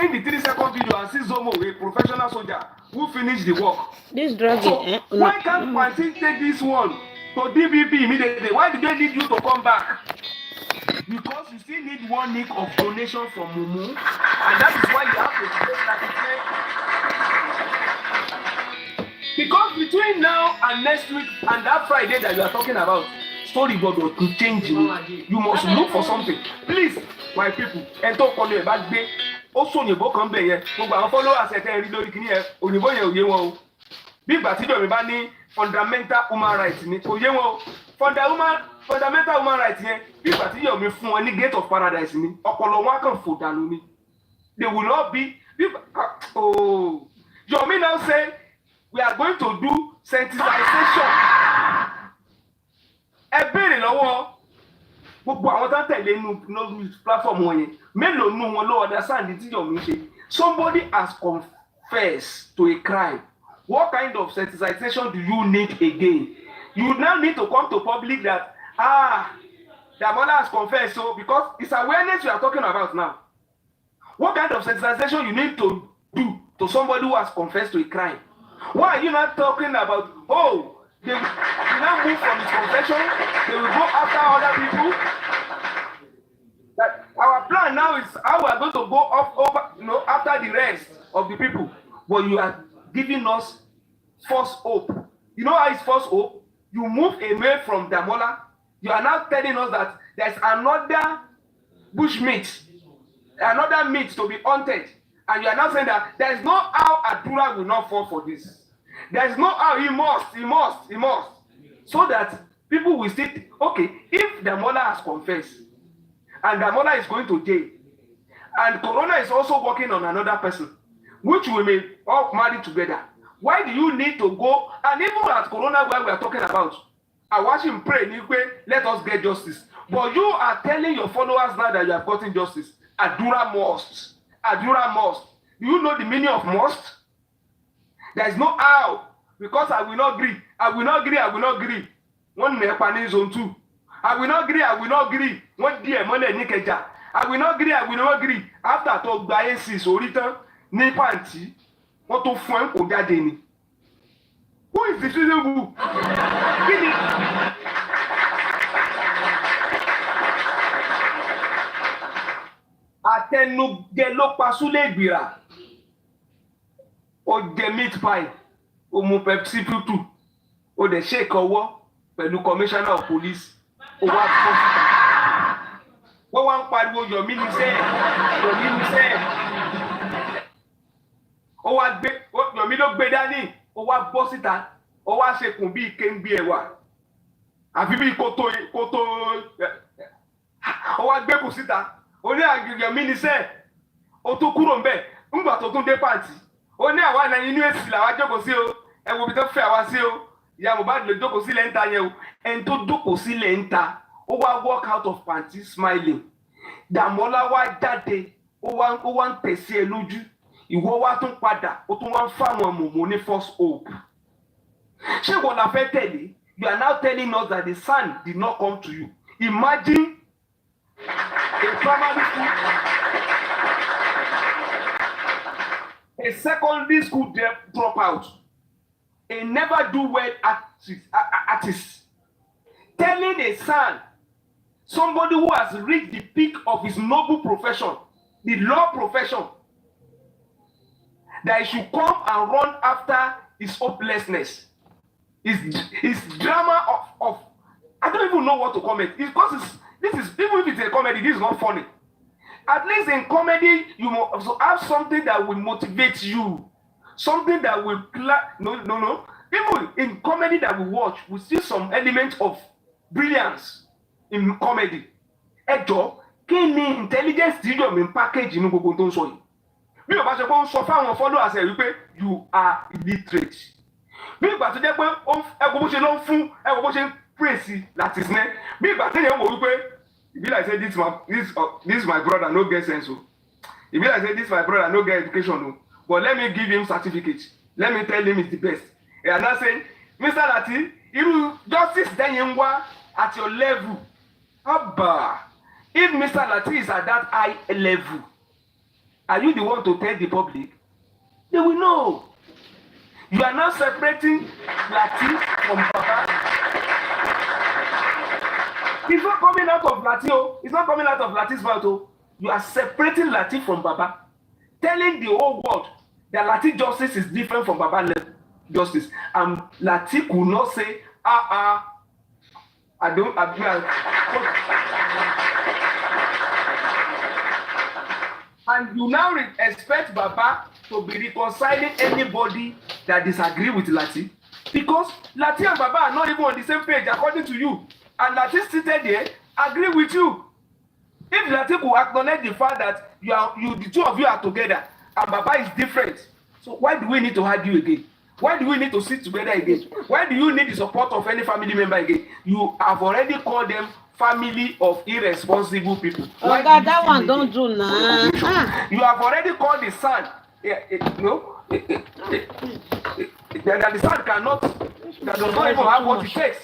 seen the 3-second video and see Zomo, a professional soldier, who finished the work. This drug. So why can't Panty take this one to DBP immediately? Why did they need you to come back? Because you still need 1 nick of donation from Mumu, and that is why you have to take that. Because between now and next week and that Friday that you are talking about, story God will change you. You must look for something. Please, my people, and talk on your back day. Also, you both come there. Follow us at every day. You Big Batido Ribani, fundamental human rights. Fundamental human rights here. Big Batido me from any gate of paradise. They will not be. Oh, Yomi now say we are going to do sensitization. Every law, gbogbo àwọn tó tẹ̀lé inú platform wọn yẹn mélòó nù wọn ló understand tí Yomi ṣe. Somebody has confessed to a crime. What kind of sensitization do you need again? You now need to come to public that the mother has confessed, so because it's awareness we are talking about now. What kind of sensitization you need to do to somebody who has confessed to a crime? Why are you not talking about, they will now move from his confession, they will go after other people? That our plan now is how we are going to go up over, after the rest of the people. But you are giving us false hope. You know how it's false hope? You move away from Damola. You are now telling us that there's another bushmeat, another meat to be hunted. And you are now saying that there is no how Adura will not fall for this. There is no how he must. So that people will say, okay, if Damola has confessed, and Damola is going to jail, and Corona is also working on another person, which we may all marry together, why do you need to go? And even at Corona, where we are talking about, I watch him pray, let us get justice. But you are telling your followers now that you have gotten justice. Adura must. Do you know the meaning of must? There is no how. Because I will not agree. One Nepani zone 2. I will not agree. One dear money Nikeja. I will not agree. After I talk by ACs or return, Nepanti, what to find Odadeni. Who is the citizen who? Atenu gelo pasule gbira. O de meat pie. O mu Pepsi tutu. O de shake ọwọ́ pẹ̀lú commissioner of police. O wa posita. Wọ́n wá ń pariwo Yomi ni sẹ́. O wa gbé Yomi ló gbé dání. O wa bọ́ síta. O wa ṣekùn bí ike ń gbé ẹwà. Àfi bí kòtò. O wa gbé kù síta. O ní Yomi ni sẹ́. O tún kúrò ńbẹ̀. Ńgbà tó tún dé pàǹtí. O ní àwa náà inú èsì làwa jókòó sí o. Ẹ wo bí tó fẹ́ àwa sí o. Ìyá Mohbad lè jókòó sílẹ̀ ń ta yẹn o. Ẹni tó jókòó sílẹ̀ ń ta. Ó wá walk out of pàǹtí smiling. Dàmọ́lá wá jáde. Ó wá ń tẹ̀sí ẹ lójú. Ìwọ wá tún padà. Ó tún wá ń fáwọn mòmò ní false hope. Ṣé ìwọ la fẹ́ tẹ̀lé? You are now telling us that the son did not come to you. Imagine a primary school, a secondary school dropout, a never do well artist, telling a son, somebody who has reached the peak of his noble profession, the law profession, that he should come and run after his hopelessness, his drama of I don't even know what to comment. Because this is, even if it's a comedy, this is not funny. At least in comedy, you must have something that will motivate you. Something that will no. Even in comedy that we watch, we see some element of brilliance in comedy. Ẹjọ́, kí ni intelligence tí Yomi package inú gbogbo tó ń sọ yìí? Bí o bá ṣe pé ó ń sọ fáwọn followers ẹ̀ wípé you are illiterate. Bí ìgbà tó jẹ́ pé ẹ̀kọ́ bó ṣe lọ ń fún ẹ̀kọ́ bó ṣe ń praise láti sinẹ́. Bí ìgbà tó yẹ wò wípé e be like say this my brother no get sense o. E be like say this my brother no get education o. But let me give him certificate. Let me tell him he's the best. And I'm not saying, Mr. Lati, you justice then you are at your level. Abba. If Mr. Lati is at that high level, Are you the one to tell the public? They will know. You are now separating Lati from Baba. It's not coming out of Lati. It's not coming out of Lati's mouth. You are separating Lati from Baba, telling the whole world that Lati justice is different from Baba justice. And Lati could not say, I don't agree. And you now expect Baba to be reconciling anybody that disagree with Lati, because Lati and Baba are not even on the same page according to you. And Lati seated there agree with you. If Lati could acknowledge the fact that the two of you are together and Baba is different, so why do we need to argue again? Why do we need to sit together again? Why do you need the support of any family member again? You have already called them family of irresponsible people. Oh God, that one don't do now. You have already called the son. No, that the son cannot, that does not even have what it takes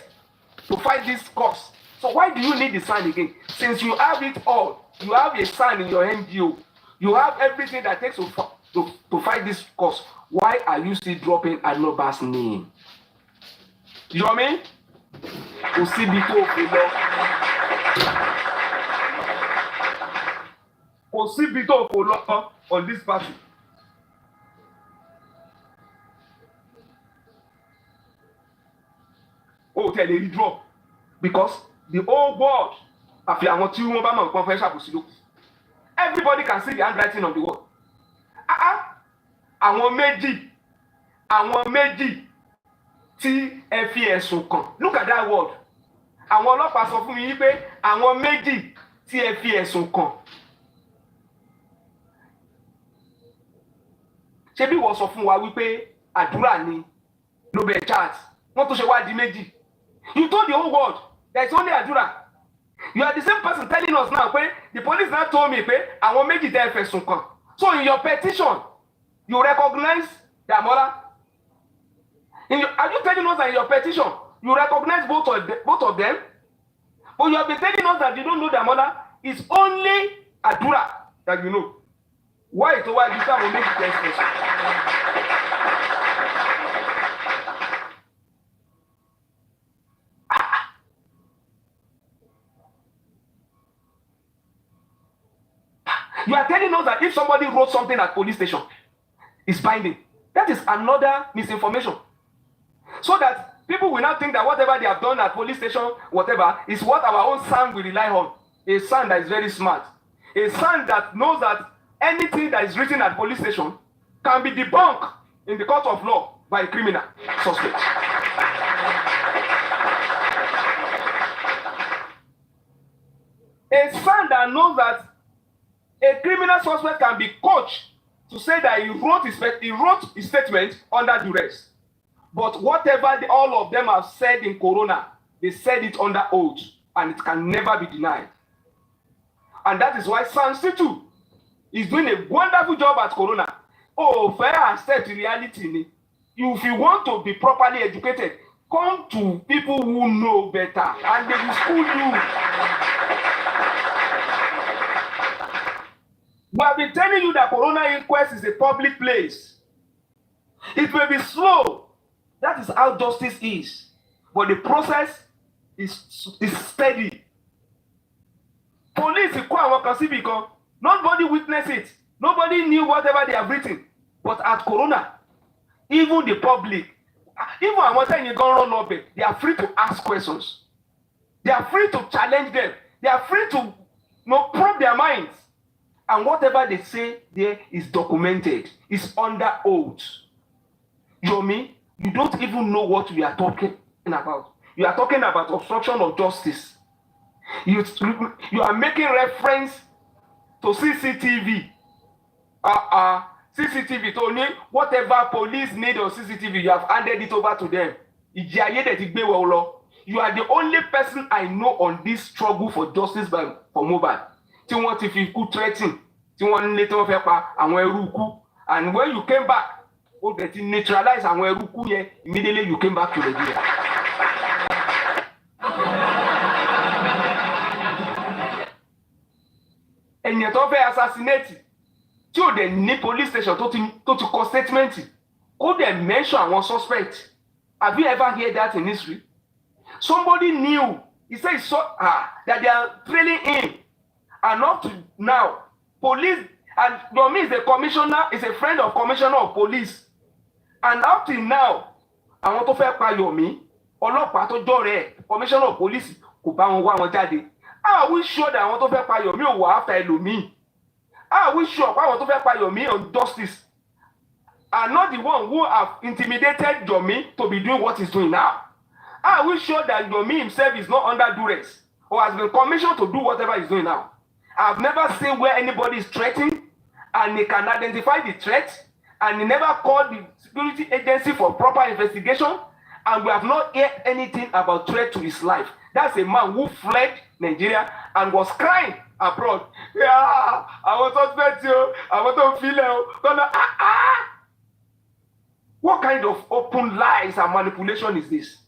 to fight this cause. So why do you need the son again? Since you have it all, you have a son in your NGO, you have everything that takes to fight this cause. Why are you still dropping Anoba's name? Yomi, Osibito Ofolo. Osibito Ofolo on this party. Oh, tell you drop. Because the whole world, everybody can see the handwriting on the wall. Àwọn méjì tí ẹ fi ẹ̀sùn kàn. Look at that word. Àwọn ọlọ́pàá sọ fún mi wípé àwọn méjì tí ẹ fi ẹ̀sùn kàn. Ṣé bí wọ́n sọ fún wa wípé àdúrà ni ló bẹ̀ chat? Wọ́n tó ṣe wá di méjì. You told the whole world there is only àdúrà. You are the same person telling us now pé the police now told me pé àwọn méjì tẹ́ ẹ fẹ̀sùn kàn. So in your petition, you recognize Damola? Are you telling us that in your petition, you recognize both of them? But you have been telling us that you don't know Damola. It's only Adura that you know. Why? So why you can't make it You are telling us that if somebody wrote something at police station, it's binding. That is another misinformation. So that people will not think that whatever they have done at police station, whatever, is what our own son will rely on. A son that is very smart. A son that knows that anything that is written at police station can be debunked in the court of law by a criminal suspect. A son that knows that a criminal suspect can be coached to say that he wrote his statement under duress. But whatever all of them have said in Corona, they said it under oath, and it can never be denied. And that is why Sansitu is doing a wonderful job at Corona. Oh, fair accept reality. If you want to be properly educated, come to people who know better, and they will school you. We have been telling you that Corona inquest is a public place. It may be slow. That is how justice is. But the process is steady. Police, nobody witnessed it. Nobody knew whatever they have written. But at Corona, even the public, even I'm saying you don't run up it, they are free to ask questions. They are free to challenge them. They are free to probe their minds. And whatever they say there is documented. It's under oath. Yomi, you don't even know what we are talking about. You are talking about obstruction of justice. You are making reference to CCTV. CCTV, Tony, whatever police need on CCTV, you have handed it over to them. You are the only person I know on this struggle for justice for Mohbad. Tí wọ́n ti fi ikú threaten, tí wọ́n ní tí wọ́n fẹ́ pa àwọn ẹrú ikú. And when you came back, ó dẹ̀ ti neutralize àwọn ẹrú ikú yẹn, immediately you came back to Nigeria. Ènìyàn tó fẹ́ assassinate, tí ò dẹ̀ ní police station tó ti kọ statement kó dẹ̀ mention àwọn suspect. Have you ever heard that in history? Somebody knew. He said that they are trailing him. And up to now, police, and Yomi is a commissioner, is a friend of commissioner of police. And up till now, àwọn tó fẹ́ pa Yomi, ọlọ́pàá tó jọ̀rẹ́ commissioner of police kò bá wọn wá wọn jáde. Are we sure that àwọn tó fẹ́ pa Yomi ò wà after ẹlòmíì? Are we sure pé àwọn tó fẹ́ pa Yomi on justice are not the one who have intimidated Yomi to be doing what he's doing now? Are we sure that Yomi himself is not under duress or has been commissioned to do whatever he's doing now? I've never seen where anybody is threatened and they can identify the threat and they never called the security agency for proper investigation, and we have not heard anything about threat to his life. That's a man who fled Nigeria and was crying abroad. Yeah, I want to suspect you. I want to feel you. What kind of open lies and manipulation is this?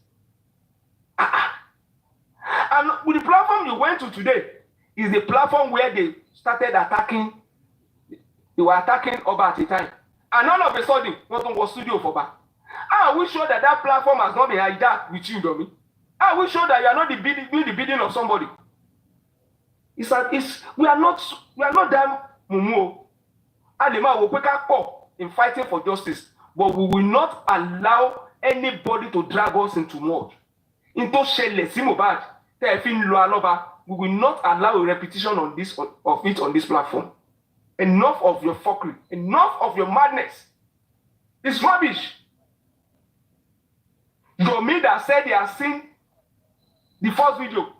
And with the platform you went to today is the platform where they started attacking. They were attacking Oba at the time. And all of a sudden, nothing was studio for Oba. Are we sure that that platform has not been hijacked with you, Yomi? Are we sure that you are not doing the bidding of somebody? We are not that mumu. Alema will wake up in fighting for justice, but we will not allow anybody to drag us into mud. Into shele simobad. We will not allow a repetition of it on this platform. Enough of your fuckery. Enough of your madness. It's rubbish. Yomi that said they have seen the first video.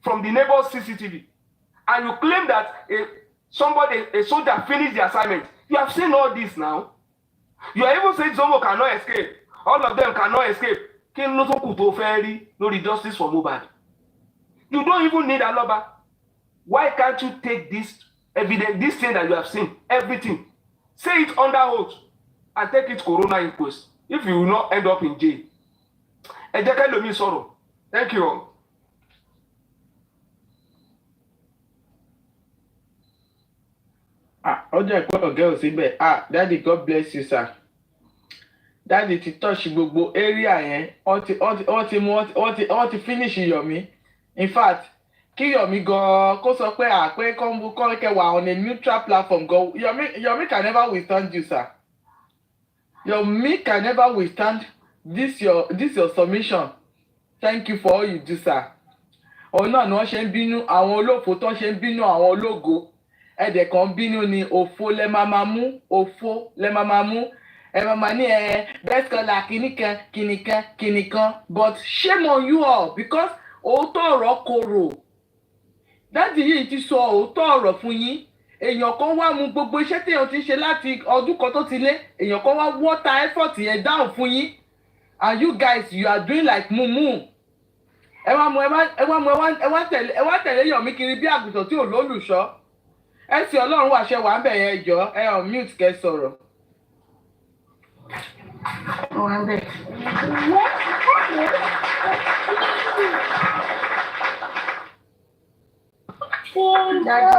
From the neighbor's CCTV. And you claim that a soldier finished the assignment. You have seen all this now. You are even saying Zomo cannot escape. All of them cannot escape. No justice for Mohbad. You don't even need Aloba. Why can't you take this evidence, this thing that you have seen, everything, say it under oath, and take it Corona inquest? If you will not end up in jail. Thank you. Daddy, God bless you, sir. Daddy, ti touch gbogbo area yẹn, ó ti finish Yomi. In fact, kí Yomi gan kó sọ pé pé kọ́ kẹwàá on a neutral platform go. Yomi can never withstand you, sir. Yomi can never withstand this your submission. Thank you for all you do, sir. Òun náà ni wọ́n ṣe ń bínú àwọn olófò tó ṣe ń bínú àwọn ológo. Ẹ̀dẹ̀ kan bínú ni òfò lẹ máa mú, òfò lẹ máa mú. Ẹ máa ní best color kìnìkan. But shame on you all because òótọ́ ọ̀rọ̀ korò. Dáàdì yìí ti sọ òótọ́ ọ̀rọ̀ fún yín. Èèyàn kan wá mú gbogbo iṣẹ́ téèyàn ti ṣe láti ọdún kan tó ti lé. Èèyàn kan wá water effort yẹn down fún yín. And you guys, you are doing like mumu. Ẹ wá tẹ̀lé Yomi kiri bí àgùntàn tí ò lólùṣọ́. Ẹ sì Ọlọ́run wà ṣe wà ń bẹ̀ yẹn jọ. Ẹ on mute kẹ́ sọ̀rọ̀.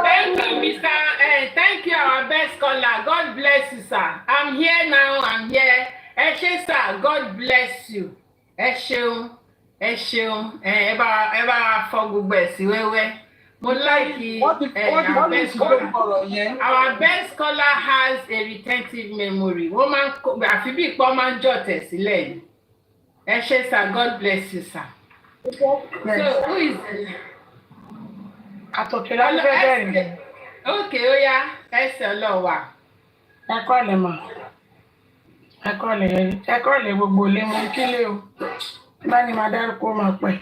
Thank you, Mr. Thank you, our best caller. God bless you, sir. I'm here now. I'm here. Sir, God bless you. Ẹ ṣeun. Ẹ bá fọ gbogbo ẹ̀ sí wẹ́wẹ́. Mo like our best caller has a retentive memory. Wọ́n máa ń àfi bí ìpọ́ máa ń jọ̀tẹ̀ sílẹ̀ ni. Ẹ ṣé, sir. God bless you, sir. So who is Àtọ̀kẹ́ láti fẹ́ bẹ̀rẹ̀ ni. Okay, ó yá, ẹsẹ̀ ọlọ́wà. Ẹ kọ́lẹ̀ mọ̀. Ẹ kọ́lẹ̀ gbogbo ilé mú kílé o. Bá ní máa dárúkọ máa pẹ́.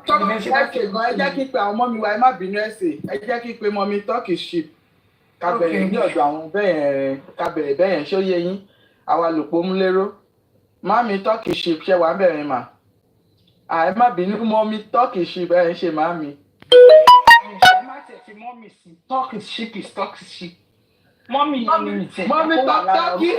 Tọ́kì ṣe gan, ẹ jẹ́ kí n pe àwọn ọmọ mi wá, ẹ má bínú ẹ̀sìn. Ẹ jẹ́ kí n pe mọ́mí Turkey ship. Ká bẹ̀rẹ̀ ní ọ̀dọ̀ àwọn bẹ́yẹn ṣó yé yín. Àwa lòpó mú lérò. Mọ́mí Turkey ship ṣe wà bẹ̀rẹ̀ mà. Ẹ má bínú mọ́mí Turkey ship ẹ̀ ń ṣe màmí. Mommy sí Turkey ship. Mommy yẹn ni ìtẹ̀. Mommy Turkey.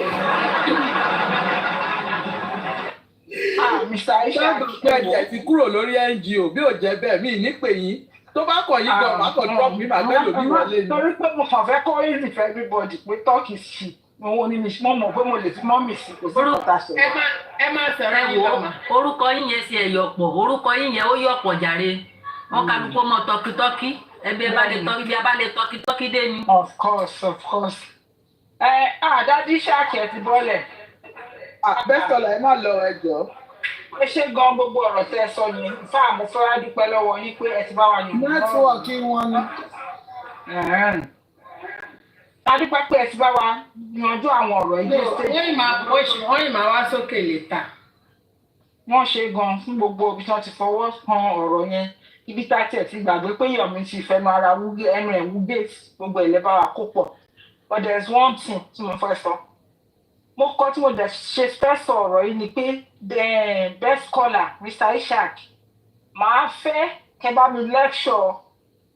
Mr. Aisha ti kúrò lórí NGO bí ò jẹ́ bẹ́ẹ̀ mi ní pè yín. tó bá kọ̀ yí gan máa kọ̀ drop mi máa gbẹ́lò mi wọlé ni. torí pé mo kàn fẹ́ kọ́ easy for everybody pé turkey sí owó ní mo mọ̀ pé mo lè fi mọ́mì sí kò sí ọ̀tá ṣe. ẹ má sọ̀rọ̀ yín lọ́mọ. orúkọ yín yẹn sì ẹ̀ yọ̀pọ̀ orúkọ yín yẹn ó yọ̀pọ̀ jàre wọn kálukú mọ tọkítọkí ẹbí ẹ bá lè tọkítọkí dé ni. of course. Dádì ṣáàkì ẹ ti bọ́lẹ̀. Bẹ́sọ̀lá ẹ má lọ ẹjọ́. ẹ ṣe gan gbogbo ọ̀rọ̀ tẹ́ ẹ sọ yẹn fáà mo fẹ́ wá dúpẹ́ lọ́wọ́ yín pé ẹ ti bá wa yàn. nẹ́tíwọ̀kì wọn ni. a dúpẹ́ pé ẹ ti bá wa yanjú àwọn ọ̀rọ̀ yìí. wọ́n yìí máa wá sókè létà. wọ́n ṣe gan fún gbogbo ibi tí wọ́n ti fọwọ́ kan ọ̀rọ̀ yẹn ibi tá a tiẹ̀ ti gbàgbé pé Yomi ti fẹnu ara ẹnu ẹ̀ wú gate gbogbo ẹ̀ lẹ́ bá wa kó pọ̀ but there is one thing tí mo fẹ́ sọ. mo kọ́ tí mo dẹ̀ ṣe fẹ́ sọ ọ̀rọ̀ yìí ni pé the best scholar Mr. Ishaq màá fẹ́ kẹ́ bá mi lecture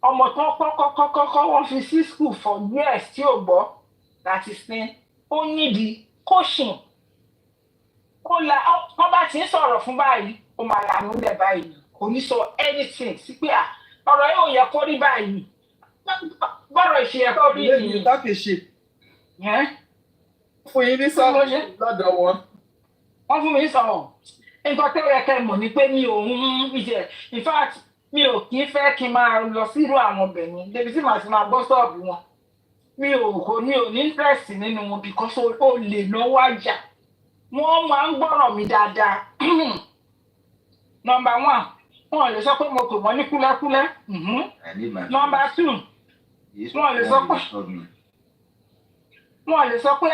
ọmọ tó kọ́kọ́ wọ́n fi sí school for years tí ò gbọ́ láti sin ó nídìí coaching wọ́n bá ti ń sọ̀rọ̀ fún báyìí ó máa lànà lẹ̀ báyìí kò ní sọ anything sí pé ọ̀rọ̀ yóò yẹ kó rí báyìí bọ́rọ̀ ìṣe yẹ kó rí yìí. fún yín ní sọ́ọ̀rọ̀ lọ́dọ̀ wọn. wọ́n fún mi ní sọ̀rọ̀ nǹkan tó yẹ kẹ́ mọ̀ ni pé mi ò ń ìjẹ́ in fact mi ò kì í fẹ́ kí n máa lọ sírú àwọn ọbẹ̀ yẹn débi tí màá ti máa bọ́ sọ́ọ̀bù wọn mi ò ní interest nínú wọn because ó lè lọ́wọ́ àjà wọ́n máa ń gbọ́rọ̀ mi dáadáa. Number 1 wọn lè sọ pé mo pè wọ́n ní kúlẹ́kúlẹ́. Number 2 wọn lè sọ pé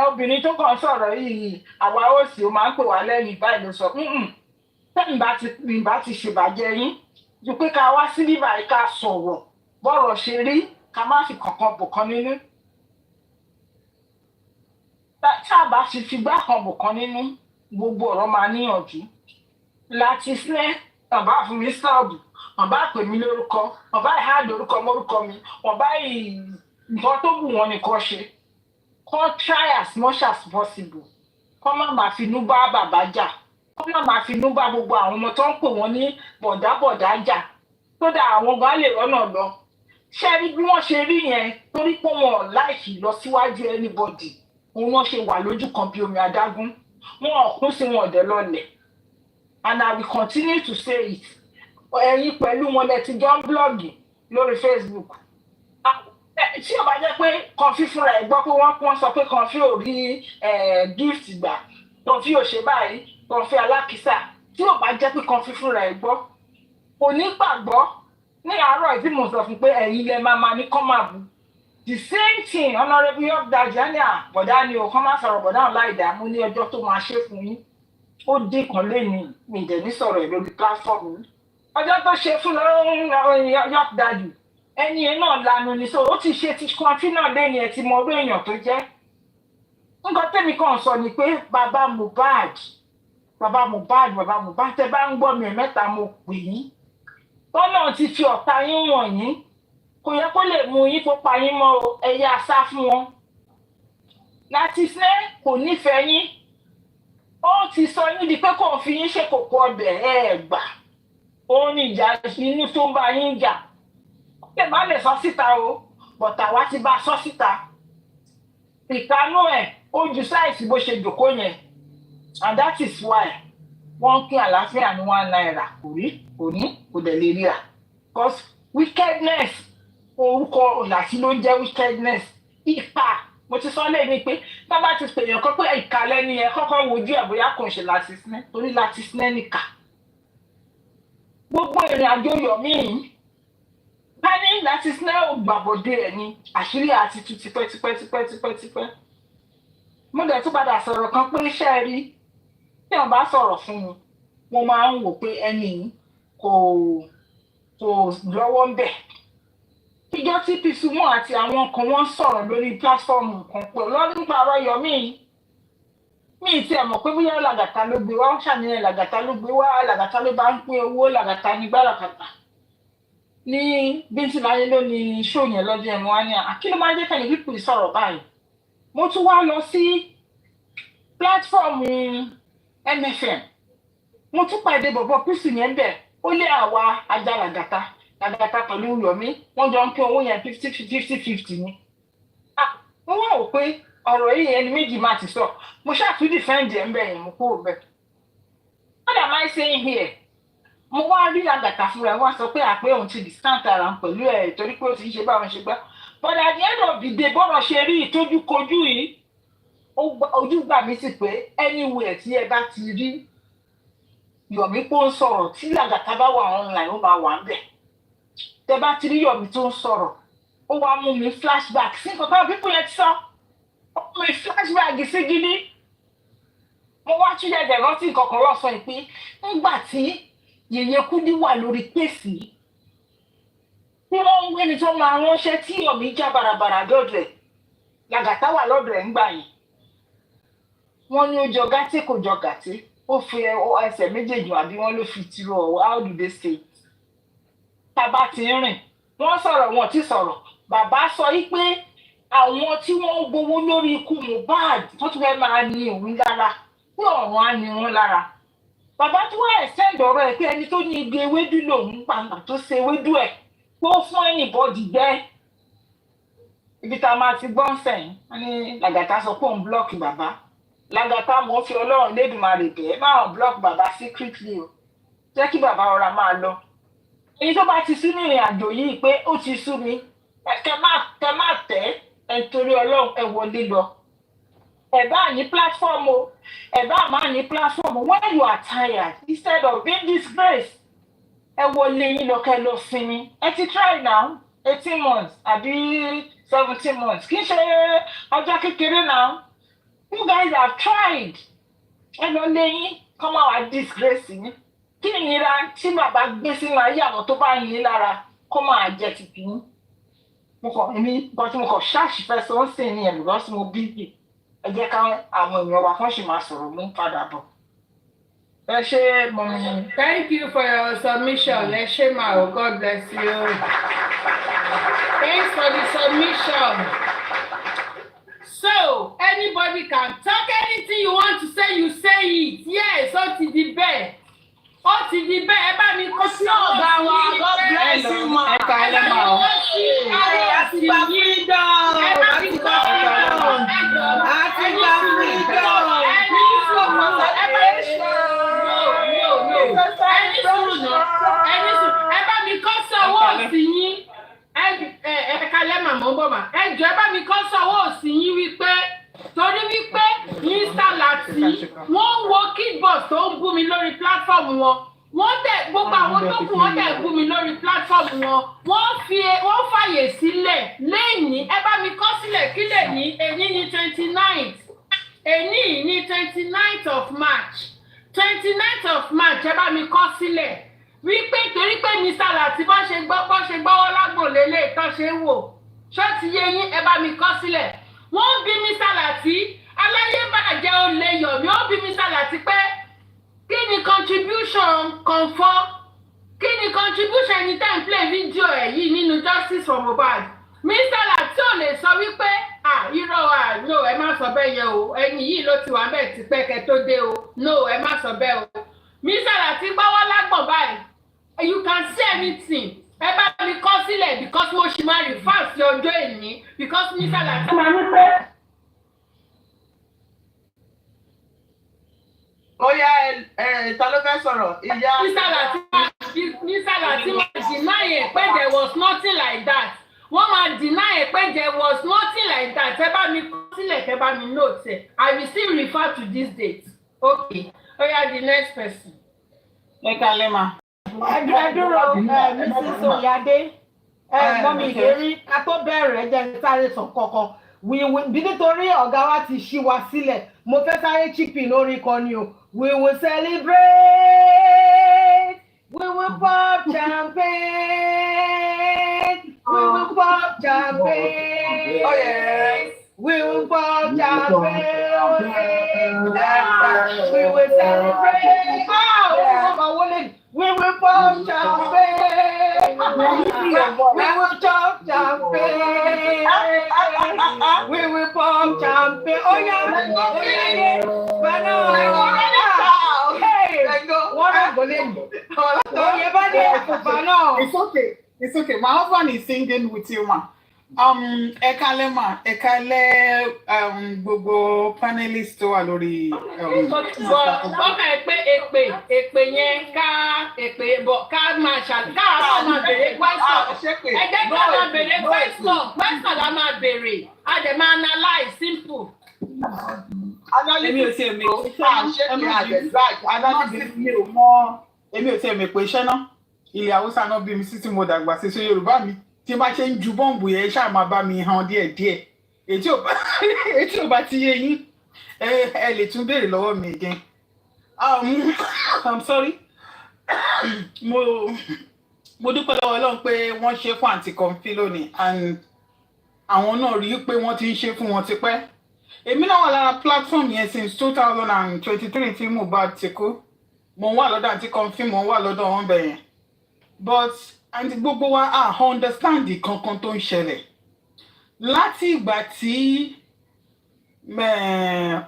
obìnrin tó kàn sọ̀rọ̀ yìí àwa ó sì ó máa ń pè wá lẹ́yìn báyìí ló sọ tẹ́yìn bá ti ṣèbàjẹ́ yín ju pé ká wá sí bíbá yìí ká sọ̀rọ̀ bọ́rọ̀ ṣe rí ká má fi kankan bò kan nínú. tá a bá fi gbá kan bò kan nínú gbogbo ọ̀rọ̀ máa níyànjú láti sílẹ̀ ọ̀bá fún mi sọ́ọ̀bù ọ̀bá pè mí lórúkọ ọ̀bá ìhádìí orúkọ mórúkọ mi ọ̀bá nǹkan tó wù wọ́n nìkan ṣe kọ́ try as much as possible kọ́ má máa finú bá bàbá jà kọ́ má máa finú bá gbogbo àwọn ọmọ tó ń pè wọ́n ní bọ̀dábọ̀dá jà tó dà àwọn gan lè rọ́nà lọ ṣé rí bí wọ́n ṣe rí yẹn torí pé wọn láìkì lọ síwájú anybody òun wọ́n ṣe wà lójú kan bí omi adágún wọn ò kún sí wọn ọ̀dẹ̀ lọlẹ̀ and I will continue to say it ẹ̀yin pẹ̀lú wọn lẹ ti jọ ń blọ́ọ̀gì lórí Facebook tí ó bá jẹ́ pé kọfí fúnra ẹ̀ gbọ́ pé wọ́n sọ pé kọfí ò rí gift gbà kọfí ò ṣe báyìí kọfí alákìísà tí ó bá jẹ́ pé kọfí fúnra ẹ̀ gbọ́ kò ní gbàgbọ́ ní àárọ̀ tí mo sọ fún pé ẹ̀yin lẹ máa ní kọ́ máa bù the same thing honourable york dajani bọ̀dá ni o kọ́ máa sọ̀rọ̀ bọ̀dá ọ̀la ìdààmú ní ọjọ́ tó máa ṣe fún yín ó dín kan lẹ́yìn mi ìdẹ̀ ní sọ̀rọ̀ ẹ̀ lórí platform yìí ọjọ́ tó ṣe fún york daju ẹni yẹn náà lanu ni so ó ti ṣe ti kọfí náà lẹ́yìn ẹ̀ tí mo rí èèyàn tó jẹ́ nǹkan tẹ́mi kan sọ ni pé bàbá Mohbad tẹ bá ń gbọ́ mi ẹ̀mẹ́ta mo pè yín tọ́nà ti fi ọ̀tá yín wọ̀nyí kò yẹ kó lè mú yín kó pa yín mọ́ o ẹ̀yà asá fún wọn láti ṣe kò nífẹ̀ẹ́ yín ó ti sọ yín di pé kò fi yín ṣe kòkó ọbẹ̀ gbà ó ní ìjà inú tó ń bá yín jà ó lè má lè sọ síta o bọ̀tà wá ti bá sọ síta ìkanú ẹ̀ ó ju sáìsì bó ṣe jòkó yẹn and that is why wọ́n kí àlàáfíà ní £1 kò dẹ̀ lè ríra because wickedness orúkọ làtí ló ń jẹ́ wickedness ìkà mo ti sọ lẹ́ni pé tá bá ti pèèyàn kan pé ìkà lẹ́ni yẹn kọ́kọ́ wojú ẹ̀ bóyá kò ń ṣe láti sinẹ́ torí láti sinẹ́ nìkà gbogbo ìrìn àjò Yomi yìí bá ní láti sinẹ́ ò gbàbọ̀dé ẹ̀ ní àṣírí àti tu tipẹ́ mo dẹ̀ tún padà sọ̀rọ̀ kan pé iṣẹ́ rí tí wọ́n bá sọ̀rọ̀ fún mi mo máa ń wò pé ẹni kò lọ́wọ́ ń bẹ̀. ìjọ tí pisumo àti àwọn kan wọ́n sọ̀rọ̀ lórí pílátífọ́ọ̀mù kan pé lọ́dún nípa ọ̀rọ̀ Yomi mi ti ẹ̀ mọ̀ pé bóyá làgàtà ló gbé wá ó ṣàníyàn làgàtà ló gbé wá làgàtà ló bá ń pín owó làgàtà ní gbàlàkàtà ní bíntì láyé ló ní ṣó yẹn lọ́dún ẹ̀ mọ́ wá ní kí ló máa ń jẹ́ kẹ́ni pípì sọ̀rọ̀ báyìí mo tún wá lọ sí pílátífọ́ọ̀mù MFM mo tún pàdé bọ̀bọ̀ písù yẹn bẹ̀ ó lé àwa ajálàgàtà Làgàtà pẹ̀lú Yomi wọ́n jọ ń pín owó yẹn 50-50 ni. Wọ́n wá wò pé ọ̀rọ̀ yìí ẹni méjì máa ti sọ mo ṣàtúndì dìfẹ́ǹdì ẹ̀ ń bẹ̀ yẹn mo kúrò bẹ́ẹ̀. What am I saying here? Mo wá rí Làgàtà fúnra ẹ̀ wá sọ pé àpé òun ti discount ara òun pẹ̀lú ẹ̀ torí pé ó ti ń ṣe báwọn ṣe gbá. But at the end of the day bọ́rọ̀ ṣe rí ìtójúkojú yìí ojú gbà mí sí pé anywhere tí ẹ bá ti rí Yomi pé ó ń sọ̀rọ̀ tí Làgàtà bá wà online ó máa wà ń bẹ̀. Tẹ bá ti rí Yomi tó ń sọ̀rọ̀ ó wá mú mi flashback sí nǹkan táwọn pípọ̀ yẹn ti sọ ó mú mi flashback sí gidi. Mo wá tún yẹ̀dẹ̀ rántí nǹkan kan lọ́sọ̀ yìí pé nígbà tí Yèyé Kúdí wà lórí pèsè tí wọ́n ń gbéni tó máa ránṣẹ́ tí Yomi já bàràbàrà lọ́dọ̀ ẹ̀ Làgàtà wà lọ́dọ̀ ẹ̀ ńgbà yẹn. Wọ́n ní ó jọ gàtí kò jọ gàtí ó fi ẹsẹ̀ méjèèjì àbí wọ́n ló fi tìrọ̀ how do they say it? Tábà ti ń rìn wọ́n sọ̀rọ̀ wọn ti sọ̀rọ̀ bàbá sọ yí pé àwọn tí wọ́n ń gbowó lórí ikú Mohbad wọ́n tún fẹ́ máa ní òun lára pé ọ̀run á ní wọn lára. Bàbá tí wọ́n extend ọ̀rọ̀ ẹ̀ pé ẹni tó ní igi ewédú lòun gbàgbà tó ṣe ewédú ẹ̀ kó fún anybody jẹ́. Ibi tá a máa ti gbọ́n sẹ́yìn wọ́n ní Làgàtà sọ pé òun blọ́ọ̀kì bàbá. Làgàtà mo fi Ọlọ́run Lédùmarè bẹ́ẹ̀ máa block bàbá secretly o jẹ́ kí bàbá ọ̀rá máa lọ. Èyí tó bá ti sú ní ìrìn àjò yìí pé ó ti sú mi kẹ má tẹ́ ẹ torí Ọlọ́run ẹ wọlé lọ. Ẹ bá ní platform o ẹ bá má ní platform when you are tired instead of being disgraced ẹ wọlé yín lọ kẹ lọ sinmi. Ẹ ti try now 18 months àbí 17 months kì í ṣe ọjọ́ kékeré now. You guys have tried. Ẹ lọ lẹ́yìn kọ́ máa wá disgrace yín. Kí ni ìnira tí bàbá gbé sínú ayé àwọn tó bá yín lára kó máa jẹ tìtì yín? Mo kàn nǹkan tí mo kàn ṣáàṣì fẹ́ sọ ń sìn ní ẹ̀mí lọ́sí mo bíbí. Ẹ jẹ́ ká àwọn èèyàn wa fún ṣì máa sọ̀rọ̀ mú padà bọ̀. Ẹ ṣé mọ̀mí. Thank you for your submission. Ẹ ṣé ma o, God bless you. Thanks for the submission. So, anybody can talk anything you want to say, you say it. Yes, ó ti di bẹ́ẹ̀. Ó ti di bẹ́ẹ̀. Ẹ bá mi kó sí ọ̀gá wa. God bless you, ma. Ẹ ká ẹ lẹ́ ma o. Àti gba freedom. Ẹ bá mi kó sí ọ̀gá. Àti gba freedom. Ẹni sùúrù náà. Ẹni sùúrù. Ẹ bá mi kó sọ̀wọ́ òsì yín. Ẹ kalẹ̀ màmá bọ̀ mà. Ẹ jọ̀ọ́ ẹ bá mi kọ́ sọ́wọ́ òsì yín wípé torí wípé Mr. Lati wọ́n ń wo kidbox tó ń bú mi lórí platform wọn. Wọ́n dẹ̀ gbogbo àwọn tó kù wọ́n dẹ̀ bú mi lórí platform wọn. Wọ́n fàyè sílẹ̀ lẹ́yìn ẹ bá mi kọ́ sílẹ̀ kí lè ní èyí ní 29th. Èyí ní 29th of March. 29th of March ẹ bá mi kọ́ sílẹ̀. Wípé torí pé Mr. Lati bọ́ ṣe gbọ́wọ́ lágbò lélẹ̀ tó ṣe ń wò ṣó ti yé yín ẹ bá mi kọ́ sílẹ̀. Wọ́n bí Mr. Lati aláyébàjẹ́ olè Yomi ó bí Mr. Lati pé kí ni contribution Comfort kí ni contribution ẹni tẹ́ ń play fídíò ẹ̀ yìí nínú Justice for Mohbad. Mr. Lati ò lè sọ wípé irọ́ no ẹ má sọ bẹ́ẹ̀ yẹn o ẹni yìí ló ti wà bẹ́ẹ̀ ti pẹ́ kẹ́ tó dé o no ẹ má sọ bẹ́ẹ̀ o. Mr. Lati gbọ́wọ́ lágbọ̀n báyìí. You can say anything. Ẹ bá mi kọ́ sílẹ̀ because mo ṣì máa rí fast ọjọ́ èní because Mr. Lati máa ń pẹ́. Ó yá ta ló fẹ́ sọ̀rọ̀? Ìyá. Mr. Lati máa deny pé there was nothing like that. Wọ́n máa deny pé there was nothing like that. Ẹ bá mi kọ́ sílẹ̀ ẹ bá mi note ẹ̀. I will still refer to this date. Okay. Ó yá the next person. Ẹ kalẹ̀ ma. Ẹ dúró Mrs. Oyade mọ́mí ìlérí ká tó bẹ̀rẹ̀ jẹ́ sáré sàn kọ̀ọ̀kan bí nítorí ọ̀gá wa ti ṣí wa sílẹ̀ mo fẹ́ sáré chipping lórí kan ni o we will celebrate we will pop champagne we will pop champagne Oh yes. we will pop champagne we will celebrate we will pop champagne. We will chop champagne. We will pop champagne. Oh yeah. Hey, what a golden. Oh yeah, buddy. It's okay. It's okay. My husband is singing with you, ma. Ekale ma, ekale gbogbo panelist tó wà lórí ọkàn ẹ pé èpè yẹn ká máa béèrè question ẹ jẹ́ ká máa béèrè question la máa béèrè a dẹ̀ máa analyse simple. Èmi ò tiẹ̀ mi ò tiẹ̀ mi pé iṣẹ́ náà ilẹ̀ Haúsá náà bí mi sí tí mo dàgbà sí Yorùbá mi tí bá ṣe ń ju bọ́ǹbù yẹn ṣáà máa bá mi hàn díẹ̀díẹ̀ ètí ò bá ti yé yín ẹ lè tún béèrè lọ́wọ́ mi again. I'm sorry mo dúpẹ́ lọ́wọ́ Ọlọ́run pé wọ́n ṣe fún àǹtí Comfy lónìí and àwọn náà rí pé wọ́n ti ń ṣe fún wọn tipẹ́. Èmi náà wà lára platform yẹn since 2023 tí Mohbad ti kú mo wà lọ́dọ̀ àǹtí Comfy mo wà lọ́dọ̀ wọn bẹ̀yẹn but àǹtí gbogbo wa understand kankan tó ń ṣẹlẹ̀ láti ìgbà tí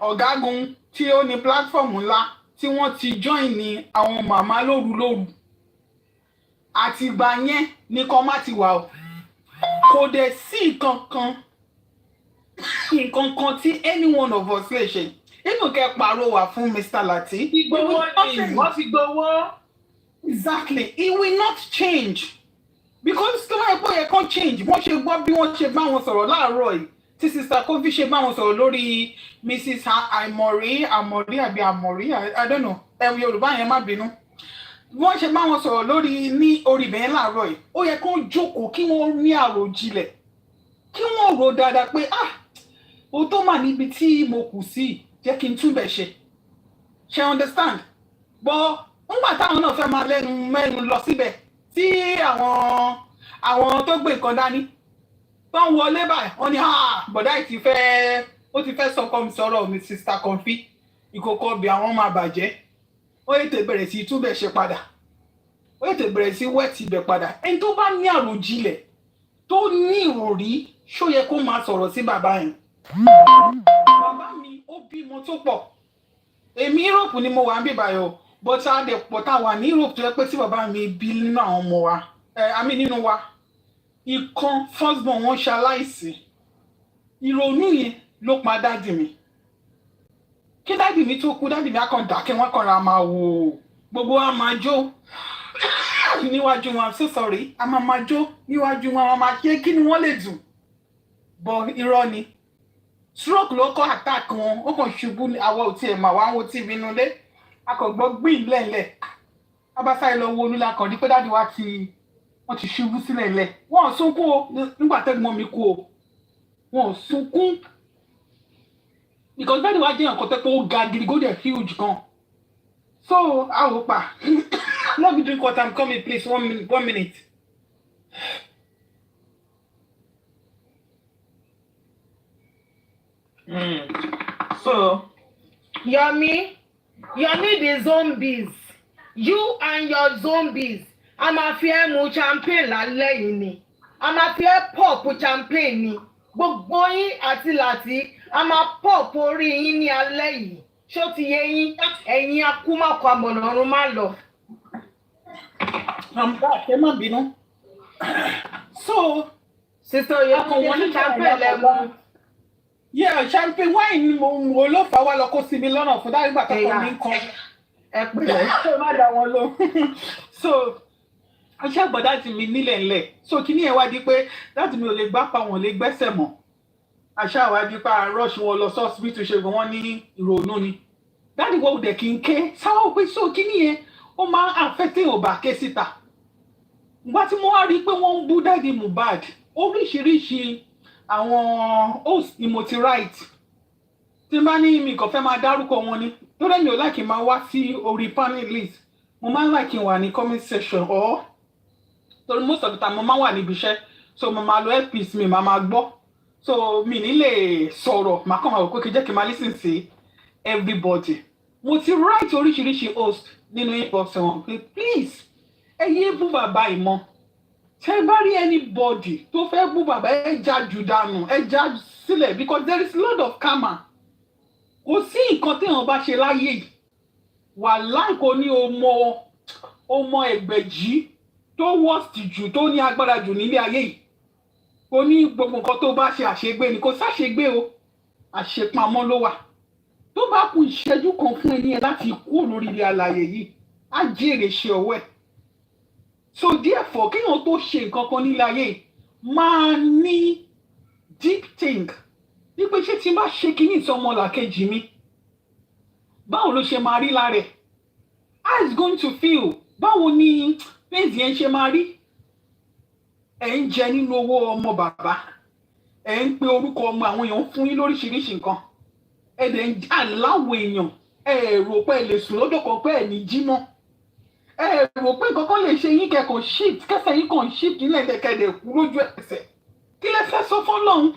ọ̀gágun tí ó ní platform ńlá tí wọ́n ti join ní àwọn màmá lóru àtìgbà yẹn ní kọ́ má ti wà o kò dẹ̀ sí nǹkan kan tí any one of us lè ṣe nínú kẹ́ pàrọwà fún Mr. Lati. wọ́n ti gbowó. Exactly, it will not change because tó máa gbọ́ yẹ kán change wọ́n ṣe gbọ́ bí wọ́n ṣe bá wọn sọ̀rọ̀ láàárọ̀ yìí tí Sister Comfy ṣe bá wọn sọ̀rọ̀ lórí Mrs. Amori I don't know Yorùbá yẹn má bínú wọ́n ṣe bá wọn sọ̀rọ̀ lórí ní orí bẹ́ẹ̀ láàárọ̀ yìí ó yẹ kán jókòó kí wọ́n ní àròjinlẹ̀ kí wọ́n rò dáadáa pé o tó mà níbi tí mo kù sí jẹ́ kí n túbẹ̀ ṣe understand but nígbà táwọn náà fẹ́ máa mẹ́nu lọ síbẹ̀ tí àwọn tó gbé nǹkan dání tó ń wọlé báyìí wọ́n ní bọ̀dá ó ti fẹ́ sọkọ mi sọ̀rọ̀ mi Sister Comfy ìkòkò ọbẹ̀ àwọn máa bàjẹ́ ó yètè bẹ̀rẹ̀ sí túbẹ̀ ṣe padà ó yètè bẹ̀rẹ̀ sí wẹ́ẹ̀tì ibẹ̀ padà ẹni tó bá ní àròjinlẹ̀ tó ní ìròrí ṣó yẹ kó máa sọ̀rọ̀ sí bàbá yẹn. Bàbá mi ó bímọ tó pọ̀ èmi Europe ni mo wà ń bíbáyọ̀ but a dẹ̀ pọ̀ tá a wà ní Europe tó yẹ pé tí bàbá mi bí nínú àwọn ọmọ wa nínú wa ìkan firstborn wọn ṣaláìsí ìrònú yẹn ló pa dáàdì mi kí dáàdì mi tó kú dáàdì mi á kàn dákẹ́ wọ́n kàn ra máa wò gbogbo wa máa jó níwájú wọn I'm so sorry a máa jó níwájú wọn a máa ṣe kí ni wọ́n lè dùn bọ̀ irọ́ ni stroke ló kọ́ attack wọn ó kàn ṣubú àwa ò tiẹ̀ mà wá wo tv inú ilé akọ̀gbọ́ gbìn lẹ́lẹ̀ abásáyé lọ wo olúla kan ní pé dáàdi wa wọ́n ti ṣubú sílẹ̀ lẹ̀ wọ́n ò sunkún o nígbà tẹ́gbọ́n mi kú o wọ́n ò sunkún because dáàdi wa jẹ́ nǹkan tẹ́ pé ó ga gidi go there huge gan so a ò pa let me drink water I'm coming please 1 minute. So Yomi the zombies you and your zombies a máa fi ẹ́ mu champagne lálẹ́ yìí ni a máa fi ẹ́ pop champagne ni gbogbo yín àti Lati a máa pop orí yín ní alẹ́ yìí ṣó ti yé yín ẹ̀yin akúmọ̀kọ àmọ̀nàrún má lọ. ẹ má bínú so Sister Yomi champagne lẹ́mu. Yeah, champagne wine mo ló fà wá lọ kó sí mi lọ́nà fún dárí gbà tó kọ́ mi nǹkan. Ẹ pẹ̀lẹ́ ṣé má dá wọn lọ. So aṣẹ́ àgbà dáàtì mi nílẹ̀ ńlẹ̀. So kí ni ẹ wá di pé dáàtì mi ò lè gbá pa wọn lè gbẹ́sẹ̀ mọ́. Aṣẹ́ àwa di pa rush wọn lọ hospital ṣègùn wọn ní ìrònú ni. Dáàdì wọ́n dẹ̀ kí n ké sáwọ́ pé so kí ni yẹn ó máa ń affect òbá ké síta. Ìgbà tí mo wá rí i pé wọ́n ń bú dáàdì Mohbad oríṣiríṣi àwọn host ni mo ti write tí n bá ní mi kò fẹ́ máa dárúkọ wọn ni lórí mi ò láì kí n máa wá sí orí panelist mo máa ń láì kí n wà ní comment section or torí most of the time mo máa wà níbi iṣẹ́ so mo máa lo earpiece mi máa gbọ́ so mi ní lè sọ̀rọ̀ màá kàn máa wò pé kí jẹ́ kí n máa listen sí everybody mo ti write oríṣiríṣi host nínú inbox wọn pé please ẹ yé bú bàbá yìí mọ́ tẹ́ bá rí anybody tó fẹ́ bú bàbá ẹ já jù dànù ẹ já sílẹ̀ because there is a lot of karma kò sí nǹkan téèyàn bá ṣe láyé yìí wàláhì kò ní ọmọ ẹgbẹ̀jì tó worst jù tó ní agbára jù nílé ayé yìí ó ní gbogbo nǹkan tó bá ṣe àṣegbé ni kò sáṣegbé o àṣepamọ́ ló wà tó bá kù ìṣẹ́jú kan fún ẹni ẹ láti kú lórí ilé alààyè yìí á jèrè ṣe ọwọ́ ẹ̀ so therefore kéèyàn tó ṣe nǹkan kan nílé ayé yìí máa ní deep think wípé ṣé tí n bá ṣe kíní ìsọmọlàkejì mi báwo ló ṣe máa rí lára ẹ̀ how is going to feel báwo ni fèsì yẹn ṣe máa rí ẹ̀ ń jẹ nínú owó ọmọ bàbá ẹ̀ ń pe orúkọ ọmọ àwọn èèyàn fún yín lóríṣiríṣi nǹkan ẹ̀ dẹ̀ ń jà láwọn èèyàn ẹ̀ rò pé ẹ lè sùn lọ́jọ́ kan pé ẹ̀ ní jí mọ́ ẹ̀ rò pé kankan lè ṣe yín kẹ́kọ̀ọ́ shift kẹsẹ̀ yín kàn shift nílẹ̀ ẹ̀dẹ̀kẹ̀dẹ̀ kú lójú ẹsẹ̀ kí lẹ fẹ́ sọ fọ́lọ́run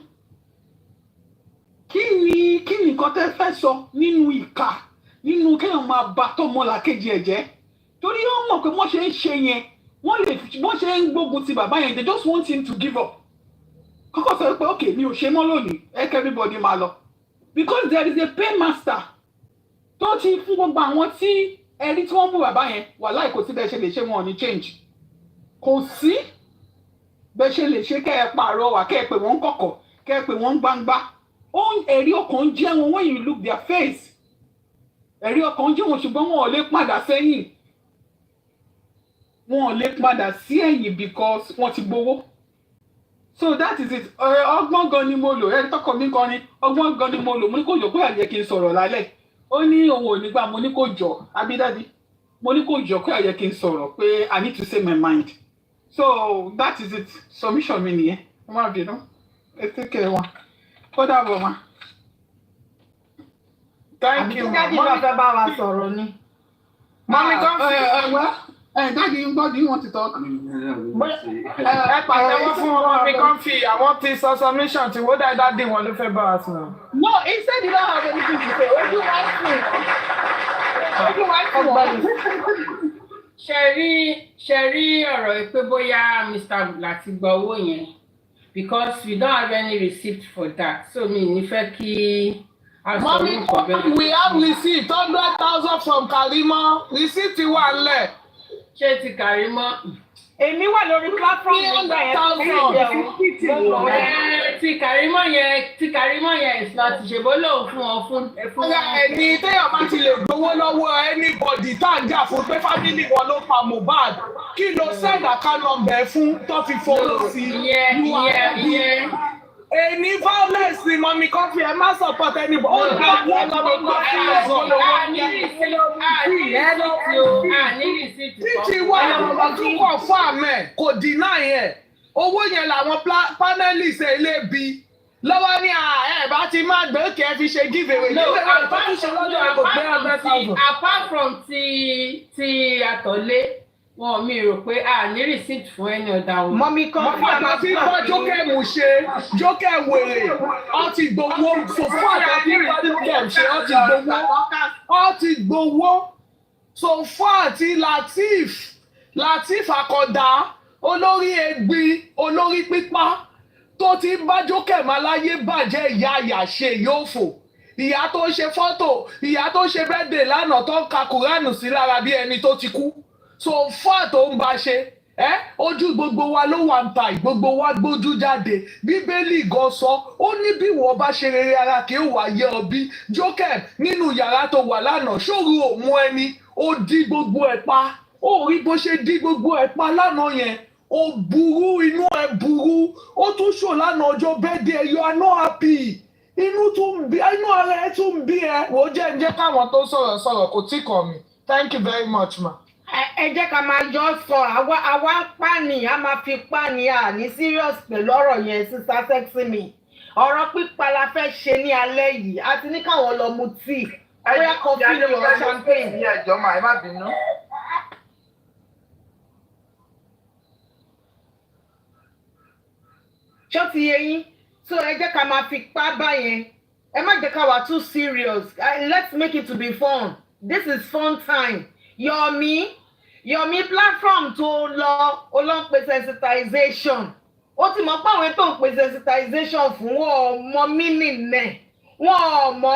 kí ni nǹkan tẹ́ fẹ́ sọ nínú ìkà nínú kéèyàn máa bà tọmọlàkejì ẹ̀ jẹ́ torí wọ́n mọ̀ pé wọ́n ṣe ń ṣe yẹn wọ́n ṣe ń gbógun ti bàbá yẹn they just want him to give up kọ́kọ́ sọ pé okay mi ò ṣe mọ́ lónìí ẹ kẹ́ everybody máa lọ because there is a paymaster tó ti fún gbogbo àwọn tí ẹni tí wọ́n mú bàbá yẹn wàláhì kò sí bẹ́ẹ̀ ṣe lè ṣe wọn ò ní change kò sí bẹ́ẹ̀ ṣe lè ṣe kẹ́ ẹ pààrọwà kẹ́ ẹ pè wọ́n kọ̀kọ̀ kẹ́ ẹ pè wọ́n gbangba ẹ̀rí ọkàn jẹ́ wọn when you look their face ẹ̀rí ọkàn jẹ́ wọn ṣùgbọ́n wọn ò lè padà sẹ́yìn wọn ò lè padà sí ẹ̀yìn because wọ́n ti gbowó so that is it ọgbọ́n gan ni mo lò ẹ tọkọ mi kan ni ọgbọ́n gan ni mo lò mo ní kò jọ pé àyẹ kí n sọ̀rọ̀ lálẹ́ ó ní òun ò ní gbà mo ní kò jọ abídádì mo ní kò jọ pé àyẹ kí n sọ̀rọ̀ pé I need to say my mind so that is it submission mi nìyẹn ẹ má bínú ẹ take care wọn ó dàbọ̀ ma. Thank you. Àbí tí dájú bá fẹ́ bá wa sọ̀rọ̀ ni. Mami Comfy. Daddy, what do you want to talk? Ẹ pàtẹ́wọ́ fún Mami Comfy. Àwọn ti sọ submission tí wọ́n dáadáa dín wọn ló fẹ́ bá wa sọ̀rọ̀. No, he said you don't have anything to say. What do you want to? What do you want to? Ṣe rí ọ̀rọ̀ pé bóyá Mr. láti gba owó yẹn because we don't have any receipt for that so mi ní fẹ́ kí. Mommy, we have receipt 100,000 from Karimo. Receipt wà ńlẹ̀. Ṣé ti Karimo? Èmi wà lórí platform nígbà yẹn. Ti Karimo yẹn ìsìnà ti ṣèbó lòun fún ọ fún. Ẹni téèyàn bá ti lè gbowó lọ́wọ́ anybody tá à ń jà fún pé family wọn ló pa Mohbad kí ló send account number fún tó fi fowó sí i. Any violence ni Mami Comfy ẹ má support anybody. Ó gbà wọ́n títí wá ọdún kan fún àmẹ́ kò deny ẹ̀. Owó yẹn làwọn panelists elébi lọ́wọ́ ní ẹ̀ bá ti máa gbé kẹ́ fi ṣe giveaway. Apart from ti àtọ̀lé. Wọn mi rò pé a ní receipt fún ẹni ọ̀dà wọn. Mami Comfy àti tí wọ́n jókè mú ṣe jókè wèrè ọ ti gbowó fòfò àti jókè ṣe ọ ti gbowó sòfò àti Lateef Akọ̀dá olórí egbin olórí pípa tó ti bá jókè máa láyé bàjẹ́ ìyá àyàṣe yóò fò ìyá tó ṣe fọ́tò ìyá tó ṣe bẹ́ẹ̀dẹ̀ lánàá tó ń ka kùránù sí lára bí ẹni tó ti kú. So far tó ń bá ṣe ojú gbogbo wa ló wà ń ta gbogbo wa gbójú jáde bíbélì gan sọ ó ní bí wọ́n bá ṣe rere ara kì í wà yẹ ọbí jókè nínú yàrá tó wà lánàá ṣòro òmù ẹni ó dí gbogbo ẹ̀ pa ó rí bó ṣe dí gbogbo ẹ̀ pa lánàá yẹn ó burú inú ẹ̀ burú ó tún ṣò lánàá ọjọ́ bẹ́ẹ̀dẹ̀ you are not happy inú ara ẹ̀ tún bí ẹ wò ó jẹ́ káwọn tó sọ̀rọ̀ kò tí kàn mí thank you very much ma. Ẹ jẹ́ ká máa jọ sọ àwa pàní a máa fi pàní à ní serious pẹ̀lú ọ̀rọ̀ yẹn sísá sexy mi ọ̀rọ̀ pípa la fẹ́ ṣe ní alẹ́ yìí a ti ní káwọn lọ mu tíì bóyá coffee ni or champagne. Ní ẹjọ́ máa ẹ má bínú. Ṣó ti yé yín so ẹ jẹ́ ká máa fi pa báyẹn ẹ má jẹ́ ká wà too serious let's make it to be fun this is fun time. Yomi platform tó lọ ń pe sensitization ó ti mọ̀ pé àwọn tó ń pe sensitization fún wọn ọmọ meaning nẹ̀ wọn ọmọ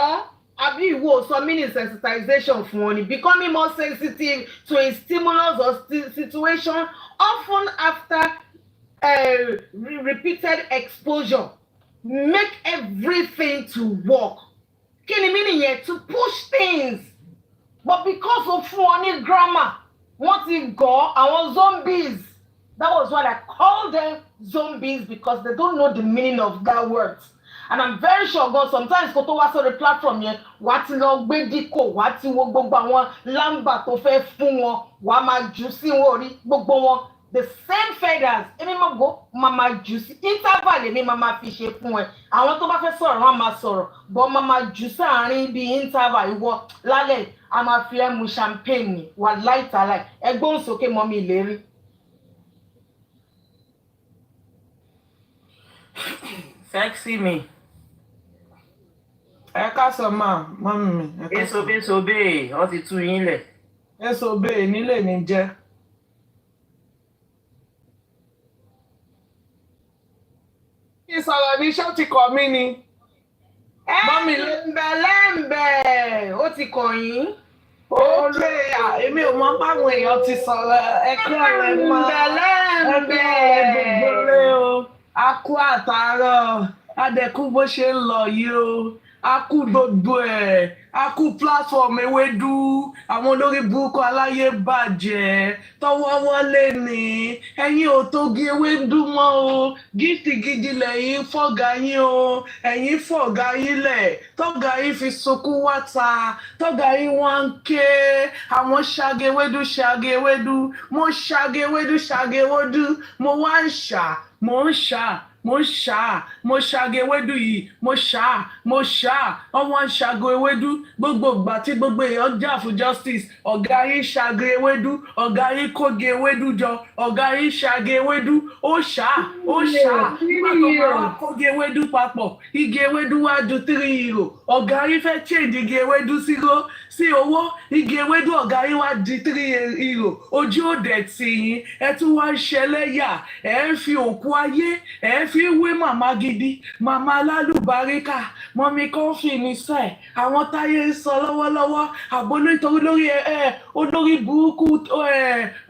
àbí ìwọ sọ meaning sensitization fún wọn ni becoming more sensitive to a stimulus or situation often after repeated exposure make everything to work. Kí ni meaning yẹn? To push things, but because of fún wọn ní grammar wọ́n ti gọ̀ àwọn zombies. That was what I call them, zombies, because they don't know the meaning of that word. And I'm very sure God sometimes kó tó wá sórí platform yẹn wàá ti lọ gbé díkò wàá ti wo gbogbo àwọn lámbà tó fẹ́ fún wọn wàá máa jù sí wọn orí gbogbo wọn the same feathers èmi máa gbó máa jù sí interval èmi máa fi ṣe fún ẹ àwọn tó bá fẹ́ sọ̀rọ̀ wọn máa sọ̀rọ̀ bọ́ máa jù sáàárín bíi interval ìwọ lálẹ́ a máa fi ẹ́ mu champagne wà láìtàláì ẹgbọ́n sókè mọ́ mi ìlérí. Sexy me. Ẹ káàsán máa mọ́mí mi. Èsobé wọ́n ti tú yín lẹ̀. Èsobé nílé ní jẹ́. Ìsọ̀rọ̀ ní ṣọ́ọ̀tì kọ̀ mí ni. Mọ́mí lẹ́ńbẹ̀ ó ti kọ̀ yín. Olè èmi ò mọ báwọn èèyàn ti sọ̀rọ̀ ẹ̀kọ́ rẹ̀ mọ́. Lẹ́ńbẹ̀ gbogbo lé o. A kú àtàárọ̀, adẹ̀kú bó ṣe ń lọ yìí o. A kú gbogbo ẹ̀, a kú platform ewédú, àwọn olórí burúkú aláyé bàjẹ́, tọwọ́ wọlé ni, ẹ̀yin ò tógi ewédú mọ́ o, gift gidi lẹ́yìn fọ́gà yín o, ẹ̀yin fọ̀gà yín lẹ̀, tọ́gà yín fi sunkún wáta, tọ́gà yín wọ́n ń ké, àwọn ṣàgewédú, mo ṣàgewédú, mo wá ń ṣà, mo ṣàgewédú yìí mo ṣà ọmọ ṣàgò ewédú gbogbo ìgbà tí gbogbo èèyàn jà fún justice ọ̀gá yín ṣàgò ewédú ọ̀gá yín kóge ewédú jọ ọ̀gá yín ṣàgò ewédú ó ṣà pàtó máa kóge ewédú papọ̀ igi ewédú wá ju 3 euro ọ̀gá yín fẹ́ change igi ewédú sí owó igi ewédú ọ̀gá yín wá di 3 euro ojú òde tì yín ẹ tún wá ń ṣẹlẹ́yà ẹ ń fi òkú ayé ẹ ń fi wé màmá gidi màmá alálùbáríkà mọ́mí kọ́fì níṣẹ́ àwọn táyé ń sọ lọ́wọ́lọ́wọ́ àbò nítorí lórí olórí burúkú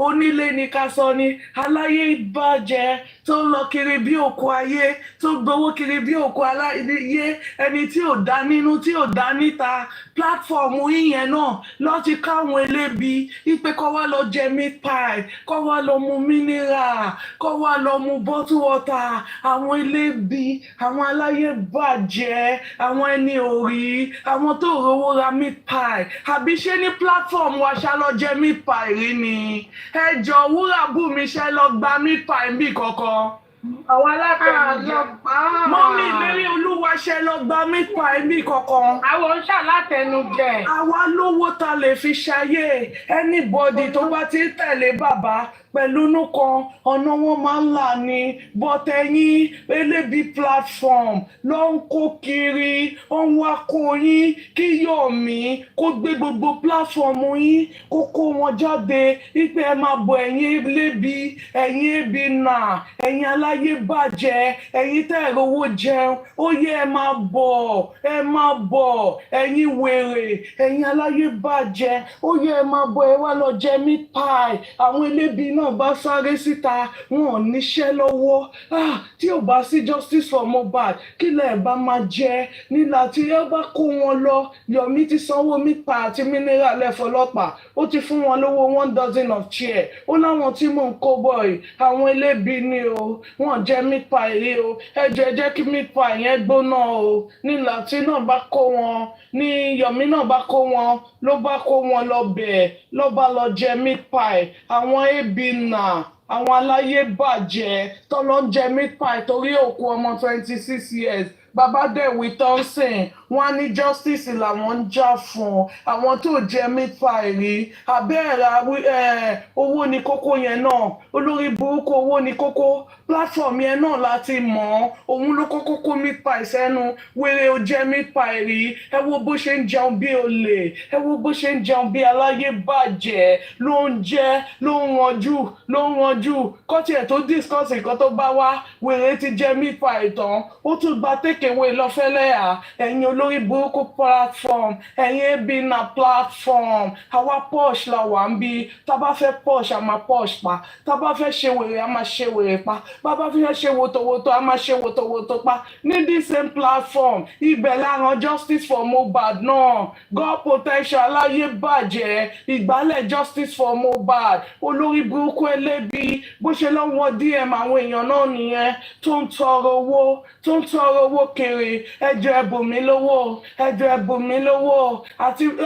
onílé ní ká sọ ni aláyé ìbàjẹ́ tó ń lọ kiri bí òkú ayé tó gbowó kiri bí òkú aláyé ẹni tí ò dá nínú tí ò dá níta platform yìnyẹn náà lọ ti káwọn elébi ipe kọ́ wá lọ jẹ meat pie kọ́ wá lọ mu mineral kọ́ wá lọ mu bottle water àwọn elébi àwọn aláyé bàjẹ́ àwọn ẹni òrí àwọn tó rówó ra meat pie àbí ṣé ní platform wa ṣá lọ jẹ meat pie rí ni ẹjọ Wúràbùnmi ṣe lọ gba meat pie níbì kankan. Àwọn alátẹnujẹ. Mọ́mí ìlérí olúwa ṣe lọ gba meat pie níbì kankan. Àwọn ń ṣàlátẹnujẹ. Àwa lówó ta lè fi ṣayé anybody tó bá ti tẹ̀lé bàbá pẹ̀lú inú kan ọ̀nà wọn máa ń là ní bọ́tẹ̀yìn elébi platform ló ń kó kiri ó ń wá kó yín kí Yomi kó gbé gbogbo platform yín kó kó wọn jáde wípé ẹ máa bọ̀ ẹ̀yin elébi ẹ̀yin ebi nà ẹ̀yin aláyé bàjẹ́ ẹ̀yin tẹ́ ẹ̀ rówó jẹun ó yẹ ẹ máa bọ̀ ẹ̀yin wèrè ẹ̀yin aláyé bàjẹ́ ó yẹ ẹ máa bọ̀ ẹ wá lọ jẹ meat pie àwọn elébi náà bá sáré síta wọn ò níṣẹ́ lọ́wọ́ tí ò bá sí justice for Mohbad kí lẹ̀ bá máa jẹ nílà tí ẹ bá kó wọn lọ Yomi ti sanwó meat pie àti mineral lẹ́fọlọ́pàá ó ti fún wọn lówó 1 dozen of chair ó láwọn tí mò ń kó bọ̀ yìí àwọn elébi ni o wọn jẹ meat pie rí o ẹ jẹ́ kí meat pie yẹn gbóná o nílà tí náà bá kó wọn ní Yomi náà bá kó wọn ló bá kó wọn lọ bẹ̀ ló bá lọ jẹ meat pie àwọn ebi nà àwọn aláyé bàjẹ́ tọ́lọ́ ń jẹ meat pie torí òkú ọmọ 26 years bàbá dẹ̀wì tọ́sìn wọ́n á ní justice làwọn ń jà fún àwọn tó jẹ meat pie rí abẹ́ẹ̀rẹ̀ owó ní kókó yẹn náà olórí burúkú owó ní kókó platform yẹn náà láti mọ̀ òun ló kọ́kọ́ kó meat pie sẹ́nu wèrè ó jẹ meat pie rí ẹ wo bó ṣe ń jẹun bí olè ẹ wo bó ṣe ń jẹun bí aláyé bàjẹ́ ló ń jẹ ló ń ranjú kọ́tì ẹ̀ tó discuss nǹkan tó bá wá wèrè ti jẹ meat pie tán ó tún gba take take away lọ́fẹ́lẹ́yà ẹ̀yin olórí burúkú platform ẹ̀yin ebi na platform àwa posh la wà ń bí tá bá fẹ́ posh a máa posh pa tá bá fẹ́ ṣe wèrè a máa ṣe wèrè pa bá bá fẹ́ ṣe wotowoto a máa ṣe wotowoto pa ní this same platform ibẹ̀ láran justice for Mohbad náà God protection aláyé bàjẹ́ ìgbálẹ̀ justice for Mohbad olórí burúkú ẹlẹ́bi bó ṣe lọ́wọ́ DM àwọn èèyàn náà nìyẹn tó ń tọrọ owó kiri ẹjọ́ ẹ̀bùn mi lówó ẹjọ́ ẹ̀bùn mi lówó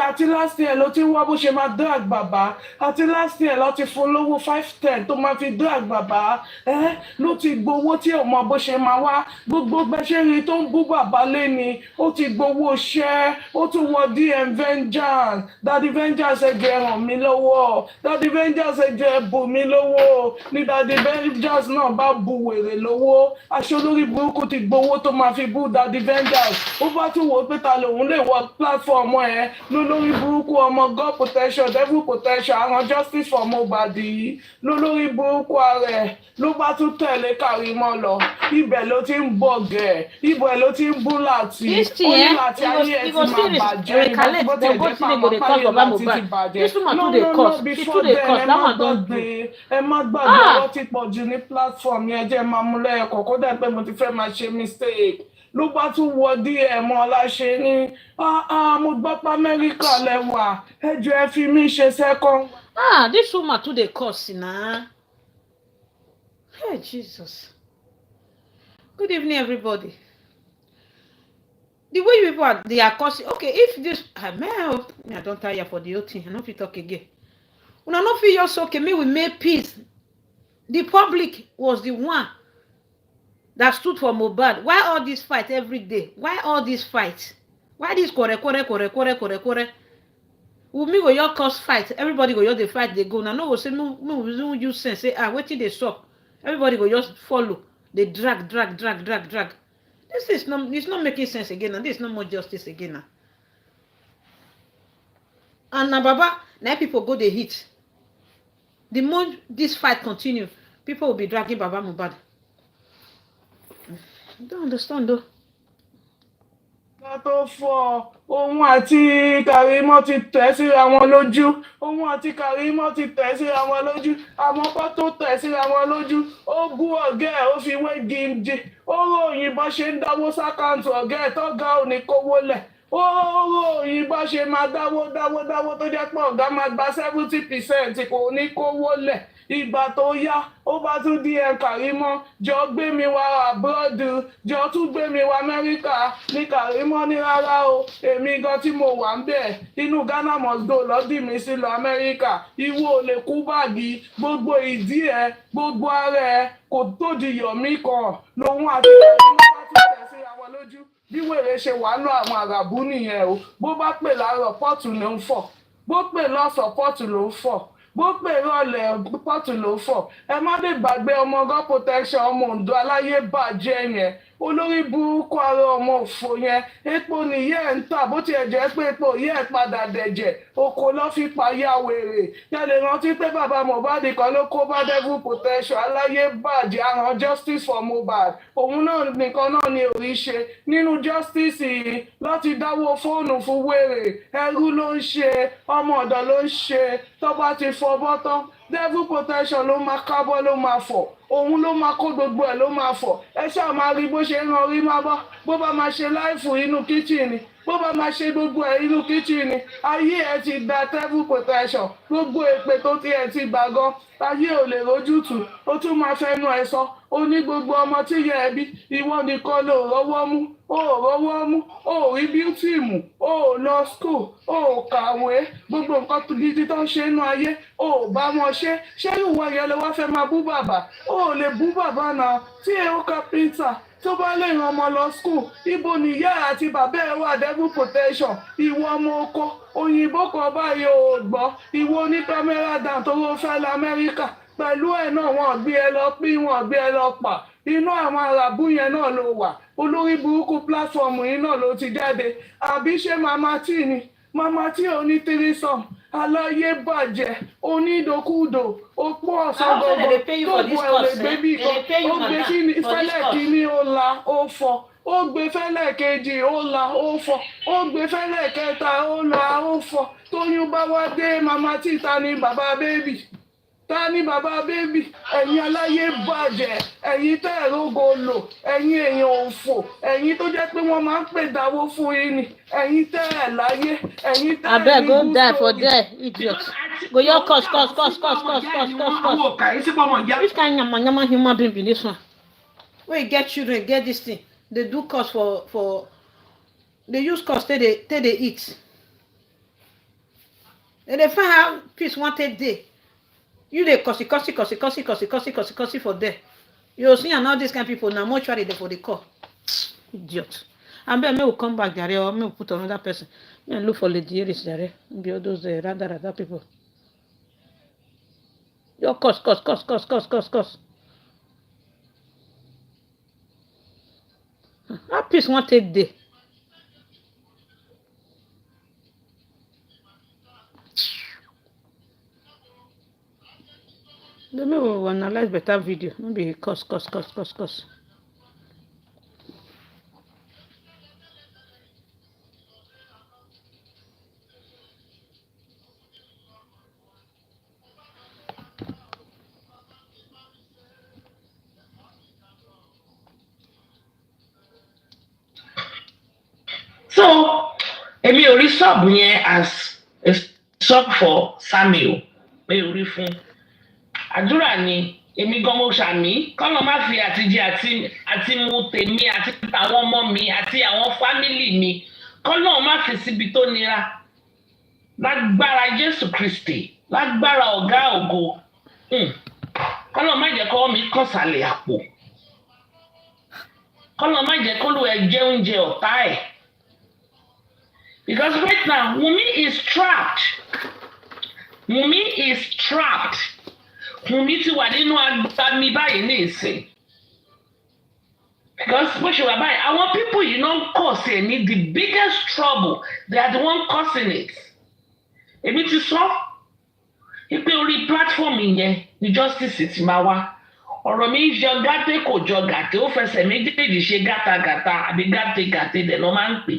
àti last year ló ti wá bó ṣe máa drag bàbá àti last year ló ti fún lówó 510 tó máa fi drag bàbá ló ti gbowó tí ò mọ bó ṣe máa wá gbogbo gbẹ́sẹ̀ rí tó ń bú bàbá lẹ́ni ó ti gbowó iṣẹ́ ó tún wọ DM vengeance Daddy vengeance ẹjọ́ ràn mí lọ́wọ́ Daddy vengeance ẹjọ́ ẹ̀bùn mi lówó ní Daddy vengeance náà bá bu wèrè lówó aṣọ lórí burúkú ti gbowó tó máa fi bú Daddy vengeance ó bá tún wò ó pé ta lòun lè wọ platform ẹ lólórí burúkú ọmọ God protection devil protection àwọn justice for Mohbad yìí lólórí burúkú ààrẹ ló bá tún tẹ̀lé Kàrímọ́ lọ ibẹ̀ ló ti ń bọ̀ gẹ̀ ibẹ̀ ló ti ń bú láti ó ní láti ayé ẹ̀ ti máa bàjẹ́ bó ti jẹ́ pàmò páyé láti ti bàjẹ́ lọ́nà before then ẹ má gbàgbé ọ̀rọ̀ ti pọ̀ jù ní platform yẹn jẹ́ máa mú lẹ́yọ̀kọ̀ kó dẹ̀ pé mo ti fẹ́ máa ṣe mistake ló bá tún wọ DM ọláṣẹ ní mo gbọ́ pé Amẹ́ríkà lẹ́wà ẹjọ́ ẹ fi mí ṣe second. This woman too dey curse na. Hey Jesus. Good evening everybody. The way you people they are cursing. Okay, if this I don't tire for the whole thing. I no fit talk again. Una no fit just okay me we make peace. The public was the one that stood for Mohbad. Why all this fight every day? Why all this fight? Why this kore? Me go your cause fight. Everybody go your the fight they go. Now no go say me we use sense say wetin dey sup. Everybody go just follow. They drag. This is not. It's not making sense again. And this is no more justice again now. And now Baba, now people go the hit. The more this fight continue, people will be dragging Baba Mohbad. I don't understand though. tó fọ́ òun àti Kàrímọ́ ti tẹ̀ síra wọn lójú òun àti Kàrímọ́ ti tẹ̀ síra wọn lójú àmọ́ kó tó tẹ̀ síra wọn lójú ó bú ọ̀gá ẹ̀ ó fi wé gíńdé ó ròyìn bó ṣe ń dáwó sákàǹtì ọ̀gá ẹ̀ tọ́gá ò ní kówó lẹ̀ ó ròyìn bó ṣe máa dáwó tó jẹ́ pé ọ̀gá máa gba 70% kò ní kówó lẹ̀ ìgbà tó yá ó bá tún DM Kàrímọ́ jọ gbé mi wá abroad jọ tún gbé mi wá Amẹ́ríkà ní Kàrímọ́ ní rárá o èmi gan tí mo wà ń bẹ̀ inú Ghana must go lọ́dí mi sí lọ Amẹ́ríkà ìwọ ò lè kú báàgì gbogbo ìdí ẹ gbogbo ara ẹ kò tó di Yomi kan lòun àti Kàrímọ́ bá tún tẹ̀ sí àwọn lójú bí wèrè ṣe wà lọ àwọn àràbù nìyẹn o bó bá pè láàárọ̀ pọ́ọ̀tù ló ń fọ̀ bó pè lọ́sàn pọ́ọ̀tù ló ń fọ̀ bó pè rọlẹ̀ pọ́ọ̀tù ló fọ̀ ẹ má lè gbàgbé ọmọ God protection ọmọ Ondo aláyé bàjẹ́ yẹn olórí burúkú ara ọmọ òfò yẹn epo nìyẹn ẹ̀ ń tà bó tiẹ̀ jẹ́ pé epo yẹn ẹ̀ padà dẹ̀jẹ̀ oko ló fi payá wèrè yẹn lè rántí pé bàbá Mohbad kan ló kó bá devil protection aláyé bàjẹ́ àrùn justice for Mohbad òun náà nìkan náà ni òrí ṣe nínú justice yìí láti dáwọ́ fóònù fún wèrè ẹrú ló ń ṣe ọmọ ọ̀dọ̀ ló ń ṣe tó bá ti fọ bọ́tán devil protection ló máa kábọ́ ló máa fọ̀ òun ló máa kó gbogbo ẹ̀ ló máa fọ̀ ẹ ṣáà máa rí bó ṣe ń ran orí má bọ́ bó bá máa ṣe láìfù inú kíchìnì bó bá máa ṣe gbogbo ẹ̀ inú kíchìnì ayé ẹ ti gba devil protection gbogbo èpè tó ti ẹ̀ ti gbà gan ayé ò lè rójútùú ó tún máa fẹnu ẹ̀ sọ ó ní gbogbo ọmọ tí yẹ ẹ bí ìwọ nìkan ló rọ́wọ́ mú ó rí bíútì mú ó lọ skul ó kàwé gbogbo nǹkan gidi tó ń ṣe inú ayé ó bá wọn ṣe ìwọ yẹn ló wá fẹ́ máa bú bàbá ó lè bú bàbá náà tí ẹ ó kápẹ́ńtà tó bá lè ràn ọmọ lọ skul ibo nìyá àti bàbá ẹ wà devil protection ìwọ ọmọ oko òyìnbó kan báyìí ò gbọ́ ìwọ ní kámẹ́rà dàn tó ló fẹ́ lọ Amẹ́ríkà pẹ̀lú ẹ̀ náà wọ́n gbé ẹ lọ pín wọ́n gbé ẹ lọ pa inú àwọn àràbù yẹn náà ló wà olórí burúkú pílátífọ̀mù yìí náà ló ti jáde àbí ṣé mama tí ni mama tí ò ní tírísọ̀m aláyé bàjẹ́ onídokúdò opó ọ̀sán gbogbo tó bu ẹ̀ lè gbé bí kan ó gbé kíní fẹ́lẹ̀ kíní ó la ó fọ ó gbé fẹ́lẹ̀ kejì ó là ó fọ ó gbé fẹ́lẹ̀ kẹta ó là ó fọ tóyún bá wá dé màmá tí ta ni bàbá bébì ta ni bàbá bébì ẹ̀yin aláyé bàjẹ́ ẹ̀yin tẹ́ ẹ̀ rógo lò ẹ̀yin èèyàn òfò ẹ̀yin tó jẹ́ pé wọ́n máa ń pè dáwó fún yín ni ẹ̀yin tẹ́ ẹ̀ láyé ẹ̀yin tẹ́ ẹ̀ Abeg ní go good die for story. there, idiot. Go your curse. àwọn ọ̀kà yìí sí pọ̀ mọ̀ ìyá. Which kind yama human being be this one? Wey get children, get this thing. They do curse for. They use curse till they eat. And they find how peace wanted day. You dey curse for there. You see and all these kind of people now mortuary dey for the call. Idiot. Abeg make we come back there or make we put another person. Me and look for Lady Iris there. Be all those rather people. Your curse. How peace wan take day? Let me analyze better video. No be curse. So èmi ò rí ṣọ́ọ̀bù yẹn as a shop for Samuel mi ò rí fún àdúrà ni èmi gan mo ṣàmì kọ́nà má fi àtijẹ àti mu tèmi àti àwọn ọmọ mi àti àwọn fámìlì mi kọ́nà má fi síbi tó nira lágbára Jésù Kristi lágbára ọ̀gá ògo kọ́nà má jẹ́ kọ́ mi kàn sàlẹ̀ àpò kọ́nà má jẹ́ kó lù ẹ jẹ oúnjẹ ọ̀tá ẹ̀. Because right now, Wunmi is trapped. Wunmi ti wà nínú agbami báyìí ní ìsìn. Because bó ṣe wà báyìí, àwọn people yìí náà ń cause ẹ̀ ní the biggest trouble. They are the one causing it. Èmi ti sọ pé orí platform yẹn ni justice ti máa wá. Ọ̀rọ̀ mi jọ gàté kò jọ gàté, ó fẹsẹ̀ méjèèjì ṣe gàtàgàtà àbí gàté dẹ̀ ló máa ń pè.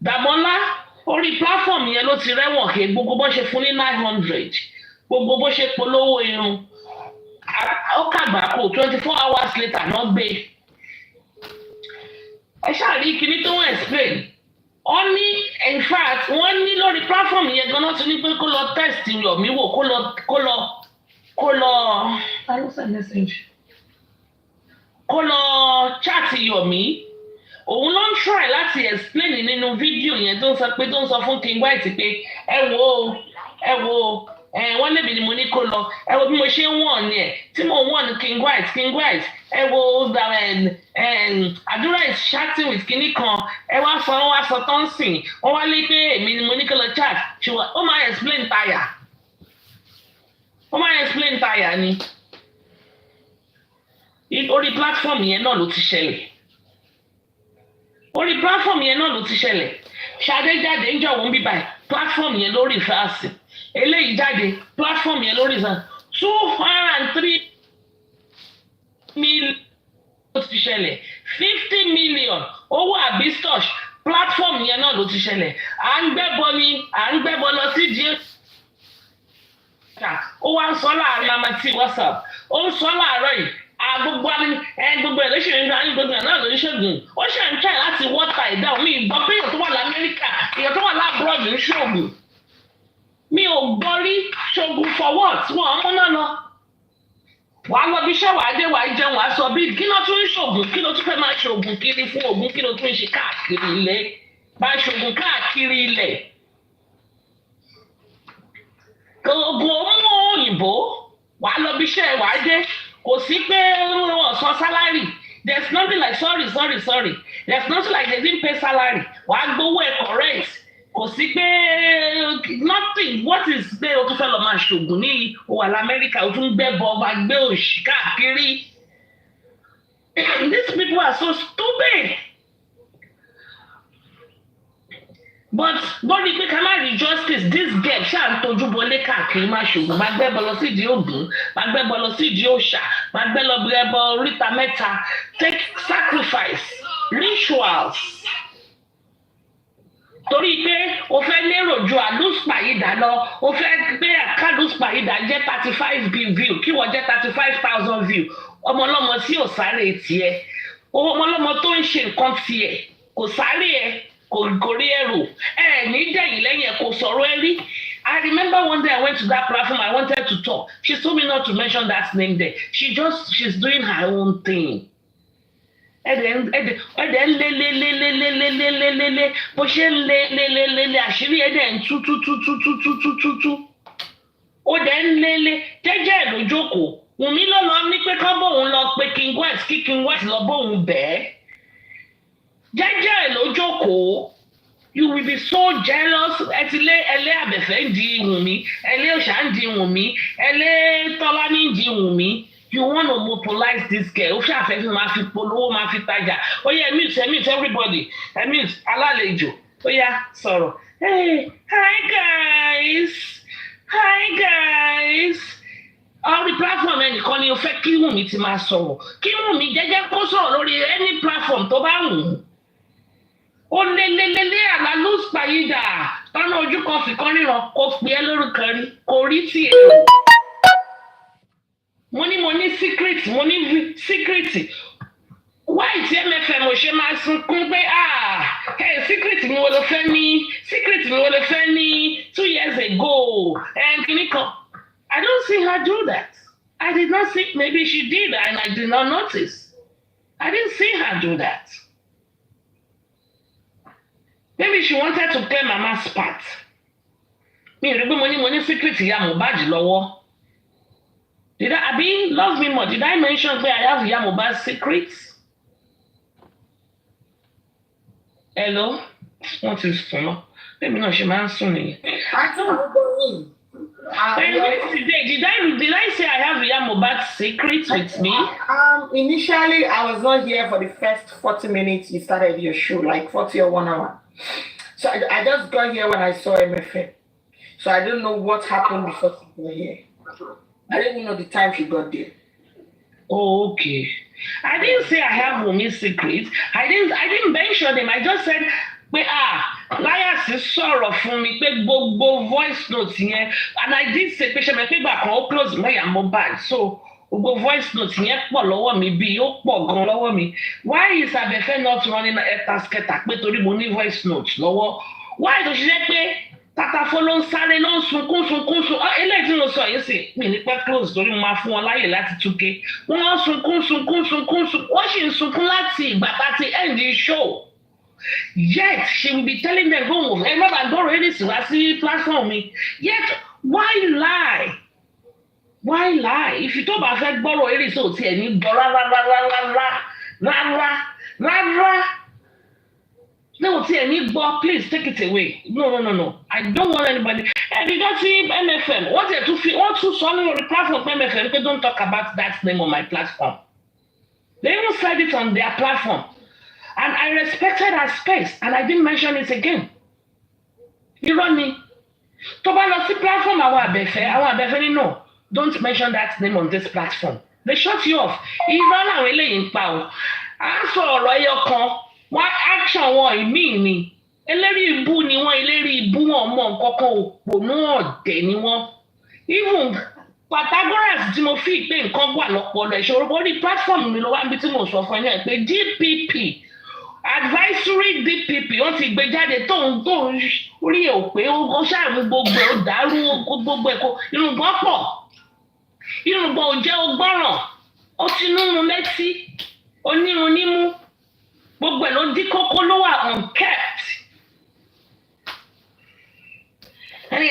Dàmọ́lá orí platform yẹn ló ti rẹ́wọ̀n he gbogbo bó ṣe fún ní 900 gbogbo bó ṣe polówó irun ó kàgbákò 24 hours later náà gbé ẹ ṣàrí kíní tó ń explain ó ní in fact wọ́n ní lórí platform yẹn gan-an tún ní pé kó lọ test Yomi wò kó lọ chat Yomi. Òun ló ń try láti explain nínú fídíò yẹn tó ń sọ fún King White pé ẹ wo wọ́n lébi ni mo ní kó lọ ẹ wo bí mo ṣe ń wọ̀n ni ẹ̀ tí mo wọ̀n ní King White ẹ wo àdúrà is chatting with kinní kan ẹ wá sọ tó ń sìn wọ́n wá lé pé èmi ni mo ní kó lọ chat ṣùgbọ́n ó máa explain tire ni orí platform yẹn náà ló ti ṣẹlẹ̀. Orí platform yẹn náà ló ti ṣẹlẹ̀ Ṣadé jáde ń jọ̀wọ́ ń bí báyìí platform yẹn ló rìfáàsì eléyìí jáde platform yẹn ló rìfáàsì 203 million ló ti ṣẹlẹ̀ 50 million owó àbístọ̀ṣ platform yẹn náà ló ti ṣẹlẹ̀ à ń gbẹ́bọ lọ sí díẹ̀ ó wá ń sọ láàrin amati WhatsApp ó ń sọ láàárọ̀ yìí gbogbo ẹlẹ́sìn ìgbà ní gbogbo náà ló ń ṣègùn ó ṣe ń tẹ̀ láti wọ́ta ìdáhùn mi ìgbọ́ pé èèyàn tó wà lamẹ́ríkà èèyàn tó wà lábúrọ̀dù ń ṣògùn mi ò gbọ́ rí ṣògùn for what wọn mú náà lọ wàá lọ bí iṣẹ́ wàá dé wàá jẹun wàá sọ bí kí ló tún ń ṣògùn kí ló tún fẹ́ máa ṣògùn kiri fún ògùn kí ló tún ń ṣe káàkiri ilẹ̀ bá ṣògùn káàkiri ilẹ̀ ògùn òmù òyìnbó wàá lọ bí iṣẹ́ wàá dé kò sí pé wọ́n san salary there's nothing like sorry there's nothing like they didn't pay salary wàá gbowó ẹ̀ correct kò sí pé nothing what is pé o tún fẹ́ lọ máa ṣògùn ní wà lamẹ́ríkà o tún gbẹ́bọ ọba gbé òṣì káàkiri these people are so stupid but bọ́dí pé ká má rí justice this girl ṣáà ń tojú bọlé káàkiri má ṣògùn má gbẹ́bọ lọ sídìí ògún má gbẹ́bọ lọ sídìí òòṣà má gbẹ́bọ oríta mẹ́ta take sacrifice rituals torí pé o fẹ́ lérò ju àlùsùpàyídà lọ o fẹ́ gbé àkàlùsùpàyídà jẹ́ 35 view kí wọ́n jẹ́ 35,000 view ọmọ ọlọ́mọ sí ò sáré tiẹ̀ ọmọ ọlọ́mọ tó ń ṣe nǹkan tiẹ̀ kò sáré ẹ̀ kò rí ẹrù ní dẹ̀yìn lẹ́yìn ẹ̀ kò sọ̀rọ̀ ẹ rí. I remember one day I went to that platform, I wanted to talk. She told me not to mention that name there. She's doing her own thing. Ẹ̀dẹ̀ lé bó ṣe ń lé àṣírí ẹ̀dẹ̀ ń tú. Ó dẹ̀ ń lé jẹ́jẹ́ ẹ̀ ló jókòó. Wùmí ló lọ ní pé kán bóun lọ pé King West kí King West lọ bóun bẹ́ẹ̀. Jẹ́jẹ́ ẹ̀ ló jókòó. You will be so jealous. Ẹlẹ́ àbẹ̀fẹ́ ń di Wùmí, ẹlẹ́ òṣà ń di Wùmí, ẹlẹ́ Tọ́lání ń di Wùmí. You want to monopolize this girl. Ó ṣàfẹ́ fi máa fi polówó máa fi tajà. Ó yẹ mute everybody. Mute alálejò. Ó yá sọ̀rọ̀. Hey, hi guys. Orí platform ẹnìkan ni o fẹ́ kí Wùmí ti máa sọ̀rọ̀. Kí Wùmí jẹ́jẹ́ kó sọ̀rọ̀ lórí any platform tó bá wù ú. Ó lé àlálùsùpàyídà tọ́nà ojú kan fìkan ríran kò pè é lórúkọ rí kò rí tiẹ̀ o. Mo ní secret why tí MFM ò ṣe máa sunkún pé secret mi wo ló fẹ́ ní 2 years ago kìíní kan. I don't see her do that. I did not see, maybe she did and I did not notice. I didn't see her do that. Maybe she wanted to play Mama's part. Mi rí pé mo ní secret ìyá Mohbad lọ́wọ́. Did I love me more? Did I mention where I have ìyá Mohbad's secrets? Hello? Wọ́n ti sùn lọ. Bẹ́ẹ̀ni náà ṣe máa ń sùn nìyẹn. Did I say I have ìyá Mohbad's secrets with me? Initially, I was not here for the first 40 minutes you started your show, like 40 or 1 hour. So I just got here when I saw MFM. So I don't know what happened before she got here. I didn't know the time she got there. Oh, okay. I didn't say I have Wumi's secrets. I didn't mention them. I just said, láyà sí sọ̀rọ̀ fún mi pé gbogbo voice note yẹn, and I did say pé ṣe mẹ́ pé gbà kan ó close mọ́yà Mohbad. So gbogbo voice note yẹn pọ̀ lọ́wọ́ mi bí ó pọ̀ gan lọ́wọ́ mi. Why is Abẹ́fẹ́ not running ẹ̀taskẹ́ta pé torí mo ní voice note lọ́wọ́? Why tó ṣe jẹ́ pé Tatafo ló ń sáré ló ń sunkún. Eléyìí tí mo sọ yìí sì mi ní pẹ́ close torí mo máa fún wọn láyè láti túké. Wọ́n sunkún. Wọ́n sì ń sunkún láti ìgbà tá ti end the show. Yet she will be telling them, "Go, ẹ má bàa gbọ́rọ̀ ẹni sì wá sí platform mi." Yet why lie? If you tó bá fẹ́ gbọ́rọ̀ ẹni sì ò tiẹ̀ ní gbọ́ rárá. No, please take it away. No. I don't want anybody. And you don't see MFM. What to suddenly on the platform MFM? They don't talk about that name on my platform. They even said it on their platform. And I respected her space, and I didn't mention it again. You know me? To bá lọ sí platform àwọn Abẹ́fẹ́ ni no, don't mention that name on this platform. They shut you off. Irọ́ làwọn eléyìí ń pa o. À ń sọ ọ̀rọ̀ ẹyọ kan. Wọ́n action wọn ìmí ni eléri ibu ni wọ́n eléri ibu wọn mọ nǹkankan òpònú ọ̀dẹ̀ ni wọ́n. Even Pythagoras tí mo fi pé nǹkan wà lọ́pọlọ ìṣòro orí platform mi ló wá níbi tí mo sọ fún ẹ pé DPP advisory DPP wọ́n ti gbé jáde tóun rí ò pé ó ṣàmú gbogbo ẹ̀ ó dàrú gbogbo ẹ̀ kó irùngbọ̀n pọ̀ irùngbọ̀n ò jẹ́ ọgbọ́ràn ó ti nírun létí onírun nímú. Gbogbo ẹ̀ ló dí kókó ló wà unkept. Ẹni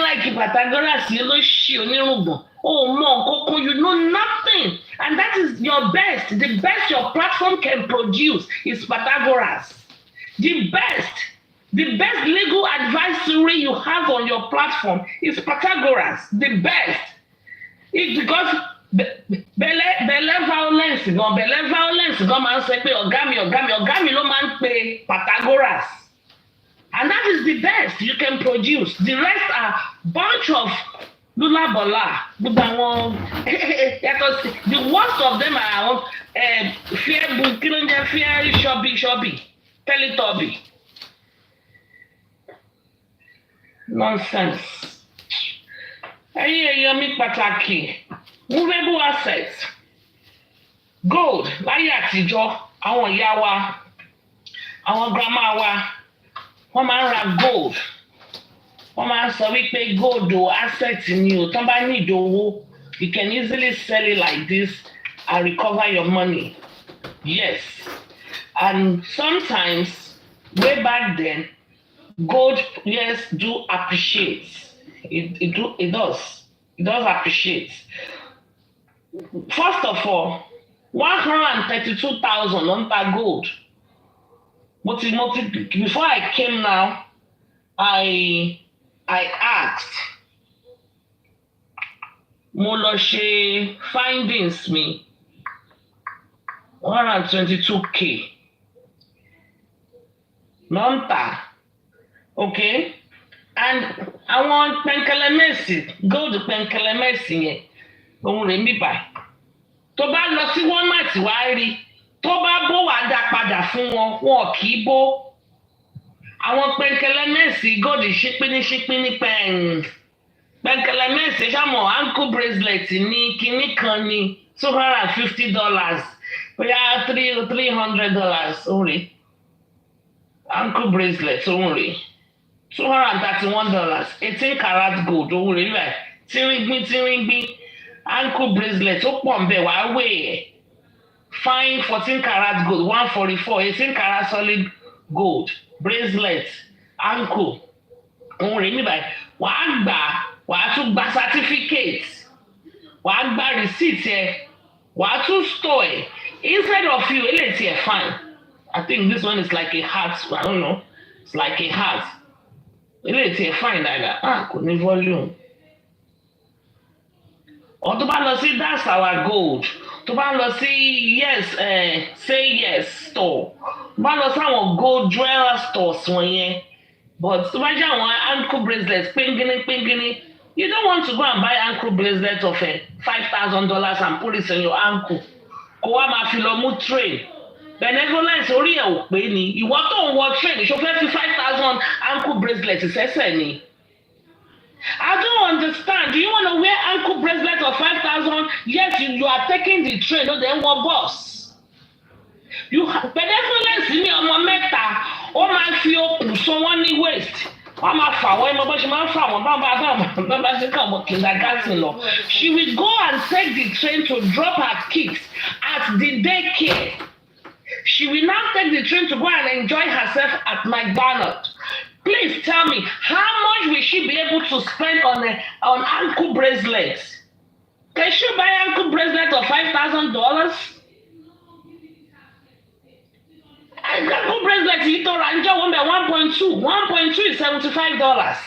like Pythagoras yẹn ló ṣe onírùngbọ̀n. Oh, no, you know nothing. And that is your best. The best your platform can produce is Pythagoras. The best legal advisory you have on your platform is Pythagoras. The best. It's because bẹ̀lẹ̀ violence gan máa ń sọ pé ọ̀gá mi ló máa ń pe Pythagoras. And that is the best you can produce. The rest are bunch of lulabola. The worst of them are fear shobby, teletubby. Nonsense. Yomi pàtàkì. Movable assets. Gold. Láyé àtijọ́, àwọn ìyá wa, àwọn grandma wa, wọ́n máa ń ra gold. Wọ́n máa ń sọ wípé gold o asset ni o. Tán bá ní ìdòwò, you can easily sell it like this and recover your money. Yes. And sometimes, way back then, gold, yes, do appreciate. It does. It does appreciate. First of all, 132,000 on that gold. Before I came now, I asked. Mo lọ ṣe findings mi 122K. Nọ́ńtà. Okay? And àwọn pẹ̀nkẹlẹ́mẹ̀sì, gold pẹ̀nkẹlẹ́mẹ̀sì yẹn, òun rè mí báyìí. Tó bá lọ sí Walmart wá rí, tó bá bó wàá dá padà fún wọn kì í bó. Àwọn pẹ̀nkẹlẹ́mẹ̀sì gold ṣípíní pẹ̀nkẹlẹ́mẹ̀sì ṣàmọ̀ ankle bracelet ní kinní kan ní $250. Bóyá $300 òun rè. Ankle bracelet òun rè. $231, 18 karat gold òun rè báyìí. Tírígbín. Ankle bracelet ó pọ̀ nbẹ̀ wàá wé ẹ̀. Fine 14 karat gold 144, 18 karat solid gold bracelet ankle òun rè mí báyìí. Wàá tún gba certificate, wàá gba receipt ẹ̀, wàá tún store ẹ̀. Instead of you eléyìí tí ẹ̀ fine. I think this one is like a heart. I don't know. It's like a heart. Eléyìí tí ẹ̀ fine dáadáa. Kò ní volume. Or tó bá lọ sí that's our gold. Tó bá lọ sí say yes store. Tó bá lọ sí àwọn gold jeweler stores wọ̀nyẹn. But tó bá jẹ́ àwọn ankle bracelets pingini. You don't want to go and buy ankle bracelet of $5,000 and put it on your ankle. Kó wá máa fi lọ mú train. Benevolence orí ẹ̀ ò pé ni. Ìwọ tó ń wọ train ṣó fẹ́ fi 5,000 ankle bracelet sẹ́sẹ̀ ni. I don't understand. Do you want to wear ankle bracelet of 5,000? Yes, you are taking the train, no, then what bus? Benevolence ní ọmọ mẹ́ta, ó máa fi okùn so wọ́n ní waist. Wọ́n máa fà wọ́n ẹmọ bó ṣe máa ń fà wọ́n bá ṣe kàn wọ́n kindergarten lọ. She will go and take the train to drop her kids at the daycare. She will now take the train to go and enjoy herself at McDonald's. Please tell me, how much will she be able to spend on ankle bracelets? Can she buy ankle bracelet of $5,000? Ankle bracelet yìí tó ra ń jẹ́ wọ́n bẹ̀ 1.2. 1.2 is $75.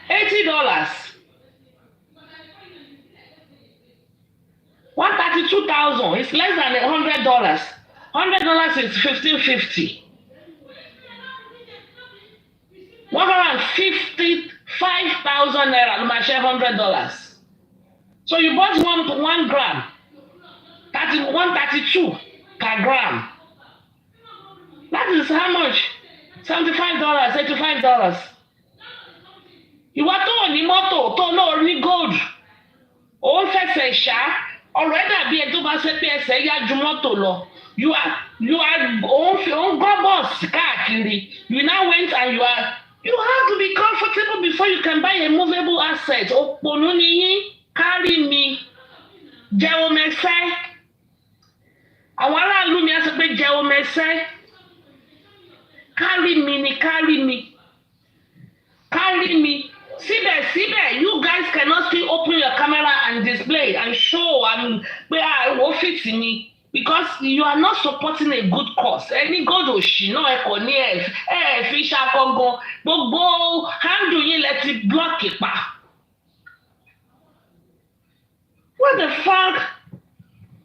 $80. 132,000 is less than $100. $100 is $1,550. 155,000 naira ló máa ṣe $100. So you bought 1 gram, 132 per gram. That is how much? $75, $85. Ìwọ tó ò ní mọ́tò tó náà ní gold, ó ń fẹsẹ̀ ṣá, ọ̀rọ̀ ẹ̀ dàbí ẹ tó bá ṣe pé ẹsẹ̀ yá ju mọ́tò lọ. You are on bus káàkiri. You now went and you have to be comfortable before you can buy a movable asset. Òpònú ni yín, carry me, jẹun mẹsẹ́. Àwọn aráàlú mi á sọ pé jẹun mẹsẹ́. Carry me. Síbẹ̀síbẹ̀, you guys cannot still open your camera and display and show pé ó fit me. Because you are not supporting a good cause. Any god òṣì náà ẹ kò ní ẹ fi ṣàkógan gbogbo handle yín lẹ ti block pa. what the fuck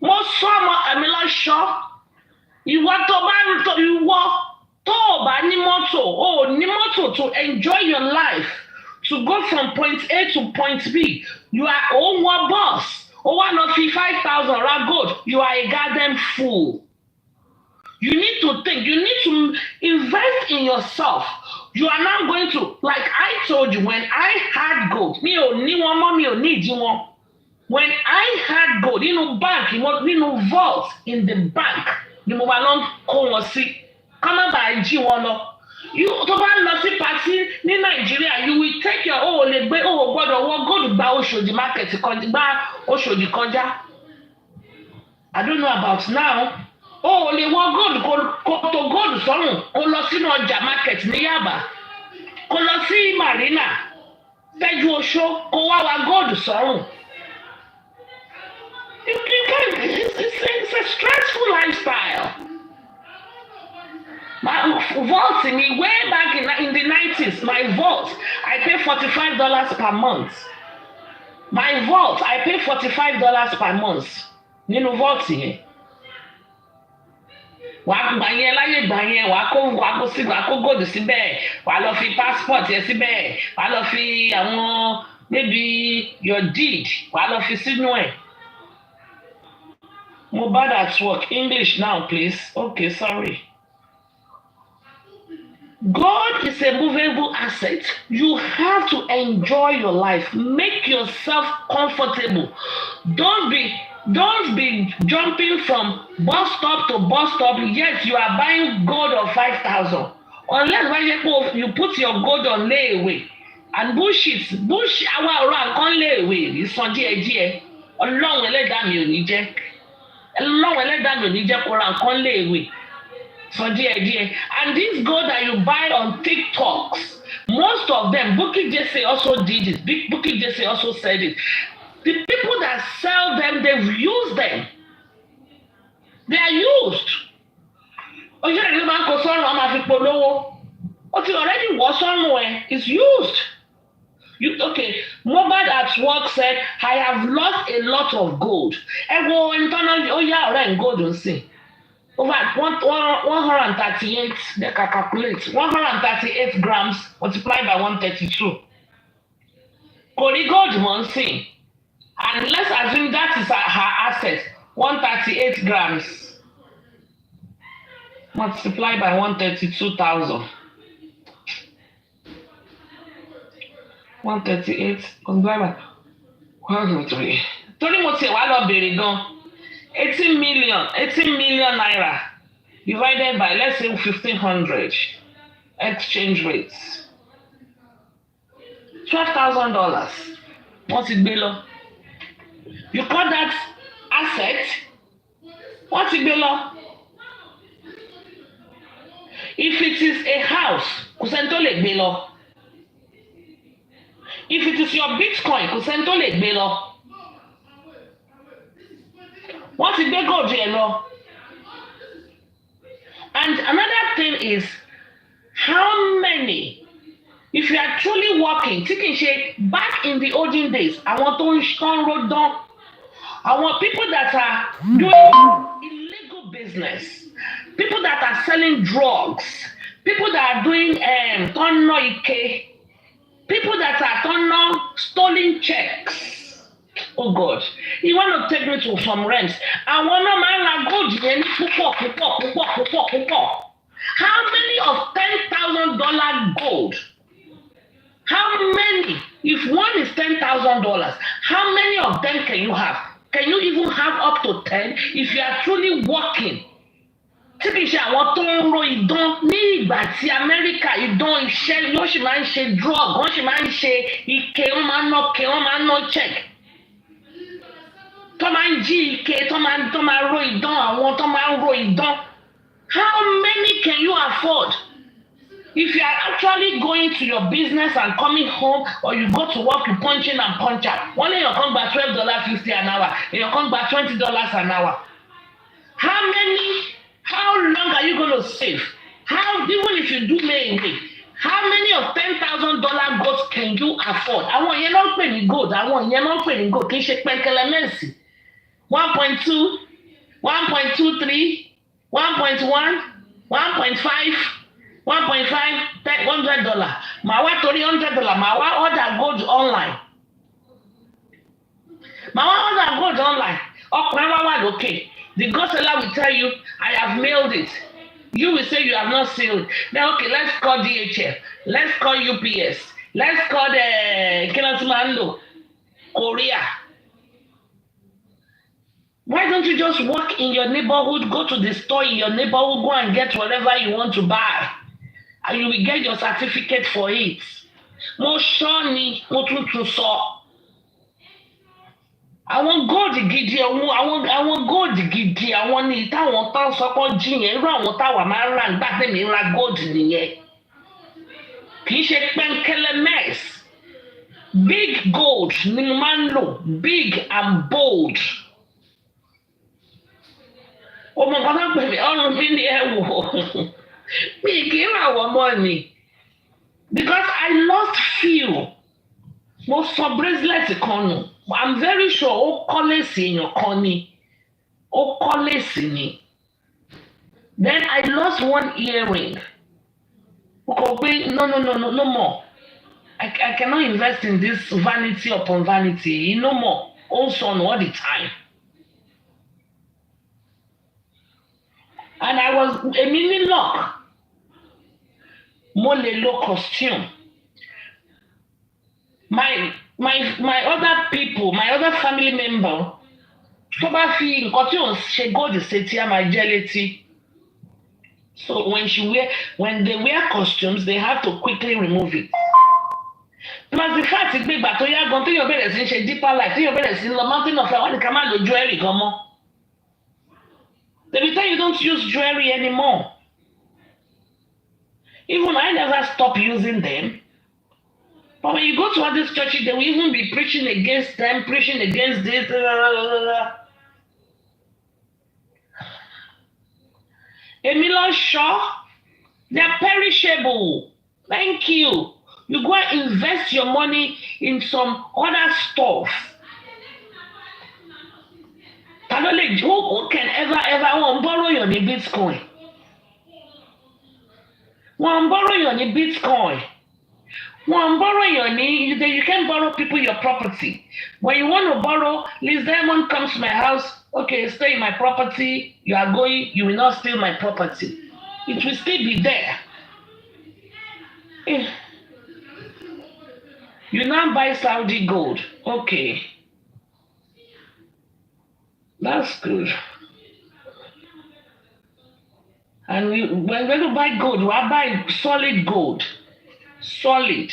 mo sọ ọmọ ẹ̀mí lọ́ṣọ́ ìwọ tó bá ń tọ́ ìwọ tó o bá ní mọ́tò o ò ní mọ́tò to enjoy your life to go from point A to point B you are o wọ bus o wá lọ fi 5,000 ra gold you are a goddamn fool. You need to think. You need to invest in yourself. You are not going to, like I told you, when I had gold, mi ò ní wọn mọ́, mi ò ní ìdí wọn. When I had gold, bank, vault in the bank, ni mo bá lọ kó wọn sí. Ká má bàa jí wọn lọ. Tó bá lọ sí party ní Nàìjíríà, you will take your lè gbé gbọ́dọ̀ wọ gold gba Oṣòdì market gba Oṣòdì kọjá. I don't know about now. O lè wọ gold kó tó gold sọ́run kó lọ sínú ọjà market ní Yaba kó lọ sí Marina Tẹ́jú Oṣó kó wá gold sọ́run. It's a stressful lifestyle. My vault me way back in the 90s, my vault, I pay $45 per month. My vault, I pay $45 per month. Nínú vault yẹn. Wàá gbà yẹn láyé gbà yẹn wàá kó góòdù síbẹ̀ wàá lọ fi passport yẹn síbẹ̀ wàá lọ fi àwọn maybe your deed wàá lọ fi sínú ẹ̀. Mo bad at work. English now please. Okay, sorry. God is a movable asset. You have to enjoy your life. Make yourself comfortable. Don't be jumping from bus stop to bus stop, yet you are buying gold of 5,000. Unless you put your gold on layaway. And bullshit, àwa ọ̀rọ̀ àǹkan layaway, ìsan díẹ̀díẹ̀. Ọlọ́run ẹlẹ́dàá mi ò ní jẹ́. Ọlọ́run ẹlẹ́dàá mi ò ní jẹ́ kó ra nǹkan layaway. So díẹ̀díẹ̀. And this gold that you buy on TikToks, most of them, Bukky Jesse also did it. Bukky Jesse also said it. The people that sell them, they've used them. They are used. Oye ìlú máa ń kó sọ́run ọmọ àfi polówó. Ó ti already wọ́ sọ́run ẹ̀. It's used. Mobad at work said, I have lost a lot of gold. Ẹ wo internal ọ̀rẹ́ ń gold ń sìn. Over 138, they can calculate. 138 grams multiplied by 132. Kò rí gold mọ̀ ń sìn. And let's assume that is her asset, 138 grams multiplied by 132,000. 138 multiplied by 103. Torí mo ti wá lọ bèrè gan. 18 million naira divided by, let's say, 1,500 exchange rates. $12,000. Wọ́n ti gbé lọ. You call that asset? Wọ́n ti gbé lọ. If it is a house, kò sẹ́ni tó lè gbé lọ. If it is your Bitcoin, kò sẹ́ni tó lè gbé lọ. Wọ́n ti gbé gold yẹn lọ. And another thing is, how many, if you are truly working, tí kìí ṣe back in the olden days, àwọn tó ń ro dán, àwọn people that are doing illegal business, people that are selling drugs, people that are doing tọ́nà ike, people that are tọ́nà stolen checks. Oh God, you want to take me to some rent? Àwọn náà máa ń ra gold yẹn ní púpọ̀. How many of $10,000 gold? How many? If one is $10,000, how many of them can you have? Can you even have up to 10 if you are truly working? Tí kìí ṣe àwọn tó ń ro ìdán ní ìgbà tí Amẹ́ríkà ìdán iṣẹ́ wọ́n sì máa ń ṣe drug, wọ́n sì máa ń ṣe ike, wọ́n máa ń ná check. Tó máa ń jí ike, tó máa ro ìdán, àwọn tó máa ń ro ìdán. How many can you afford? If you are actually going to your business and coming home, or you go to work, you punch in and punch out. One day you'll come back $12.50 an hour, and you'll come back $20 an hour. How long are you going to save? Even if you do layaway, How many of $10,000 gold can you afford? Àwọn yẹn náà ń pè ní gold. Àwọn yẹn náà ń pè ní gold. Kì í ṣe pẹ́ńkẹ́lẹ́ mẹ́sì. 1.2, 1.23, 1.1, 1.5, 1.5, $100. Màá wá torí $100. Màá wá order gold online. Màá wá order gold online. Ọkùnrin wá wà lókè. The gold seller will tell you, I have mailed it. You will say you have not sealed. Then, okay, let's call DHL. Let's call UPS. Let's call the Kinasmando, Korea. Why don't you just walk in your neighborhood, go to the store in your neighborhood, go and get whatever you want to buy, and you will get your certificate for it. Mo sure ni mo tuntun sọ. Àwọn gold gidi àwọn gold gidi àwọn ní táwọn tán sọpọ jí yẹn irú àwọn táwa máa ń rà nígbà tèmi ń ra gold nìyẹn. Kì í ṣe pẹ́ńkẹ́lẹ́ mess. Big gold ni mo máa ń lò, big and bold. Ọmọ kan náà pè mí ọrùn mi ní ẹ̀wò. Mi kì í rà wọ́n mọ́ ni. Because I lost few. Mo sọ bracelet kan nù. I'm very sure ó kọ́lé sí èèyàn kan ni. Ó kọ́lé sí ni. Then I lost one earring. Mo kọ pé no more. I cannot invest in this vanity upon vanity. No more. Ó ń sọnù all the time. And I was èmi ní luck. Mo lè lo costume. My other people, my other family member, tó bá fi nǹkan tí ò ń ṣe gold sétí á máa jẹ́ létí. So when they wear costumes, they have to quickly remove it. Because the fact gbé ìgbà tó yá gan téèyàn bẹ̀rẹ̀ sí ń ṣe deeper life, téèyàn bẹ̀rẹ̀ sí ń lọ mountain of wọ́n ní ká má lo jewelry gan mọ́. They will tell you don't use jewelry anymore. Even I never stop using them. But when you go to all these churches, they will even be preaching against them, preaching against this. Emilio Shaw, they're perishable. Thank you. You go and invest your money in some other stuff. Who can ever borrow your Bitcoin? Borrow your Bitcoin. Borrow your you can borrow people your property. When you want to borrow, Liz Diamond comes to my house. Okay, stay in my property. You are going, you will not steal my property. It will still be there. You now buy Saudi gold. Okay. That's good. And when we buy gold, we are buying solid gold. Solid.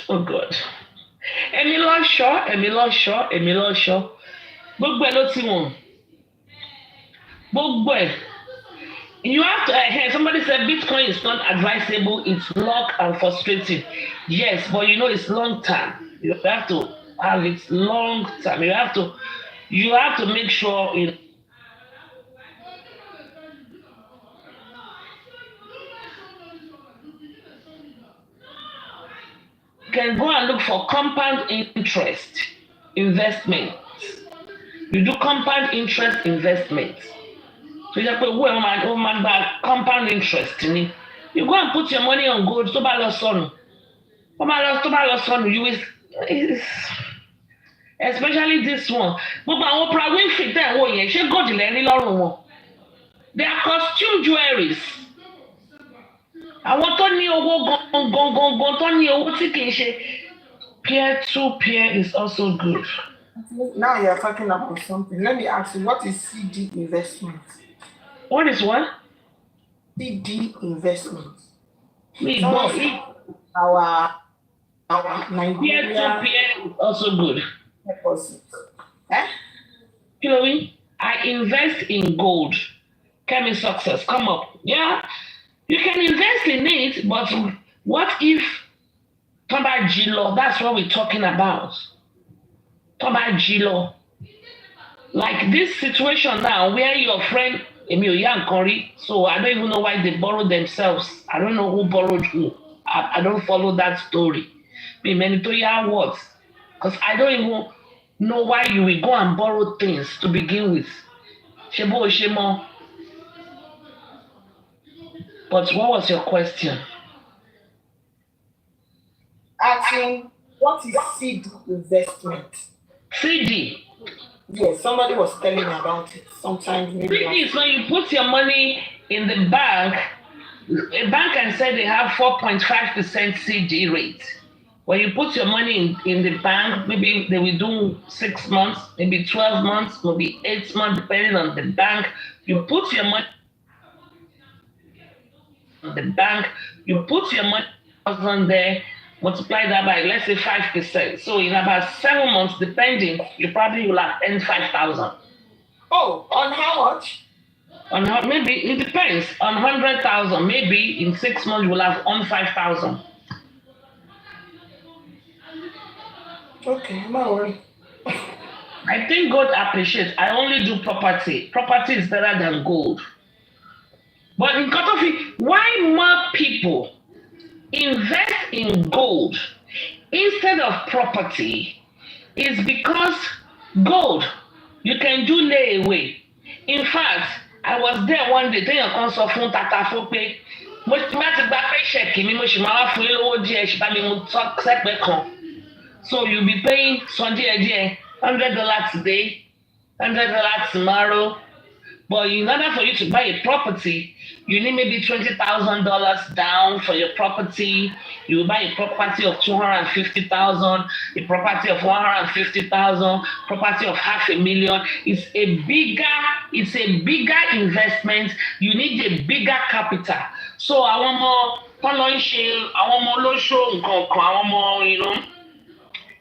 Oh God. Emilio Shaw. Gbogbo ẹ̀ ló ti wọ̀n. Gbogbo ẹ̀. You have to, somebody said Bitcoin is not advisable, it's luck and frustrating. Yes, but you know it's long term. You have to have it long term. You have to make sure it. You can go and look for compound interest investments. You do compound interest investments. So you pay woman back compound interest. You go and put your money on gold. Tó bá lọ sọnù, you will. Especially this one. Gbogbo àwọn Oprah Winfrey tẹ̀ wọ̀ yẹn ṣé gold lẹ́ rí lọ́rùn wọn. They are costume jewelries. Àwọn tó ní owó gangan tó ní owó tí kì í ṣe peer-to-peer is also good. Now you're talking about something. Let me ask you, what is CD investment? What is what? CD investment. Our Nigeria peer-to-peer is also good. deposit. Chloe, I invest in gold. Kemi Success, come up. Yeah, you can invest in it, but what if Toba Gilo, that's what we're talking about. Toba Gilo. Like this situation now where your friend Èmi ò yá nǹkan rí. So I don't even know why they borrowed themselves. I don't know who borrowed who. I don't follow that story. Mi mẹ́ni tó yá what? Because I don't even know why you will go and borrow things to begin with. Ṣé bó o ṣe mọ́? But what was your question? Asking, what is seed investment? CD. Yes, somebody was telling me about it. Sometimes maybe. CD is when you put your money in the bank. A bank can say they have 4.5% CD rate. When you put your money in the bank, maybe they will do 6 months, maybe 12 months, maybe 8 months, depending on the bank. You put your money in the bank, you put your money on there, multiply that by, let's say, 5%. So in about 7 months, depending, you probably will have earned 5,000. Oh, on how much? On how, maybe, it depends. On 100,000, maybe in 6 months, you will have earned 5,000. Okay, no worry. I think gold appreciates. I only do property. Property is better than gold. But in Kotofi, why more people invest in gold instead of property is because gold, you can do layaway. In fact, I was there one day, téèyàn kan sọ fún Tata fún pé mo ti bá ti gba paycheck mi, mo sì máa wá fún yín lówó díẹ̀, ṣì bá mi mú sẹ́pẹ̀ kan. So you'll be paying $100 today, $100 tomorrow. But in order for you to buy a property, you need maybe $20,000 down for your property. You will buy a property of $250,000, a property of $150,000, property of $500,000. It's a bigger investment. You need a bigger capital. So àwọn ọmọ tọ́lọ́ ń ṣe àwọn ọmọ olóṣó nǹkan kan àwọn ọmọ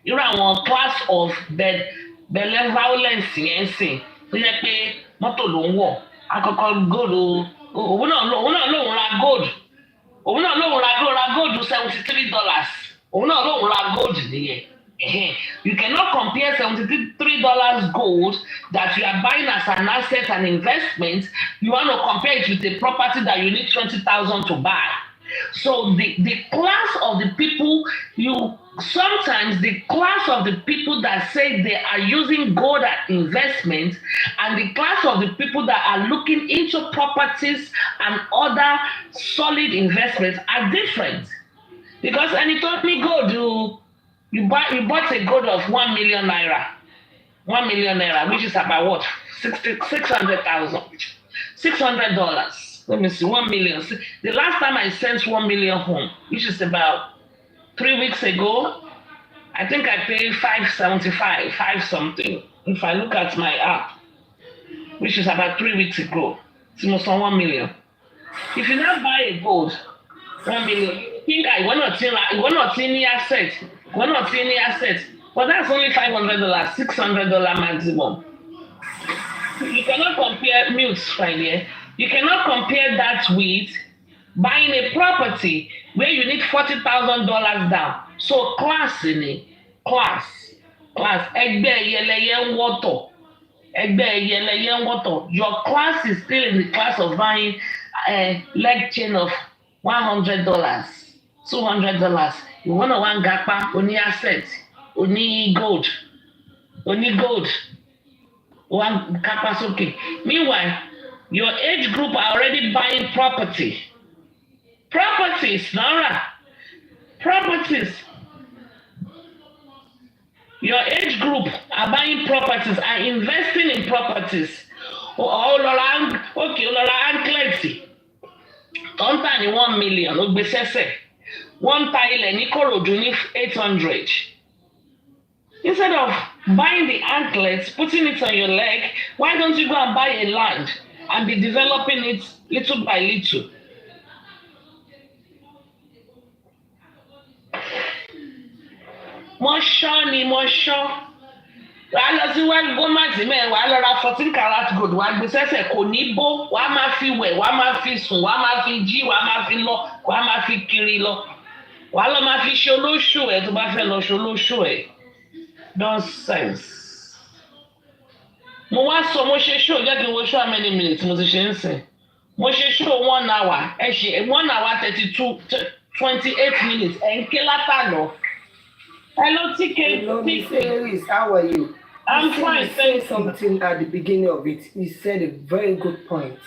irú àwọn class of bẹ̀lẹ̀ violence yẹn sìn tó yẹ pé mọ́tò ló ń wọ̀ àkọ́kọ́ gold òun náà lòun ra gold òun náà lòun ra gold $73 òun náà lòun ra gold nìyẹn. You cannot compare $73 gold that you are buying as an asset and investment. You want to compare it with a property that you need 20,000 to buy. So the class of the people, sometimes the class of the people that say they are using gold as investment and the class of the people that are looking into properties and other solid investments are different. Because any told me gold, you bought a gold of 1 million naira. 1 million naira, which is about what? $600,000. $600. Let me see, 1 million. The last time I sent 1 million home, which is about 3 weeks ago, I think I paid $575, 5 something. If I look at my app, which is about 3 weeks ago, it's almost 1 million. If you now buy a gold, 1 million, you think we're not seeing the asset. We're not seeing the asset. But that's only $500, $600 maximum. You cannot compare mutes right here. You cannot compare that with buying a property where you need $40,000 down. So class in it, class. Ẹgbẹ́ ẹyẹlẹyẹ ń wọ́tọ̀. Your class is still in the class of buying a leg chain of $100, $200. You want one gapa, only asset, only gold. One gapa okay. Meanwhile, your age group are already buying property. Properties, Nora. Properties. Your age group are buying properties, are investing in properties. Olora Ankleti. Tonta ni 1 million, Ogbesese. One tile ní Korodu ní 800. Instead of buying the anklets, putting it on your leg, why don't you go and buy a land and be developing it little by little? Mo ṣọ́. Wàá lọ sí wẹ́ẹ̀lì gómàtì mẹ́rin, wàá lọ ra 14 karat gold, wàá gbé sẹ́sẹ̀ kò ní bó, wàá máa fi wẹ̀, wàá máa fi sùn, wàá máa fi jí, wàá máa fi lọ, wàá máa fi kiri lọ. Wàá lọ máa fi ṣe olóṣù ẹ̀ tó bá fẹ́ lọ ṣe olóṣù ẹ̀. Nonsense. mo wá sọ mo ṣe show jẹ́ kí n wo show how many minutes mo ti ṣe ń sìn mo ṣe show 1 hour ẹ ṣe 1 hour 28 minutes ẹ̀ ń ké látàlọ́. Hello, TK. Hello, Miss Aries, how are you? I'm You fine, said thank you. something at the beginning of it. You said a very good point.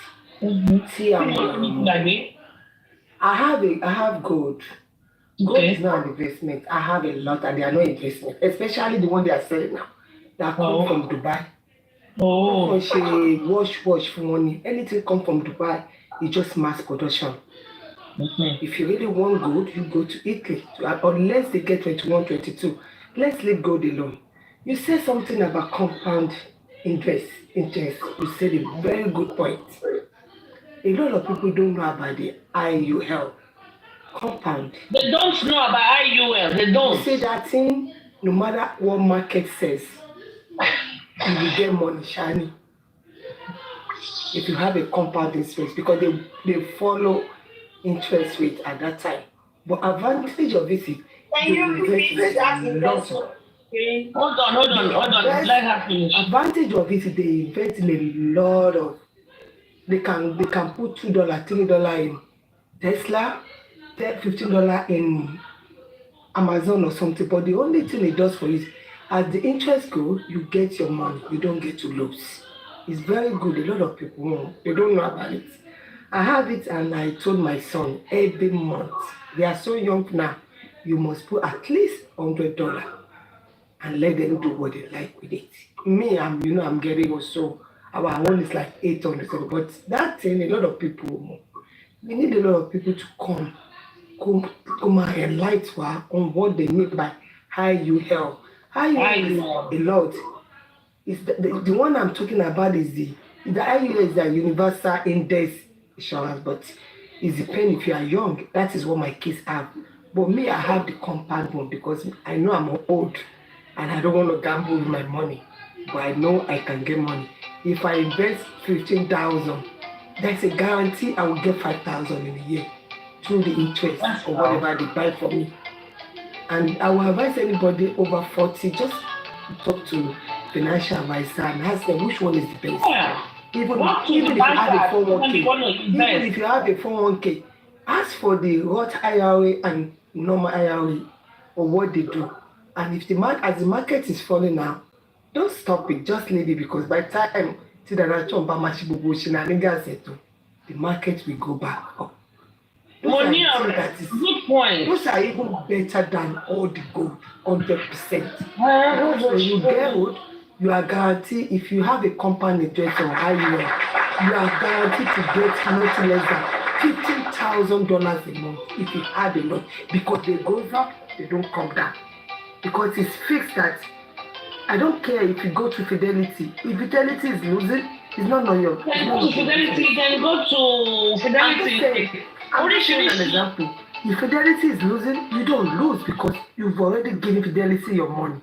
See, I have gold. Gold Okay. is not an investment. I have a lot, and they are not investment, especially the one they are selling now. That come from Dubai. Oh. She wash for money. Anything come from Dubai, it's just mass production. If you really want gold, you go to Italy. Unless they get 21, 22. Let's leave gold alone. You said something about compound interest. You said a very good point. A lot of people don't know about the IUL. Compound. They don't know about IUL. They You don't. say that thing, no matter what market says, you will get money, shiny. If you have a compound interest, because they follow interest rate at that time. But advantage of it is they invest a lot. Hold on. Let her finish. Advantage of it is they invest in a lot of. They can put $2, $3 in Tesla, $15 in Amazon or something. But the only thing it does for you is, as the interest goes, you get your money. You don't get to lose. It's very good. A lot of people they don't know about it. I have it, and I told my son every month. They are so young now. You must put at least $100 and let them do what they like with it. Me, I'm getting also. Our own is like 800. But that thing, a lot of people. We need a lot of people to come and enlighten on what they mean by how you help. How you help is a lot. It's the one I'm talking about is the IUL is the universal index insurance, but it's depending if you are young. That is what my kids have. But me, I have the compound one because I know I'm old and I don't want to gamble with my money. But I know I can get money. If I invest 15,000, that's a guarantee I will get 5,000 in a year through the interest or whatever they buy for me. And I will advise anybody over 40, just talk to financial advisor and ask them which one is the best. Yeah. Even if you have a 401k, ask for the Roth IRA and normal IRA or what they do. And if as the market is falling now, don't stop it, just leave it, because by the time the market will go back up. Good point. Those are even better than all the gold, 100%. When you get gold, you are guaranteed, if you have a compound interest or IUL, you are guaranteed to get nothing less than $15,000 a month if you have a lot, because they go up, they don't come down. Because it's fixed that I don't care if you go to Fidelity. If Fidelity is losing, it's not on your. Then go to Fidelity. Then go to Fidelity. I'm just saying an example. If Fidelity is losing, you don't lose because you've already given Fidelity your money.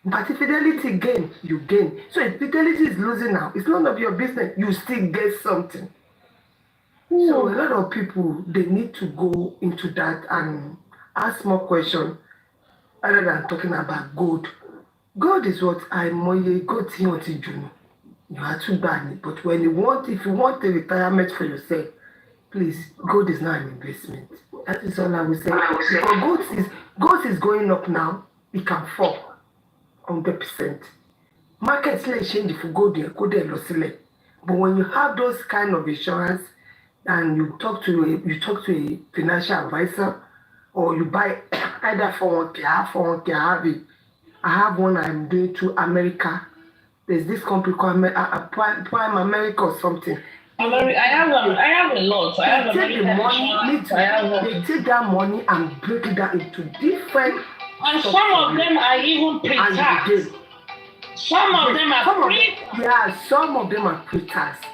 But if Fidelity gain, you gain. So if Fidelity is losing now, it's none of your business. You still get something. So a lot of people, they need to go into that and ask more questions other than talking about gold. Gold is what gold you are too bad. But if you want a retirement for yourself, please, gold is not an investment. That is all I will say. Because gold is going up now, it can fall 100%. Markets let change for gold there, but when you have those kind of insurance and you talk to a financial advisor, or you buy either 401k, I have it. I have one I'm doing to America. There's this company called Prime America or something. I have a lot. They take that money and break it down into different. And some of them are even pre-tax. Some of them are pre-tax. Yeah, some of them are pre-tax.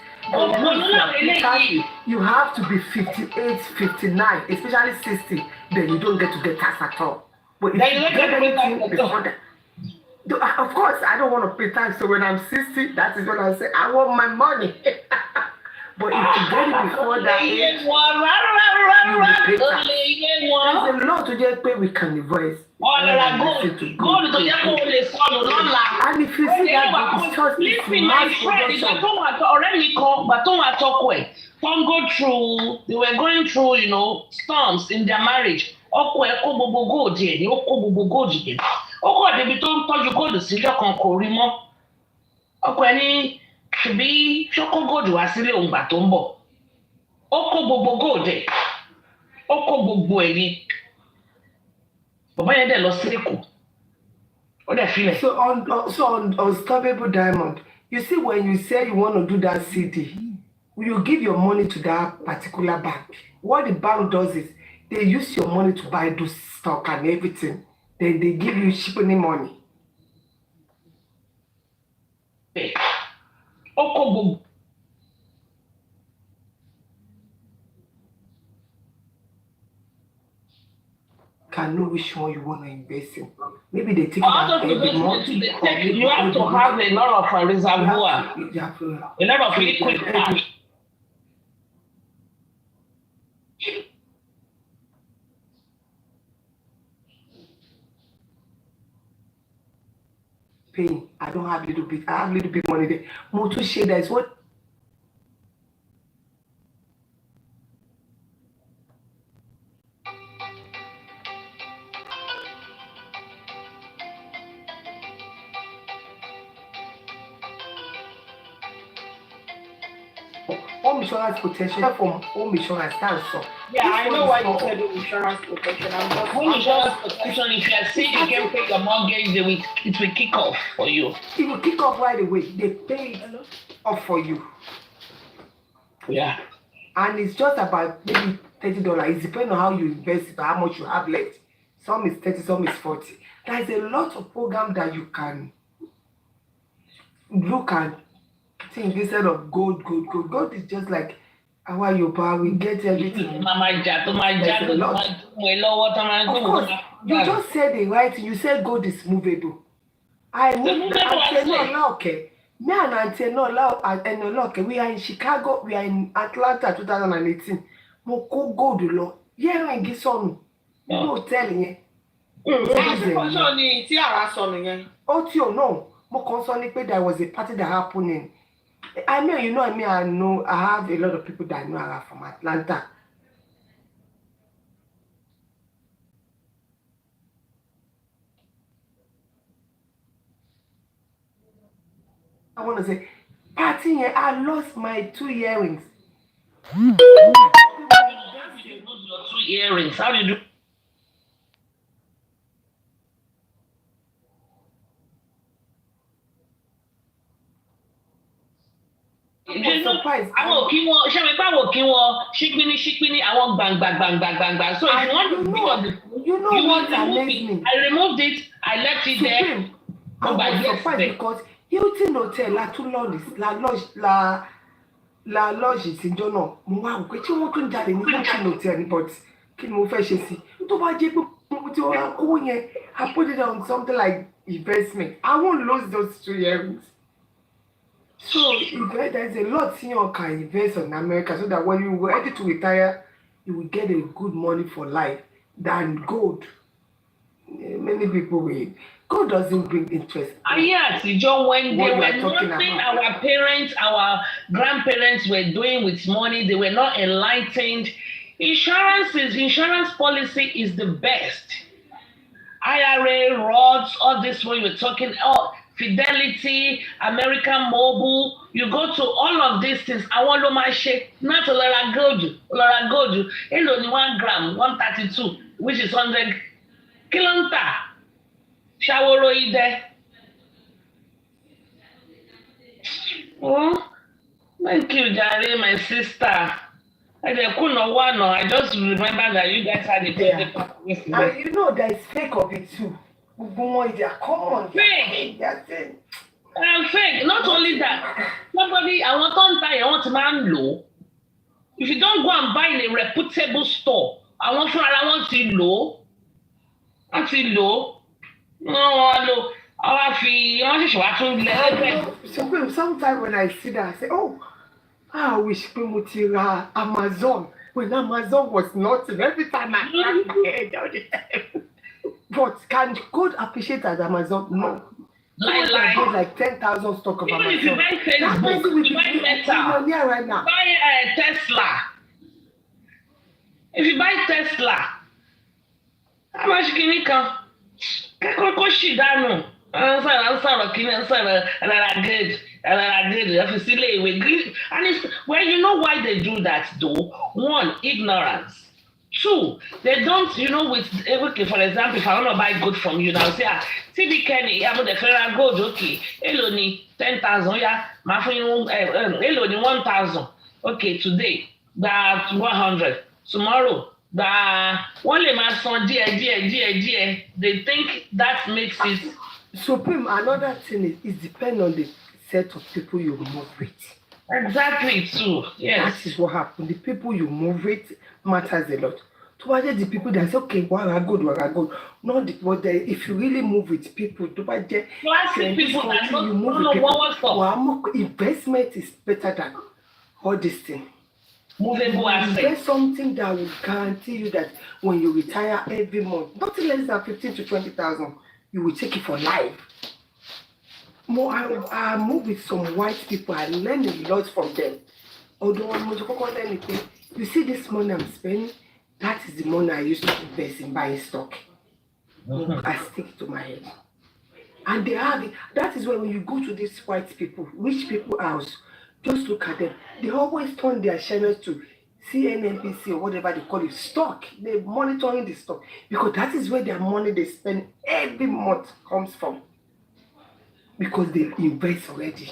You have to be 58, 59, especially 60. Then you don't get to get tax at all. But if you get anything before that, of course, I don't want to pay tax. So when I'm 60, that is when I say I want my money. But if you get it before that age, Iye you wọn will pay rárá tax. lè yé There's wọn. a lot to just pay we can invoice. Ọ̀rẹ́ra góòlù tó yẹ kó o lè sọnù lọ́la. And if you see that good, it's just it's Listen, my mass friend, ìgbà production. tó wà ọ̀rẹ́ mi kan, ìgbà tó wà tọkọ ẹ̀, tó go through, they were going through, storms in their marriage. Ọkọ ẹ̀ kó gbogbo góòdù ẹ̀ ní ó kó gbogbo góòdù ẹ̀. Ó kọ̀ débi tó ń tọ́jú góòdù sílẹ̀ kan kò rí mọ́. Ọkọ ẹ̀ ní ṣùbí ṣókó góòdù wá sílé òun gbà tó ń bọ̀. Ó kó gbogbo góòdù ẹ̀. Ó kó gbogbo ẹ̀ ni. Bàbá yẹn dẹ̀ lọ sí Èkó. Ó dẹ̀ filẹ̀. So on Unstoppable Diamond, you see when you say you want to do that CD, you give your money to that particular bank. What the bank does is they use your money to buy those stock and everything. Then they give you shipping money. Ó kó gbogbo. Can know which one you want to invest in. Maybe they take it Out out of the every month. you have to have a lot of reservoir, You have to, a lot of liquid cash. paying. I don't have little bit. I have little bit money there. Motor share that is what. Home insurance protection from home insurance, that's so. Yeah, I know why you said home insurance protection. Home insurance protection, if you are sick, you can pay your mortgage, it will kick off for you. It will kick off right away. They pay it off for you. Yeah. And it's just about maybe $30. It depends on how you invest it, how much you have left. Some is 30, some is 40. There's a lot of program that you can look at. Think instead of gold. Gold is just like our Yoruba, we get everything. Of course, you just said the right thing. You said gold is movable. I moved okay. Me and Auntie okay. We are in Chicago, we are in Atlanta 2018. Mo ko gold lo. Yeah, I get some. You know telling you. Oh, you know. Mo concerning pé there was a party that happening. I know, I know, I have a lot of people that I know are from Atlanta. I want to say, party here, I lost my 2 earrings. You lose your 2 earrings. How did you do? Àwọn òkí wọn ṣe mi báwo kí wọn ṣípíní àwọn gbàngbà. So if you want to be on the you know what amazed me? I removed it, I left it there. I was surprised because Hilton Hotel la lodge ìsìnjọ́ náà mo wá wò pé tí wọ́n tún jáde ní Hilton Hotel ní but kí ni mo fẹ́ ṣe sí tó bá jẹ́ pé mo ti wá kówó yẹn I put it on something like investment. I won't lose those 2 earrings. So there's a lot you can invest in America so that when you're ready to retire, you will get a good money for life than gold. Many people will. Gold doesn't bring interest. Yes, John, when they were nothing our parents, our grandparents were doing with money, they were not enlightened. Insurance policy is the best. IRA, Roths, all this one you're talking, Fidelity, American Mobile, you go to all of these things. I want to my share, not to Laura Gold, only 1 gram, 132, which is 100 kilonta. Shaworo ide. Oh, thank you, Jare, my sister. I just remember that you guys had a birthday yesterday. And there's fake of it too. Come on. Fake. Fake. Not only that, somebody I want to man low. If you don't go and buy in a reputable store, I want to low. No, sometimes when I see that, I say, oh, I wish pé mo ti ra Amazon when Amazon was nothing. Every time I crack my head all the time. But can God appreciate as Amazon? No. Someone that bought like 10,000 stock of Even Amazon. if you buy That person Facebook, will you be buy Meta, millionaire right now. buy Tesla. If you buy Tesla, how much can you come? Kókó ṣì dànù. ń sọ̀rọ̀ kí ni ń sọ̀rọ̀ grade fi sílé ìwé grade. And it's, well, you know why they do that though? One, ignorance. Two, they don't, with, okay, for example, if I want to buy gold from you now, say, TB Kenny, I'm the federal gold, okay, èló ni 10,000, yeah, máa fún yín, èló ni 1,000, okay, today, that 100, tomorrow, wọ́n lè máa san díẹ̀. They think that makes it. Supreme, another thing is depend on the set of people you move with. Exactly, too. Yes. That is what happened. The people you move with matters a lot. To budget the people that say, okay, what are good. Not the people that if you really move with people, to budget classic people that you move with people. Well, investment is better than all this thing. Movable assets. Get something that will guarantee you that when you retire every month, nothing less than 15 to 20,000, you will take it for life. More, I move with some white people. I learn a lot from them. Although anything, you see this money I'm spending, that is the money I used to invest in buying stock. I stick it to my head. And they have it. That is why when you go to these white people, rich people house, just look at them. They always turn their channels to CNNPC or whatever they call it, stock. They're monitoring the stock because that is where their money they spend every month comes from. Because they invest already.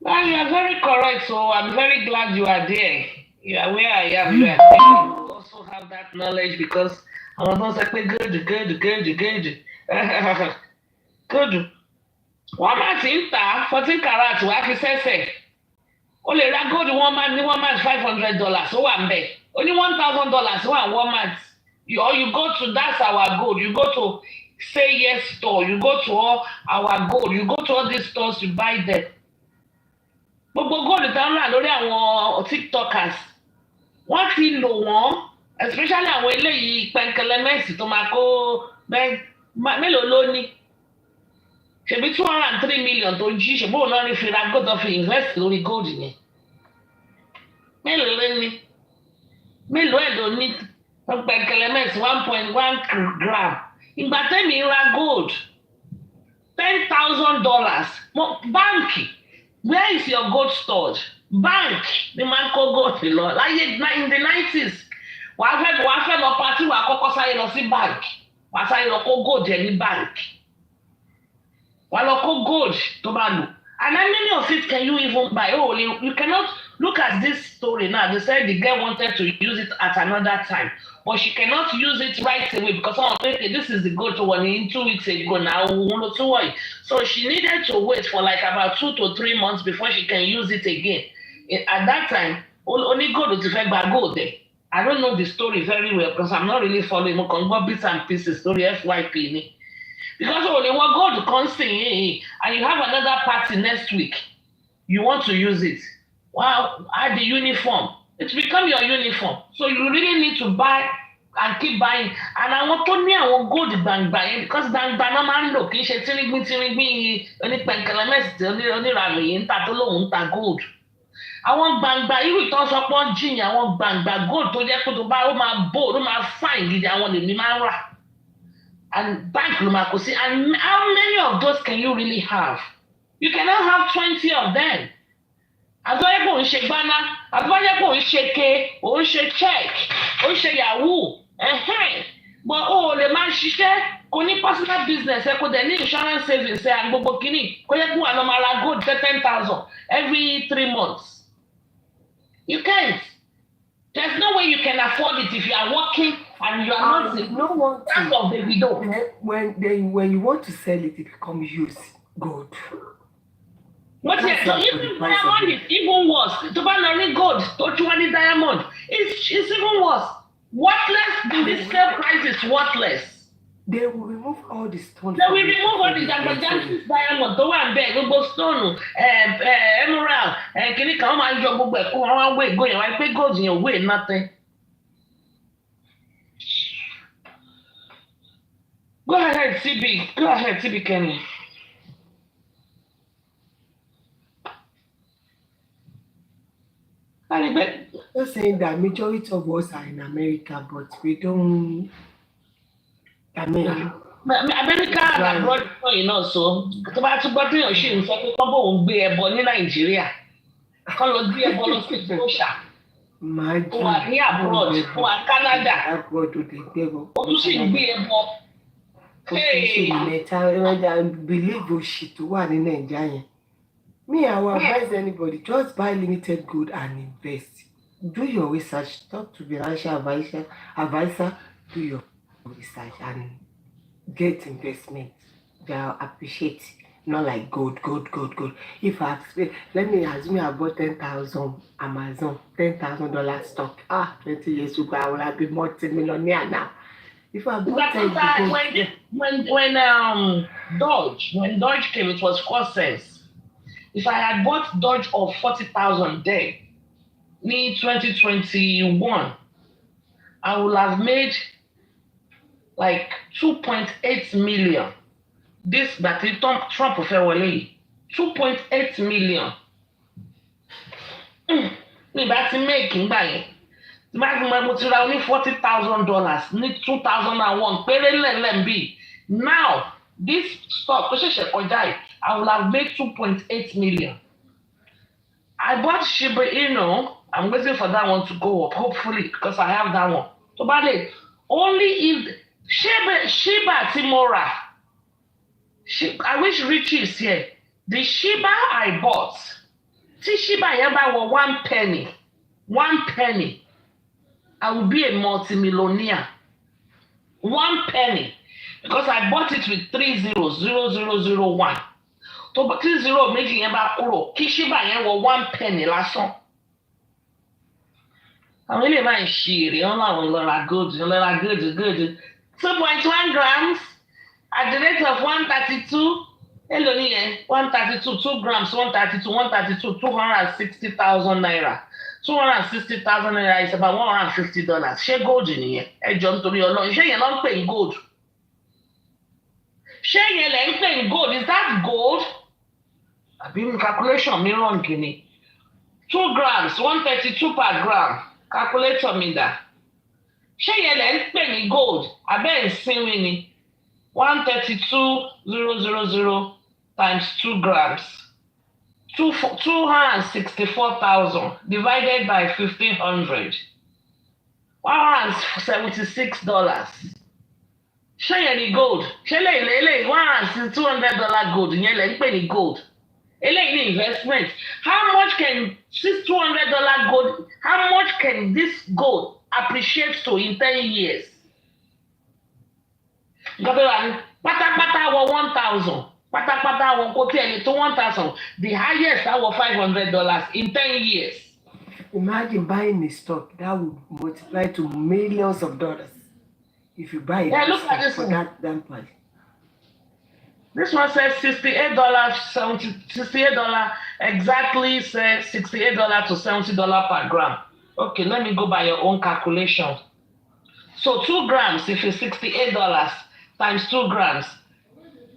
Well, you are very correct. So I'm very glad you are there. You are where I am. You also have that knowledge because I was like, good. Good. Wọ́n máa ti ń ta 14 karat wá fi sẹ́sẹ̀. O lè ra gold one month $500 ó wà ń bẹ̀. O ní $1,000 wà 1 month. Or you go to that's our gold. You go to Say Yes store. You go to all our gold. You go to all these stores you buy them. Gbogbo gold tá ń rà lórí àwọn TikTokers. Wọ́n ti lò wọ́n, especially àwọn eléyìí pẹ̀nkẹlẹ mẹ́sì tó máa kó mélòó ló ní. Ṣebí 203 million tó jí ṣebí òun náà rí fi ra gold of invest lórí gold yẹn. Mélòó ló ní? Mélòó ẹ̀ ló ní? Pẹ̀nkẹlẹ mẹ́sì 1.1 gram. Ìgbà tẹ́mi ra gold $10,000. Báǹkì, where is your gold stored? Bank ni máa ń kó gold lọ. Láyé in the 90s, wàá fẹ́ lọ pàtí wàá kọ́kọ́ sáré lọ sí bank. Wàá sáré lọ kó gold yẹn ní bank. Wàá lọ kó gold tó bá lò. And how many of it can you even buy? Oh, you cannot look at this story now. They said the girl wanted to use it at another time, but she cannot use it right away because someone said, okay, this is the gold one in 2 weeks ago now. So she needed to wait for like about 2 to 3 months before she can use it again. At that time, only gold to fẹ́ gold there. I don't know the story very well because I'm not really following. Mo kàn gbọ́ bits and pieces story FYP ni. Because only one gold constant and you have another party next week, you want to use it. Wow, add the uniform. It's become your uniform. So you really need to buy and keep buying. And I want to know gold gbangba because gbangba no man look. Kì í ṣe tirigbin oní pẹ̀nkẹlẹ́mẹ́sì onírànú yìí ń ta tó lóun ń ta gold. Àwọn gbangba irú ìtàn sọ pé jìn àwọn gbangba gold tó jẹ́ pé tó bá ó máa bold ó máa fine gidi àwọn lèmi máa ń rà. And bank ló máa kó sí. And how many of those can you really have? You cannot have 20 of them. Àtúwáyé kò ń ṣe gbaná, àtúwáyé kò ń ṣe ké, ò ń ṣe check, ó ń ṣe yahoo. But o lè máa ṣiṣẹ́ kò ní personal business kò dẹ̀ ní insurance savings and gbogbo kìíní kò yẹ kó wà lọ máa ra gold 10,000 every 3 months. You can't. There's no way you can afford it if you are working and you are not the no one part of the widow. When you want to sell it becomes used gold. But yes, even diamond is even worse. To buy only gold, don't you want the diamond? It's even worse. Worthless. The sale price is worthless. They will remove all the stones. They will remove all the gigantic diamond tó wà bẹ́ẹ̀ gbogbo stone emerald kìíní kan wọ́n máa yọ gbogbo ẹ̀kọ́ wọn wá wé gold yẹn wá pé gold yẹn weigh nothing. Go ahead, TB. Go ahead, TB Kenny. Just saying that majority of us are in America, but we don't. I mean, America and abroad, you know, so tó bá tún gbọ́dọ̀ yàn ṣì ń sọ pé kọ́ bóun gbé ẹbọ ní Nàìjíríà kọ́ lọ gbé ẹbọ lọ sí ìfowóṣà. Ó wà ní abroad, ó wà Canada. Ó tún sì ń gbé ẹbọ. Believe òṣì tó wà ní Nàìjíríà yẹn. Me, I will advise anybody, just buy limited good and invest. Do your research, talk to financial advisor, do your research and get investment. They'll appreciate, not like gold. If I spend, let me assume I bought 10,000 Amazon, $10,000 stock. 20 years ago, I would have been multi-millionaire now. If I bought when Dodge came, it was 4 cents. If I had bought Dodge of 40,000 then, in 2021, I would have made like 2.8 million. This that Trump offered 2.8 million. Me back to making by only $40,000, need 2001. Now this stock, I will have made 2.8 million. I bought Shiba Inu. I'm waiting for that one to go up, hopefully, because I have that one. So, but only if Shiba Timora. I wish Richie is here. The Shiba I bought, Shiba Yaba were 1 penny. 1 penny. I will be a multimillionaire. 1 penny. Because I bought it with 300001. So, but 30 making about kuro. Kishiba yen were 1 penny last one. I'm really my shit. You know, good. 2.1 grams at the rate of 132. Hello, 132, 2 grams, 132, 260,000 naira. 260,000 naira is about $150. Share gold in here. Hey, John, to be alone. Share you're not paying gold. Share you're paying gold. Is that gold? I've been calculation me wrong, Guinea. 2 grams, 132 per gram. Calculator me that. Share you're paying gold. I bet it's winning. 132,000 times 2 grams. 264,000 divided by 1,500. $176. Share any gold. Share $200 gold. Penny gold. Any investment. How much can this $200 gold? How much can this gold appreciate to in 10 years? Pata 1,000. Pata won't go to 1,000. The highest our $500 in 10 years. Imagine buying a stock that would multiply to millions of dollars if you buy it. Yeah, look at this for that damn price. This one says $68, exactly says $68 to $70 per gram. Okay, let me go by your own calculation. So 2 grams, if it's $68 times 2 grams,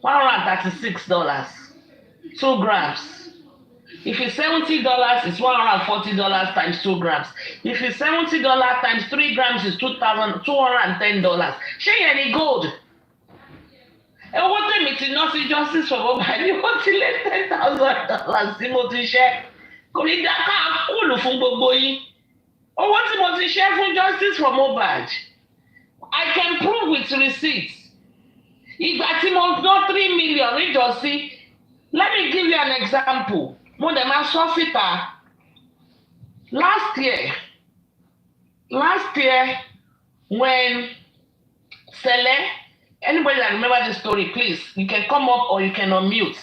$136. 2 grams. If it's $70, it's $140 times 2 grams. If it's $70 times 3 grams, is $210. Share any gold. And what time it's not justice for Fabayi? What till $10,000 tí mo ti share? Kò ní dá ká kúlù fún gbogbo yín. Owó tí mo ti share fún justice for Mohbad. I can prove with receipts. Ìgbà tí mo ná 3 million níjọ́sí. Let me give you an example. Mo dẹ̀ máa sọ síta. Last year, when Sele, anybody that remember this story, please, you can come up or you can unmute.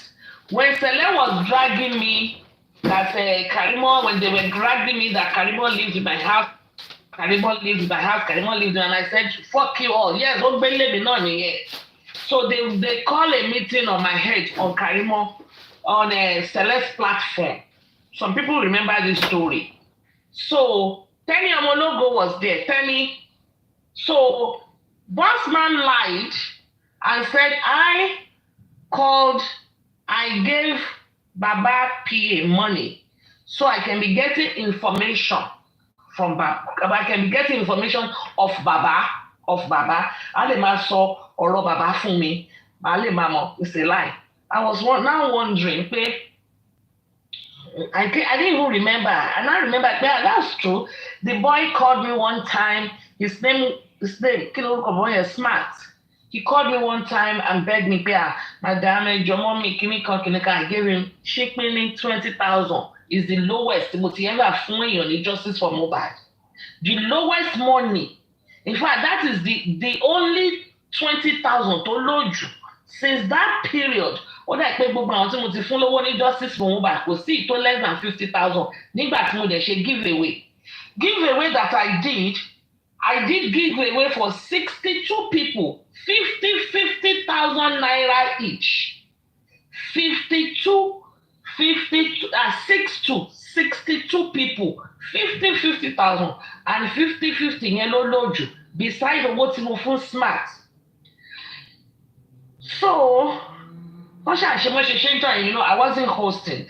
When Sele was dragging me, that Karimo, when they were dragging me, that Karimo lived in my house Karimo lived in my house, Karimo lived in, and I said, fuck you all. Yes, don't believe me, no, yeah. So they call a meeting on my head on Karimo on a Celeste platform. Some people remember this story. So Tenny Omonogo was there. Tenny. So Bossman lied and said I gave Baba PA money so I can be getting information from Baba. I can be getting information of Baba. A lè máa sọ ọ̀rọ̀ Baba fún mi. A lè máa mọ̀, it's a lie. I was now wondering, I didn't even remember. And I remember, yeah, that's true. The boy called me one time. His name, Kilo Koboye Smart. He called me one time and begged me, Madam, your mommy, I gave him shekeli 20,000. Is the lowest. But he ever phone you justice for mobile. The lowest money. In fact, that is the only 20,000 to load you. Since that period, ó dà pé gbogbo àwọn tí mo ti fún lówó ní justice for mobile kò sí tó less than 50,000 nígbà tí mo dẹ̀ ṣe giveaway. Giveaway that I did giveaway for 62 people, 50,000 naira each. 62 people, 50,000 and 50 yẹn ló lójú beside owó tí mo fún Smart. So I wasn't hosting.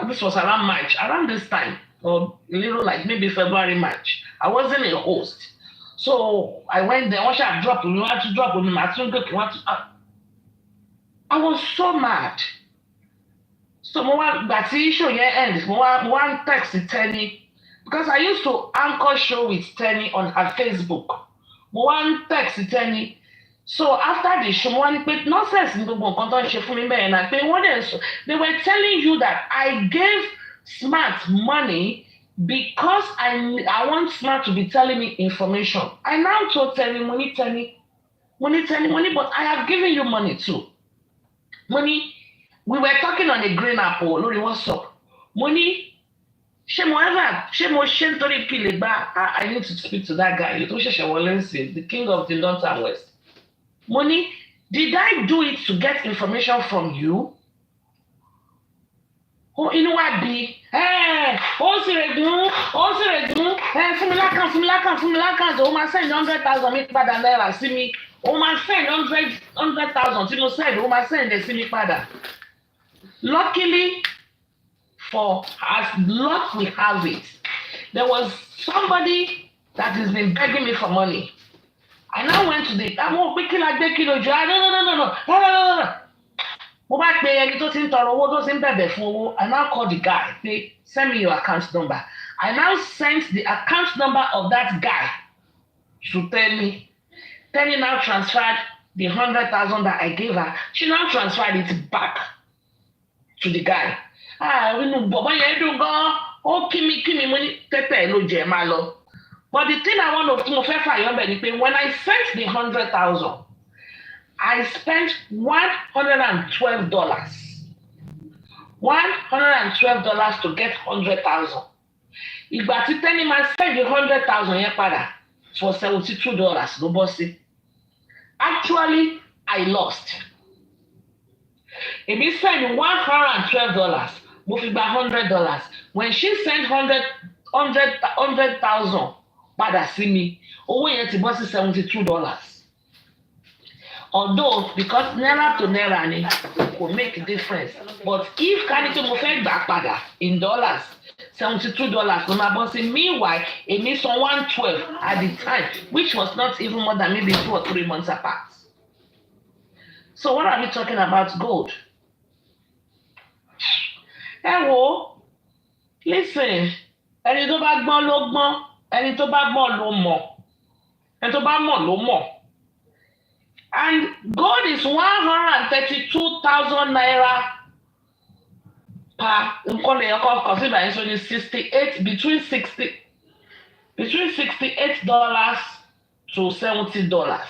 This was around March, around this time, or a little like maybe February, March. I wasn't a host. So I went there, I was so mad. So that issue ends. One text Tenny, because I used to anchor show with Tenny on her Facebook. One text Tenny. So after the show, nonsense they were telling you that I gave Smart money because I want Smart to be telling me information. I now told Tenny, money, but I have given you money too. Money, we were talking on a green apple, Lori, what's up? Money, I need to speak to that guy. The king of the North and West. Money, did I do it to get information from you? Oh, you know what, B? Hey, fún mi lákàn, ó máa send 100,000 mi padà náírà sí mi. Ó máa send 100,000 tí mo send, ó máa send ẹ̀ sí mi padà. Luckily, for as luck we have it, there was somebody that has been begging me for money. I now went to the no. Mo bá pe ẹni tó ti ń tọrọ owó tó ti ń bẹ̀bẹ̀ fún owó. I now called the guy, say, send me your account number. I now sent the account number of that guy to Tenny. Tenny now transferred the 100,000 that I gave her. She now transferred it back to the guy. Bọ̀bọ̀ yẹn dùn gan, ó kí mi mo ní tẹ́tẹ́ ló jẹ máa lọ. But the thing I want to mo fẹ́ fàyọ́ bẹ̀ ni pé when I sent the 100,000, I spent $112. $112 to get 100,000. Ìgbà tí Tenny máa send the 100,000 yẹn padà for $72 ló bọ́ sí. Actually, I lost. Èmi send $112, mo fi gba $100. When she sent 100,000 padà sí mi, owó yẹn ti bọ́ sí $72. Although, because naira to naira ni kò make a difference. But if káni tí mo fẹ́ gbà padà in dollars, $72 ló máa bọ́ sí. Meanwhile, èmi san 112 at the time, which was not even more than maybe 2 or 3 months apart. So what are we talking about? Gold. Ẹ wo, listen, ẹni tó bá gbọ́n ló gbọ́n, ẹni tó bá mọ̀ ló mọ̀, ẹni tó bá mọ̀ ló mọ̀. And gold is 132,000 naira per consider so it's 68 between $68 to $70.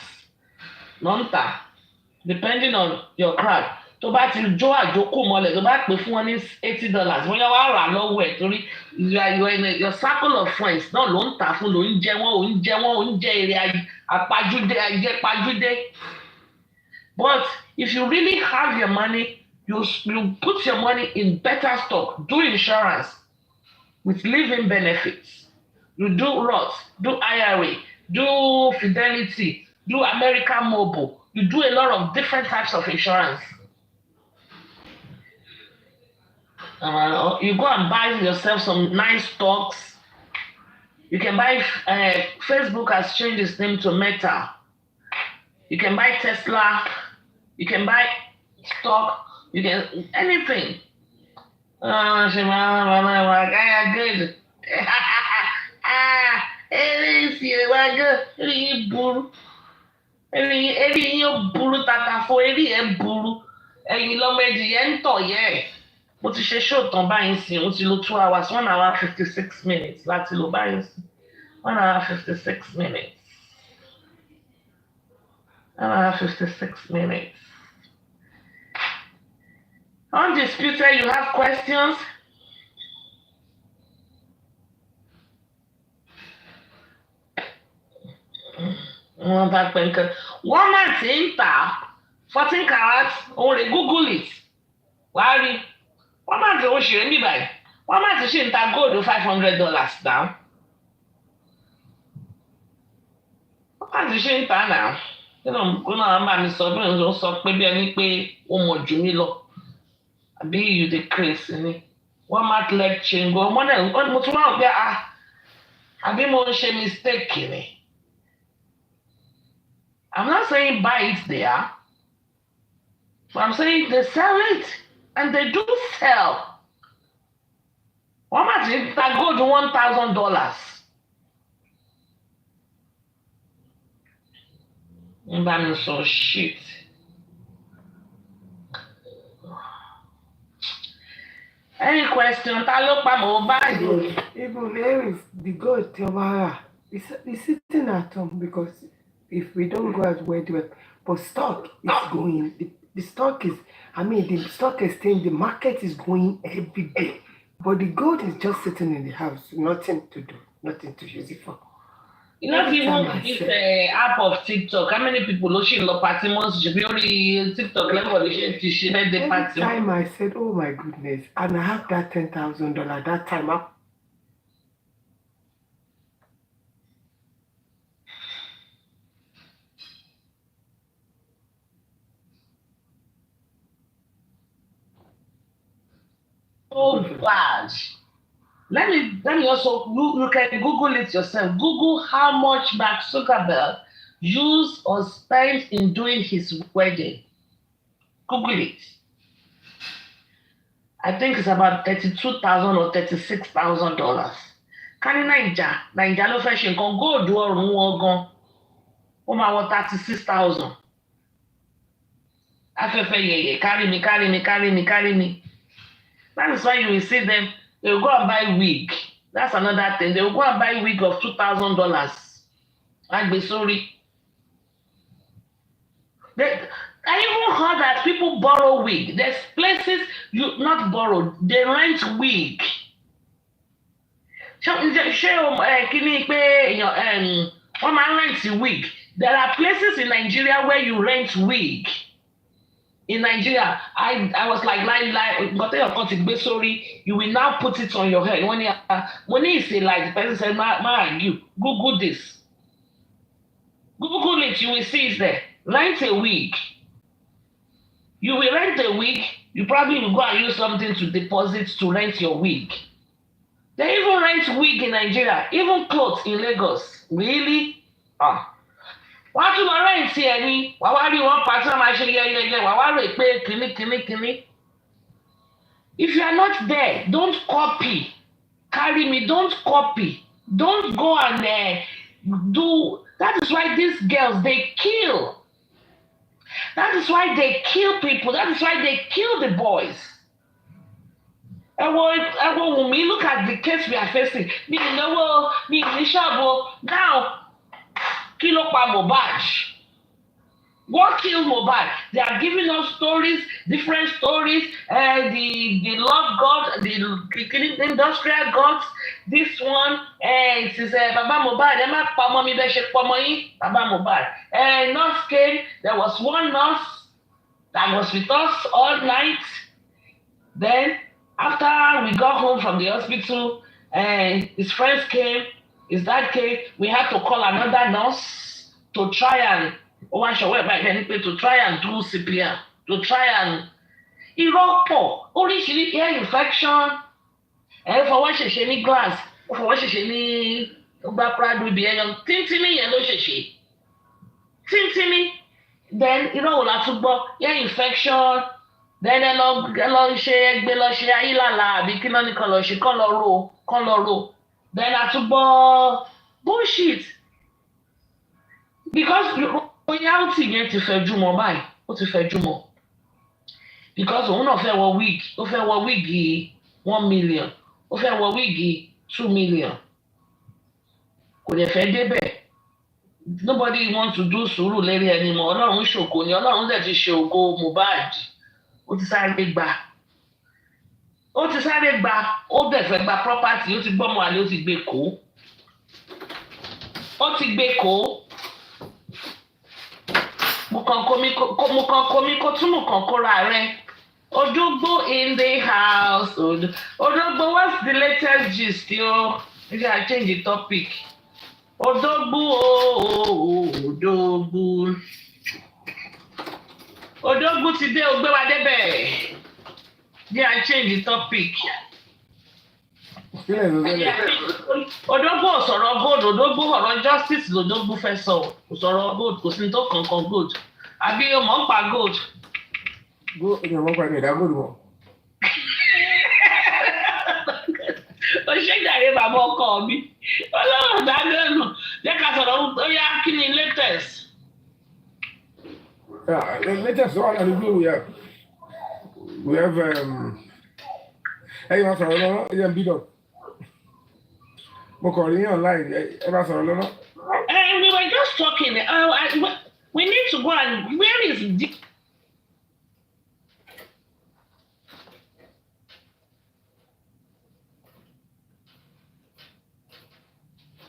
Nonta, depending on your crowd. tó bá ti jó àjókù mọ́lẹ̀ tó bá pè fún wọn ní $80 bóyá wàá rà lọ́wọ́ ẹ̀ torí your circle of friends náà ló ń tà fún ló ń jẹ wọ́n ò ń jẹ èrè àpajúdé àjẹpajúdé. But if you really have your money, you put your money in better stock, do insurance with living benefits. You do Roth, do IRA, do Fidelity, do American Mobile. You do a lot of different types of insurance. You go and buy yourself some nice stocks. You can buy, Facebook has changed its name to Meta. You can buy Tesla. You can buy stock. You can, anything. Good. Eri yóò burú tatafo eri ẹ burú ẹ̀yin lọ́mọdé yẹn ń tọ̀ yẹ mo ti ṣe show tán báyìí sí mo ti lo 2 hours 1 hour 56 minutes láti lo báyìí sí 1 hour 56 minutes 1 hour 56 minutes. Undisputed, you have questions? Wọ́n bá pẹ́ nǹkan wọ́n máa ti ń tà 14 carats òun lè google it wàá rí wọ́n máa ti oṣèré ní báyìí wọ́n máa ti ṣe ń ta gold $500 down wọ́n máa ti ṣe ń tà náà kí náà bá mi sọ bí wọ́n sọ pé bí ẹni pé ó mọ̀ jù mí lọ àbí you dey craze ni wọ́n máa ti lecture ń gbọ́ mo tún wá pé àbí mo ń ṣe mistake ni. I'm not saying buy it there, but I'm saying they sell it, and they do sell. How much is that gold? $1,000. I'm so shit. Any question? Even there is the gold, Tiomara. It's sitting at home because if we don't go out where do but stock is going. The stock is, the stock exchange, the market is going every day. But the gold is just sitting in the house, nothing to do, nothing to use it for. Not even this app of TikTok. How many people know she love party months? She be only TikTok level. She made the party. Every time I said, "Oh my goodness," and I have that $10,000. That time up. So bad. Let me also you can Google it yourself. Google how much Mark Zuckerberg used or spent in doing his wedding. Google it. I think it's about $32,000 or $36,000. Can you Naija ló fẹ́ ṣe nǹkan gold ọrùn wọn gan. Ó máa wọ $36,000. Afẹ́fẹ́ yẹ̀yẹ̀ carry me. That is why you will see them. They will go and buy wig. That's another thing. They will go and buy wig of $2,000. Sorry. I even heard that people borrow wig. There's places you not borrow. They rent wig. Rent wig. There are places in Nigeria where you rent wig. In Nigeria, I was like, you will now put it on your head. When you say like, the person said, you Google this. Google it, you will see it there. Rent a wig. You will rent a wig, you probably will go and use something to deposit to rent your wig. They even rent wig in Nigeria, even clothes in Lagos. Really? Wọ́n tún lọ rẹ́ǹtì ẹ̀ ní wàá wá rí wọn pàtó máa ṣe yẹ́yẹ́yẹ́ wàá wá rè pé kìíní. If you are not there, don't copy. Carry me, don't copy. Don't go and do. That is why these girls, they kill. That is why they kill people. That is why they kill the boys. When we look at the case we are facing, now, kí ló pa Mohbad? What killed Mohbad? They are giving us stories, different stories. The love god, the industrial gods. This one, it is Baba Mohbad. Emma Pamo mi be se pomo yin, Baba Mohbad. Nurse came. There was one nurse that was with us all night. Then, after we got home from the hospital, his friends came, his dad came. We had to call another nurse to try and to try and do CPR, to try and irọ́pọ̀ oríṣiríṣi ear infection fọwọ́ ṣèṣe ní glass ó fọwọ́ ṣèṣe ní ọgbà prado ibi ẹyọ tíntínní yẹn ló ṣèṣe tíntínní then irọ́ wò la tún gbọ́ ear infection then ẹ lọ ṣe ẹgbẹ́ lọ ṣe ayílàlà àbí kí náà ní kan lọ ṣe kán lọ ro then a tún gbọ́ bullshit because royalty yẹn ti fẹjú mọ́ báyìí ó ti fẹjú mọ́ because òun náà fẹ́ wọ wig ó fẹ́ wọ wig 1 million ó fẹ́ wọ wig 2 million kò dẹ̀ fẹ́ débẹ̀ nobody want to do sùúrù lérí ẹni mọ́ ọlọ́run ṣògo ni ọlọ́run dẹ̀ ti ṣe ògo Mohbad ó ti sáré gbà ó dẹ̀ fẹ́ gba property ó ti gbọ́mọ àlè ó ti gbé kó mo kàn komi kó tún mo kàn kóra rẹ Odogbo in the house Odogbo what's the latest gist yo maybe I change the topic Odogbo Odogbo ti dé ó gbé wa débẹ̀ maybe I change the topic. Odogbo sọ̀rọ̀ gold Odogbo ọ̀rọ̀ justice lodogbo fẹ́ sọ sọ̀rọ̀ gold kò sí ní tó kankan gold àbí ọmọ ń pa gold. Ni ọmọ pa ẹ̀dá gold wọ̀. O ṣe jàre bàbá ọkọ mi ọlọ́run dágbẹ́nu jẹ́ ká sọ̀rọ̀ ó yá kí ni latest. Latest one and the we have ẹ̀yin máa sọ̀rọ̀ lọ́wọ́ ẹ̀yẹ ń bí dọ̀. Mo kàn rí online ẹ bá sọ̀rọ̀ lọ́nà. We were just talking. We need to go and where is the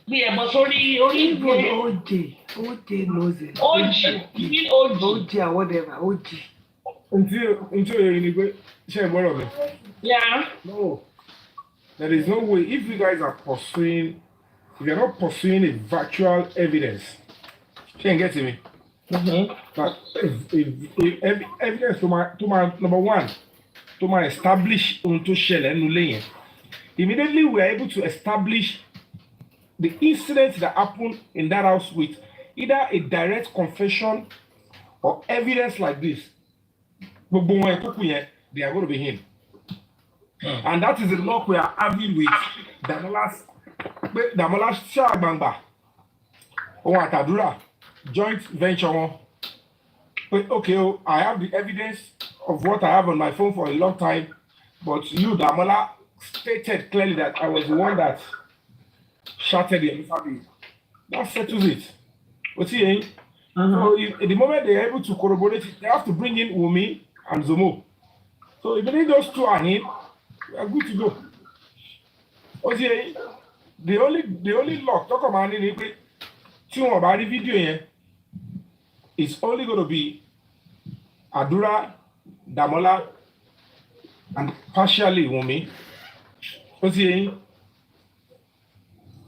bí ẹ̀bọ̀ sórí orí ìgbé. OJ knows it. OG or whatever. OG. Until you go, share more of it. Yeah. No. There is no way. If you guys are pursuing, if you're not pursuing a virtual evidence, she ain't getting me. But if evidence to my number one, to my establish unto shell and immediately we are able to establish the incident that happened in that house with either a direct confession or evidence like this. They are going to be him. And that is the luck we are having with Damola's Shagbangba. Atadura, joint venture. Okay, I have the evidence of what I have on my phone for a long time, but you, Damola, stated clearly that I was the one that shattered the family. That settles it. What's he saying? So at the moment they are able to corroborate it, they have to bring in Yomi and Zomo. So if those two are in, we are good to go. What's he saying? The only lock, talk about it, the video here, it's only going to be Adura, Damola, and partially Yomi. What's he saying?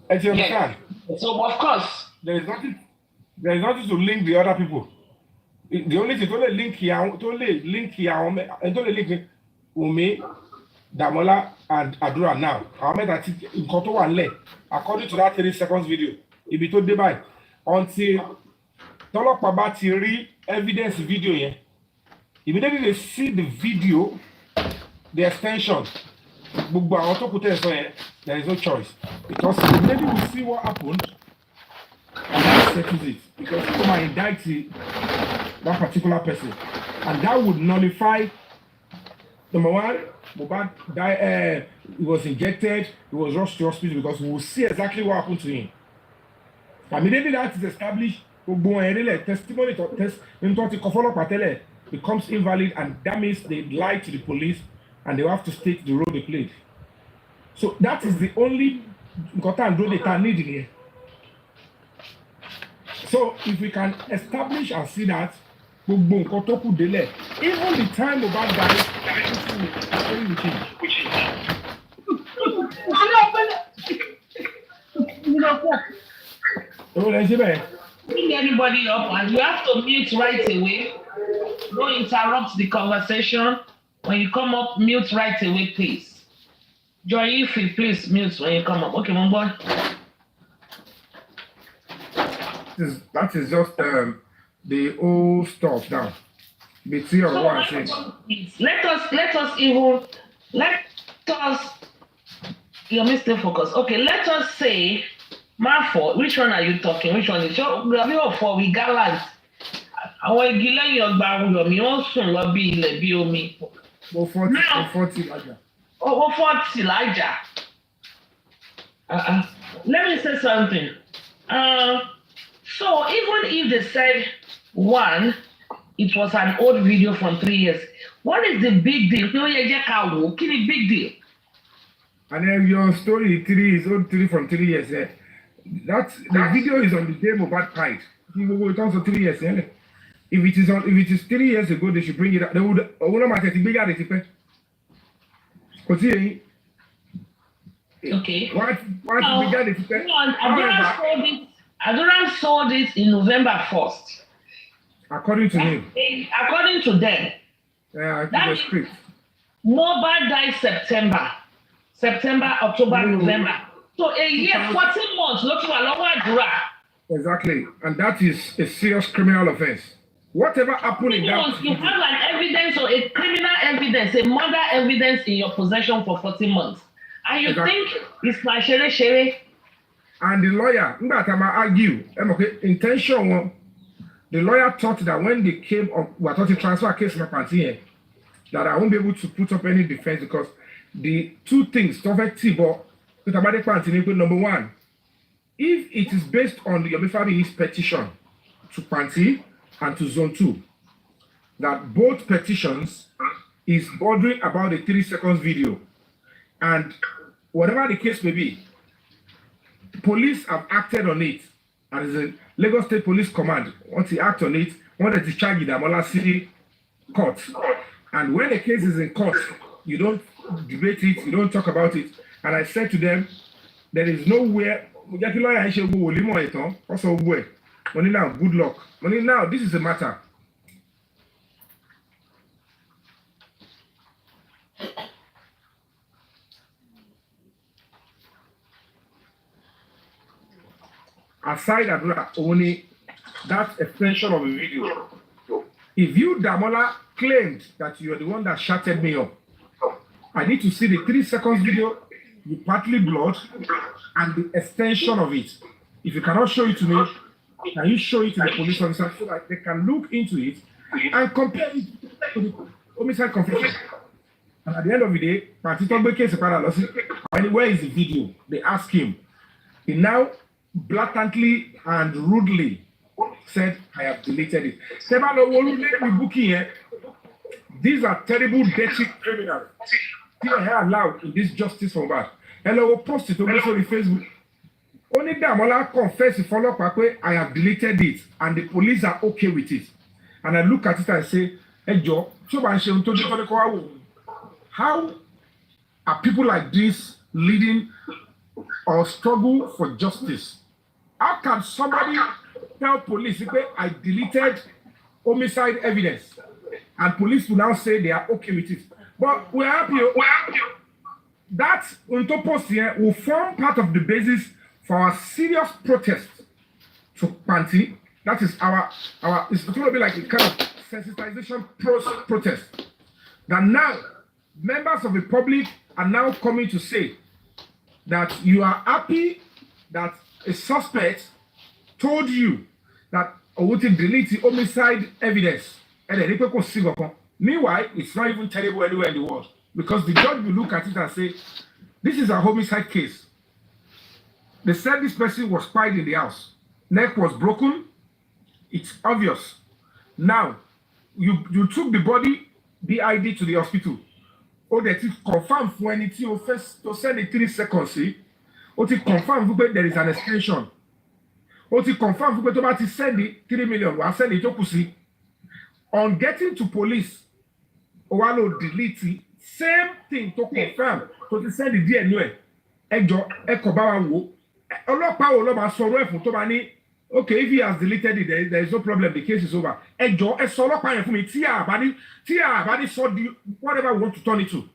Do you understand? So of course there is nothing to link the other people. The only thing to link Yomi, Damola, and Adura now. I mean that in Koto and according to that 30 seconds video, it be told by until Tolokpaba ti rí evidence video here. Immediately they see the video, the extension. There is no choice because immediately we see what happened and that settles it because come and indict that particular person and that would nullify number one. Mohbad died, he was injected, he was rushed to hospital because we will see exactly what happened to him. Immediately that is established, gbogbo wọn ẹ̀rí testimony tó ti kọ fọlọ́pàá tẹ́lẹ̀ becomes invalid, and that means they lied to the police and they have to state the role they played. So that is the only important role they need in here. So if we can establish and see that gbogbo nǹkan tó kù délẹ̀, even the time about that, everything will change. Bring anybody up, and you have to mute right away. Don't interrupt the conversation. When you come up, mute right away, please. Joy, if you please mute when you come up. Okay, my boy. That is just the old stuff now. Between so what I'm saying. Let us your mistake focus. Okay, let us say Marfo, which one are you talking? Which one is your for we gallant? Àwọn igi lẹ́yìn ọgbà Yomi wọ́n sùn lọ bí ilẹ̀ bí omi. Ó 40 lájà. Ó 40 lájà. Let me say something. So even if they said one, it was an old video from 3 years. What is the big deal? Kí ni big deal? And then your story 3 is old 3 from 3 years. The video is on the day Mohbad died. It also 3 years. If it is 3 years ago, they should bring it up. They would Okay. Adora sold it in November 1st. According to him. According to them. Yeah, that was script. Mohbad died September, October, November. So a year, 14 months, not to allow. Exactly. And that is a serious criminal offense. Whatever happened in that. You have an evidence or a criminal evidence, a murder evidence in your possession for 14 months. And you think it's my shere. And the lawyer, argue, intention, the lawyer thought that when they came up, we thought to transfer case in my that I won't be able to put up any defense because the two things, number one, if it is based on the Yomi Fabayi's petition to Panti and to Zone 2, that both petitions is bordering about a 3 seconds video. And whatever the case may be, police have acted on it. And the Lagos State Police Command, once they act on it, when they discharge it, Amola City Court. And when the case is in court, you don't debate it, you don't talk about it. And I said to them, there is nowhere, also where. Money now, good luck. Money now, this is a matter. Aside only that extension of a video. If you, Damola, claimed that you are the one that shouted me up, I need to see the 3 seconds video, you partly blood, and the extension of it. If you cannot show it to me, can you show it to the police officer so that they can look into it and compare it to the homicide confession? And at the end of the day, where is the video? They ask him. He now blatantly and rudely said, I have deleted it. These are terrible, dirty criminals. They are allowed in this justice for bad. Hello, post it on Facebook. Only Damola confess follow up, I have deleted it, and the police are okay with it. And I look at it and say, hey Joe, how are people like this leading or struggle for justice? How can somebody tell police, I deleted homicide evidence, and police will now say they are okay with it? But we're happy. That will form part of the basis for our serious protest to Panti. That is our it's going to be like a kind of sensitization protest. That now members of the public are now coming to say that you are happy that a suspect told you that Owuti delete the homicide evidence. And then people see. Meanwhile, it's not even terrible anywhere in the world. Because the judge will look at it and say, this is a homicide case. They said this person was spied in the house. Neck was broken. It's obvious. Now, you took the body BID to the hospital. Oh, that is confirmed for anything you first to send it 3 seconds. See? Oh, it confirmed that there is an extension. Oh, it confirmed that to send it 3 million. I send it to see. On getting to police, Owalo delete it. Same thing to confirm. To send the DNA. Ejo, Ekobawa wo. Ọlọ́pàá wo ló máa sọ̀rọ̀ ẹ̀ fún tó máa ní. Okay, if he has deleted it, there is no problem. The case is over. Ejo, ẹ sọ ọlọ́pàá yẹn fún mi. Tí a bá ní sọ di whatever we want to turn it to.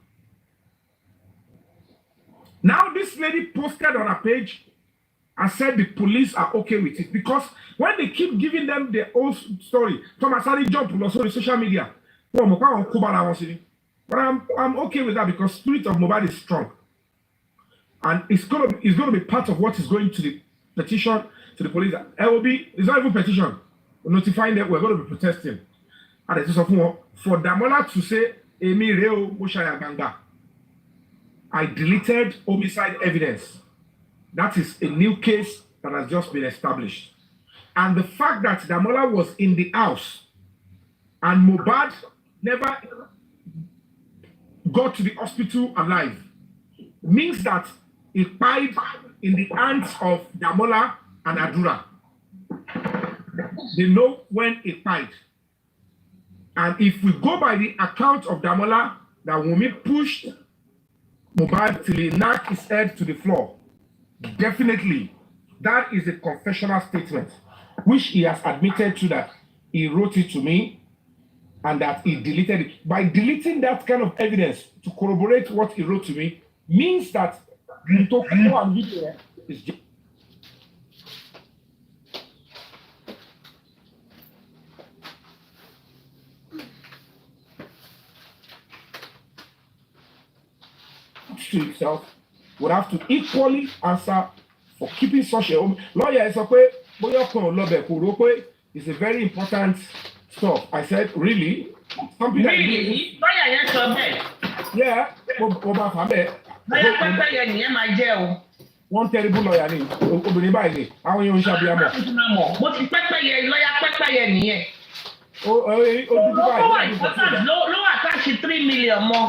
Now this lady posted on her page and said the police are okay with it because when they keep giving them the old story, Thomas Hardy jumped on social media. But I'm okay with that because spirit of Mohbad is strong. And it's gonna be part of what is going to the petition to the police. It's not even petition. We're notifying them we're going to be protesting. And it's just for Damola to say, Emi Reo Moshaya Ganga. I deleted homicide evidence. That is a new case that has just been established. And the fact that Damola was in the house and Mohbad never got to the hospital alive means that he died in the hands of Damola and Adura. They know when he died. And if we go by the account of Damola, that Wunmi pushed Mohbad till he knocked his head to the floor, definitely that is a confessional statement, which he has admitted to that he wrote it to me and that he deleted it. By deleting that kind of evidence to corroborate what he wrote to me means that is just to itself would have to equally answer for keeping such a lawyer is okay. It's a very important stuff. I said, really? Something really? Lawyer, yes, yeah. One terrible lawyer ni obìnrin báyìí ni àwọn yóò ń ṣàbíamọ. Mo ti pẹ́pẹ́yẹ lọ́yà pẹ́pẹ́yẹ nìyẹn. Dúdú báyìí. Ló àtàṣì 3 million mọ́.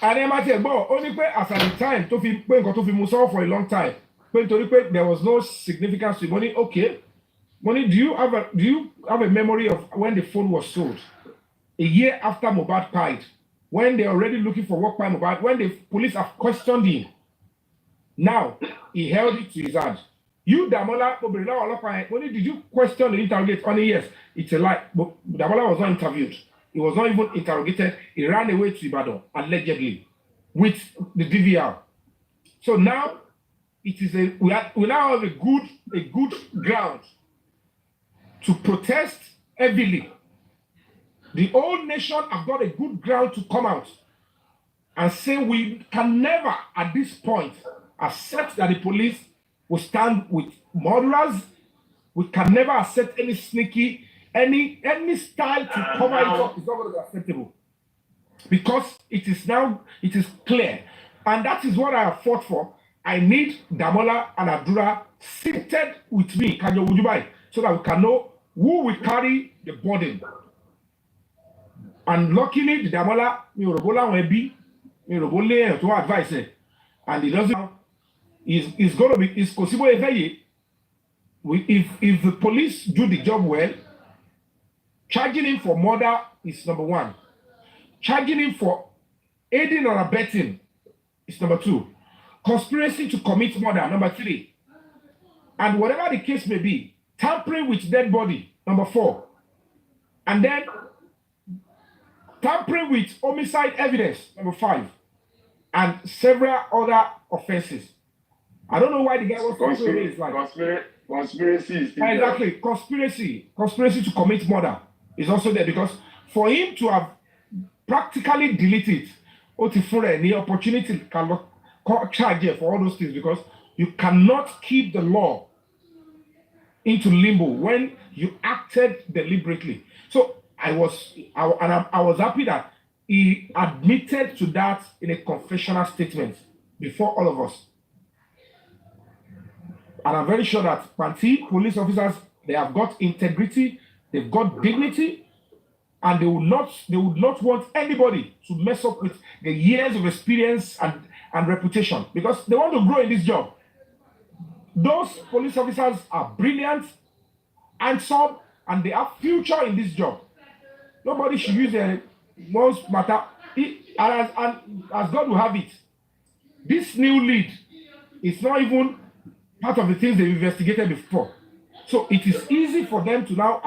And ẹ máa tiẹ̀ gbọ́ ó ní pé as at the time tó fi pé nǹkan tó fi mú sọ́wọ́ for a long time pé nítorí pé there was no significance to money. Okay, money, do you have a memory of when the phone was sold? A year after Mohbad died, when they're already looking for work by Mohbad, when the police have questioned him. Now, he held it to his hand. You, Damola, money, did you question the interrogate? Only yes, it's a lie. But Damola was not interviewed. He was not even interrogated. He ran away to Ibadan, allegedly, with the DVR. So now, it is we now have a good ground to protest heavily. The whole nation have got a good ground to come out and say we can never, at this point, accept that the police will stand with murderers. We can never accept any sneaky, any style to cover it up is not going to be acceptable. Because it is clear. And that is what I have fought for. I need Damola and Adura seated with me, Kanyo Wujubai, so that we can know who will carry the burden. And luckily, the Damola, to advise it. And he doesn't. Is going to be, is possible if the police do the job well, charging him for murder is number 1. Charging him for aiding or abetting is number 2. Conspiracy to commit murder, number 3. And whatever the case may be, tampering with dead body, number 4. And then tampering with homicide evidence, number 5. And several other offenses. I don't know why the guy was conspiracy. Conspiracy is still exactly there. Conspiracy to commit murder is also there because for him to have practically deleted the opportunity can charge here for all those things because you cannot keep the law into limbo when you acted deliberately. So I was happy that he admitted to that in a confessional statement before all of us. And I'm very sure that Panti police officers They have got integrity, they've got dignity, and they would not want anybody to mess up with the years of experience and reputation because they want to grow in this job. Those police officers are brilliant, handsome, and they have future in this job. Nobody should use the most matter. And as God will have it, this new lead is not even part of the things they've investigated before. So it is easy for them to now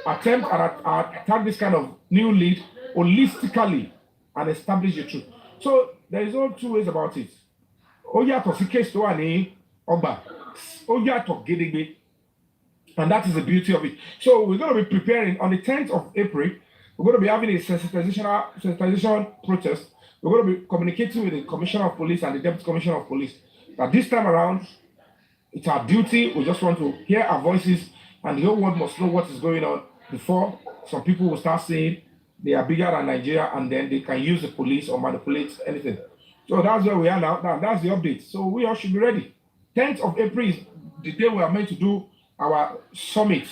attempt and attack this kind of new lead holistically and establish the truth. So there is no two ways about it. Oyato si case to ani Oba. Oyato gedegbe. And that is the beauty of it. So we're going to be preparing on the 10th of April. We're going to be having a sensitization protest. We're going to be communicating with the Commissioner of Police and the Deputy Commissioner of Police. But this time around, it's our duty. We just want to hear our voices, and the whole world must know what is going on before some people will start saying they are bigger than Nigeria, and then they can use the police or manipulate anything. So that's where we are now. That's the update. So we all should be ready. 10th of April is the day we are meant to do our summit.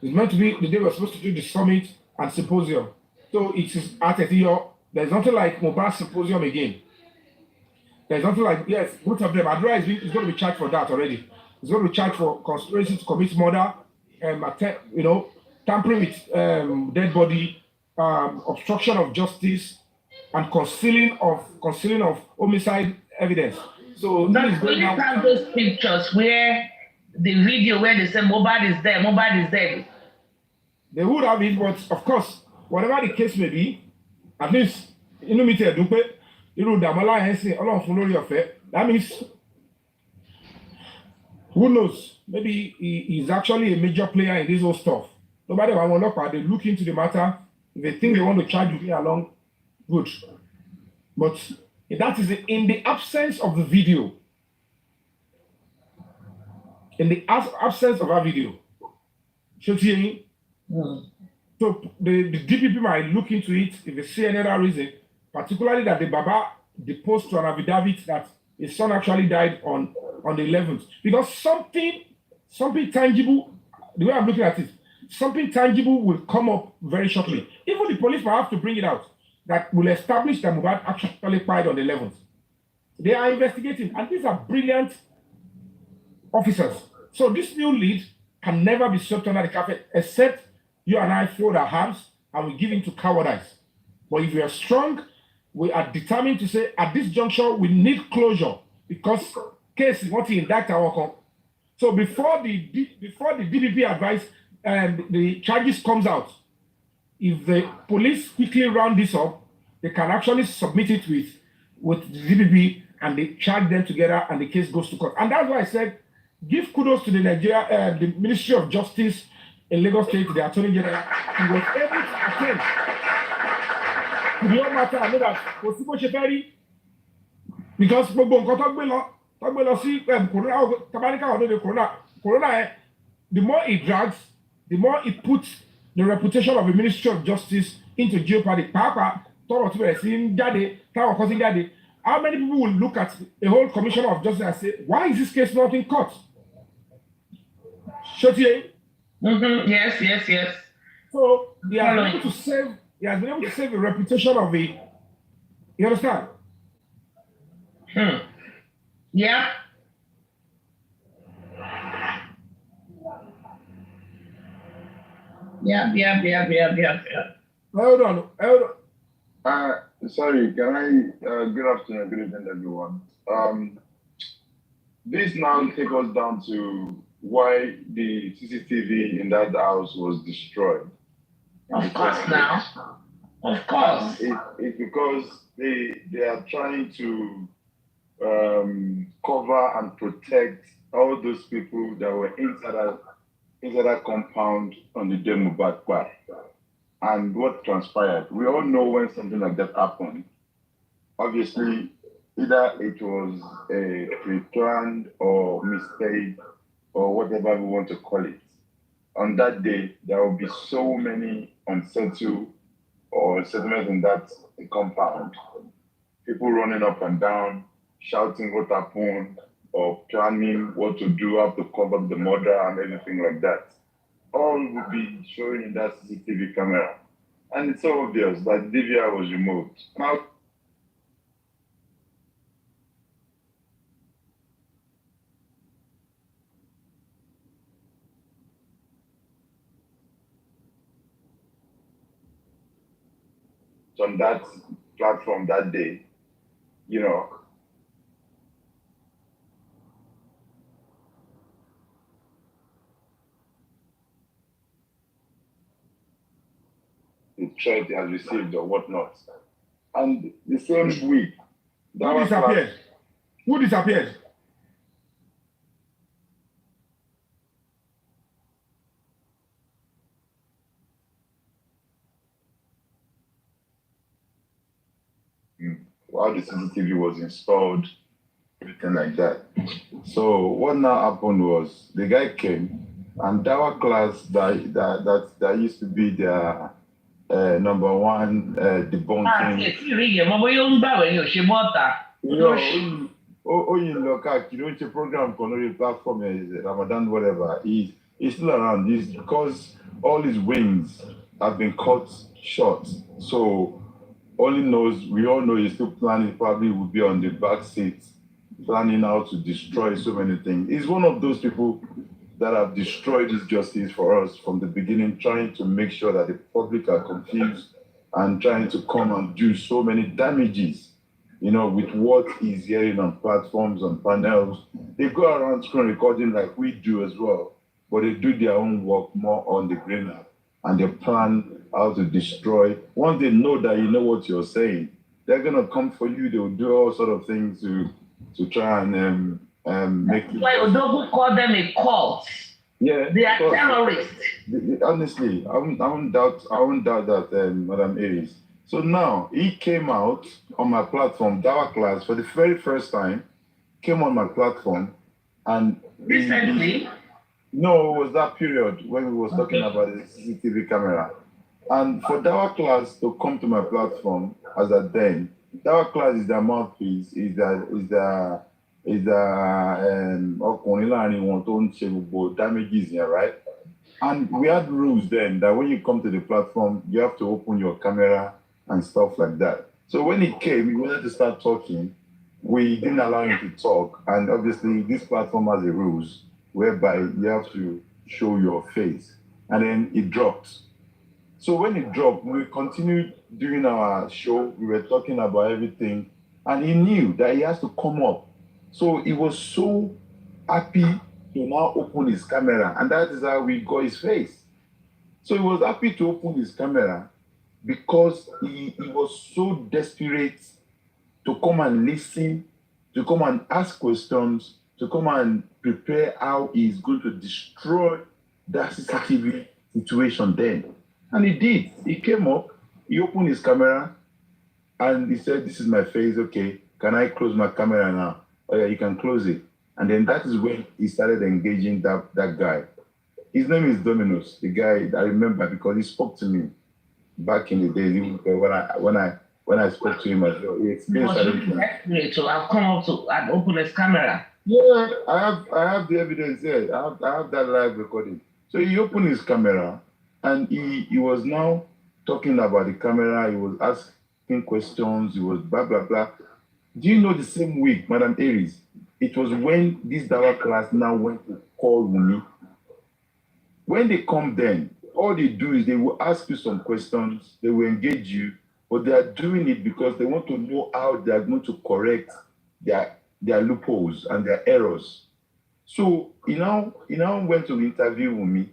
It's meant to be the day we're supposed to do the summit and symposium. So it is at a year. There's nothing like mobile symposium again. There's nothing like, yes, both of them. Adra is going to be charged for that already. It's going to be charged for conspiracy to commit murder, tampering with dead body, obstruction of justice, and concealing of homicide evidence. So But police have those pictures where the video where they say mobile is there. They would have it, but of course, whatever the case may be, at least that means who knows? Maybe he's actually a major player in this whole stuff. Nobody will look at. They look into the matter. If they think they want to charge me along, good. But that is in the absence of the video. In the absence of our video. So the DPP might look into it if they see any other reason, particularly that the Baba deposed to an affidavit that his son actually died on the 11th. Because something tangible, the way I'm looking at it, something tangible will come up very shortly. Even the police might have to bring it out that will establish that Mohbad actually died on the 11th. They are investigating, and these are brilliant officers. So this new lead can never be swept under the carpet except you and I fold our hands and we give in to cowardice. But if we are strong, we are determined to say at this juncture we need closure because case is what he indict our con. So before the DPP advice and the charges comes out, if the police quickly round this up, they can actually submit it with the DPP and they charge them together and the case goes to court. And that's why I said give kudos to the Ministry of Justice in Lagos State, the Attorney General. He was able to attend to the whole matter. I know that Osimo Sheferi, because corona, the more it drags, the more it puts the reputation of the Ministry of Justice into jeopardy. How many people will look at a whole Commissioner of Justice and say, why is this case not in court? Yes. So he has been able to save the reputation of the, you understand? Yeah. Hold on. Sorry, can I, good afternoon, good evening, everyone. This now takes us down to why the CCTV in that house was destroyed. Of course now. Of course. It's because they are trying to cover and protect all those people that were inside that compound on the day Mohbad died. And what transpired, we all know when something like that happened. Obviously, either it was a pre-planned or mistake or whatever we want to call it. On that day, there will be so many unsettled or settlements in that compound. People running up and down, shouting what happened, or planning what to do, how to cover the murder and everything like that. All will be showing in that CCTV camera. And it's so obvious that DVR was removed. Now, on that platform that day, you know, the threat he has received or whatnot. And the same week, Who disappeared? Who disappeared? While the CCTV was installed, everything like that. So what now happened was the guy came, and our class that used to be their number one debunking. Oyin Loka, Kiroche program, Colony platform, Ramadan, whatever, he's still around. He's because all his wings have been cut short. So we all know he's still planning, probably will be on the back seat, planning how to destroy so many things. He's one of those people that have destroyed this justice for us from the beginning, trying to make sure that the public are confused and trying to come and do so many damages, you know, with what he's hearing on platforms, on panels. They go around screen recording like we do as well, but they do their own work more on the greener, and they plan how to destroy. Once they know that you know what you're saying, they're gonna come for you. They will do all sort of things to try and make you. Why Odogu call them a cult? Yeah, they are terrorists. Honestly, I won't doubt that, Madam Aries. So now he came out on my platform, Dawa Class, for the very first time. Came on my platform, and recently. No, it was that period when we was talking about the CCTV camera. And for Dawa Class to come to my platform as a then, Dawa Class is the mouthpiece, is the damages here, right? And we had rules then that when you come to the platform, you have to open your camera and stuff like that. So when he came, he wanted to start talking. We didn't allow him to talk. And obviously, this platform has a rules whereby you have to show your face. And then it dropped. So when it dropped, we continued doing our show. We were talking about everything. And he knew that he has to come up. So he was so happy to now open his camera. And that is how we got his face. So he was happy to open his camera because he was so desperate to come and listen, to come and ask questions, to come and prepare how he's going to destroy that CCTV situation then. And he did. He came up, he opened his camera, and he said, "This is my face, okay. Can I close my camera now?" "Oh yeah, you can close it." And then that is when he started engaging that guy. His name is Dominus, the guy I remember because he spoke to me back in the days when I spoke to him as well. He explained everything. So I've come up to and open his camera. Yeah, I have the evidence there. I have that live recording. So he opened his camera and he was now talking about the camera. He was asking questions. He was blah blah blah. Do you know the same week, Madam Aries? It was when this Dawa Class now went to call Wumi. When they come then, all they do is they will ask you some questions, they will engage you, but they are doing it because they want to know how they are going to correct their loopholes and their errors. So he now went to interview Wumi,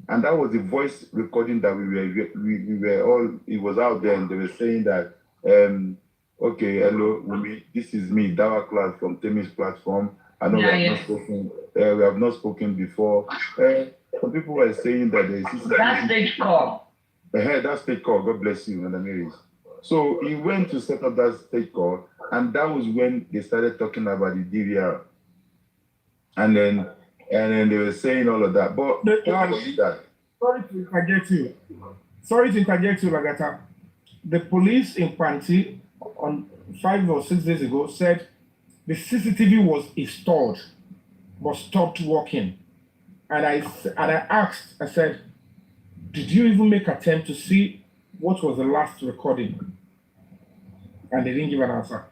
and that was the voice recording that we were all, it was out there, and they were saying that, okay, hello, Wumi, this is me, Dawa Class from Temi's platform. I know we have not spoken before. Some people were saying that that stage call. That stage call, God bless you, Madam Aries. So he went to set up that stage call, and that was when they started talking about the DVR. And then they were saying all of that. But that. Sorry to interject you, Lagata. The police in Panti on 5 or 6 days ago said the CCTV was installed but stopped working. And I asked, I said, did you even make attempt to see what was the last recording? And they didn't give an answer.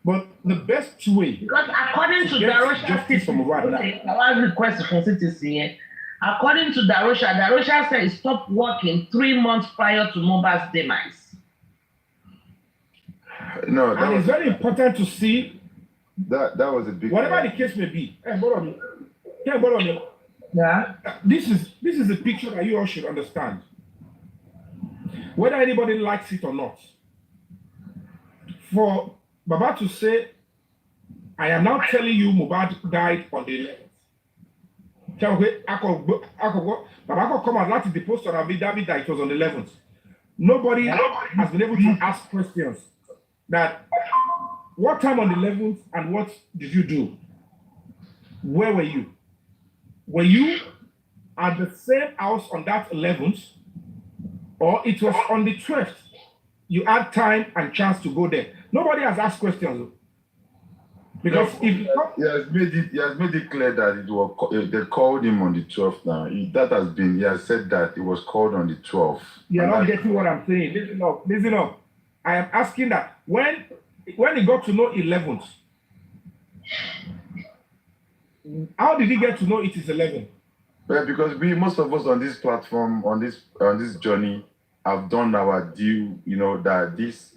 But the best way, Because according to Darosha CTC, our request for CTC, according to Darosha said it stopped working 3 months prior to Mohbad's demise. No, and it's very important to see that was a big. whatever the case may be. Hey, hold on. Yeah, hold on. Yeah. This is a picture that you all should understand. Whether anybody likes it or not. For Baba to say, I am now telling you Mohbad died on the 11th. Baba come out láti the post on David that it was on the 11th. Nobody has been able to ask questions that what time on the 11th and what did you do? Where were you? Were you at the same house on that 11th, or it was on the 12th? You had time and chance to go there. Nobody has asked questions. Because if he has made it clear that it was they called him on the 12th now. He has said that it was called on the 12th. You're not getting what I'm saying. Listen up. I am asking that when he got to know 11th, how did he get to know it is 11th? Well, because most of us on this platform, on this journey, have done our due, that this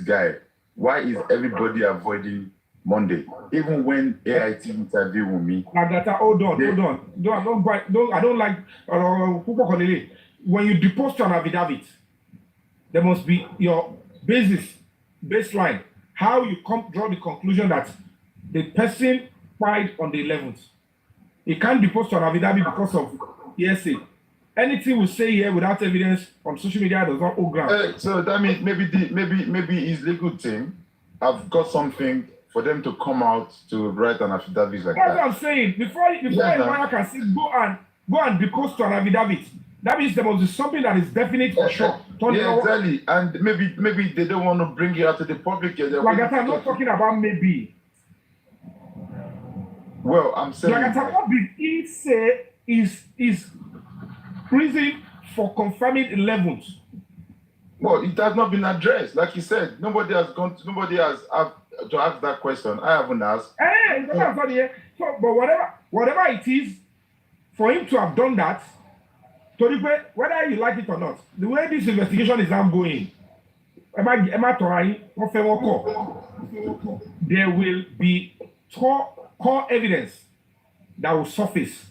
guy, why is everybody avoiding Monday? Even when AIT interviewed with me. Hold on. I don't like when you depose to an affidavit, there must be your baseline, how you draw the conclusion that the person died on the 11th. You can't depose to an affidavit because of hearsay. Anything we say here without evidence on social media does not hold ground. So that means maybe his legal team have got something for them to come out to write an affidavit like That's that. what I'm saying. Before a lawyer can say go and depose to an affidavit, that means there must be something that is definite for sure. Exactly. And maybe they don't want to bring it out to the public yet. Like that, I'm not talking about maybe. Well, I'm saying. Like that, what did he say is reason for confirming 11th? Well, it has not been addressed. Like you said, nobody has to ask that question. I haven't asked. So, but whatever it is, for him to have done that, whether you like it or not, the way this investigation is ongoing, there will be core evidence that will surface.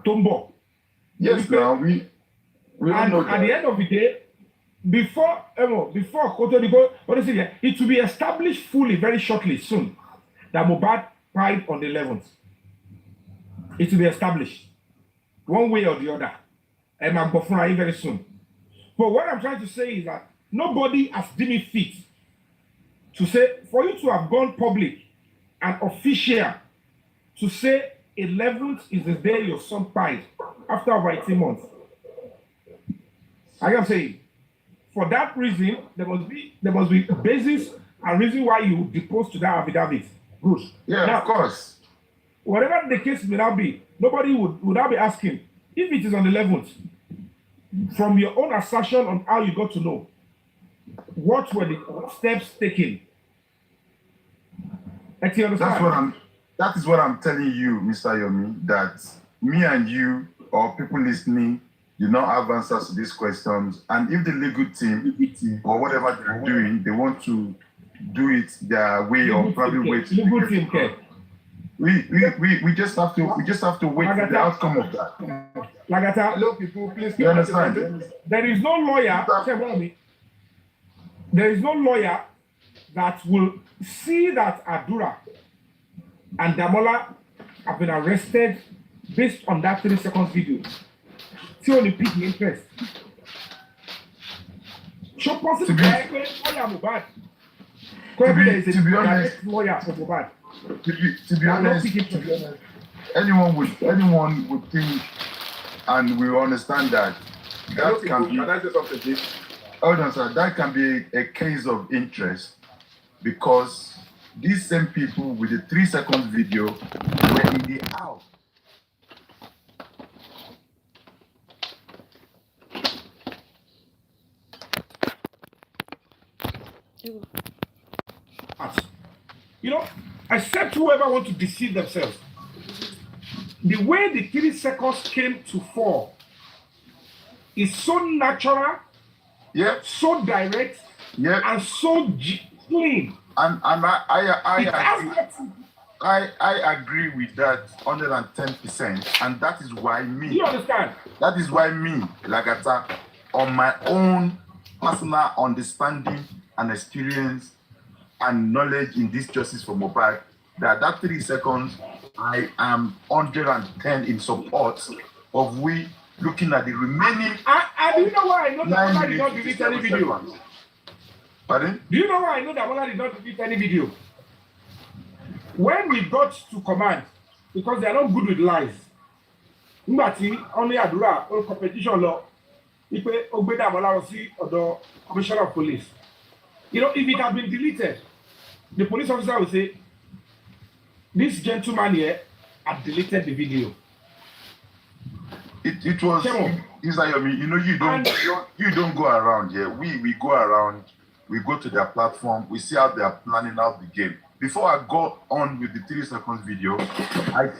Tombo. Yes, now we don't know that. At the end of the day, before it will be established fully very shortly soon that Mohbad died on the 11th. It will be established one way or the other. And I'm going very soon. But what I'm trying to say is that nobody has deemed it fit to say, for you to have gone public and official to say 11th is the day your son died after over 18 months. I am saying, for that reason, there must be a basis and reason why you depose to that affidavit. Good. Yeah, now, of course. Whatever the case may now be, nobody would now be asking if it is on the 11th. From your own assertion on how you got to know, what were the steps taken? That is what I'm telling you, Mr. Yomi, that me and you or people listening do not have answers to these questions. And if the legal team or whatever they're doing, they want to do it their way or probably wait. We just have to wait for the outcome of that. Hello, people, please. You understand? There is no lawyer. There is no lawyer that will see that Adura and Damola have been arrested based on that 3 seconds video. See only pick the interest. So possibly, to be honest, lawyer for Mohbad. To be honest, anyone would think and we understand that can be. Can I say something, please? Hold on, sir. That can be a case of interest because these same people with the 3 seconds video were in the house. You know, except whoever want to deceive themselves. The way the 3 seconds came to fall is so natural, so direct, and so clean. And I agree with that 110%, and that is why me. You understand? That is why me, Lagata, on my own personal understanding and experience and knowledge in this justice for Mohbad, that 3 seconds, I am 110 in support of we looking at the remaining. And do you know why I know that Bola did not delete any video? Pardon? Do you know why I know that Bola did not delete any video? When we got to command, because they are not good with lies. Ngbati only Adura or competition law, Ipe Ogbeda Bola Rosi or the Commissioner of Police. You know, if it had been deleted, the police officer will say, this gentleman here had deleted the video. It was Yomi, you know, you don't go around here. We go around, we go to their platform, we see how they are planning out the game. Before I go on with the 3 seconds video, I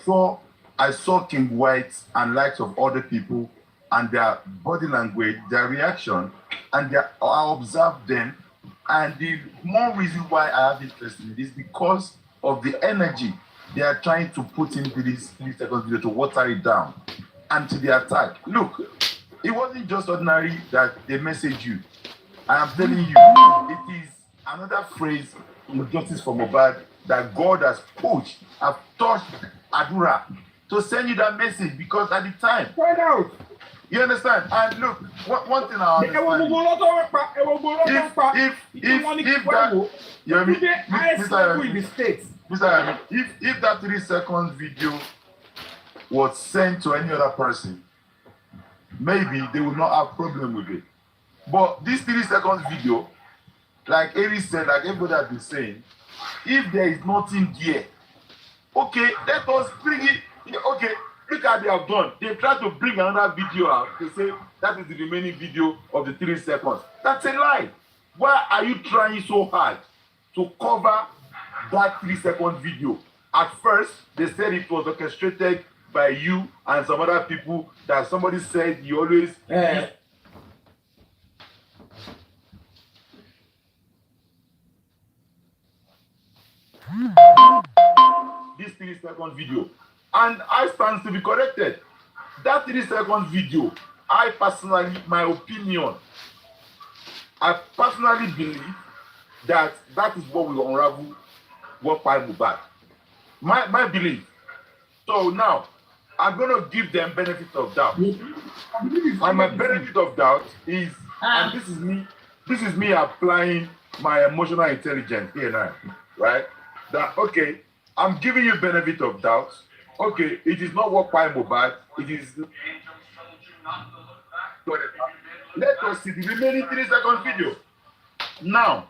saw King White and likes of other people and their body language, their reaction, and I observed them. And the more reason why I have interest in this because of the energy they are trying to put into this 3 seconds video to water it down and to the attack. Look, it wasn't just ordinary that they message you. I am telling you, it is another phrase in Justice for Mohbad that God has pushed, have touched Adura to send you that message because at the time, find out. You understand? And look, one thing I understand. If that 3 seconds video was sent to any other person, maybe they would not have problem with it. But this 3 seconds video, like Ari said, like everybody has been saying, if there is nothing there, okay, let us bring it. Okay, look at they have done. They tried to bring another video out to say that is the remaining video of the 3 seconds. That's a lie. Why are you trying so hard to cover that 3 seconds video? At first, they said it was orchestrated by you and some other people that somebody said you always. This 3 seconds video. And I stand to be corrected. That 3 seconds video, I personally, my opinion, I personally believe that that is what will unravel what I will back. My belief. So now, I'm going to give them benefit of doubt. And my benefit of doubt is, and this is me applying my emotional intelligence here now, right? That, okay, I'm giving you benefit of doubt. Okay, it is not what by Mohbad. It is. Let us see the remaining 3 seconds video. Now,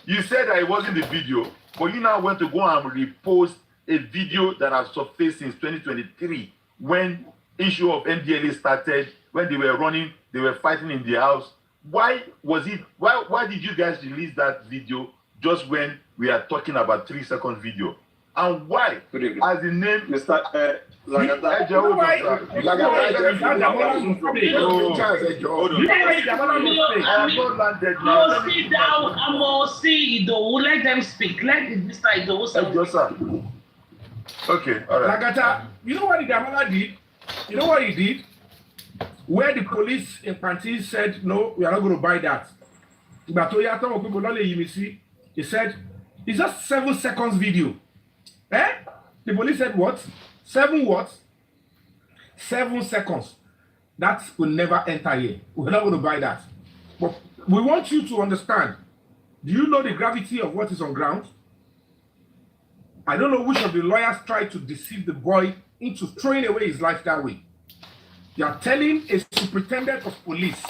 you said that it wasn't the video, but you now want to go and repost a video that has surfaced since 2023 when issue of NDLA started, when they were running, they were fighting in the house. Why was it? Why did you guys release that video just when we are talking about 3 seconds video? And why? As the name Mr. Lagata, sit down. I'm gonna see Idowu. Let them speak. Let Mr. Idowu speak. Okay, all right. Lagata, you know what the Damala did? You know what he did? Where the police in Panti said, no, we are not going to buy that. He said, it's just 7 seconds video. The police said what? 7 what? 7 seconds. That will never enter here. We're not going to buy that. But we want you to understand. Do you know the gravity of what is on ground? I don't know which of the lawyers tried to deceive the boy into throwing away his life that way. You are telling a superintendent of police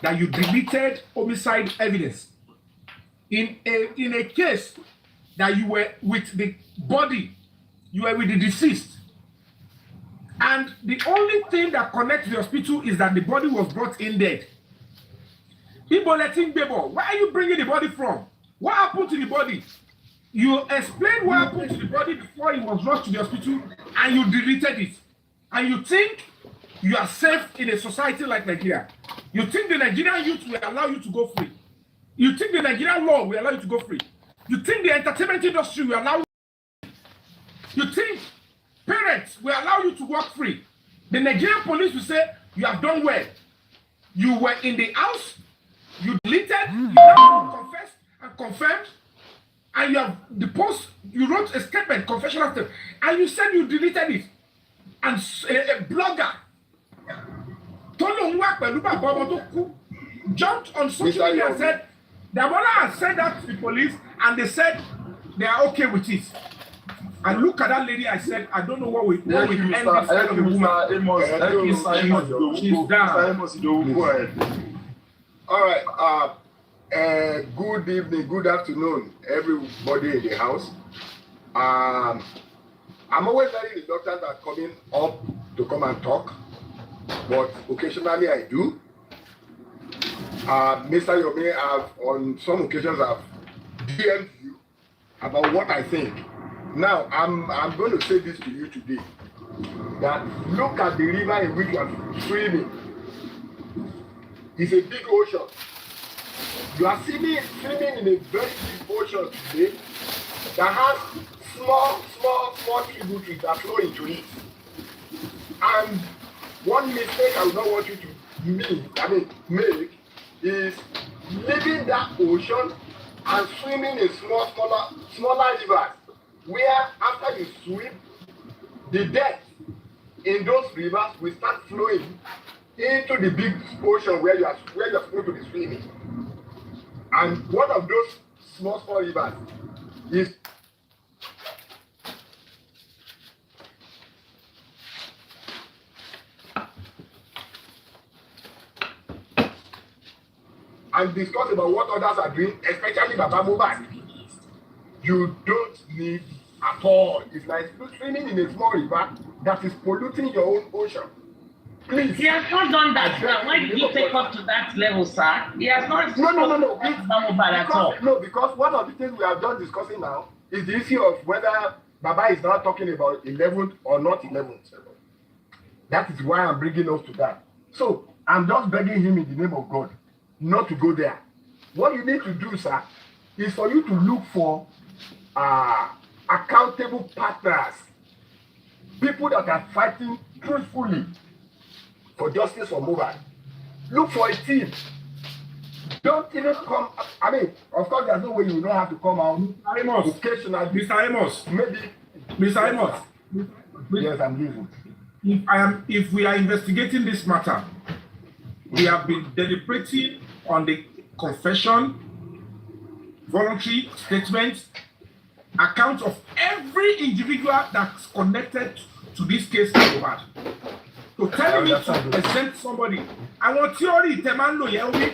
that you deleted homicide evidence in a case that you were with the body, you were with the deceased. And the only thing that connects the hospital is that the body was brought in dead. People letting Bebo, where are you bringing the body from? What happened to the body? You explained what happened to the body before it was rushed to the hospital, and you deleted it. And you think you are safe in a society like Nigeria. You think the Nigerian youth will allow you to go free. You think the Nigerian law will allow you to go free. You think the entertainment industry will allow you. You think parents will allow you to work free. The Nigerian police will say, you have done well. You were in the house, you deleted, you now confessed and confirmed, and you have the post, you wrote a statement, confessional statement, and you said you deleted it. And a blogger, jumped on social media and said, their mother has said that to the police, and they said they are okay with it. And look at that lady, I said, I don't know what we end this woman. She's down. All right. Good evening, good afternoon, everybody in the house. I'm always very reluctant at coming up to come and talk, but occasionally I do. Mr. Yomi, on some occasions I've DM'd you about what I think. Now, I'm going to say this to you today, that look at the river in which you are swimming. It's a big ocean. You are swimming in a very big ocean today that has small tributaries that flow into it. And one mistake I would not want you to make is leaving that ocean and swimming in smaller rivers, where after you swim, the depth in those rivers will start flowing into the big ocean where you are supposed to be swimming. And one of those small rivers is and discuss about what others are doing, especially Baba Mohbad. You don't need at all. It's like swimming in a small river that is polluting your own ocean. Please. He has not done that. Now, why did you take us to that level, sir? He has not. No. At all. No, because one of the things we have done discussing now is the issue of whether Baba is now talking about 11th or not 11th. That is why I'm bringing us to that. So I'm just begging him in the name of God not to go there. What you need to do, sir, is for you to look for accountable partners, people that are fighting truthfully for justice for Mohbad. Look for a team. Don't even come. I mean, of course, there's no way you don't have to come out occasionally. Mr. Amos. Maybe. Mr. Amos. Yes, I'm leaving. If we are investigating this matter, we have been deliberating on the confession, voluntary statement, account of every individual that's connected to this case of Mohbad. So telling me to present somebody, I want theory, Temando Yomi,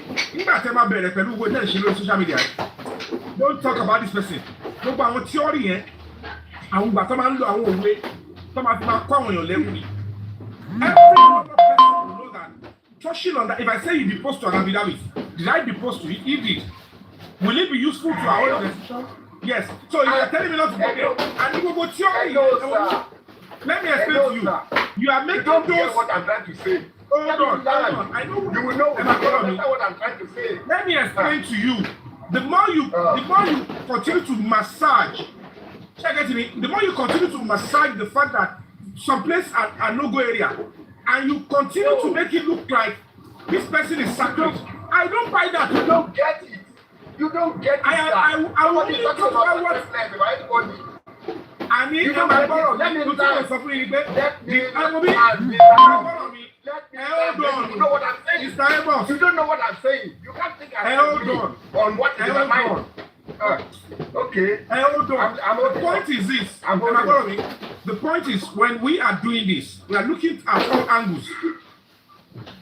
social media. Don't talk about this person. Don't want theory, I want Batamando, I want way, on your level. Every other person will know that. Touching on that, if I say you be post to an affidavit, did I be post to it? He did. Will it be useful to our organization? Yes. So you are telling me not to go there, and you will go theory. Let me explain to you. You are making those. What I'm trying to say. Hold on. I know you will know what I'm trying to say. Let me explain to you. The more you continue to massage, check it to me. The more you continue to massage the fact that some places are no-go area, and you continue to make it look like this person is sacred. I don't buy that. You don't get it. You don't get it. I will only talk about what. I need to my borrow. Let me suffering. Hold on. You know what I'm saying? You don't know what I'm saying. You can't think on what is in my mind. Okay. Hold on. The point is this. The point is when we are doing this, we are looking at all angles.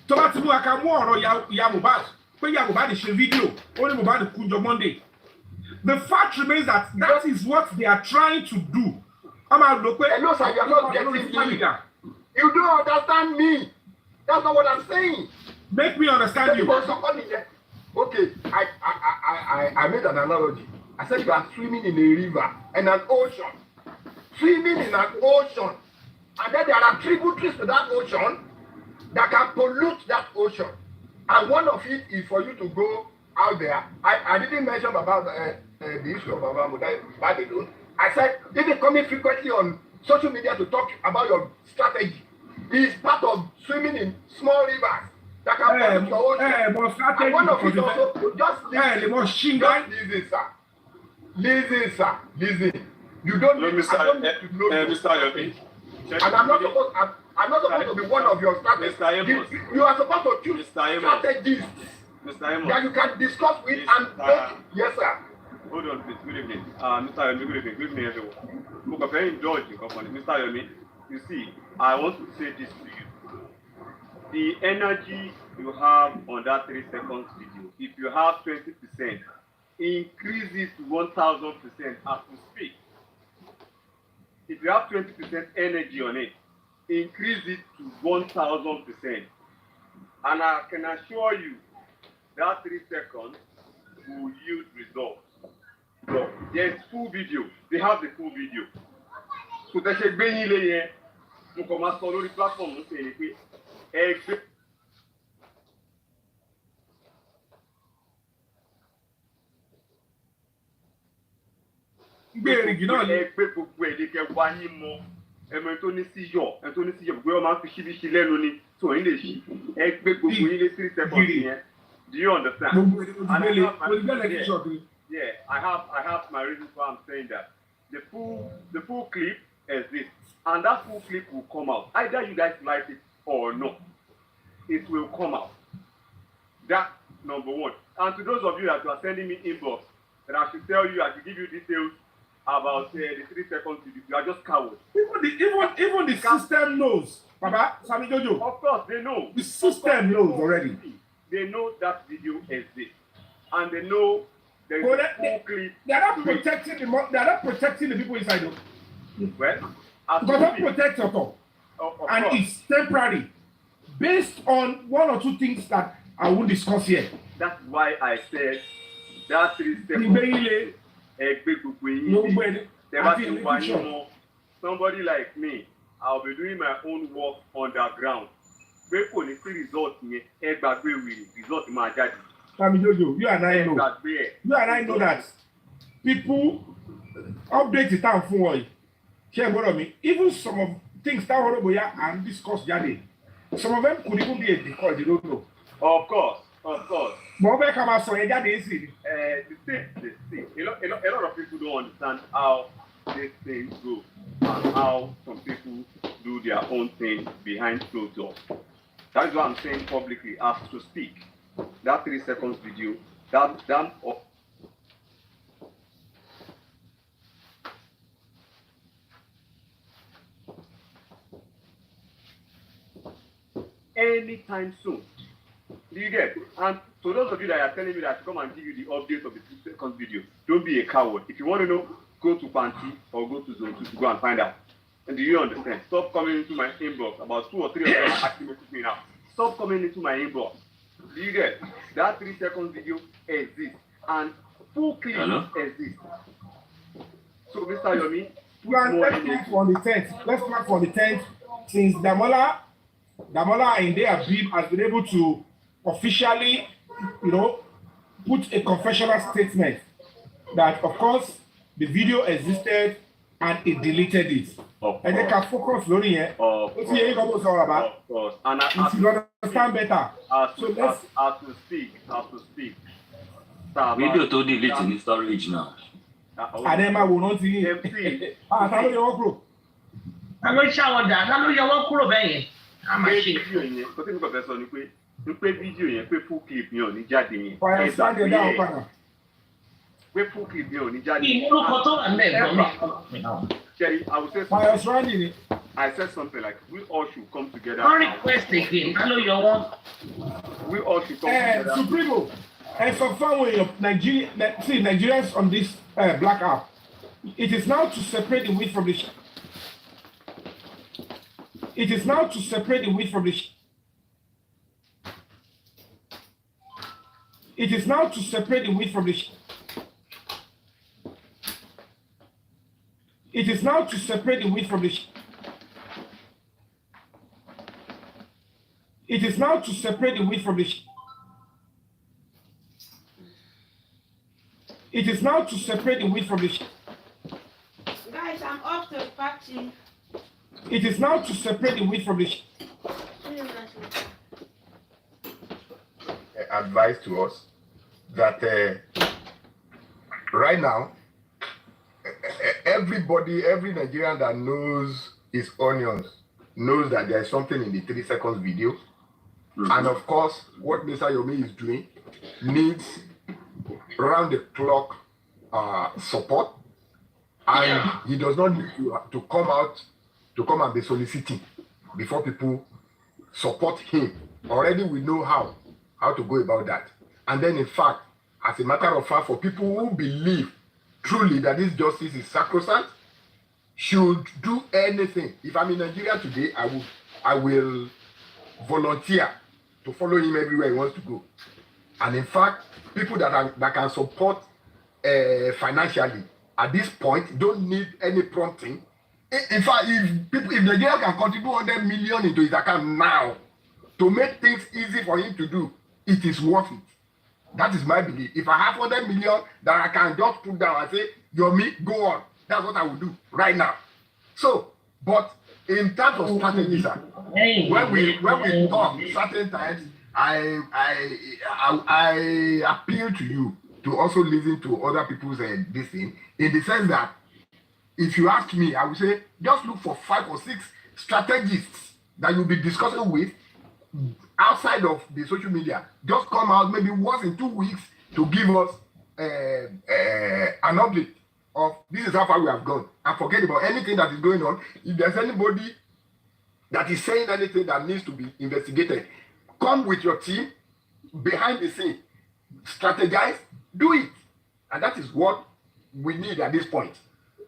Tomatibu akamu ọ̀rọ̀ ya Mohbad. Pé ya Mohbad ṣe video. Ó ní Mohbad kúnjọ Monday. The fact remains that that is what they are trying to do. Hello, sir, you are not getting me. You don't understand me. That's not what I'm saying. Make me understand you. Okay, I made an analogy. I said you are swimming in a river and an ocean. Swimming in an ocean. And then there are tributaries to that ocean that can pollute that ocean. And one of it is for you to go out there. I didn't mention about the issue of Baba Badedon. I said, even coming frequently on social media to talk about your strategy is part of swimming in small rivers that can pollute your ocean. And one of it also, just listen, sir. Listen. You don't need Mr. Yomi. And I'm not supposed to be one of your strategists. You are supposed to choose strategists that you can discuss with and make. Yes, sir. Hold on, please. Good evening. Mr. Yomi, good evening. Good evening, everyone. Look, I'm very enjoyed your company. Mr. Yomi, you see, I want to say this to you. The energy you have on that 3 seconds video, if you have 20%, increase it to 1000% as we speak. If you have 20% energy on it, increase it to 1000%. And I can assure you that 3 seconds will yield results. So there's full video. They have the full video. So they should be in here. You come and follow the platform. Ẹgbẹ́ gbogbo ẹ̀dẹ́kẹ́ wá ní mọ́ ẹmọ tó ní sí yọ gbé ọmọ fi ṣíbí ṣí lẹ́nu ni tó ń lè ṣí ẹgbẹ́ gbogbo yín lé 3 seconds yẹn. Do you understand? Yeah, I have my reasons why I'm saying that. The full clip exists, and that full clip will come out. Either you guys like it or not, it will come out. That's number one. And to those of you that are sending me inbox, that I should tell you, I should give you details about the 3 seconds video. You are just cowards. Even the system knows. Baba, Sami Jojo. Of course, they know. The system knows already. They know that video exists, and they know there is a full clip. They are not protecting they are not protecting the people inside. Well, they don't protect at all, and course. It's temporary, based on 1 or 2 things that I won't discuss here. That's why I said that 3 seconds. Somebody like me, I'll be doing my own work underground. Result you and I know. You and I know that people update the town for you. Share what me. Even some of things that Horoboya and discuss Jade. Some of them could even be a decoy, they don't know. Of course. But come out so Jade is it. The thing. A lot of people don't understand how these things go and how some people do their own thing behind closed doors. That's what I'm saying publicly as to speak. That 3 seconds video, anytime soon. Do you get? And to those of you that are telling me that I should come and give you the update of the 3 seconds video, don't be a coward. If you want to know, go to Panty or go to Zone 2 to go and find out. And do you understand? Stop coming into my inbox. About 2 or 3 of them are actually messaging me now. Stop coming into my inbox. Do you get? That 3 seconds video exists and full clip exists. So, Mr. Yomi, let's plan for the 10th. Let's plan for the 10th. Since Damola and they has been able to officially, put a confessional statement that, of course, the video existed and it deleted it. And they can focus on it. Of course. And you understand better. As to speak. Video to delete in the storage now. And then I will not see it. How do you walk through? I'm going to shower that. How do you walk through there? I'm a shit. Video yẹn pé full clip yẹn ò ní jáde yẹn. Pé full clip yẹn ò ní jáde. Ìmúlùkọ tó wà nílẹ̀ Jerry, I will say something. I said something like we all should come together. Don't request again. I know you want. We all should come together. Supremo. And so far way of Nigeria, see Nigerians on this black app, it is now to separate the wheat from the it is now to separate the wheat from the it is now to separate the wheat from the it is now to separate the wheat from the it is now to separate the wheat from the it is now to separate the wheat from the Guys, I'm off to party. it is now to separate the wheat from the advice to us that right now, every Nigerian that knows his onions knows that there is something in the 3 seconds video. And of course, what Mr. Yomi is doing needs round the clock support. And he does not need to come out, to come and be soliciting before people support him. Already we know how to go about that. And then in fact, as a matter of fact, for people who believe truly that this justice is sacrosanct, should do anything. If I'm in Nigeria today, I will volunteer to follow him everywhere he wants to go. And in fact, people that can support financially at this point don't need any prompting. In fact, if Nigeria can contribute 100 million into his account now to make things easy for him to do, it is worth it. That is my belief. If I have 100 million that I can just put down and say, Yomi, go on. That's what I will do right now. So, but in terms of strategies, when we talk certain times, I appeal to you to also listen to other people's this thing, in the sense that if you ask me, I would say just look for 5 or 6 strategists that you'll be discussing with outside of the social media. Just come out maybe once in 2 weeks to give us an update of this is how far we have gone, and forget about anything that is going on. If there's anybody that is saying anything that needs to be investigated, come with your team behind the scene, strategize, do it. And that is what we need at this point.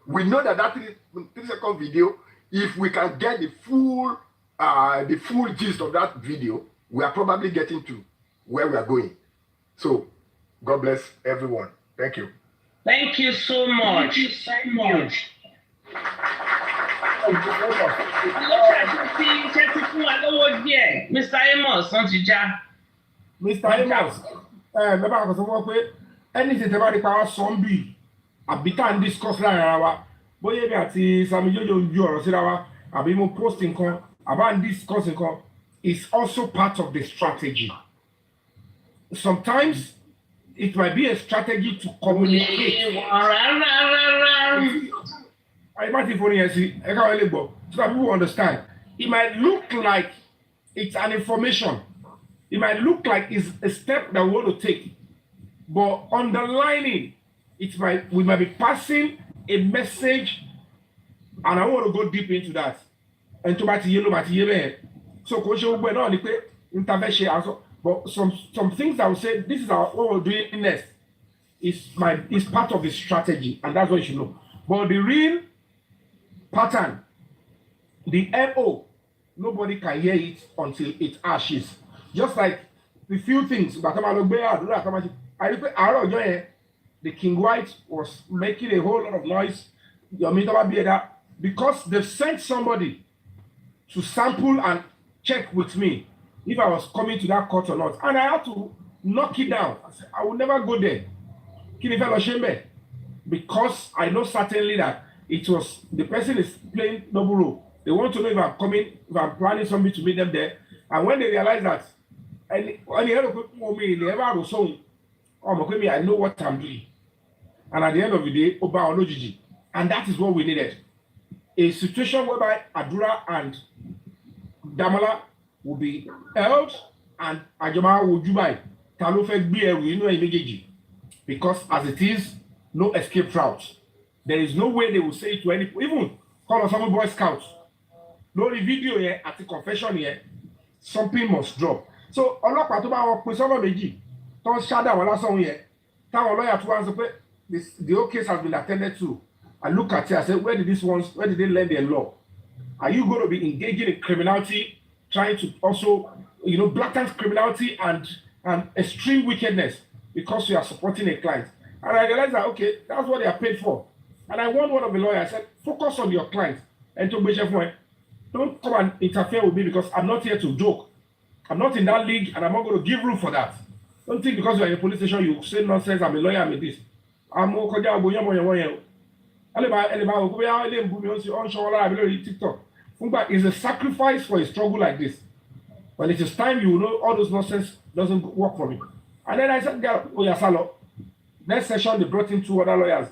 We know that 3-second video, if we can get the full gist of that video, we are probably getting to where we are going. So, God bless everyone. Thank you. Thank you so much. Mr. Amos, wọ́n ti já. Mr. Amos, bẹ́ẹ̀ bá kọ̀ sọ fún ọ pé ẹni tètè bá rí pa wá sọ́ńbì àbí tá à ń discuss láàrin ara wa bóyá èmi àti Sami Jojo ń ju ọ̀rọ̀ síra wa àbí mo post nǹkan àbá ń discuss nǹkan is also part of the strategy. Sometimes it might be a strategy to communicate. I might so that people understand. It might look like it's an information. It might look like it's a step that we want to take. But underlining, we might be passing a message, and I want to go deep into that. And to so intervention. But some things I would say, this is what we're doing next. Is part of the strategy, and that's what you should know. But the real pattern, the MO, nobody can hear it until it ashes. Just like the few things, the King White was making a whole lot of noise. Because they've sent somebody to sample and check with me if I was coming to that court or not. And I had to knock it down. I said, I will never go there. Because I know certainly that the person is playing double role. They want to know if I'm coming, if I'm planning something to meet them there. And when they realize that, I know what I'm doing. And at the end of the day, Oba Onojiji. And that is what we needed. A situation whereby Adura and Damola will be held and Ajoma will Dubai. Because as it is, no escape route. There is no way they will say it to any, even call us some Boy Scouts. No video here at the confession here, something must drop. So ọlọ́pàá tó bá wọn pín sọ́nà méjì tó ń ṣáda wọn lásán yẹn táwọn lọ́ọ̀yà tó wá ń sọ pé the whole case has been attended to. I look at it, I say, where did they learn their law? Are you going to be engaging in criminality, trying to also, blatant criminality and extreme wickedness because you are supporting a client? And I realized that, okay, that's what they are paid for. And I warned one of the lawyers, I said, focus on your client. And to don't come and interfere with me because I'm not here to joke. I'm not in that league and I'm not going to give room for that. Don't think because you're in a police station, you say nonsense, I'm a lawyer, I'm a this. I'm going to TikTok. Funga is a sacrifice for a struggle like this. When it is time, you know all those nonsense doesn't work for me. And then I said, next session they brought in 2 other lawyers.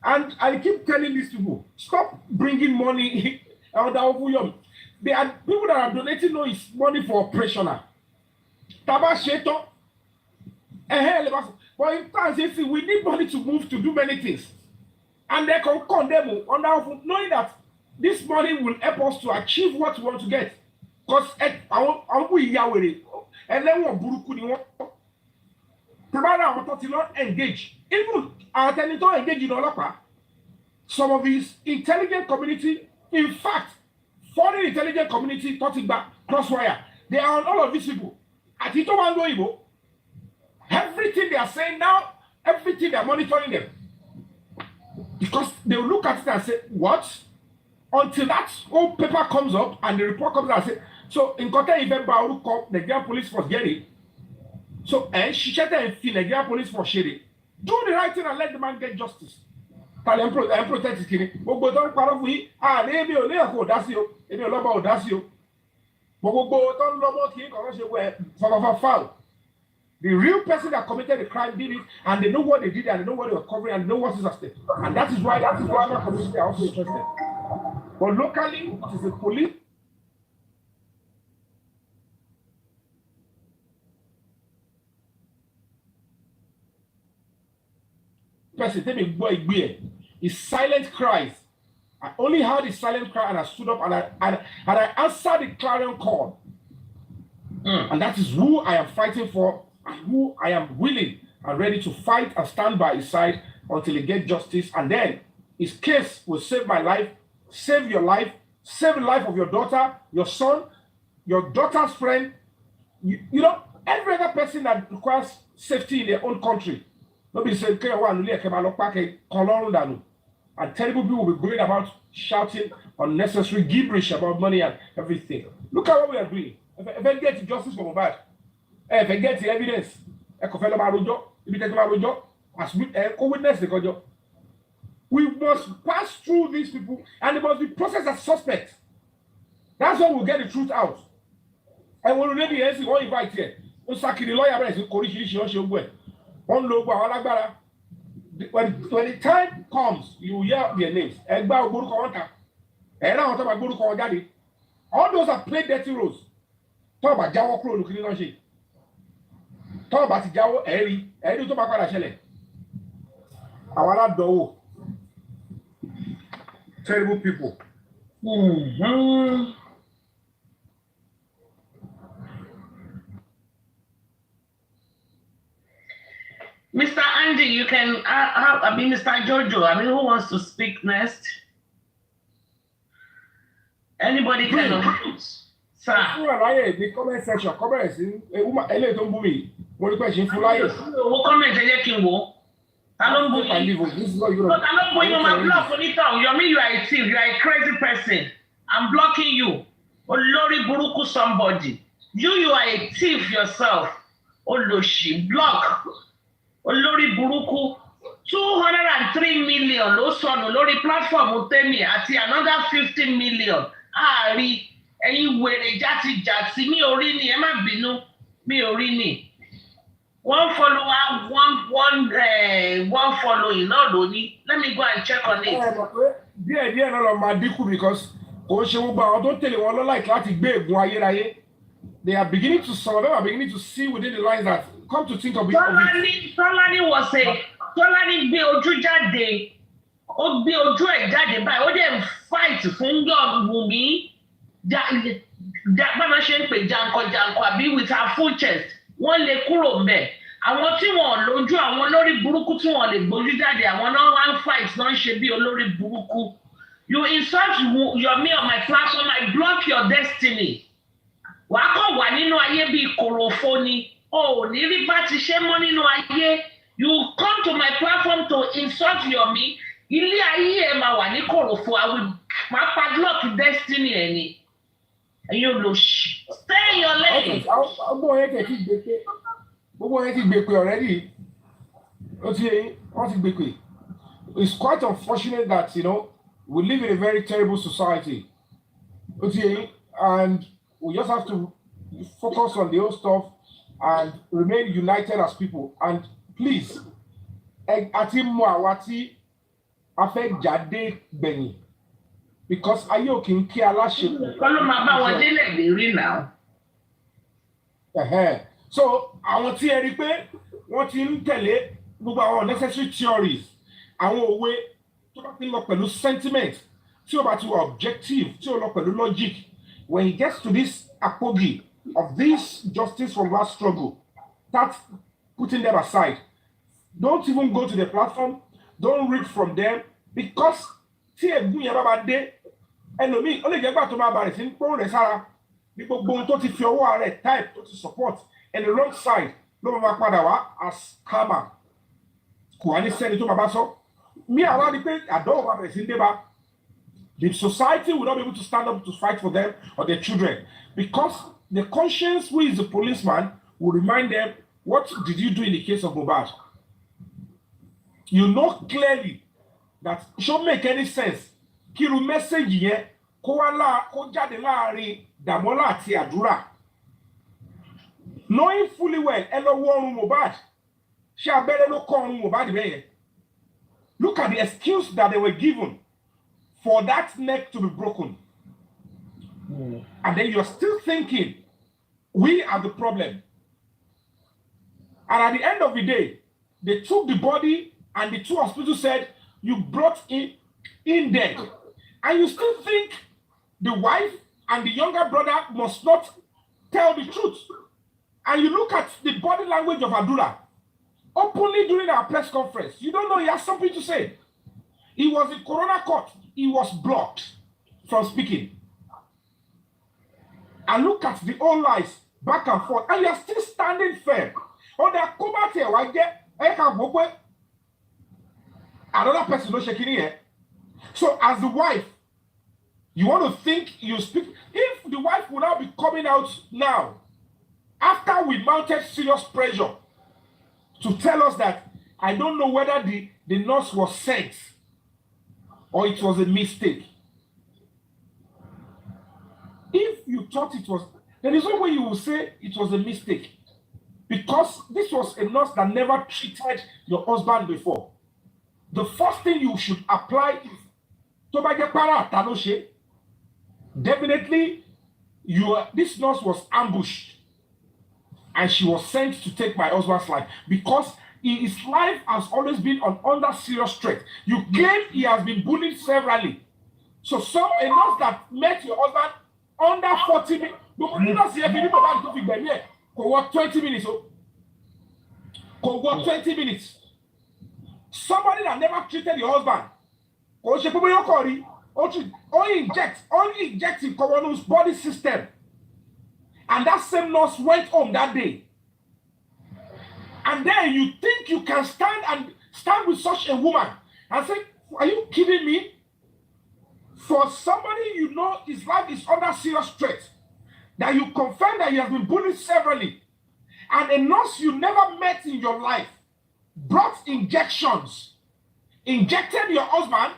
And I keep telling these people, stop bringing money out of Yomi. They are people that are donating no is money for operational. Tabasheto. But in times, we need money to move to do many things. And they can condemn under knowing that this money will help us to achieve what we want to get. Because and then one buruku ni one. Tabara want to not engage. Even our tenant engage in Olapa. Some of his intelligent community, in fact, foreign intelligent community, talking back, crosswire, they are on all of these people. At Ito Wango Ibo, everything they are saying now, everything they are monitoring them. Because they will look at it and say, what? Until that whole paper comes up and the report comes out and say, so in Kota event Bauru, Nigerian police force get it. So, she said that Nigerian police force share it. Do the right thing and let the man get justice. Protect his kidney. But don't part of we, maybe only a code, that's you, if you're about that's you. But don't love him, or foul. The real person that committed the crime did it, and they know what they did, and they know what they were covering, and they know what is at stake. And that is why my community are also interested. But locally, it is the police. His silent cries. I only heard his silent cry and I stood up and I answered the clarion call. And that is who I am fighting for and who I am willing and ready to fight and stand by his side until he gets justice. And then his case will save my life, save your life, save the life of your daughter, your son, your daughter's friend. Every other person that requires safety in their own country. Nobody said, and terrible people will be going about shouting unnecessary gibberish about money and everything. Look at what we are doing. If I get justice for Mohbad, if I get the evidence, as witness the God, we must pass through these people and they must be processed as suspects. That's when we'll get the truth out. And when we really invite here, we'll sack the lawyer. When the time comes, you will hear their names. All those that play dirty roles. Talk about Jawa Pro looking at it. Talk about Jawa Eri to Bakara Shele. Our do terrible people. Mr. Andy, you can, Mr. Jojo, who wants to speak next? Anybody can unmute. Sir. The comment section, comments in a woman, a don't believe. What question for liars? Who comment a king wo? I don't believe. But I'm not going on my blog for it all. You are a thief, you are a crazy person. I'm blocking you. Olori Buruku somebody. You are a thief yourself. Oloshi, block. Olórí burúkú 203 million ló sọnù lórí platform Temi àti another 50 million àárí ẹ̀yin wèrè játijàti mi ò rí ni ẹ má bínú mi ò rí ni one follower one following náà ló ní let me go and check on it. díẹ̀ náà lọ máa dínkù because kò ṣe gbogbo àwọn tó tẹ̀lé wọn lọ́láìkí láti gbé ègún ayérayé they are beginning to some of them are beginning to see within the lines that come to think of it. Tọ́lání gbé ojú jáde ó gbé ojú ẹ̀ jáde báyìí ó dẹ̀ ń fight fún Wùmí báma ṣe ń pè jankan àbí with her full chest wọ́n lè kúrò ńbẹ̀ àwọn tí wọ́n lójú àwọn olórí burúkú tí wọ́n lè gbójú jáde àwọn náà wá ń fight náà ń ṣe bí olórí burúkú. You insult Yomi on my platform, I block your destiny. Wàá kàn wà nínú ayé bíi kòròfo ni o ò ní rí bá ti ṣe mọ́ nínú ayé. You come to my platform to insult Yomi ilé ayé ẹ̀ máa wà ní kòròfo máa padlock destiny ẹ̀ ni. You lo stay in your lane. Gbogbo yẹn ti gbé pé already. Wọ́n ti gbé pé. It's quite unfortunate that, you know, we live in a very terrible society. And we just have to focus on the old stuff and remain united as people. And please, àti mọ àwa tí a fẹ́ jáde gbẹ̀yìn. Because ayé ò kí ń kí aláṣepọ̀. Kọ́ ló máa bá wọn délẹ̀ lérí náà. So àwọn tí ẹ rí pé wọ́n ti ń tẹ̀lé gbogbo àwọn unnecessary theories, àwọn òwe tó bá ti lọ pẹ̀lú sentiment, tí ó bá ti wà objective, tí ó lọ pẹ̀lú logic, when it gets to this apogee of this justice from last struggle, start putting them aside. Don't even go to the platform. Don't read from them because tí ẹ̀gún yẹn bá dé ẹlòmíì ó lè jẹ́ gbà tó máa bàrẹ̀ sí pọ́n rẹ̀ sára ní gbogbo ohun tó ti fi ọwọ́ rẹ̀ type tó ti support and the wrong side ló máa padà wá as karma kò wá ní sẹ́ni tó máa bá sọ. Mi àwa ni pé àdánwò bá bẹ̀rẹ̀ sí dé bá the society will not be able to stand up to fight for them or their children because the conscience who is the policeman will remind them what did you do in the case of Mohbad. You know clearly that it should make any sense kí irú mẹ́sẹ̀gì yẹn kó jáde láàrin Dàmọ́lá àti Àdúrà knowing fully well ẹ lọ wọ ọrùn Mohbad ṣé abẹ́rẹ́ ló kọ́ ọrùn Mohbad bẹ́ẹ̀ yẹn. Look at the excuse that they were given for that neck to be broken. And then you're still thinking we are the problem. And at the end of the day, they took the body and the two hospitals said, you brought in dead. And you still think the wife and the younger brother must not tell the truth. And you look at the body language of Adura, openly during our press conference. You don't know he has something to say. He was in Corona court. He was blocked from speaking. And look at the old lies back and forth. And you are still standing firm. On the Kumate, another person no shaking here. So as the wife, you want to think you speak. If the wife will now be coming out now, after we mounted serious pressure to tell us that I don't know whether the nurse was sent or it was a mistake. If you thought it was, there is no way you will say it was a mistake. Because this was a nurse that never treated your husband before. The first thing you should apply is definitely this nurse was ambushed and she was sent to take my husband's life because his life has always been under serious threat. You claim he has been bullied severally. So a nurse that met your husband under 40 minutes, could work 20 minutes. Could work 20 minutes. Somebody that never treated your husband, only inject in Corona's body system. And that same nurse went home that day. And then you think you can stand with such a woman and say, are you kidding me? For somebody you know his life is under serious threat, that you confirm that he has been bullied severally, and a nurse you never met in your life brought injections, injected your husband.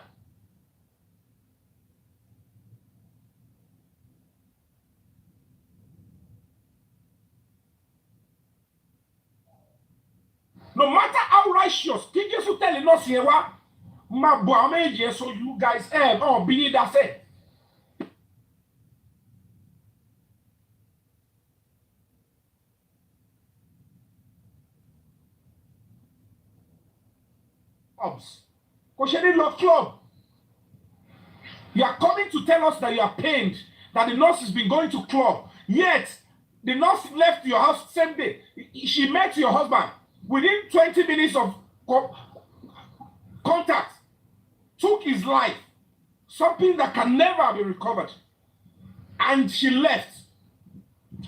No matter how righteous, did you tell the nurse here what? My boy, so you guys have be that's it. Kosheni Love Club. You are coming to tell us that you are pained, that the nurse has been going to club. Yet, the nurse left your house same day. She met your husband within 20 minutes of contact, took his life, something that can never be recovered. And she left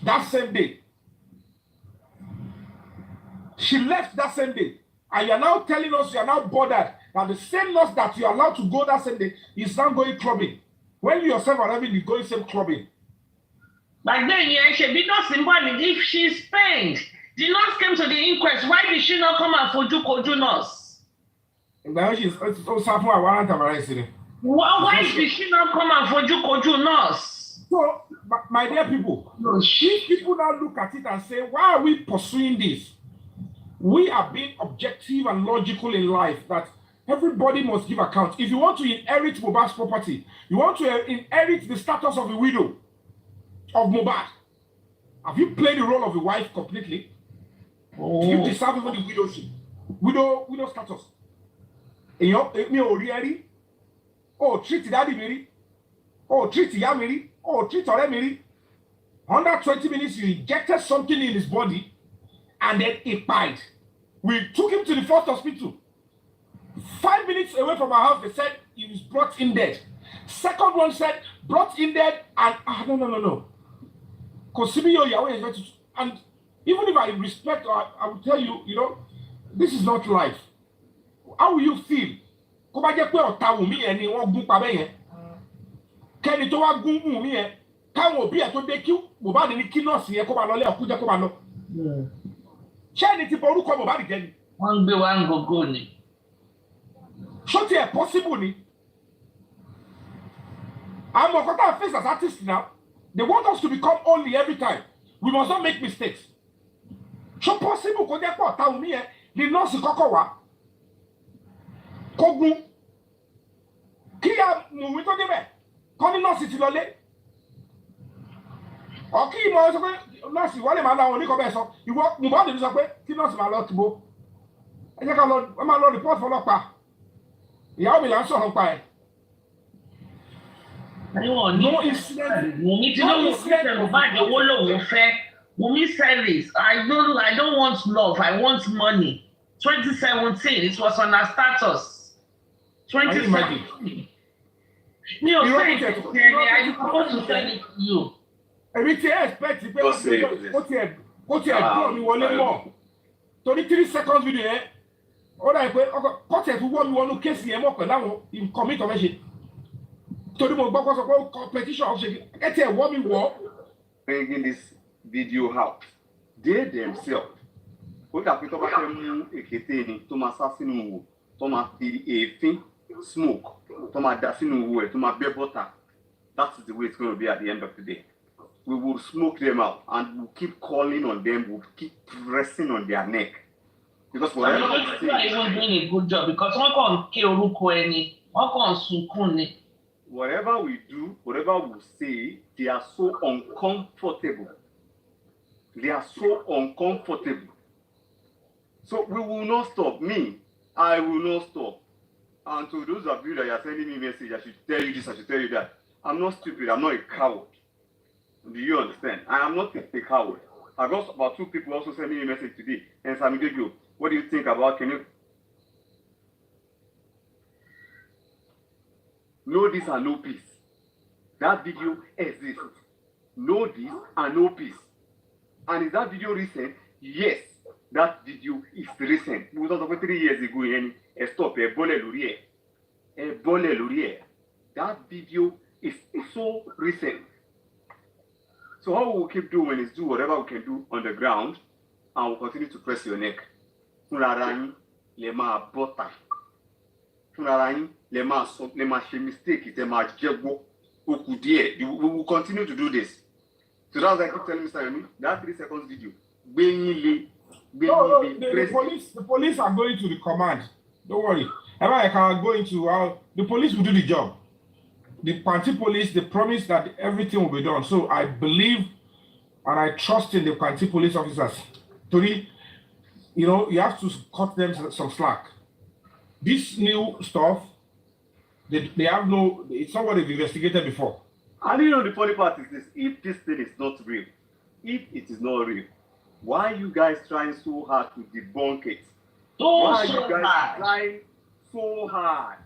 that same day. She left that same day. And you are now telling us you are now bothered that the same nurse that you are allowed to go that same day is now going clubbing. When you yourself are having the going same clubbing. But then, yeah, she did not symbolic. If she's pained, the nurse came to the inquest. Why did she not come and Koju nurse? Why did she not come and Koju nurse? So, my dear people, if people now look at it and say, why are we pursuing this? We are being objective and logical in life that everybody must give account. If you want to inherit Mohbad's property, you want to inherit the status of a widow of Mohbad. Have you played the role of a wife completely? Oh. Do you deserve even the widowship? Widow status. Oh, treat daddy Miri. Oh, treat Yamiri. Oh, treat Oremiri. Under 20 minutes, you injected something in his body and then he died. We took him to the first hospital. 5 minutes away from our house, they said he was brought in dead. Second one said, brought in dead and, no. And even if I respect, I will tell you, this is not life. How will you feel? Kẹ́ni tó wá gún mú mi yẹn káwọn òbí ẹ̀ tó dé kí Mohbad ní kí nọ́ọ̀sì yẹn kó máa lọ lé ọ̀kú jẹ́ kó máa lọ. Ṣé ẹni tí borúkọ Mohbad jẹ́ ni? Wọ́n ń gbé wa ń gògó ni. Ṣó tiẹ̀ possible ni? Àwọn ọ̀kọ́ tá a face as artists now, they want us to become only every time. We must not make mistakes. Ṣó possible kó jẹ́ pọ̀ táwọn mi yẹn ni nọ́ọ̀sì kọ́kọ́ wá? Kó gún. Kí a mú mi tó débẹ̀? Kọ́ni nọ́ọ̀sì ti lọlé. Ọ̀kí ìmọ̀ sọ pé nọ́ọ̀sì wọ́n lè máa lọ àwọn oníkọ́ bẹ́ẹ̀ sọ. Ìwọ Mohbad ló sọ pé kí nọ́ọ̀sì máa lọ tìbó. Ẹ jẹ́ ká lọ, ẹ máa lọ rìpọ́ọ̀tì fọlọ́pàá. Ìyàwó mi là ń sọ̀rọ̀ pa ẹ̀. No incident. Wùmí tí ló ń fẹ́ Mohbad owó lòun fẹ́. Wùmí said this. I don't want love. I want money. 2017, it was on her status. 2017. I supposed to send it to you. Èmi ti expect pé ó tiẹ̀ dúró mi wọlé mọ́. Torí 3 seconds video yẹn, ó dà pé kó tiẹ̀ tún wọ́ mi wọnú kéèsì yẹn mọ́ pẹ̀lú àwọn nǹkan mi tó fẹ́ ṣe. Torí mo gbọ́ kó sọ pé ó competition ṣe ẹ tiẹ̀ wọ́ mi wọ́. Bringing this video out, they themselves, ó dà pé tó bá fẹ́ mú èkété ni tó máa sá sínú wò tó máa fi èéfín smoke tó máa dà sínú wò ẹ̀ tó máa bẹ́ bọ́tà. That is the way it's going to be at the end of the day. We will smoke them out and we'll keep calling on them, we'll keep pressing on their neck. Because whatever we say, you are even doing a good job because wọ́n kàn ké orúkọ ẹni, wọ́n kàn sunkún ni. Whatever we do, whatever we say, they are so uncomfortable. They are so uncomfortable. So we will not stop. Me, I will not stop. And to those of you that are sending me message, I should tell you this, I should tell you that. I'm not stupid, I'm not a coward. Do you understand? I am not a coward. I got about 2 people also sending me a message today. And Samigego, what do you think about, can you know this and no peace? That video exists. Know this and no peace. And is that video recent? Yes, that video is recent. It was over 3 years ago. And stop. That video is so recent. So all we'll keep doing is do whatever we can do on the ground, and we'll continue to press your neck. Funarayin le ma bota. Funarayin le ma she mistake it, le ma jegbo okudie. We will continue to do this. So that's why I keep telling Mr. Yomi, that 3 seconds video. The police are going to the command. Don't worry. I can go into the police will do the job. The Panti police, they promise that everything will be done. So I believe and I trust in the Panti police officers. Tori, you have to cut them some slack. this new stuff, they have no, it's not what they've investigated before. And you know the funny part is this: if this thing is not real, if it is not real, why are you guys trying so hard to debunk it? Why are you guys trying so hard?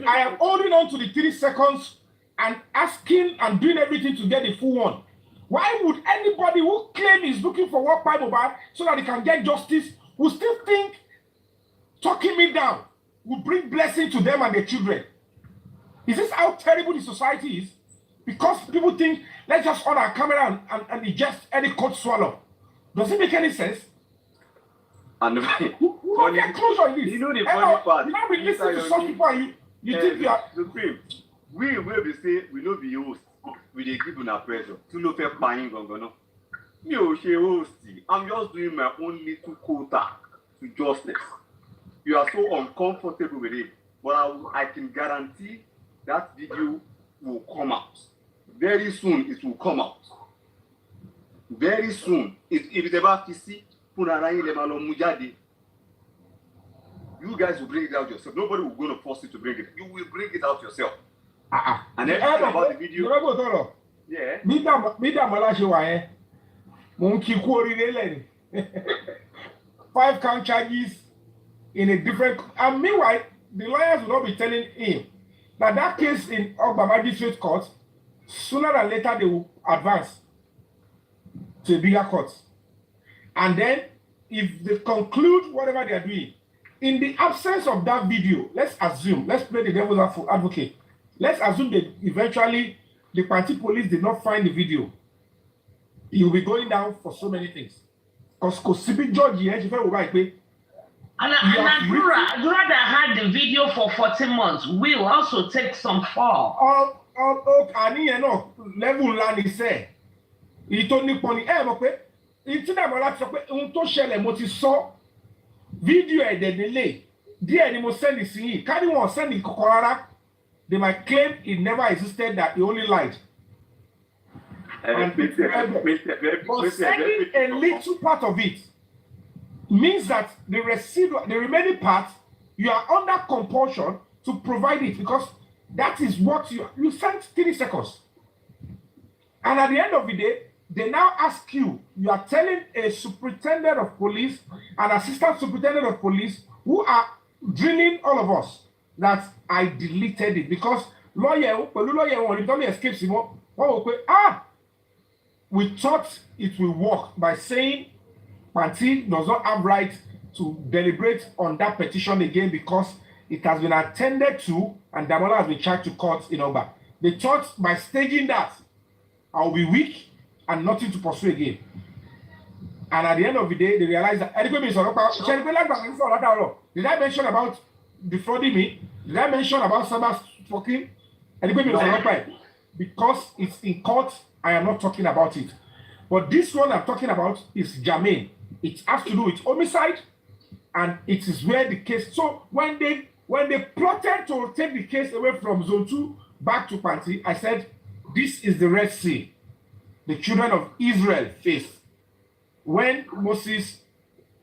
I am holding on to the 3 seconds and asking and doing everything to get the full one. Why would anybody who claim is looking for what Bible so that they can get justice will still think talking me down will bring blessing to them and their children? Is this how terrible the society is? Because people think, let's just on our camera and ingest any cold swallow. Does it make any sense? And who get closure in this? You know the funny part. You not be listening to some people and you think you are... Supreme, we will be say we no be host. We dey give una pressure. To no fair buying gongono. Me o she host. I'm just doing my own little quota to justice. You are so uncomfortable with it. But I can guarantee that video will come out. Very soon it will come out. Very soon. If it's about PC, you guys will bring it out yourself. Nobody will go to force you to bring it. You will bring it out yourself. And everything about the video. Yeah. Five count charges in a different. And meanwhile, the lawyers will not be telling him that case in Ogba Magistrate Court, sooner than later they will advance to a bigger court. And then, if they conclude whatever they are doing, in the absence of that video, let's play the devil's advocate. Let's assume that eventually the party police did not find the video. He will be going down for so many things. Because Kosibi George here, she felt right. And Adura that had the video for 14 months will also take some fall. Level land is there. He told me, ìtí náà mo láti sọ pé ohun tó ṣẹlẹ̀ mo ti sọ fídíò ẹ̀dẹ̀ nílé díẹ̀ ni mo sẹ́ndì sí yìí ká ní wọ́n sẹ́ndì kọ̀kọ́ rárá they might claim it never existed, that he only lied. But sending a little part of it means that the remaining part you are under compulsion to provide it, because that is what you sent 3 seconds. And at the end of the day, they now ask you are telling a superintendent of police, an assistant superintendent of police, who are drilling all of us, that I deleted it because lawyer when it escapes him, we thought it will work by saying Panti does not have right to deliberate on that petition again because it has been attended to and Damola has been charged to court in Oba. They thought by staging that, I'll be weak and nothing to pursue again. And at the end of the day, they realized that did I mention about defrauding me? Did I mention about Sabbath fucking? Because it's in court, I am not talking about it. But this one I'm talking about is germane. It has to do with homicide, and it is where the case. So when they plotted to take the case away from Zone 2 back to Panti, I said, this is the Red Sea the children of Israel faced when Moses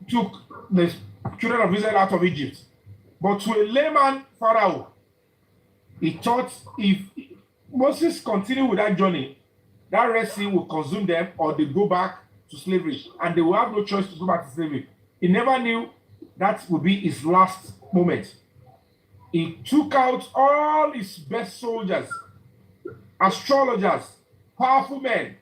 took the children of Israel out of Egypt. But to a layman Pharaoh, he thought if Moses continued with that journey, that Red Sea will consume them, or they go back to slavery, and they will have no choice to go back to slavery. He never knew that would be his last moment. He took out all his best soldiers, astrologers, powerful men.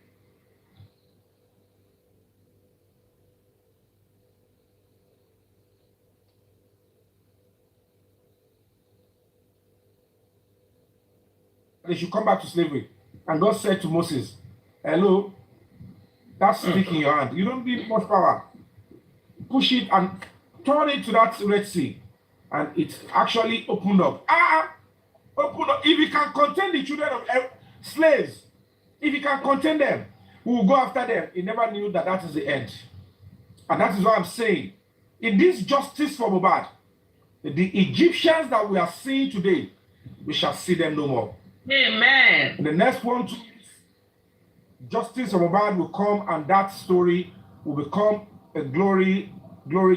They should come back to slavery. And God said to Moses, hello, that stick in your hand. You don't need much power. Push it and turn it to that Red Sea. And it actually opened up. Opened up. If you can contain the children of slaves, if you can contain them, we will go after them. He never knew that that is the end. And that is what I'm saying. In this justice for Mohbad, the Egyptians that we are seeing today, we shall see them no more. Amen. In the next 1 2 weeks, justice for Mohbad will come, and that story will become glory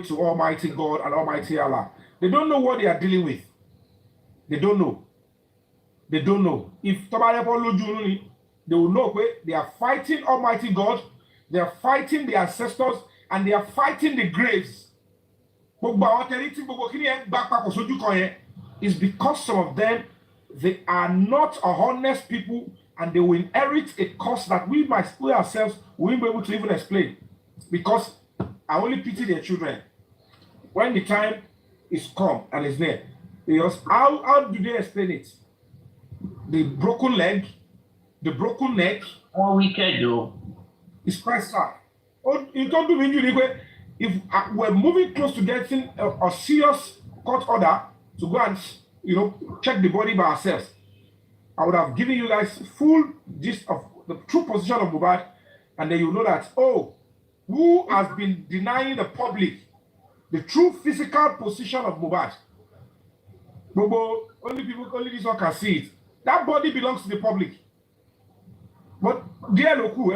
to Almighty God and Almighty Allah. They don't know what they are dealing with. They don't know. They don't know. If they will know they are fighting Almighty God, they are fighting the ancestors, and they are fighting the graves. Is because some of them, they are not honest people, and they will inherit a curse that we ourselves won't be able to even explain. Because I only pity their children. When the time is come and is near, because how do they explain it? The broken leg, the broken neck. What wicked though? It's quite sad. Oh, you don't do me. If we're moving close to getting a serious court order to go and check the body by ourselves, I would have given you guys full gist of the true position of Mohbad, and then you know that who has been denying the public the true physical position of Mohbad. Only this one can see it. That body belongs to the public. But dear Loku,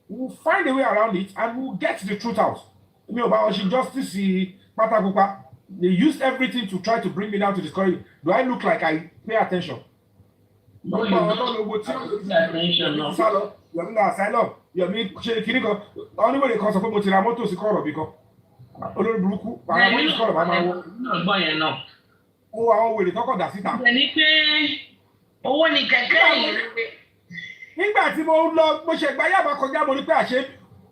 we'll find a way around it and we'll get the truth out. Justice, they used everything to try to bring me down to discourage me. Do I look like I pay attention? No, you don't pay attention. No. Yomi, only way they call support Motiramoto is called because olórí burúkú àwọn ọmọ ìsọ̀rọ̀ bá máa wọ. Ọgbọ́n yẹn náà. Ó wà àwọn wèrè kọ́kọ́ dà síta. Ẹni pé owó ni kẹ̀kẹ́ yìí. Nígbà tí mo lọ mo ṣe gba yàrá kọjá mo ní pé àṣẹ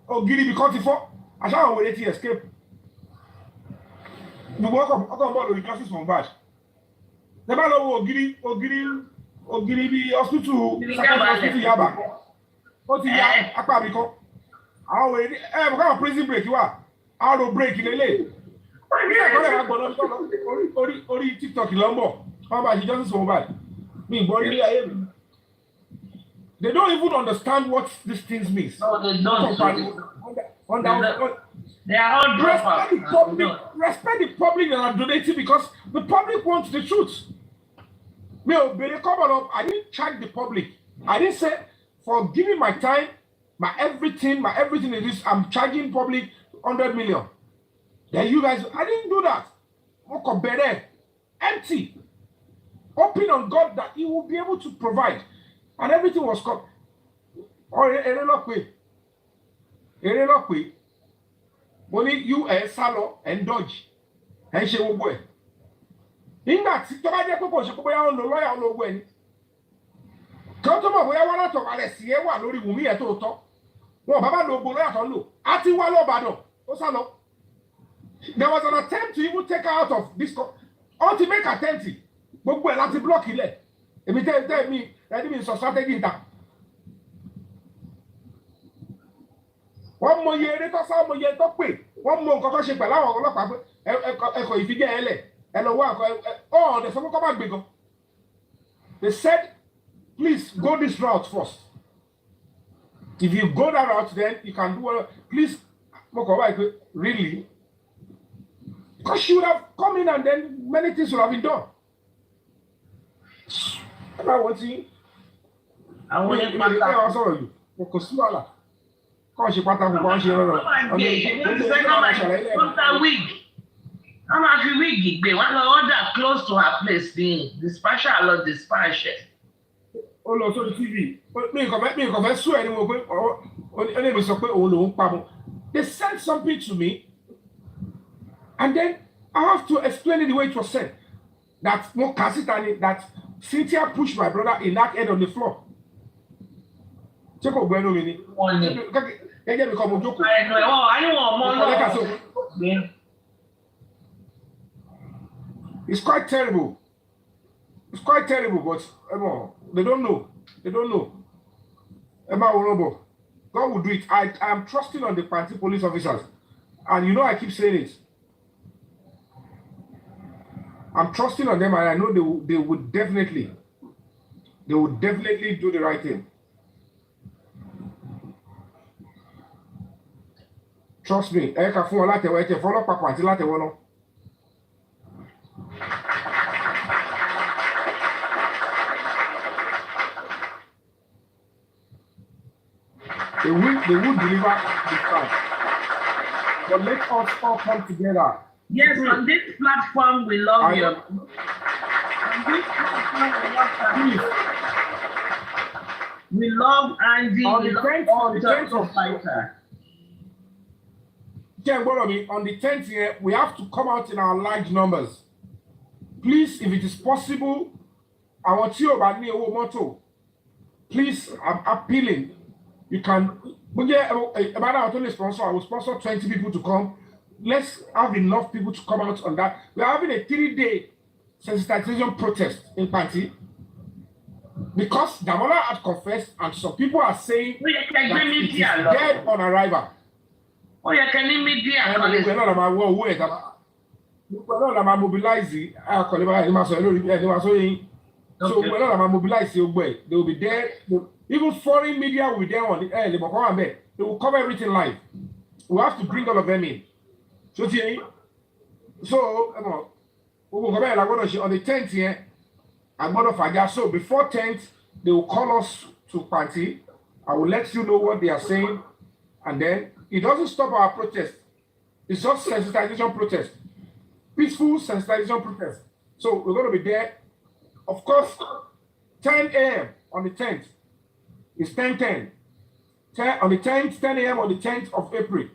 ògiri ibì kan ti fọ́ àṣà àwọn wèrè ti escape. Gbogbo ọkọ̀ ń bọ̀ lórí justice for Mohbad. Ṣé bá lọ wo ògiri bí hospital Yaba? Ó ti ya apá mi kan. Àwọn wèrè mo káwọn prison break wà. Arrow break lele. Orí TikTok ló ń bọ̀. Wọ́n bá ṣe justice for Mohbad. Mi gbọ́ ilé ayé mi. They don't even understand what these things mean. No, they don't. They are all dropouts. Respect the public that are donating because the public wants the truth. I didn't charge the public. I didn't say for giving my time, my everything in this, I'm charging public 100 million. Then you guys, I didn't do that. Empty. Hoping on God that He will be able to provide. And everything was cut. Money you salo and dodge. And she will go. In that, she told me people should go on the lawyer on the way. Come to my way, I want to see one lórí Wùmí ẹ̀ tó tọ́. Wọ́n bàbá lo gbolo yàtọ̀ lò. A ti wá lọ́bàdàn. Ó sá lọ. There was an attempt to even take her out of this. Ultimate attempt. Gbogbo ẹ̀ láti block ilẹ̀. Èmi tell me, ẹni mi sọ strategy ìta. Wọ́n mọ iye eré tó sá, mọ iye tó pè. Wọ́n mọ nǹkan tó ṣe pẹ̀lú àwọn ọlọ́pàá pé ẹ̀kọ́ ìfijẹ́ ẹ lẹ̀. Ẹ lọ wá nǹkan ọ̀dẹ̀ sọ fún kọ́ bá gbé gan. They said, please go this route first. If you go that route, then you can do what. Please, really? Because she would have come in and then many things would have been done. I want to. I want to. I saw you. Because you are. Because she part of the bunch. Wig. I'm actually wig. They want to order close to her place. The dispatcher or dispatcher. Ó lọ sórí TV. Mi kò fẹ́ sún ẹni mo pé ẹni mi sọ pé òun lòún pa mo. They sent something to me and then I have to explain it the way it was said. That mo kà síta ni that Cynthia pushed my brother in that head on the floor. Ṣé kò gbẹ́nu mi ni? Gẹ́gẹ́ bí kò mo jókòó. It's quite terrible. It's quite terrible, but they don't know. They don't know. God will do it. I am trusting on the party police officers. And you know I keep saying it. I'm trusting on them and I know they would definitely do the right thing. Trust me. They will deliver the price. but let us all come together. Yes, on this platform, we love you. On this platform, we love you. We love Andy. On We the love 10th, all on the the 10th of fighter. On the 10th here, we have to come out in our large numbers. Please, if it is possible, I want you about me motto. Please, I'm appealing. You can. About our only sponsor, I will sponsor 20 people to come. Let's have enough people to come out on that. We are having a 3-day sensitization protest in Panti because Damola had confessed, and some people are saying that it is dead on arrival. Oh, you can media. We're not mobilizing. So we're not mobilizing. They will be there. Even foreign media will be there on the air. They will cover everything live. We have to bring all of them in. So on the 10th here, I'm going to forget. So before 10th, they will call us to party. I will let you know what they are saying, and then it doesn't stop our protest. It's just sensitization protest, peaceful sensitization protest. So we're going to be there. Of course, 10 a.m. on the 10th. It's 10:10. On the 10th, 10 a.m. on the 10th of April.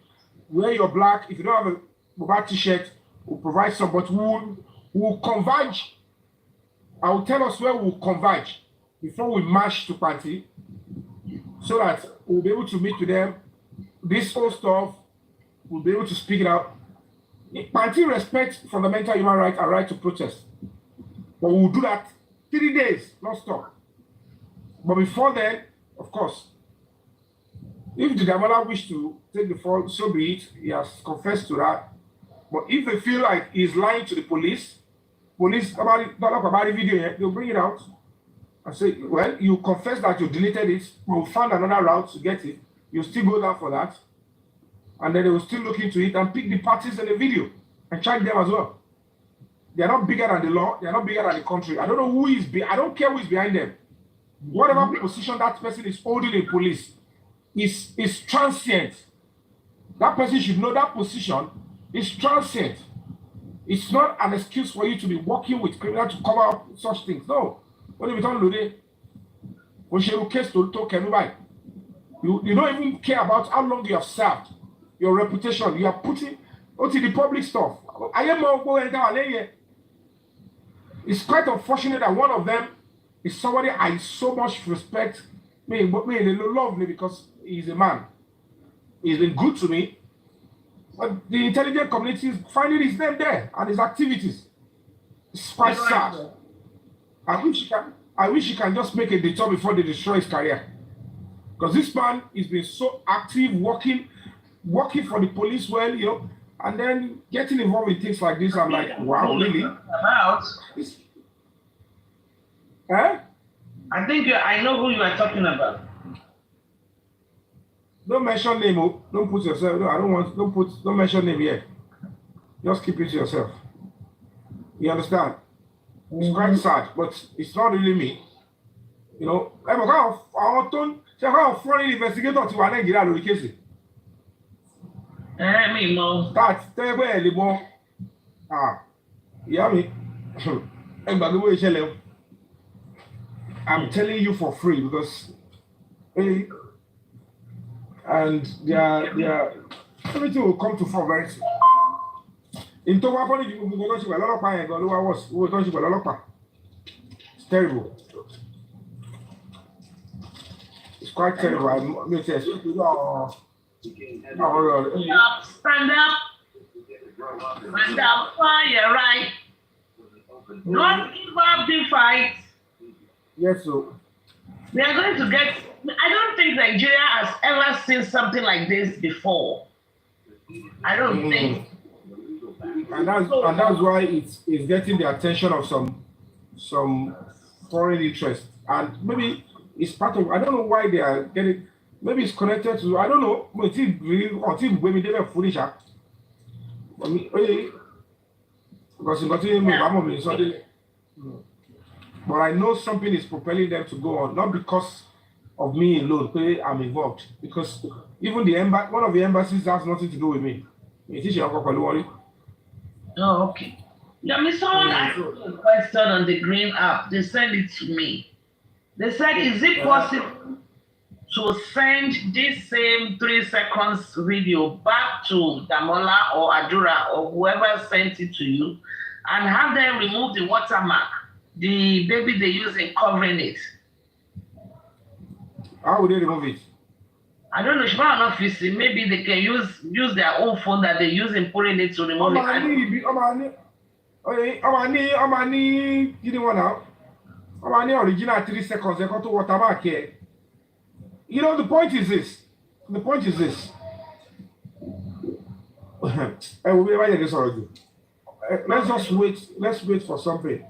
Wear your black. If you don't have a black t-shirt, we'll provide some, but we'll converge. I will tell us where we'll converge before we march to party, so that we'll be able to meet with them. This whole stuff, we'll be able to speak it out. Party respects fundamental human rights and right to protest. But we'll do that 3 days, not stop. But before then, of course, if the Damola wish to take the fall, so be it. He has confessed to that. But if they feel like he's lying to the police about it, about the video here, they'll bring it out and say, well, you confess that you deleted it, we'll find another route to get it. You'll still go down for that. And then they will still look into it and pick the parties in the video and charge them as well. They are not bigger than the law. They are not bigger than the country. I don't know who is I don't care who is behind them. Whatever position that person is holding in police is transient. That person should know that position is transient. It's not an excuse for you to be working with criminals to cover up such things. No. When you don't do it, you don't even care about how long you have served, your reputation. You are putting into the public stuff. It's quite unfortunate that one of them is somebody I so much respect. They love me because he's a man. He's been good to me. But the intelligent community is finding his name there and his activities. It's quite sad. I wish he can just make a detour before they destroy his career. Because this man has been so active, working for the police well, and then getting involved in things like this. I'm like, wow, really? I think I know who you are talking about. Don't mention name. Don't put yourself. No, I don't want. Don't mention name yet. Just keep it to yourself. You understand? It's quite sad, but it's not really me. I'm a foreign investigator to Nigeria location. Me no. That's terrible. Me. I'm telling you for free because, and they are everything will come to fall very soon. In Togo, it's terrible. It's quite terrible. Stand up. Stand up for your right. Don't give up the fight. Yes, sir. We are going to get. I don't think Nigeria has ever seen something like this before. I don't think. And that's why it's getting the attention of some foreign interest. And maybe it's part of. I don't know why they are getting. Maybe it's connected to. I don't know. Until women they were foolish. Because but I know something is propelling them to go on, not because of me alone. I'm involved because even one of the embassies has nothing to do with me. It is your worry. Oh, okay. Yeah, someone asked me a question on the Green app. They sent it to me. They said, is it possible to send this same 3 seconds video back to Damola or Adura or whoever sent it to you and have them remove the watermark, the baby they use in covering it? How would they remove it? I don't know. Not maybe they can use their own phone that they use in putting it to remove it. Original 3 seconds. They got to watermark here. You know, the point is this. Let's just wait. Let's wait for something.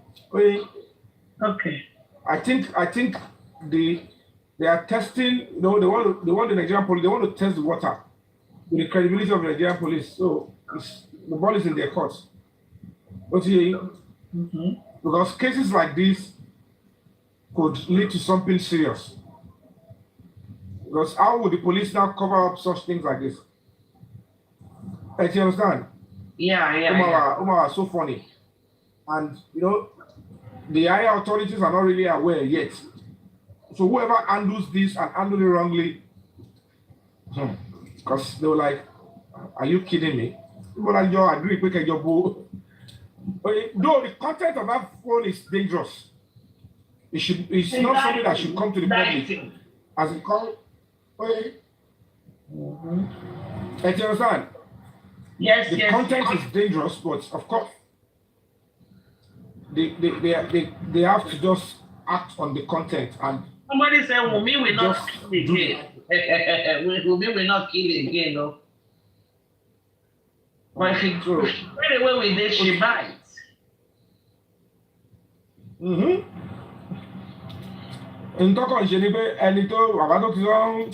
Okay. I think they are testing. They want the Nigerian police. They want to test the water with the credibility of the Nigerian police. So the ball is in their court. Because cases like this could lead to something serious. Because how would the police now cover up such things like this? Do you understand? Yeah. Umar are so funny. And, you know, the higher authorities are not really aware yet. So whoever handles this and handle it wrongly, because they were like, are you kidding me? People like, I agree, quick, though the content of that phone is dangerous. It's not something that should come to the public. As it comes, do you understand? Yes, the content is dangerous, but of course, they have to just act on the content. And somebody said, Wumi will not kill again. Wumi will not kill again, no. But if he goes straight away with this, she bites. Ntọ́kọ̀ ṣe ni pé ẹni tó bàbá tó ti lọ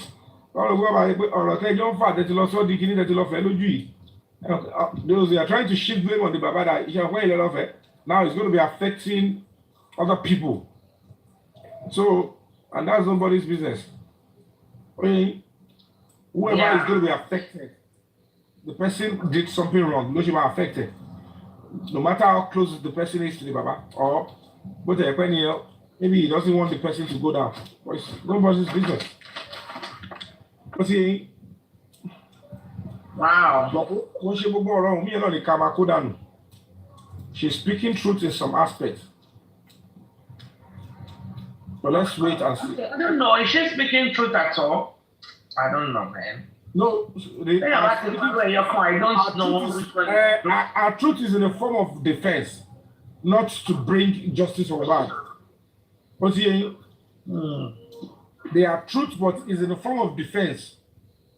lọ́rọ̀ gbọ́ bá pé ọ̀rọ̀ tẹ́jọ́ ń fà tẹ́tí lọ sọ́ di kíní tẹ́tí lọ fẹ́ lójú yìí. Those are trying to shift blame on the baba that iṣẹ́ ọ̀pẹ́ ìlẹ̀ lọ́fẹ̀ẹ́. Now it's going to be affecting other people. So, and that's nobody's business. Whoever is going to be affected, the person did something wrong. No, she was affected. No matter how close the person is to the baba, or maybe he doesn't want the person to go down. But it's nobody's business. But see, wow. She's speaking truth in some aspects. But let's wait and see. I don't know. Is she speaking truth at all? I don't know, man. No, I don't know. Our truth is in the form of defense, not to bring justice or bad. But they are truth, but is in the form of defense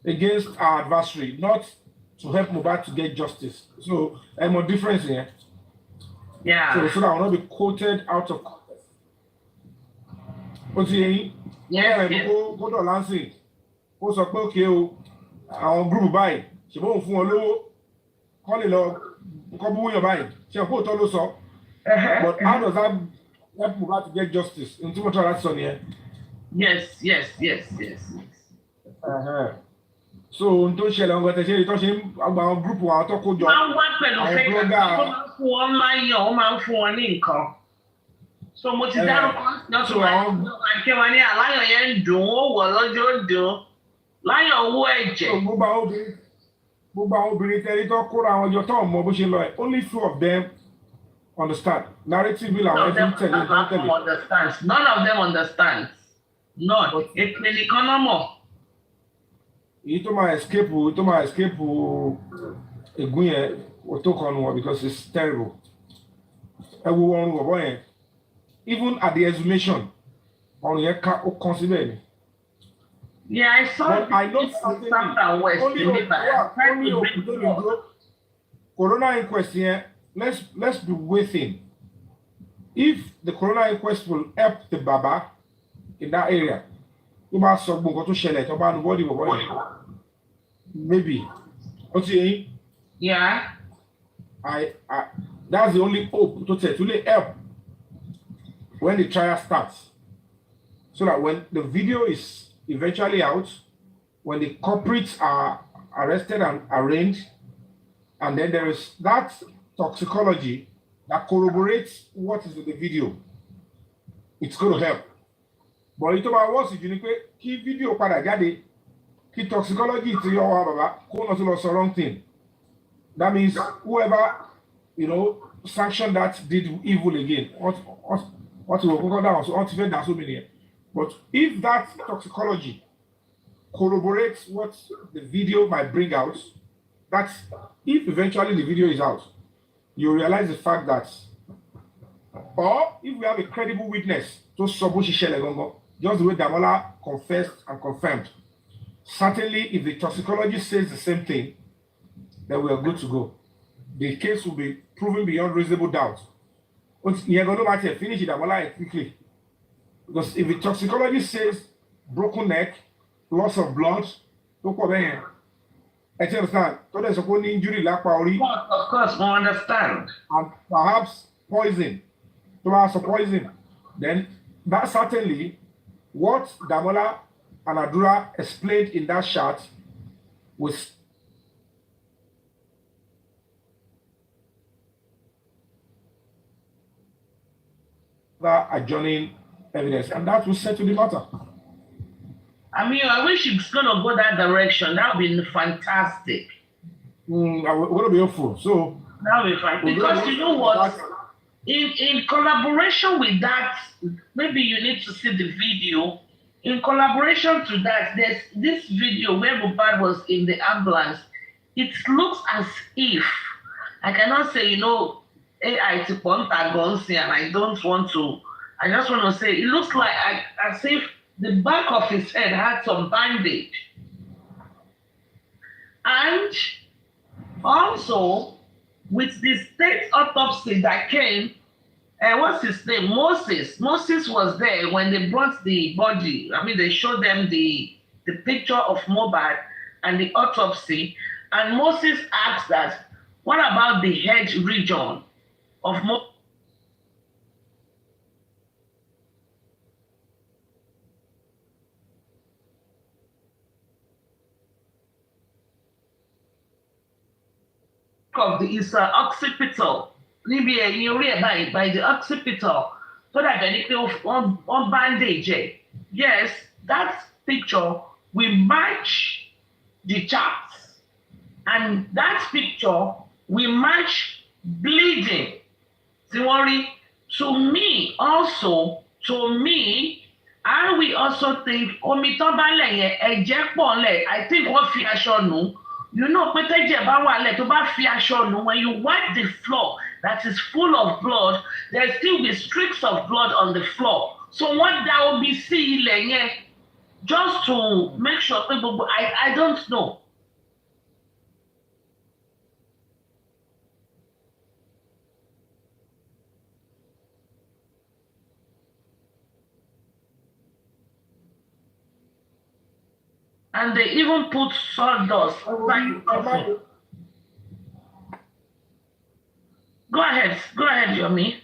against our adversary, not to help Mohbad to get justice. So I'm a difference here. Yeah. So that I will not be quoted out of context. But go to Lansing. Ó sọ pé okay o àwọn group báyìí ṣe bó ń fún wọn lówó kọ́ lè lọ kọ́ bú yàn báyìí ṣe kó tọ́ ló sọ. But how does that help Mohbad to get justice? N tí wọ́n tọ́ láti sọ nìyẹn. Yes. So ohun tó ṣẹlẹ̀ ọ̀gá tẹ̀sẹ̀ tó ṣe ń gba àwọn group àwọn tó kó jọ. Máa ń wá pẹ̀lú fẹ́ẹ́ tó máa ń fún wọn láyọ̀ ó máa ń fún wọn ní nǹkan. So mo ti dárúkọ lọ́sùn wọn àti wọn ní àláyọ̀ yẹn ń dùn ó wọ̀ lọ́jọ́ ó dùn láyọ̀ owó ẹ̀jẹ̀. Gbogbo àwọn obìnrin tẹ́lẹ̀ tó kóra àwọn ọjọ́ tó mọ bó ṣe lọ ẹ̀ only few of them understand. Narrative bí làwọn ẹ̀fín tẹ̀lé tó ń tẹ̀lé. None of them understand. None. Èpè nìkan náà mọ̀. Èyí tó máa escape ègún yẹn ó tó kan nù wọn because it's terrible. Ẹ wo ọrùn bọ̀bọ̀ yẹn. Even at the exhumation, ọrùn yẹn ó kàn síbẹ̀ ni. Yeah, I saw Corona inquest here. Let's be waiting. If the corona inquest will help the baba in that area, you must sọ gbogbo tó ṣẹlẹ̀ tó bá nu bọ́ọ̀dì bọ̀bọ̀ yẹn. Maybe. Ó ti yẹn. Yeah. That's the only hope to really help when the trial starts. So that when the video is eventually out, when the culprits are arrested and arraigned, And then there is that toxicology that corroborates what is in the video. It's going to help. But it was you key video padà jáde, key toxicology to your baba, kó not to the wrong thing. That means whoever sanctioned that did evil again. What will go down? So that's so many. But if that toxicology corroborates what the video might bring out, that's if eventually the video is out, you realize the fact that, or if we have a credible witness to Sobushi Shelegongo, just the way Damola confessed and confirmed, certainly if the toxicology says the same thing, then we are good to go. The case will be proven beyond reasonable doubt. You're going to finish it Damola quickly. Because if the toxicology says broken neck, loss of blood, don't go there. I understand. So there's a injury like Pauli. Of course, we understand. And perhaps poison. To have some poison. Then that certainly what Damola and Adura explained in that chart was the adjoining evidence, and that will settle the matter. I mean, I wish it's gonna go that direction. That would be fantastic. I'm gonna be hopeful. So that would be fine. Because you know what? In collaboration with that, maybe you need to see the video. In collaboration to that, there's this video where Mohbad was in the ambulance. It looks as if, I cannot say, AI to guns here, and I don't want to. I just want to say, it looks like as if the back of his head had some bandage. And also, with the state autopsy that came, what's his name? Moses. Moses was there when they brought the body. I mean, they showed them the picture of Mohbad and the autopsy. And Moses asked that, what about the head region of Mohbad? Of the occipital, by the occipital, so that any on bandage. Yes, that picture will match the charts, and that picture will match bleeding. To me, and we also think I think what fi aṣọ nù. You know, when you wipe the floor that is full of blood, there still be streaks of blood on the floor. So what that will be see just to make sure people, I don't know. And they even put sawdust. Go ahead, Yomi.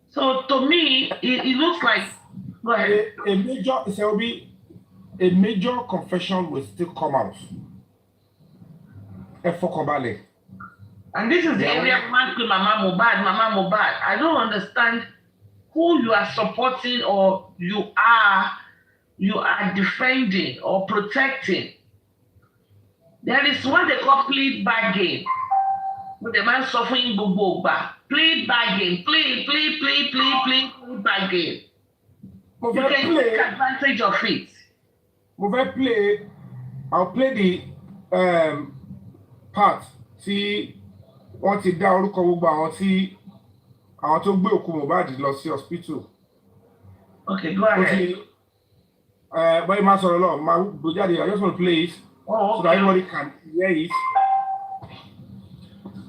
So to me, it looks like, go ahead. A major confession will still come out. And this is the area of Mama Mohbad. I don't understand who you are supporting or you are defending or protecting. There is what they call plead bargain. With the man suffering Bubogba. Plead bargain. Plead bargain. You can take advantage of it. I'll play the part. See what it down look about see àwọn tó gbé òkú Mohbad lọ sí hospital. Okay, go ahead. But máa sọ̀rọ̀ lọ, máa gbé jáde, I just want to play it so that everybody can hear it.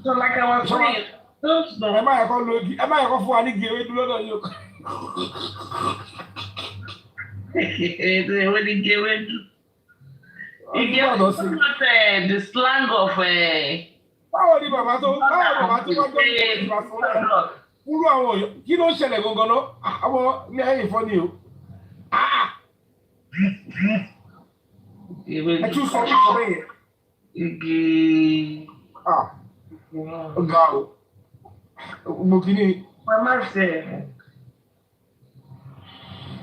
So like I was saying, ẹ má yẹ kó fún wa ní gèrè dúró náà yóò. When he gave it, the slang of báwo ni bàbá tó wá gbé ìgbà fún náà kúrú àwọn èèyàn kí ló ń ṣẹlẹ̀ gangan náà àwọn ní ẹ̀yìn fọ́ ni o. ẹ tún sọ fún ọmọ yẹn. Igi. Ọ̀gá o mo kì í ní. Mama say,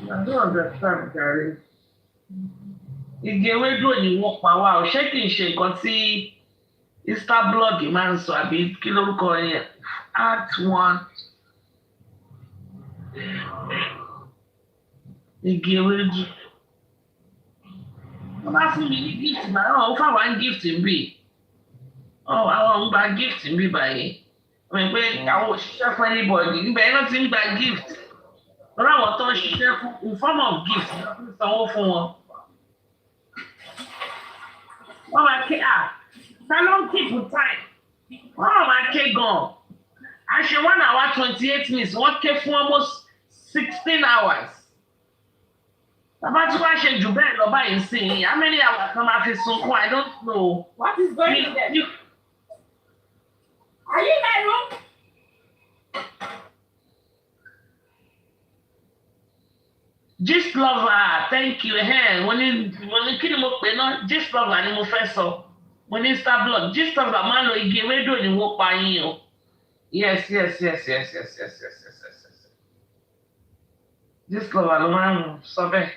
I don't understand, Gary. Igi ewédú ni wọ́n pa wá o, ṣé kì í ṣe nǹkan tí Instablog máa ń sọ àbí kí lórúkọ yẹn? Act 1. Igi ewédú. Wọ́n bá fún mi ní gift náà, ó fà wá ní gift ń bì. Àwọn ń gba gift ń bì báyìí. Wọ́n pé àwọn òṣìṣẹ́ fún anybody, níbẹ̀ náà ti ń gba gift. Lọ́dọ̀ àwọn tó ń ṣiṣẹ́ fún in form of gift, wọ́n ń sanwó fún wọn. Wọ́n máa ké salon keep time. Wọ́n máa ké gan-an. A ṣe 1 hour 28 minutes, wọ́n ké fún almost 16 hours. Bàbá tí wọ́n ṣe jù bẹ́ẹ̀ lọ báyìí sí i, how many hours kan máa fi sunkún? I don't know. What is going on there? Are you in my room? Gist lover, thank you. Wọ́n ní kí ni mo pè náà? Gist lover ni mo fẹ́ sọ. Mo ní Instablog. Gist lover máa ń lo igi ewédú ni wọ́n pa yín o. Yes. Gist lover ló máa ń sọ bẹ́ẹ̀.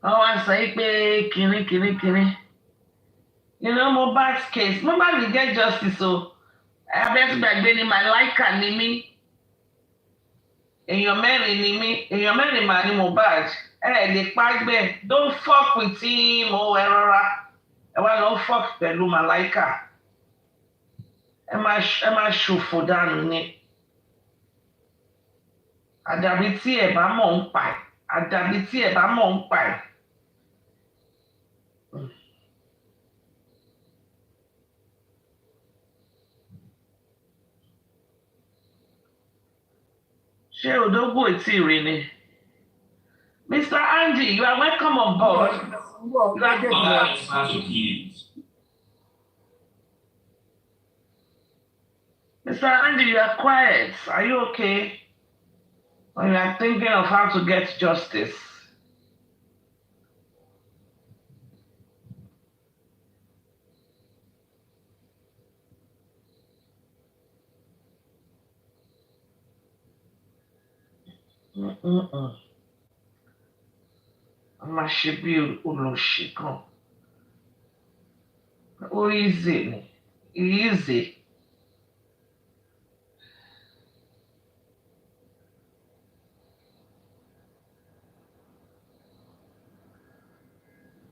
Wọ́n wá sọ pé kínní. You know, Mohbad's case. Mohbad will get justice o. Abẹ́tí gbàgbé ni Màláìkà ni mí. Èèyàn mẹ́rin mà ní Mohbad. Lè pa gbẹ̀. Don't fuck with him o, ẹ rọra. Ẹ wá lọ fuck pẹ̀lú Màláìkà. Ẹ máa ṣòfò dànù ni. Àdàbí tí ẹ bá mọ̀ ń pa ẹ̀. Ṣé Odogbo tí rí ni? Mr. Andy, you are welcome on board. Mr. Andy, you are quiet. Are you okay? Or you are thinking of how to get justice? A máa ṣe bí olóṣì kan. Ó easy.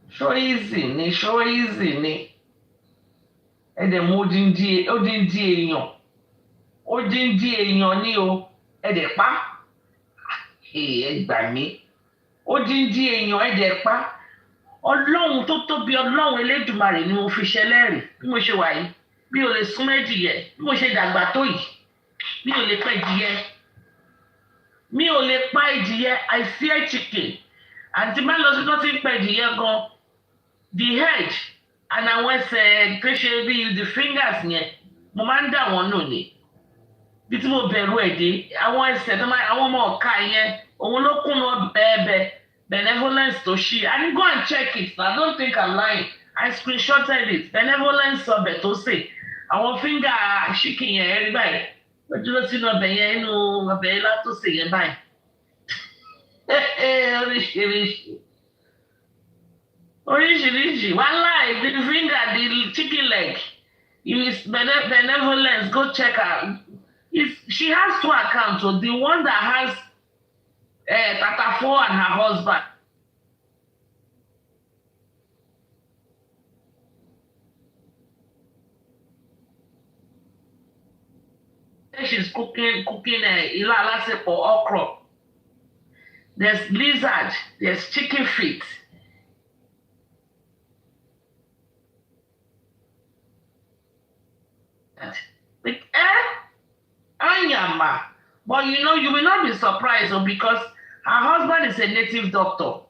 Ṣó easy ni. Ẹ̀dẹ̀ mú odindi èèyàn ní o. Ẹ̀dẹ̀ pa. Ẹ gbà mí. Odindi èèyàn ẹ̀dẹ̀ pa. Ọlọ́run tó tóbi, Ọlọ́run Elédùmarè ni mo fi ṣẹlẹ́rìí bí mo ṣe wà yìí. Mi ò lè sún méjìyẹ bí mo ṣe dàgbà tó yìí. Mi ò lè pa ìdìyẹ. I fear chicken. Àti bá lọ sí tó ti ń pa ìdìyẹ gan. The head and àwọn ẹsẹ̀ tó ṣe bí the fingers yẹn mo máa ń dà wọ́n nù ni. Bí tí mo bẹ̀rù ẹ̀ dé àwọn ẹsẹ̀ tó máa àwọn ọmọ ọ̀ka yẹn òun ló kún lọ bẹ́ẹ̀bẹ́ benevolence tó ṣí. I need go and check it. I don't think I'm lying. I screenshotted it. Benevolence ọbẹ̀ tó sè. Àwọn fíńgà ṣíkì yẹn ẹ rí báyìí. Ó dúró sínú ọbẹ̀ yẹn inú ọbẹ̀ ilá tó sè yẹn báyìí. Oríṣiríṣi. Wàhálà the finger, the chicken leg. Is benevolence. Go check her. She has 2 accounts. So the one that has Tatafo and her husband. She's cooking ila alasepo okra. There's lizard. There's chicken feet. Anyama. But you know, you will not be surprised because her husband is a native doctor.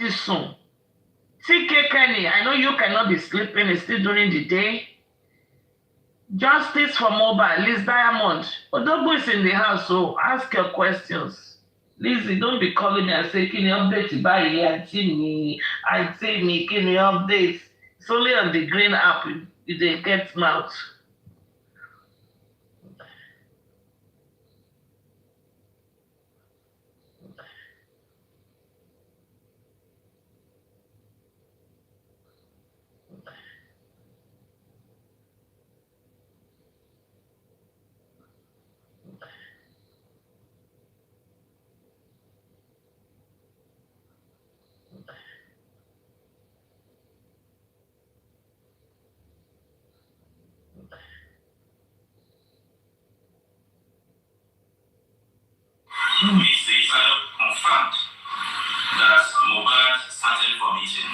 ti sùn. TK Kenny, I know you cannot be sleeping, it's still during the day. Justice for Mobile, Liz Diamond. Odogbo is in the house, so ask your questions. Lizzie, don't be calling me and say, can you update by Auntie me, can you update? It's only on the green app, they get mouth. Mr. Isalo confirmed that Mohbad started vomiting.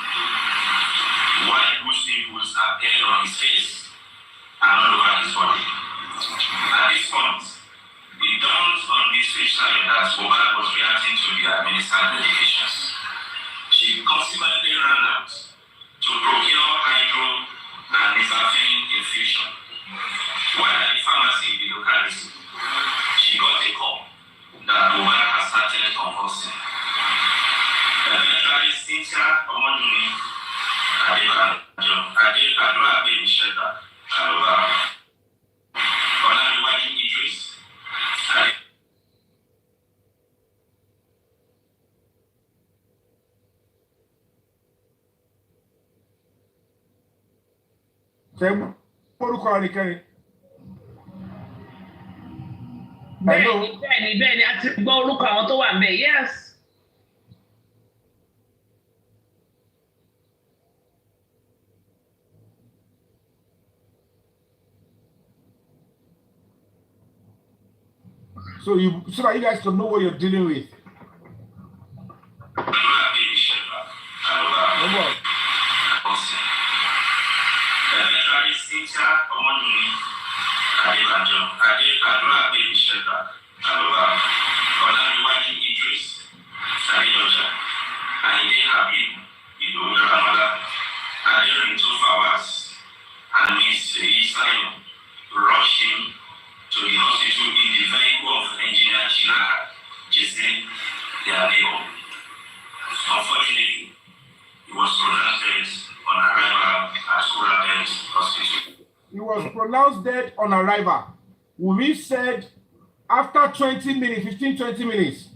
White bush pimples appeared on his face and all over his body. At this point, it dawned on Ms. Isalo that Mohbad was reacting to the administered medications. She consequently ran out to procure hydro and nifapine infusion. While at the pharmacy in the locality, she got a call that Mohbad has started convulsing. Eventually, Cynthia Omodunmi Adora Baby Shelter, Olaniwaju Idris, Bẹ́ẹ̀ni, a ti gbọ́ orúkọ àwọn tó wà ń bẹ̀, yes. So that you guys can know what you're dealing with. And Miss Isayo rushing to the hospital in the vehicle of engineer Chinaka, Jesse, their neighbor. Unfortunately, he was pronounced dead on arrival at Kurabet Hospital. He was pronounced dead on arrival. We said after 20 minutes, 15-20 minutes,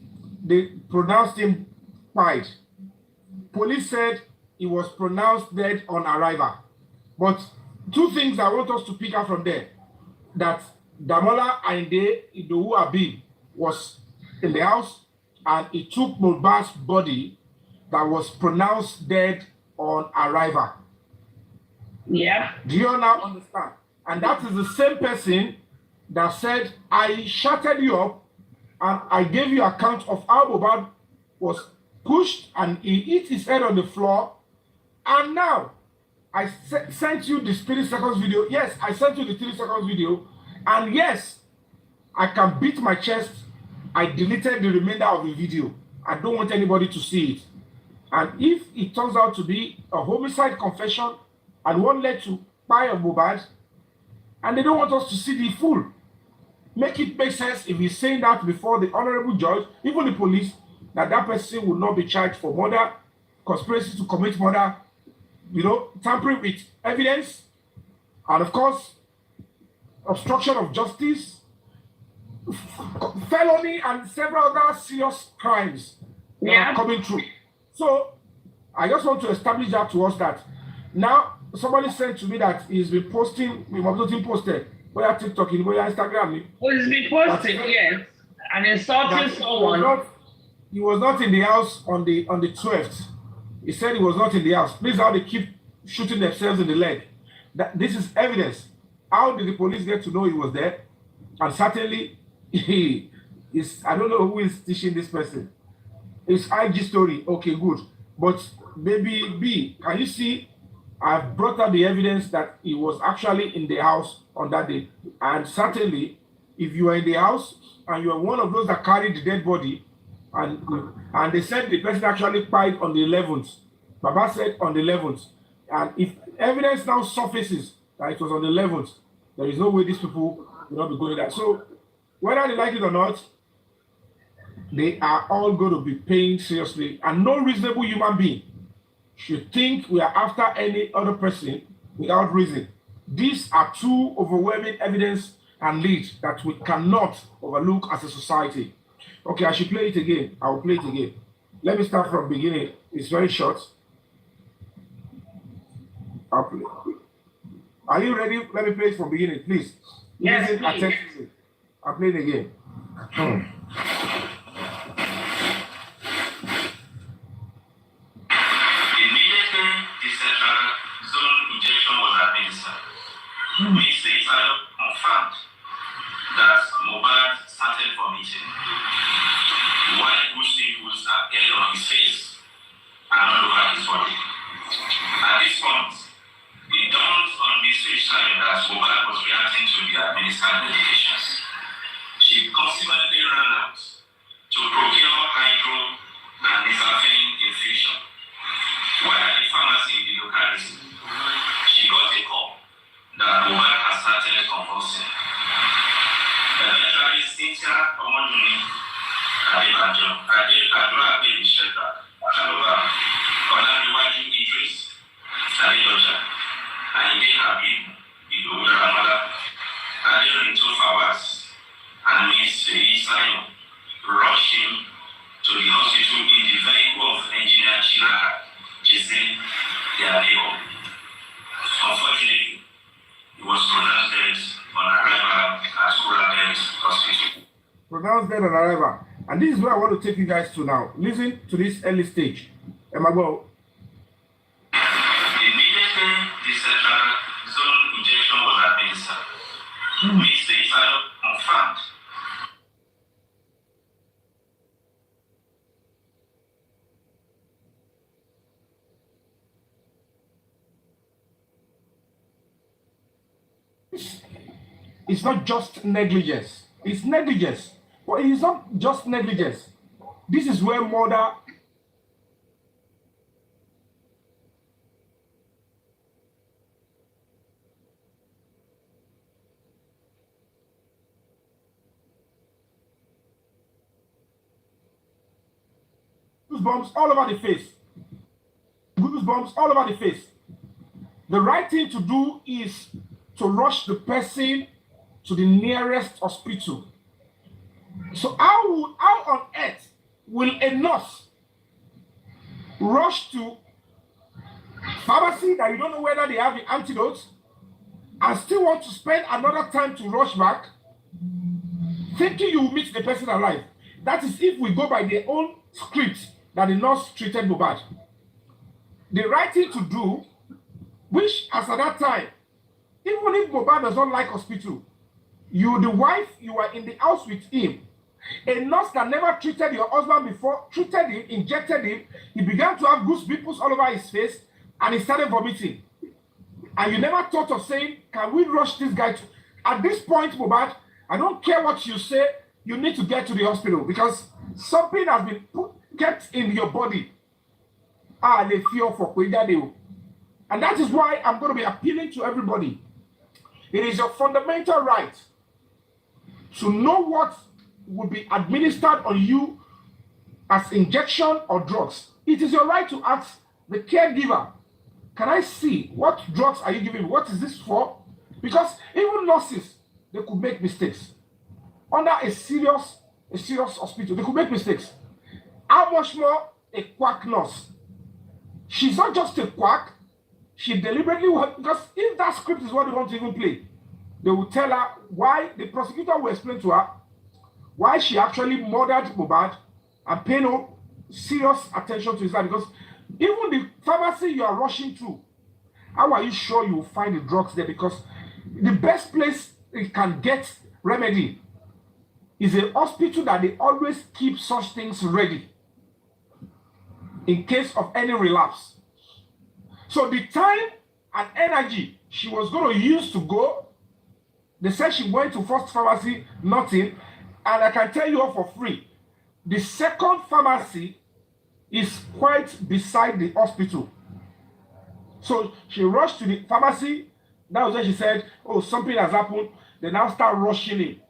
they pronounced him died. Police said he was pronounced dead on arrival. But two things I want us to pick up from there. That Damola Ainde Idowu Abib was in the house and he took Mohbad's body that was pronounced dead on arrival. Yeah. Do you now understand? And that is the same person that said, I shouted you up and I gave you account of how Mohbad was pushed and he hit his head on the floor. And now, I sent you the 30 seconds video. Yes, I sent you the 30 seconds video. And yes, I can beat my chest. I deleted the remainder of the video. I don't want anybody to see it. And if it turns out to be a homicide confession and one led to buy a Mohbad, and they don't want us to see the full, make it make sense if he's saying that before the honorable judge, even the police, that that person will not be charged for murder, conspiracy to commit murder, tampering with evidence, and of course, obstruction of justice, felony, and several other serious crimes that are coming through. So, I just want to establish that to us that now somebody said to me that he's been posting, whether TikTok, whether Instagram. Well, he's been posting, yes, and insulting someone. He was not in the house on the 12th. He said he was not in the house. This is how they keep shooting themselves in the leg. This is evidence. How did the police get to know he was there? And certainly, I don't know who is teaching this person. It's IG story. Okay, good. But maybe B, can you see? I've brought up the evidence that he was actually in the house on that day. And certainly, if you are in the house and you are one of those that carried the dead body, and they said the person actually died on the 11th. Baba said on the 11th. And if evidence now surfaces that it was on the 11th, there is no way these people will not be going there. So whether they like it or not, they are all going to be paying seriously. And no reasonable human being should think we are after any other person without reason. These are two overwhelming evidence and leads that we cannot overlook as a society. Okay, I should play it again. I will play it again. Let me start from beginning. It's very short. I'll play. Are you ready? Let me play it from beginning, please. Yes, Listen please. attentively. I'll play it again. Immediately, the central zone injection was administered. Mr. Isalo confirmed that Mohbad started vomiting, while bush pimples appeared on his face and all over his body. At this point, it dawned on Mr. Isalo that Mohbad was reacting to the administered medications. She consequently ran out to procure hydro and nisafine infusion. While at the pharmacy in the locality, she got a call that Mohbad has started convulsing. Eventually, Cynthia Omoduni, Adebanjo, Adura Baby Shepherd, Aloba, Olariwaju Idris, Adeoja, Ayinde Habib, Idowu Daramola, Adeorinto Fawaz, and Miss Isayo rushed him to the hospital in the vehicle of Engineer Chinaka, Jesse, their neighbor. Unfortunately, he was pronounced dead on arrival at Kurabet Hospital. Pronounced dead on arrival. And this is where I want to take you guys to now. Listen to this early stage. Emagbo. Immediately, the central zone injection was administered. Mr. Isalo confirmed It's not just negligence. It's negligence. But it is not just negligence. This is where murder goosebumps all over the face. Goosebumps all over the face. The right thing to do is to rush the person to the nearest hospital. So how on earth will a nurse rush to pharmacy that you don't know whether they have the antidote and still want to spend another time to rush back, thinking you will meet the person alive? That is if we go by their own script that the nurse treated Mohbad. The right thing to do, which as at that time, even if Mohbad does not like hospital, you, the wife, you are in the house with him. A nurse that never treated your husband before, treated him, injected him, he began to have goose pimples all over his face, and he started vomiting. And you never thought of saying, can we rush this guy to... At this point, Mohbad, I don't care what you say, you need to get to the hospital because something has been kept in your body. They fear for Kwejadeo. And that is why I'm going to be appealing to everybody. It is your fundamental right to know what will be administered on you as injection or drugs. It is your right to ask the caregiver, can I see what drugs are you giving me? What is this for? Because even nurses, they could make mistakes. Under a serious hospital, they could make mistakes. How much more a quack nurse? She's not just a quack. She deliberately, because if that script is what they want to even play, they will tell her why, the prosecutor will explain to her why she actually murdered Mohbad and pay no serious attention to his life. Because even the pharmacy you are rushing to, how are you sure you will find the drugs there? Because the best place it can get remedy is a hospital that they always keep such things ready in case of any relapse. So the time and energy she was going to use to go, they said she went to first pharmacy, nothing. And I can tell you all for free, The second pharmacy is quite beside the hospital. So she rushed to the pharmacy. That was when she said, oh, something has happened. They now start rushing in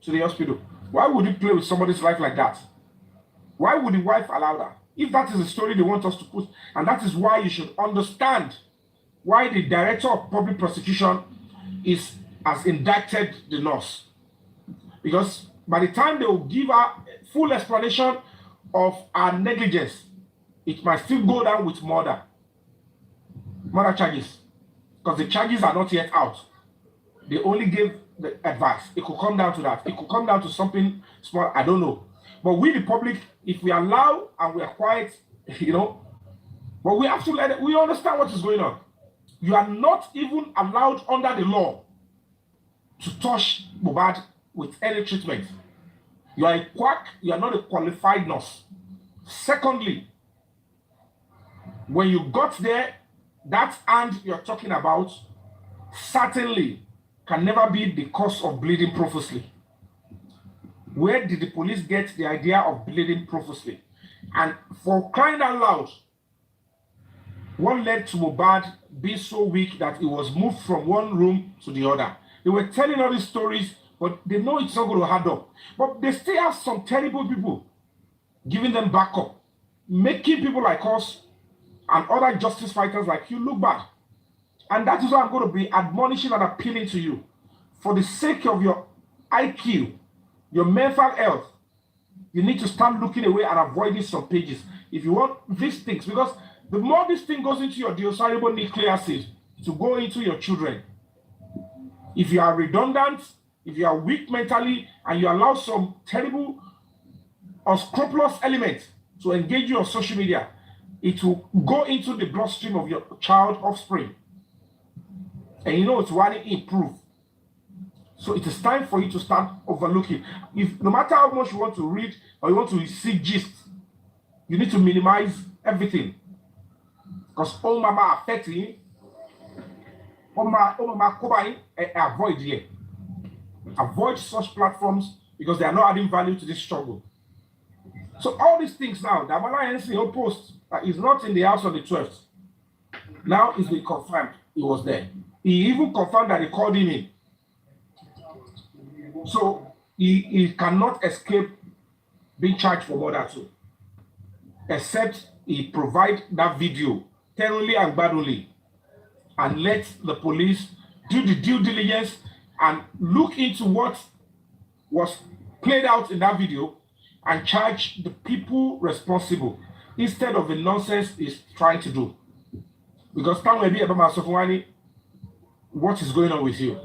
to the hospital. Why would you play with somebody's life like that? Why would the wife allow that? If that is the story they want us to put, and that is why you should understand why the director of public prosecution has indicted the nurse. Because by the time they will give her full explanation of her negligence, it might still go down with murder charges, because the charges are not yet out. They only gave the advice. It could come down to that. It could come down to something small. I don't know. But we, the public, if we allow and we are quiet, but we have to let it. We understand what is going on. You are not even allowed under the law to touch Mohbad with any treatment. You are a quack. You are not a qualified nurse. Secondly, when you got there, that hand you're talking about certainly can never be the cause of bleeding profusely. Where did the police get the idea of bleeding profusely? And for crying out loud, what led to Mohbad being so weak that he was moved from one room to the other? They were telling all these stories, but they know it's not going to add up. But they still have some terrible people giving them backup, making people like us and other justice fighters like you look bad. And that is why I'm going to be admonishing and appealing to you. For the sake of your IQ, your mental health, you need to start looking away and avoiding some pages. If you want these things, because the more this thing goes into your deossoluble nucleases to go into your children, if you are redundant, if you are weak mentally, and you allow some terrible, unscrupulous elements to engage you on social media, it will go into the bloodstream of your child offspring. And you know it's really improve. So it is time for you to start overlooking. If no matter how much you want to read or you want to see gist, you need to minimize everything. Because all mama affecting, all mama covering, avoid here. Avoid such platforms because they are not adding value to this struggle. So all these things now, the Amala NCO post is not in the house on the 12th. Now it's been confirmed he was there. He even confirmed that they called him in. So he cannot escape being charged for murder too. Except he provide that video thoroughly and badly and let the police do the due diligence and look into what was played out in that video and charge the people responsible instead of the nonsense he's trying to do. Because what is going on with you?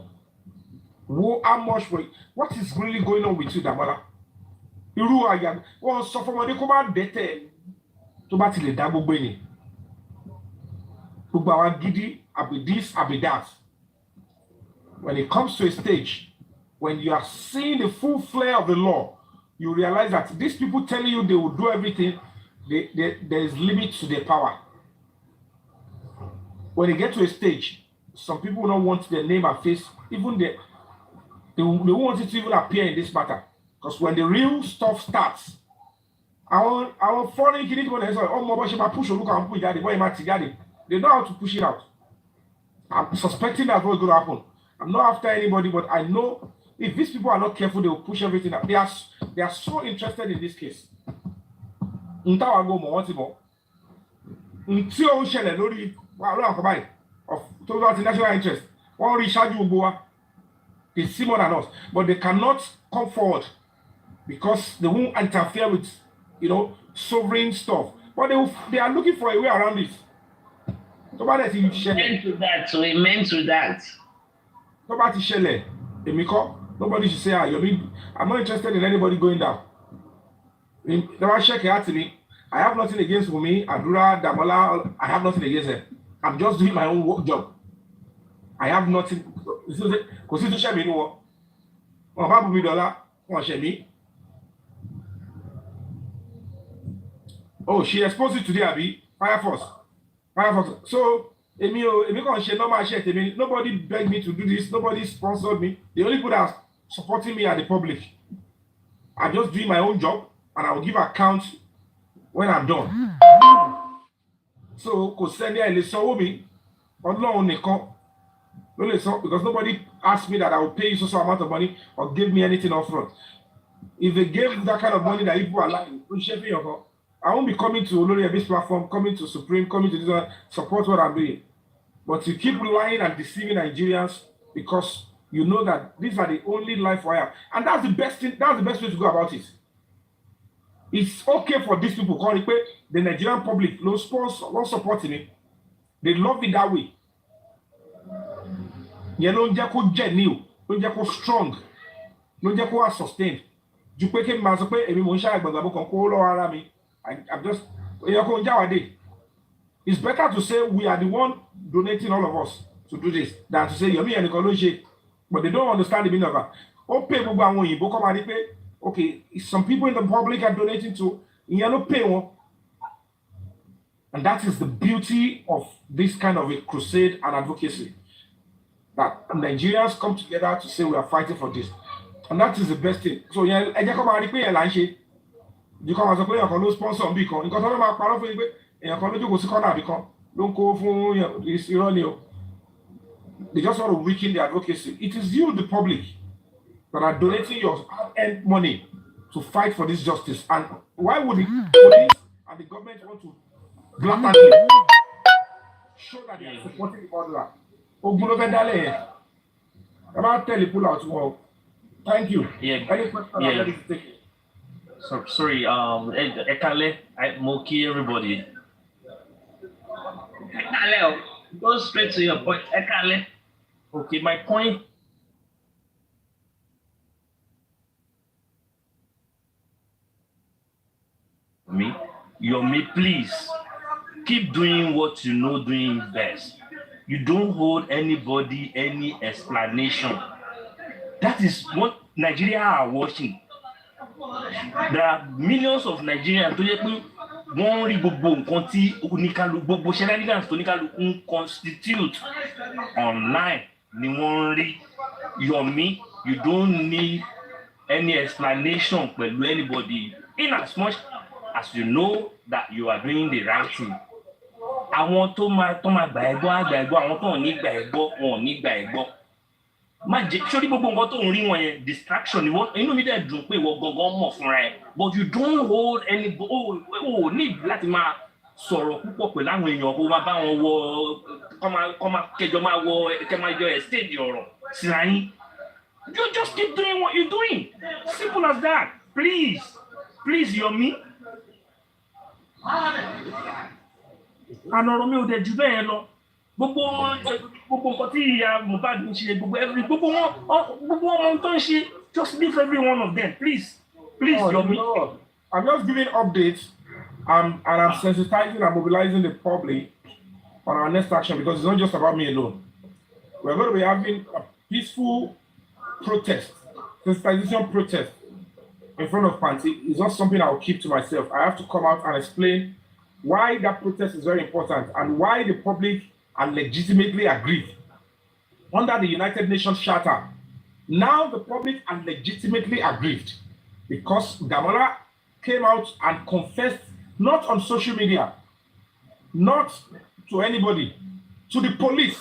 What is really going on with you, Damola? Irú àyà wọ́n sọ fún ọmọdé kó má dẹ́tẹ̀ tó bá ti lè dá gbogbo ẹni. Gbogbo àwọn gidi àbí this àbí that. When it comes to a stage, when you are seeing the full flare of the law, you realize that these people telling you they will do everything, there is limit to their power. When they get to a stage, some people don't want their name and face, even they want it to even appear in this matter. Because when the real stuff starts, our foreign kids when they say, oh, my push look and push daddy, they know how to push it out. I'm suspecting that's what's going to happen. I'm not after anybody, but I know if these people are not careful, they will push everything out. They are so interested in this case. Of total national interest. One recharge they see more than us, but they cannot come forward because they won't interfere with, sovereign stuff. But they are looking for a way around it. Amen to that. So amen to that. Nobody shele. Nobody should say, Yomi, I'm not interested in anybody going down. I have nothing against Wumi, Adura, Damola. I have nothing against them. I'm just doing my own work job. I have nothing. Oh, she exposed it today, Abi. Fire Force. So, nobody begged me to do this. Nobody sponsored me. The only people that are supporting me are the public. I'm just doing my own job. and I will give account when I'm done. So kò sẹ́ni ẹ̀ lè sanwó mi, Ọlọ́run nìkan ló lè san, because nobody asked me that I will pay you so amount of money or give me anything upfront. If they gave that kind of money that people are lying, I won't be coming to Olori Ebi's platform, coming to Supreme, coming to this one, support what I'm doing. But you keep lying and deceiving Nigerians because you know that these are the only life I have. And that's the best thing, that's the best way to go about it. It's okay for these people, the Nigerian public, no sponsor, no supporting it. They love it that way. You know, don't genuine, don't strong, don't sustained. I'm just, it's better to say we are the one donating all of us to do this than to say Yomi and Nicoloche. But they don't understand the meaning of that. Okay, some people in the public are donating to pay one. And that is the beauty of this kind of a crusade and advocacy. That Nigerians come together to say we are fighting for this. And that is the best thing. So, you come and pay a you come as a player, no sponsor, because I'm a part of it. And you go to corner because don't go for this. They just want to weaken the advocacy. It is you, the public, that are donating your hard-earned money to fight for this justice. And why would the police and the government want to blatantly show that they are supporting the murderer? About tell you pull out tomorrow. Thank you. Yeah. Any question? Yeah. I'm ready to take it. So, sorry, Ekale, Moki, everybody. Ekale, go straight to your point. Ekale. Okay, my point. Yomi, please keep doing what you know doing best. You don't hold anybody any explanation. That is what Nigeria are watching. There are millions of Nigerians tó yẹ pé wọ́n rí gbogbo nǹkan tí oníkálukú gbogbo shenanigans tó oníkálukú ń constitute online ni wọ́n rí. Yomi, you don't need any explanation pẹ̀lú anybody in as much as you know that you are doing the right thing. Àwọn tó máa gbà ẹ́ gbọ́ àgbà ẹ́ gbọ́, àwọn tó ò ní gbà ẹ́ gbọ́ wọn ò ní gbà ẹ́ gbọ́. Má jẹ́ sórí gbogbo nǹkan tó ń rí wọn yẹn distraction inú mi dẹ̀ dùn pé ìwọ gangan mọ̀ fúnra ẹ̀, but you don't hold any o ní láti máa sọ̀rọ̀ púpọ̀ pẹ̀lú àwọn èèyàn kó máa bá wọn wọ kẹjọ máa wọ kẹ máa jọ stage ọ̀rọ̀ síra yín. You just keep doing what you're doing. Simple as that. Please Yomi. Ànọ̀rọ̀ mi ò dẹ̀ jù bẹ́ẹ̀ lọ. Gbogbo nǹkan tí ìyá Mohbad ń ṣe gbogbo wọn tó ń ṣe, just leave every one of them, please Yomi. No. I'm just giving updates and I'm sensitizing and mobilizing the public on our next action because it's not just about me alone. We're going to be having a peaceful protest, sensitization protest in front of Panti. It's not something I will keep to myself. I have to come out and explain why that protest is very important and why the public are legitimately aggrieved under the United Nations Charter. Now the public are legitimately aggrieved because Damola came out and confessed, not on social media, not to anybody, to the police.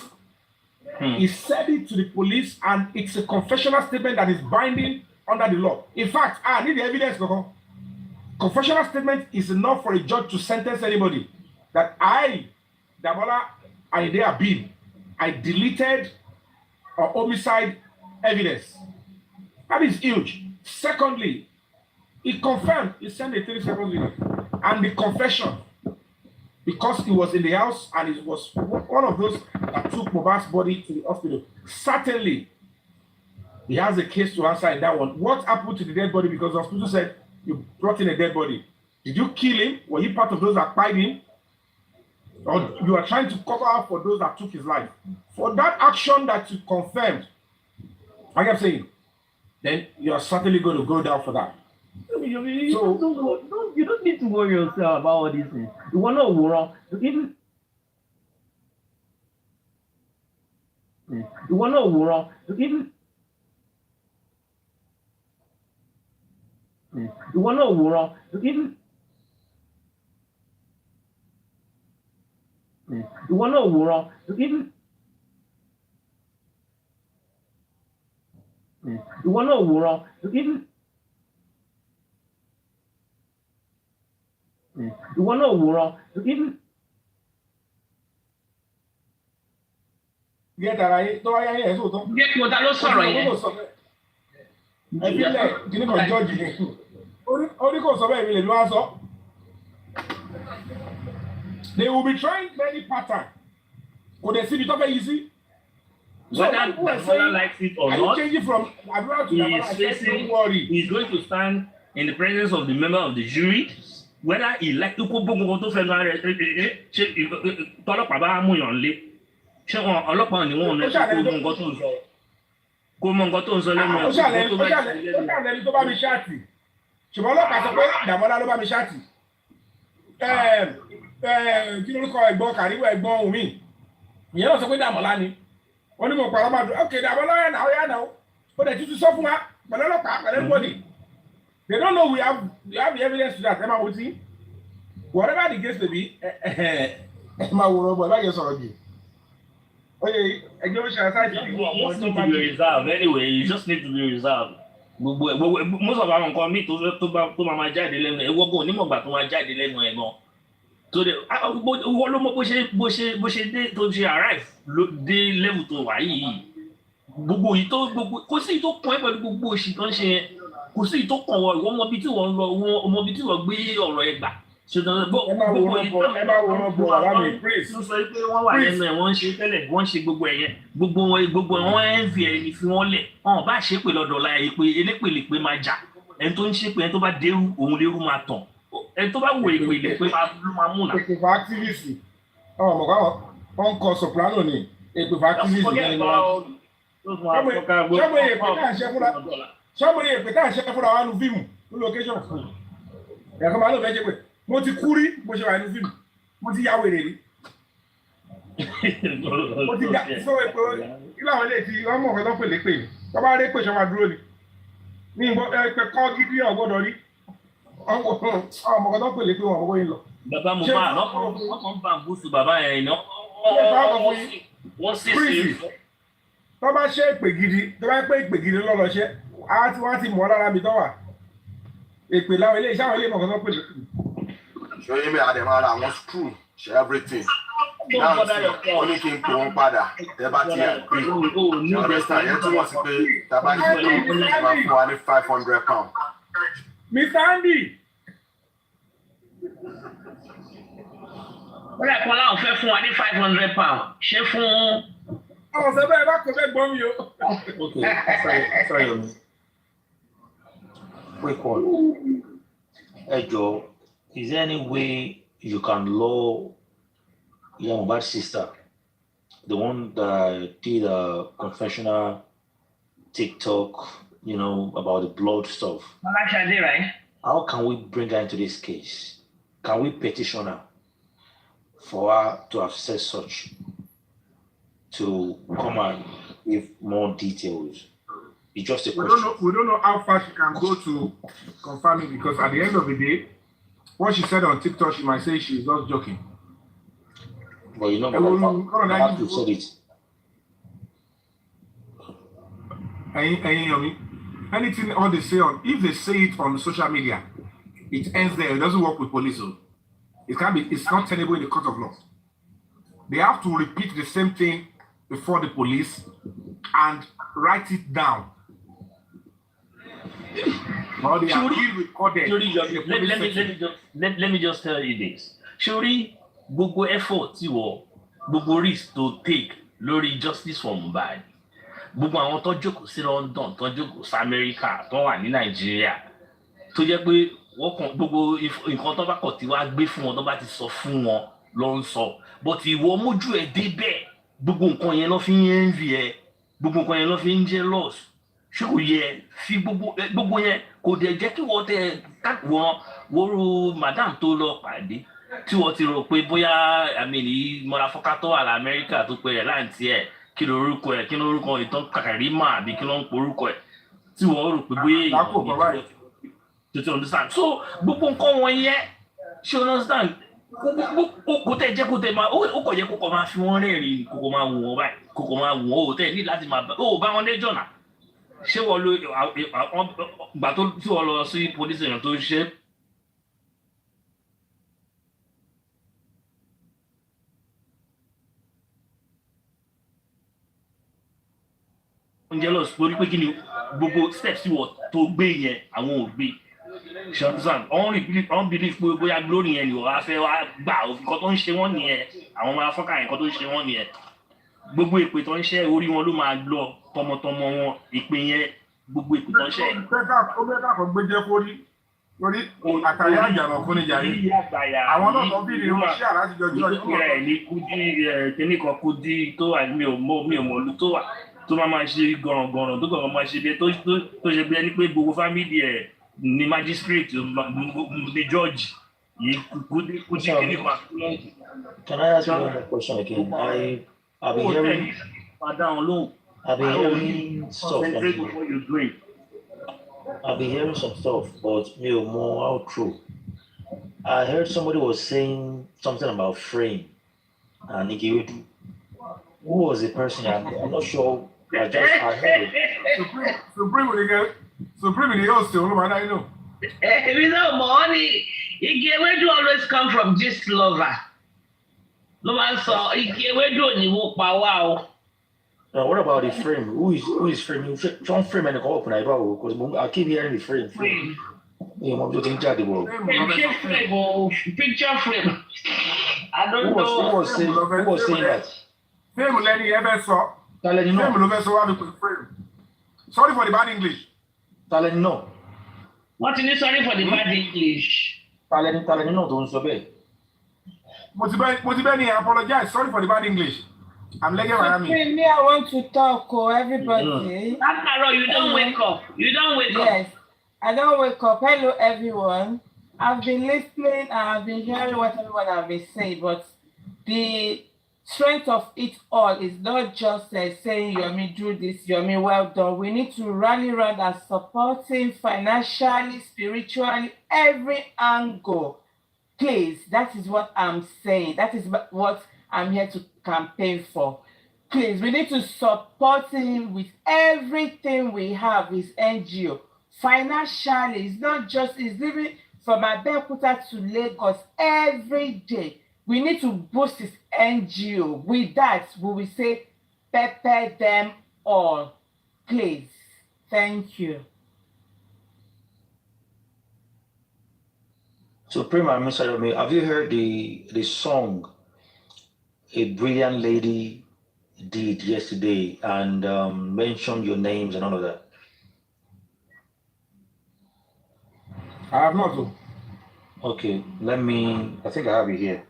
He said it to the police and it's a confessional statement that is binding under the law. In fact, I need the evidence. Confessional statement is enough for a judge to sentence anybody. That I, Damola Ayinde Abib, I deleted homicide evidence. That is huge. Secondly, he confirmed, he sent a 3-second video. And the confession, because he was in the house and he was one of those that took Mohbad's body to the hospital. Certainly, he has a case to answer in that one. What happened to the dead body? Because the hospital said, you brought in a dead body. Did you kill him? Were you part of those that killed him? Or you are trying to cover up for those that took his life? For that action that you confirmed, like I'm saying, then you are certainly going to go down for that. You don't need to worry yourself about all these things. You want to worry. You want to worry. ìwọ náà wòran ìwọ náà wòran ìwọ náà wòran ìwọ náà wòran Get ara yín tó wáyé ayé ẹ̀ sóòótọ́. Jẹ́ kí o ta ló sọ̀rọ̀ yẹn. Ẹbí lẹ̀ kíní kan jọ́ọ̀jì ni. Orí kò sọ bẹ́ẹ̀ mi lè ló wá sọ. They will be trying many patterns. Kò dẹ̀ síbi tó fẹ́ yí sí. Whether Damola likes it or not, he is facing, he is going to stand in the presence of the member of the jury. Whether he likes to go to tọ́lọ́pàá bá mú yàn lé. Ṣé ọlọ́pàá ni wọ́n kó mọ nǹkan tó ń sọ lẹ́nu ẹ̀. Ó ṣàlẹ́ni tó bá mi ṣáàtì. Ṣùgbọ́n ọlọ́pàá sọ pé Damola ló bá mi ṣáàtì. Kí ló ń kọ ẹ̀gbọ́n Kàríwọ̀ ẹ̀gbọ́n Wùmí? Ìyẹn náà sọ pé Damola ni. Wọ́n ní mo pàrọ̀ máa dùn. Okay, Damola yẹn náà. Ó dẹ̀ títí sọ fún wa pẹ̀lú ọlọ́pàá pẹ̀lú everybody. They don't know we have the evidence to that. Ẹ máa wo tí. Whatever the case may be, ẹ máa wo rọ́bọ̀ ẹ bá yẹ sọ̀rọ̀ jù. Oye, ẹgbẹ́ ó ṣe àṣàjì. You just need to be reserved anyway. You just need to be reserved. Most of àwọn nǹkan míì tó máa jáde lẹ́nu ẹ̀ wọ́gbọ́n onímọ̀gbà tó máa jáde lẹ́nu ẹ̀ gan. Wọ́n ló mọ bó ṣe dé tó ṣe arrive dé level tó wà yìí. Gbogbo yìí tó kò sí tó kàn ẹ́ pẹ̀lú gbogbo òṣì tó ń ṣe yẹn. Kò sí tó kàn wọ́n ìwọ́n mọ bí tí wọ́n ń lọ ọmọ bí tí wọ́n gbé ọ̀rọ̀ ẹ̀ gbà. Gbogbo wà lẹ́nu ẹ̀ wọ́n ń ṣe tẹ́lẹ̀ wọ́n ń ṣe gbogbo ẹ̀yẹn gbogbo wọn ẹ̀ ń fi ẹni fi wọ́n lẹ̀ ọ̀n bá ṣépè lọ́dọ̀ la èpè elépèlépè máa jà ẹni tó ń ṣépè ẹni tó bá dérú òun lérú máa tàn ẹni tó bá wò èpèlépè ló máa múnà. Èpè fún activist ọmọ káwọn wọn kọ soprano ni èpè fún activist ní wọn. Sọ́mọ èpè tá à ń ṣe fúnra wa nu fíìmù ní location ẹ̀kọ́ máa ló fẹ́ jẹ́ pé mo ti kú rí bó ṣe wà ní fíìmù mo ti yá wèrè rí mo ti yá sọ pé kí làwọn ilé tí wọ́n mọ̀ ọ̀gá tó pèlè pè ní wọ́n bá rí pè ṣọ́ máa dúró ni ní ìbọn pé kọ́ gidi ọ̀gbọ́dọ̀ rí ọmọ ọ̀gá tó pèlè pé wọ́n ọ̀gbọ́n yìí lọ. Bàbá mo bá lọ́kàn bá ń búṣu bàbá yẹn iná wọ́n sì sí. tó bá ṣe ìpè gidi tó bá pé ìpè gidi lọ́lọ́ ṣe wọ́n ti mọ̀ lára mi tó wà èpè láwọn ilé iṣẹ́ àwọn ilé ìmọ̀kan tó pè lókè. ṣé yín mi àdèmọ ara àwọn screw ṣe everything náà tí ó ní kí n pè wọn padà ẹ bá ti àgbè ọ̀rẹ́sà yẹn túmọ̀ sí pé tàbá ní pé máa fún wa ní £500. Mr. Andy. Ó rẹ̀ kan láwọn fẹ́ fún wa ní £500 ṣé fún. Ọ̀sẹ̀ bẹ́ẹ̀ bá kò fẹ́ gbọ́ mi o. Okay, sorry, Yomi. Quick one. Hey Joe, is there any way you can law Mohbad's sister, the one that did a confessional TikTok, about the blood stuff? Right? How can we bring her into this case? Can we petition her for her to have said such, to come and give more details? It's just a question. We don't know how far she can go to confirm it, because at the end of the day, what she said on TikTok, she might say she's just joking. But you have to say it. Anything all they say if they say it on social media, it ends there. It doesn't work with police. It's not tenable in the court of law. They have to repeat the same thing before the police and write it down. Or they are recorded. Let me just tell you this. Surely, gbogbo effort gbogbo risk to take lórí justice for Mohbad. Gbogbo àwọn tó jókòó sí London, tó jókòó sí America, tó wà ní Nàìjíríà, tó jẹ́ pé wọ́n kàn gbogbo nǹkan tó bá kọ̀ tí wàá gbé fún wọn, tó bá ti sọ fún wọn ló ń sọ. But ìwọ mójú ẹ̀ débẹ̀, gbogbo nǹkan yẹn ló fi ń envy ẹ, gbogbo nǹkan yẹn ló fi ń jealous. Ṣé kò yẹ fi gbogbo yẹn kò dẹ̀ jẹ́ kí wọ́n tẹ wọ́n madam tó lọ pàdé tí wọ́n ti rò pé bóyá mọ̀láfọ́ká tó wà l'Amẹ́ríkà tó pé rẹ̀ láǹtí ẹ̀ kí lórúkọ ìtàn Karima àbí kí ló ń porúkọ ẹ̀ tí wọ́n rò pé bóyá to understand. So gbogbo nǹkan wọ̀nyẹn ṣe understand kò tẹ̀ jẹ́ kó tẹ̀ máa ó kọ̀ jẹ́ kó kọ̀ máa fi wọ́n rẹ́rìn kó kọ̀ máa wù wọ́n báyìí kó kọ̀ máa wù wọ́n ò tẹ̀ ní láti máa bá wọn lẹ́jọ́ náà ṣé wọ́n lo gbà tó tí wọ́n lọ sí police station tó ṣe. oúnjẹ lọ lórí pé kí ni gbogbo steps tí wọ́n tó gbé yẹn àwọn ò gbé ṣàtúnṣàn ọ̀n believe pé bóyá glory yẹn ni wọ́n á fẹ́ wá gbà nǹkan tó ń ṣe wọ́n nìyẹn àwọn ọmọ afọ́kà yẹn nǹkan tó ń ṣe wọ́n nìyẹn gbogbo ìpè tó ń ṣe orí wọn ló máa lọ tọmọtọmọ wọn ìpè yẹn gbogbo ìpè tó ń ṣe. ó bẹ́ẹ̀ káàkó gbé jẹ́ kórí torí àtàyà àjànà fún ni jàre àwọn náà kan bí ìrìn ṣé àláti jọjọ yìí. rẹ̀ ní kúdí kíní kan kúdí tó wà mi ò mọ olú tó wà tó máa ṣe gọ̀rọ̀gọ̀rọ̀ tó kàn máa ṣe bí tó ṣe bí ẹni pé gbogbo fámìlì ẹ̀ ní magistrate ní george yìí kúdí kíní kan. Can I ask you one more question again? I've been hearing stuff from you. I've been hearing some stuff, but me or more how true. I heard somebody was saying something about frame and Igewedu. Who was the person? I'm not sure. I heard it. Supreme the host, I know. We know money. Igewedu always come from this lover. No man saw Igewedu ni wo pa wa o. Now, what about the frame? Who is framing? Don't frame and go open eyebrow because I keep hearing the frame. Yeah, I'm just thinking the world. Picture frame. I don't know. Who was saying that? Frame will let you ever saw. Frame will ever saw frame. Sorry for the bad English. Talent no. What is sorry for the bad English? Talent no, don't so bad. Motibeni, I apologize. Sorry for the bad English. I'm letting Miami. Me, I want to talk, everybody. Carol, you don't wake up. You don't wake up. Yes, I don't wake up. Hello, everyone. I've been listening and I've been hearing what everyone has been saying, but the strength of it all is not just saying, Yomi, do this, Yomi, well done. We need to rally around and support him financially, spiritually, every angle. Please, that is what I'm saying. That is what I'm here to campaign for. Please, we need to support him with everything we have, his NGO. Financially, it's not just, it's living from Abeokuta to Lagos every day. We need to boost his NGO. With that, we will say, pepper them all. Please. Thank you. So, Prima, Mr. Yomi, have you heard the song a brilliant lady did yesterday and mentioned your names and all of that? I have not. Okay, I think I have it here.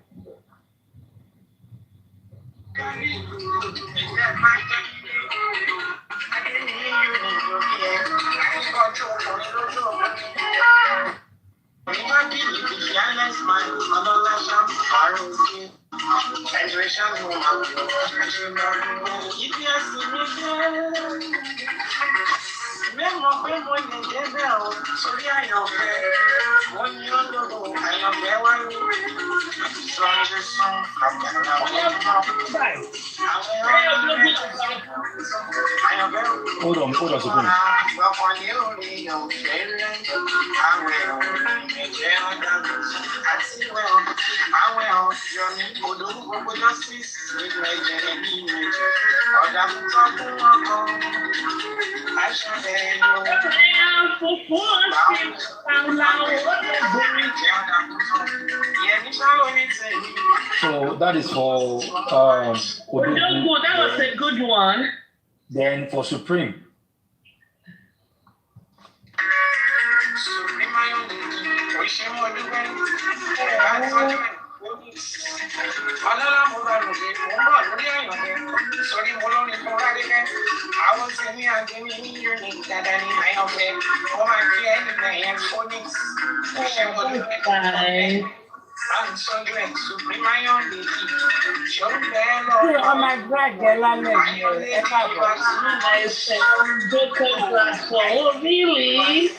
Hold on, Supreme. So that is for Odogo, that was a good one. Then for Supreme. Oh my God, oh really?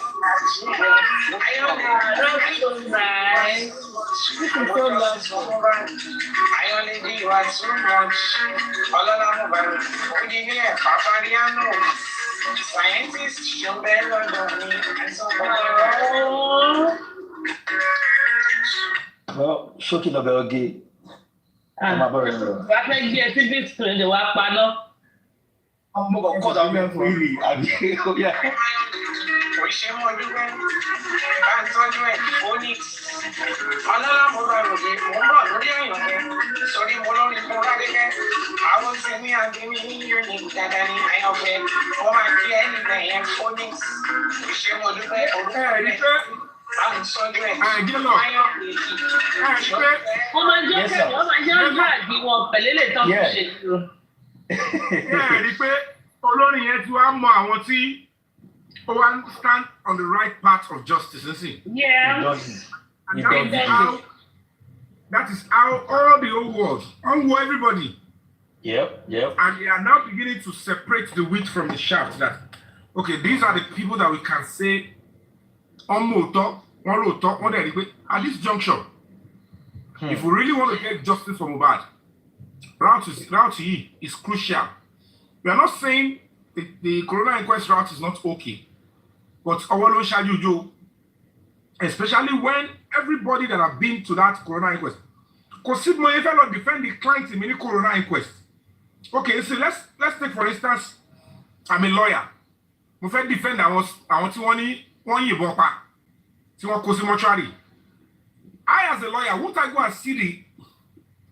Well, ṣókí lọ bẹ̀rẹ̀ oge. Ọmọ abọ́rẹ̀ lọ. Wàá fẹ́ gbé ẹtí bí screen lè wá paná. Ọmọ kan kọ́ dàbí ẹ̀ fún ìrì àbí kóyà. Wọ́n máa jẹ́ àgbì wọn pẹ̀lẹ́lẹ̀ tán fi ṣe dúró. Ẹ rí pé olórin yẹn tí wàá mọ àwọn tí ó wá stand on the right path of justice, isn't it? Yeah. And that is how all the whole world, everybody. Yep. And they are now beginning to separate the wheat from the chaff. That, okay, these are the people that we can say, at this juncture, if we really want to get justice for Mohbad, route E is crucial. We are not saying the Corona inquest route is not okay, but especially when everybody that have been to that Corona inquest, because if I not defend the client in many Corona inquest. Okay, so let's take for instance, I'm a lawyer. Mo fẹ́ defend àwọn tí wọ́n yìnbọn pa, tí wọ́n kó sí mortuary. I as a lawyer, won't I go and see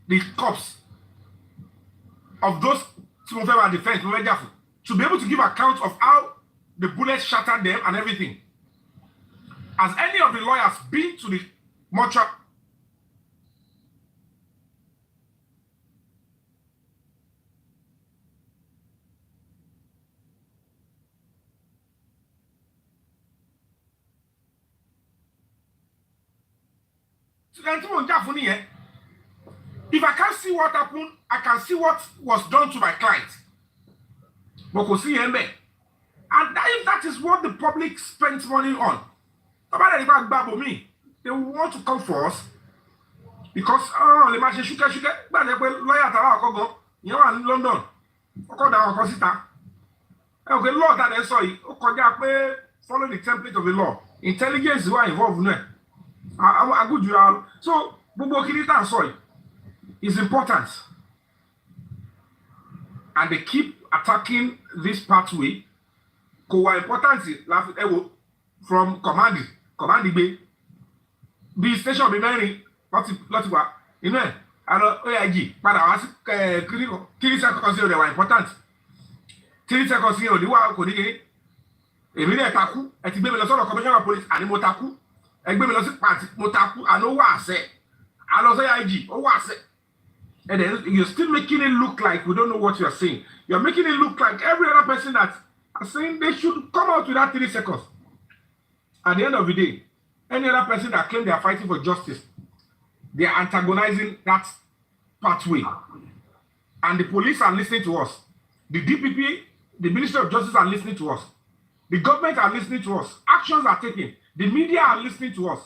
the cops of those tí mo fẹ́ ma defend, mo fẹ́ jà fún, to be able to give account of how the bullets shattered them and everything? Has any of the lawyers been to the mortuary? If I can't see what happened, I can see what was done to my client. But and that is what the public spends money on. They want to come for us because they might say lawyer in London. Okay, law that I saw follow the template of the law. Intelligence is involved in it. So is important, and they keep attacking this pathway. Importance from commanding the station be many OIG but 3 seconds they were important. 3 seconds they were taku eti gbe mi lọ sọ́dọ̀ commissioner of police ani mo taku e gbe mi lọ sí party mo taku and o wa ase a lọ sí IG o wa ase. And then you're still making it look like we don't know what you're saying. You're making it look like every other person that are saying they should come out with that 3 seconds. At the end of the day, any other person that claim they are fighting for justice, they are antagonizing that pathway. And the police are listening to us. The DPP, the Ministry of Justice are listening to us. The government are listening to us. Actions are taken. The media are listening to us.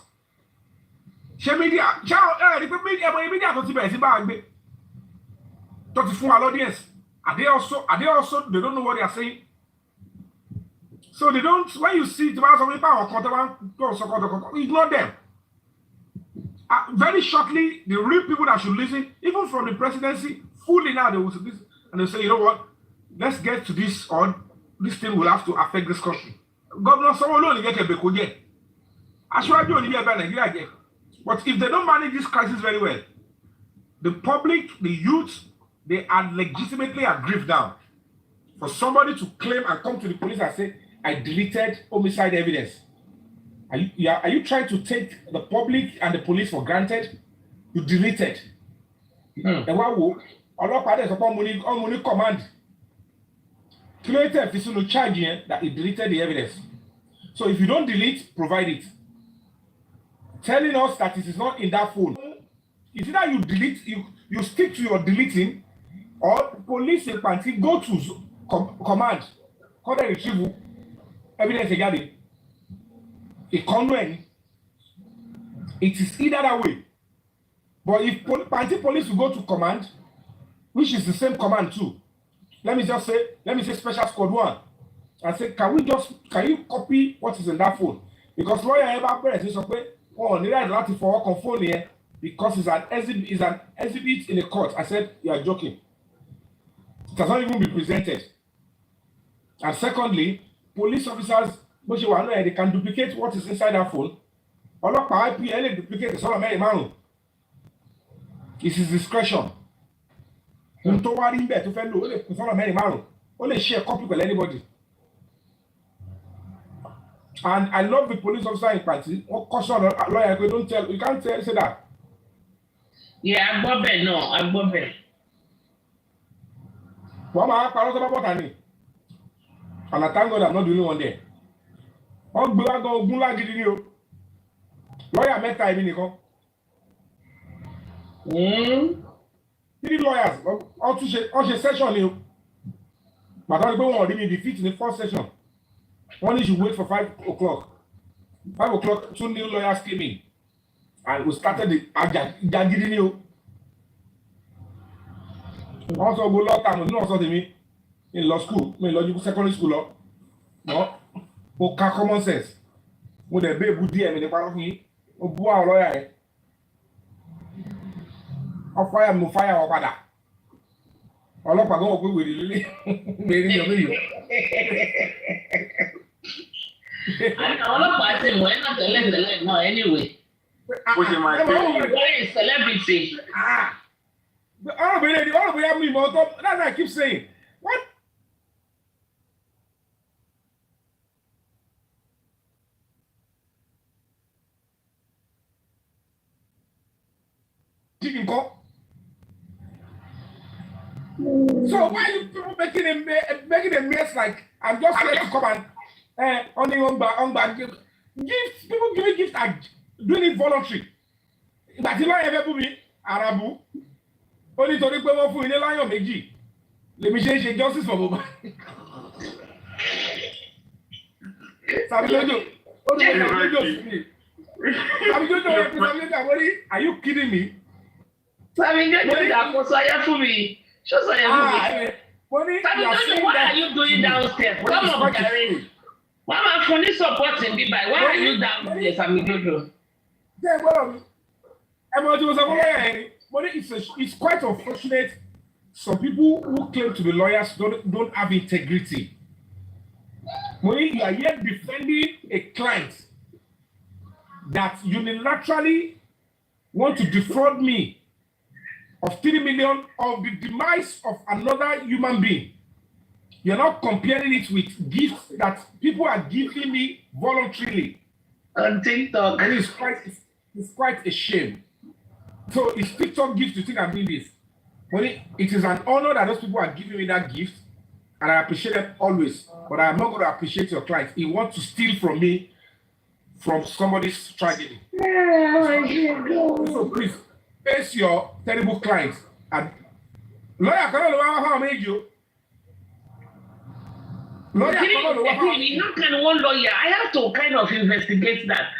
The media audience. Are they also they don't know what they are saying? So they don't, when you see ignore them. Very shortly, the real people that should listen, even from the presidency, fully now they will listen and they say, you know what, let's get to this, or this thing will have to affect this country. Governor Sanwo-Olu get a bekoje. But if they don't manage this crisis very well, the public, the youth, they are legitimately aggrieved now. For somebody to claim and come to the police and say, I deleted homicide evidence. Are you trying to take the public and the police for granted? You deleted. And command. Created physical charge here that he deleted the evidence. So if you don't delete, provide it. Telling us that it is not in that phone. It's either you delete, you stick to your deleting, or police and party go to command, call the retrieval evidence again. Economy. It is either that way. But if party police will go to command, which is the same command too. Let me say special squad 1. And say, can you copy what is in that phone? Because lawyer ever press is okay. Oh, need I write for work on phone here because it's an exhibit in the court. I said, you are joking. It has not even been presented. And secondly, police officers, they can duplicate what is inside that phone. Ọlọ́pàá IPL duplicate sọ́nà mẹ́rin márùn-ún. It is discretion. Ohun tó wá rí ń bẹ̀ tó fẹ́ lò ó lè kún sọ́nà mẹ́rin márùn-ún. Ó lè share copy with anybody. And I love the police officer in party. What caution lawyer don't tell you can't say that. Yeah, I gbọ́ bẹ́ẹ̀. Wọ́n máa parọ́ sọ́dọ̀ bọ́tà ni. And I thank God I'm not the only one there. Wọ́n gbé wá gan ogun lágídí ni o. Lawyer mẹ́ta èmi nìkan. 3 lawyers wọ́n ṣe session ni o. Bàtà ni pé wọ́n rí mi defeat ní 4th session. One is you wait for 5 o'clock. 5 o'clock, 2 new lawyers came in. And we started the Jagidi ni o. Also go law time, no also me in law school, me law secondary school law. No. O ka common sense. Mo de be bu díẹ̀ mi ní parọ́ fún yín. O bu àwọn lawyer yẹn. O fire mo fire o padà. Ọlọ́pàá gan o pe wèrè lele. Me ni o me yo. Àwọn ọlọ́pàá ti mọ̀ ẹ́ náà tẹ́lẹ̀ náà anyway. Bó ṣe máa tẹ́lẹ̀. Very celebrity. All the way me more. That's what I keep saying. What? So why are you people making a mess like I'm just here to come and only on back gifts? People giving gifts are doing it voluntary. But you know ever be Arabu. Only to the people who in the lion meji. Let me say justice for Boba. Are you kidding me? What are you doing downstairs? Come on, Gary. Why am I fully supporting me by? Why are you downstairs, Amigodo? It's quite unfortunate. Some people who claim to be lawyers don't have integrity. Money, you are yet defending a client that unilaterally want to defraud me of 3 million of the demise of another human being. You're not comparing it with gifts that people are giving me voluntarily. On TikTok. And it's quite a shame. So it's TikTok gift to think I'm doing this. But it is an honor that those people are giving me that gift. And I appreciate it always. But I'm not going to appreciate your client. He wants to steal from me from somebody's tragedy. So please, face your terrible clients. And lawyer, I don't know how I made you. How can one lawyer? I have to kind of investigate that.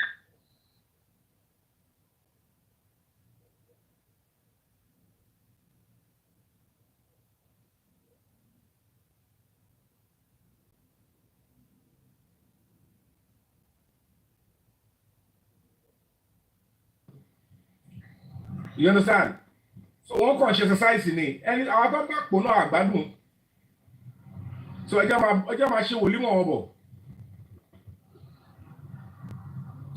You understand? So one conscious society ni and our back no agbadun. So eja ma se wolimo obo.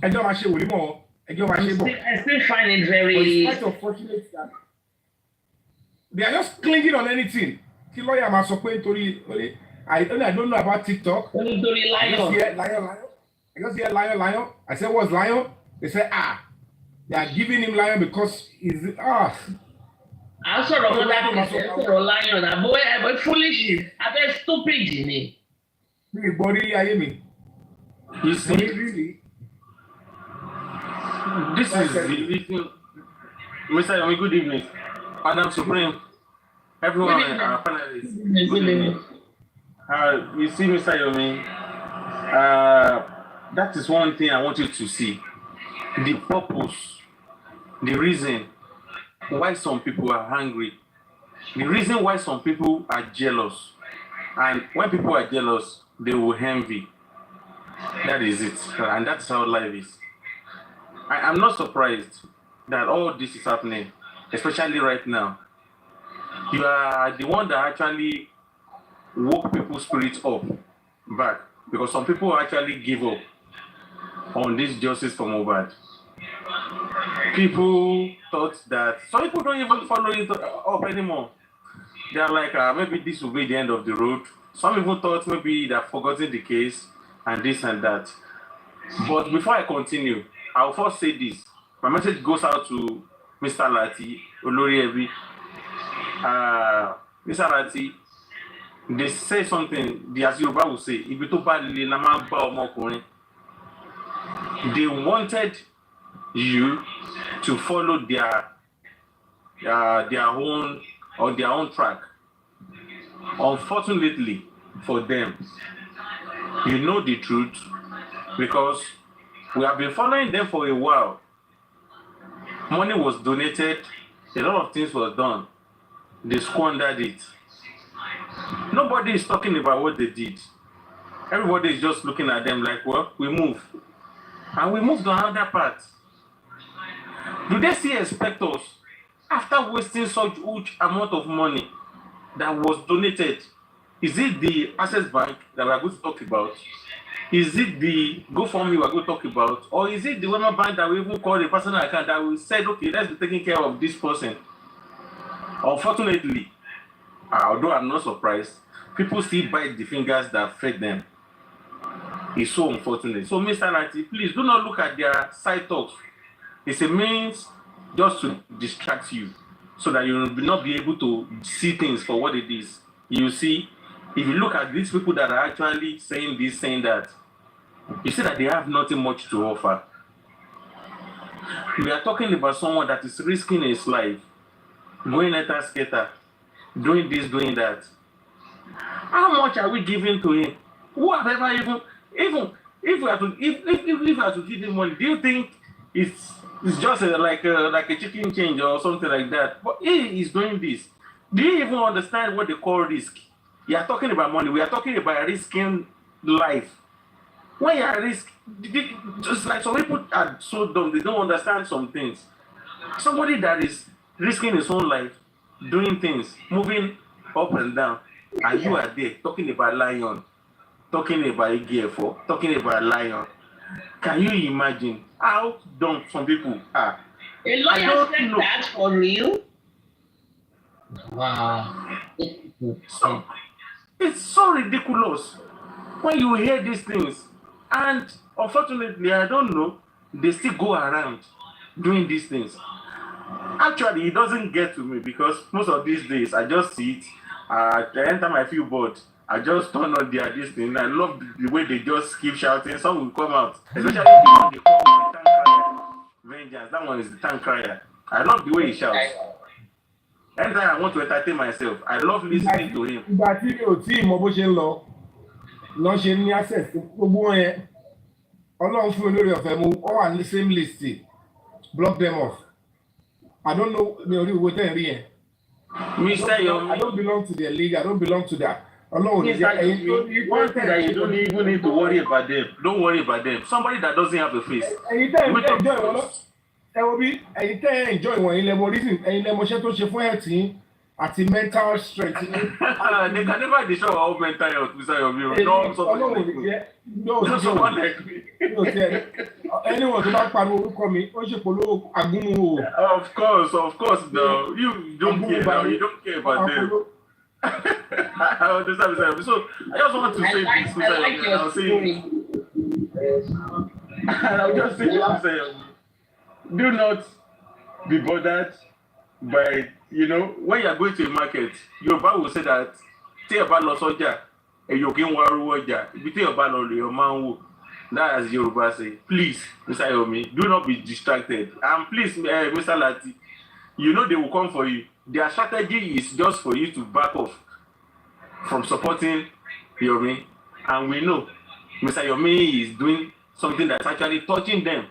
Eja ma se wolimo, eja ma se bo. I still find it very quite unfortunate that they are just clinging on anything. Ki lawyer ma sọ pé nítorí I don't know about TikTok. Nítorí lion. I just hear lion. I said what's lion? They say they are giving him lion because he's I sort of lion. I'm foolish. I'm stupid. Body, I mean. You see, really? This is the reason. Mr. Yomi, good evening. Madam Supreme, everyone, panelists. Good evening. You see, Mr. Yomi, That is one thing I want you to see. The purpose, the reason why some people are angry, the reason why some people are jealous. And when people are jealous, they will envy. That is it. And that's how life is. I'm not surprised that all this is happening, especially right now. You are the one that actually woke people's spirits up back, because some people actually give up on this justice for Mohbad. People thought that some people don't even follow it up anymore. They are like, maybe this will be the end of the road. Some people thought maybe they've forgotten the case and this and that. But before I continue, I'll first say this. My message goes out to Mr. Lati, Olori Ebi. Mr. Lati, they say something, the as Yoruba will say, ibi tó bá le la máa bá ọmọkùnrin. They wanted you to follow their own track. Unfortunately for them, you know the truth, because we have been following them for a while. Money was donated, a lot of things were done. They squandered it. Nobody is talking about what they did. Everybody is just looking at them like, well, we move. And we moved to another part. Do they still expect us, after wasting such huge amount of money that was donated? Is it the Access Bank that we are going to talk about? Is it the GoFundMe we are going to talk about? Or is it the Wema Bank that we even called a personal account that we said, okay, let's be taking care of this person? Unfortunately, although I'm not surprised, people still bite the fingers that fed them. It's so unfortunate. So, Mr. Nati, please do not look at their side talks. It's a means just to distract you so that you will not be able to see things for what it is. You see, if you look at these people that are actually saying this, saying that, you see that they have nothing much to offer. We are talking about someone that is risking his life, going enter skater, doing this, doing that. How much are we giving to him? Who have ever even if we have to give him money, do you think it's just like a chicken change or something like that? But he is doing this. Do you even understand what they call risk? You are talking about money. We are talking about risking life. When you are just like some people are so dumb, they don't understand some things. Somebody that is risking his own life, doing things, moving up and down, and you are there talking about lion, talking about AGF4, talking about lion. Can you imagine how dumb some people are? A lawyer said that for real? Wow. So, it's so ridiculous when you hear these things. And unfortunately, I don't know, they still go around doing these things. Actually, it doesn't get to me because most of these days, I just see it. Anytime I feel bored, I just turn on this thing. I love the way they just keep shouting. Some will come out, especially the one they call the tank crier. Vengeance, that one is the tank crier. I love the way he shouts. Anytime I want to entertain myself, I love listening to him. Ìgbà tí mi ò tí ì mọ bó ṣe ń lọ ṣe ní access gbogbo wọn yẹn. Ọlọ́run fún mi lórí ọ̀fẹ́ mu, ó wà ní same list, block them off. I don't know mi ò rí owó tẹ̀ ń rí yẹn. Mr. Yomi, I don't belong to their league, I don't belong to that. Ọlọ́run one thing that you don't even need to worry about them. Don't worry about them. Somebody that doesn't have a face. Ẹ̀yin tẹ́ ẹ̀ enjoy wọn ẹ wo bí ẹ̀yin tẹ́ ẹ̀ enjoy wọn ẹ̀yin lẹ́mọ reason ẹ̀yin lẹ́mọ iṣẹ́ tó ṣe fún health àti mental strength. They can never destroy our own mental health, Mr. Yomi. No, someone like me. Anyone tó bá pariwo orúkọ mi, ó ṣe polówó agúnmu o. Of course, no. You don't care now. You don't care about them. I understand, Mr. Yomi. So I just want to say this, Mr. Yomi. I'll just say this, Mr. Yomi. Do not be bothered by, when you are going to a market, Yoruba will say that, tí ẹ bá lọ sọ́jà, ẹ̀yọ̀ kí ń wá rówó ọjà, ibi tí ẹ bá lọ lè máa ń wò. That as Yoruba say. Please, Mr. Yomi, do not be distracted. And please, Mr. Lati, they will come for you. Their strategy is just for you to back off from supporting Yomi. And we know Mr. Yomi is doing something that's actually touching them.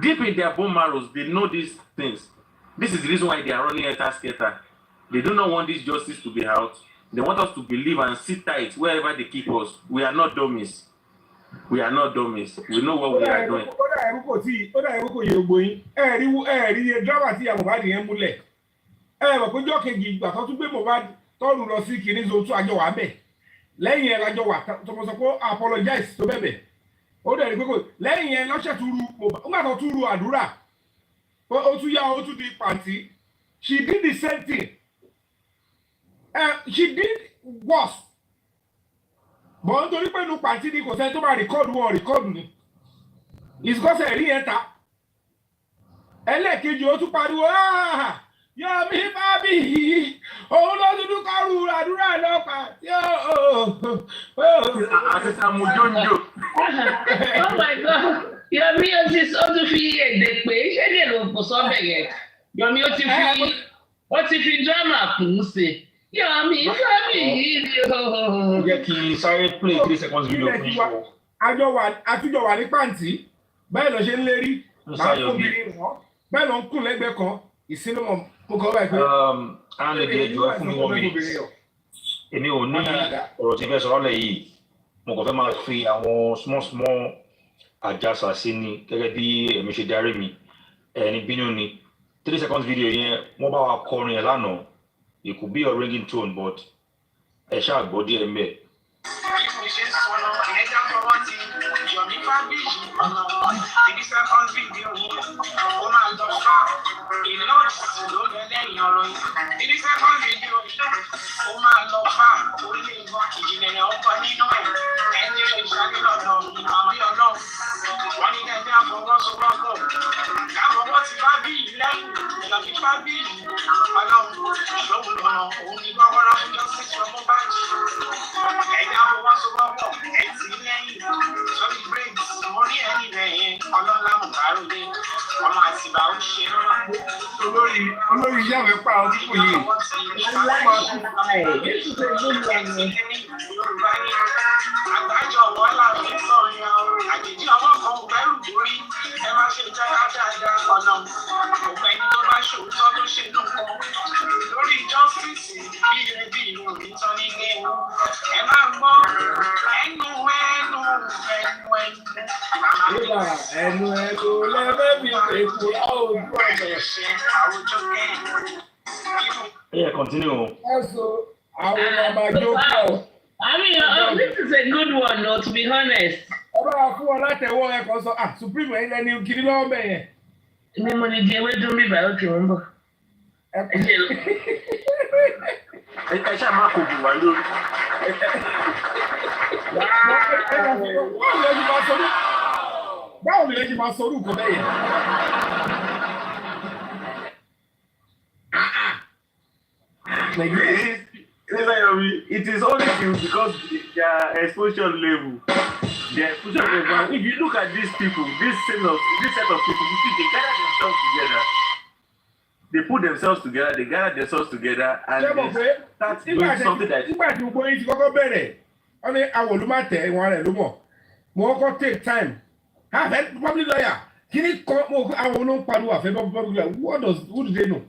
Deep in their bone marrows, they know these things. This is the reason why they are running enter. They do not want this justice to be out. They want us to believe and sit tight wherever they keep us. We are not dummies. We are not dummies. We know what we are doing. Ó dà ẹ̀rú kò yẹ gbogbo yín. Ẹ̀rí iye drama tí Mohbad yẹn múlẹ̀. Mọ̀ pé jọ́ kejì ìgbà tó tún gbé Mohbad tọ́run lọ sí kìíní zone 2 àjọ wà bẹ̀. Lẹ́yìn ẹ̀ lájọ wà tó mọ̀ sọ pé apologize tó bẹ̀bẹ̀. Ó dẹ̀ rí pé kò lẹ́yìn ẹ̀ lọ́sẹ̀ tún ru Mohbad. Nígbà tó tún ru àdúrà. Ó tún yá ó tún di pàǹtí. She did the same thing. She did worse. Bọ̀ nítorí pé inú pàǹtí ni kò sẹ́ni tó máa rìkọ́ọ̀dù ni. Ìsìkọ́sẹ̀ rí yẹn ta. Ẹlẹ́ẹ̀kejì ó tún pariwo Yomi Fabayi òun ló dúdú kọrù àdúrà lọ́pàá àti Sàmù Jòǹjò. Oh my God, Yomi ó ti fi èdè pé ṣé lè lò kò sọ bẹ̀ yẹn. Yomi ó ti fi drama kùn ún sí. Yomi Fabayi ni o. Jẹ́ kí sáré play 3 seconds video fún ìṣòro. Àtújọ wà ní pàǹtí bẹ́ẹ̀ lọ ṣe ń lérí máa ń kóbìnrin wọn bẹ́ẹ̀ lọ ń kùn lẹ́gbẹ̀ẹ́ kan ìsinmi mo kọ́ báyìí pé. Àlè di ẹjọ́ fún mi 1 minute. Èmi ò ní ọ̀rọ̀ tí fẹ́ sọ lọ́lẹ̀ yìí. Mo kàn fẹ́ máa fi àwọn small àjàsà sí ni gẹ́gẹ́ bí èmi ṣe darí mi. Ẹni bínú ni 3 seconds video yẹn wọ́n bá wa kọrin ẹ̀ lánàá. It could be a ringing tone, but ẹ ṣáà gbọ́ díẹ̀ ń bẹ̀. Bí mo ṣe sọ lọ, ẹja fọwọ́ ti Yomi Fabayi ọ̀nà ibi second video yẹn, ó máa lọ fà ìlọ́ọ̀tì ló lọ lẹ́yìn ọ̀rọ̀ yìí. Ibi second video yẹn, ó máa lọ fà ó lè gbọ́ ìjìnlẹ̀ yẹn ó kọ nínú ẹ̀. Ẹni rẹ̀ ìṣàlẹ̀ lọ́dọ̀ àmì ọlọ́run. Wọ́n ní kẹ́kẹ́ àfọwọ́sowọ́pọ̀. Káfọwọ́ ti Fabayi lẹ́yìn Yomi Fabayi ọlọ́run ìṣòwò lọ́nà òun ní gbọ́wọ́rọ́ fún justice for Mohbad. Ẹ̀yin àfọwọ́sowọ́pọ̀ ẹ̀ tì í lẹ́yìn sórí braids orí ẹni lẹ́yìn ọlọ́lá Mùkárùdé ọmọ àtìbá ó ṣe rárá. Olórí ìyá mi pa ọdún kù yìí. Yorùbá ní àgbájọ wọ́lá mi sọ̀yàn àjèjì ọmọ kan gbẹ́rù lórí ẹ má ṣe jẹ́ dáadáa ọ̀nà ọ̀gbẹ́ni tó bá ṣòótọ́ tó ṣe nǹkan lórí justice bí ẹbí òrìtọ́ nílé ẹ máa gbọ́ ẹnu lẹ́fẹ̀ẹ́ mi èkó ojú ọ̀dọ̀. Yeah, continue. Also, àwọn ọmọ jókòó. I mean, this is a good one, no, to be honest. Ọba fún ọ látẹ̀wọ́ ẹ̀kọ́ sọ, Supreme ẹ̀yin lẹ́ni kiri lọ́wọ́ bẹ̀ yẹn. Ní mo ní di ewé dún bí báyọ̀ kì í ń bọ̀. Ẹ ṣáà má kò bù wá lórí. Báwo ni lè ṣe máa sọ orúkọ bẹ́ẹ̀ yẹn? It is only you because their exposure level. If you look at these people, this set of people, you see they gather themselves together. They put themselves together, they gather themselves together, and they start doing something that. Nígbà tí gbogbo yín ti kọ́kọ́ bẹ̀rẹ̀, wọ́n ní àwọn olùmọ̀tẹ̀ ìwọ̀n rẹ̀ ló mọ̀. Mo kọ́kọ́ take time. Have a public lawyer. Kí ni àwọn olóhùn pariwo àfẹ́ public lawyer? What do they know?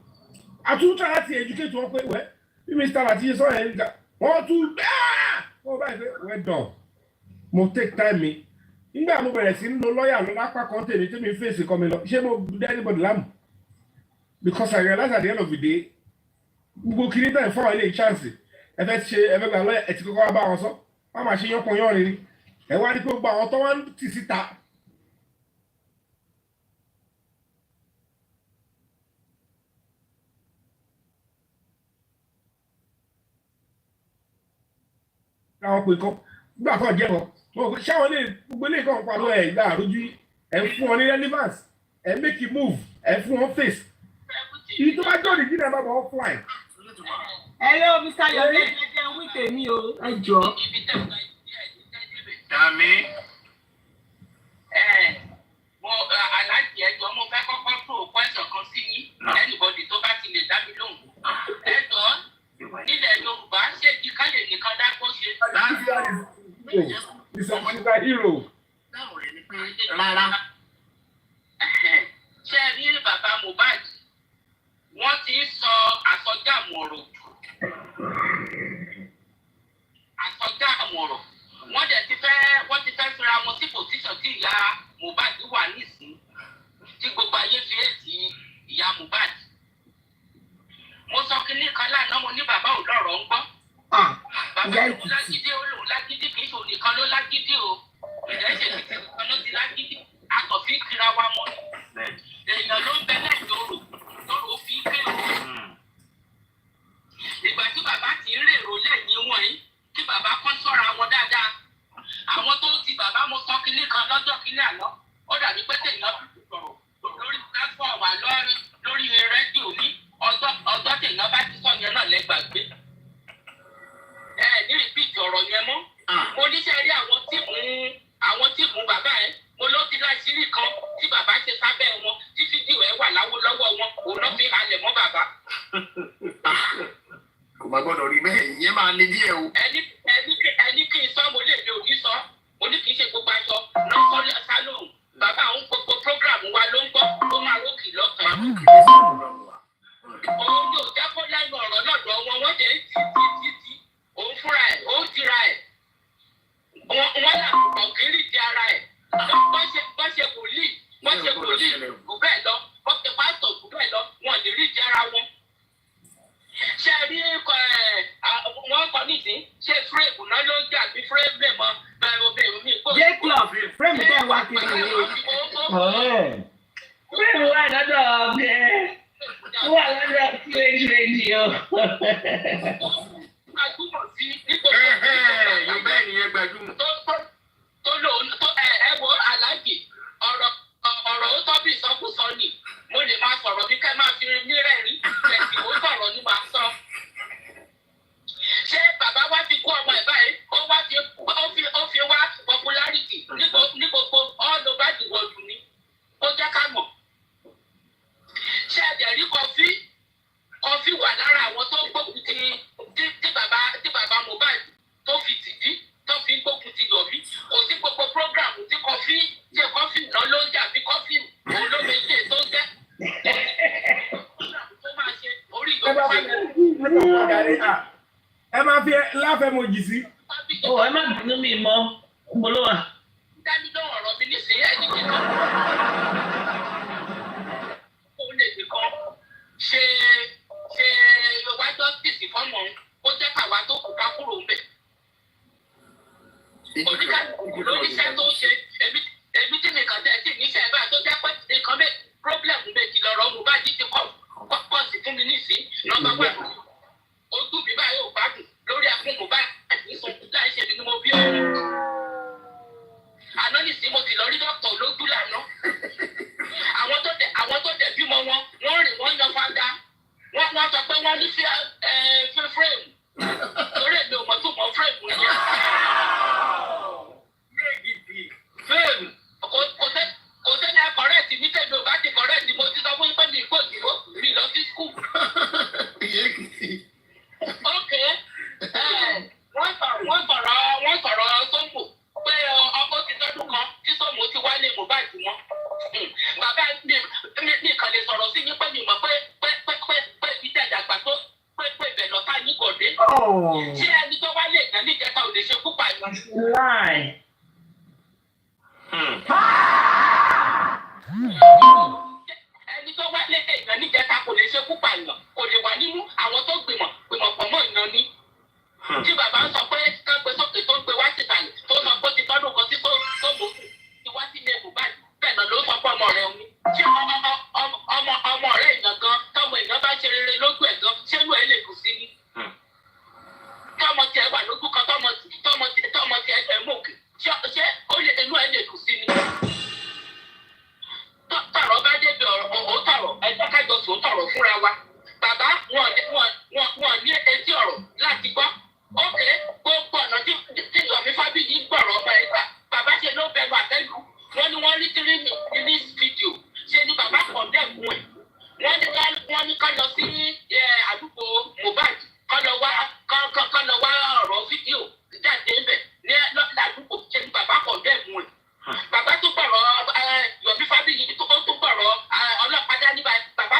Àtúntò láti educate wọn pé wẹ́ bí Mr. Lati sọ yẹn nígbà wọ́n tún wọ́n báyìí pé well done. Mo take time mi. Nígbà mo bẹ̀rẹ̀ sí ń lo lọ́yà lọ lápá kan tèmi tí mi fèsì kọ́ mi lọ. Ṣé mo dé anybody láàmú? Because I realize at the end of the day, gbogbo kiri tẹ̀ fún àwọn ilé chance. Ẹ fẹ́ ṣe ẹ fẹ́ gba lọ́yà ẹ ti kọ́kọ́ wá bá wọn sọ. Wọ́n máa ṣe yánpọ̀ yánrin ni. Ẹ wá rí pé gbogbo àwọn tó wá ń tì síta. Àwọn pè kọ́ gbà kọ́ jẹ́ wọn. Ṣáwọn gbogbo ilé kan pariwo ẹ̀ gbà àrójú ẹ̀ fún wọn ní relevance ẹ̀ make it move ẹ̀ fún wọn face. Ìyí tó bá jọ́ ní jíjìn àbábọ̀ offline. Hello, Mr. Yomi, ẹ jẹ́ wí tèmi o, ẹ jọ. Dàmí. Mo aláàjì ẹjọ́ mo fẹ́ kọ́kọ́ tó question kan sí yín. Anybody tó bá ti lè dá mi lóhùn. Ẹjọ́ nílẹ̀ Yorùbá ṣé kíkà lè nìkan dágbó ṣe. He's a hero. Mohbad wọ́n ti ń sọ àsọjáàmù ọ̀rọ̀ jù. Àsọjáàmù ọ̀rọ̀ wọ́n ti fẹ́ fira wọn sí pòsíṣàn tí ìyá Mohbad wà nísìnyí tí gbogbo ayé fi èsì ìyá Mohbad. Mo sọ kínní kan lánàá mo ní bàbá ò lọ́rọ̀ ń gbọ́. Bàbá òun lágídí ó lòun lágídí kì í ṣe ònìkan ló lágídí o. Ìjẹ́ ṣe kìkì nìkan ló ti lágídí. Àtọ̀fí kira wa mọ́. Èèyàn ló ń bẹ lẹ́yìn lóró fi gbé o. Ìgbà tí bàbá ti ń rèrò lẹ́yìn wọn yìí kí bàbá kọ́ sọ́ra wọn dáadáa. Àwọn tó ti bàbá mo sọ kínní kan lọ́jọ́ kínní àná. Ó dàbí pé tèèyàn fi sọ̀rọ̀ lórí platform wa lórí rédíò ní ọjọ́ tèèyàn bá ti sọ yẹn náà lẹ́gbàgbé. Ní rìpíìtì ọ̀rọ̀ yẹn mọ́. Mo níṣẹ́ rí àwọn tíìmù bàbá ẹ̀ mo ló ti láṣìírí kan tí bàbá ṣe sábẹ́ wọn tí fídíò ẹ̀ wà lọ́wọ́ wọn òun náà fi halẹ̀ mọ́ bàbá. Kò má gbọ́dọ̀ rí bẹ́ẹ̀ ìyẹn máa le díẹ̀ o. Ẹni kí n sọ mo lè mi ò ní sọ mo ní kì í ṣe gbogbo aṣọ lọ́sọ́ sálóhùn bàbá àwọn gbogbo prógráàmù wa ló ń gbọ́ tó máa rókì lọ́kàn. Òun ni ò jẹ́ kó lẹ́nu ọ̀rọ̀ lọ́dọ̀ wọn wọ́n jẹ́ tí òun fúnra ẹ̀ òun tira ẹ̀ wọ́n là ọ̀kìrì di ara ẹ̀ wọ́n ṣe wòlíì kò bẹ́ẹ̀ lọ wọ́n ṣe pásítọ̀ kò bẹ́ẹ̀ lọ wọ́n lè rí di ara wọn. Ṣé rí wọ́n kọ́ nísìn ṣé fúrẹ́ẹ̀mù náà ló ń jà bí fúrẹ́ẹ̀mù mọ́ obìnrin mi. J club fúrẹ́ẹ̀mù tẹ́ wá kiri ni o. Fúrẹ́ẹ̀mù wà lọ́dọ̀ wà lọ́dọ̀ QH radio. Gbajúmọ̀ sí nígbà yóò bẹ́ẹ̀ nìyẹn gbajúmọ̀. Tó lòun ẹ wo aláàjì ọ̀rọ̀ ó tọ́ bí ìsọkúsọ ni mo lè máa sọ̀rọ̀ bí kẹ́ máa fi ní rẹ̀rí ẹ̀sìn ó sọ̀rọ̀ ní máa sọ. Ṣé bàbá wa fi kú ọmọ ẹ̀ báyìí ó fi wá popularity ní gbogbo all over the world ni ó jẹ́ ká mọ̀. Ṣé ẹ̀dẹ̀ rí kọfí wà lára àwọn tó gbógun tí bàbá Mohbad tó fi tìdí tó fi gbógun ti Yomi kò sí gbogbo program tí kọfí náà ló ń jà bí kọfí òun ló méjì tó ń jẹ́. Tó máa ṣe orí Yomi. Ẹ máa fi láfẹ́ mojì sí. Ẹ má bínú mi mọ́ gbólóhà. Dání lọ́wọ́ ọ̀rọ̀ mi nísìnyí ẹni kíkọ́. Òun lè nìkan ṣe wá justice fọ́mọ ó jẹ́ káwa tó kù ká kúrò ń bẹ̀. Oníkàlùkù lóníṣẹ́ tó ṣe èmi tí mi kàn tẹ̀ sí níṣẹ́ báyìí tó jẹ́ pé nǹkan bẹ́ẹ̀ problem méjì lọ́rọ̀ Mohbad ti kọ́ sí fún mi nísìnyí nọ́mbà pẹ̀lú. Ojú mi báyìí ò gbádùn lórí ẹkún Mohbad àti ìsọ̀kú láì ṣe mi ni mo bí ọ̀rọ̀. Àná nìsín mo ti lọ rí dókítà olójú lánàá. Àwọn tó dẹ̀ bímọ wọn rìn wọ́n yan fada. Wọ́n sọ pé wọ́n ní fírèmù. Torí èmi ò mọ̀ tó mọ̀ fírèmù yẹn. Fírèmù kò sẹ́ni akọ̀rẹ́ẹ̀tì mi tẹ̀lé ò bá ti kọ̀rẹ́ẹ̀tì mo ti sọ fún pé mi kò sí mi lọ sí skul. Ok, wọ́n sọ̀rọ̀ Sọ́mbò pé ọkọ̀ ti tọ́dún kan tí Sọ́mbò ti wálé Mohbad wọn. Bàbá mi kàn lè sọ̀rọ̀ sí yín pé mi mọ̀ pé ibi tẹ̀ dàgbà tó pé ibẹ̀ lọ́ta yín kò dé. Ṣé ẹni tó wálé ìgbà níjẹta ò lè ṣe kúpa yẹn? Ẹni tó wálé ìgbà níjẹta kò lè ṣe kúpa yẹn kò lè wà nínú àwọn tó gbìmọ̀ pọ̀ mọ́ ìyan ní. Tí bàbá ń sọ pé ká gbé sókè tó gbé wá síta tó sọ pé ti tọ́dún kan tí tó mọ̀ ti wá sílé Mohbad bẹ́ẹ̀ náà ló sọ pé ọmọ rẹ̀ ní. Ṣé ọmọ rẹ̀ èèyàn gan tọmọ èèyàn bá ṣe rere lójú ẹ̀ gan ṣé inú ẹ̀ lè kù sí ni? Tọmọ tiẹ̀ wà lójú kan tọmọ tiẹ̀ ẹ̀ mú òkè ṣé inú ẹ̀ lè kù sí ni? Tọ̀rọ̀ bá débi ọ̀rọ̀ tọ̀rọ̀ ẹgbẹ́ kájọ sòó tọ̀rọ̀ fúnra wa. Bàbá wọn ní etí ọ̀rọ̀ láti gbọ́. Ókè gbogbo ọ̀nà tí Yomi Fabayi gbọ̀rọ̀ ọba ẹ̀ka bàbá ṣe ló bẹ̀rù àtẹ́lù wọ́n ní wọ́n rí tírí ní fídíò ṣe ni bàbá kàn dẹ́kun ẹ̀ wọ́n ní ká lọ sí àdúgbò Mohbad ká lọ wá ọ̀rọ̀ fídíò jáde ńbẹ̀ ní ládùúgbò ṣe ni bàbá kàn dẹ́kun ẹ̀ bàbá tó gbọ̀rọ̀ Yomi Fabayi tó gbọ̀rọ̀ ọlọ́pàá dání bàbá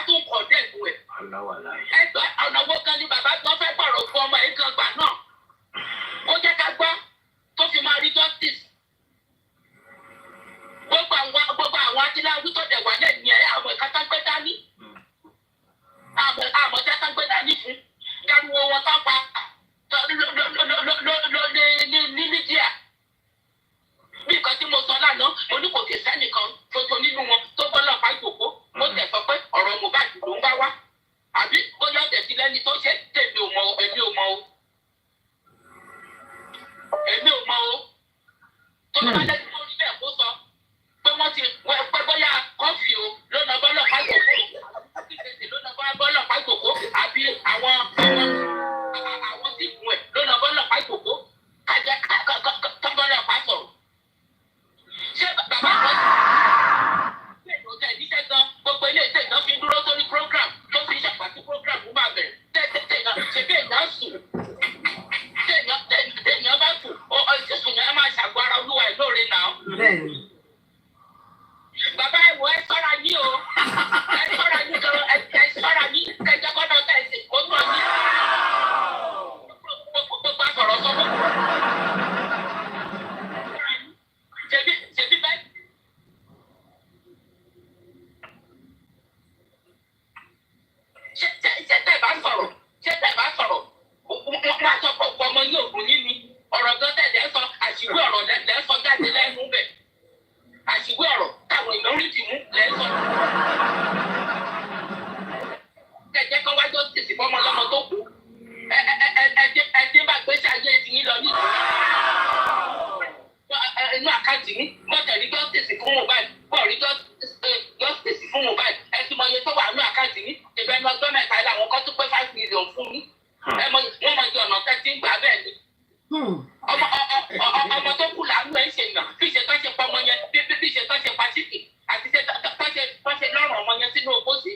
kó sí.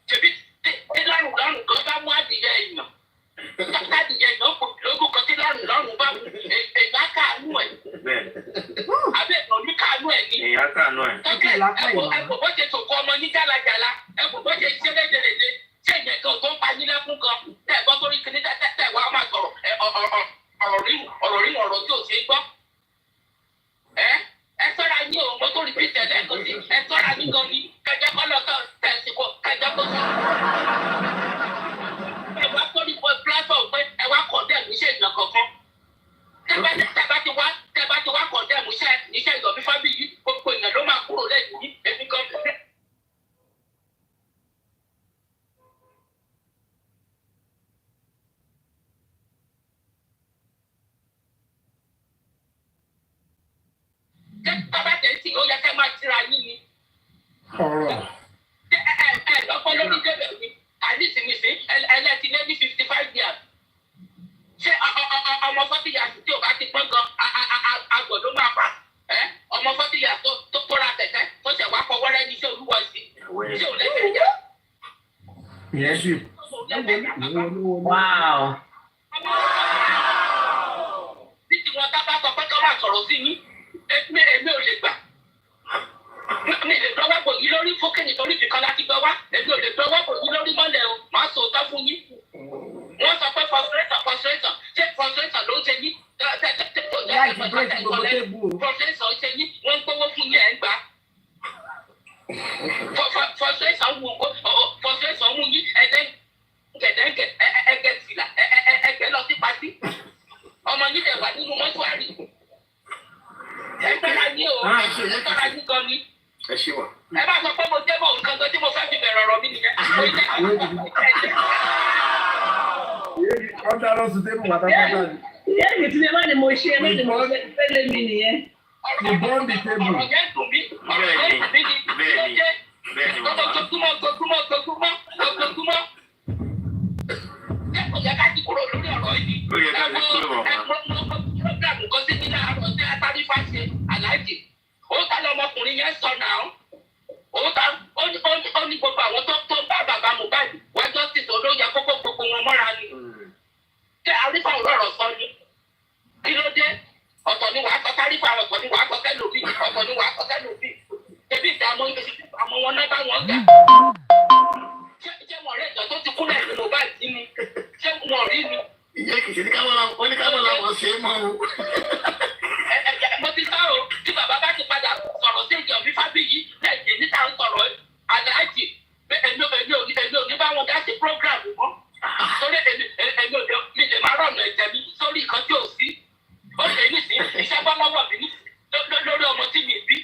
Ṣèbí tí lọ́rùn kan bá mú adìyẹ èèyàn. Adìyẹ èèyàn kò lógún kan tí lọ́rùn bá mú èèyàn káàánú ẹ̀. Abẹ́ ìtàn ní káàánú ẹ̀ ni. Èèyàn káàánú ẹ̀. Ẹ̀kọ́ bó ṣe sòkò ọmọ ní jálajàla, ẹ̀kọ́ bó ṣe ṣe lédèrèdè, ṣé ìyẹn kan tó ń pa yín lẹ́kún kan, tẹ̀ gbọ́ sórí kìíní tẹ̀ wá máa sọ̀rọ̀ ọ̀rọ̀ tí ò ṣe é gbọ́. Ẹ sọ́ra yín o, mo tó rí bí tẹ̀lé ẹ̀kọ́ sí, ẹ sọ́ra yín gan ni, kẹjọ kọ́ lọ sọ tẹ̀sí kọ, kẹjọ kó sọ. Ẹ wá sórí platform pé ẹ wá condemn iṣẹ́ ìjọ kankan. Tẹ́ bá ti wá condemn iṣẹ́ ìjọ bí Fábíyì, gbogbo èèyàn ló máa kúrò lẹ́yìn yín, èmi gan. Bàbá tẹ̀sí ó yẹ kẹ́ máa tira yín ni. Ọ̀rọ̀. Lọ́pọ̀ lórí débẹ̀ mi, àdìsínísí, ẹlẹ́tì lé ní 55 years. Ṣé ọmọ 40 years tí ò bá ti pọ́n gan, àgbọ̀ ló máa fà? Ọmọ 40 years tó ra tẹ̀tẹ̀ tó ṣẹ̀ wá fọwọ́ rẹ́ ní iṣẹ́ olúwa sí. Ṣé ò lẹ́sẹ̀ yá? Ìyẹn sì. Wow. Bí tiwọn tá bá sọ pé kọ́ máa sọ̀rọ̀ sí yín, èmi ò lè gbà. Mi lè gbọ́wọ́ bò yín lórí fókè nítorí fìkan láti gbọ́wọ́. Èmi ò lè gbọ́wọ́ bò yín lórí mọ́lẹ̀ o. Màá sọ òótọ́ fún yín. Wọ́n sọ pé frustration. Ṣé frustration ló ń ṣe yín? Frustration ṣe yín. Wọ́n ń gbówó fún yín ẹ̀ ń gbà. Frustration mú yín ẹ̀gẹ́ fìlà ẹ̀gẹ́ lọ sí pàtí. Ọmọ yín lè wà nínú mọ́ṣúárì. Ẹ tọ́ra yín o. Ẹ tọ́ra yín gan ni. Ẹ ṣe wà. Ẹ bá sọ pé mo jẹ́ bọ̀ nǹkan tó tí mo fẹ́ fi bẹ̀rẹ̀ ọ̀rọ̀ mi nìyẹn. Wọ́n dáná sí tébù pátápátá ni. Ìyá mi ti ní má ni mo ṣe fẹ́lẹ́ mi nìyẹn. Ìbọn di tébù. Ọ̀rọ̀ yẹn dùn mí. Ọ̀rọ̀ yẹn dùn mí ni. Bẹ́ẹ̀ni. Ojoojúmọ́. Ó yẹ ká ti kúrò lórí ọ̀rọ̀ yìí. Ó yẹ ká ti kúrò mọ́. Prógrámù kan sí ní láàárọ̀ tí Atárífà ṣe aláàjì. Ó ta lọmọkùnrin yẹn sọ náà. Ó ní gbogbo àwọn tó bá bàbá Mohbad wá justice ló yẹ kókó gbogbo wọn mọ́ra ni. Ṣé Arífà ọ̀rọ̀ sọ ni? Kí ló dé? Ọ̀tọ̀ ni wàá sọ Arífà, ọ̀tọ̀ ni wàá sọ Kẹ́lòmí, ọ̀tọ̀ ni wàá sọ Kẹ́lòmí. Ebi ìta àmọ́ wọn náà bá wọn gbà. Ṣé wọn rẹ̀ ìjọ tó ti kúnlẹ̀ ní Mohbad sí ni? Ṣé wọn rí ni? Ìyá kìí ṣe ní káwọn làwọn ṣe é mọ́ o. Mo ti sá o, tí bàbá bá ti padà sọ̀rọ̀ sí ìjọ bí Fábíyì lẹ́yìn níta ń sọ̀rọ̀ aláàjì. Èmi ò ní bá wọn dá sí prógrámù mọ́. Torí èmi ò lè máa rọ̀nà ẹ̀jẹ̀ mi sórí nǹkan tí ò sí. Ó lè ní sí iṣẹ́ bọ́ lọ́wọ́ mi lórí ọmọ tí mi bí.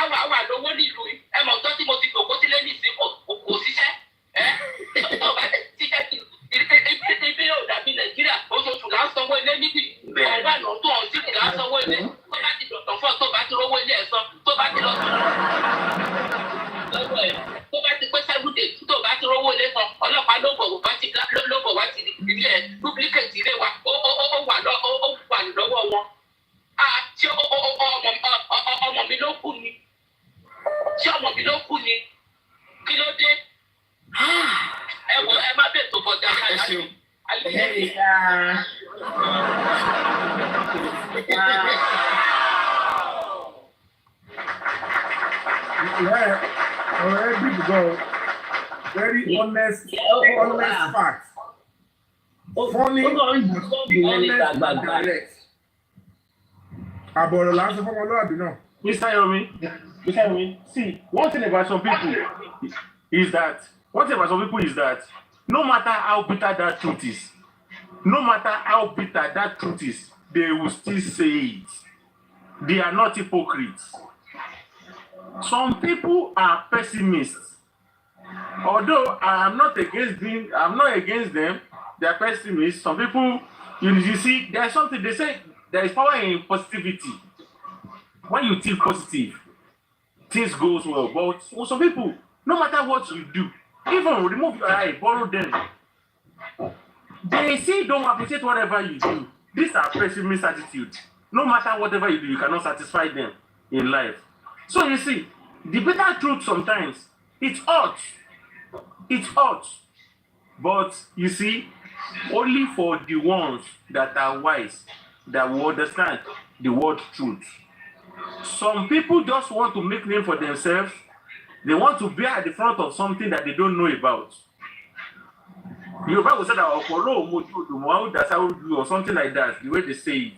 Àwà lówó nílùú yìí. Ẹ mọ̀ tó tí mo ti gbòkó sílé nìsín kò ṣiṣẹ́. Tó bá ṣiṣẹ́ kì ibi yóò dàbí Nàìjíríà oṣooṣù là ń sanwó ilé níbí. Ọ̀wá àná tó ọ̀ sí là ń sanwó ilé. Tó bá ti dọ̀tàn fún ọ tó bá ti rówó ilé ẹ̀sán tó bá ti lọ sí lọ́wọ́ ẹ̀ tó bá ti pé 7 days tó bá ti rówó ilé kan ọlọ́pàá ló bọ̀ wá ti ilé ẹ̀ duplicate ilé wa ó wà lọ́wọ́ wọn. Ṣé ọmọ mi ló kú ni? Ṣé ọmọ mi ló kú ni? Kí ló dé? Ẹ wo ẹ má bẹ̀ tó bọ̀dá káyà. Ọ̀rẹ́ big girl, very honest facts. Funny, honest and direct. Àbọ̀rọ̀ là ń sọ fún ọmọlúwàbí náà. Mr. Yomi, see, one thing about some people is that no matter how bitter that truth is, they will still say it. They are not hypocrites. Some people are pessimists. Although I'm not against them, they are pessimists. Some people, you see, there's something they say. There is power in positivity. When you think positive, things goes well. But for some people, no matter what you do, even remove your eye, borrow them, they still don't appreciate whatever you do. These are pessimist attitude. No matter whatever you do, you cannot satisfy them in life. So you see, The bitter truth sometimes, it hurts. It hurts. But you see, only for the ones that are wise, that will understand the word truth. Some people just want to make name for themselves. They want to be at the front of something that they don't know about. Yoruba will say that or something like that, the way they say it.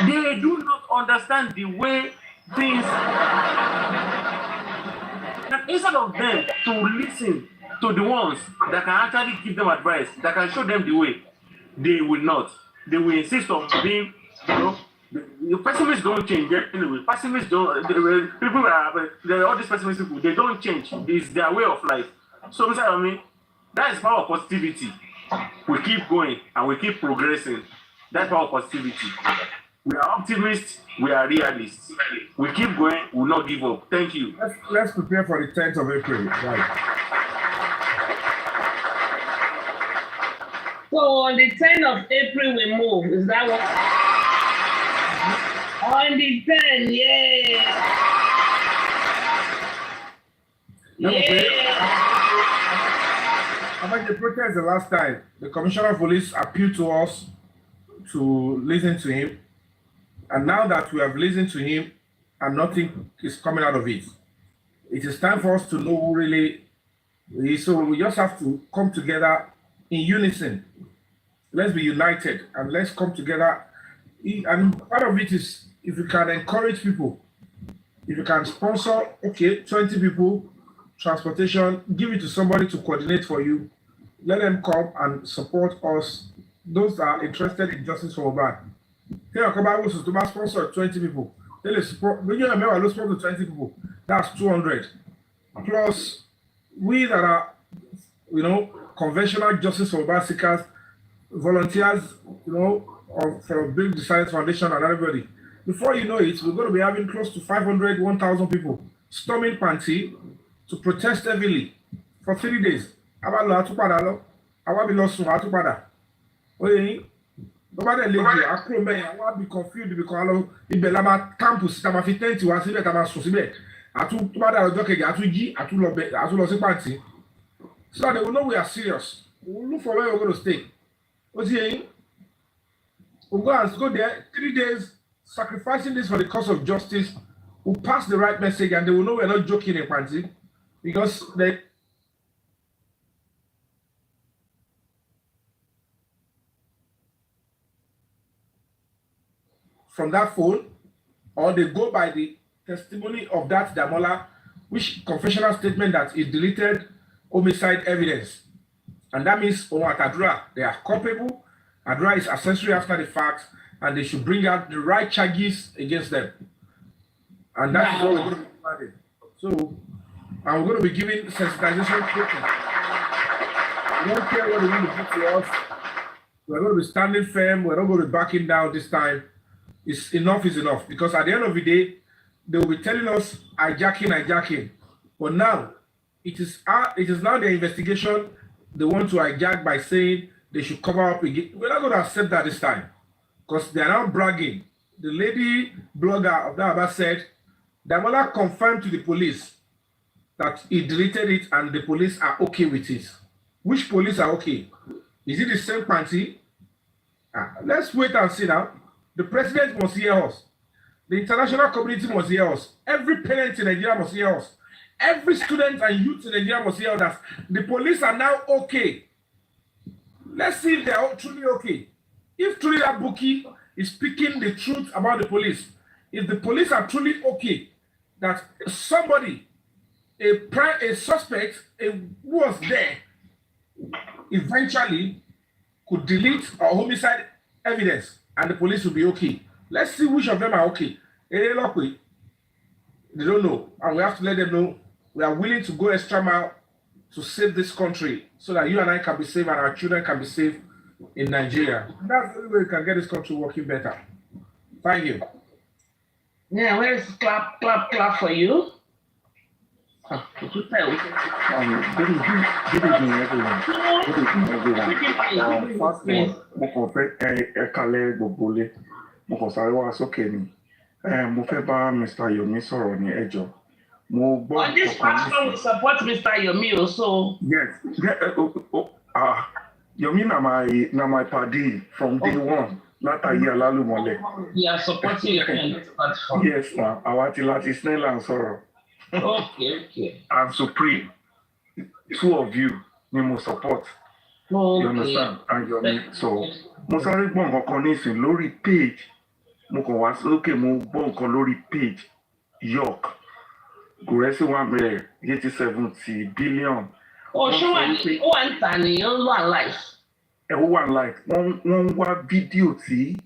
They do not understand the way things. And instead of them to listen to the ones that can actually give them advice, that can show them the way, they will not. They will insist on being, the pessimists don't change anyway. Pessimists don't. People are all these pessimist people. They don't change. It's their way of life. So, Mr. Yomi, that is power of positivity. We keep going and we keep progressing. That's power of positivity. We are optimists. We are realists. We keep going. We will not give up. Thank you. Let's prepare for the 10th of April. Right. So on the 10th of April we move. Is that what? On the 10th, yeah. About the protest the last time, the Commissioner of Police appealed to us to listen to him. And now that we have listened to him and nothing is coming out of it, it is time for us to know who really is. So we just have to come together in unison. Let's be united and let's come together. And part of it is if you can encourage people, if you can sponsor, 20 people, transportation, give it to somebody to coordinate for you. Let them come and support us. Those that are interested in justice for Mohbad. Here, come back to sponsor 20 people. When you remember, sponsor 20 people, that's 200. Plus, we that are, conventional justice for Mohbad seekers, volunteers, from Big Science Foundation and everybody. Before you know it, we're going to be having close to 500, 1,000 people storming Panti to protest heavily for 3 days. Nobody lazy. I will be confused because Ibelama campus, Tamafitenti was in Tama Susibe. I took Tumada Joke, Atuji, Atulosi Panti. So that they will know we are serious. We'll look for where we're going to stay. What's he? We'll go there 3 days, sacrificing this for the cause of justice. We'll pass the right message and they will know we're not joking in Panti. Because they from that phone, or they go by the testimony of that Damola, which confessional statement that is deleted homicide evidence. And that means at Adra, they are culpable. Adra is accessory after the fact, and they should bring out the right charges against them. And that's what we're going to be planning. So, and we're going to be giving sensitization treatment. We don't care what they want to do to us. We're going to be standing firm. We're not going to be backing down this time. Enough is enough. Because at the end of the day, they will be telling us hijacking. But now, it is now the investigation they want to hijack by saying they should cover up again. We're not going to accept that this time. Because they are now bragging. The lady blogger of that said, Damola confirmed to the police that he deleted it and the police are okay with it. Which police are okay? Is it the same party? Let's wait and see now. The president must hear us. The international community must hear us. Every parent in Nigeria must hear us. Every student and youth in Nigeria must hear us. The police are now okay. Let's see if they are truly okay. If truly that bookie is speaking the truth about the police, if the police are truly okay, that somebody, a suspect who was there, eventually could delete a homicide evidence and the police will be okay. Let's see which of them are okay. They don't know. And we have to let them know we are willing to go extra mile to save this country so that you and I can be safe and our children can be safe in Nigeria. And that's the only way we can get this country working better. Thank you. Yeah, where is clap for you? Good evening, everyone. First one, mo kàn fẹ́ ẹ kalẹ̀ gbogbo lé. Mo kàn sáré wá sókè ni. Mo fẹ́ bá Mr. Yomi sọ̀rọ̀ ní ẹjọ́. mo gbọ́ On this platform, we support Mr. Yomi also. Yes. Yomi na my padi from day one. Látàyè Alálùmọ́lẹ̀. We are supporting you on this platform. Yes, na. Àwa ti láti Snell and sọ̀rọ̀. Okay. And Supreme. Two of you ni mo support. Okay. You understand? And Yomi. So, mo sáré gbọ́ nǹkan kan nísìn lórí page. Mo kàn wá sókè mo gbọ́ nǹkan lórí page. York. Gòrẹ́sì wà bẹ̀rẹ̀ 70 billion. Ṣé wà ń tà ní ó wà live? Ẹ ó wà live. Wọ́n ń wá fídíò tí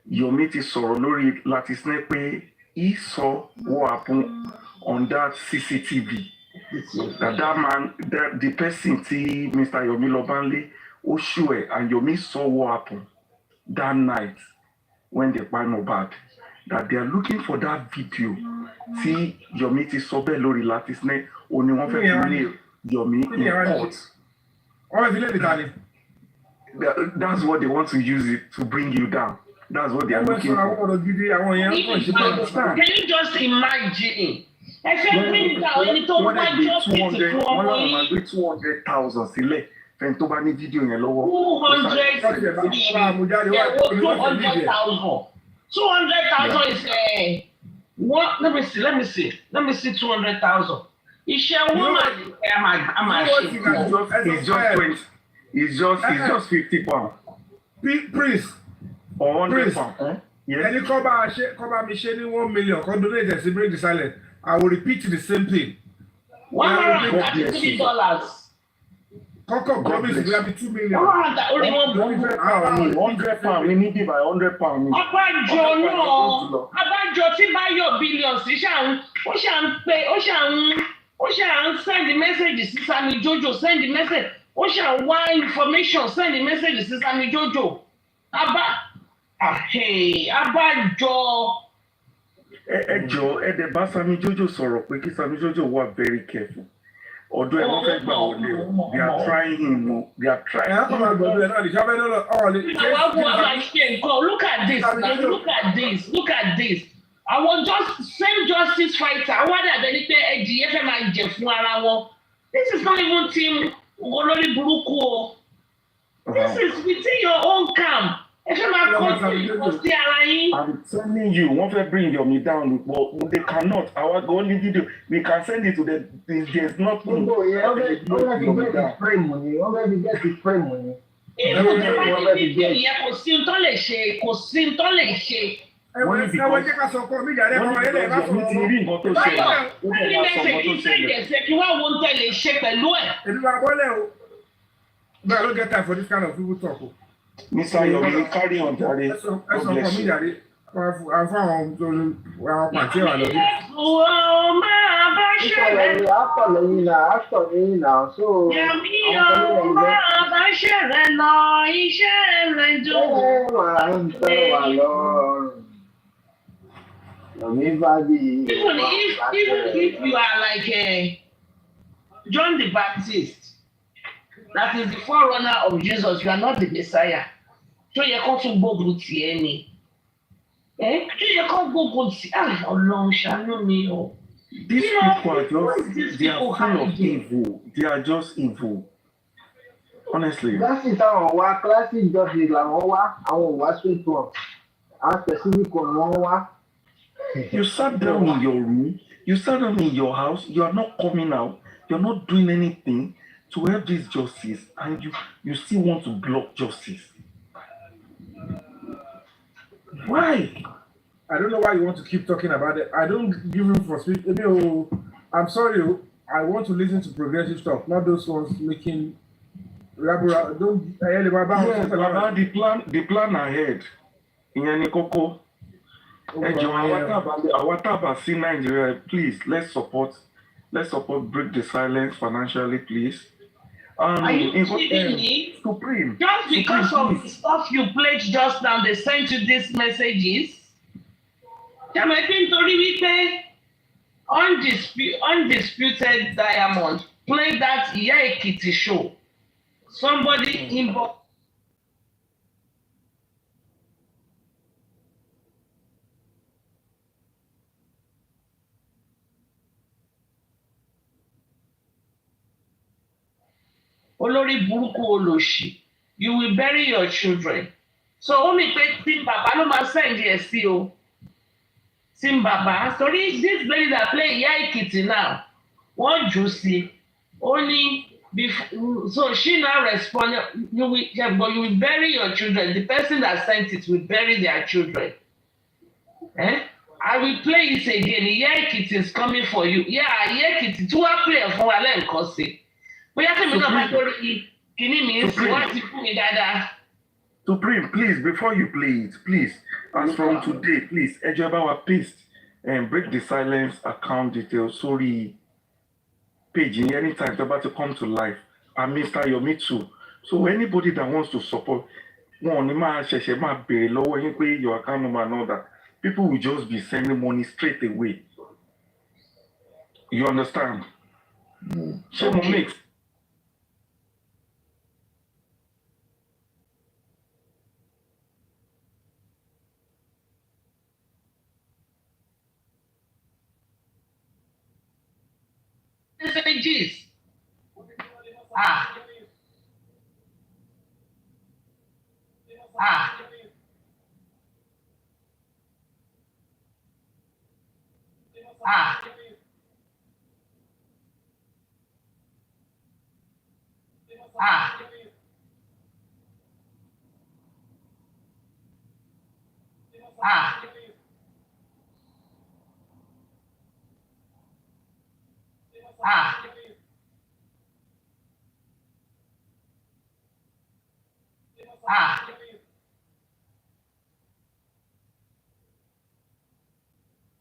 Yomi ti sọ̀rọ̀ lórí láti sinẹ́ pé he saw what happened on that CCTV. That man, the person tí Mr. Yomi Lobanle, ó show ẹ̀ and Yomi saw what happened that night when they pa Mohbad. That they are looking for that video. Tí Yomi ti sọ bẹ́ẹ̀ lórí láti sinẹ́ ó ní wọ́n fẹ́ fi lé Yomi in court. That's what they want to use it to bring you down. That's what they are looking for. Can you just imagine? Ẹ fẹ́ bring down ẹni tó bá justice fún ọmọ yìí. Wọ́n máa gbé 200,000 sílẹ̀ fẹ́ni tó bá ní fídíò yẹn lọ́wọ́. 200,000 is what? Let me see 200,000. Iṣẹ́ woman I'm ashamed. It's just 50 pounds. Please. Or 100 pounds. Yes. Any cover me sharing 1 million. Come donate and break the silence. I will repeat the same thing. $133. Coco promise will be 2 million. 100 pounds. We need it by 100 pounds. Abájọ náà, abájọ tí Báyọ̀ billions ó ṣà ń send message sí Sami Jojo, send message. Ó ṣà ń wá information, send message sí Sami Jojo. Abájọ. Ẹ jọ̀ọ́ ẹ dẹ̀ bá Sami Jojo sọ̀rọ̀ pé kí Sami Jojo wà very careful. Ọ̀dọ̀ ẹ̀ wọ́n fẹ́ gbà wọlé o. They are trying him o. They are trying him. Look at this now. Look at this. Àwọn same justice fighter wọ́n dàbẹ̀ ní pé ẹ̀jìyẹ fẹ́ máa jẹ fún ara wọn. This is not even team olórí burúkú o. This is within your own camp. Ẹ fẹ́ máa kọ́ sí ara yín. I'm telling you, wọ́n fẹ́ bring Yomi down, but they cannot. Our only video, we can send it to them. There's nothing. Kò sí tó lè ṣe. Ẹ̀wọ̀n jẹ́ ká sọ ọkọ mi ìyá rẹ̀ ọmọ ẹlẹ́yìn bá sọ̀rọ̀ ọmọ. Báyọ̀ mẹ́sẹ̀ kí sẹ́yìn kí wá wo ń tẹ̀lé ṣe pẹ̀lú ẹ̀. Èmi máa bọ́lẹ̀ o. But I don't get time for this kind of people talk. Mr. Yomi, carry on, Jare. God bless you. I'm from pàtí wà lórí. Wọ́n máa bá ṣẹlẹ̀. Yẹ̀mí ò máa bá ṣẹlẹ̀ lọ, iṣẹ́ rẹ̀ jò. Even if you are like John the Baptist, that is the forerunner of Jesus, you are not the Messiah. So you come to gbógun tì ẹ́ ni. So you come gbógun tì Ọlọ́run ṣàánú mi o. These people are just, they are full of evil. They are just evil. Honestly. Justice àwọn wá classic justice làwọn wá àwọn wá straight one. Àwọn specific one wọ́n wá. You sat down in your room, you sat down in your house, you are not coming out, you're not doing anything to help this justice, and you still want to block justice. Why? I don't know why you want to keep talking about it. I don't give him for speech. I'm sorry, I want to listen to progressive stuff, not those ones making don't about the plan ahead. Ìyẹn ni kókó. Ẹ jọ̀ọ́ àwa tá bá sí Nigeria, please let's support Break the Silence financially, please. Are you kidding me? Supreme. Just because of the stuff you played just now, they sent you these messages. Jàmẹ́bí nítorí wípé undisputed diamond play that Ìyá Èkìtì show. Somebody inbox. olórí burúkú olòṣì, you will bury your children. So ó mi pé tí bàbá ló máa send ẹ̀ sí o. Tí bàbá, sorry, this lady that play Ìyá Èkìtì now, wọ́n jù sí, ó ní, so she now responded, you will bury your children. The person that sent it will bury their children. I will play it again. Ìyá Èkìtì is coming for you. Yeah, Ìyá Èkìtì tí wọ́n play fún wa lẹ́ẹ̀kan sí. Bóyá tí mi náà bá torí kìíní mi ń sìn, wọ́n ti fún mi dáadáa. Supreme, please, before you play it, please, as from today, please, ẹ jọ̀ọ́ bá wa paste and break the silence account details. Sorry, page anytime about to come to life. And Mr. Yomi too. So anybody that wants to support, one ṣẹ̀ṣẹ̀ máa béèrè lọ́wọ́ yín pé your account number and all that. People will just be sending money straight away. You understand? Ṣé mo mix? Messages.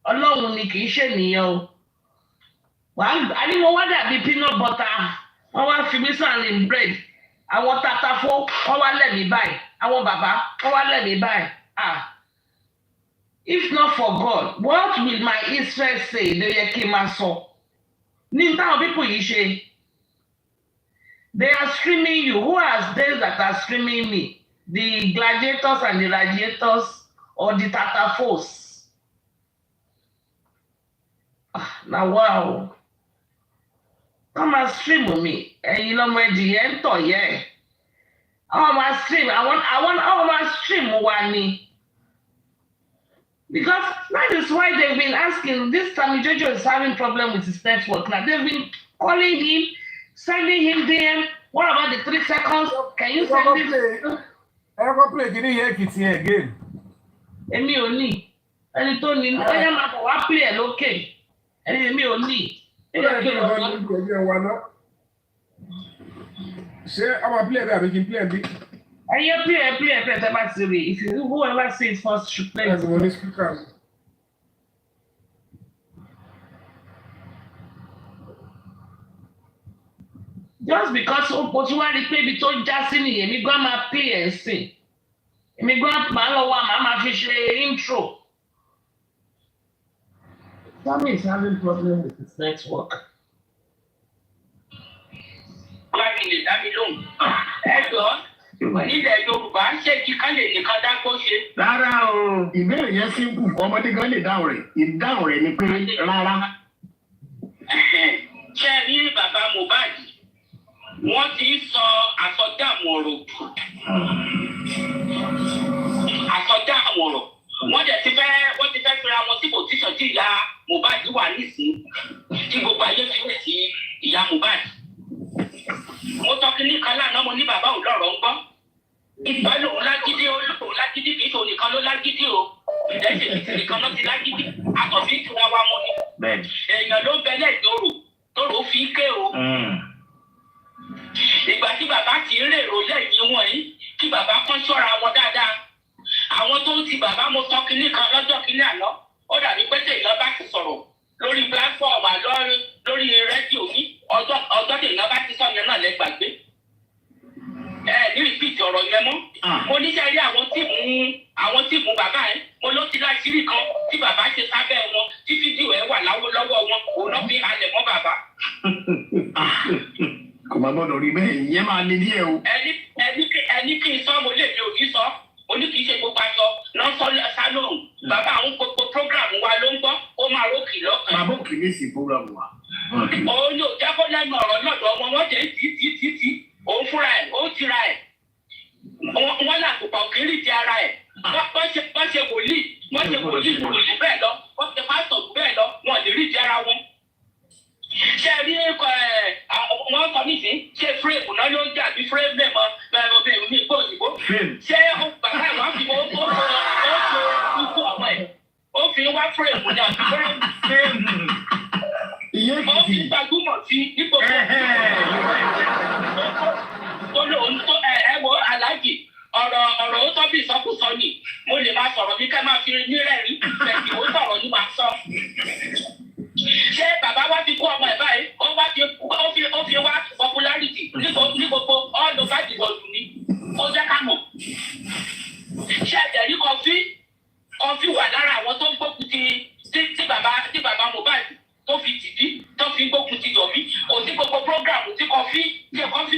Ọlọ́run ni kì í ṣènìyàn o. A ní mo wá dàbí peanut butter, wọ́n wá fi mí sàárín bread. Àwọn tatafó, wọ́n wá lẹ̀ mí báyìí. Àwọn bàbá, wọ́n wá lẹ̀ mí báyìí. If not for God, what will my Israel say? Ló yẹ kí n máa sọ. Ní táwọn people yìí ṣe. They are streaming you. Who are those that are streaming me? The gladiators and the radiators or the tatafos? Now wow. Come and stream me. And you know my GM to yeah. I want stream. I want stream one. Because that is why they've been asking. This time Jojo is having problem with his network. Now they've been calling him, sending him DM. What about the 3 seconds? Can you send this? Ever play Ìyá Èkìtì again? Èmi ò ní. Ẹni tó ní ẹyẹ máa bọ̀ wá play ẹ̀ lókè. Èmi ò ní. Ṣé ọmọ play bẹ́ẹ̀ àbí kí n play bí? Ẹyẹ play tẹ́ bá ti rí. If you whoever says first should play. Ẹ̀sìn mo ní speaker. Just because o tí wá rí pé ibi tó já sí nìyẹn, èmi gan máa play ẹ̀ sìn. Èmi gan máa lọ wá máa fi ṣe intro. Sammy is having problem with his network. Láti lè dá mi lóhùn. Ẹ jọ, nílẹ̀ Yorùbá ṣé kí ká lè nìkan dágbó ṣe? Rárá o, ìbéèrè yẹn simple, ọmọdé gan lè dáhùn rẹ̀. Ìdáhùn rẹ̀ ni pé rárá. Ṣé ẹ rí bàbá Mohbad? Wọ́n ti ń sọ àsọdáàmù ọ̀rọ̀ jù. Àsọdáàmù ọ̀rọ̀. Wọ́n ti fẹ́ fira wọn sí pòtíṣàn tí ìyá Mohbad wà nísìnyí. Tí gbogbo ayé fi wẹ̀ sí ìyá Mohbad. Mo sọ kí ní kan lánàá mo ní bàbá ò lọ́rọ̀ ń gbọ́. Ìgbà lòun lágídí ó lòun lágídí kì í ṣe onìkan ló lágídí o. Ìdẹ́sẹ̀ kìí ṣe nìkan ló ti lágídí. Àkọ́bí ìtura wa mọ́ ni. Èèyàn ló ń bẹ lẹ́ẹ̀dọ́rò tóró fi ké o. Ìgbà tí bàbá ti ń rèrò lẹ́yìn wọ̀nyí kí bàbá kan ṣọ́ra wọn dáadáa. Àwọn tó ń ti bàbá mo sọ kínní kan lọ́jọ́ kínní àná. Ó dàbí pé tèèyàn bá ti sọ̀rọ̀ lórí platform lórí rédíò ní ọjọ́ tèèyàn bá ti sọ yẹn náà lẹ́gbàgbé. Ní rìpíìtì ọ̀rọ̀ yẹn mọ́. Mo níṣẹ́ rí àwọn tíìmù bàbá ẹ̀. Mo ló ti láṣìírí kan tí bàbá ṣe sábẹ́ wọn tí fídíò ẹ̀ wà lọ́wọ́ wọn. Òun náà fi halẹ̀ mọ́ bàbá. Kò máa gbọ́dọ̀ rí bẹ́ẹ̀, ìyẹn máa le díẹ̀ o. Ẹni kí n sọ mo lè mi ò ní sọ. Mo ní kì í ṣe gbogbo aṣọ náà sọ sálóhùn. Bàbá àwọn gbogbo prógráàmù wa ló ń gbọ́, ó máa rókì lọ́kàn. Bàbá òkè ní sí prógráàmù wa. Òun yóò jábọ́ lẹ́nu ọ̀rọ̀ náà lọ wọn, wọ́n jẹ́ tí. Ó òun fúnra ẹ̀ ó tira ẹ̀ wọ́n làkùpọ̀ kiri ti ara ẹ̀ wọ́n ṣe wòlíì bẹ́ẹ̀ lọ wọ́n ṣe pásítọ̀ bẹ́ẹ̀ lọ wọ́n lè rí ti ara wọn. ṣé rí wọ́n kọ́ nísìnyí ṣé fúrèmù náà ló ń jà bí fúrèmù náà mọ́ bẹ́ẹ̀ ní ìgbó òyìnbó. ṣé bàbá ìwà fi ó ṣe ikú ọmọ ẹ̀ ó fi wá fúrèmù ní àbí fúrèmù. ó fi gbajúmọ̀ sí ipò wo aláàjì ọ̀rọ̀ ó tọ́ bí ìsọkúsọ ni mo lè máa sọ̀rọ̀ bí ká máa fi nírẹ̀rí bẹ̀ẹ̀ni ó sọ̀rọ̀ ní máa sọ. ṣé bàbá wa ti kó ọmọ ẹ̀ báyìí ó fi wá popularity ní gbogbo all over the world ni ó jẹ́ ká mọ̀. ṣé ẹ̀jẹ̀ rí kọfí wà lára àwọn tó ń gbógun tí bàbá Mohbad tó fi tìdí tó fi gbógun ti Yomi kò sí gbogbo program tí kọfí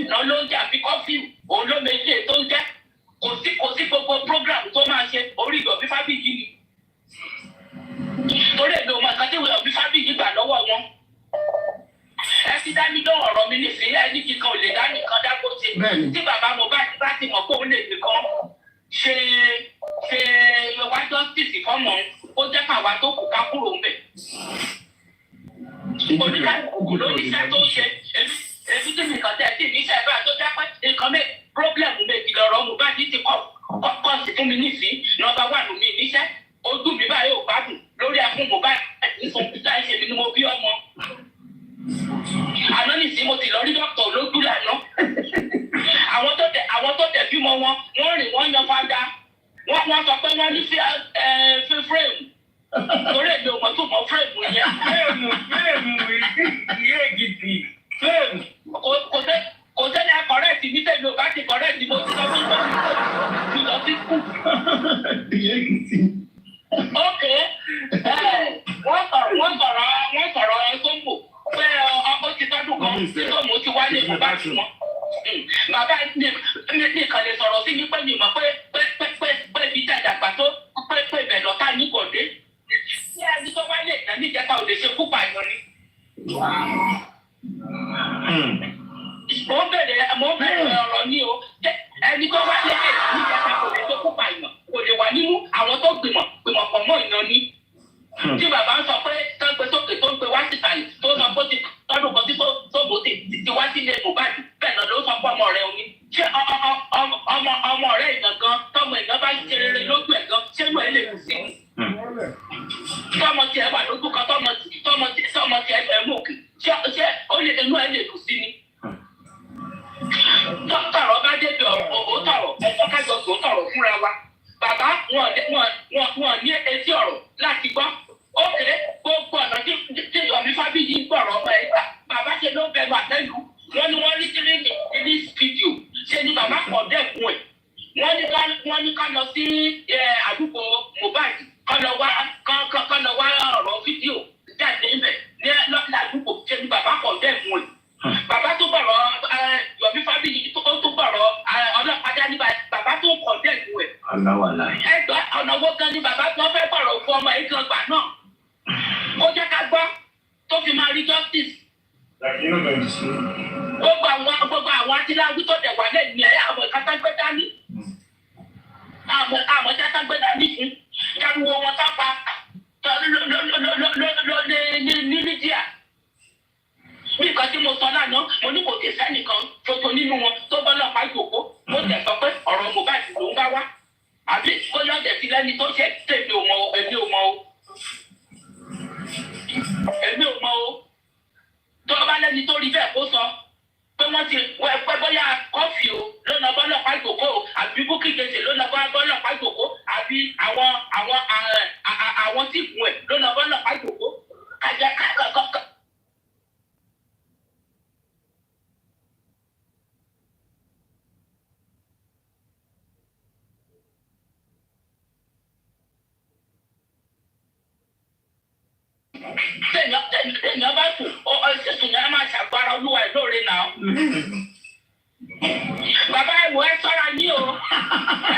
náà ló ń jà bí kọfí òun ló méjì tó ń jẹ́ kò sí gbogbo program tó máa ṣe orí Yomi Fabayi ni torí èmi ò mọ nǹkan tí Yomi Fabayi gbà lọ́wọ́ wọn. ẹ ti dá mi lóhùn ọ̀rọ̀ mi nísìnyí ẹni kíkan ò lè dá nìkan dágbó ṣe tí bàbá Mohbad bá ti mọ̀ pé òun lè nìkan ṣe wá justice fọ́mọ ó jẹ́ káwa tó kù ká kúrò ń bẹ̀. oníkàlùkù ló ní iṣẹ́ tó ń ṣe èmi tí nìkan tẹ̀ sí níṣẹ́ bá tó jẹ́ pé nǹkan pírọ́blẹ̀mù méjì lọ́rọ̀ Mohbad ti kọ́ sí fún mi nísìnyí nọ́mbà wà lù mí níṣẹ́ ojú mi báyìí ò gbádùn lórí ẹkún Mohbad nísùn láì ṣe mi ni mo bí ọmọ. àná nìsín mo ti lọ rí dókítà olójú lànà àwọn tó tẹ̀ bímọ wọn wọ́n rìn wọ́n yan fada wọ́n sọ pé wọ́n ní fífúrèmù torí èmi ò mọ̀ tó mọ̀ fúrèmù yẹn. fíìmù ìyé gidi fíìmù kò sẹ́ni akọ̀rẹ́tì ní tẹ̀lé o bá ti kọ̀rẹ́tì mo ti sọ fún mi lọ sí skul. ok wọ́n sọ̀rọ̀ sọ́mbò pé ó ti tọ́dún kan tí sọ́mbò ti wálé bàbá tí wọ́n. bàbá nìkan lè sọ̀rọ̀ sí mi pé mi mọ̀ pé ibi tí àdàgbà tó pé ibẹ̀ lọ́ta ní kòdé. ṣé ẹni tó wálé ìgbà níjẹta ò lè ṣe kú pààyàn ni. mo bẹ̀rẹ̀ ọ̀rọ̀ ní o ẹni tó wálé níjẹta kò lè ṣe kú pààyàn kò lè wà nínú àwọn tó gbìmọ̀ pọ̀ mọ́ ìná ní. tí bàbá ń sọ pé tó ń pe sókè tó ń pe wá sísàlẹ̀ tó sọ pé ti tọ́dún kan tí sóbò ti wá sílé Mohbad bẹ́ẹ̀ náà ló sọ pé ọmọ rẹ̀ òní. ṣé ọmọ rẹ̀ ìgangan tọmọ ìgan bá ṣe rere lójú ẹ̀ gan ṣé inú ẹ̀ lè kù sí i. tọmọ tiẹ̀ wà lójú kan tọmọ tiẹ̀ ẹ̀ mú òkè ṣé inú ẹ̀ lè kù sí ni. tọ̀rọ̀ bá débi òótọ́rọ̀ ẹ̀fọ́ kájọ òótọ́rọ̀ fúnra wa. bàbá wọn ní etí ọ̀rọ̀ láti gbọ́ ó kéré gbogbo ọ̀nà tí Yomi Fabayi gbọ̀rọ̀ ọmọ ẹ̀ gbà bàbá ṣe ló bẹ̀rù àtẹ́lù wọ́n ní wọ́n rí tíríìnì ní fídíò ṣe ni bàbá kọ̀ dẹ́kun ẹ̀ wọ́n ní ká lọ sí àdúgbò Mohbad kọ́ lọ wá ọ̀rọ̀ fídíò jáde ńbẹ̀ ní ládùúgbò ṣe ni bàbá kọ̀ dẹ́kun ẹ̀ bàbá tó bọ̀rọ̀ Yomi Fabayi tó bọ̀rọ̀ ọlọ́pàá dání bàbá tó kọ̀ dẹ́kun ẹ̀. ẹgbẹ́ ọ̀nà owó kan ní bàbá tó fẹ́ bọ̀rọ̀ fún ọmọ yìí kan gbà náà ó jẹ́ ká gbọ́ tó fi máa rí justice. gbogbo àwọn atiláwí tó dẹ̀ wà lẹ́yìn ẹ̀ àwọn ìkátágbé dání àwọn ìkátágbé dání fún káríwó wọn sápa ní Lídíà. bí nǹkan tí mo sọ lánàá mo ní kò tẹ̀ sẹ́nìkan tuntun nínú wọn tó bọ́ lọ́pàá ìjòkó mo tẹ̀ sọ pé ọ̀rọ̀ Mohbad ló ń bá wá àbí ó yọ̀ dẹ̀ sí lẹ́ni tó ṣe tèmi ò mọ̀ èmi ò mọ̀ o tó bá lẹ́ni tó rí bẹ́ẹ̀ kó sọ pé wọ́n ti pẹ́ bóyá kọ́fì o ló na bọ́ lọ́pàá ìjòkó o àbí Bukky Jesse ló na bọ́ lọ́pàá ìjòkó àbí àwọn tí ìkùn ẹ̀ ló na bọ́ lọ́pàá ìjòkó kájà káàkiri. Tẹ̀yàn bá sùn sísùn yẹn máa ṣàgbára olúwa ẹ̀ lóore náà. Bàbá ìwò ẹ ṣọ́ra yín o, ẹ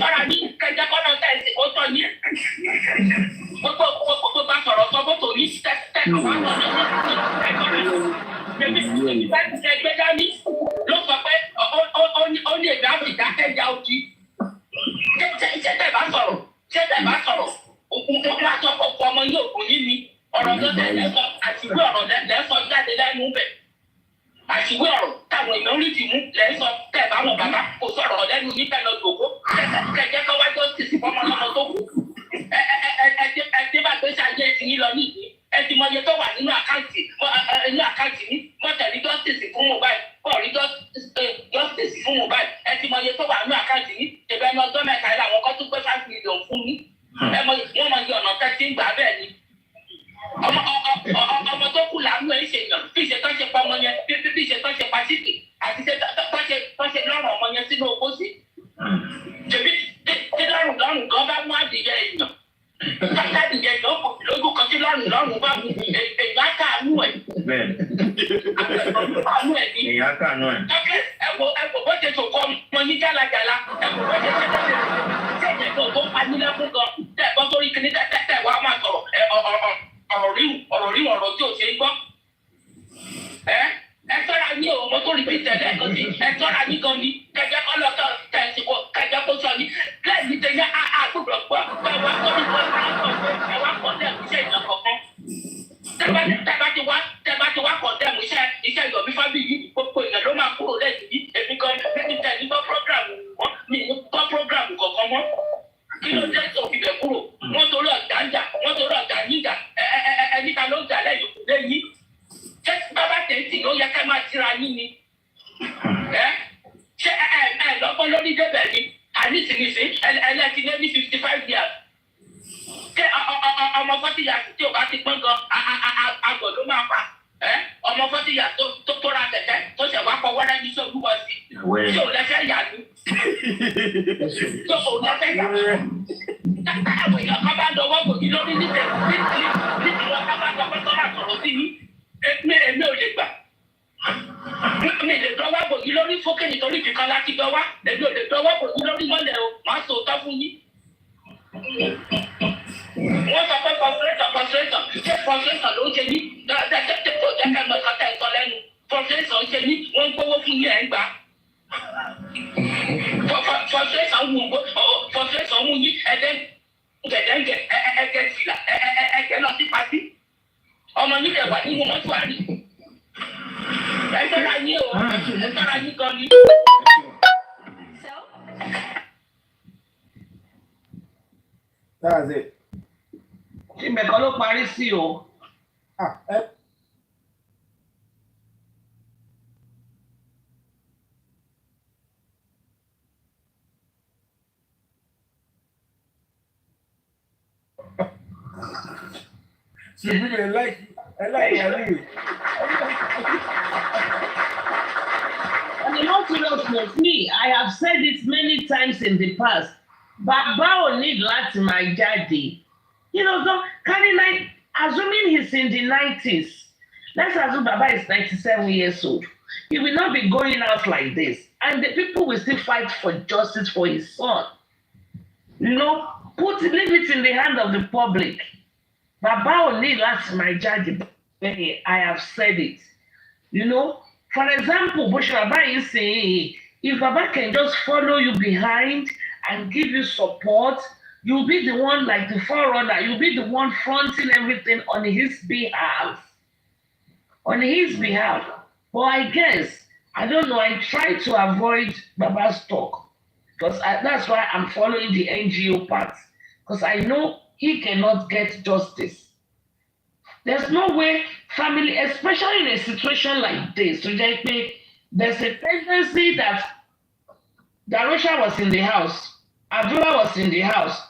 ṣọ́ra yín kẹjẹ kọ́nà tẹ̀sí kó tọ̀ yín. Gbogbo bá sọ̀rọ̀ sọ bó torí tẹ̀ àwọn àgbọ̀n ní ẹgbẹ́ dání lọ́sẹ̀ lẹ́sọ̀ àṣìwé ọ̀rọ̀ lẹ́sọ̀ jáde lẹ́nu bẹ̀. Àṣìwé ọ̀rọ̀ táwọn èèyàn rí ti mú lẹ́sọ̀ tẹ̀ bá wọn bàbá kò sọ̀rọ̀ lẹ́nu níbẹ̀ lọ dòkó kẹ̀kẹ́ kọ́ wájú ọ̀sìsì fọmọ lọ́mọ tó kù. Ẹ bá gbé ṣáájú ti yín lọ nídìí. Ẹ ti mọ iye tó wà nínú àkáǹtì ní mọ́tẹ̀lí justice fún mobile bọ́ọ̀lì justice fún mobile ẹ ti mọ iye tó wà nínú àkáǹtì ní ìbẹ̀ ní ọjọ́ mẹ́ta ilé àwọn kan tó pé 5 million fún mi. Wọ́n mọ iye ọ̀nà tẹ́tí ń gbà bẹ́ẹ̀ ni. Ọmọ tó kù láàánú ẹ̀ ṣèyàn bí ìṣe tó ṣe pa ọmọ yẹn bí ìṣe tó ṣe pa síkì àti ṣe tó ṣe lọ́rùn ọmọ yẹn sínú oko sí. Ṣèbí tí lọ́rùn gan bá mú adìyẹ èèyàn. Káàdì yẹn lójú kan tí lọ́rùn bá mú èèyàn káàánú ẹ̀. Káàánú ẹ̀ ni. Èèyàn káàánú ẹ̀. Ẹ̀wọ̀ bó ṣe ṣòkò ọmọ yín jálajàla. Ẹ̀wọ̀ bó ṣe ṣe ṣẹ̀ṣẹ̀ tó pa nílẹ̀ fún gan. Tẹ̀ bọ́ sórí kìíní tẹ̀ wá máa sọ̀rọ̀ ọ̀rọ̀ rí ọ̀rọ̀ tí ò ṣe é gbọ́. Ẹ tọ́ra ní o mo tó rí bí tẹ̀lé ẹ̀kọ́ sí ẹ tọ́ra ní gan ni kẹjẹ kọ́ lọ tọ́ tẹ̀sí kọ kẹjẹ kó sọ ni lẹ́yìn tẹ yá àgbọ̀dọ̀ gbọ́ ẹ wá kọ́ ní wọ́n ẹ wá kọ́ dẹ̀ iṣẹ́ ìjọ kọ̀ọ̀kan. Tẹ́bá ti wá kọ́ dẹ̀ iṣẹ́ Yomi Fabayi gbogbo èèyàn ló máa kúrò lẹ́yìn yìí èmi gan ní tẹ̀ ní gbọ́ prógrámù kọ̀ọ̀kan mọ́. Kí ló dé tó fi bẹ̀ kúrò? Wọ́n torí ọ̀gá ń jà, wọ́n torí ọ̀gá níjà, ẹni ta ló ń jà lẹ́yìn. Ṣé bàbá tèntì ló yẹ ká máa tira yín ni? Ṣé ẹ lọ́gbọ́n lórí débẹ̀ ni? Àníṣìíríṣìí ẹlẹ́tì lé ní 55 years. Ṣé ọmọ 40 years tí ò bá ti pọ́n gan, àgọ̀ ló máa fà? Ọmọ 40 years tó ra tẹ̀tẹ̀ tó ṣẹ̀ wá kọ wẹ́rẹ́ ní sọ́ọ̀lúwọ̀ sí. Ṣé ò lẹ́fẹ̀ẹ́ yà ni? Ṣé ò lẹ́fẹ̀ẹ́ yà ni? Àwọn èèyàn kan bá dọwọ́ gòkè lórí níbẹ̀ níbi wọn ká bá dọwọ́ sọ́ra sọ̀rọ̀ sí mi. Èmi ò lè gbà. Mi lè dọwọ́ gòkè lórí fókè nítorí kíkan láti dọwọ́. Èmi ò lè dọwọ́ gòkè lórí mọ́lẹ̀ o. Màá sọ òótọ́ fún yín. Wọ́n sọ pé frustration ṣé frustration ló ń ṣe ní tó jẹ́ ká mọ̀ sọ́tẹ̀ ìtọ́ lẹ́nu. Frustration ń ṣe ní wọ́n ń gbówó fún yín ẹ̀ ń gbà. Frustration mú yín ẹ̀jẹ̀ fìlà ẹ̀jẹ̀ lọ sí pàtí. Ọmọ yín lè wà nínú mọ́túárì. Ẹ tọ́ra yín o, ẹ tọ́ra yín gan ni. That's it. Ṣé mẹ́kọ́ ló parí sí o? I like you. On a more seriousness, me, I have said it many times in the past. Baba ò need láti máa jáde. You know, so assuming he's in the 90s, let's assume Baba is 97 years old. He will not be going out like this. And the people will still fight for justice for his son. You know, leave it in the hand of the public. Baba ò ní láti máa jáde. I have said it. You know, for example, bó ṣe Baba yìí sìn, if Baba can just follow you behind and give you support, you'll be the one like the forerunner. You'll be the one fronting everything on his behalf. On his behalf. But I guess, I don't know, I try to avoid Baba's talk. Because that's why I'm following the NGO part. Because I know he cannot get justice. There's no way family, especially in a situation like this, there's a tendency that Darusha was in the house, Abdullah was in the house.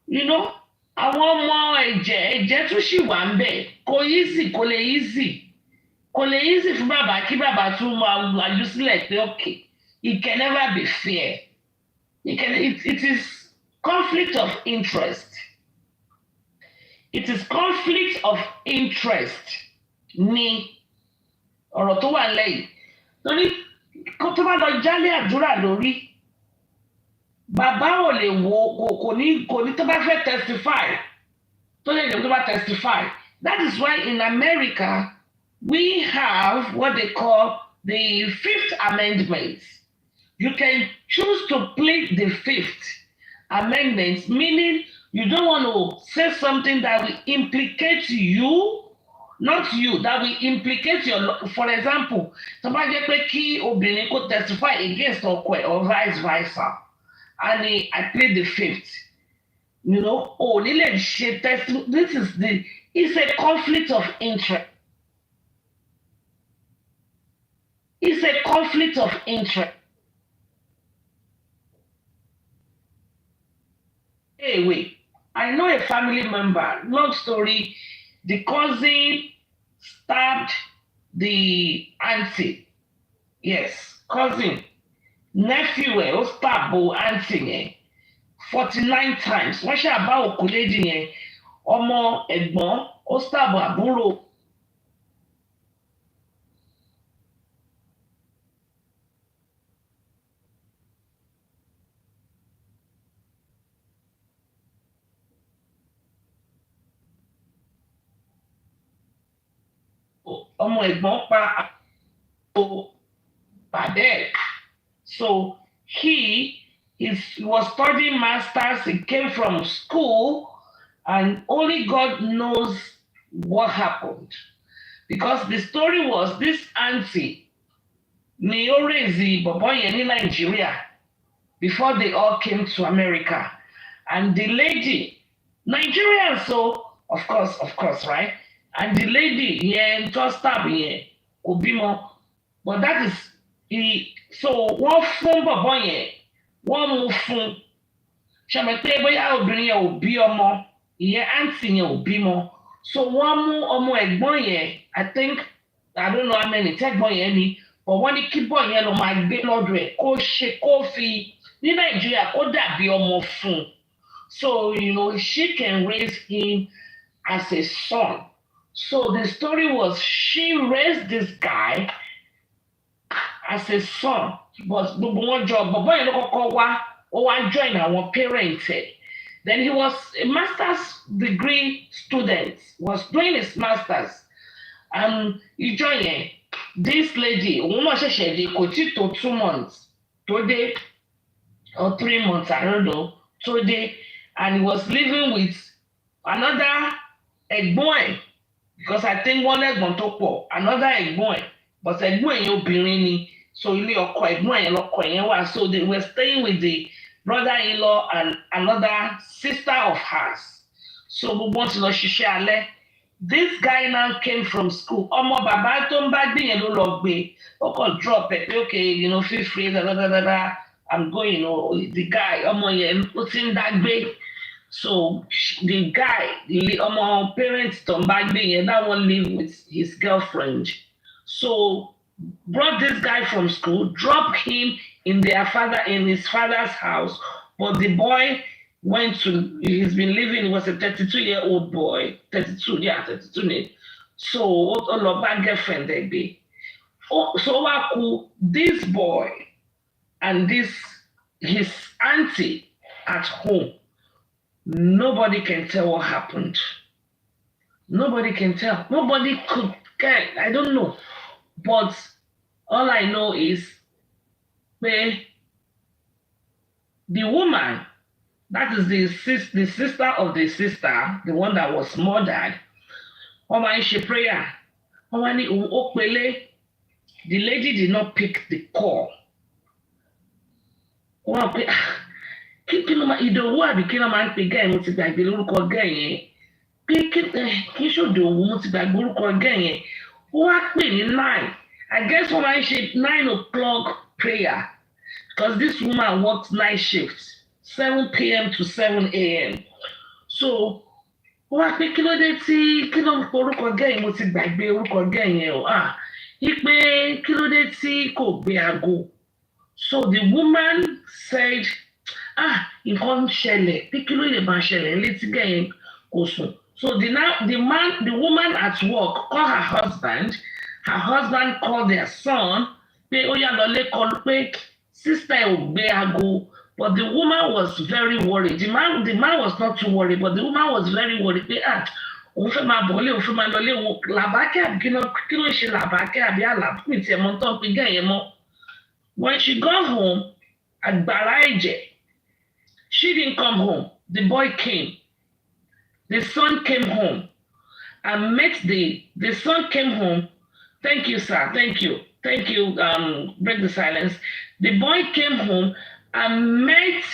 You know, àwọn ọmọ ẹ̀jẹ̀ tún ṣì wà ń bẹ̀. Kò easy fún bàbá kí bàbá tún máa lajú sílẹ̀ pé okay, it can never be fair. It is conflict of interest. It is conflict of interest ní ọ̀rọ̀ tó wà lẹ́yìn. Torí kó tó bá lọ jálé àdúrà lórí, bàbá ò lè wo kò ní tó bá fẹ́ testify tó lè lè tó bá testify. That is why in America we have what they call the Fifth Amendment. You can choose to plead the Fifth Amendment, meaning you don't want to say something that will implicate you not you, that will implicate your, for example, somebody jẹ́ pé kí obìnrin kó testify against ọkọ ẹ̀ or vice versa, and I plead the fifth. You know, this is it's a conflict of interest. It's a conflict of interest. Hey, wait. I know a family member, long story, the cousin stabbed the auntie. Yes, cousin. Nephew ó stab auntie yẹn 49 times. Wọ́n ṣàbá òkú lady yẹn, ọmọ ẹ̀gbọ́n ó stab àbúrò. Ọmọ ẹ̀gbọ́n pa Badek. So he was studying masters. He came from school, and only God knows what happened. Because the story was this auntie, ni ó raise bọ̀bọ́ yẹn ní Nigeria before they all came to America. And the lady, Nigerian, so of course, right? And the lady yẹn tó stab yẹn kò bímọ. But that is, so wọ́n fún bọ̀bọ́ yẹn, wọ́n mú fún. Ṣàmì pé bóyá obìnrin yẹn ò bí ọmọ, ìyẹn aunty yẹn ò bímọ. So wọ́n mú ọmọ ẹ̀gbọ́n yẹn, I think, I don't know how many, tẹ́gbọ́n yẹn ni, but wọ́n ní kí bọ̀ yẹn lọ máa gbé lọ́dọ̀ ẹ̀ kó fi ní Nàìjíríà kó dàbí ọmọ fún. So, you know, she can raise him as a son. So the story was she raised this guy as a son, but gbogbo wọn jọ bọ̀bọ́ yẹn ló kọ́kọ́ wá, ó wá join àwọn parents ẹ̀. Then he was a master's degree student, was doing his master's. And ìjọ yẹn, this lady, òun náà ṣẹ̀ṣẹ̀ dé, kò tí tó 2 months tó dé, or 3 months, I don't know, tó dé, and he was living with another ẹ̀gbọ́n ẹ̀, because I think one ẹ̀gbọ́n tó pọ̀, another ẹ̀gbọ́n ẹ̀, but ẹ̀gbọ́n yẹn obìnrin ni, so ilé ọkọ ẹ̀gbọ́n yẹn lọkọ yẹn wà, so they were staying with the brother-in-law and another sister of hers. So gbogbo wọn ti lọ ṣiṣẹ́ alẹ́. This guy now came from school. Ọmọ bàbá tó ń bá gbé yẹn ló lọ gbé. Ó kàn drop ẹ̀ pé okay, you know, feel free, I'm going, you know, the guy, ọmọ yẹn ó ti ń dá gbé. So the guy, ọmọ parents tó ń bá gbé yẹn, that one live with his girlfriend. So brought this guy from school, dropped him in his father's house, but the boy he's been living, he was a 32-year-old boy, 32. So Oloba girlfriend they be. So this boy and his auntie at home, nobody can tell what happened. Nobody can tell. Nobody could get, I don't know. But all I know is the woman, that is the sister of the sister, the one that was murdered, she prayer. The lady did not pick the call. Ìdòwú àbí kí ló máa ń pe gẹ́ mo ti gbàgbé lórúkọ gẹ́ yẹn. Kí ṣòdòwú mo ti gbàgbé lórúkọ gẹ́ yẹn. Ó wá pè ní 9. I guess wọ́n máa ń ṣe 9 o'clock prayer, because this woman worked night shifts, 7 p.m. to 7 a.m. So ó wá pé kí ló dé tí kí ló ń pe orúkọ gẹ́ yẹn mo ti gbàgbé orúkọ gẹ́ yẹn o. Ipe kí ló dé tí kò gbé aago. So the woman said, nǹkan ṣẹlẹ̀, pé kí ló lè máa ṣẹlẹ̀ létí gẹ́ yẹn kò sùn. So the woman at work called her husband. Her husband called their son. Pé ó yá lọ lẹ́kọ̀ọ́ pé sister ò gbé aago. But the woman was very worried. The man was not too worried, but the woman was very worried. Pé òun fẹ́ máa bọ̀ọ́lé, òun fẹ́ máa lọlé, òun làbákẹ́ àbí kí ló ń ṣe làbákẹ́ àbí àlàbùkún ìtì ẹ̀mọ́ tó ń pín gẹ́ yẹn mọ́. When she got home, àgbàrá ẹ̀jẹ̀, she didn't come home. The boy came. The son came home. and met the son came home. Thank you, sir. Thank you. Thank you. Break the silence. The boy came home and met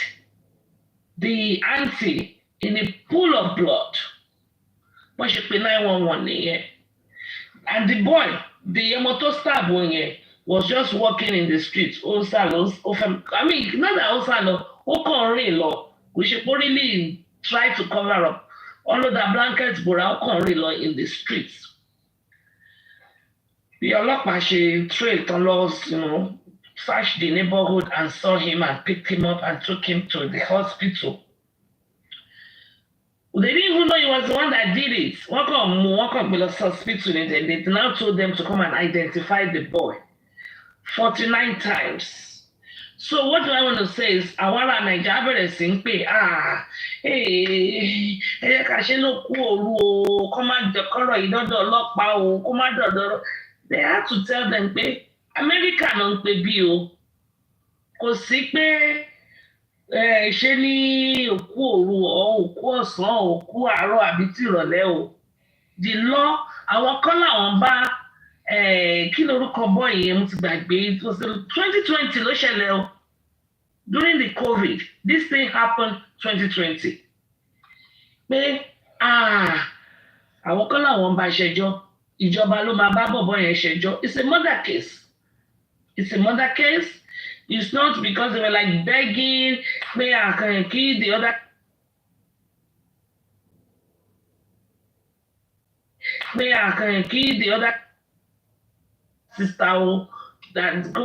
the auntie in a pool of blood. Wọ́n ṣe pé 911 nìyẹn. And the boy, the motor star boy, was just walking in the streets. I mean, not that also, ó kàn rìn lọ. We should really try to cover up. Under the blankets, but ó kàn rìn lọ in the streets. The ọlọ́pàá ṣe trail tán lọ, searched the neighborhood and saw him and picked him up and took him to the hospital. They didn't even know he was the one that did it. Wọ́n kàn gbé lọ hospital and they now told them to come and identify the boy 49 times. So what do I want to say is, àwọn ará Nàìjíríà bẹ̀rẹ̀ sí ń pè, ẹ jẹ́ ká ṣe ló kú òru o, kó má dọ̀kọ́rọ̀ ìdọ́dọ̀ ọlọ́pàá o, kó má dọ̀dọ̀. They had to tell them pé America ló ń pè bí o. Kò sí pé ṣe ní òkú òru o, òkú ọ̀sán o, òkú àárọ̀ àbí tìrọ̀lẹ́ o. The law, àwọn kan làwọn bá kí lorúkọ bọ́ yẹn mo ti gbàgbé, it was 2020 ló ṣẹlẹ̀ o. During the COVID, this thing happened 2020. Pé àwọn kan làwọn bá ṣẹjọ́, ìjọba ló máa bá bọ̀bọ̀ yẹn ṣẹjọ́. It's a murder case. It's a murder case. It's not because they were like begging, pé kí the other. Pé kí the other sister o, that kó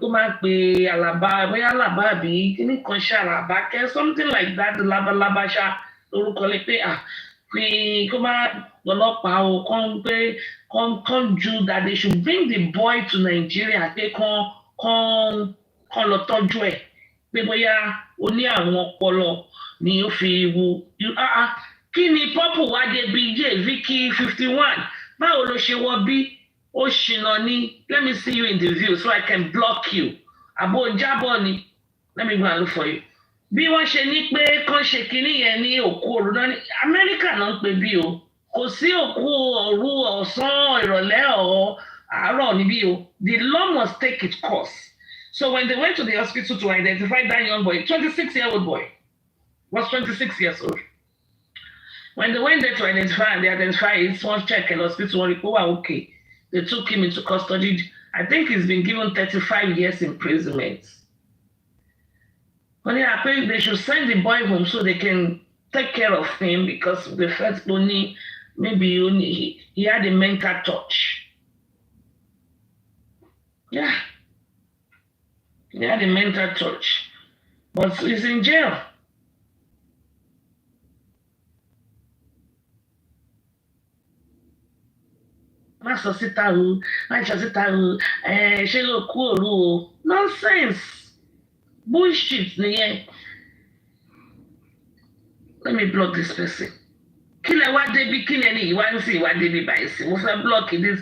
máa pe Àlàbá, bóyá Àlàbá àbí kíní kan ṣe Àlàbákẹ́, something like that, Labalábá ṣá lórúkọ lé pé pé kó máa ọlọ́pàá o, kàn ju that they should bring the boy to Nigeria, pé kàn lọ tọ́jú ẹ̀, pé bóyá ó ní àrùn ọpọlọ ni ó fi wu. Kí ni pọ́pù wá dé bí Vicky 51? Báwo ló ṣe wọ bí? Ó ṣìnà ni. Let me see you in the view so I can block you. Àbò jábọ̀ ni. Let me go and look for you. Bí wọ́n ṣe ní pé kán ṣe kinní yẹn ní òkú òru náà ní Amẹ́ríkà náà ń pè bí o. Kò sí òkú òru ọ̀sán ìrọ̀lẹ́ ọ̀ àárọ̀ níbí o. The law must take its course. So when they went to the hospital to identify that young boy, 26-year-old boy, was 26 years old. When they went there to identify and they identified it, one check in the hospital, one report, okay. They took him into custody. I think he's been given 35 years imprisonment. When they should send the boy home so they can take care of him, because the first only, maybe he had a mental touch. Yeah. He had a mental touch. But he's in jail. Má sọ síta o, ṣé ló kú òru o. Nonsense. Bullshit nìyẹn. Let me block this person. Kí lẹ wá débi, kí lẹ ní ìwá ń sìn ìwá débi báyìí sí. Mo fẹ́ block this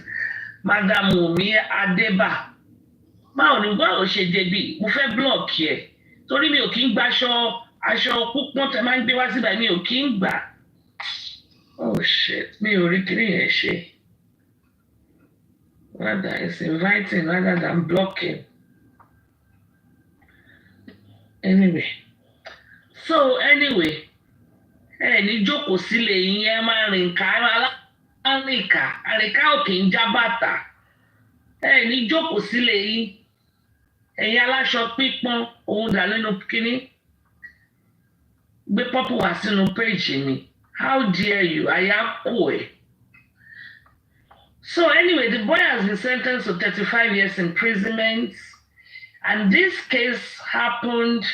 Madam Yomi Adeba. Báwo ṣe débi? Mo fẹ́ block ẹ̀. Torí mi ò kí ń gba aṣọ púpọ̀ tẹ máa ń gbé wá síbẹ̀, mi ò kí ń gbà. Oh shit, mi ò rí kíní yẹn ṣe. Rather, it's inviting rather than blocking. Anyway, ní jókòó sílé yín, ẹ máa rìn ká, ẹ máa rìn ká, àrìnká ò kì í já bàtà. Ní jókòó sílé yín, ẹ̀yin aláṣọ pípọ́n, òun dà nínú kíní. Gbé pọ́pù wá sínú péjì mi. How dare you? Àyà kò ẹ̀. So anyway, the boy has been sentenced to 35 years imprisonment, and this case happened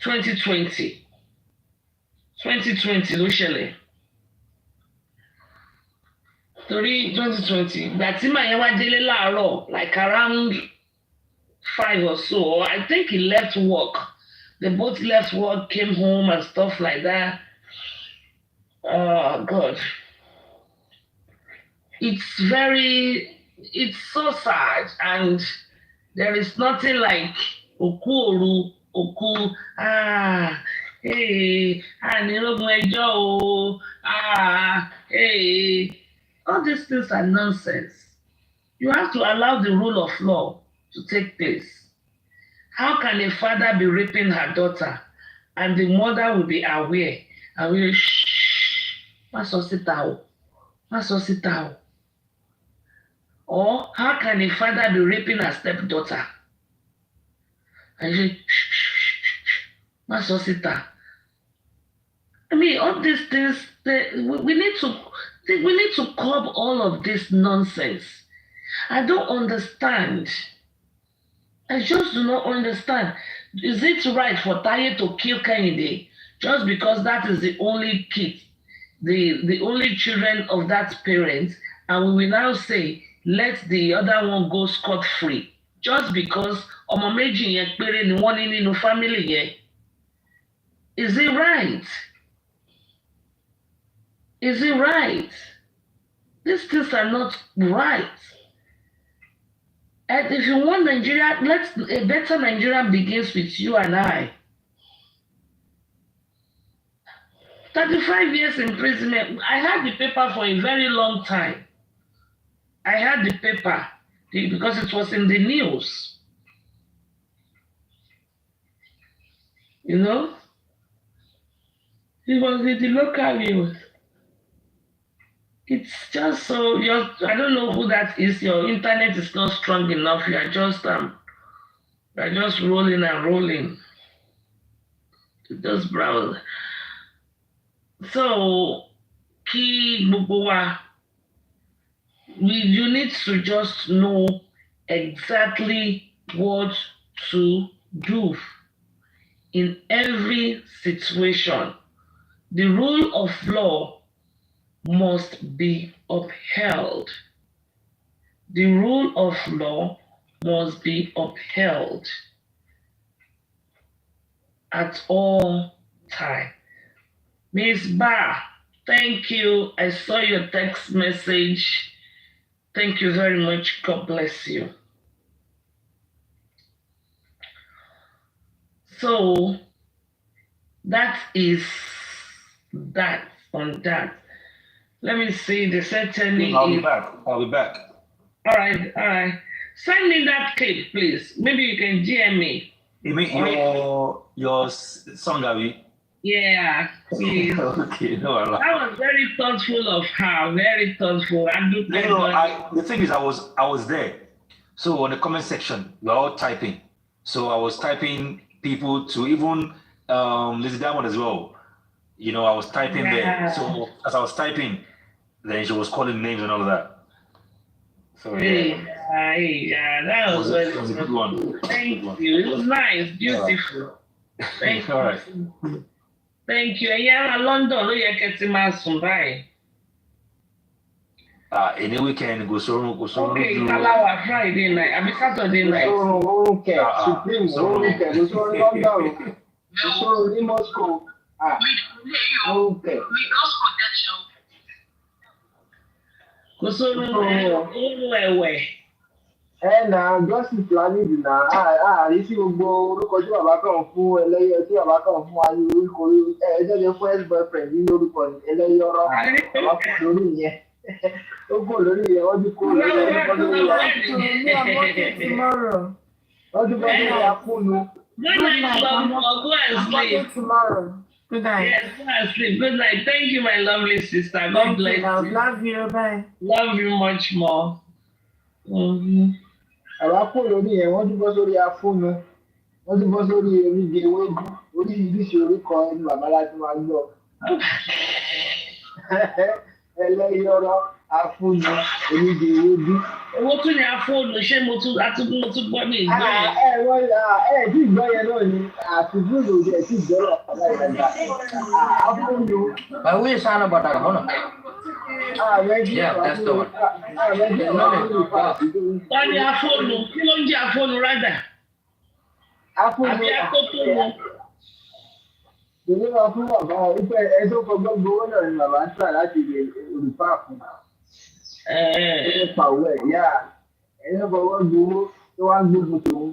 2020. 2020 ló ṣẹlẹ̀. Torí 2020, ìgbà tí màá yẹn wá délé láàárọ̀, like around 5 or so, or I think he left work. They both left work, came home and stuff like that. Oh God. It's so sad, and there is nothing like òkú òru, òkú ànírógun ẹjọ́ o, all these things are nonsense. You have to allow the rule of law to take place. How can a father be raping her daughter and the mother will be aware and will shh, má sọ síta o, má sọ síta o. Or how can a father be raping her stepdaughter and say shh, má sọ síta? I mean, all these things, we need to curb all of this nonsense. I don't understand. I just do not understand. Is it right for Taye to kill Kehinde just because that is the only kid, the only children of that parent, and we will now say let the other one go scot-free just because ọmọ méjì yẹn péré ni wọ́n ní nínú family yẹn? Is it right? Is it right? These things are not right. And if you want Nigeria, a better Nigeria begins with you and I. 35 years imprisonment. I had the paper for a very long time. I had the paper because it was in the news. You know? It was in the local news. It's just so, I don't know who that is. Your internet is not strong enough. You are just rolling and rolling. Just browse. So, kí gbogbo wa, you need to just know exactly what to do in every situation. The rule of law must be upheld. The rule of law must be upheld at all times. Miss Ba, thank you. I saw your text message. Thank you very much. God bless you. So that is that on that. Let me see. They said tell me. I'll be back. All right. Send me that clip, please. Maybe you can GM me. You mean your song, Abby? Yeah, please. Okay, no, that was very thoughtful of her. Very thoughtful. The thing is, I was there. So on the comment section, we're all typing. So I was typing people to even Lizzie Diamond as well. You know, I was typing there. So as I was typing, then she was calling names and all of that. So yeah, that was a good one. Thank you. It was nice, beautiful. Thank you. All right. Thank you. Yeah, London, ló yẹ kẹ́ ti máa sùn báyìí. Any weekend, go so. Okay, Kalawa Friday night. I mean Saturday night. Okay, Supreme, okay. Go so London. Go so in Moscow. Okay. Kò sórun ẹ̀wẹ̀. Justice Lamidi na àárí sí gbogbo orúkọ tí bàbá kan fún ẹlẹ́yẹ tí bàbá kan fún ayé orúkọ ẹjọ́ fún ex-boyfriend ní orúkọ ẹlẹ́yẹ ọ̀rọ̀ bàbá kò lórí yẹn. Ó kò lórí yẹn, wọ́n ti kó lórí yẹn. Wọ́n ti bọ́ lórí àkúnu. Good night, love. Go and sleep. Tomorrow. Good night. Yes, go and sleep. Good night. Thank you, my lovely sister. God bless you. Love you. Bye. Love you much more. Àwa kò lórí yẹn, wọ́n ti bọ́ sórí àfúnu. Wọ́n ti bọ́ sórí oríge ewédú. Oríṣiríṣi orúkọ ẹni bàbá láti máa gbọ́. Ẹlẹ́yọ̀rọ̀ àfúnu oríge ewédú. Owó tún ni àfúnu ṣé mo tún gbọ́ mi ìgbọ́ yẹn. Tí ìgbọ́ yẹn náà ni àtúntò lòdì ẹ̀ tí ìgbọ́rọ̀ àbájáde. Àfúnu. But we sound about that, hold on. Yeah, that's the one. Tani àfúnu? Kí ló ń jẹ́ àfúnu rádà? Àbí àkókò. Èmi máa fún bàbá wípé ẹ tó fọgbọ́n gbowó náà ni bàbá ń tà láti lè olùfà fún. Ẹ pàwọ́ ẹ̀ yá ẹ tó fọwọ́ gbowó tó wá gbógun tòun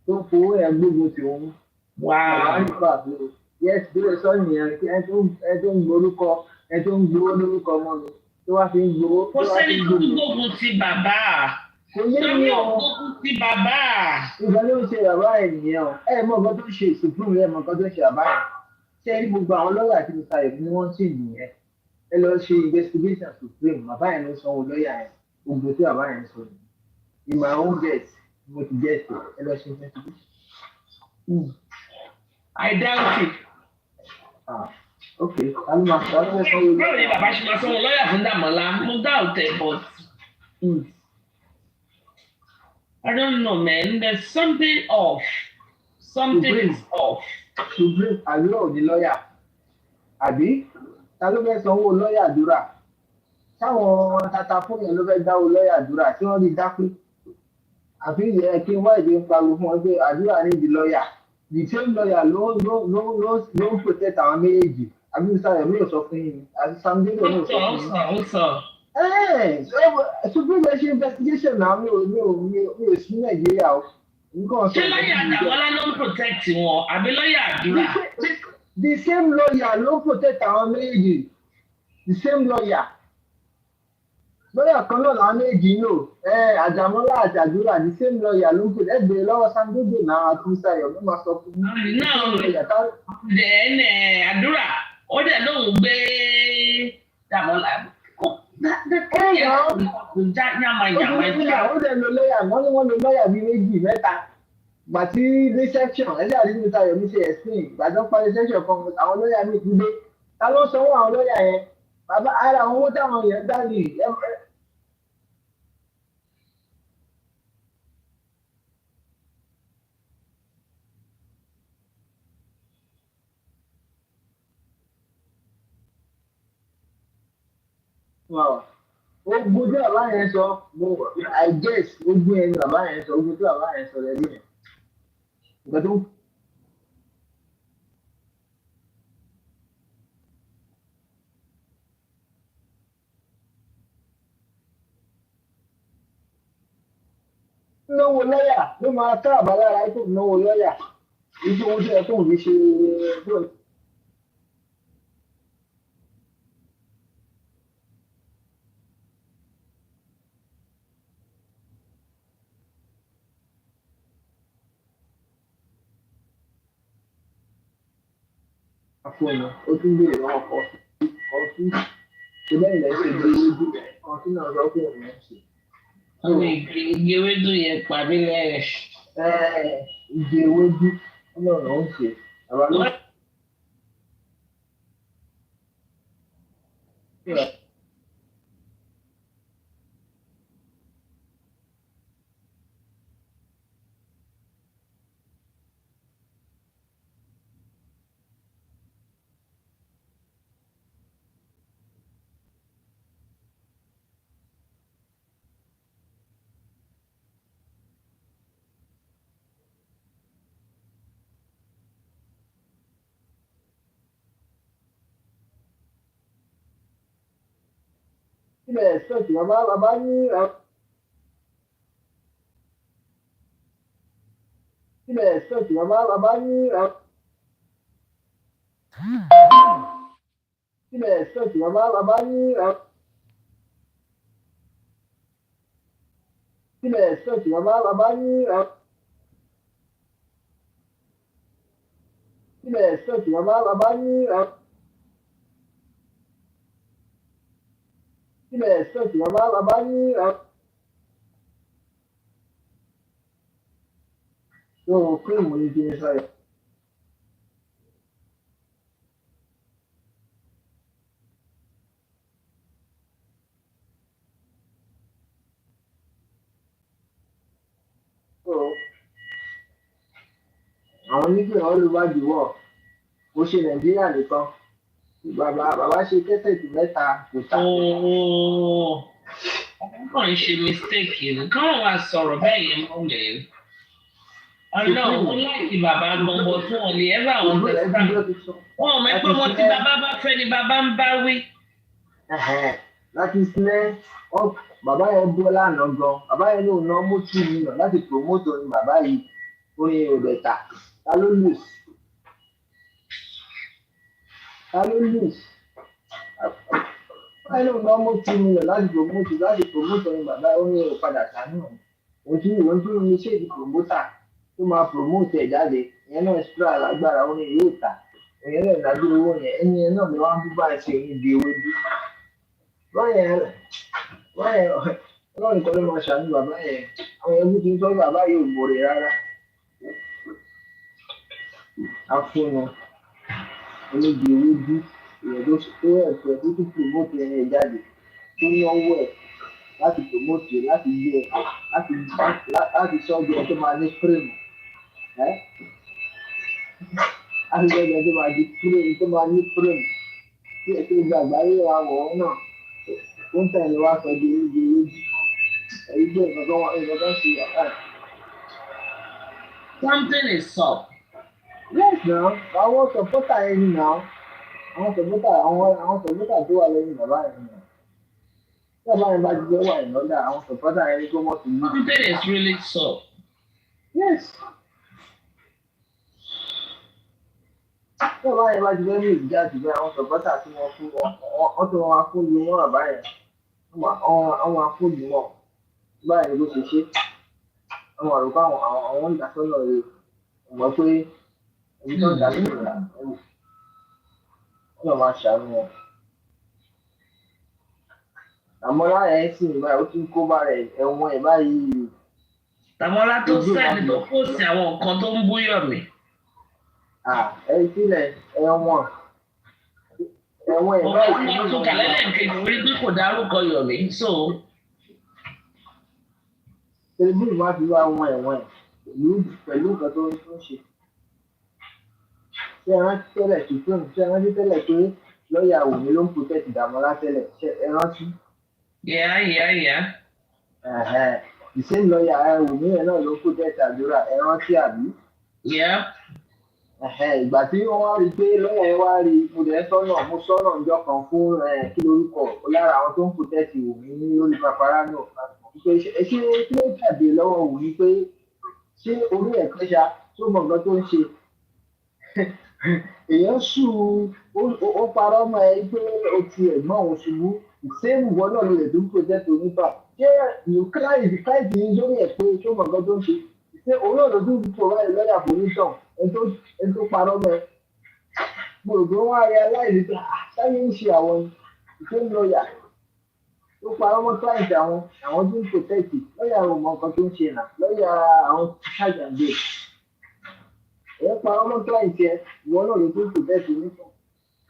tó fowó ẹ̀ gbógun tòun bàbá Wow. nípa àbúrò yes bí o sọ nìyẹn kí ẹ tó ń gborúkọ ẹ tó ń gbowó lórúkọ ọmọ mi tó wá fi ń gbowó Kò tó wá fi sẹ́ni ń tó tún gbowó. gbógun ti bàbá. Kò yé mi Yomi ò o. gbógun ti bàbá. Ìgbà ló ń ṣe bàbá ẹ̀ nìyẹn o. Ẹ mọ nǹkan tó ń ṣe supreme ẹ mọ nǹkan tó ń ṣe bàbá ẹ̀. Ṣé rí gbogbo àwọn lọ́ọ̀yà tí mo ṣàyẹ̀wò ni wọ́n ṣì nìyẹn. Ẹ lọ ṣe investigation supreme bàbá ẹ̀ ló sanwó lọ́ọ̀yà ẹ̀ gbogbo tí bàbá ẹ̀ ń sọ ni. In my own guess mo ti guess ẹ lọ ṣe investigation. I doubt it. Ok, aló máa sọ ọ́ sanwó lọ́ọ̀yà. Báwo ni bàbá ṣe máa sanwó lọ́ọ̀yà fún Dàmọ́lá? Mo doubt it, but I don't know, man. There's something off. Something is off. Supreme àdúrà ò ní lọ́ọ̀yà. Àbí? Ta ló fẹ́ sanwó lọ́ọ̀yà àdúrà? Táwọn tata fún yẹn ló fẹ́ dáwó lọ́ọ̀yà àdúrà tí wọ́n rí dápé. Àfi yẹ kí wọ́n èdè ń pariwo fún wọn pé àdúrà ní di lọ́ọ̀yà. The same lawyer ló ń protect àwọn méjèèjì. Àbí Mr. mi ò sọ fún yín. Àti Sam David mi ò sọ fún yín. Ó sọ. Supreme ṣe investigation náà mi ò sí Nàìjíríà o. Ṣé lọ́ọ̀yà Dàmọ́lá ló ń protect wọn àbí lọ́ọ̀yà àdúrà? The same lawyer ló ń protect àwọn méjèèjì. The same lawyer. Lọ́ọ̀yà kan náà làwọn méjì ń lò. Àjàmọ́lá àti àdúrà the same lawyer ló ń protect. Ẹ bèrè lọ́wọ́ Sam David náà àti Mr. Yomi máa sọ fún mi. Then àdúrà ó dẹ̀ lóun gbé Dàmọ́lá. Ó dẹ̀ lo lọ́ọ̀yà wọ́n ní wọ́n lo lọ́ọ̀yà bíi méjì mẹ́ta. Gbàtí ní section ẹ̀jẹ̀ àti Mr. Yomi ṣe explain gbàtọ́ parí section kan àwọn lọ́ọ̀yà mi ti dé. Ta ló sanwó àwọn lọ́ọ̀yà yẹn? Bàbá ara àwọn owó táwọn yẹn dá ní ogun tí bàbá yẹn sọ I guess ogun yẹn ni bàbá yẹn sọ ogun tí bàbá yẹn sọ lẹ́yìn yẹn. Nǹkan tó náwó lọ́ọ̀yà ló máa tá àbálára tó náwó lọ́ọ̀yà iṣẹ́ owó tí ẹ tó ń fi ṣe bóyá. Àfọ̀nà ó tún béèrè lọ́wọ́ ọtí ṣe bẹ́ẹ̀ ilẹ̀ ṣe gbé lójú ọtí náà sọ pé òun ń ṣe. Àwọn ìgbé ewédú yẹn pàmí lẹ́rẹ̀. Ìgbé ewédú náà ló ń ṣe. Ilẹ̀ ẹ̀sọ́ọ̀tì bàbá ní ilẹ̀ ẹ̀sọ́ọ̀tì bàbá ní ilẹ̀ ẹ̀sọ́ọ̀tì bàbá ní ilẹ̀ ẹ̀sọ́ọ̀tì bàbá ní ilẹ̀ ẹ̀sọ́ọ̀tì bàbá ní ilẹ̀ ẹ̀sọ́ọ̀tì bàbá ní yóò pín ìmúlẹ̀ tí ẹ sọ̀rọ̀. Àwọn onígbìmọ̀ olùwádìí wọ̀ ó ṣe Nàìjíríà nìkan bàbá ṣe kẹ́sẹ̀tì mẹ́ta kò tà. Kàn ń ṣe mistake yìí káwọn wá sọ̀rọ̀ bẹ́ẹ̀ yẹn mọ́ mi. Ọlọ́run ó láti bàbá gbọ̀ngbọ̀n fún wọn lè ẹ́fà wọn understand. Wọn ò mọ̀ pé wọn tí bàbá bá fẹ́ ni bàbá ń bá wí. Láti sílẹ̀ bàbá yẹn bọ́ lánàá gan bàbá yẹn ló ná mọ́tò nìyàn láti promote orin bàbá yìí orin òbẹ̀ta ta ló lù ta ló lose báyìí ló ń lọ mú 2 million láti promote ọ̀run bàbá ó ní èrò padà sánú ẹ̀ òun tún ní ṣéèdì promoter tó máa promote ẹ̀ jáde ìyẹn náà extra lágbára ó ní yóò tà ìyẹn náà dájú owó yẹn ẹni yẹn náà ni wọ́n á bú báyìí ṣe òun di ewé bí báyẹn ọlọ́run kan ló máa ṣàánú bàbá yẹn àwọn ẹbí ti ń tọ́ bàbá yóò gbòòrè rárá afúnnu oníbi ewé bí èèyàn tó ẹ̀fẹ̀ tó tún promote ẹ̀yẹ jáde tó náwó ẹ̀ láti promote ẹ̀ láti gbé ẹ̀ láti sọ ọ́ di ẹ̀ tó máa ní frame ẹ́ láti sọ ọ́ di ẹ̀ tó máa di frame tó máa ní frame tí ẹ̀ tó gba àgbáyé wa wọ̀ ọ́ náà tó ń tẹ̀lé wá sọ di oníbi ewé bí ẹ̀yí gbé nǹkan kan ṣe yàrá. Something is up. Yes, now, àwọn supporter ẹni náà àwọn supporter tó wà lẹ́yìn bàbá yẹn náà tí bàbá yẹn bá ti jẹ́ wà ìnáda àwọn supporter ẹni tó mọ̀ sí ní. Something is really up. Yes. Tí bàbá yẹn bá ti fẹ́ ní ìdíjà ti bẹ́ àwọn supporter tí wọ́n fún wọn tó wọn fún ju wọn bàbá yẹn àwọn afúnjú wọn báyìí ló ṣe ṣe àwọn àrùkọ àwọn ìdásọ́nà rẹ̀ mọ̀ pé ẹni tó ń dà nínú ìlà wọ́n máa ṣàánú wọn. Àmọ́lá ẹ̀ sì ń báyìí ó ti ń kó bá rẹ̀ ẹ̀wọ̀n ẹ̀ báyìí. Tàmọ́lá tó sẹ́ni tó pòsì àwọn nǹkan tó ń búyọ̀ mi. Ẹ sílẹ̀ ẹ̀wọ̀n ẹ̀ báyìí. Ọ̀pọ̀ tó kàlẹ́ lẹ́ẹ̀kejì orí pé kò dárúkọ Yomi so. Tẹlifíìmù máa fi wá wọn ẹ̀wọ̀n ẹ̀ pẹ̀lú nǹkan tó ń ṣe. Ṣé ẹ rántí tẹ́lẹ̀ pé lọ́ọ̀yà Wùmí ló ń protect Dàmọ́lá tẹ́lẹ̀ ṣé ẹ rántí? Yeah. The same lọ́ọ̀yà Wùmí yẹn náà ló ń protect Àdúrà ẹ rántí àbí? Yeah. Ìgbà tí wọ́n wá rí i pé lọ́ọ̀yà yẹn wá rí i mo sọ́nà ọjọ́ kan fún kí lorúkọ lára àwọn tó ń protect Wùmí lórí paparazzi ṣé kí ló jáde lọ́wọ́ Wùmí pé ṣé orí ẹ̀ pẹ́ṣà tó mọ̀ nǹkan tó ń ṣe èèyàn ó parọ́ mọ́ ẹ pé o ti ẹ̀gbọ́n òun ṣubú ìsẹ́mù wọn náà lè tún protect onífà ṣé kíláìsì ní sórí ẹ̀ pé tó mọ̀ nǹkan tó ń ṣe ṣé òun náà ló tún provide lọ́yà pollution ẹni tó parọ́ mọ́ ẹ mo rò pé wọ́n á rí aláìní pé sáyé ń ṣe àwọn ìsẹ́mù lọ́yà tó parọ́ mọ́ kíláìsì àwọn tó ń protect lọ́yà ò mọ̀ nǹkan tó ń ṣe náà lọ́yà àwọn ṣàjàgbé ẹ parọ́ mọ́ kíláìsì ẹ ìwọ náà ló tún protect onífà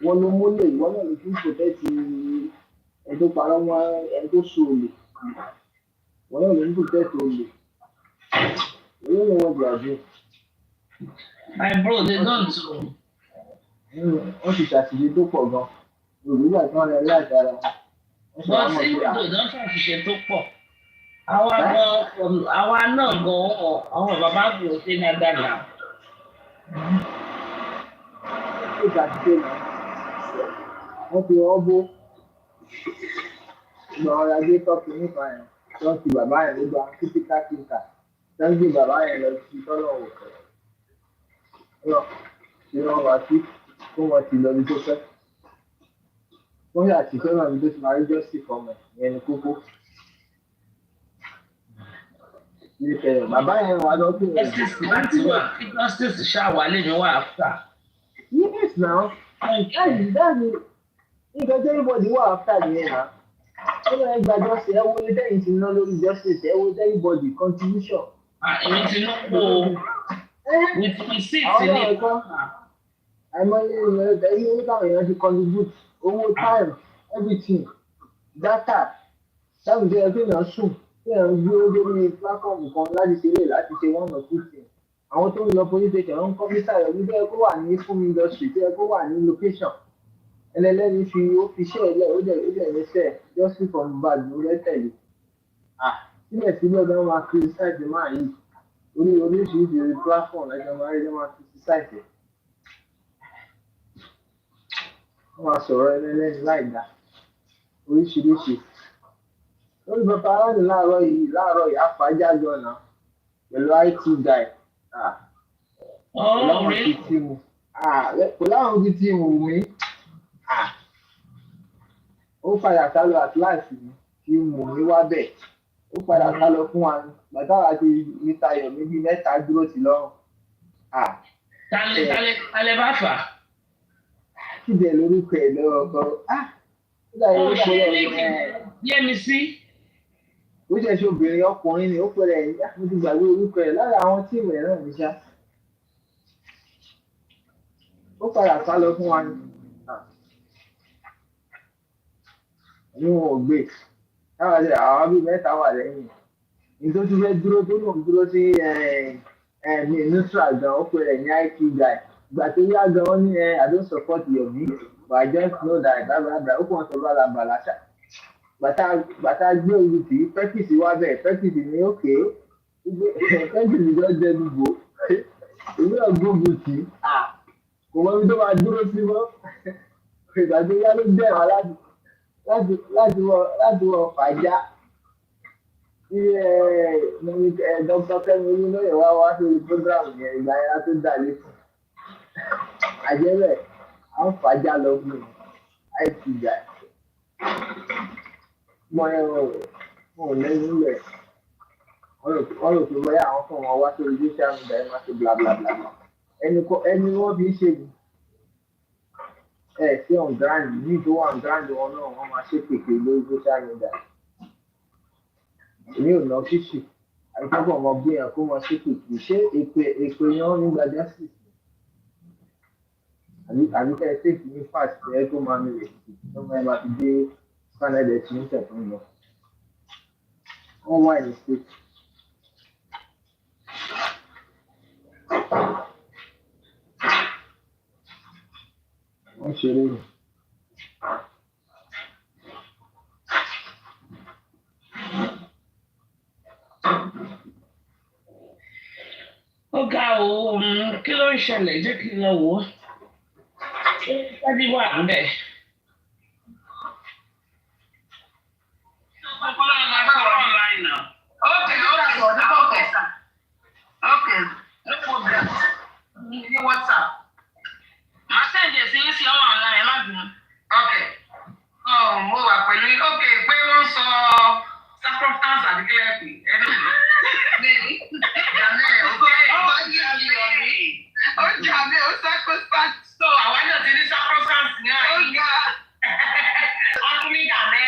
wọn ló múlẹ̀ ìwọ náà ló tún protect ẹni tó parọ́ mọ́ ẹni tó so olè wọn náà ló ń protect olè èyí ni wọ́n gbàgbé. My bro they don too. Wọ́n ti ṣàṣìṣe tó pọ̀ gan olùgbà tí wọ́n rẹ láti ara wọn. Wọ́n sì ń dò dán ṣàṣìṣe tó pọ̀. Àwa náà gan àwọn bàbá mi ò sí náà dàgbà. Ó ṣàṣìṣe náà wọ́n fi wọ́n bó ìgbà ọ̀rọ̀ ajé tọ́kì nípa ẹ̀ tó ń fi bàbá yẹn ló gba kíkà kíkà tó ń gbé bàbá yẹn lọ sí tọ́lọ̀ òkè tí wọ́n wá sí kó wọ́n ti lọ ibi tó fẹ́ wọ́n yà sí fẹ́ràn ibi tó ti máa rí jọ́sì fọmọ ìyẹn ní kókó. Bàbá yẹn wà lọ́kùn rẹ̀. Justice ṣàwálé mi wà áfà. Yes now that's nǹkan tó everybody wà áfà nìyẹn náà. Ó lọ gba justice ẹ wo ilé tẹ́yìn ti ná lórí justice ẹ wo everybody contribution. Èmi ti ná kó with receipt ní. Àìmọye ẹ̀yìn owó táwọn èèyàn ti contribute owó time everything data táwọn ìṣẹ̀lẹ̀ tó yàn sùn tó yàn gbé lórí platform kan láti ṣeré láti ṣe one or two things. Àwọn tó ń lọ police station ń kọ́ mísà rẹ̀ níbẹ̀ kó wà ní fún industry tó yẹ kó wà ní location. Ẹlẹ́lẹ́ni ó fi ṣẹ́ ẹ̀lẹ́ ó dẹ̀ ní sẹ́ẹ̀ justice for Mohbad ló lẹ́tẹ̀lé. Síbẹ̀síbẹ̀ ọ̀dọ́ máa criticize máa yìí oríṣiríṣi orí platform ẹ̀jọ̀ máa rí ẹ̀jọ̀ máa criticize ẹ̀. Wọ́n máa sọ̀rọ̀ ẹlẹ́lẹ́ni láì dá oríṣiríṣi. Lórí bàbá aráàlú láàárọ̀ yìí àfájájọ náà pẹ̀lú IT guy. Kò láwọn ti tíìmù mí ó padà sá lọ àtìláàsì tí mò ń wá bẹ̀ ó padà sá lọ fún wa bàtà àti mr yomi bíi mẹ́ta dúró sí lọ́rùn. Talẹ̀ bá fà. Kíjẹ lórúkọ ẹ̀ lọ́wọ́ kan. Ó ṣe é yẹ́mi sí. Ó ṣe ṣe obìnrin ọkùnrin ni ó pẹ̀lẹ́ ẹ̀yìn mo ti gbàgbé orúkọ ẹ̀ lára àwọn tíìmù ẹ̀ náà ní ṣá. Ó padà sá lọ fún wa ni. Ní wọn ò gbé. Táwa ṣe àwọn bíi mẹ́ta wà lẹ́yìn. Ní tó ti fẹ́ dúró tó lòun dúró sí ní neutral gan ó pẹ̀lẹ́ ní IT guy. Ìgbà tó yá gan ó ní I don't support Yomi but I just know that blah ó kàn sọ bàlàbàlà ṣá. Bàtà gbé olùtì pẹ́kìsì wá bẹ́ẹ̀ pẹ́kìsì ní òkè pẹ́kìsì ló jẹ́ gbogbo ìwé ọ̀gbọ́n tì kò mọ ibi tó máa dúró sí mọ́ ìgbà tó yá ló bẹ̀rẹ̀ wá láti wọ fàájà tí dr kẹ́mi olúlóyè wá sórí program yẹn ìgbà yẹn tó dà lẹ́sìn àjẹbẹ̀ à ń fàájà lọ fún mi àìsí ìjà mọ ẹ̀rọ wọn ò lẹ́yìn rẹ̀ wọ́n rò pé bóyá àwọn kan wọn wá sórí social media ẹ̀ máa ṣe bla bla bla ẹni wọ́n fi ń ṣe ni sí on ground ní tó wà on ground wọn náà wọ́n máa ṣe pèpè lórí social media èmi ò ná fíṣì àìsọ́pọ̀ ọmọ gbìyànjú kó mọ ṣe pèpè ṣé èpè yẹn wọ́n nígbà justice àbí kẹ́ ẹ tèkì ní fast ẹ tó máa ń rè tó máa ń bá ti dé Canada tí ń tẹ̀ fún lọ. Wọ́n wà ní state. Wọ́n ṣeré nù. Ó ga o, kí ló ń ṣẹlẹ̀ jẹ́ kí n lọ wò ó. Ṣé Tádé wà níbẹ̀? Okay, no problem. Ní WhatsApp. Màá sẹ́ǹdì ẹ̀ sí yín sí ọ̀rọ̀ ọ̀la ẹ̀ má bínú. Okay. Mo wà pẹ̀lú okay pé wọ́n sọ circumstance àbí kílẹ̀ pé ẹnu bẹ́ẹ̀ni ìdàmẹ́ ó jà mí ó circumstance. So àwa náà ti ní circumstance ní àyè. Wọ́n tún ní ìdàmẹ́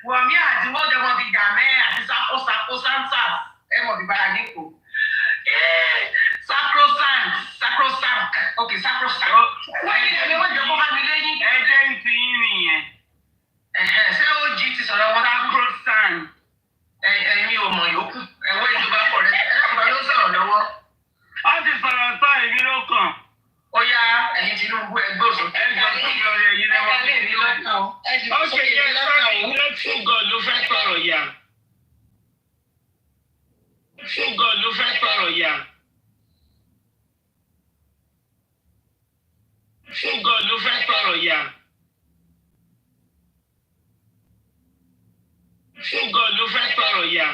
wọ̀mí àti wọ́n jẹ́ wọ́n fi ìdàmẹ́ àti circumstance ẹ̀ mọ̀ bí bára ní kò. Sacrosanct. Okay, sacrosanct. Wọ́n jẹ́ kó bá mi lẹ́yìn. Ẹ jẹ́ ìpín nìyẹn. Ṣé ó jí ti sọ̀rọ̀ wọn? Sacrosanct. Ẹ̀yin ò mọ̀ yòókù. Ẹ̀wọ́ ìjọba pọ̀ rẹ̀. Ẹ̀dàkùnbá ló sọ̀rọ̀ lọ́wọ́. Wọ́n ti sọ̀rọ̀ tán èmi ló kàn. Ó yá ẹ̀yin Tinubu ẹgbẹ́ òṣèlú. Ẹ̀jọ̀ tó yọ ẹ̀yin lẹ́wọ̀n. Ó ṣe yẹ sọ́ọ̀rọ̀ Fúgọ̀ ló fẹ́ sọ̀rọ̀ yà. Fúgọ̀ ló fẹ́ sọ̀rọ̀ yà. Fúgọ̀ ló fẹ́ sọ̀rọ̀ yà. Fúgọ̀ ló fẹ́ sọ̀rọ̀ yà.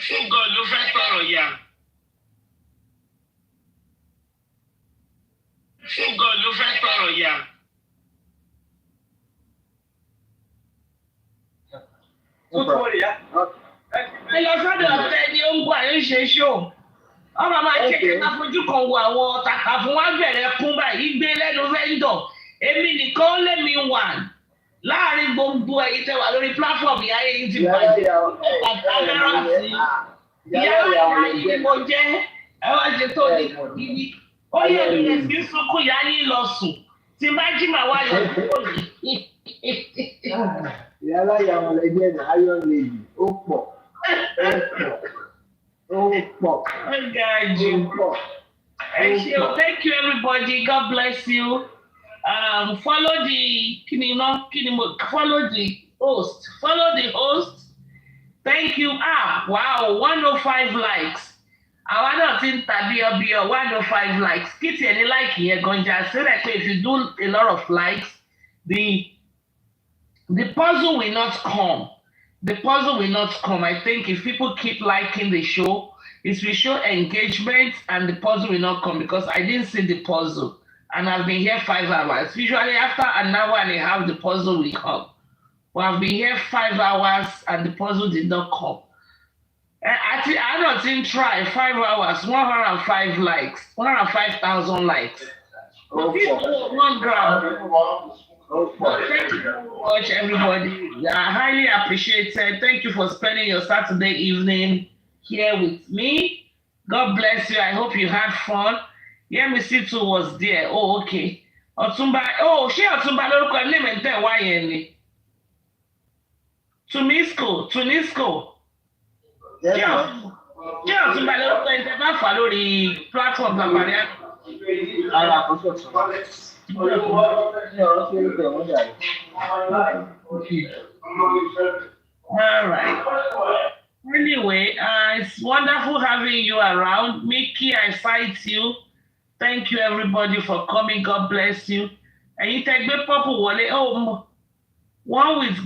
Fúgọ̀ ló fẹ́ sọ̀rọ̀ yà. Fúgọ̀ ló fẹ́ sọ̀rọ̀ yà. Ẹ lọ sọ́dọ̀ ọ̀fẹ́ ni ó ń gbọ́ àyè ṣe ṣó. Ọmọ máa ṣe kí ká fojú kan wo àwọn tàkà fún wa bẹ̀rẹ̀ kún báyìí gbé lẹ́nu vendor. Èmi nìkan ó lé mi wà láàrin gbogbo ẹ̀yin tẹ́ wà lórí platform ìyá yẹn ti bàjẹ́. Àtàlẹ́rọ̀sì ìyá yẹn ni mo jẹ́ ẹ wá ṣe tó ní ibi. Ó yẹ kí sí sunkún ìyá yín lọ sùn tí bá jí màá wá yọ kúrò ní. Ìyá aláya wọn lè jẹ́ Iron Lady ó pọ̀. Thank you, everybody. God bless you. Follow the host. Follow the host. Thank you. Wow, 105 likes. Àwa náà ti ń tàbí ọbí 105 likes. Kí tiẹ̀ ní like yẹn gan-an so that if you do a lot of likes, the puzzle will not come. the puzzle will not come. I think if people keep liking the show, it will show engagement and the puzzle will not come because I didn't see the puzzle. And I've been here 5 hours. Usually after an hour and a half, the puzzle will come. Well, I've been here 5 hours and the puzzle did not come. I don't think try 5 hours, 105 likes, 105,000 likes. One gram. Thank you very much, everybody. I highly appreciate it. Thank you for spending your Saturday evening here with me. God bless you. I hope you had fun. Yomi too was there. Oh, okay. Ọ̀túnba, ṣé Ọ̀túnba lórúkọ ilé mi tẹ̀ wá yẹn ni? Tunisco. Ṣé Ọ̀túnba lórúkọ ẹni tẹ́ bá fà lórí platform tàbí Ara àkóso Ọ̀túnba. All right. Anyway, it's wonderful having you around. Mickey, I cite you. Thank you, everybody, for coming. God bless you. And you take the purple wallet. Oh, one with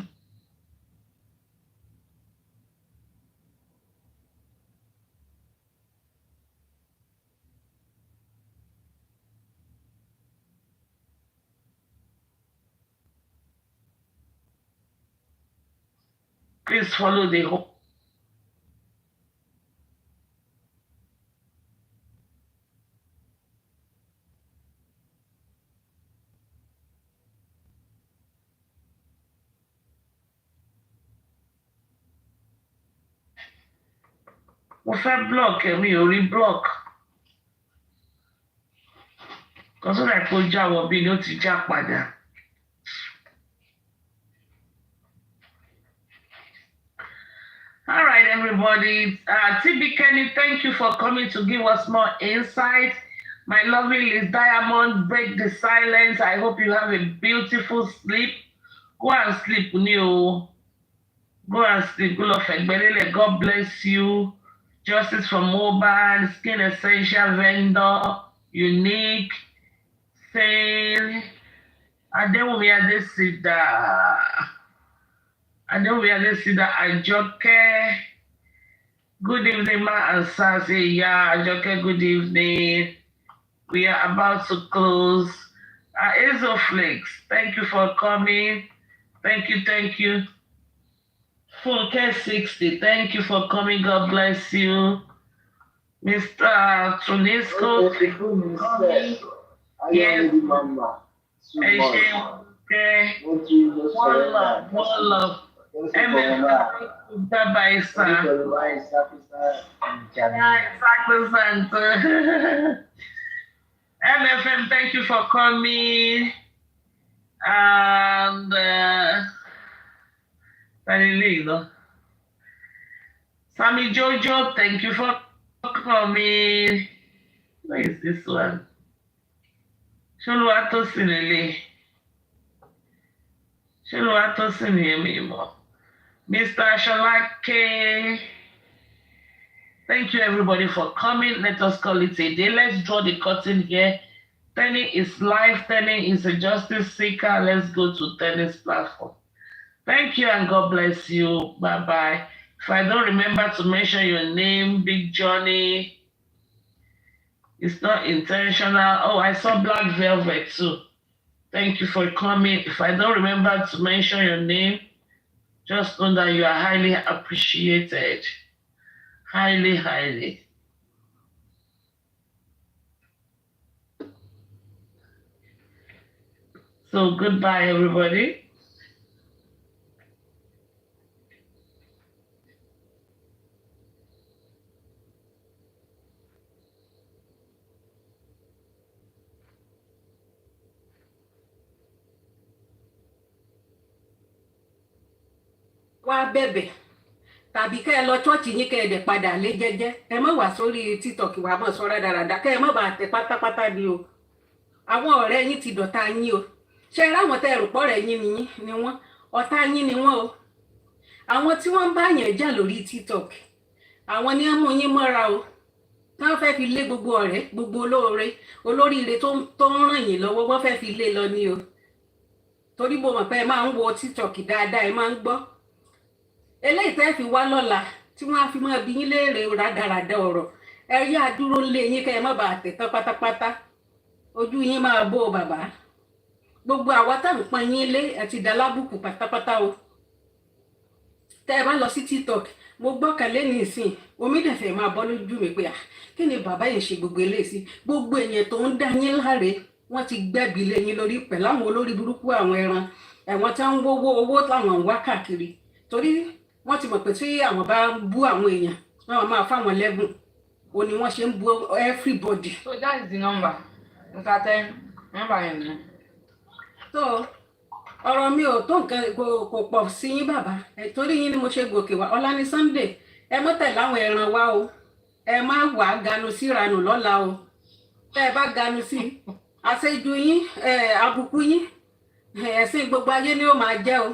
please follow the whole. Mo fẹ́ block mi ò rí block. Kọ́sọ́ rẹ̀ kó jáwọ́ bí ni ó ti já padà. All right, everybody. TB Kenny, thank you for coming to give us more insight. My lovely Liz Diamond, break the silence. I hope you have a beautiful sleep. Go and sleep, Neo. Go and sleep. God bless you. Justice from Mobile, Skin Essential Vendor, Unique, Sane. Adewumi Adesida. Ajoke. Good evening, Ma and Sassy. Yeah, Ajoke, good evening. We are about to close. Azoflix, thank you for coming. Thank you. Funke 60, thank you for coming. God bless you. Mr. Tunisco, yes. Okay. One love. Bye-bye, sir. MFM, thank you for coming. And Sammy Jojo, thank you for coming. Where is this one? Sholuato Sinemi. Mr. Shalake. Thank you, everybody, for coming. Let us call it a day. Let's draw the curtain here. Tenny is live. Tenny is a justice seeker. Let's go to Tenny's platform. Thank you and God bless you. Bye-bye. If I don't remember to mention your name, Big Johnny, it's not intentional. Oh, I saw Black Velvet too. Thank you for coming. If I don't remember to mention your name, just know that you are highly appreciated. Highly. So goodbye, everybody. Wá bẹ̀bẹ̀ tàbí kẹ́ ẹ lọ ṣọ́ọ̀ṣì yín kẹ́ ẹ dẹ̀ padà lé jẹ́jẹ́ ẹ má wá sórí TikTok wà mọ̀ sọ́ra dáradára kẹ́ ẹ má bàa tẹ pátápátá ni o àwọn ọ̀rẹ́ yín ti dọ̀tá yín o ṣe é ráwọn tẹ́ ẹ rò pọ̀ rẹ̀ yín ni wọ́n ọ̀tá yín ni wọ́n o àwọn tí wọ́n ń bá yẹn jà lórí TikTok àwọn ni wọ́n mú yín mọ́ra o wọ́n fẹ́ fi lé gbogbo ọ̀rẹ́ gbogbo olóríire tó ń ràn yín lọ́wọ́ wọ́n fẹ́ fi lé lọ ni o torí mo mọ̀ pé ẹ máa ń wo TikTok dáadáa ẹ máa ń gbọ́ eléyìí tẹ́ fi wá lọ́la tí wọ́n á fi máa bí yín léèrè rádaràda ọ̀rọ̀ ẹ yá dúró lé yín kẹ́ ẹ má bàa tẹ̀ tán pátápátá ojú yín máa bó o bàbá gbogbo àwa tá à ń pọn yín lé ẹ ti dá lábùkù pátápátá o tẹ́ ẹ bá lọ sí tiktok mo gbọ́kànlé ní ìsìn omi dẹ̀ fẹ́ máa bọ́ lójú mi pé kí ni bàbá yẹn ṣe gbogbo eléyìí sí gbogbo èèyàn tó ń dá yín láre wọ́n ti gbẹ́bí lé yín lórí pẹ̀lú àwọn olórí burúkú àwọn ẹran ẹ̀wọ̀n tí wọ́n ń wówó owó táwọn ń wá káàkiri torí wọ́n ti mọ̀ pé tí àwọn bá bú àwọn èèyàn wọ́n máa fáwọn lẹ́bùn o ni wọ́n ṣe ń bú everybody. So that is the number nǹkan tẹ́ number yẹn ni. So ọ̀rọ̀ mi ò tó nǹkan kò pọ̀ sí yín bàbá torí yín ni mo ṣe gòkè wá ọ̀la ní Sunday ẹ mọ́ tẹ̀lé àwọn ẹran wa o ẹ má wàá ganu síranù lọ́la o tẹ́ ẹ bá ganu sí àṣejù yín àbùkù yín ẹ̀sìn gbogbo ayé ni ó máa jẹ́ o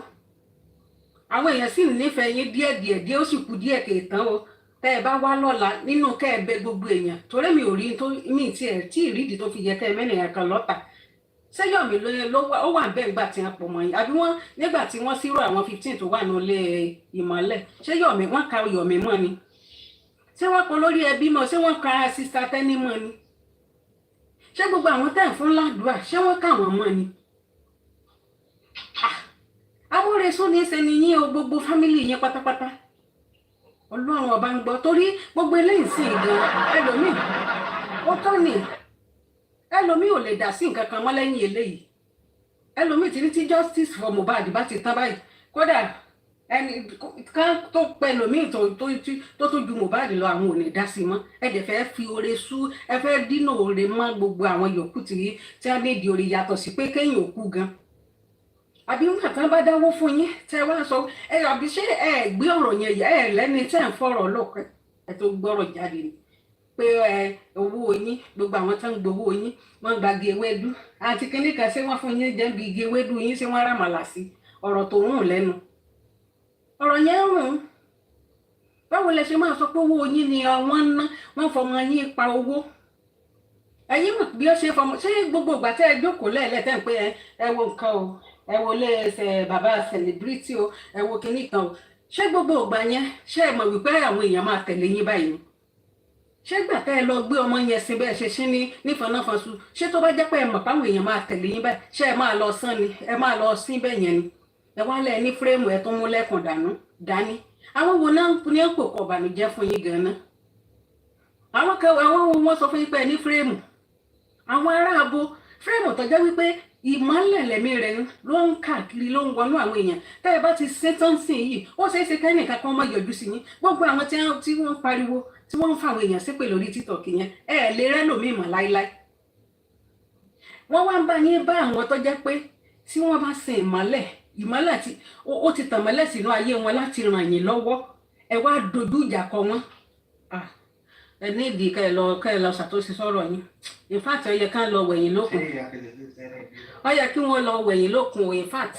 àwọn èèyàn sì nífẹ̀ẹ́ yín díẹ̀ ó sì kù díẹ̀ kèétán o tẹ́ ẹ bá wá lọ́la nínú kẹ́ ẹ bẹ gbogbo èèyàn torí mi ò rí mi tí ìrídìí tó fi yẹ kẹ́ ẹ mẹ́nìyàn kan lọ́tà sẹ́yọ̀mí ló ó wà bẹ́ẹ̀ nígbà tí wọ́n pọ̀ mọ́ yín àbí wọ́n nígbà tí wọ́n ṣírò àwọn 15 tó wà nílé ìmọ̀lẹ̀ sẹ́yọ̀mí wọ́n ka Yọ̀mí mọ́ ni ṣé wọ́n kọ lórí ẹbí mọ́ ṣé wọ́n ka sista Tẹ́ní mọ́ ni ṣé gbogbo àwọn tẹ́ ẹ̀ fún ládùúà ṣé wọ́n kà wọ́n mọ́ ni amóresún ní ṣe ni yín o gbogbo fámìlì yín pátápátá Ọlọ́run ọba ń gbọ́ torí gbogbo eléyìí sì gan ẹlòmíì ó tọ́ ni ẹlòmíì ò lè dá sí nǹkan kan mọ́ lẹ́yìn eléyìí ẹlòmíì ti ní tí justice for Mohbad bá ti tán báyìí kódà ẹni kan tó pẹ ẹlòmíì tó ju Mohbad lọ àwọn ò lè dá sí mọ́ ẹ dẹ̀ fẹ́ fi oore sú ẹ fẹ́ dínà oore mọ́ gbogbo àwọn yòókù tí wọ́n ní ìdí oore yàtọ̀ sí pé kéèyàn ò kú gan àbí wọn kàn bá dáwó fún yín tẹ wá sọ àbí ṣé ẹ gbé ọ̀rọ̀ yẹn yà ẹ lẹ́ni tẹ́ ń fọ̀rọ̀ lọkẹ ẹ tó gbọ́rọ̀ jáde ni pé owó yín gbogbo àwọn tó ń gbowó yín wọ́n gbàgé ewédú àti kíní kan ṣé wọ́n fún yín jẹ bí igi ewédú yín ṣé wọ́n ràmàlà sí ọ̀rọ̀ tó rùn lẹ́nu ọ̀rọ̀ yẹn rùn báwo lẹ ṣe máa sọ pé owó yín ni wọ́n ná wọ́n fọmọ yín pa owó ẹ̀yin mọ̀ bí ó ṣe fọmọ ṣé gbogbo ìgbà tẹ́ ẹ jókòó lẹ́ẹ̀lẹ́tẹ̀ ń pé ẹ wo nǹkan o ẹ wo lé ẹsẹ̀ bàbá celebrity o ẹ wo kinní kan o ṣé gbogbo ìgbà yẹn ṣé ẹ mọ̀ wípé àwọn èèyàn máa tẹ̀lé yín báyìí ni ṣé gbà tẹ́ ẹ lọ gbé ọmọ yẹn sí bẹ́ẹ̀ ṣe ṣí ní nífọ̀nàfọ̀nsu ṣé tó bá jẹ́ pé ẹ mọ̀ páwọn èèyàn máa tẹ̀lé yín báyìí ṣé ẹ máa lọ sán ni ẹ máa lọ sín bẹ́ẹ̀ yẹn ni ẹ wá lẹ̀ ní fírèmù ẹ tó mú lẹ́kùn dání àwọn wo náà ní ń pò kọ̀ bànújẹ́ fún yín gan-an àwọn wo wọ́n sọ fún yín pé ẹ ní fírèmù àwọn aráàbò fírèmù tó jẹ́ wípé ìmọ̀lẹ̀ lẹ̀mí rẹ̀ ló ń káàkiri ló ń wọnú àwọn èèyàn tẹ́ ẹ bá ti ṣetán sí yìí ó ṣeé ṣe kẹ́nìkan kan mọ́ yọjú sí yín gbogbo àwọn tí wọ́n ń pariwo tí wọ́n ń fa àwọn èèyàn ṣépè lórí TikTok yẹn ẹ lè rẹ́lòmíì mọ̀ láíláí wọ́n wá ń bá yín bá àwọn tó jẹ́ pé tí wọ́n bá sin ìmọ̀lẹ̀ tí ó ti tàn mọ́lẹ̀ sínú ayé wọn láti ràn yín lọ́wọ́ ẹ wá dojú ìjà kọ wọ́n ẹ ní ìdí kẹ́ ẹ lọ ṣàtúnṣe sọ̀rọ̀ yín in fact ó yẹ ká lọ wẹ̀yìn lókun ó yẹ kí wọ́n lọ wẹ̀yìn lókun in fact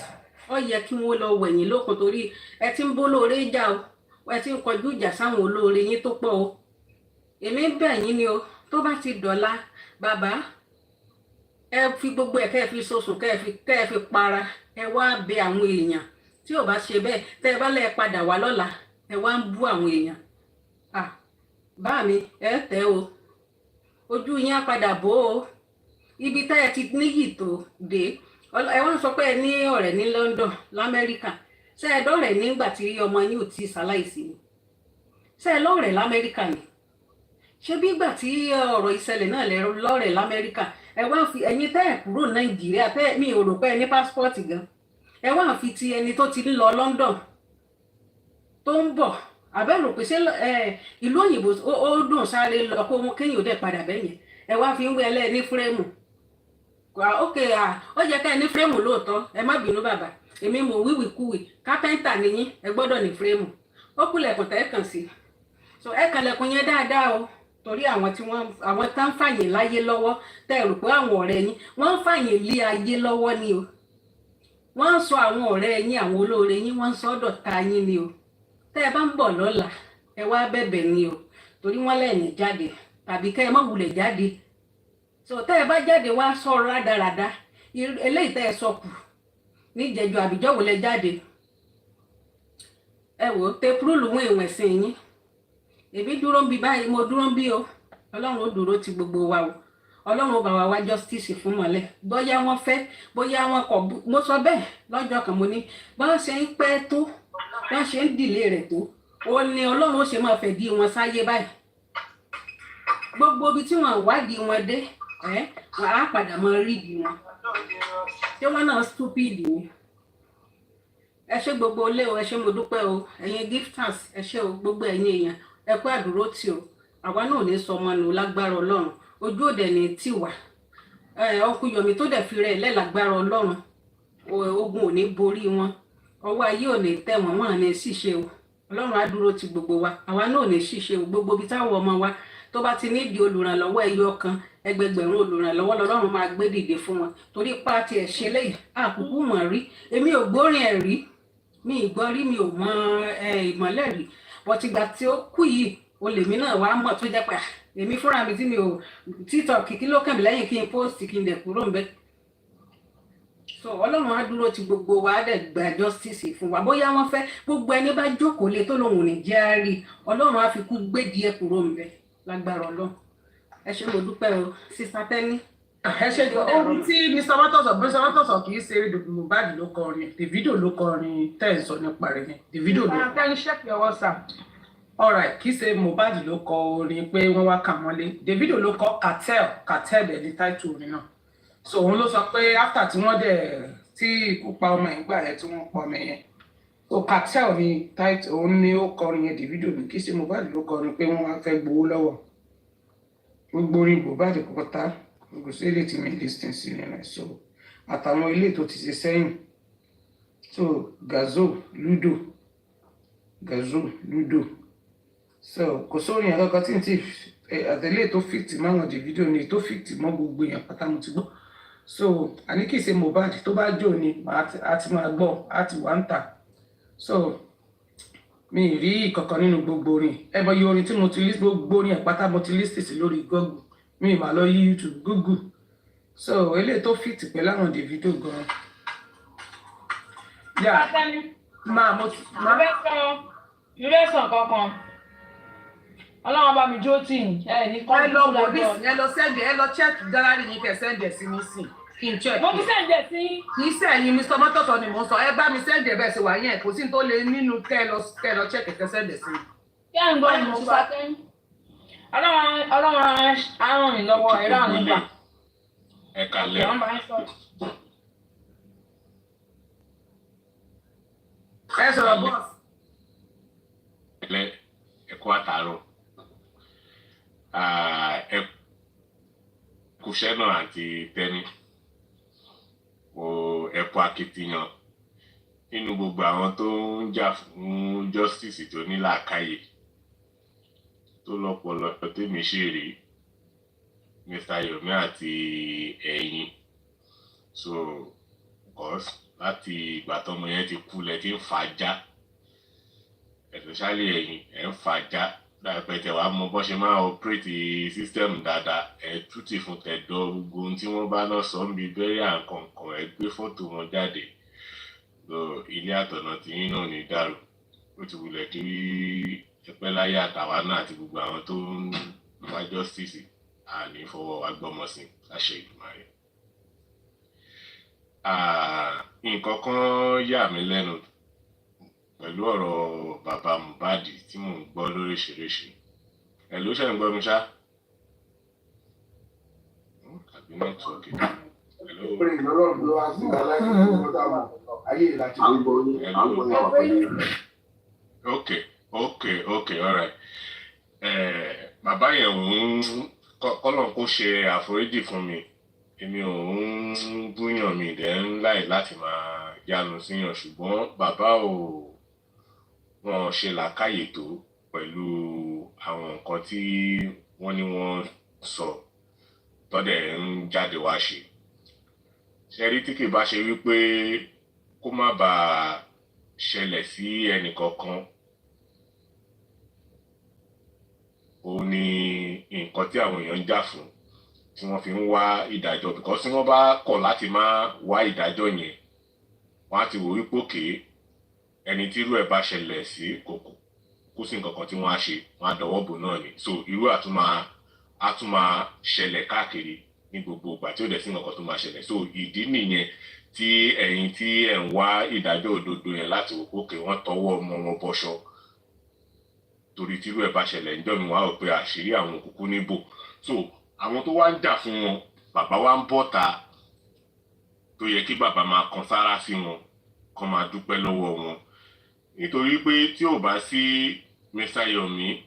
ó yẹ kí wọ́n lọ wẹ̀yìn lókun torí ẹ ti ń bó lóore jà o ẹ ti ń kọjú ìjà sáwọn olóore yín tó pọ̀ o èmi ń bẹ̀ yín ni o tó bá ti dọ̀la bàbá ẹ fi gbogbo ẹ̀ kẹ́ ẹ fi sosùn kẹ́ ẹ fi para ẹ wá bẹ àwọn èèyàn tí ò bá ṣe bẹ́ẹ̀ tẹ́ ẹ bá lẹ́ẹ̀ padà wá lọ́la ẹ wá ń bú àwọn èèyàn bá mi ẹ tẹ́ o ojú yín á padà bò ó ibi tá ẹ ti níyì tó dé ẹ wá ń sọ pé ẹ ní ọ̀rẹ́ ní London l'Amẹ́ríkà ṣé ẹ dọ́rẹ̀ nígbà tí ọmọ yín ò tí ì ṣaláìsí ni ṣé ẹ lọ́rẹ̀ l'Amẹ́ríkà ni ṣé bí ìgbà tí ọ̀rọ̀ ìṣẹ̀lẹ̀ náà lẹ lọ́rẹ̀ l'Amẹ́ríkà ẹ wá fi ẹ̀yin tẹ́ ẹ kúrò Nàìjíríà tẹ́ mi ò rò pé ẹ ní pásítọ̀tì gan ẹ wá fi ti ẹni tó ti ń lọ London tó ń bọ̀ àbẹ̀rù pé ṣé ìlú òyìnbó ó dùn sáré lọ kó wọn kéèyàn ó dẹ̀ padà bẹ́yẹn ẹ wá fi ń wé ẹlẹ́ ní fírẹ́mù ok ó yẹ ká ẹ ní fírẹ́mù lóòótọ́ ẹ má bínú bàbá èmi mò wíwìkúwì kápẹ́ńtà nìyí ẹ gbọ́dọ̀ ní fírẹ́mù ó kúlẹ̀kùn tẹ́ kàn sí so ẹ kànlẹ̀kùn yẹn dáadáa o torí àwọn tá ń fàyè láyé lọ́wọ́ tẹ́ ẹ rò pé àwọn ọ̀rẹ́ yín wọ́n ń fàyè lé ayé lọ́wọ́ ni o wọ́n ń sọ àwọn ọ̀rẹ́ yín àwọn olóore yín wọ́n ń sọ ọ̀dọ̀ta yín ni o tẹ́ ẹ bá ń bọ̀ lọ́la ẹ wá bẹ̀bẹ̀ ni o torí wọ́n lẹ́yìn jáde tàbí kẹ́ ẹ má wulẹ̀ jáde so tẹ́ ẹ bá jáde wá sọ̀rọ̀ rádaràda eléyìí tẹ́ ẹ sọ kù níjẹ̀jọ́ àbíjọ́ wò lẹ jáde ẹ wò tepurúlù mú ìwọ̀n ẹ̀sìn yín èmi dúró ń bí báyìí mo dúró ń bí o ọlọ́run ó dúró ti gbogbo wa o ọlọ́run ó bá wa wá justice fún mọ́lẹ̀ bóyá wọ́n fẹ́ bóyá wọ́n kọ̀ mo sọ bẹ́ẹ̀ lọ́jọ́ kan mo ní bọ́n ṣe ń pẹ́ tó bọ́n ṣe ń dìlé rẹ̀ tó ó ní ọlọ́run ó ṣe máa fẹ́ di wọn sáyé báyìí gbogbo ibi tí wọ́n wádìí wọn dé wọn á padà máa rí ìdí wọn ṣé wọn náà stupid ni ẹ ṣé gbogbo ilé o ẹ ṣé mo dúpẹ́ o ẹ̀yin gifters ẹ ṣé o gbogbo ẹ̀yin èèyàn ẹ kú àdúró tì o àwa náà ò ní sọ ọmọ nù lágbára ọlọ́run ojú òde ní tiwa ọkùn Yomi tó dẹ̀ fi rẹ̀ lẹ́lágbára ọlọ́run ogun ò ní borí wọn ọwọ́ ayé ò ní tẹ̀ wọ́n wọn ní ṣìṣe o ọlọ́run á dúró ti gbogbo wa àwa náà ò ní ṣìṣe o gbogbo ibi táwọn ọmọ wa tó bá ti nídìí olùrànlọ́wọ́ ẹyọ kan ẹgbẹgbẹ̀rún olùrànlọ́wọ́ lọ́lọ́run máa gbé dìde fún wọn torí pàtì ẹ̀ ṣe lẹ́yìn àkùkù mọ̀ rí èmi ò gbórin ẹ̀ rí mi ì gbọ́ rí mi ò mọ ìmọ̀lẹ̀ rí bọ́tìgbà tí ó kú yìí olèmí náà wàá mọ̀ tó jẹ́ pé èmi fúnra mi tí mi ò TikTok kí ló kàn mí lẹ́yìn kí n post kí n dẹ̀ kúrò ń bẹ́ so ọlọ́run á dúró ti gbogbo wa á dẹ̀ gba justice fún wa bóyá wọ́n fẹ́ gbogbo ẹni bá jókòó lé tó lòun ò ní jẹ́ á rí ọlọ́run á fi kú gbédìí ẹ̀ kúrò ń bẹ́ lágbára ọlọ́run ẹ ṣé mo dúpẹ́ o sísá tẹ́ni. ẹ ṣe ohun tí Mr. Mọ́tòsọ̀ kì í ṣe Mohbad ló kọrin Davido ló kọrin tẹ̀sán nípa rẹ̀ yẹn Davido ló. Tẹ́ni check your WhatsApp. Alright, kì í ṣe Mohbad ló kọ orin pé wọ́n wá kà mọ́lé Davido ló kọ cartel ẹ̀ ní táìtù orin náà so òun ló sọ pé after tí wọ́n dẹ̀ tí ikú pa ọmọ ẹ̀ gbà yẹn tí wọ́n pa ọmọ yẹn so cartel ní táìtù òun ni ó kọrin yẹn Davido ní kì í ṣe Mohbad ló kọrin pé wọ́n wá fẹ́ gbowó lọ́wọ́ gbogbo orin Mohbad pátá gbogbo sí ilé tí mi listing sí nínú ẹ̀ so àtàwọn ilé tó ti ṣe sẹ́yìn so gazo ludo so kò sórin yẹn kankan tí n ti àtẹlé tó fìtì máwọn Davido ni tó fìtì mọ́ gbogbo èèyàn pátá mo ti gbọ́ so àní kì í ṣe Mohbad tó bá jò ní a ti máa gbọ́ a ti wà ń tà so mi ì rí ìkankan nínú gbogbo orin ẹ mọ iye orin tí mo ti list gbogbo orin ẹ̀ pátá mo ti list sí lórí Google mi ì máa lọ yí YouTube Google so eléyìí tó fìtì pẹ̀lú àwọn Davido gan-an. yà máa mo fẹ́ sọ kankan ọlọ́run bá mi jó tì ní ẹ ní kọ́ ẹ lọ wò ní ẹ lọ sẹ́ndì ẹ lọ check gallery yín kẹ́ sẹ́ndì ẹ̀ sí mi sí kí n check. mo ti sẹ́ndì ẹ̀ sí. kì í sẹ́yìn Mr. Mọ́tòsọ̀ ni mò ń sọ ẹ bá mi sẹ́ndì ẹ̀ bẹ́ẹ̀ ṣe wà yẹn kò sí ní tó lè nínú kẹ́ ẹ lọ check ẹ̀ kẹ́ sẹ́ndì ẹ̀ sí. kí ẹ̀ ń gbọ́ ni mo ti sá kẹ́yìn ọlọ́run aràn mi lọ́wọ́ ẹ̀rọ àánú gbà. ẹ kàlẹ́ ẹ sọ̀rọ̀ bọ́ọ̀sì. ẹ kú àtàárọ̀ ẹ kúṣẹ́ náà àti tẹ́ni ẹ kú akitiyan nínú gbogbo àwọn tó ń jà fún justice tó ní làákàyè tó lọ́pọ̀lọpọ̀ tèmi ṣe rí Mr. Yomi àti ẹ̀yin so cause láti ìgbà tọ́mọ yẹn ti kú lẹ ti ń fàájà especially ẹ̀yin ẹ̀ ń fàájà láìpẹ́tẹ̀ wàá mọ bọ́ ṣe máa operate system dáadáa ẹ̀ tútì fún tẹ̀dọ̀ gbogbo ohun tí wọ́n bá náà sọ ń bi bẹ́rẹ̀ àǹkọ̀ǹkọ̀ ẹ̀ gbé fọ́tò wọn jáde lọ ilé àtọ̀nà tí yín náà ní dàrú ó ti wulẹ̀ kí ẹpẹ́ láyé àtàwa náà àti gbogbo àwọn tó ń wá justice àní fọwọ́ wa gbọ́mọ sí láṣẹ ìgbìmọ̀ rẹ̀. Nǹkan kan yà mí lẹ́nu pẹ̀lú ọ̀rọ̀ bàbá Mohbad tí mò ń gbọ́ lóríṣiríṣi ẹ̀ ló ṣe ń gbọ́ mi ṣá àbí nẹ́tíwọ̀kì okay all right bàbá yẹn òun kọ́lọ̀ kó ṣe àforíjì fún mi èmi ò ń búyàn mi dẹ̀ ń láì láti máa yánu síyàn ṣùgbọ́n bàbá wọn ṣe làákàyè tó pẹ̀lú àwọn nǹkan tí wọ́n ní wọ́n sọ tọ́dẹ̀ ń jáde wá ṣe ṣẹ́rí tí kì bá ṣe wípé kó má bàa ṣẹlẹ̀ sí ẹnìkankan òun ni nǹkan tí àwọn èèyàn ń jà fún tí wọ́n fi ń wá ìdájọ́ because tí wọ́n bá kọ̀ láti má wá ìdájọ́ yẹn wọ́n á ti wò wípé òkè ẹni tí irú ẹ̀ bá ṣẹlẹ̀ sí kò sí nǹkan kan tí wọ́n á ṣe wọ́n á dọwọ́ bò náà ni so irú á tún máa ṣẹlẹ̀ káàkiri ní gbogbo ìgbà tí ó dẹ̀ sí nǹkan kan tó máa ṣẹlẹ̀ so ìdí nìyẹn tí ẹ̀yin tí ẹ̀ ń wá ìdájọ́ òdodo yẹn láti wò pókè wọ́n tọwọ́ ọmọ wọn bọṣọ torí tí irú ẹ̀ bá ṣẹlẹ̀ níjọ́ mi wá rò pé àṣírí àwọn òkùnkùn níbò so àwọn tó wá ń jà fún wọn bàbá wa ń bọ́ta tó yẹ kí bàbá máa kan sára sí wọn kó máa dúpẹ́ lọ́wọ́ wọn nítorí pé tí ò bá sí Mr. Yomi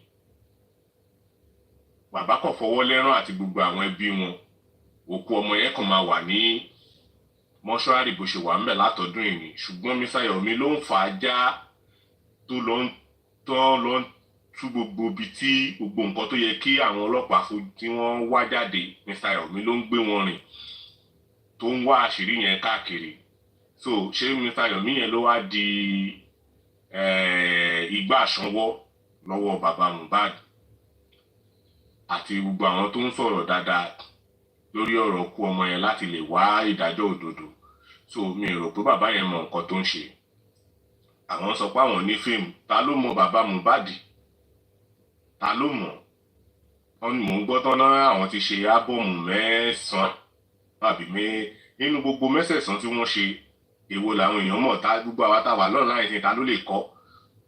bàbá kàn fọwọ́ lẹ́rán àti gbogbo àwọn ẹbí wọn òkú ọmọ yẹn kàn máa wà ní mọ́ṣúárì bó ṣe wà ń bẹ̀ látọdún ìní ṣùgbọ́n Mr. Yomi ló ń fà á já tó lọ ń tú gbogbo ibi tí gbogbo nǹkan tó yẹ kí àwọn ọlọ́pàá tí wọ́n wá jáde Mr. Yomi ló ń gbé wọn rìn tó ń wá àṣírí yẹn káàkiri so ṣé Mr. Yomi yẹn ló wá di igbá àṣanwọ́ lọ́wọ́ bàbá Mohbad àti gbogbo àwọn tó ń sọ̀rọ̀ dáadáa lórí ọ̀rọ̀ kú ọmọ yẹn láti lè wá ìdájọ́ òdodo so mi rò pé bàbá yẹn mọ nǹkan tó ń ṣe àwọn sọ pé àwọn ní fíìmù ta ló mọ bàbá Mohbad ta ló mọ̀ wọ́n ní mò ń gbọ́ tán náà àwọn ti ṣe ábọ̀mù mẹ́sàn-án tàbí nínú gbogbo mẹ́sẹ̀sán tí wọ́n ṣe èwo làwọn èèyàn mọ̀ tá gbogbo àwa tá wà lọ́nà láìsí ta ló lè kọ́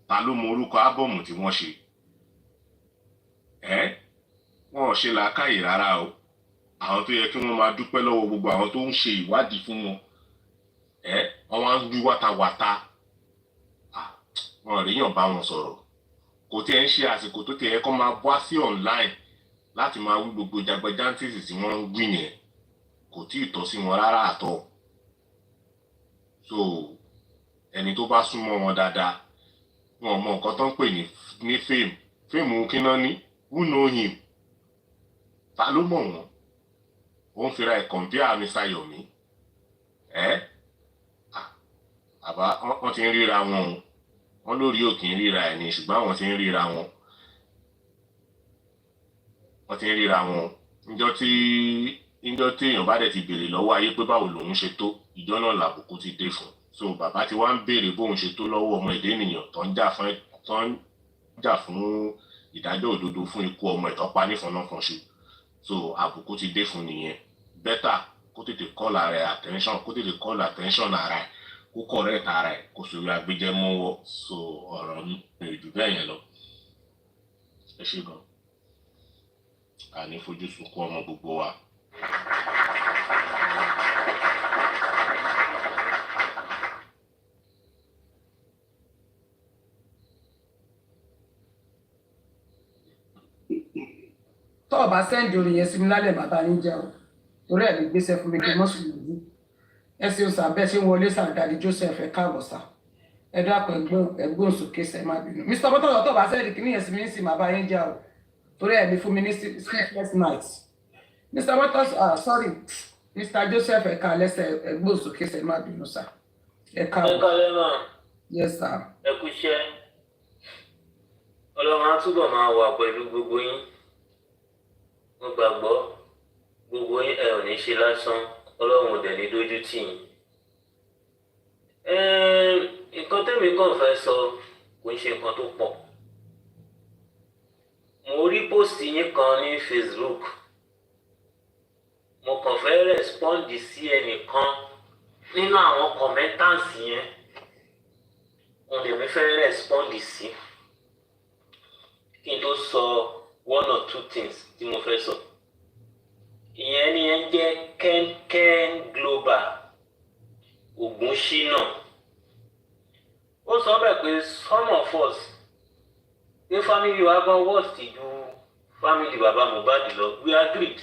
ta ló mọ orúkọ ábọ̀mù tí wọ́n ṣe wọn ò ṣe làákàyè rárá o àwọn tó yẹ kí wọ́n máa dúpẹ́ lọ́wọ́ gbogbo àwọn tó ń ṣe ìwádìí fún wọn wọ́n wá ń gbé wátawàta wọn ò ríyàn bá wọn sọ̀rọ̀ kò tí ẹ ń ṣe àsìkò tó tẹ̀ ẹ́ kọ́ máa wá sí online láti máa wí gbogbo jagbajantis tí wọ́n ń gbì yẹn kò tí ì tọ́ sí wọn rárá àtọ̀ so ẹni tó bá súnmọ́ wọn dáadáa wọn mọ nǹkan tó ń pè ní fíìmù kíná ní who know him ta ló mọ̀ wọ́n ó ń fira ẹ̀ compare Mr. Yomi àbá wọ́n ti ń ríra wọn o wọ́n lórí òkè ń ríra ẹ̀ ní ṣùgbọ́n àwọn ti ń ríra wọn wọ́n ti ń ríra wọn níjọ́ tí èèyàn bá dẹ̀ ti béèrè lọ́wọ́ ayé pé báwo lòun ṣe tó ìjọ náà làbùkù ti dé fún so bàbá ti wá ń béèrè bóun ṣe tó lọ́wọ́ ọmọ èdè ènìyàn tó ń jà fún ìdájọ́ òdodo fún ikú ọmọ ìtọ́pa nífọ̀nàfọ̀nṣe so àbùkù ti dé fún nìyẹn bẹ́tà kó tètè call ara ẹ̀ attention kó tètè call attention ara ẹ̀ kó correct ara ẹ̀ kó sórí agbẹjẹmọ́wọ́ so ọ̀rọ̀ mi jù bẹ́ẹ̀ yẹn lọ ẹ ṣé gan àní fojú sunkún ọmọ gbogbo wa. tó o bá sẹ́ǹdì orin yẹn sí mi lálẹ́ bàbá yín jẹ́ o torí ẹ̀ lè gbéṣẹ́ fún mi kí n mọ́ sùn lójú ẹ ṣe o sàbẹ́ ṣé ń wọlé sàdáàdì Joseph ẹ káàbọ̀ sá ẹ dákun ẹgbọ́n sókè sẹ́ má bínú Mr. Bọ́tọ̀ tó o bá sẹ́ǹdì kí ni yẹn sí mi ń sì bàbá yín jẹ́ o torí ẹ̀ lè fún mi ní sleepless night Mr. Bọ́tọ̀ sorry Mr. Joseph ẹ ká lẹ́sẹ̀ ẹgbọ́n sókè sẹ́ má bínú sá ẹ káàbọ̀. ẹ kálẹ́ náà. Yes sir. ẹ kú iṣẹ́ Ọlọ́run á túbọ̀ máa wà pẹ̀lú gbogbo yín mo gbàgbọ́ gbogbo yín ẹ ò ní ṣe lásán Ọlọ́run ò dẹ̀ ní dójú tì yín. Nǹkan tẹ́mi kàn fẹ́ sọ kò ń ṣe nǹkan tó pọ̀. Mo rí póòsì yín kan ní Facebook mo kàn fẹ́ rẹ́spọ́ǹdì sí ẹnìkan nínú àwọn kọ̀mẹ́ntàǹsì yẹn mo lè mi fẹ́ rẹ́spọ́ǹdì sí kí n tó sọ one or two things tí mo fẹ́ sọ. Ìyẹn ni ẹ jẹ́ Ken Global Ògúnṣínà. Ó sọ bẹ́ẹ̀ pé some of us pé family wa gan worst ju family bàbá Mohbad lọ we agreed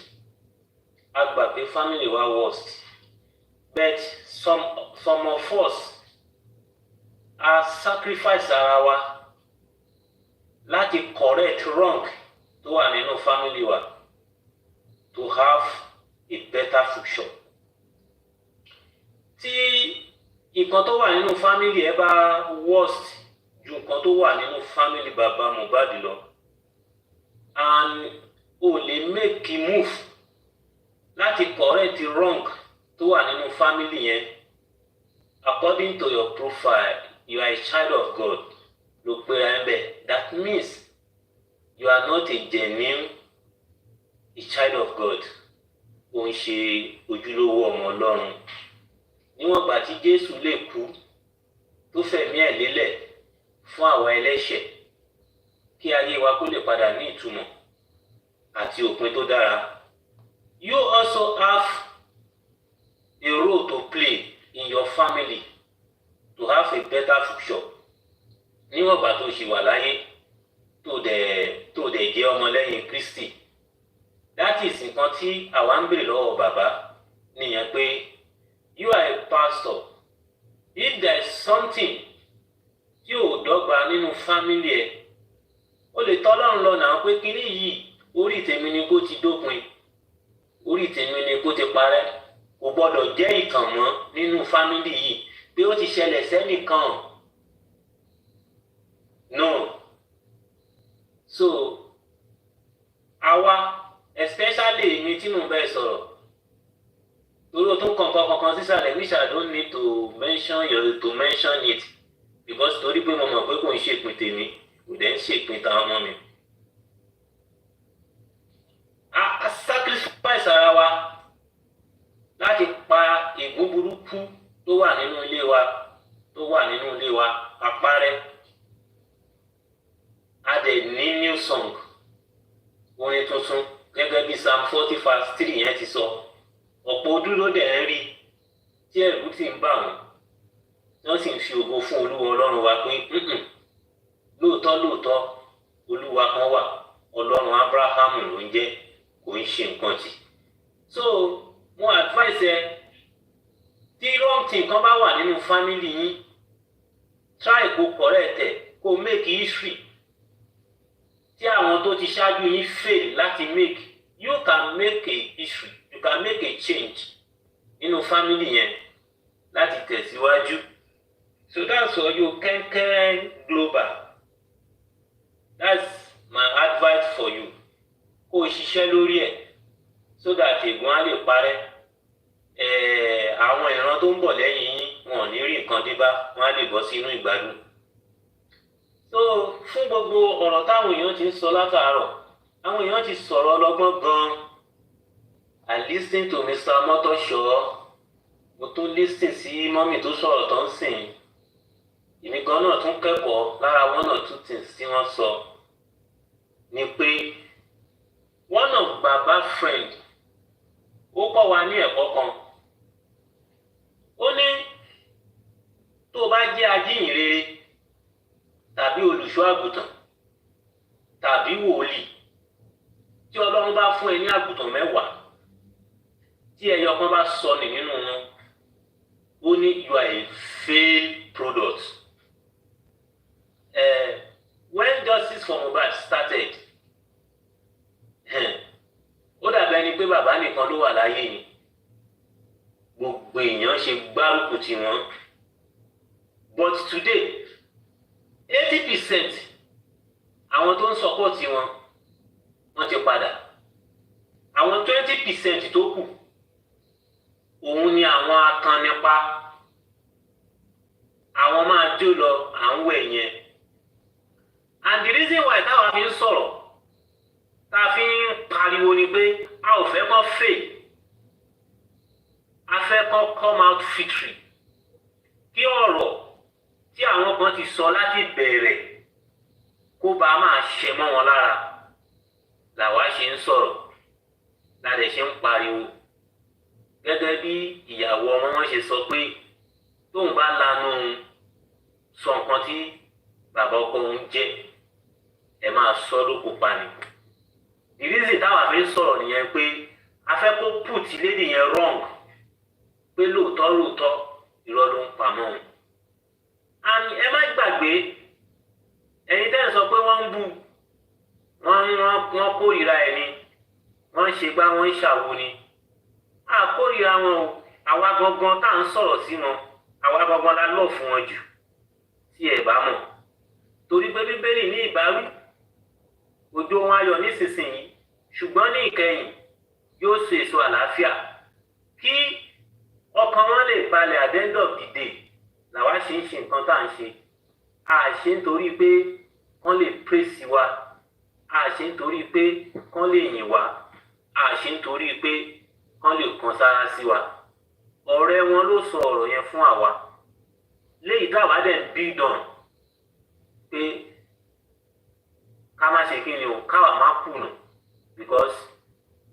a gbà pé family wa worst but some of us a sacrifice ara wa láti correct wrong tó wà nínú family wa to have a better future. Tí nǹkan tó wà nínú family ẹ bá worst ju nǹkan tó wà nínú family bàbá Mohbad lọ and o lè make a move láti correct wrong tó wà nínú family yẹn according to your profile you are a child of God ló pera ẹ bẹ́ẹ̀, that means you are not a genuine a child of God. Ó ń ṣe ojúlówó ọmọ Ọlọ́run. Níwọ̀n ìgbà tí Jésù lè kú tó fẹ̀mí ẹ̀ lélẹ̀ fún àwọn ẹlẹ́ṣẹ̀ kí ayé wa kó lè padà ní ìtumọ̀ àti òpin tó dára. You also have a role to play in your family to have a better future. Níwọ̀n ìgbà tó ṣì wà láyé tó dẹ̀ jẹ́ ọmọlẹ́yìn Kristi. That is nǹkan tí àwa ń bèrè lọ́wọ́ bàbá nìyẹn pé you are a pastor. If there is something tí ò dọ́gba nínú family ẹ̀, o lè tọ́ Ọlọ́run lọ náà pé kíní yìí orí tèmi ni kó ti dópin, orí tèmi ni kó ti parẹ́, kò gbọ́dọ̀ jẹ́ ìtàn mọ́ nínú family yìí pé ó ti ṣẹlẹ̀ sẹ́nìkan. No. So àwa especially èmi tí mo bẹ́ẹ̀ sọ̀rọ̀ torí o tún kankan sísàlẹ̀ which I don't need to mention it because torí pé mo mọ̀ pé kò ń ṣèpin tèmi kò dẹ̀ ń ṣèpin tàwọn ọmọ mi. A sacrifice ara wa láti pa ègún burúkú tó wà nínú ilé wa àparẹ́. A dẹ̀ ní new song orin tuntun gẹ́gẹ́ bí Psalm 40:3 yẹn ti sọ. Ọ̀pọ̀ ojú ló dẹ̀ ń rí tí ẹ̀rù sì ń bà wọ́n tí wọ́n sì ń fi ògo fún Olúwa Ọlọ́run wa pé lóòótọ́ Olúwa kan wà, Ọlọ́run Ábúráhámù ló ń jẹ́, kò ń ṣe nǹkan tì. So mo advise ẹ tí wrong thing kan bá wà nínú family yín, try kó correct ẹ̀, kó make history tí àwọn tó ti ṣáájú yín fail láti make. You can make a history, you can make a change nínú family yẹn láti tẹ̀síwájú. So that's all you can global. That's my advice for you. Kó o ṣiṣẹ́ lórí ẹ̀ so that ègún á lè parẹ́. Àwọn ìran tó ń bọ̀ lẹ́yìn yín wọn ò ní rí nǹkan dé bá, wọn á lè bọ́ sínú ìgbádùn. So fún gbogbo ọ̀rọ̀ táwọn èèyàn ti ń sọ látàárọ̀, àwọn èèyàn ti sọ̀rọ̀ ọlọ́gbọ́n gan-an. I listen to Mr. Motosho, mo tún listen sí mọ́mì tó sọ̀rọ̀ tó ń sìn. Èmi gan náà tún kẹ́kọ̀ọ́ lára one or two things tí wọ́n sọ ni pé one of baba friend ó kọ́ wa ní ẹ̀kọ́ kan. Ó ní tó o bá jẹ́ ajíhìnrere tàbí olùṣọ́ àgùntàn tàbí wòlíì tí Ọlọ́run bá fún ẹ ní àgùntàn 10 tí ẹyọ kan bá sọnù nínú wọn, ó ní you are a failed product. When justice for Mohbad started, ó dàbí ẹni pé bàbá nìkan ló wà láyé ni, gbogbo èèyàn ṣe gbárùkù tì wọ́n. But today 80% àwọn tó ń support wọn wọ́n ti padà. Àwọn 20% tó kù òun ni àwọn akannipa, àwọn máa jó lọ à ń wẹ̀ yẹn. And the reason why táwa fi ń sọ̀rọ̀ tá a fi ń pariwo ni pé a ò fẹ́ kọ́ fail, a fẹ́ kọ́ come out victory. Kí ọ̀rọ̀ tí àwọn kan ti sọ láti bẹ̀rẹ̀ kó bá máa ṣẹ mọ́ wọn lára làwa ṣe ń sọ̀rọ̀ ládẹ̀ ṣe ń pariwo. Gẹ́gẹ́ bí ìyàwó ọmọ wọn ṣe sọ pé tóun bá lanu sọ nǹkan tí bàbá ọkọ òun jẹ́, ẹ máa sọ lóko pani. The reason táwa fi ń sọ̀rọ̀ nìyẹn pé a fẹ́ kó put lady yẹn wrong pé lóòótọ́ irọ́ ló ń pamọ́ òun. And ẹ má gbàgbé ẹ̀yin tẹ́ ẹ̀ sọ pé wọ́n ń bú wọ́n kórìíra ẹni, wọ́n ń ṣe gbá wọ́n ń ṣàwo ni. A kórìíra wọn o, àwa gangan tá à ń sọ̀rọ̀ sí wọn, àwa gangan la lọ fún wọn jù tí ẹ bá mọ̀. Torí pé Bíbélì ní ìbáwí òjò wọn ayọ̀ nísinsìnyí ṣùgbọ́n ní ìkẹyìn yóò so èso àlàáfíà kí ọkàn wọn lè balẹ̀ at the end of the day làwa ṣe ń ṣe nǹkan tá à ń ṣe a ṣe nítorí pé wọ́n lè praise wa a ṣe nítorí pé wọ́n lè yìn wá a ṣe nítorí pé wọ́n lè kan sára sí wa ọ̀rẹ́ wọn ló sọ ọ̀rọ̀ yẹn fún àwa léyìí táwa dẹ̀ ń build on pé ká má ṣe kí ni o káwa má kùnà because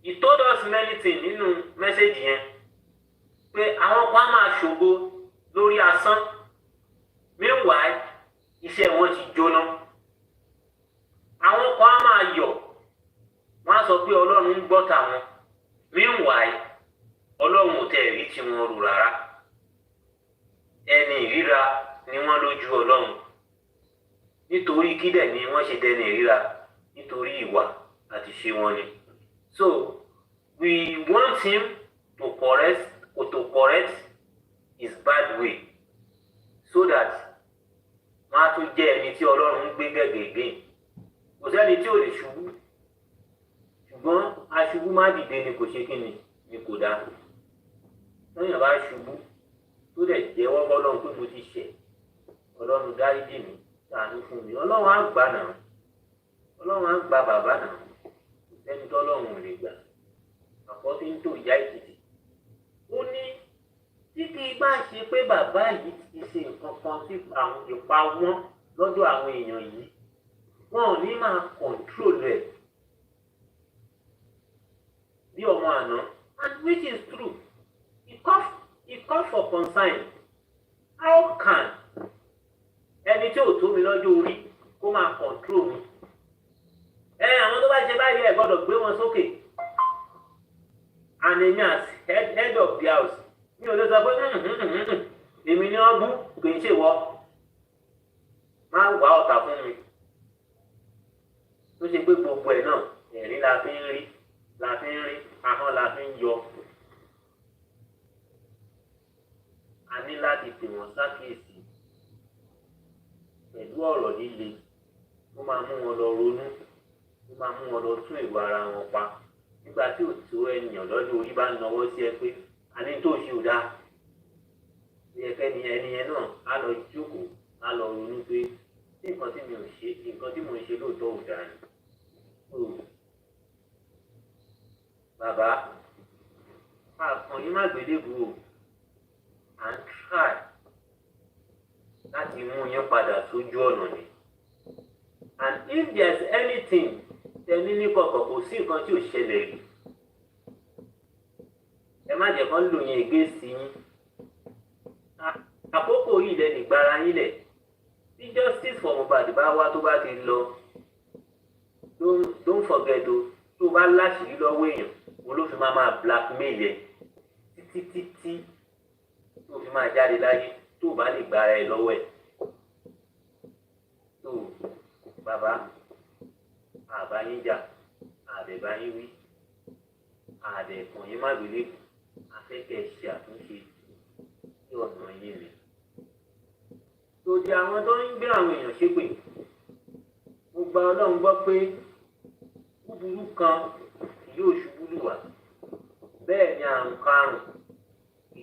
he told us many things nínú mẹ́sẹ̀gì yẹn pé àwọn kan á máa ṣògo lórí asán meanwhile iṣẹ́ wọn ti jóná àwọn kan á máa yọ̀ wọ́n á sọ pé ọlọ́run ń gbọ́ tàwọn meanwhile ọlọ́run ò tẹ̀ rí tiwọn rò rárá ẹni ìríra ni wọ́n lójú ọlọ́run nítorí kídẹ̀ ni wọ́n ṣe dẹni ìríra nítorí ìwà àti ṣe wọn ni so we want him to correct his bad way so that wọ́n á tún jẹ́ ẹni tí ọlọ́run ń gbé gẹ́gẹ́gẹ́ kò sẹ́ni tí ò lè ṣubú ṣùgbọ́n aṣubú má dìde ni kò ṣe kí ni kò dáa lẹ́yìn bá ṣubú tó dẹ̀ jẹ́wọ́ fọlọ́run pé mo ti ṣẹ̀ ọlọ́run dáríjì mi ṣàánú fún mi ọlọ́run á gbà náà ọlọ́run á gba bàbá náà kò sẹ́ni tọ́lọ́run ò lè gbà àkọ́tí ń tò ìyá ìkìtì ó ní tí kì í bá ṣe pé bàbá yìí ti ṣe nǹkan kan sí àwọn ìpa wọn lọ́dọ̀ àwọn èèyàn yìí wọn ò ní máa kọ̀ǹtrol ẹ̀ bí ọmọ àná and which is true he call for concern how can ẹni tí ò tó mi lọ́jọ́ orí kó máa control mi àwọn tó bá ṣe báyìí ẹ̀ gbọ́dọ̀ gbé wọn sókè and èmi as head of the house mi ò lè sọ pé èmi ni wọ́n bú kì í ṣèwọ́ máa wà ọ̀tá fún mi tó ṣe pé gbogbo ẹ̀ náà ẹ̀rín la fi ń rí ahọ́n la fi ń yọ a ní láti pè wọ́n sákèésì pẹ̀lú ọ̀rọ̀ líle ó máa mú wọn lọ ronú ó máa mú wọn lọ tún èrò ara wọn pa nígbà tí òtún ènìyàn lọ́dún orí bá ń nawọ́ sí ẹ pé a ní tó ṣe ò dáa ẹni yẹn náà á lọ jókòó á lọ ronú pé tí nǹkan tí mi ò ṣe nǹkan tí mo ń ṣe lóòótọ́ ò dáa ni. Bàbá àkànní má gbèdébù o à ń try láti mú yín padà sójú ọ̀nà ni and if there is anything tẹ̀lé ní kọ̀kọ̀ kò sí nǹkan tí ò ṣẹlẹ̀ rí ẹ má jẹ́ kán lò yín ègé sí yín àkókò yìí lẹ́nu ìgbára yín lẹ̀ tí justice for Mohbad bá wá tó bá ti lọ don't forget o tó bá láṣìírí lọ́wọ́ èèyàn òun ló fi máa blackmail ẹ títí tó fi máa jáde láyé tó bá lè gbára ẹ lọ́wọ́ ẹ̀ tó bàbá àbáyín jà àbẹ̀báyín wí àdẹ̀kùn yín má gbélé afẹ́kẹ́ ṣe àtúnṣe sí ọ̀nà yín rẹ̀ tòdì àwọn tó ń gbé àwọn èèyàn ṣépè mo gba Ọlọ́run gbọ́ pé búburú kan yóò ṣubú lù wá bẹ́ẹ̀ ni àrùn karùn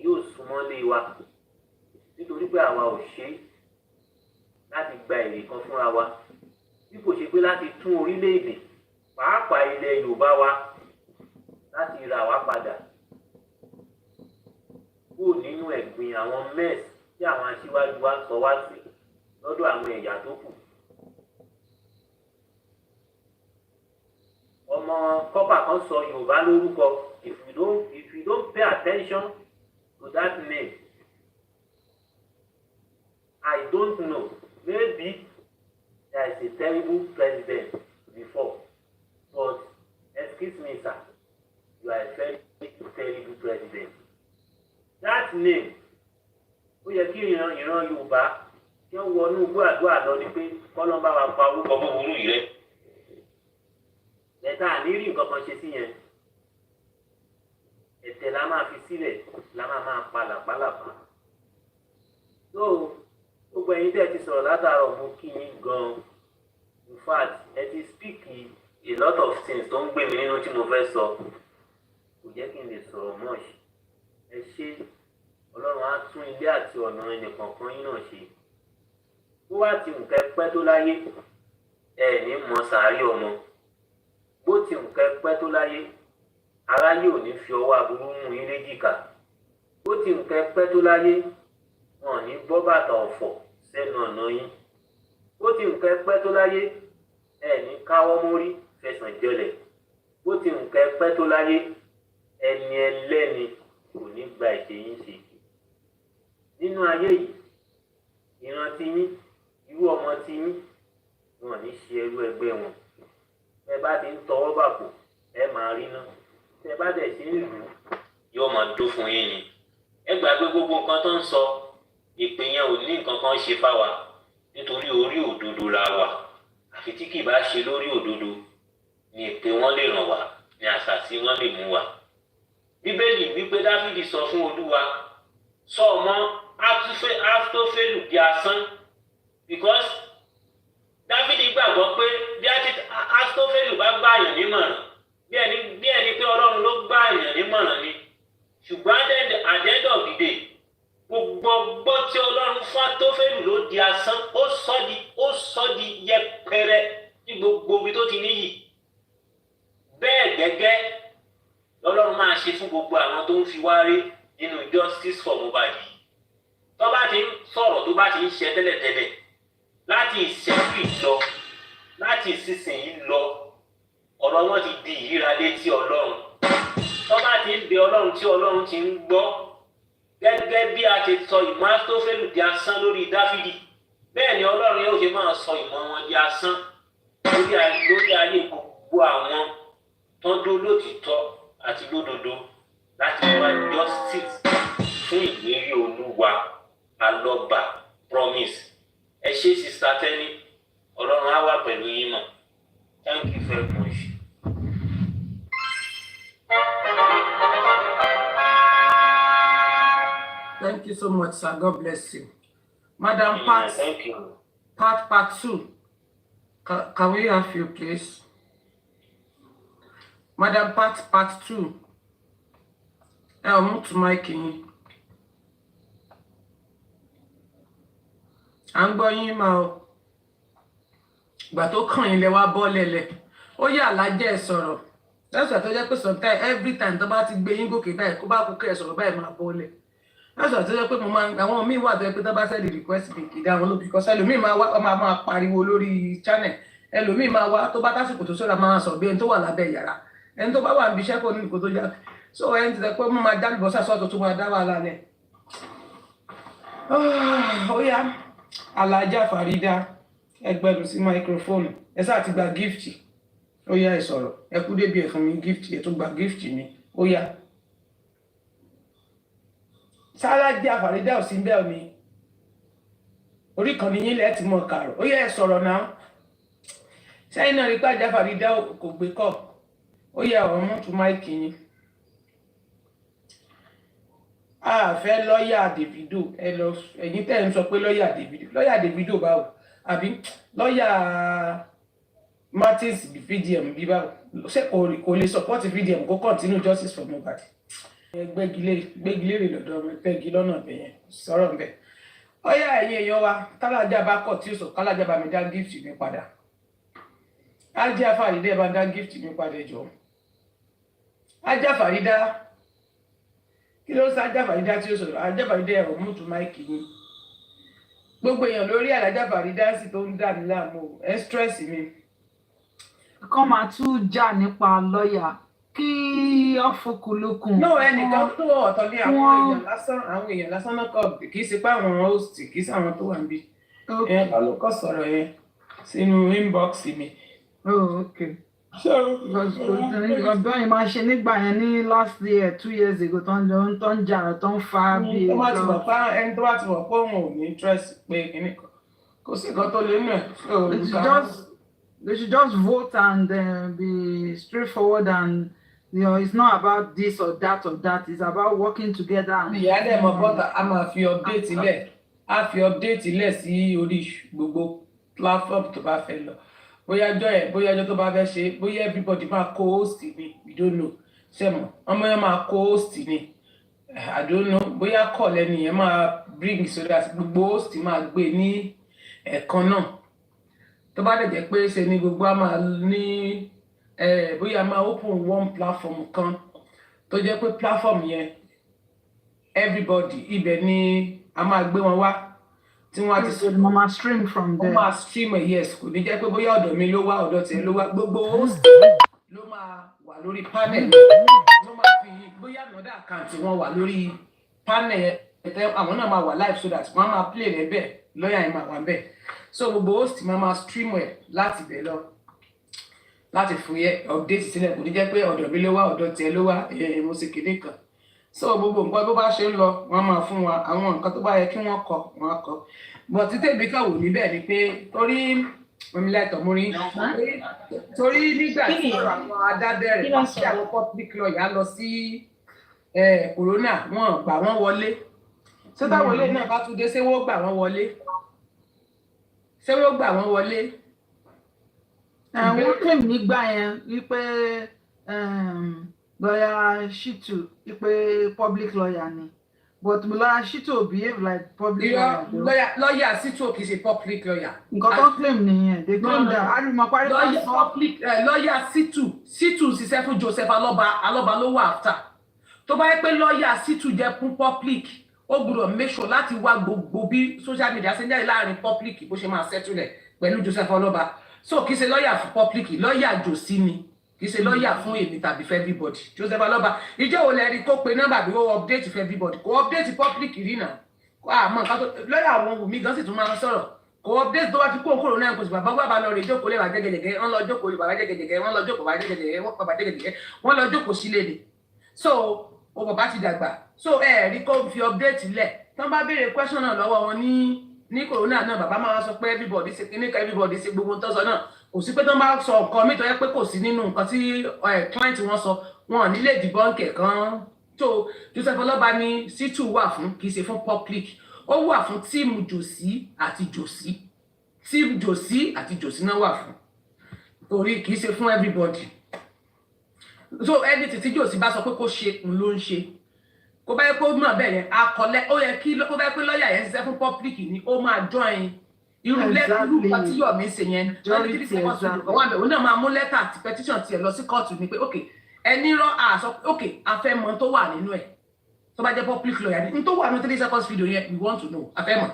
yóò súnmọ́lé wa nítorí pé àwa ò ṣe láti gba èrè kan fúnra wa bí kò ṣe pé láti tún orílẹ̀-èdè pàápàá ilẹ̀ Yorùbá wa láti rà wá padà kúrò nínú ẹ̀gbin àwọn mẹ́ẹ̀sì tí àwọn aṣíwájú wa sọ wá sí lọ́dọ̀ àwọn ẹ̀yà tó kù. ọmọ kọ́pà kan sọ Yorùbá lórúkọ if you don't pay attention to that name I don't know maybe there is a terrible president before but excuse me sir you are a very terrible president that name ó yẹ kí ìran Yorùbá kí wọ́n wọnú igbó àdúrà lọ ni pé kọ́lọ́n bá wa pa orúkọ búburú yìí rẹ́ lẹ́tà àníírí nǹkan kan ṣe sí yẹn ẹ̀tẹ̀ la máa fi sílẹ̀ la máa pa làpálàpá so gbogbo ẹ̀yin tẹ́ ẹ ti sọ̀rọ̀ látàárọ̀ mo kí yín gan-an in fact ẹ ti speak a lot of things tó ń gbé mi nínú tí mo fẹ́ sọ kò jẹ́ kí n lè sọ̀rọ̀ much ẹ ṣé Ọlọ́run á tún ilé àti ọ̀nà ẹnìkọ̀ọ̀kan yín náà ṣe. Bó wá ti nǹkan pẹ́ tó láyé ẹ ní mọ sàárì ọmọ. Bó ti nǹkan pẹ́ tó láyé aráyé ò ní fi ọwọ́ aburú mú yín léjìká. Bó ti nǹkan pẹ́ tó láyé wọn ò ní bọ́ bàtà ọ̀fọ̀ sẹ́nu ọ̀nà yín. Bó ti nǹkan pẹ́ tó láyé ẹ ní káwọ́ mórí fẹsàn jọlẹ̀. Bó ti nǹkan pẹ́ tó láyé ẹni ẹlẹ́ni kò ní gba ìṣe yín ṣe. Nínú ayé yìí ìran ti yín irú ọmọ ti yín wọn ò ní ṣe ẹrú ẹgbẹ́ wọn. Ẹ bá ti ń tọwọ́ bàpò ẹ máa rí náà. Ẹ bá dẹ̀ ṣe ń lù ú yóò máa dó fún yín ni. Ẹ gbàgbé gbogbo nǹkan tó ń sọ ìpè yẹn ò ní nǹkan kan ṣe fáwa nítorí orí òdodo la wà. Àfi tí kì bá ṣe lórí òdodo ni ìpè wọn lè ràn wá ni àṣàsí wọn lè mú wa. Bíbélì wípé Dáfídì sọ fún Olúwa sọ ọmọ Áfítófélù di asán because Dáfídì gbàgbọ́ pé bí Áfítófélù bá gbà yàn nímọ̀ràn bí ẹni pé Ọlọ́run ló gbà yàn nímọ̀ràn ni. Ṣùgbọ́n at the end of the day gbogbo ọgbọ́n tí Ọlọ́run fún Áfítófélù ló di asán ó sọ di yẹpẹrẹ ní gbogbo ibi tó ti níyì. Bẹ́ẹ̀ gẹ́gẹ́ lọ́lọ́run máa ṣe fún gbogbo àwọn tó ń fi wárí nínú justice for Mohbad yìí. Tó bá ti ń sọ̀rọ̀ tó bá ti ń ṣe tẹ́lẹ̀tẹ́lẹ̀ láti ìṣẹ́jú ìlọ láti ìsinsìnyí lọ ọ̀rọ̀ wọn ti di ìríra létí Ọlọ́run. Tó bá ti ń bẹ Ọlọ́run tí Ọlọ́run ti ń gbọ́ gẹ́gẹ́ bí a ti sọ ìmọ̀ Áfítófélù di asán lórí Dáfídì bẹ́ẹ̀ ni Ọlọ́run yóò ṣe máa sọ ìmọ̀ wọn di asán lórí ayé gbogbo àwọn tó ń dó lótìtọ́ àti lódodo láti wá justice fún ìlérí Olúwa alọ́ba promise. Ẹ ṣé sista Tẹ́ni Ọlọ́run á wà pẹ̀lú yín mọ̀. Thank you very much. Thank you so much, sir. God bless you. Madam Pat, Thank you. Part 2. Can we have you, please? Madam Pat, Part 2. I'll move to my king. I'm going now. But ó kàn yín lẹ wá bọ́ lẹ́lẹ̀. Ó yà lájẹ́ sọ̀rọ̀. That's why I tell you sometimes every time tó bá ti gbé yín gòkè báyìí kó bá kó kẹ́ sọ̀rọ̀ báyìí máa bọ́ lẹ̀. That's why I tell you pé mo máa àwọn míì wà tó yẹ pé tó bá send request mi kì í dá wọn lóbi because ẹlòmíì máa wá ọmọ máa pariwo lórí channel. Ẹlòmíì máa wá tó bá tásìkò tó sọ̀rọ̀ máa sọ bí ẹni tó wà lábẹ́ yàrá. Ẹni tó bá wà níbi iṣẹ́ kò ní nǹkan tó já. So ẹni tí pé mo máa dá lùbọ́sà sọ́tò tó máa dá wàhálà lẹ̀. Ó yá Alájà Farida ẹgbẹ́nu sí microphone ẹ sáà ti gba gift ó yá ẹ sọ̀rọ̀ ẹ kú débi ẹ fún mi gift ẹ tó gba gift mi ó yá Alájà Farida ò sí bẹ́ẹ̀ ni orí kan ní yín lẹ́ẹ̀ tí mo kàrò ó yá ẹ sọ̀rọ̀ náà sẹ́yìn náà rí pé Alájà Farida kò gbé kọ́ ó yá ọ̀rọ̀ mú tu máìkì yín a fẹ́ lọ́ọ̀yà Davido ẹ lọ ẹ̀yin tẹ́ ń sọ pé lọ́ọ̀yà Davido báwo àbí lọ́ọ̀yà Martins VDM bí báwo ṣé kò lè support VDM kó continue justice for Mohbad gbégilére lọ́dọ̀ ọmọ ẹgbẹ́gi lọ́nà ọ̀bẹ yẹn sọ̀rọ̀ ń bẹ̀ ọ̀yà ẹ̀yin èèyàn wa kálájà bá kọ̀ tí ó sọ kálájà bá mi dá gift mi padà Alájà Farida ẹ bá dá gift mi padà jọ Alájà Farida kí ló ń sá Alájà Farida tí ó sọ̀rọ̀ Alájà Farida ẹ̀rọ mútu máìkì yín gbogbo èèyàn lórí Alájà Farida sì tó ń dà mí láàmú ẹ stress mi. kọ́ máa tún jà nípa lọ́ọ̀yà kí ọ̀fọ̀kùlùkùn. náà ẹnìkan tó ọ̀tọ̀ ní àwọn èèyàn lásán náà kọ̀ kì í ṣe pé àwọn host kì í ṣe àwọn tó wà níbí ẹ lọ́kọ̀ sọ̀rọ̀ yẹn sínú inbox mi. Okay. ọ̀dọ́ yìí máa ṣe nígbà yẹn ní last year 2 years ago tó ń jà tó ń fa bí. tó bá ti mọ̀ pé ẹni tó bá ti mọ̀ pé òun ò ní interest pé kíní kan kò sí nǹkan tó lé nù ẹ̀. They should just vote and be straightforward and it's not about this or that or that. It's about working together. Ìyá dẹ̀ mọ̀ bọ́tà a máa fi update ilẹ̀ a fi update ilẹ̀ sí orí gbogbo platform tó bá fẹ́ lọ. Bóyá ọjọ́ tó bá fẹ́ ṣe bóyá everybody máa co-host ni we don't know. Ṣé mọ̀ ọmọ yẹn máa co-host ni I don't know bóyá call ẹni yẹn máa bring so that gbogbo host máa gbé ní ẹ̀kan náà tó bá dẹ̀ jẹ́ pé ṣe ni gbogbo á máa ní bóyá máa open one platform kan tó jẹ́ pé platform yẹn everybody ibẹ̀ ni a máa gbé wọn wá tí wọ́n á ti So mama stream from there. wọ́n máa stream ẹ̀ yes kò ní jẹ́ pé bóyá ọ̀dọ̀ mi ló wá ọ̀dọ̀ tiẹ̀ ló wá gbogbo host ló máa wà lórí panel ló máa fi bóyá another account wọn wà lórí panel ẹ̀tẹ́ àwọn náà máa wà live so that wọ́n á máa play rẹ̀ bẹ́ẹ̀ lọ́ọ̀yà yẹn máa wà bẹ́ẹ̀ so gbogbo host máa stream ẹ̀ láti bẹ̀ lọ láti fún yẹ update sílẹ̀ kò ní jẹ́ pé ọ̀dọ̀ mi ló wá ọ̀dọ̀ tiẹ̀ ló wá mo sì kéde kan so gbogbo nǹkan tó bá ṣe ń lọ wọ́n máa fún wa àwọn nǹkan tó bá yẹ kí wọ́n kọ wọ́n á kọ but títẹ̀ bí káwò níbẹ̀ ni pé torí omilẹ́tọ̀ mo rí torí nígbà tí àwọn adábẹ́rẹ̀ wọ́n ṣe àwọn public lawyer lọ sí corona wọ́n gbà wọ́n wọlé ṣé táwọn ilé náà bá tún dé ṣé wọ́n gbà wọ́n wọlé ṣé wọ́n gbà wọ́n wọlé. Wọ́n claim nígbà yẹn wípé lawyer Shitu wípé public lawyer ni but lawyer Shitu behave like public lawyer. Lawyer Shitu kì í ṣe public lawyer. Nǹkan tó claim nìyẹn they claim that arimọ parí lawyer public lawyer Shitu ṣiṣẹ́ fún Joseph Alọba ló wà after tó bá yẹ pé lawyer Shitu jẹ́ fún public ó gbọ́dọ̀ make sure láti wá gbogbo bí social media ṣe ń jáde láàrin public bó ṣe máa settle pẹ̀lú Joseph Alọba so kì í ṣe lawyer fún public lawyer Josi ni kì í ṣe lawyer fún èmi tàbí for everybody Joseph Alọba ìjọ wo lẹ rí kó pe nọ́mbà bí ó update for everybody kò update public rí náà àmọ́ nǹkan tó lawyer àwọn Wùmí gan sì tún máa ń sọ̀rọ̀ kò update tó bá ti kó òkúrò náà kò sì bàbá lọ rè jókòó lè wà jẹgẹjẹgẹ wọn lọ jókòó bàbá jẹgẹjẹgẹ wọn lọ jókòó bàbá jẹgẹjẹgẹ wọn bàbá jẹgẹjẹgẹ wọn lọ jókòó sílé ni so o bàbá ti dàgbà so rí kó fi update lẹ̀ tán bá béèrè question náà lọ́wọ́ wọn ní corona náà bàbá máa sọ pé everybody ṣe kíníkà everybody ṣe gbogbo tó sọ náà kò sí pé tán bá sọ nǹkan mi tó yẹ pé kò sí nínú nǹkan tí client wọn sọ wọn ò ní lè debunk kan tó Joseph Alọba ní Shitu wà fún kì í ṣe fún public ó wà fún tíìmù Josi àti Josi tíìmù Josi àti Josi náà wà fún torí kì í ṣe fún everybody so anything tí Josi bá sọ pé kó ṣe ń ló ń ṣe kó bá yẹ kó mọ̀ bẹ́ẹ̀ yẹn akọlẹ́ ó yẹ kí kó bá yẹ pé lọ́ọ̀yà yẹn ṣiṣẹ́ fún public ni ó máa join irú nǹkan tí Yomi ṣe yẹn 23 seconds wọ́n àbẹ̀wò náà máa mú lẹ́tà àti petition tiẹ̀ lọ sí kóòtù ni pé ok ẹni rán àṣọ ok afẹ́mọ tó wà nínú ẹ̀ tó bá jẹ́ public lawyer ní tó wà ní 3 seconds video yẹn we want to know afẹ́mọ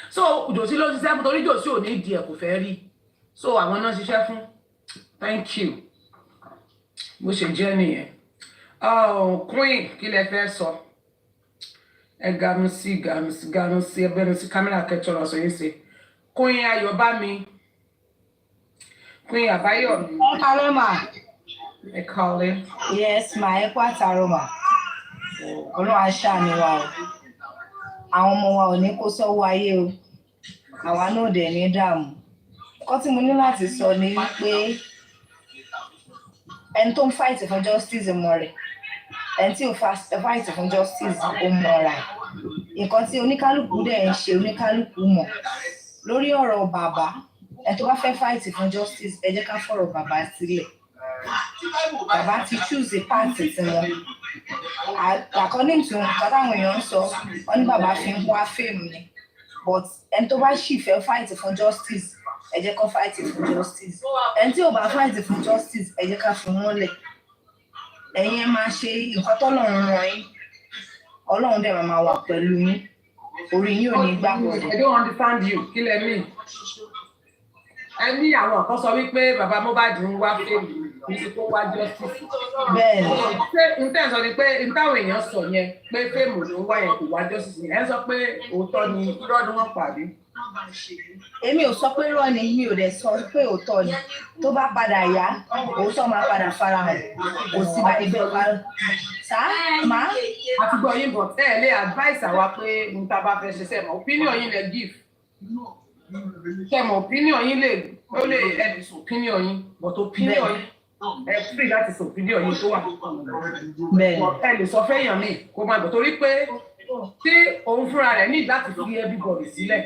so Josi ló ṣiṣẹ́ fún torí Josi ò ní ìdí ẹ̀ kò fẹ́ rí so àwọn náà ṣiṣẹ́ fún thank you bó ṣe jẹ́ nìyẹn queen kí lẹ fẹ́ sọ. Ganu sí ẹbẹnu sí kámẹ́rà kẹtọ lọ sọ yín ṣe Queen Ayọ̀bámi Queen Àbáyọ̀mí. Ẹ kálẹ́ mà. Ẹ kálẹ́. Yes ma ẹ kú àtàrọ mà. Ọlọ́run aṣáàánú wa o. Àwọn ọmọ wa ò ní kó sọ́wọ́ ayé o. Àwa náà dẹ̀ ní dààmú. Nǹkan tí mo ní láti sọ ni wípé ẹni tó ń fight for justice mọ̀ rẹ̀. Ẹni tí ò fight fún justice ó mọ̀ra nǹkan tí oníkálukú dẹ̀ ń ṣe oníkálukú mọ̀ lórí ọ̀rọ̀ bàbá ẹni tó bá fẹ́ fight fún justice ẹ jẹ́ ká fọ̀rọ̀ bàbá sílẹ̀ bàbá ti choose a party tí wọn according to nǹkan táwọn èèyàn ń sọ wọn ní bàbá fi ń wá fèmù ni but ẹni tó bá sì fẹ́ fight fún justice ẹ jẹ́ kó fight fún justice ẹni tí ò bá fight fún justice ẹ jẹ́ ká fi wọ́n lẹ̀ ẹ̀yin ẹ máa ṣe nǹkan tọ́lọ́run ràn yín Ọlọ́run dẹ̀ máa wà pẹ̀lú yín orí yín ò ní gbà bọ̀dẹ̀. I don't understand you kí lẹ mí ẹ ní àwọn kan sọ wípé bàbá Mohbad ń wá fèmí kì í ṣe kó wá justice. Bẹ́ẹ̀ni. ṣé n tẹ́ sọ ni pé n táwọn èèyàn sọ yẹn pé fèmí ló ń wá yẹn kò wá justice ẹ sọ pé òótọ́ ni irọ́ ni wọ́n pàdé. Èmi ò sọ pé irọ́ ni mi ò dẹ̀ sọ pé òótọ́ ni tó bá padà yá òótọ́ máa padà farahàn kò sí bá ibẹ̀ wá sá má. àtúgbọ̀ yín bọ̀ tẹ́ ẹ lé advice àwa pé n ta bá fẹ́ ṣe sẹ́mọ̀ opinion yín lè give sẹ́mọ̀ opinion yín lè ó lè ẹ̀dì sọ opinion yín but opinion yín ẹ free láti sọ opinion yín tó wà ẹ lè sọ fẹ́yàn mi kó má gbọ́ torí pé tí òun fúnra rẹ̀ ní láti fi everybody sílẹ̀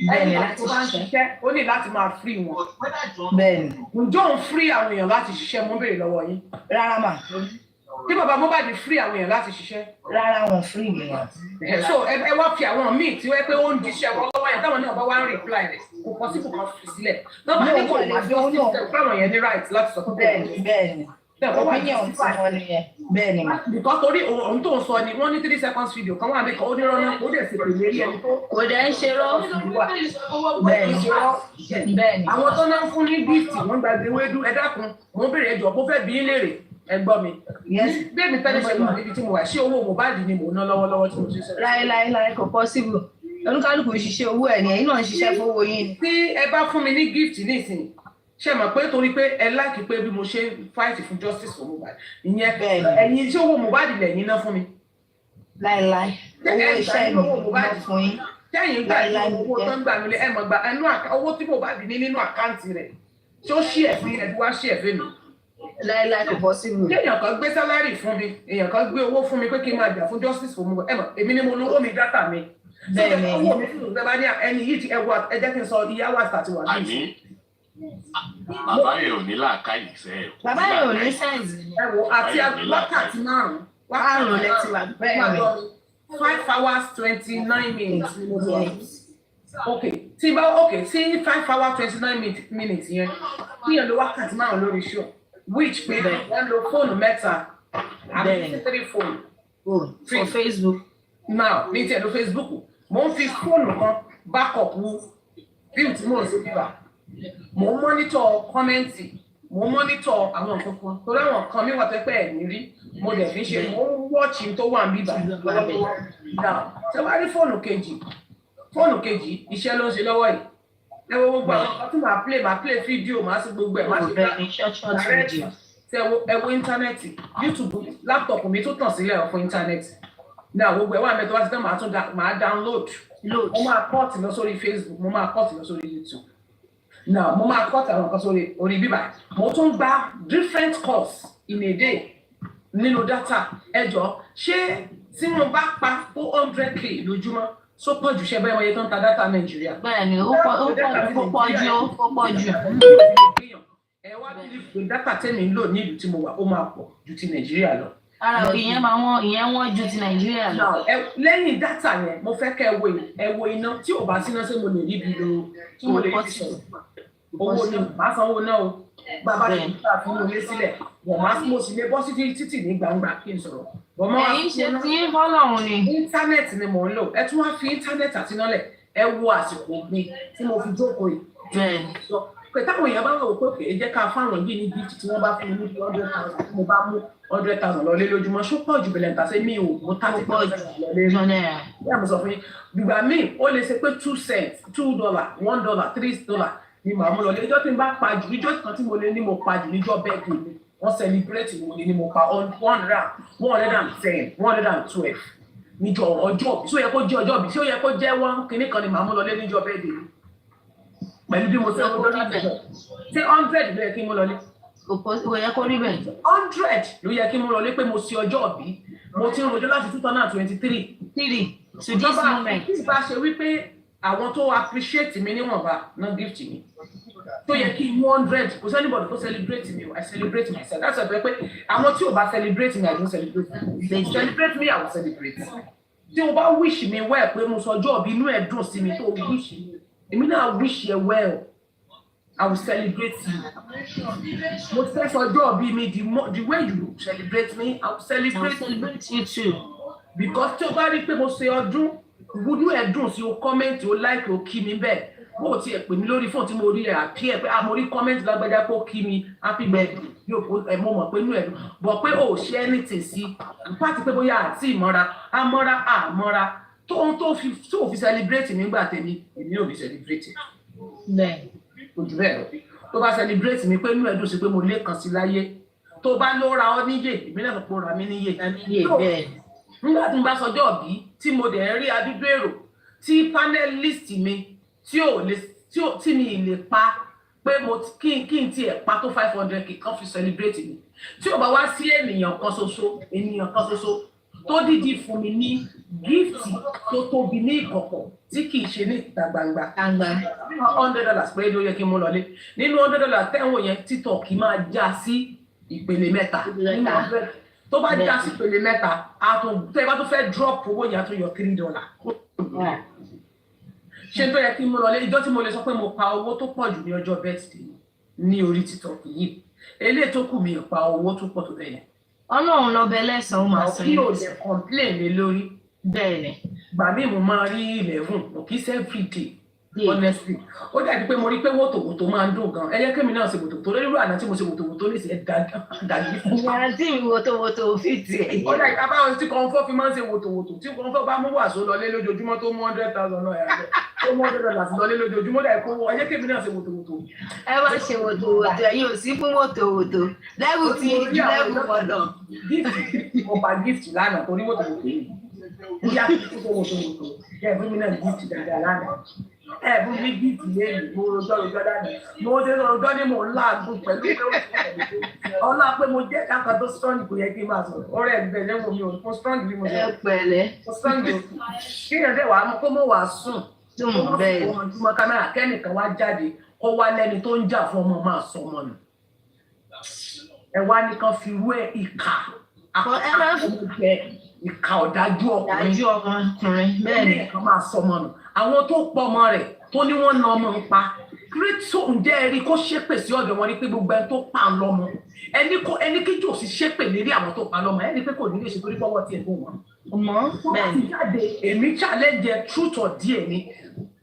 bẹ́ẹ̀ni láti bá ń ṣiṣẹ́ ó ní láti máa free wọn. bẹ́ẹ̀ni. ǹjọ́ ń free àwọn èèyàn láti ṣiṣẹ́ mọ́ béèrè lọ́wọ́ yín. rárá mà. tí bàbá Mohbad free àwọn èèyàn láti ṣiṣẹ́. Rárá wọn free nìyẹn. So ẹ wá fi àwọn míì tí wọ́n pé ó ń jíṣẹ́ wọn lọ́wọ́ yẹn táwọn náà bá wá ń reply rẹ̀ kò possible kan fi sílẹ̀. Lọ́ba ní kò wá sí ọ́fíìsì fáwọn yẹn ní right láti sọ fún bẹ́ẹ̀ni opinion tí wọ́n nìyẹn bẹ́ẹ̀ni ma. Because torí ohun tó ń sọ ni wọ́n ní 3 seconds video kan wà ní kan ó ní rọ́nà ó dẹ̀ sì pè lérí ẹni tó. Kò dẹ̀ ń ṣe rọ́. Bẹ́ẹ̀ni. Àwọn tó náà ń fún ní gift wọ́n gbàgbé wédú ẹ dákun mo béèrè ẹjọ́ mo fẹ́ bí í léèrè ẹ gbọ́ mi. Bẹ́ẹ̀ mi tẹ́lẹ̀ ṣe wà níbi tí mo wà ṣé owó Mohbad ni mò ń ná lọ́wọ́lọ́wọ́ tí mo ṣe sọ. Láíláí kò possible. Oníkálùkù ń ṣiṣẹ́ owó ẹ̀ ní ẹ̀yin náà ń ṣiṣẹ́ fowó yín. Tí ẹ bá fún mi ní gift nísìnyí ṣe mọ̀ pé torí pé ẹ láàkì pé bí mo ṣe fight fún justice for Mohbad ìyẹn ẹ̀yin tí owó Mohbad lẹ́yìn ná fún mi. Láíláí owó iṣẹ́ mi Mohbad fún yín. Tẹ́yìn gbà ní owó tó ń gbà nílé ẹ mọ̀ gbà ẹnu owó tí Mohbad ní nínú àkáǹtì rẹ̀ tí ó ṣí ẹ̀ fún ẹ̀dùn wá ṣí ẹ̀ fún mi. Láíláí kò possible. Èèyàn kan gbé sálárì fún mi èèyàn kan gbé owó fún mi pé kí n máa jà fún justice for Mohbad ẹ mọ̀ èmi ni mo lówó mi dátà mi. Bẹ́ẹ̀ni owó mi fún ìgbẹ́ bá ní ẹni yìí ti ẹ jẹ́ kí n sọ iye hours àti wà ní. Bàbá yẹn ò ní làákàyè sẹ́. Bàbá yẹn ò ní sáìsì. Ẹ wo àti wákàtí márùn-ún lẹ́tí wà bẹ́ẹ̀ ni. 5 hours 29 minutes ni mo sọ. Tí 5 hours 29 minutes yẹn kíyàn lo wákàtí márùn-ún lórí show which pé wọ́n lo fóònù mẹ́ta àbí 3 fóònù. For Facebook. Now ní tiẹ̀ lo Facebook mo ń fi fóònù kan backup wo fíìmù tí mo ń ṣe bíbá. Mo ń mọ́nítọ̀ kọ́mẹ́ǹtì mo ń mọ́nítọ̀ àwọn nǹkan kan torí àwọn kan mi wà tó pẹ́ ẹ̀ ní rí mo dẹ̀ fi ṣe mo ń wọ́ọ̀chì tó wà ń bíbá lọ́wọ́lọ́wọ́. Ṣé wàá rí fóònù kejì iṣẹ́ ló ń ṣe lọ́wọ́ yìí ẹ wo gbogbo àwọn kan tí màá play fídíò màá sí gbogbo ẹ̀ màá ṣe bá ẹ wo íńtánẹ́ẹ̀tì YouTube láptọ̀pù mi tó tàn sílẹ̀ fún íńtánẹ́ẹ̀tì náà gbogbo ẹ̀ wà mẹ́tọ́ wá sí tán màá download mo máa cut lọ sórí Facebook mo máa cut lọ sórí YouTube. Now, mo máa cut àwọn nǹkan sórí orí bíbá. Mo tún gba different course in a day nínú data. Ẹ jọ ṣé tí mo bá pa 400k lójúmọ́ só pọ̀ jù ṣe bẹ́ẹ̀ wọ́n yẹ tó ń ta data Nàìjíríà. Bẹ́ẹ̀ni ó pọ̀ jù. Ẹ wá bí data tẹ́mi ń lò ní ìlú tí mo wà ó máa pọ̀ ju ti Nàìjíríà lọ. Ara ìyẹn wọ́n ju ti Nàìjíríà lọ. Lẹ́yìn data yẹn mo fẹ́ kẹ́ ẹ wo iná tí ò bá síná sí mo lè rí bí lo tí mo lè rí sọ̀rọ̀. Owó ni màá sanwó náà o bàbá tí mo fà fún ilé sílẹ̀ wọ́n máa mo sì lè bọ́ sí títì ní gbangba kí n sọ̀rọ̀. Ẹ̀yin ṣe tí ń fọ́lọ́run ni. Íńtánẹ́ẹ̀tì ni mò ń lò ẹ tún wá fi íńtánẹ́ẹ̀tì àti nọ́lẹ̀ ẹ wo àsìkò mi tí mo fi jókòó yìí. Bẹ́ẹ̀ni. Pé táwọn èèyàn bá wọ̀ pé òkè jẹ́ ká fáwọn yìí ní gift tí wọ́n bá fún mi ní 100,000 tí mo bá mú 100,000 lọ lé lójúmọ́ ṣó pọ̀ jù bẹ̀lẹ̀ tàṣé mi ò mú 30,000 lọ lé rí. Bí mo sọ fún yín gbígbà míì ó lè ṣe pé 2 cents $2 $1 $3 ni màá mú lọ lé ìjọ́ tí n bá pa jù níjọ́ kan tí mo lè ní mo pa jù níjọ́ bẹ́ẹ̀kì mi wọ́n celebrate mo ní mo pa 110 112 níjọ́ ọjọ́ bí ṣó yẹ kó jẹ́ ọjọ́ bí ṣó yẹ kó jẹ́ wọ́n kinní kan ni màá mú lọ lé níjọ́ bẹ́ẹ̀dì mi pẹ̀lú bí mo ṣe ń lórí bẹ́ẹ̀ ṣé 100 ló yẹ kí n mú lọ lé. Kò yẹ kó rí bẹ́ẹ̀. 100 ló yẹ kí n mú lọ lé pé mo ṣe ọjọ́ bí mo ti ń rojọ́ láti 2023. To this moment. Tí bá ṣe wípé àwọn tó appreciate mi níwọ̀nba náà gift mi tó yẹ kí 100 kò sẹ́ni bọ̀dọ̀ tó celebrate me I celebrate myself that's why pé àwọn tí ò bá celebrate me I don't celebrate me they celebrate me I will celebrate tí o bá wish me well pé mo sọjọ́ bí inú ẹ̀ dùn sí mi tó wish me èmi náà wish you well I will celebrate you mo fẹ́ sọjọ́ bí mi the way you celebrate me I will celebrate you too because tí o bá rí pé mo ṣe ọdún inú ẹ̀ dùn sí o comment o like o kí mi bẹ́ẹ̀ bó ti ẹ̀ pè mí lórí fóònù tí mo rí ẹ̀ appear pé mo rí comment lágbájá pé ó kí mi happy birthday yóò ẹ̀ mo mọ̀ pé inú ẹ̀ dùn bọ̀ pé o ò ṣe anything sí pàtí pé bóyá àti ìmọ̀ra àmọ́ra tó fi celebrate nígbà tèmi èmi ò ní celebrate. Bẹ́ẹ̀ ojú bẹ́ẹ̀ lọ tó bá celebrate mi pé inú ẹ̀ dùn sí pé mo lè kàn sí láyé tó bá ló ra ọ níyè èmi náà kò ra mí níyè. Bẹ́ẹ̀ nígbà tí mo bá sọjọ́ bí tí mo dẹ̀ rí adúgbò èrò tí panelist mi tí mi lè pa pé kí n tiẹ̀ pa tó 500 kan fi celebrate mi tí ò bá wá sí ènìyàn kan ṣoṣo tó dídí fún mi ní gift tó tóbi ní ìkọ̀kọ̀ tí kì í ṣe ní ìta gbangba $100 pé ló yẹ kí n mú lọlé nínú $100 tẹ́wọ̀n yẹn TikTok máa já sí ìpele mẹ́ta nínú 100 tó bá já sí pèlè mẹ́ta tẹ́ bá tó fẹ́ drop owó yẹn á tó yọ $3. ṣé tó yẹ kí n mú lọlé ìjọ tí mo lè sọ pé mo pa owó tó pọ̀ jù ní ọjọ́ birthday ní orí TikTok yìí eléyìí tó kù mi ò pa owó tó pọ̀ tó bẹ́ẹ̀ yẹn. Ọlọ́run lọ bẹ lẹ́sàn-án ó máa sọ kí o lè complain lé lórí. bẹ́ẹ̀ ni. gbà mí mo máa rí 11 mo kì í ṣe everyday honestly ó dàbí pé mo rí pé wòtòwòtò máa ń dùn gan ẹ jẹ́ kémi náà ṣe wòtòwòtò lórí ìlú àná tí mo ṣe wòtòwòtò lè ṣe dàgbé fún wa. ìyá tí mi wòtòwòtò fi tiẹ̀. ó dàbí abáwọn tí kọ́ńfọ́ fi máa ń ṣe wòtòwòtò tí kọ́ńfọ́ bá mú wàásù lọlé lójoojúmọ́ tó mú $100,000 náà yàrá tó mú $100 lọlé lójoojúmọ́ dà kó ẹ jẹ́ kémi náà ṣe wòtòwòtò. ẹ má ṣe wòtòwòtò ẹ̀yin ò sí fún wòtòwòtò lẹ́bù tí ju lẹ́bù gbọ́dọ̀. mo pa gift lánàá torí wòtòwòtò yìí bóyá kí n tó wòtòwòtò ẹ fún mi náà gift dáadáa lánàá ẹ fún mi gift lẹ́yìn mo rojọ́ dání mo ṣe rojọ́ ní mo láàgùn pẹ̀lú ọlá pé mo jẹ́ káka tó strong kò yẹ kí n máa sọ̀rọ̀ ọ̀rẹ́ ẹ̀ bẹ̀rẹ̀ lẹ́wọ̀n mi ò mo strong bí mo ṣe. ẹ pẹ̀lẹ́. mo strong bí kí yẹn dẹ̀ wá kó mọ̀ wá sùn tún bẹ́ẹ̀ kó mọ̀ kámẹ́rà kẹ́nìkan wá jáde kó wá lẹ́ni tó ń jà fún ọmọ máa sọ ọmọ nù ẹ wá nìkan fi rú ẹ ìkà ìkà ọ̀dájú ọkùnrin bẹ́ẹ̀ ni ẹ̀kan máa sọ ọmọ nù àwọn tó pọ̀ ọmọ rẹ̀ tó ní wọ́n na ọmọ ń pa kírísítò ǹjẹ́ ẹ rí kó ṣépè sí ọ̀dọ̀ wọn ní pé gbogbo ẹni tó pa ń lọ́mọ ẹni kí jòsí ṣépè lérí àwọn tó pa lọ́mọ ẹni pé kò ní lè ṣe torí pọ́wọ́ tiẹ̀ tó wọ́n. bẹ́ẹ̀ ni jáde èmi challenge truth or dare ni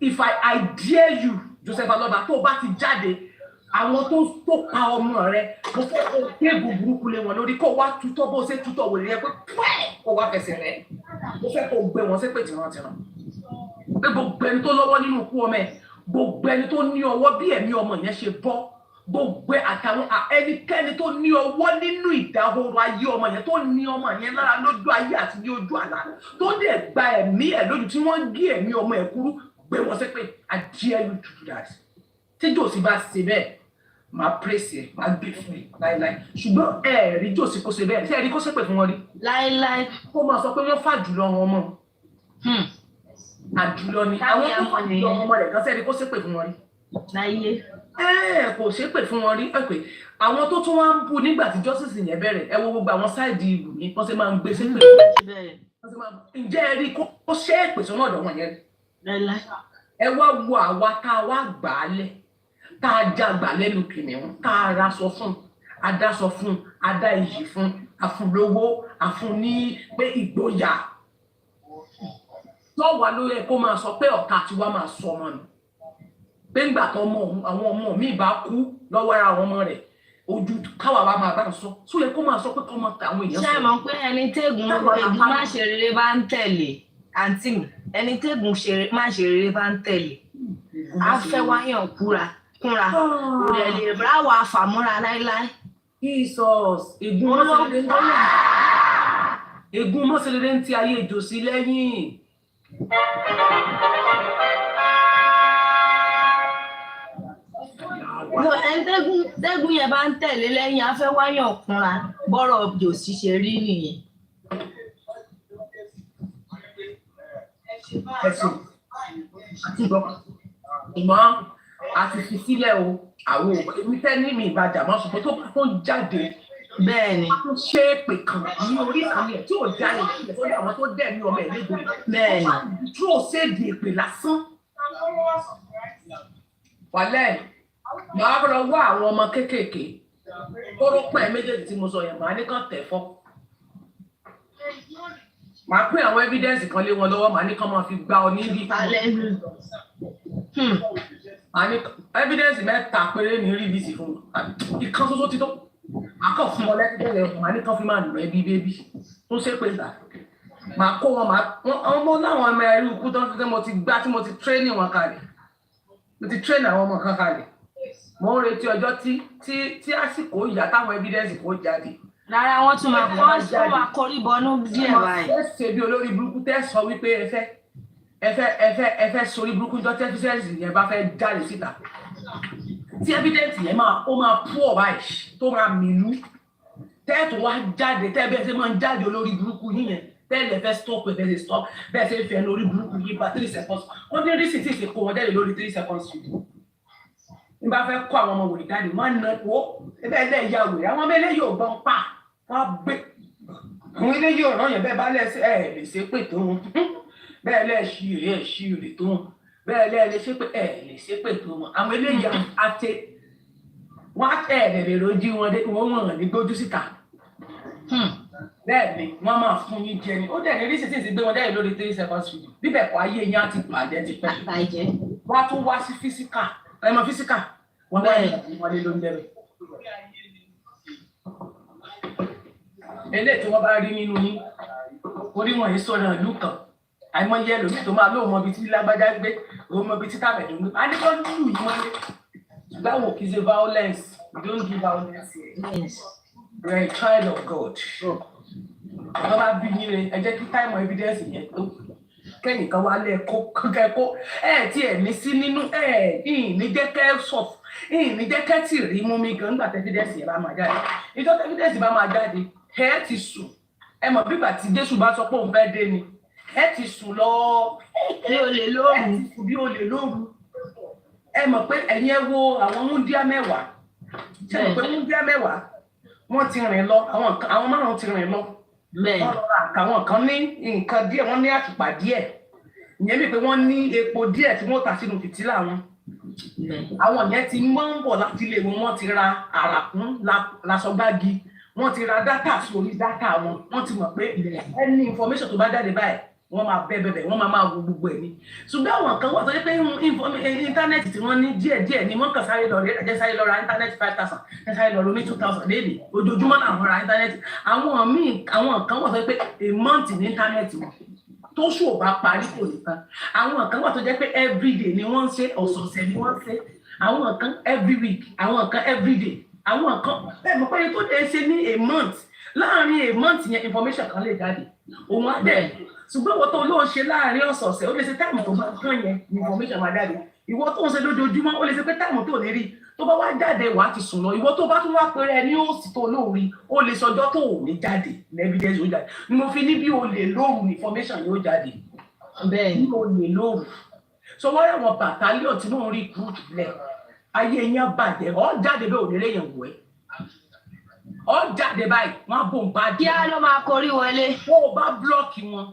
if I dare you Joseph Aloba tó bá ti jáde àwọn tó pa ọmọ rẹ mo fẹ́ kó kéèbù burúkú lé wọn lórí kó wá tutọ́ bó ṣe tutọ́ wòlé yẹn pé kó wá fẹsẹ̀ rẹ mo fẹ́ kó gbé wọn ṣépè tìrantìran pé gbogbo ẹni tó lọ́wọ́ nínú ikú ọmọ ẹ̀ gbogbo ẹni tó ní ọwọ́ bí ẹ̀mí ọmọ yẹn ṣe bọ́ gbogbo àtàwọn ẹnikẹ́ni tó ní ọwọ́ nínú ìdáhoro ayé ọmọ yẹn tó ní ọmọ yẹn lára lójú ayé àti ní ojú àlá tó dẹ̀ gba ẹ̀mí ẹ̀ lójú tí wọ́n gé ẹ̀mí ọmọ ẹ̀ kúrú gbé wọn ṣépè I dare you to do that tí jòsí bá ṣe bẹ́ẹ̀ máa pèsè máa gbé fún ẹ láíláí ṣùgbọ́n ẹ̀ẹ́rí jòsí kó ṣe bẹ́ẹ̀ ṣé ẹ̀rí kó ṣépè fún wọn rí láíláí kó máa sọ pé wọ́n fà jùlọ wọn mọ́ àjùlọ ni àwọn tó fà jùlọ ọmọ rẹ̀ kan sẹ́ni kó ṣépè fún wọn rí láyé kò ṣépè fún wọn rí ẹ pé àwọn tó tún wá ń bú nígbà tí justice yẹn bẹ̀rẹ̀ ẹ wo gbogbo àwọn sáìdì ìlú ní wọ́n ṣe máa ń gbé ṣépè ǹjẹ́ ẹ rí kó ṣe é pèsè ọ̀nà ọ̀dọ̀ wọn yẹn ẹ wá wo àwa tá a wá gbà á lẹ̀ tá a jàgbà lẹ́nu kìnìún tá a raṣọ fún adáṣọ fún adá iyì fún àfúnlówó àfún ní pé ìgboyà tó wà ló yẹ kó máa sọ pé ọ̀tá tiwa máa sọ ọmọ nù pé ńgbà tó àwọn ọmọ mi bá kú lọ́wọ́ ara àwọn ọmọ rẹ̀ ojú káwa wa máa bá ń sọ tó yẹ kó máa sọ pé kọ́mọ àwọn èèyàn sọ. ṣé ẹ mọ̀ pé ẹni tẹ́gùn má ṣe rere bá ń tẹ̀lé àǹtí mi ẹni tẹ́gùn má ṣe rere bá ń tẹ̀lé á fẹ́ wáyàn kúnra rẹ̀ lè bá wà fàmúra láíláí. Jesus ègún mọ́sẹ̀lẹ́dẹ́ ń ti ayé ìjòsí lẹ́yìn. ẹni tẹ́gùn yẹn bá ń tẹ̀lé lẹ́yìn á fẹ́ wáyàn kúnra bọ́rọ̀ jòsí ṣe rí nìyẹn. ẹ̀sùn àti ìgbọ́n àti fi sílẹ̀ o àwọn èmi fẹ́ ní mi ìbàdàn máa sọ̀rọ̀ tó bá tó jáde bẹ́ẹ̀ ni tó ṣe é pè kàn ní orí ìkànnì ẹ̀ tí ò já ẹ̀ sílẹ̀ tó ní àwọn tó dẹ̀ ní ọmọ ẹ̀ lẹ́gbẹ̀ẹ́ bẹ́ẹ̀ ni tí ò ṣèdè èpè lásán wàlẹ́ màá lọ wá àwọn ọmọ kéékèèké kóró pẹ̀ méjèèjì tí mo sọ yẹn màá ní kàn tẹ̀ fọ́ màá pín àwọn evidence kan lé wọn lọ́wọ́ màá ní kàn máa fi gbá ọ níbi àní evidence mẹ́ta péré ní rìlíìsì fún ìkan ṣoṣo ti tó akọ fún ọ lẹ́gbẹ̀rẹ̀ fún àní kan fi máa nù ẹbí bébí tó ṣe pé gbà máa kó wọn ọmọ láwọn ọmọ ẹrú ikú tó ń fi mo ti gbá tí mo ti training wọn kalẹ̀ mo ti train àwọn ọmọ kan kalẹ̀ mo ń retí ọjọ́ tí àsìkò ìyá táwọn evidence kò jáde. rárá wọn tún máa kọrí bọnú díẹ̀ báyìí. ẹ ṣe bí olórí burúkú tẹ́ sọ wípé ẹ fẹ́ sórí burúkú jọ tí evidence yẹn bá fẹ́ jáde síta tí evidence yẹn máa pọ̀ báyìí tó máa mìlú tẹ́ẹ̀tù wá jáde tẹ́ẹ̀bẹ́ẹ̀ ṣe máa ń jáde olórí burúkú yíyẹn tẹ́ẹ̀lẹ̀ fẹ́ stop ẹ̀ bẹ́ẹ̀ ṣe stop bẹ́ẹ̀ ṣe fẹ́ lórí burúkú yìí bá 3 seconds wọ́n dé rísì tí ìṣèkó wọn jáde lórí 3 seconds yìí ní bá fẹ́ kó àwọn ọmọ wòlé jáde wọ́n na wo ẹgbẹ́ ẹgbẹ́ ìyá wòlé àwọn ọmọ eléyìí ò gbọ́n pa wọ́n gbé àwọn eléyìí ọ̀ràn yẹn bẹ́ẹ̀ bá lẹ́sẹ̀ ẹ̀ lè ṣe pé tó wọn bẹ́ẹ̀ lẹ́ẹ̀ṣì rè tó wọn bẹ́ẹ̀ lẹ́ẹ̀ lè ṣe pé ẹ̀ lè ṣe pé tó wọn àwọn eléyìí àti wọ́n á tẹ̀ ẹ̀ lè rojú wọn dé wọ́n wọ̀n ní gbójú síta bẹ́ẹ̀ ni wọ́n máa fún yín jẹ ni ó dẹ̀ ní rí sísè gbé wọn jáde lórí 3 seconds video bíbẹ̀ kọ́ ayé yín á ti bàjẹ́ ti pẹ́ wọ́n á tún wá sí físíkà ẹ̀mọ físíkà wọ́n wá ìwọlé ló ń dẹ́rẹ̀. eléyìí tí wọ́n bá rí nínú yín orí wọn yìí sọ̀rọ̀ ìlú kan àìmọye ẹlòmíì tó máa lóun mọ ibi tí lágbájá gbé òun mọ ibi tí tàbẹ̀dùn gbé a ní kọ́ lù yìí wọ́n lé ṣùgbọ́n wò kì í ṣe violence we don't do violence here. Yes. We are a child of God. Wọ́n bá bí yín rẹ̀ ẹ jẹ́ kí time evidence yẹn tó kẹ́yìn kan wá lé kẹ́kọ́ tí ẹ̀ ní sí nínú ní jẹ́ kẹ́ sọ̀f ní jẹ́ kẹ́ tì rí mú mi gan nígbà tí evidence yẹn bá máa jáde ìjọ tí evidence bá máa jáde ẹ ti sùn ẹ mọ̀ bígbà tí Jésù bá sọ pé òun fẹ́ dé ni ẹ ti sùn lọ bí olè lóru ẹ ti sùn bí olè lóru ẹ mọ̀ pé ẹ̀yin ẹ wo àwọn múndíá mẹ́wàá ṣe mọ̀ pé múndíá mẹ́wàá wọ́n ti rìn lọ àwọn márùn-ún ti rìn lọ wọ́n lọ ra àwọn kan ní nǹkan díẹ̀ wọ́n ní àtùpà díẹ̀ ìyẹn bí pé wọ́n ní epo díẹ̀ tí wọ́n tà sínú fìtílà wọn àwọn yẹn ti mọ́ ń bọ̀ láti ilé wọn wọ́n ti ra àràkún lásọgbági wọ́n ti ra dátà sórí dátà wọn wọ́n ti mọ̀ pé any information tó bá jáde báyìí wọ́n máa bẹ́ẹ̀ wọ́n máa wo gbogbo ẹ̀ ní ṣùgbọ́n àwọn kan wà tó yẹ pé íńtánẹ́ẹ̀tì tí wọ́n ní díẹ̀díẹ̀ ni wọ́n kàn sáré lọ rí ẹ̀jẹ̀ sáré lọ ra íńtánẹ́ẹ̀tì 5,000 ẹ̀ sáré lọ ní 2,000 léèlì ojoojúmọ́ làwọn ra íńtánẹ́ẹ̀tì àwọn kan wà tó yẹ pé a month ní íńtánẹ́ẹ̀tì wọn tó ṣù ò bá parí kò nìkan àwọn kan wà tó jẹ́ pé everyday ni wọ́n ń ṣe ọ̀sọ̀ọ̀sẹ̀ ni wọ́n ń ṣe àwọn kan every week àwọn kan everyday àwọn kan bẹ́ẹ̀ mọ̀ pé tó dẹ̀ ṣe ní a month láàárín a month yẹn information kan lè jáde òun á dẹ̀ ṣùgbọ́n ìwọ tó lóun ṣe láàárín ọ̀sọ̀ọ̀sẹ̀ ó lè ṣe táìmù tó bá kàn yẹn information máa jáde ìwọ tó ń ṣe lójoojúmọ́ ó lè ṣe pé táìmù tó ní rí tó bá wá jáde wà á ti sùn lọ ìwọ tó bá tún wá péré ní òsì tó lóòrí ó lè sọjọ́ tó ò ní jáde ní evidence ó jáde ni mo fi ní bí o lè lóòrùn information yóò jáde bẹ́ẹ̀ ni o lè lóòrùn so wọ́n yà wọ́n bàtálíọ̀ tí wọ́n rí kúrúùtù lẹ̀ ayé yẹn bàjẹ́ ọ́ jáde bẹ́ẹ̀ ò ní léyìn wọ̀ ẹ́ ọ́ jáde báyìí wọ́n á bò ń bá dé. Kí á ló máa korí wọlé. Ó bá blọ́ọ̀kì wọn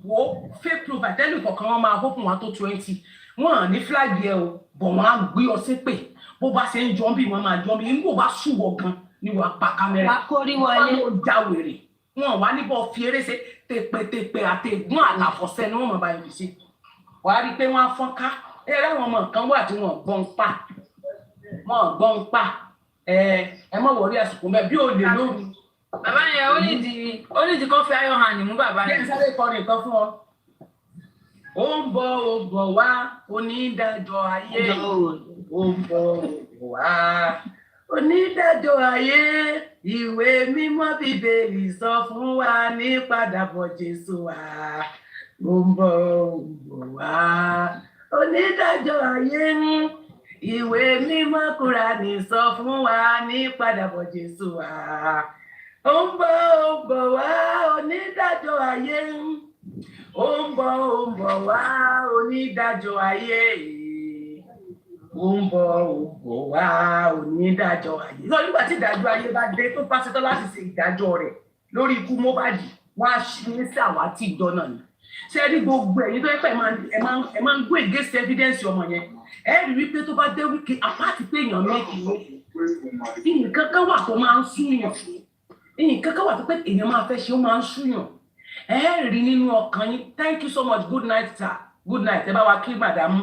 wo fake profile tẹ́lẹ̀ kọ̀ọ̀kan wọn máa hókùn wọn tó 20 wọn à ní flag yẹ o bọ̀ wọn á gbé ọ ṣépè bó bá ṣe ń jọ bí wọn máa jọ bí nígbò bá ṣùwọ̀ gan ni wàá pa kámẹ́rà. Wàá korí wọlé. Wọ́n ló já wèrè wọn wá níbọ̀ fi eré ṣe tèpètèpè àtẹ̀gún àlàfọ̀ṣẹ́ ni wọ́n mọ̀ báyìí fi ṣe. Wàá rí i pé wọ́n á fọ́n ká ẹ̀rọ àwọn ọmọ kan wà tí wọ́n gbọ́n pa wọ́n gbọ́n pa ẹ mọ̀ wọ̀rí àsìkò mẹ́ bí ò lè lóru. Bàbá yẹn ó ní di kan fi ayọ̀ hàn ní mú bàbá yẹn. Yẹ́n sáré kọrin nǹkan fún ọ. Ó ń bọ̀ wá onídàájọ́ ayé. Ó ń bọ̀ wá onídàájọ́ ayé. Ìwé mímọ́ Bíbélì sọ fún wa ní padàbọ̀ Jésù wa. Ó ń bọ̀ wá onídàájọ́ ayé. Ìwé mímọ́ Kùránì sọ fún wa ní padàbọ̀ Jésù wa. Ó ń bọ̀ wá onídàájọ́ ayé. Ó ń bọ̀ wá onídàájọ́ ayé. Ó ń bọ̀ wá onídàájọ́ ayé. Sọ nígbà tí ìdájọ́ ayé bá dé tó bá ṣetán láti ṣe ìdájọ́ rẹ̀ lórí ikú Mohbad wọ́n á ṣí ní sí àwátì ìjọ náà ni. Ṣé ẹ rí gbogbo ẹ̀yin tó yẹ pé ẹ máa ń gbé against evidence ọmọ yẹn? Ẹ rí wípé tó bá dé wíkì apáàtì pé èèyàn méjì ní nǹkan kan wà tó máa ń súyàn. Nǹkan kan wà tó pé èèyàn máa fẹ́ ṣe ó máa ń súyàn. Ẹ rí nínú ọkàn yín. Thank you so much. Good night, sir. Good night. Ẹ bá wa kí màdàmú.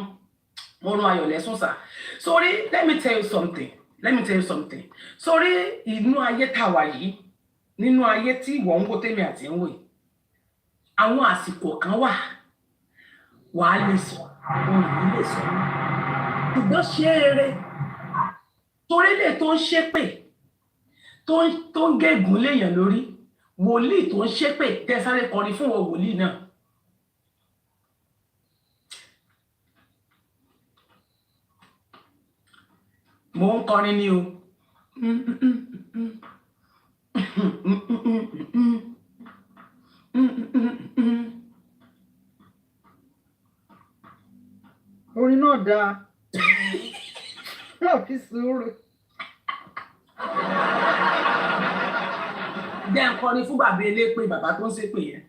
Mo rún ayọ̀ lẹ́sùn sà. Sorry, let me tell you something. Sorry, inú ayé tá wà yìí, nínú ayé tí ìwọ ń wò tèmi àti ń wò yìí. Àwọn àsìkò kan wà wàá lè sọ, òun lè sọ. Ṣùgbọ́n ṣé eré torí lè tó ń ṣépè tó ń gégùn léèyàn lórí wòlíì tó ń ṣépè tẹ́sáré kọrin fún wọn wòlíì náà. Mo ń kọrin ní o. Orin náà dáa. Náà fi sùúrù. jẹ́ nǹkan ní fún bàbá elépè bàbá tó ń ṣépè yẹn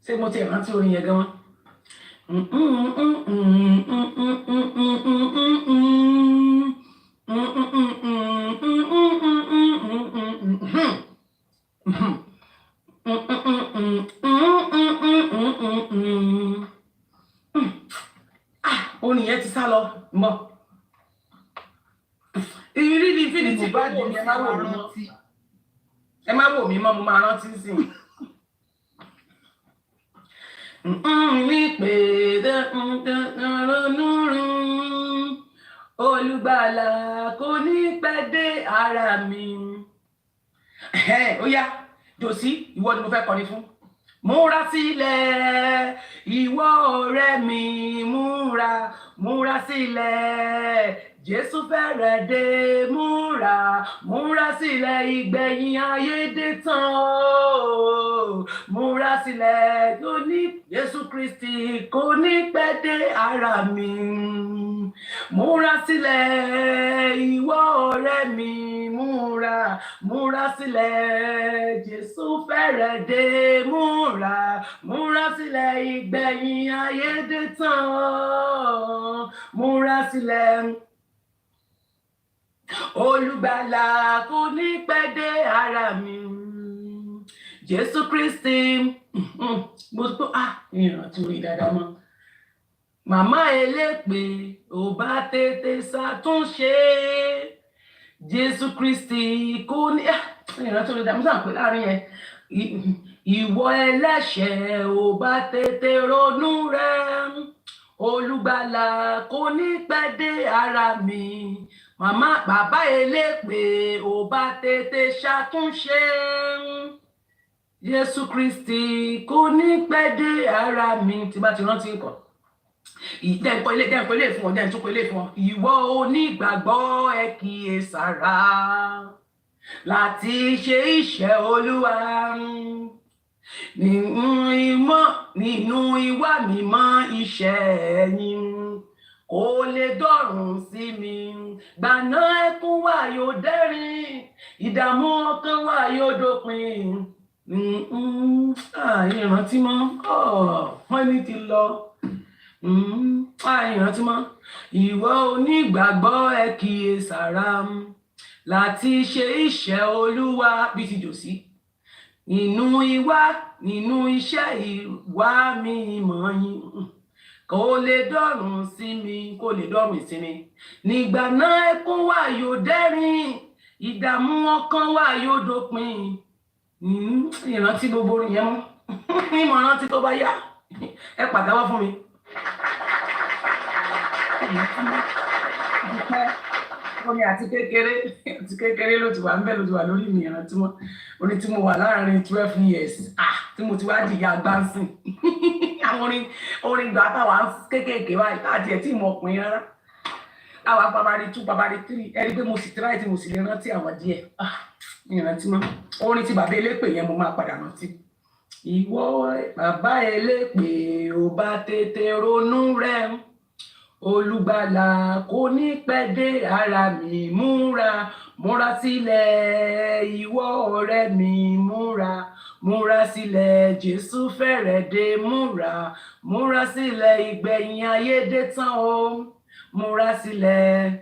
ṣé mo ti rántí orin yẹn gan wọn. Orin yẹn ti sá lọ mọ́. Ìrírí ni infinity bá dì ní ẹ má wò mí mọ́. Ẹ má wò mí mọ́, mo máa rántí sí i. Ní pé olùgbàlà kò ní pẹ́ dé ara mi. Ó yá, Jòsí, ìwọ ni mo fẹ́ kọrin fún. Múra sílẹ̀, ìwọ ọ̀rẹ́ mi, múra sílẹ̀. Jésù fẹ́rẹ̀ dé, múra sílẹ̀, ìgbẹ̀yìn ayé dé tán o. Múra sílẹ̀, kò ní Jésù Kristi kò ní pẹ́ dé ara mi. Múra sílẹ̀, ìwọ ọ̀rẹ́ mi, múra sílẹ̀. Jésù fẹ́rẹ̀ dé, múra sílẹ̀, ìgbẹ̀yìn ayé dé tán o. Múra sílẹ̀. Olùgbàlà kò ní pẹ́ dé ara mi. Jésù Kristi mo tó ìrántí orí dáadáa mọ́. Màmá elépè ò bá tètè ṣàtúnṣe. Jésù Kristi kò ní ìrántí orí dáadáa mo sàn pé láàrin yẹn. Ìwọ ẹlẹ́ṣẹ̀ ò bá tètè ronú rẹ̀. Olùgbàlà kò ní pẹ́ dé ara mi. Bàbá elépè ò bá tètè ṣàtúnṣe. Jésù Kristi kò ní pẹ́ dé ara mi. Tí bá ti rántí nǹkan. Dẹ́npọ̀ ilé fún ọ, dẹ́ntúpọ̀ ilé fún ọ. Ìwọ onígbàgbọ́ ẹ kíyèsára láti ṣe iṣẹ́ Olúwa. Nínú ìwà mímọ́ iṣẹ́ yín kò lè dọ̀rùn sí mi. Gbaná ẹkún wa yóò dẹ́rìn, ìdààmú ọkàn wa yóò dópin. Ìrántí mọ́, wọ́n ní ti lọ. Ìrántí mọ́, ìwọ onígbàgbọ́ ẹ kíyèsára láti ṣe iṣẹ́ Olúwa bí ti Jòsí. Nínú iṣẹ́ ìwà mímọ́ yín kò lè dọ̀rùn sí mi, kò lè dọ̀rùn ìsinmi. Nígbà náà ẹkún wa yóò dẹ́rìn, ìdààmú ọkàn wa yóò dópin. Ìrántí gbogbo orin yẹn mọ́. Ìmọ̀ rántí tó bá yá. Ẹ pàtẹ́wọ́ fún mi. Orin àti kékeré ló ti wà ńbẹ̀, ló ti wà lórí mi. Ìrántí mọ́. Orin tí mo wà láàrin 12 years. Tí mo ti wá jìyà gbáǹsìn. Àwọn orin ìgbà táwa kéékèèké báyìí láti ẹ̀ tí mo ọkùnrin rárá. Àwa Fabayi 2, Fabayi 3, ẹ rí pé mo sì try tí mo sì lè rántí àwọn díẹ̀. Ìrántí mọ́. Orin tí bàbá elépè yẹn mo máa padà rántí. Ìwọ bàbá elépè ò bá tètè ronú rẹ̀. Olùgbàlà kò ní pẹ́ dé ara mi. Múra sílẹ̀, ìwọ ọ̀rẹ́ mi, múra sílẹ̀. Jésù fẹ́rẹ̀ dé, múra sílẹ̀, ìgbẹ̀yìn ayé dé tán o. Múra sílẹ̀,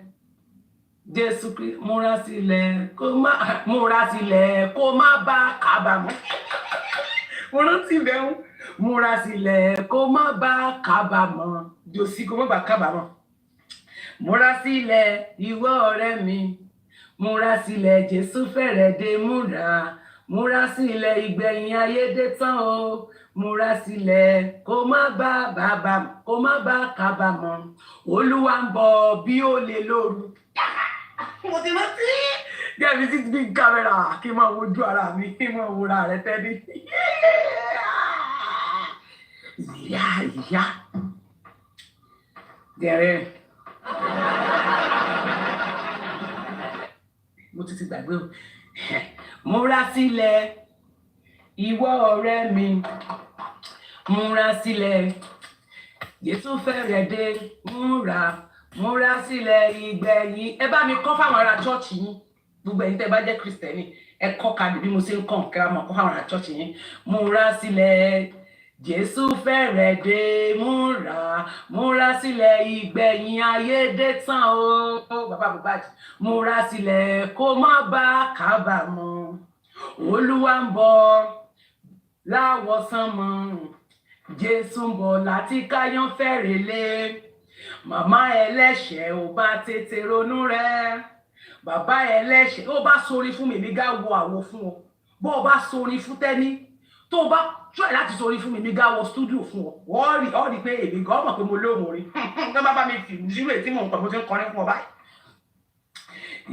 Jésù Kristi, múra sílẹ̀ kó má bá kábàámọ̀. Mo rántí bẹ́ẹ̀. Múra sílẹ̀ kó má bá kábàámọ̀. Jòsí kó má bá kábàámọ̀. Múra sílẹ̀, ìwọ ọ̀rẹ́ mi, múra sílẹ̀. Jésù fẹ́rẹ̀ dé, múra sílẹ̀, ìgbẹ̀yìn ayé dé tán o. Múra sílẹ̀ kó má bá kábàámọ̀. Olúwa ń bọ̀ bí ó lè lóru. Mo ti rántí. Get me this big camera. Kí n máa wojú ara mi, kí n máa wòra rẹ tẹ́lẹ̀. Ìyá. Gẹ̀rẹ́. Mo ti gbàgbé o. Múra sílẹ̀, ìwọ ọ̀rẹ́ mi, múra sílẹ̀. Jésù fẹ́rẹ̀ dé, múra sílẹ̀, ìgbẹ̀yìn. Ẹ bá mi kọ́ fáwọn ará chọ́ọ̀chì yín. gbogbo ẹ̀yin tẹ́ bá jẹ́ kristẹni ẹ kọ́ kalẹ̀ bí mo ṣe ń kàn kẹ́ra mọ̀ kọ́ àwọn àchọ́ọ̀chì yẹn múra sílẹ̀ jésù fẹ́rẹ̀ dé múra sílẹ̀ ìgbẹ̀yìn ayé dé tán o bàbá Mohbad múra sílẹ̀ kó má bá kábàámọ̀ olúwa ń bọ̀ láwọ̀sán mọ́ jésù ń bọ̀ láti káyán fẹ́rẹ̀ lé màmá ẹlẹ́ṣẹ̀ ò bá tètè ronú rẹ̀ bàbá ẹlẹ́ṣẹ̀ ó bá sórí fún mi gá wọ àwo fún ọ bó o bá sórí fún tẹ́ni tó o bá try láti sórí fún mi gá wọ studio fún ọ wọ́n rí pé èmi gan mọ̀ pé mo lóhùn orin tó bá bá mi fi zero tí mò ń pọ̀ mo ti ń kọrin fún ọ báyìí.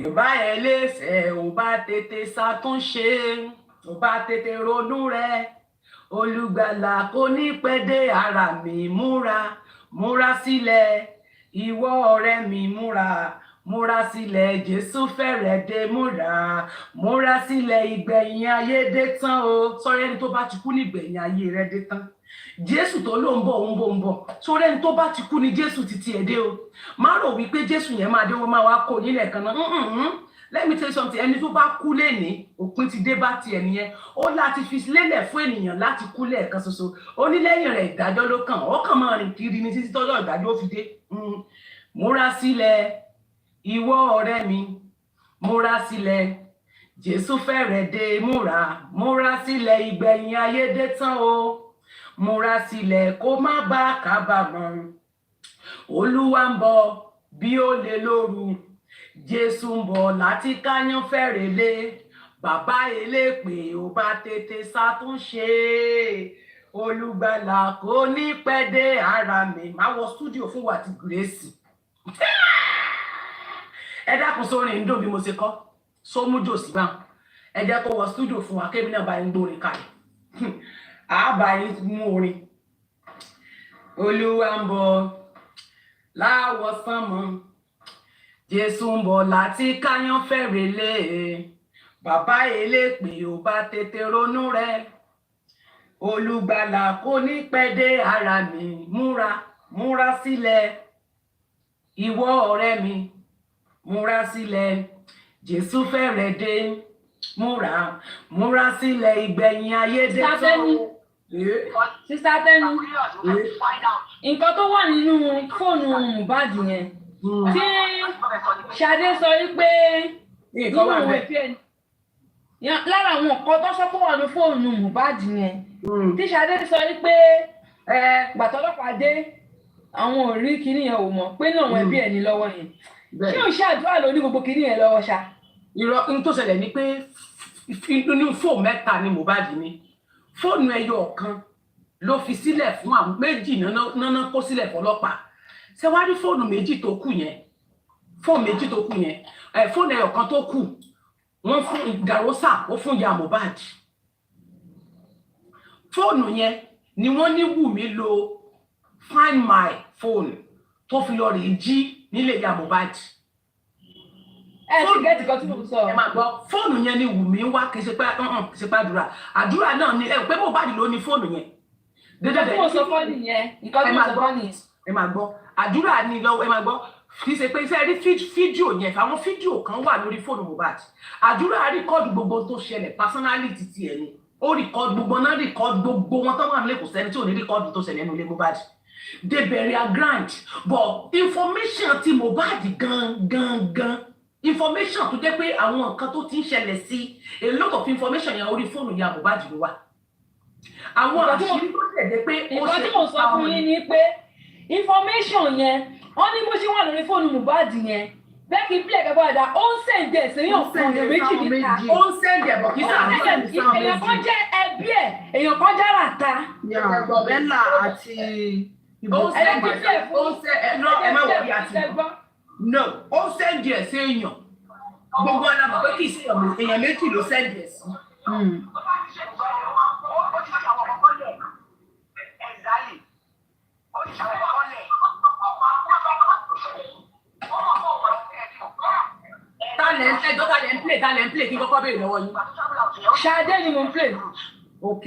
ìbá ẹlẹ́ṣẹ̀ ò bá tètè ṣàtúnṣe ò bá tètè ronú rẹ̀ olùgbàlà kò ní pẹ́ dé ara mi múra sílẹ̀ ìwọ ọ̀rẹ́ mi múra sílẹ̀ jésù fẹ́rẹ̀ dé múra sílẹ̀ ìgbẹ̀yìn ayé dé tán o sọ́rọ́ ẹni tó bá ti kú ní ìgbẹ̀yìn ayé rẹ̀ dé tán jésù tó ló ń bọ̀ sọ́rọ́ ẹni tó bá ti kú ní jésù títí ẹ̀ dé o má rò wípé jésù yẹn máa dé wọ́n máa wá kó nílẹ̀ kan náà let me tell you something ẹni tó bá kú lẹ́ni òpin ti dé bá tiẹ̀ nìyẹn ó láti fi lélẹ̀ fún ènìyàn láti kú lẹ́ẹ̀kan ṣoṣo ó ní lẹ́yìn rẹ̀ ìdájọ́ ló kàn ó kàn máa rìn kiri ní títí tọ́jọ́ ìdájọ́ ó fi dé múra sílẹ̀ ìwọ ọ̀rẹ́ mi múra sílẹ̀ jésù fẹ́rẹ̀ dé múra sílẹ̀ ìgbẹ̀yìn ayé dé tán o múra sílẹ̀ kó má bá kábàámọ̀ olúwa ń bọ̀ bí ó lè lóru jésù ń bọ̀ láti káyán fẹ́rẹ̀ lé bàbá elépè ò bá tètè ṣàtúnṣe olùgbàlà kò ní pẹ́ dé ara mi máa wọ stúdíò fún wa ti Grace ẹ dákun sórin ń dùn bí mo ṣe kọ́ sómújò sí bá ẹ jẹ́ kó wọ stúdíò fún wa kébí náà bá ń gbórin kalẹ̀ àbá yín mú orin olúwa ń bọ̀ láwọ̀sán mọ́ jésù ń bọ̀ láti káyán fẹ́rẹ̀ lé bàbá elépè ò bá tètè ronú rẹ̀ olùgbàlà kò ní pẹ́ dé ara mi múra sílẹ̀ ìwọ ọ̀rẹ́ mi múra sílẹ̀ jésù fẹ́rẹ̀ dé múra sílẹ̀ ìgbẹ̀yìn ayé dé tán. sísá tẹnu nǹkan tó wà nínú fóònù Mohbad yẹn tí Ṣadé sọ wípé nínú ìwé pn lára àwọn nǹkan tó sọ pé wà ní fóònù Mohbad yẹn tí Ṣadé sọ wípé gbàtọ́lọ́pàá dé àwọn ò rí kinní yẹn ò mọ̀ pé náà wọn ẹbí ẹ̀ ní lọ́wọ́ yẹn ṣé ò ṣe àdúrà lórí gbogbo kinní yẹn lọ́wọ́ ṣá. irọ́ n tó ṣẹlẹ̀ ni pé inú fóònù mẹ́ta ni Mohbad ní fóònù ẹyọ ọ̀kan ló fi sílẹ̀ fún àwọn méjì náná kó sílẹ̀ fọlọ́pàá ṣé wàá rí fóònù méjì tó kù yẹn fóònù ẹyọ kan tó kù wọ́n fún Gàrósà ó fún ìyá Mohbad fóònù yẹn ni wọ́n ní Wùmí lo find my phone tó fi lọ rèé jí nílé ìyá Mohbad. ti gẹ́tì kan tí mo sọ. ẹ máa gbọ́ fóònù yẹn ni Wùmí wá kì í ṣe pé àdúrà náà ni pé Mohbad ló ní fóònù yẹn. nǹkan tí mo sọ fọ́ nìyẹn ẹ máa gbọ́ àdúrà ni lọ́wọ́ ẹ máa gbọ́ kì í ṣe pé iṣẹ́ rí fídíò yẹn àwọn fídíò kan wà lórí fóònù Mohbad àdúrà rìkọ́ọ̀dù gbogbo tó ṣẹlẹ̀ personality ti ẹ̀ ni ó rìkọ́ọ̀dù gbogbo náà rìkọ́ọ̀dù gbogbo wọn tó wà nílé kò sẹ́ni tí ò ní rìkọ́ọ̀dù tó ṣẹlẹ̀ nínú ilé Mohbad they burial ground but information ti Mohbad gangan information tó jẹ́ pé àwọn nǹkan tó ti ń ṣẹlẹ̀ sí a lot of information yẹn orí fóònù ya Mohbad ló wà àwọn àṣírí tó tẹ̀lé pé ó ṣe nǹkan tí mo sọ fún yín ni pé information yẹn wọ́n ní bó ṣe wà lórí fóònù Mohbad yẹn bẹ́ẹ̀ kí n plẹ̀ kẹ́kọ̀ọ́ àdá ó ń sẹ̀ǹdẹ̀ sẹ́yìn ọ̀kan méjì níta ó ń sẹ̀ǹdẹ̀ bọ̀ kí sáà èèyàn kan jẹ́ ẹbí ẹ̀ èèyàn kan jẹ́ ràtà. Bella àti ó ń sẹ̀ǹdẹ̀ ẹ má wọlé àti no ó ń sẹ̀ǹdẹ̀ sẹ́yìn gbogbo ọ̀nà mọ̀ pé kì í ṣe èèyàn méjì ló sẹ̀ǹdẹ̀ sí. talẹ̀ ń play kí n kọ́kọ́ béèrè lọ́wọ́ yín. Ṣadé ni mo ń play. ok.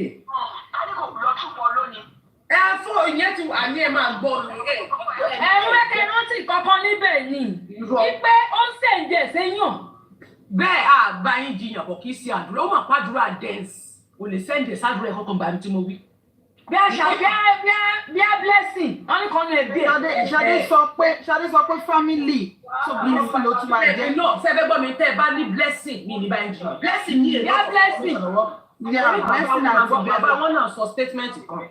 ẹ fún ìyẹn tí wà ní ẹ máa gbọ́ mi. ẹ mú ẹkẹ rántí kankan níbẹ̀ ni wípé ó ń sẹ̀ǹdẹ̀ séyàn bẹ́ẹ̀ àgbà yín jiyàn bọ̀ kì í ṣe àdúrà ó mà pàdúrà dance kò lè sẹ́ǹdẹ̀ sádùrà ẹ̀kọ́ kan bá mi tí mo wí. bí àṣà bí a blessing wọn ní kan ní ẹbí ẹ. Ṣadé sọ pé family so blessing ló tún máa jẹ́. no sẹ́fẹ́ gbọ́ mi tẹ́ ẹ bá ní blessing mi ní báyìí jù blessing ní èdè bí a blessing. Blessing àti bàbá wọn náà sọ statement kan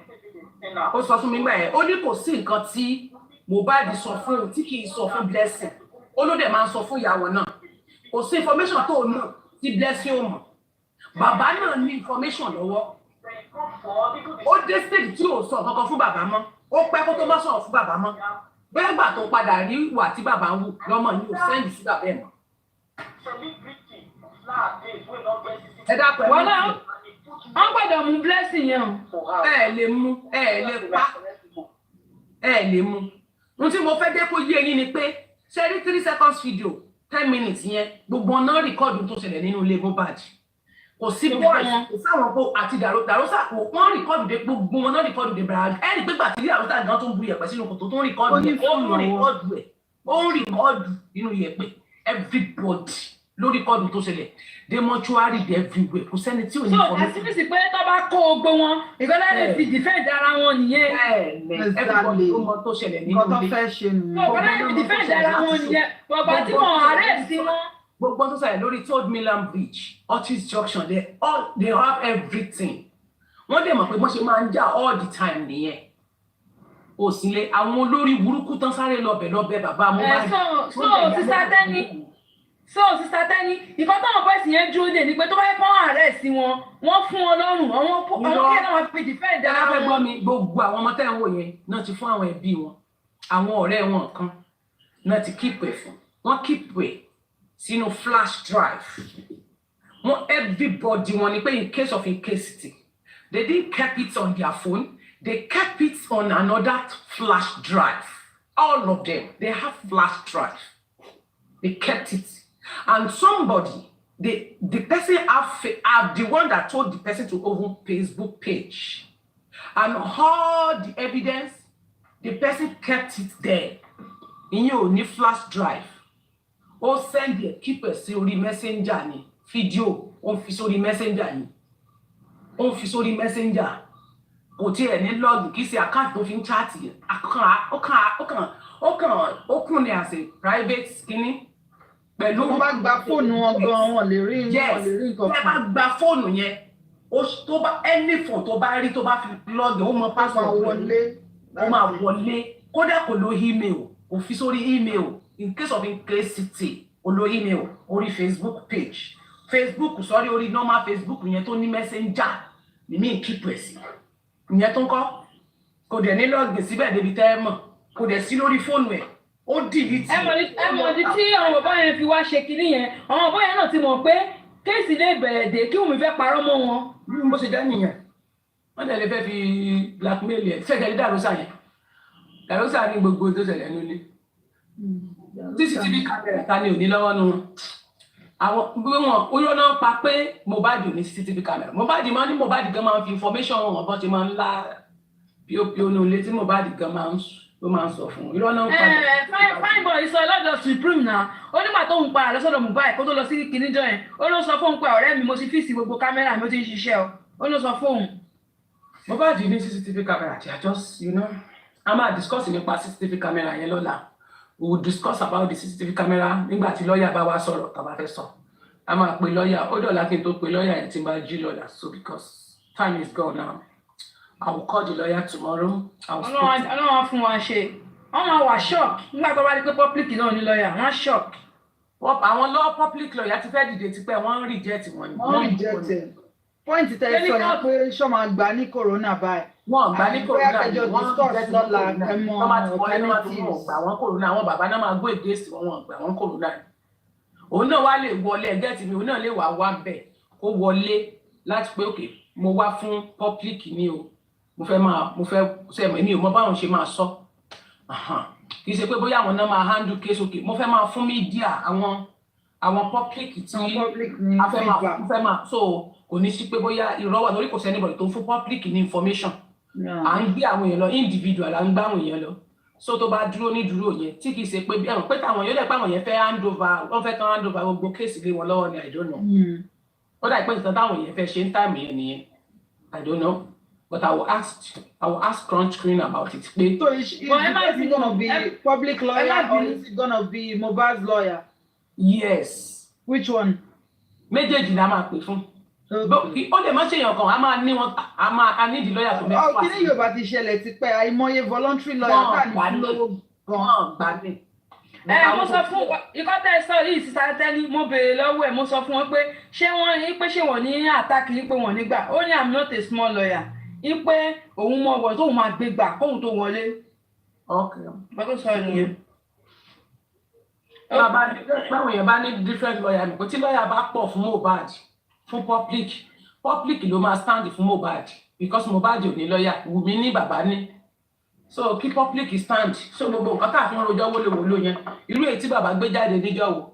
ó sọ fún mi gbà yẹn ó ní kò sí nǹkan tí Mohbad sọ fún òun tí kì í sọ fún blessing ó ló dẹ̀ máa ń sọ fún ìyàwó náà kò sí information tó náà tí blessing ò mọ̀ bàbá náà ní information lọ́wọ́ ó dé stage tí ò sọ kankan fún bàbá mọ́ ó pẹ́ kó tó bá sọ̀rọ̀ fún bàbá mọ́ bẹ́ẹ̀ gbà tó padà rí ìwà tí bàbá ń wù lọ́mọ yìí ò sẹ́ndì sí bàbá ẹ̀ mọ́. ẹ dápẹ́ wọn náà wọn gbọ́dọ̀ mú blessing yẹn o. ẹ lè mú ẹ lè pa ẹ lè mú ohun tí mo fẹ́ jẹ́ kó yé yín ni pé ṣe rí 3 seconds video 10 minutes yẹn gbogbo ọ̀nà rìkọ́ọ̀dù tó ṣẹlẹ̀ nínú ilé Mohbad kò sí bọ́ọ̀lù kò sáwọn kó àti dàrósà wọ́n rìkọ́ọ̀dù dé gbogbo wọn náà rìkọ́ọ̀dù dé bẹ̀rẹ̀ ẹni pé gbàtí dàrósà gan tó ń bu yẹ̀pẹ̀ sínú kòtò tó ń rìkọ́ọ̀dù yẹn ó ń rìkọ́ọ̀dù nínú yẹ̀pẹ̀ everybody ló rìkọ́ọ̀dù tó ṣẹlẹ̀ dé mọ́ṣúárì dé everywhere kò sẹ́ni tí ò ní fọ́ọ̀mù. so àṣìbísí pé tó bá kó o gbó wọn ìgbọ́dọ̀ lè fi defend ara wọn nìyẹn. everybody ló mọ tó ṣẹlẹ̀ nínú ilé. nǹkan tó fẹ́ ṣe nìyẹn. ìgbọ́dọ̀ lè fi defend ara wọn nìyẹn bàbá tí wọn àárẹ̀ sí wọn. gbogbo tó ṣẹlẹ̀ lórí Third Mainland Bridge Otis Junction they have everything wọ́n dẹ̀ mọ̀ pé wọ́n ṣe máa ń jà all the time nìyẹn òsínlẹ̀ àwọn olórí burúkú tán sáré lọ́bẹ̀ bàbá Mohbad. Sister Tẹ́ni ìkan táwọn bọ́ọ̀sì yẹn dúró dè ní pé tó bá yẹ kó àárẹ̀ sí wọn wọ́n fún wọn lọ́rùn àwọn kí ẹ̀ náà wọ́n fi defend ara wọn. ẹ gbọ́ mi gbogbo àwọn ọmọ tẹ́ ń wò yẹn náà ti fún àwọn ẹbí wọn àwọn ọ̀rẹ́ wọn kan náà ti keep ẹ̀ fún wọ́n keep ẹ̀ sínú flash drive wọ́n everybody wọn ni pé in case of incasity they didn't keep it on their phone they kept it on another flash drive all of them they have flash drive they kept it. And somebody, the person have the one that told the person to open Facebook page. And all the evidence, the person kept it there. In your only flash drive. Or send the keeper the messenger ni video on the messenger ni. On the messenger. Kò tí ẹ̀ ní log kì í ṣe account tó fi ń chat yẹn. Open ni as a private skinny. Pẹ̀lú wọ́n bá gba fóònù wọn gan wọn lè rí nǹkan kan. Ẹ bá gba fóònù yẹn tó bá any phone tó bá rí tó bá fi log ó mọ password wọlé ó máa wọlé kódà kò lo email kò fi sórí email in case of incasity kò lo email orí Facebook page sọ́rí orí normal Facebook yẹn tó ní messenger ní mí keep ẹ̀ sí ìyẹn tó ń kọ́ kò dẹ̀ ní log síbẹ̀ débi tẹ́ ẹ mọ̀ kò dẹ̀ sí lórí fóònù ẹ̀. Ó dìlítì. ẹ mọ̀ ní tí àwọn bàbá yẹn fi wá ṣe kinní yẹn àwọn bàbá yẹn náà ti mọ̀ pé kéèsì lè bẹ̀rẹ̀ dé kí Wùmí fẹ́ parọ́ mọ́ wọn. Bó ṣe jẹ́ nìyẹn wọ́n dẹ̀ lè fẹ́ fi blackmail ẹ̀ ṣẹ̀jẹ̀ ní dàrúsà yẹn dàrúsà ní gbogbo tó ṣẹlẹ̀ nílé CCTV camera ta ni ò ní lọ́wọ́ nu àwọn bí wọn oyún náà pa pé Mohbad ní CCTV camera Mohbad máa ní Mohbad gan máa ń fi information wọn bọ́n ṣe máa ń lá píopíó nu ilé tí Mohbad gan máa ń sọ fún irọ́ náà ń padà. fine boy sọ lọ́dọ̀ supreme náà ó nígbà tó ń padà lọ́sọ̀dọ̀ Mohbad kó tó lọ sí kìnìjọ yẹn ó ló sọ fóun pé ọ̀rẹ́ mi mo ti fíìsì gbogbo kámẹ́rà mi ó ti ń ṣiṣẹ́ ó ló sọ fóun. Mohbad ní CCTV camera tí a just a máa discuss nípa CCTV camera yẹn lọ́la we will discuss about the CCTV camera nígbà tí lọ́ọ̀yà bá wá sọ̀rọ̀ tàbá fẹ́ sọ a máa pe lọ́ọ̀yà ó dọ̀la kí n tó pe lọ́ọ̀yà yẹn tí n bá jí lọ́la so because time is gone now. I will call the lawyer tomorrow. I will speak. I don't want fún wa ṣe. Wọ́n máa wà shock. Nígbà tó bá rí pé public náà ní lawyer, wọ́n shock. Àwọn law public lawyer ti fẹ́ dìde tipẹ́ wọ́n reject wọn. Wọ́n reject ẹ̀. Point tẹ́ sọ yẹn pé ṣọ́ máa gbà ní corona báyìí. Wọ́n gbà ní corona báyìí. Wọ́n discuss lọ́la ẹ̀mọ́ alternatives. Àwọn corona àwọn bàbá náà máa gbé against wọn gbà wọ́n corona. Òun náà wá lè wọlé ẹgbẹ́ tì mí, òun náà lè wá bẹ̀ kó wọlé láti pé okay mo wá fún public ni o. Mo fẹ́ ṣe èmi ò mọ báwọn ṣe máa sọ kì í ṣe pé bóyá àwọn náà máa handle case okay mo fẹ́ máa fún media àwọn public tí a fẹ́ máa so kò ní sí pé bóyá irọ́ wà lórí kò sí anybody tó ń fún public ní information à ń gbé àwọn èèyàn lọ individual à ń gbé àwọn èèyàn lọ so tó bá dúró ní dúró yẹn tí kì í ṣe pé ẹ̀rọ pé táwọn yóò dẹ̀ pé àwọn yẹn fẹ́ hand over wọ́n fẹ́ kán hand over gbogbo kéèsì lé wọn lọ́wọ́ ni I don't know ó dà pé nǹkan táwọn yẹn fẹ́ ṣe ń tàmì yẹn nìyẹn I don't know but I will ask Crunch Queen about it. So is it gonna be public lawyer or is it gonna be Mohbad's lawyer? Yes. Which one? Méjèèjì la máa pè fún. Ó lè má ṣe èèyàn kan, a máa ní wọn, a ní ìdí lọ́yà tó mẹ́fà. Kí ni Yorùbá ti ṣẹlẹ̀ ti pẹ́ àìmọye voluntary lawyer káà ní lówó gan. Gbà ní. Mo sọ fún ikọ́ tẹ́ sọ yìí sísá tẹ́lí mo béèrè lọ́wọ́ ẹ̀ mo sọ fún wọn pé ṣé wọ́n ní àtàkì yìí pé wọ́n nígbà ó ní I'm not a small lawyer yìí pé òun mọ ọ̀wọ̀ tóun máa gbé gbà kóun tó wọlé. Bọ́tò sọ nìyẹn. Báwo yẹn bá ní different lawyer nìkan tí lawyer bá pọ̀ fún Mohbad fún public ló máa stand fún Mohbad because Mohbad ò ní lawyer Wùmí ní bàbá ní so kí public stand so gbogbo nǹkan tá a fi ń rojọ́ wólewòlò yẹn irú èyí tí bàbá gbé jáde níjọ́ wo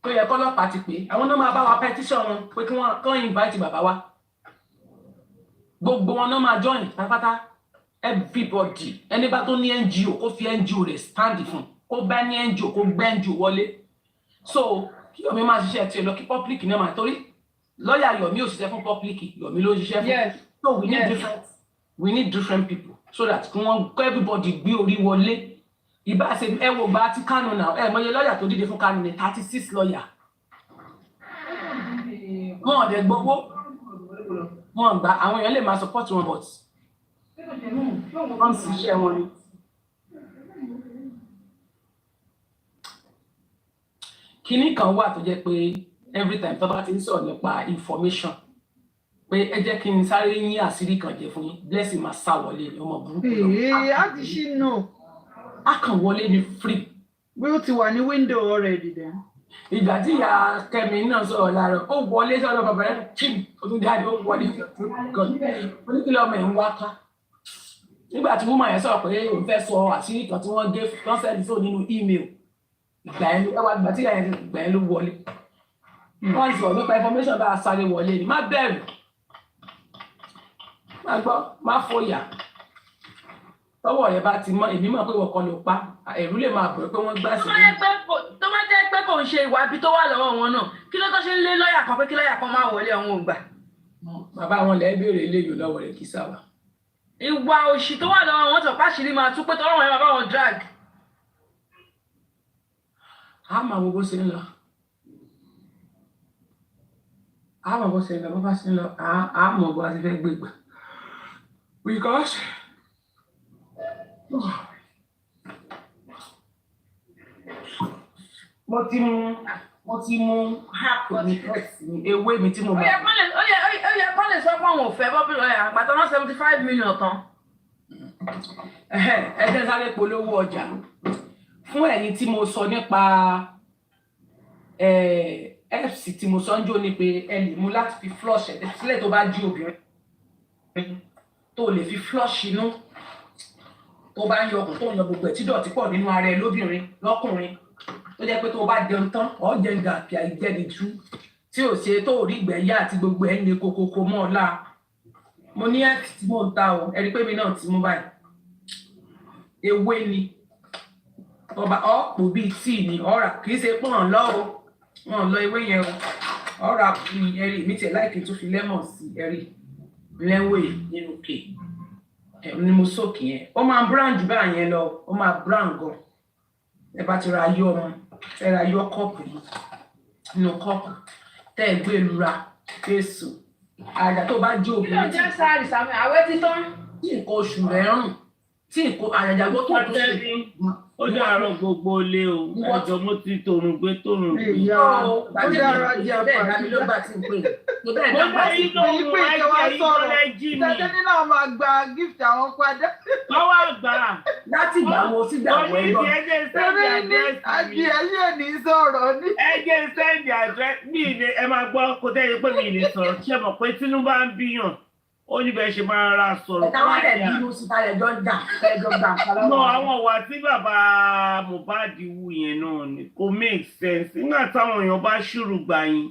tó yẹ kọ́lọ́pàá ti pè àwọn náà máa bá wa petition wọn pé kí wọ́n kàn invite bàbá wa gbogbo wọn náà máa join pátápátá everybody ẹni bá tó ní NGO kó fi NGO rẹ̀ stand fún kó bá ní NGO kó gbé NGO wọlé so kí Yomi máa ṣiṣẹ́ tiẹ̀ lọ kí public náà máa torí lọ́ọ̀yà Yomi ò ṣiṣẹ́ fún public Yomi ló ṣiṣẹ́ fún so we need different people so that everybody gbé orí wọlé ìbá ṣe ẹ wo gba ti Kanu náà ẹ mọye lọ́ọ̀yà tó dìde fún Kanu ní 36 lọ́ọ̀yà wọn ò dẹ̀ gbowó wọn gbà àwọn èèyàn lè máa support wọn but wọn sì ṣe wọn ni. Kíní kan wà tó jẹ́ pé every time tó bá ti ń sọ̀rọ̀ nípa information pé ẹ jẹ́ kí n sáré yín àṣírí kan jẹ fún yín Blessing máa sá wọlé ní ọmọ burúkú lọ. How did she know? A kàn wọlé ní free. Bí ó ti wà ní window already then. Ìgbà tí ìyá Kẹ́mi náà sọ̀rọ̀ lára ó wọlé sọ́dọ̀ bàbá rẹ̀ chim ó tún jáde ó wọlé oníkìlọ̀ ọmọ ẹ̀ ń wá ká. Nígbà tí woman yẹn sọ̀rọ̀ pé òun fẹ́ sọ àṣírí kan tí wọ́n gé sẹ́ẹ̀dì sóò nínú email ìgbà tí ìyá yẹn ìgbà yẹn ló wọlé. Wọ́n sọ nípa information bá a sáré wọlé ni má bẹ̀rù má gbọ́ má fòyà tọ́wọ́ rẹ̀ bá ti mọ́ èmi mọ̀ pé wọ́n kọ́ ló pa ẹ̀rú lè máa bọ̀ pé wọ́n gbà sí i. Tó bá jẹ́ pé kò ń ṣe ìwà ibi tó wà lọ́wọ́ wọn náà kí ló tó ṣe ń lé lọ́ọ̀yà kan pé kí lọ́ọ̀yà kan máa wọlé àwọn ògbà. Bàbá wọn lè béèrè eléyìí lọ́wọ́ rẹ̀ kí sáwà. Ìwà òṣì tó wà lọ́wọ́ wọn tó pàṣírí máa tún pé tọ́lọ́wọ́ yẹn máa bá wọn drag. A máa wo bó ṣe ń lọ. A máa bó ṣe ń lọ bó bá ṣe ń lọ a mọ̀ bó a ti fẹ́ gbé gbà. Because mo ti mú hap ní ewé mi tí mo bá. Ó yẹ kọ́ lè sọ pé àwọn ò fẹ́ bọ́bí lọ́yà àgbàtà náà 75 million tán. Ẹ jẹ́ sáré polówó ọjà fún ẹ̀yin tí mo sọ nípa FC tí mo sọ ń jó ni pé ẹ lè mú láti fi flush ẹ̀ sílẹ̀ tó bá jí obìnrin tó lè fi flush inú tó bá ń yọ ọkùn tó ń yọ gbogbo ẹ̀ tí dọ̀tí pọ̀ nínú ara ẹ lóbìnrin lọ́kùnrin tó jẹ́ pé tó bá jẹun tán ọ̀ jẹ́ gàpì àìjẹ́ni tú tí ò ṣe tó rí ìgbẹ́yà àti gbogbo ẹ̀ ń le kokoko mọ́ ọ láà mo ní ẹ̀ tí mò ń ta o ẹ rí pé mi náà ti mú báyìí ewé ni ọba ọ̀pọ̀ bíi tíì ni ọ̀rà kì í ṣe pọ́n lọ́ o wọ́n lọ ewé yẹn o ọ̀rà ẹ̀rí mi tẹ̀ láìkí tó fi lẹ́mọ̀ sí ẹ̀rí lẹ́wẹ̀ nínú kè ni mo sókè yẹn ó máa brown jù báà yẹn lọ ó máa brown gan ẹ bá ti ra yọ ọmọ ẹ ra yọ kọ́ọ̀pù yìí nínú kọ́ọ̀pù tẹ́ ẹ gbé lura fèsù àjà tó bá jó obìnrin tí ó jẹ́ sáàrì sàmì àwẹ́ títán tí nǹkan oṣù rẹ̀ rùn tí nǹkan àjàjàgbó tó tó ṣe. Ó dàárọ̀ gbogbo lé o ẹjọ́ mo ti tòrùn gbé. Ó dára jẹ́ bẹ́ẹ̀ dábí ló bá ti ń pè é. Mo bá yín lóhun ayé ìkọlẹ́jì mi. Tẹ̀sẹ̀ nínú àwọn máa gba gift àwọn padà. Lọ́wọ́ àgbà. Láti ìgbà wo sí ìgbà wo ẹ̀rọ. Adìẹ yóò ní sọ̀rọ̀ ní. Ẹjẹ́ sẹ́ndì àdírẹ́sì mi ni ẹ máa gbọ́ kó tẹ́lẹ̀ pé mi ní sọ̀rọ̀ ṣé mọ̀ pé Tinubu bá ń bíyàn. Ó ní bẹ́ẹ̀ ṣe máa ra sọ̀rọ̀. Ẹ̀ta wá dẹ̀ bínú síta ẹjọ́ jà ẹjọ́ gbà kálọ́. No, àwọn ọ̀wà tí bàbá Mohbad wù yẹn náà ni kò make sense. Nígbà táwọn èèyàn bá ṣùrù gbà yín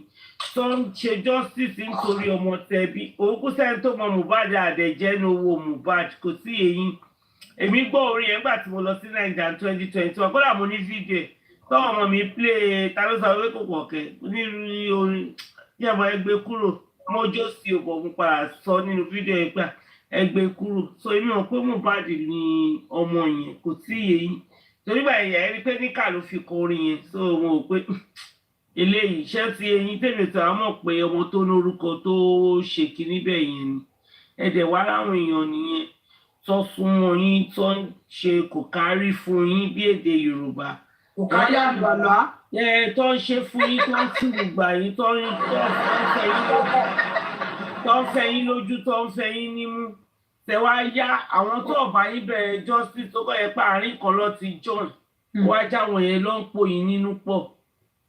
tó ń ṣe justice nítorí ọmọ tẹbí. Òkú sẹ́ni tó mọ Mohbad àdẹ̀jẹ́ ní owó Mohbad kò sí èyí. èmi gbọ́ orin yẹn nígbà tí mo lọ sí Nàìjíríà 2021 kódà mo ní fídíò ẹ̀ tọ́wọ́ ọmọ mi play ta ló sọ pé kò kọ̀kẹ́ onírúurú orin tí ẹ̀mọ́ ẹgbẹ́ kúrò mọ́jọ́ sí òbọ̀ mo padà sọ nínú fídíò yẹn pé ẹgbẹ́ kúrò so èmi ò pé Mohbad ni ọmọ yẹn kò tí ì yé yín torí báyìí ìyá ẹni pé níkà ló fi kọ orin yẹn so mo rò pé eléyìí iṣẹ́ ti eyín tèmi tó a mọ̀ pé ọmọ tó lórúkọ tó ṣe kinní bẹ́ẹ̀ yẹn ni ẹ̀dẹ̀ wá láwọn èèyàn nìyẹn tó súnmọ́ yín tó ń ṣe kò kárí fún yín bí èdè Yorùbá kò kárí àgbàlá tó ń ṣe fún yín tó ń tìrùgbà yín tó ń fẹ́ yín lójú tó ń fẹ́ yín nímú tẹ̀wá yá àwọn tó ọ̀bá yín bẹ̀rẹ̀ justice tó kọ́ yẹ pé àárín kan lọ ti join wá jáwọn yẹn ló ń pò yín nínú pọ̀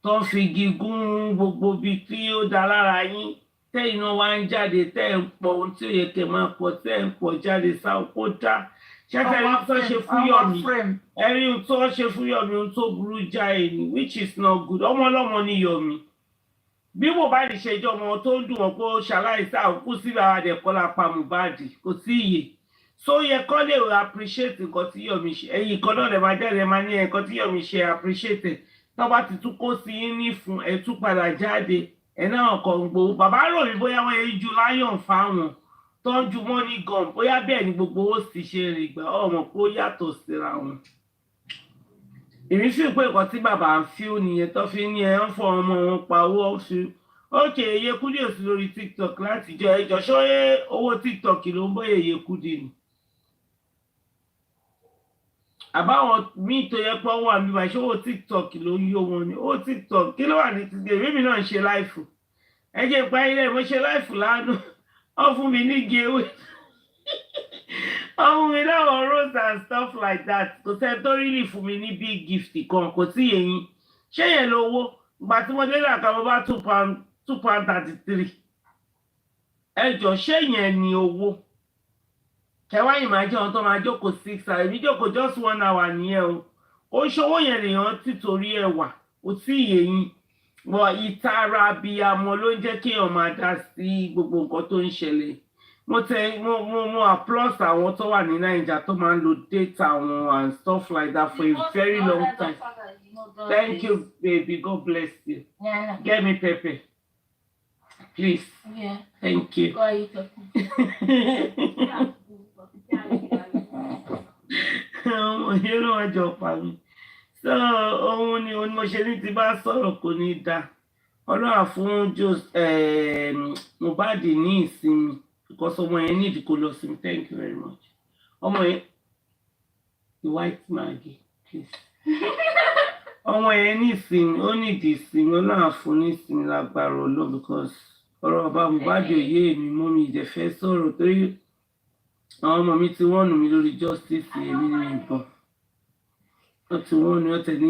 tó ń fi gígùn gbogbo bíi tí ó dá lára yín tẹ́yìn náà wá ń jáde tẹ́ ń pọ̀ ohun tí ó yẹ kẹ́ máa pọ̀ tẹ́ ń pọ̀ jáde sáà kó dá ṣẹ́fẹ́ rí tó ṣe fún Yomi ẹ̀rí tó ṣe fún Yomi ohun tó burú jáì ni which is not good ọmọ ọlọ́mọ ní Yomi bí Mohbad ṣe jọ ọmọ tó ń dùn wọn kó ṣaláìsí àkókò síbi àwọn àdẹ̀kọ́lá pa Mohbad kò sí iye so yẹ kọ́ lè appreciate nǹkan tí Yomi ṣe ẹ̀yìn kan náà lè máa jáde máa ní nǹkan tí Yomi ṣe appreciate tó bá ti tún kó sí yín ní fún ẹ tún padà jáde ẹ náà kàn ń gbowó bàbá rò ní bóyá wọn yẹn ju láyọ̀n fáwọn tó ń ju money gun bóyá bẹ́ẹ̀ ni gbogbo owó sì ṣe rìn gbà ọmọ kó yàtọ̀ síra wọn. èmi fi pé nǹkan tí bàbá ń fi ó nìyẹn tó fi ní ẹ ń fọ ọmọ wọn pa owó fi ókè Yéyékúdí ò sí lórí TikTok láti jọ ẹjọ ṣọyẹ owó TikTok ló ń bọ́ Yéyékúdí ni. àbáwọn míì tó yẹ pé wọn àbí bàṣẹ owó TikTok ló ń yó wọn ni owó TikTok kí ló wà ní ti dé mímí náà ń ṣe láìfù ẹ jẹ́ ìpa ilé mo ṣe láìfù lánàá ọ fún mi ní gèwé ọ fún mi láwọn rose and stuff like that kò sẹ́ tó rí lì fún mi ní big gift kan kò sí èyí ṣé yẹn lówó ìgbà tí mo dé làkà mo bá £2.33 ẹjọ ṣé yẹn ni owó kẹwàá yìí máa jẹ ohun tó máa jókòó 6 hours èmi jókòó just 1 hour nìyẹn o ó ṣòwò yẹn lèèyàn títorí ẹwà kò sí ìyẹyìn wọ ìtara abiyamọ ló ń jẹ́ kéèyàn máa dá sí gbogbo nǹkan tó ń ṣẹlẹ̀ mo applause àwọn tó wà ní Naija tó máa ń lo data wọn and stuff like that for a very long time. Thank you, baby. God bless you. Yeah. Get me pepper, please. Yeah. Thank you. You know what you're funny. So òun ni mo ṣe ní ti bá sọ̀rọ̀ kò ní dá Ọlọ́run fún Mohbad ní ìsinmi because ọmọ yẹn ní ìdíkò lọ sí mi. Thank you very much. ọmọ yẹn the white Maggie please. ọmọ yẹn ní ìsinmi ó ní ìdí ìsinmi Ọlọ́run fún ní ìsinmi lágbára Ọlọ́run because ọ̀rọ̀ ọba Mohbad òye mi mọ́ mi ìdẹ̀fẹ́ sọ̀rọ̀ torí àwọn ọmọ mi ti wọ́n nù mí lórí justice èmi ní ìbọn. Wọ́n ti wọ́n ní ọ̀tẹ̀ ní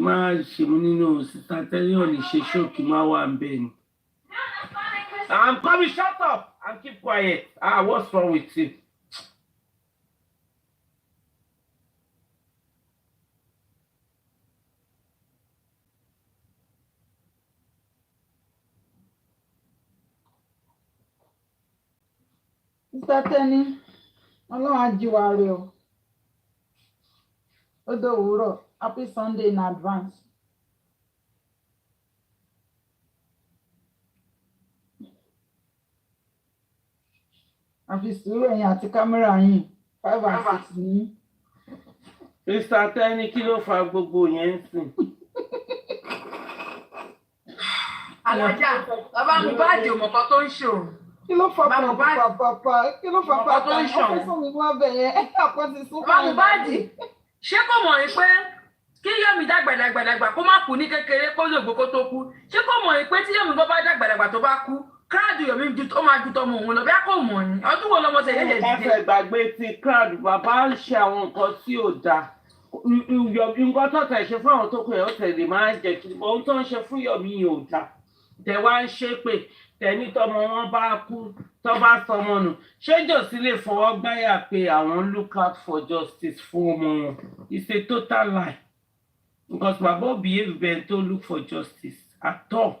máa ṣe mú nínú sísá tẹ́lẹ̀ ní ṣe ṣókì máa wà ń bẹ̀ ni. I'm coming, shut up and keep quiet. What's wrong with you? Mr. Tenny, Ọlọ́run á jí wa rè o. Ó dòwúrọ̀. Happy Sunday in advance. Àfi sùúrù ẹ̀yin àti kámẹ́rà yín 5 and 6 ní. Mr. Tenny kí ló fa gbogbo yẹn ń sìn? Alájà, bàbá Mohbad ò mọ̀kọ́ tó ń ṣe òun. Kí ló fà pàpàpàpà? Kí ló fà pàpà? Ọ̀fẹ́sùn mi wá bẹ̀ yẹn. Àkọsí sún. Bàbá Mohbad, ṣé kò mọ̀ ní pé kí Yomi dàgbàdàgbàdàgbà kó má kú ní kékeré kó lògbó kó tó kú? Ṣé kò mọ̀ ní pé tí Yomi bá dàgbàdàgbà tó bá kú? Crowd Yomi ó máa ju tọmọ òun lọ bí a kò mọ̀ ní. Ọdún wo lọmọ ṣe yẹ̀yẹ̀ dìde? Ẹ fẹ́ gbàgbé ti crowd bàbá ń ṣe àwọn nǹkan tí ò dáa. Nǹkan tó tẹ̀ ṣe fún àwọn tó kù ẹ̀ ó tẹ̀lé máa ń jẹ́ kí ohun tó ń ṣe fún Yomi yìí ò dáa. Tẹ̀ wá ń ṣépè tẹni tọmọ wọn bá kú tó bá sọmọ nù ṣé jòsí lè fọwọ́ gbáyà pé àwọn look out for justice fún ọmọ wọn. It's a total lie because bàbá ò behave bẹ́ẹ̀ tó look for justice at all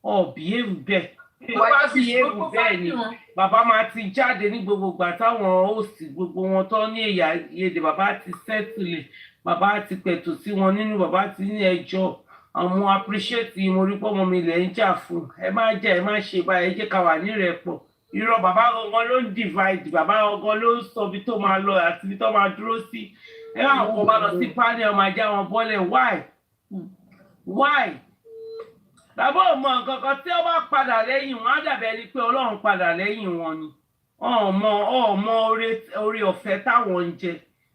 or behave bẹ́ẹ̀ bá fi ewu bẹ́ẹ̀ ni bàbá máa ti jáde ní gbogbo ìgbà táwọn host gbogbo wọn tó ní èyà yèdè bàbá ti settle bàbá ti pẹ̀tù sí wọn nínú bàbá ti ní ẹjọ́ àwọn appreciate mo rí pọ́nmọ́ mi lẹ̀ ń jà fún ẹ má jẹ́ ẹ má ṣe báyìí ẹ jẹ́ ká wà nírẹ̀pọ̀ irọ́ bàbá gangan ló ń divide bàbá gangan ló ń sọ ibi tó máa lọ àti ibi tó máa dúró sí ẹ máa kọ́ bá lọ sí panel máa já wọn bọ́lẹ̀ why bàbá ò mọ nǹkan kan tí ó bá padà lẹ́yìn wọn á dàbí ẹni pé Ọlọ́run padà lẹ́yìn wọn ni ọmọ orí ọ̀fẹ́ táwọn ń jẹ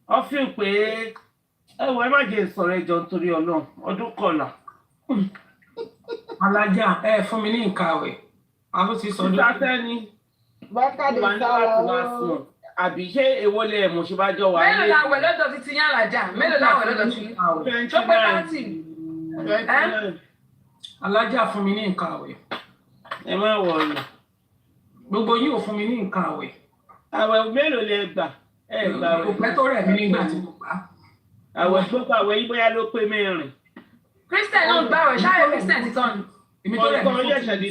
ọ fi hàn pé ẹwọ ẹ má jẹ ìsọ̀rọ̀ ẹjọ́ nítorí Ọlọ́run ọdún kọlà. Alájà ẹ fún mi ní nǹkan àwẹ̀ àwọn ti sọ lórí. Sátẹ́ni bákàdé sáwọ́ àbí ṣé èwo lẹ mọ̀ ṣe bá jọ wà mélòó la wẹ̀ lọ́dọ̀ ti ti yín Alájà mélòó la wẹ̀ lọ́dọ̀ ti yín tó pé pátì. Alájà fún mi ní nǹkan àwẹ̀. Ẹ má wọ̀ọ̀lù. Gbogbo yín ò fún mi ní nǹkan àwẹ̀. Àwẹ̀ mélòó lẹ gbà? Ẹ gbà kò pẹ́ tó rẹ̀ mí nígbà tí mo gbà. Àwẹ̀ tó gbà wẹ̀ yín bóyá ló pé mẹ́rin. Christian náà gbà wẹ̀ ṣáà Christian ti tán ni. Èmi tó rẹ̀ mí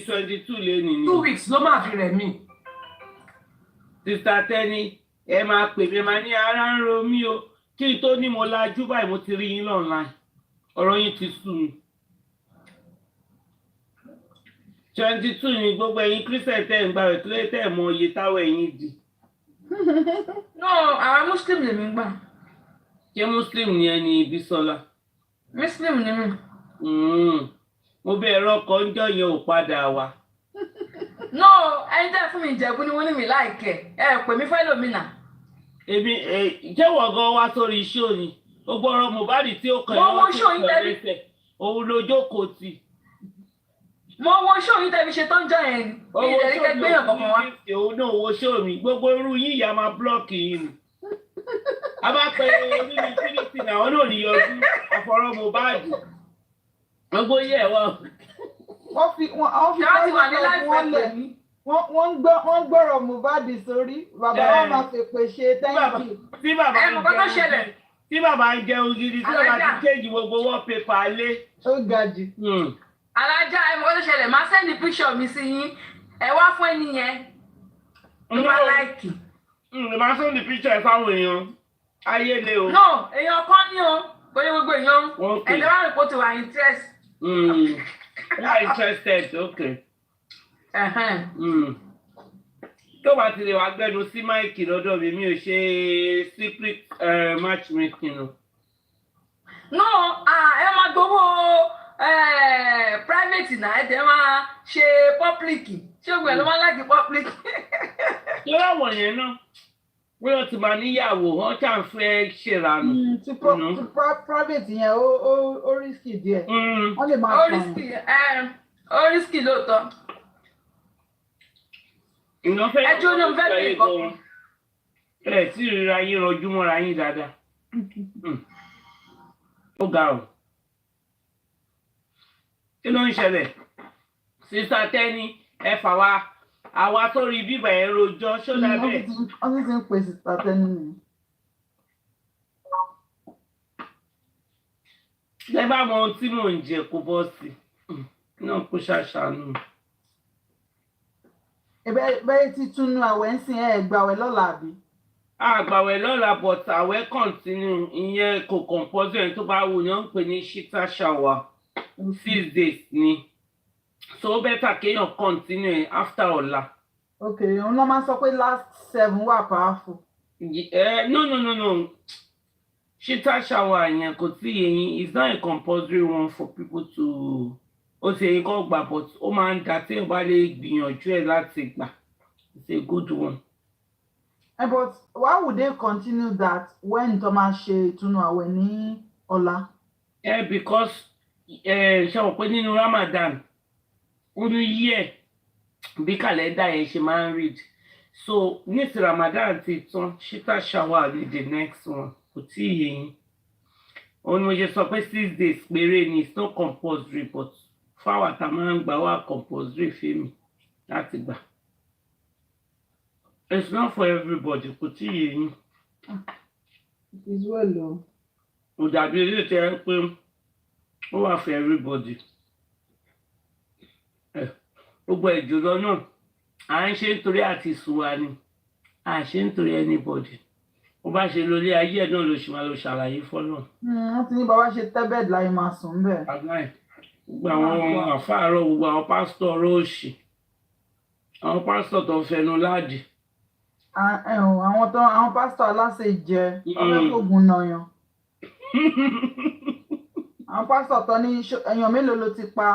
fún 22 lé nìyí. 2 weeks ló máa fi rẹ̀ mí. Sista Tẹ́ni ẹ máa pè mí máa ní ara ń ro mí o kí n tó ní mo lajú báyìí mo ti rí yín online ọ̀rọ̀ yín ti sú mi. 22 ni gbogbo ẹ̀yin Christian tẹ́ ń gbà rẹ̀ tó lé tẹ́ mọ iye táwọn ẹ̀yin di. No, àwọn Muslim lè mi gbà. Ṣé Muslim ni ẹni Bísọ́lá? Muslim ni mi. Mo bẹ ẹ̀rọ ọkọ̀ ń jọ yẹn ò padà wá. No, ẹni tẹ́ fún mi Ìjẹ̀bú ni wọ́n ní mi láìkẹ́ ẹ pè mí fẹ́ lómìnà. Èmi jẹ́wọ̀ gan wá sórí iṣẹ́ òní gbogbo ọ̀rọ̀ Mohbad tí ó kàn yín wọ́n tó kàn lẹ́sẹ̀ òun ló jókòó tì. Mo wo ṣó yín tẹ́bi ṣe tó ń jọ yẹn ni ìdẹ̀rí kẹgbẹ́ yàn kankan wá. Òun náà wo ṣó mi gbogbo irú yín ìyá máa blọ́ọ̀kì yín ni. A bá pe nínú Infinity náà wọn náà ní yọjú àfọ̀rọ̀ Mohbad. Gbogbo yẹ wọ́n. Wọ́n fi wọ́n lẹ̀ wọ́n gbọ́rọ̀ Mohbad sórí bàbá wa máa fèpè ṣe thank you. Tí bàbá ń jẹun gidi tí bàbá ti kéjì gbogbo wallpaper lé. Ó ga jù. Alájà ẹ mọ̀ tó ṣẹlẹ̀ máa sẹ́ndì píṣọ̀ mi sí yín ẹ wá fún ẹni yẹn tó bá láìkì. Máa sẹ́ndì píṣọ̀ ẹ fáwọn èèyàn ayé le o. No èèyàn kan ní o bóyá gbogbo èèyàn ẹ̀dẹ̀ wà rìpọ̀ tó wà interest. Interested okay. Tó bá ti lè wá gbẹnu sí máìkì lọ́dọ̀ mi ò ṣe secret matchmaking o. No ẹ máa gbowó private náà ẹ tẹ máa ṣe public ṣé ògùn ẹ ló máa láti public. Lọ́wọ́ àwọn yẹn náà wọ́n yóò ti máa níyàwó wọ́n ṣàn fẹ́ ṣèrànù. Ti private yẹn ó risky díẹ̀ wọ́n lè máa kàn. Ó risky lóòótọ́. Ẹjọ́ ní ọ̀fẹ́ lè kọ́. Ẹ tí ìrora yín rọjú mọ́ra yín dáadáa. Ó ga o. Kí ló ń ṣẹlẹ̀? Sista Tẹ́ni ẹ fà wá àwa tó rí bíbà ẹ rojọ́ ṣó lábẹ́. Wọ́n ti ń pè Sista Tẹ́ni ni. Ẹ bá mọ ohun tí mò ń jẹ kó bọ́ sí náà kó ṣàṣàánú. Bẹ́ẹ̀ ti túnú àwẹ̀ ń sìn ẹ̀ gbàwẹ̀ lọ́la àbí? Àgbàwẹ̀ lọ́la but àwẹ̀ continue ìyẹn kò compulsory ẹni tó bá wù ní wọ́n ń pè ní shita shower 6 days ni. So better kéèyàn continue after ọ̀la. Okay, òun náà máa ń sọ pé last 7 wà powerful. No. Shita shower yẹn kò tí yẹn it's not a compulsory one for people to ó ti yẹn kọ́ gbà but ó máa ń dá tí o bá lè gbìyànjú ẹ̀ láti gbà. It's a good one. But why would they continue that when Thomas ṣe ìtúnu àwẹ̀ ní ọ̀la? Because ṣe wọ́n pé nínú Ramadan ó ní yẹ bí kàlẹ́ndà yẹn ṣe máa ń read so ní ti Ramadan ti tán shita shower ni the next one kò tí ì yé yín òun ni mo ṣe sọ pé 6 days péré ni it's not compulsory but fáwọn àtà máa ń gbà wá compulsory fèmí láti gbà it's not for everybody kò tí ì yé yín. It is well o. Kò dàbí ilé tẹ́ ń pé ó wà for everybody. gbogbo ìjùlọ náà à ń ṣe nítorí àti sùn wa ni à ṣe nítorí anybody bó bá ṣe lórí ayé ẹ̀ náà ló ṣe máa lọ ṣàlàyé fọ́nà. wọ́n ti ní bàbá ṣe tẹ́bẹ̀dì láyé máa sùn bẹ́ẹ̀. gbogbo àwọn àfáàrọ̀ gbogbo àwọn pásítọ̀ róòṣì àwọn pásítọ̀ tó fẹnu láàdì. àwọn pásítọ̀ aláṣẹ jẹ ọlọ́gbọ̀gùn náà yan. àwọn pásítọ̀ tó ní èèyàn mélòó ló ti pa.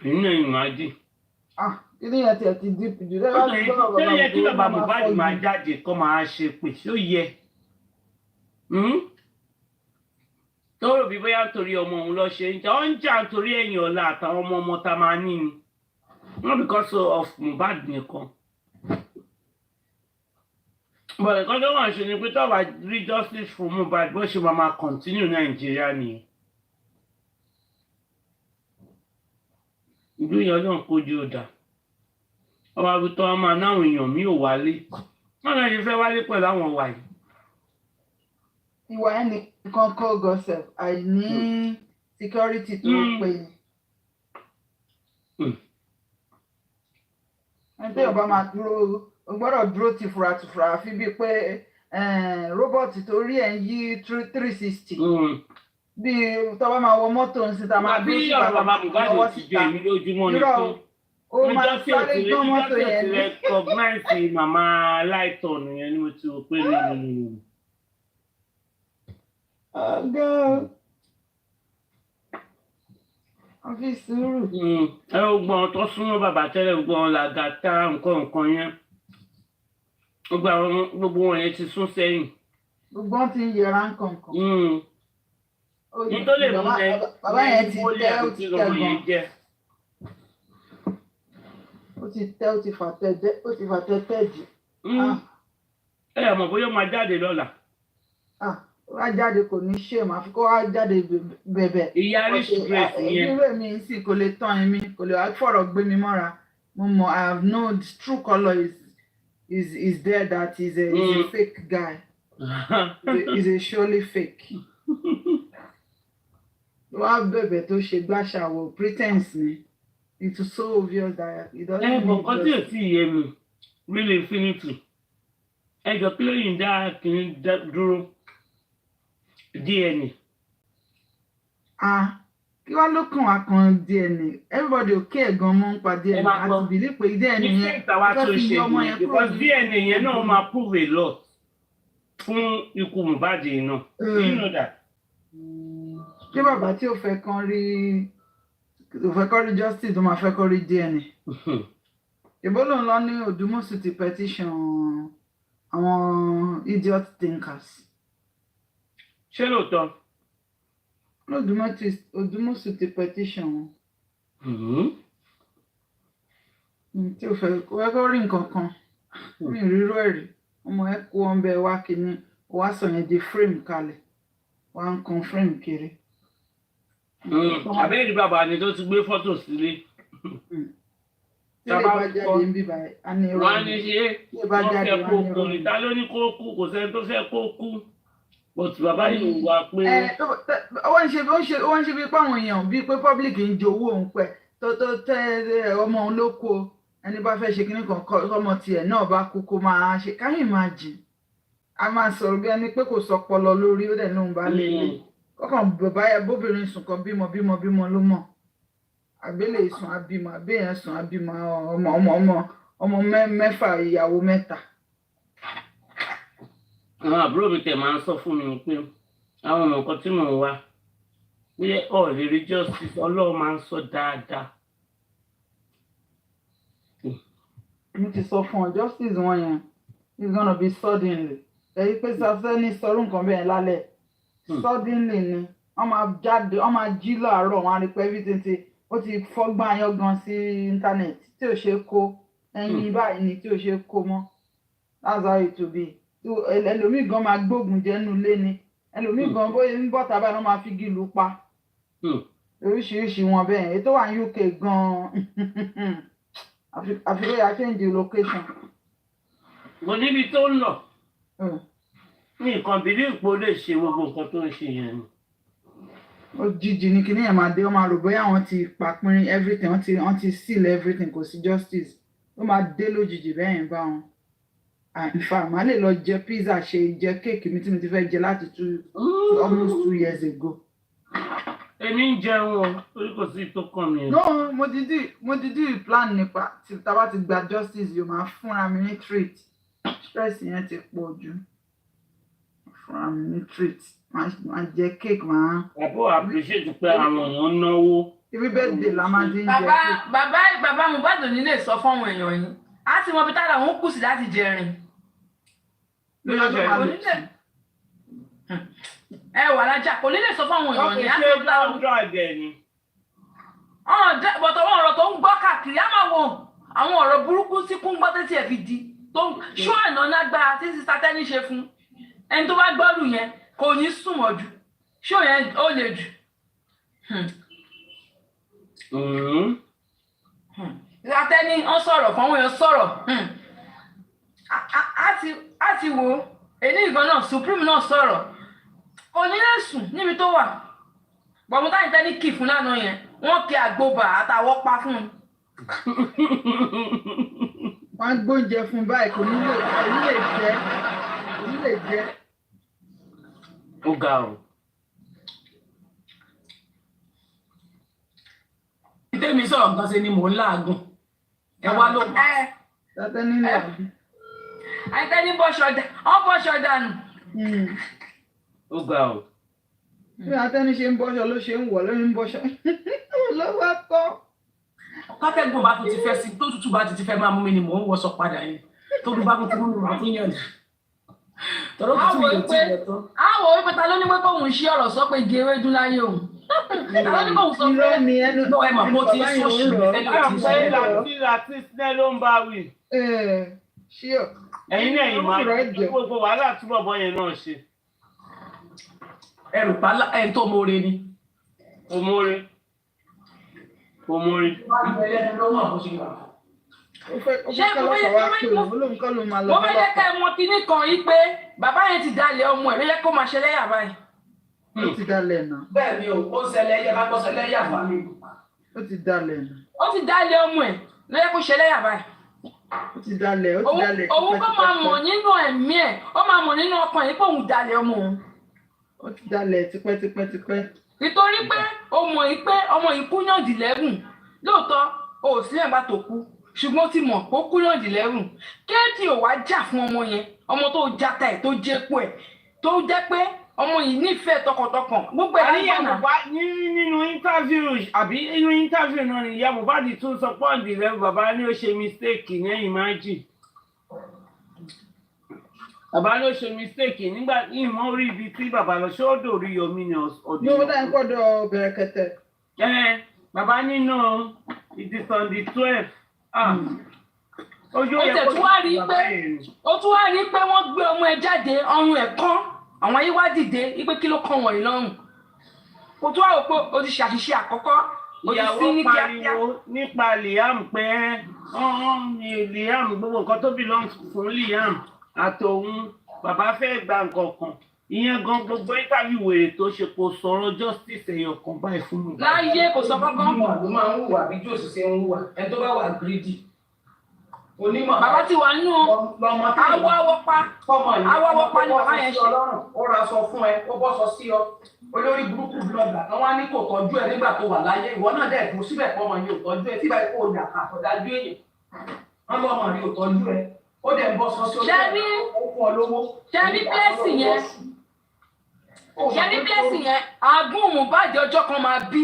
inú ẹ̀yìn máa dì. ilé yẹn tiẹ̀ ti di jù. tó yẹ kí bàbá Mohbad máa jáde kó máa ṣe pé ṣó yẹ. tó rò bí bóyá nítorí ọmọ òun lọ ṣe ń jà ó ń jà nítorí ẹ̀yìn ọ̀la àtàwọn ọmọ tá máa ní ni not because of Mohbad nìkan. bọ̀dẹ̀ kan tó wà ṣe ni pé tó bá rí justice for Mohbad bó ṣe máa continue Nàìjíríà nìyẹn. ìlú yẹn náà kojú ọ̀dà ọba àbútọ́ wọn máa náwọn èèyàn mi ò wálé wọn náà ṣe fẹ́ wálé pẹ̀lú àwọn wà yìí. ìwà ẹnì kan kó gọ̀ọ́sẹ̀ àìní security tó péye. ẹni tó yọ̀bá máa dúró o gbọ́dọ̀ dúró tìfura àfi bíi pé róbọ́ọ̀tì tó rí ẹ̀ ń yí 360 bíi tọ́wọ́ máa wọ mọ́tò ń síta máa dúró síta lọ́wọ́ síta irọ́ o máa sáré gbọ́n mọ́tò yẹn ní. recognize màmá láìtọ̀ nìyẹn ni mo ti rò pé nínú. ọgọ́ àfi sùúrù. ẹ ò gbọ́n tó súnmọ́ bàbá tẹ́lẹ̀ gbọ́n làgàtà nǹkan yẹn gbogbo wọn yẹn ti sún sẹ́yìn. gbogbo wọn ti ń yẹra nǹkan. nítorí mú ẹ bàbá yẹn ti tẹ́ ó ti tẹ́ gan. ó ti tẹ́ ó ti fàtẹ́ tẹ́jì. ẹ mọ̀ bóyá ó máa jáde lọ́la. wá jáde kò ní ṣe mà fi kó wá jáde bẹ̀bẹ̀. ìyá rich grace yẹn. ìdílé mi sì kò lè tán ẹ̀mí kò lè wá fọ̀rọ̀ gbé mi mọ́ra mo mọ̀ I have known the true colour is there that is a fake guy. Is a surely fake. wá bẹ̀bẹ̀ tó ṣe gbàṣàwọ̀ pretense ni it's so obvious that it doesn't mean just. nǹkan tí ò tí ì yé mi really infinity ẹjọ́ kí ló yìí ń dá kìíní dúró DNA. kí wá ló kàn wá kan DNA everybody ò kí ẹ̀ gan mọ́ ń pa DNA àti bìlí pé DNA yẹn tó fi ọmọ yẹn kúrò. because DNA yẹn náà máa prove a lot fún ikú Mohbad yìí náà. you know that. ṣé bàbá tí ò fẹ́ kán rí justice tó máa fẹ́ kán rí DNA. ìbò ló ń lọ ní Òdùmọ̀ṣù ti petition àwọn idiot thinkers. ṣé lóòótọ́. Òdùmọ̀ṣù ti petition wọn. tí ò fẹ́ kó rí nǹkan kan mi rírọ ẹ̀rí ọmọ ẹ kó wọn bẹ wá kíní wá sọ yẹn di frame kalẹ̀ wá ń kan frame kiri. àbẹ́ẹ̀rí bàbá ni tó ti gbé fọ́tò sílé. tí lè bá jáde ń bíbá ẹ̀ á ní irọ́ wọ́n á ní ṣe wọ́n fẹ́ kó kú níta ló ní kó kú kò sẹ́ni tó fẹ́ kó kú but bàbá yìí wà pé. wọ́n ń ṣe bí pé àwọn èèyàn bíi pé public ń jowó òun pẹ̀ tó tẹ́ ọmọ òun ló kó ẹni bá fẹ́ ṣe kíní kan ọmọ tiẹ̀ náà bá kú kó máa ṣe káyìn máa jìn a máa sọ̀rọ̀ bí ẹni pé kò sọpọlọ lórí ó dẹ̀ lóun bá lè lè kọ́kàn bàbá yẹn bóbìnrin sùn kan bímọ ló mọ̀ àgbélé sùn abímọ àbẹ́yẹn sùn abímọ ọmọ mẹ́fà ìyàwó mẹ́ta. àwọn àbúrò mi tẹ̀ máa ń sọ fún mi pé àwọn ọmọ nǹkan tí mò ń wá pé ọ̀rẹ́ rí justice ọlọ́run máa ń sọ dáadáa. mo ti sọ fún ọ justice wọn yẹn is gonna be suddenly èyí pé safẹ́ ní sọrú nǹkan bẹ́ẹ̀ lálẹ́ suddenly ni wọ́n máa jáde wọ́n máa jí láàárọ̀ wọn á rí pé everything ti ó ti fọ́gbọ́n ayọ́gan sí íńtánẹ́ẹ̀tì tí ò ṣe kó ẹyin báyìí ni tí ò ṣe kó mọ́ that's how it will be ẹlòmíì gan máa gbógun jẹ́nu lé ni ẹlòmíì gan bóyá ń bọ̀ tábà náà máa fi gìlù pa oríṣiríṣi wọn bẹ́ẹ̀ ètò wà ní UK gan àfi ló yà change location. mo níbi tó ń lọ ní nǹkan bíi ipò lè ṣe gbogbo nǹkan tó ń ṣe yẹn ni òjijì ni kíní yẹn máa dé ó máa rò bóyá wọ́n ti pàpín everything wọ́n ti seal everything kò sí justice ó máa dé lójijì bẹ́ẹ̀ yẹn bá wọn. In fact màá lè lọ jẹ pizza ṣe jẹ kéèkì mi tí mo ti fẹ́ jẹ láti almost 2 years ago. èmi ń jẹun o torí kò sí tó kàn mí. no mo didi plan nípa tí tá bá ti gba justice yóò máa fúnra mi ní treat stress yẹn ti pọ̀ jù fúnra mi ní treat máa jẹ cake máa. àbúrò appreciate pé àwọn èèyàn náwó. ibi birthday la máa dín jẹ cake. bàbá Mohbad ò ní lè sọ fún àwọn èèyàn yìí á ti mọ bí tára òun kù sí láti jẹrin. ẹ wà lájà kò ní lè sọ fún àwọn èèyàn ní á ti mọ bí tára òun. bọ̀tọ̀ wọn ọ̀rọ̀ tó ń gbọ́ káàkiri á máa wọ àwọn ọ̀rọ̀ burúkú sí kún gbọ́ tẹ́tí ẹ̀ fi di tó ń ṣó àná lágbára tí sísá tẹ́ni ṣe fún ẹni tó bá gbọ́rù yẹn kò ní sùnmọ̀ jù ṣó yẹn ó le jù. Atẹ́ni wọ́n sọ̀rọ̀ fún àwọn èèyàn sọ̀rọ̀ á ti wò ó èyí ìgbọ́n náà Supreme náà sọ̀rọ̀ kò ní lè sùn níbi tó wà gbọ̀mùtá ìtẹ́ni kì fún lánàá yẹn wọ́n kí àgbóbà àtàwọ́ pa fún un. wọ́n gbóúnjẹ fún báyìí kò ní lè jẹ. ó ga o. tèmi sọ̀rọ̀ nǹkan ṣe ni mò ń láàgùn ẹ wá ló pa. àìtẹ́ni bọ́ṣọ dànù. ó ga o. bí atẹ́ni ṣe ń bọ́ṣọ ló ṣe ń wọ̀ ló ń bọ́ṣọ lọ́wọ́ kọ́. kátẹ́gùn bá tún ti fẹ́ sí tó tútù bá ti fẹ́ máa mú mi ni mò ń wọṣọ padà yẹn tó bí bá tún ti mú mi wà fún yàn. tọ́lọ́ tuntun yóò ti yẹ tán. àwọ̀ wípé ta ló ní pé kóun ṣí ọ̀rọ̀ sọ pé igi ewédú láyé òun. ta ló ní kóun sọ pé no ẹ mà bó ti sọ́ọ̀ṣì ẹlò ti sọ láti sinẹ́ ló ń bá wí. ẹ̀yin náà yìí máa gbogbo wàhálà túbọ̀ bọ́ yẹn náà ṣe. ẹrù pálá ẹ̀ tó mórè ni. òmórè. ṣé mo fẹ́ jẹ́ ká ẹ mọ kinní kan yìí pé bàbá yẹn ti dalẹ̀ ọmọ ẹ̀ ló yẹ kó máa ṣe lẹ́yà báyìí. ó ti dalẹ̀ náà. bẹ́ẹ̀ ni ó ń ṣẹlẹ̀ ẹyẹ bá gbọ́ ṣẹlẹ̀ ẹyà fún mi. ó ti dalẹ̀ náà. ó ti dalẹ̀ ọmọ ẹ̀ ló yẹ kó ṣe lẹ́yà báyìí. ó ti dalẹ̀. òun kò máa mọ̀ nínú ẹ̀mí ẹ̀ ó máa mọ̀ nínú ọkàn yìí pé òun dalẹ̀ ọmọ òun. ó ti dalẹ̀ tipẹ́tipẹ́. nítorí pé ó mọ̀ yìí pé ọmọ yìí kú yàn dì lẹ́rùn lóòótọ́ o ò sí ẹ̀gbá tó kú ṣùgbọ́n ó ti mọ̀ kó kú yàn dì lẹ́rùn kéèdì ò wá jà fún ọmọ yẹn ọmọ tó jata ẹ̀ tó jẹ́pọ̀ ẹ̀ tó jẹ́ pé ọmọ yìí nífẹ̀ẹ́ tọkàntọkàn gbogbo ẹ̀ ní ìyànà. nínú interview àbí inú interview náà ni ìyá Mohbad tún sọ pé ọ̀dì rẹ bàbá ní ó ṣe mistake ní imagine. bàbá ló ṣe mistake nígbà ìmọ̀ orí ibi tí bàbá lọ ṣé ó dòrí Yomi ní ọdún. ló dá ń gbọ́dọ̀ bẹ̀rẹ̀ kẹtẹ. bàbá nínú it is on the 12th. ojú ó tún wá rí pé wọ́n gbé ọmọ ẹ̀ jáde ọrùn ẹ̀ kán àwọn ayé wá dìde wípé kí ló kàn wọ̀nyí lọ́rùn kò tó wà pé o ti ṣàṣìṣe àkọ́kọ́ o ti sí ní kíákíá. ìyàwó nípa Liam pé Liam gbogbo nǹkan tó belong fún Liam àtòun bàbá fẹ́ gba nǹkan kan ìyẹn gan gbogbo interview wèrè tó ṣe kò sọ̀rọ̀ justice ẹ̀yọ̀ kan báyìí fún mi. láyé kò sọ fọ́kàn. onímọ̀ ló máa ń hùwà bí jòsì ṣe ń hùwà ẹni tó bá wà greedy. onímọ̀ bàbá ti wà nínú awọ́wọ́pá ni bàbá yẹn ṣe. ó ra sọ fún ẹ ó bọ́ sọ sí ọ olórí burúkú blọgà kan wá ní kò tọ́jú ẹ nígbà tó wà láyé ìwọ náà dẹ̀ kó síbẹ̀ pọ́ ọmọ yìí ò tọ́jú ẹ tí báyìí kò yà kà àtọ̀dájú èèyàn wọ́n lọ́ ọmọ rí ò tọ́jú ẹ ó dẹ̀ ń bọ́ sọ sí ṣẹ́rí blessing yẹn àgún Mohbad ọjọ́ kan máa bí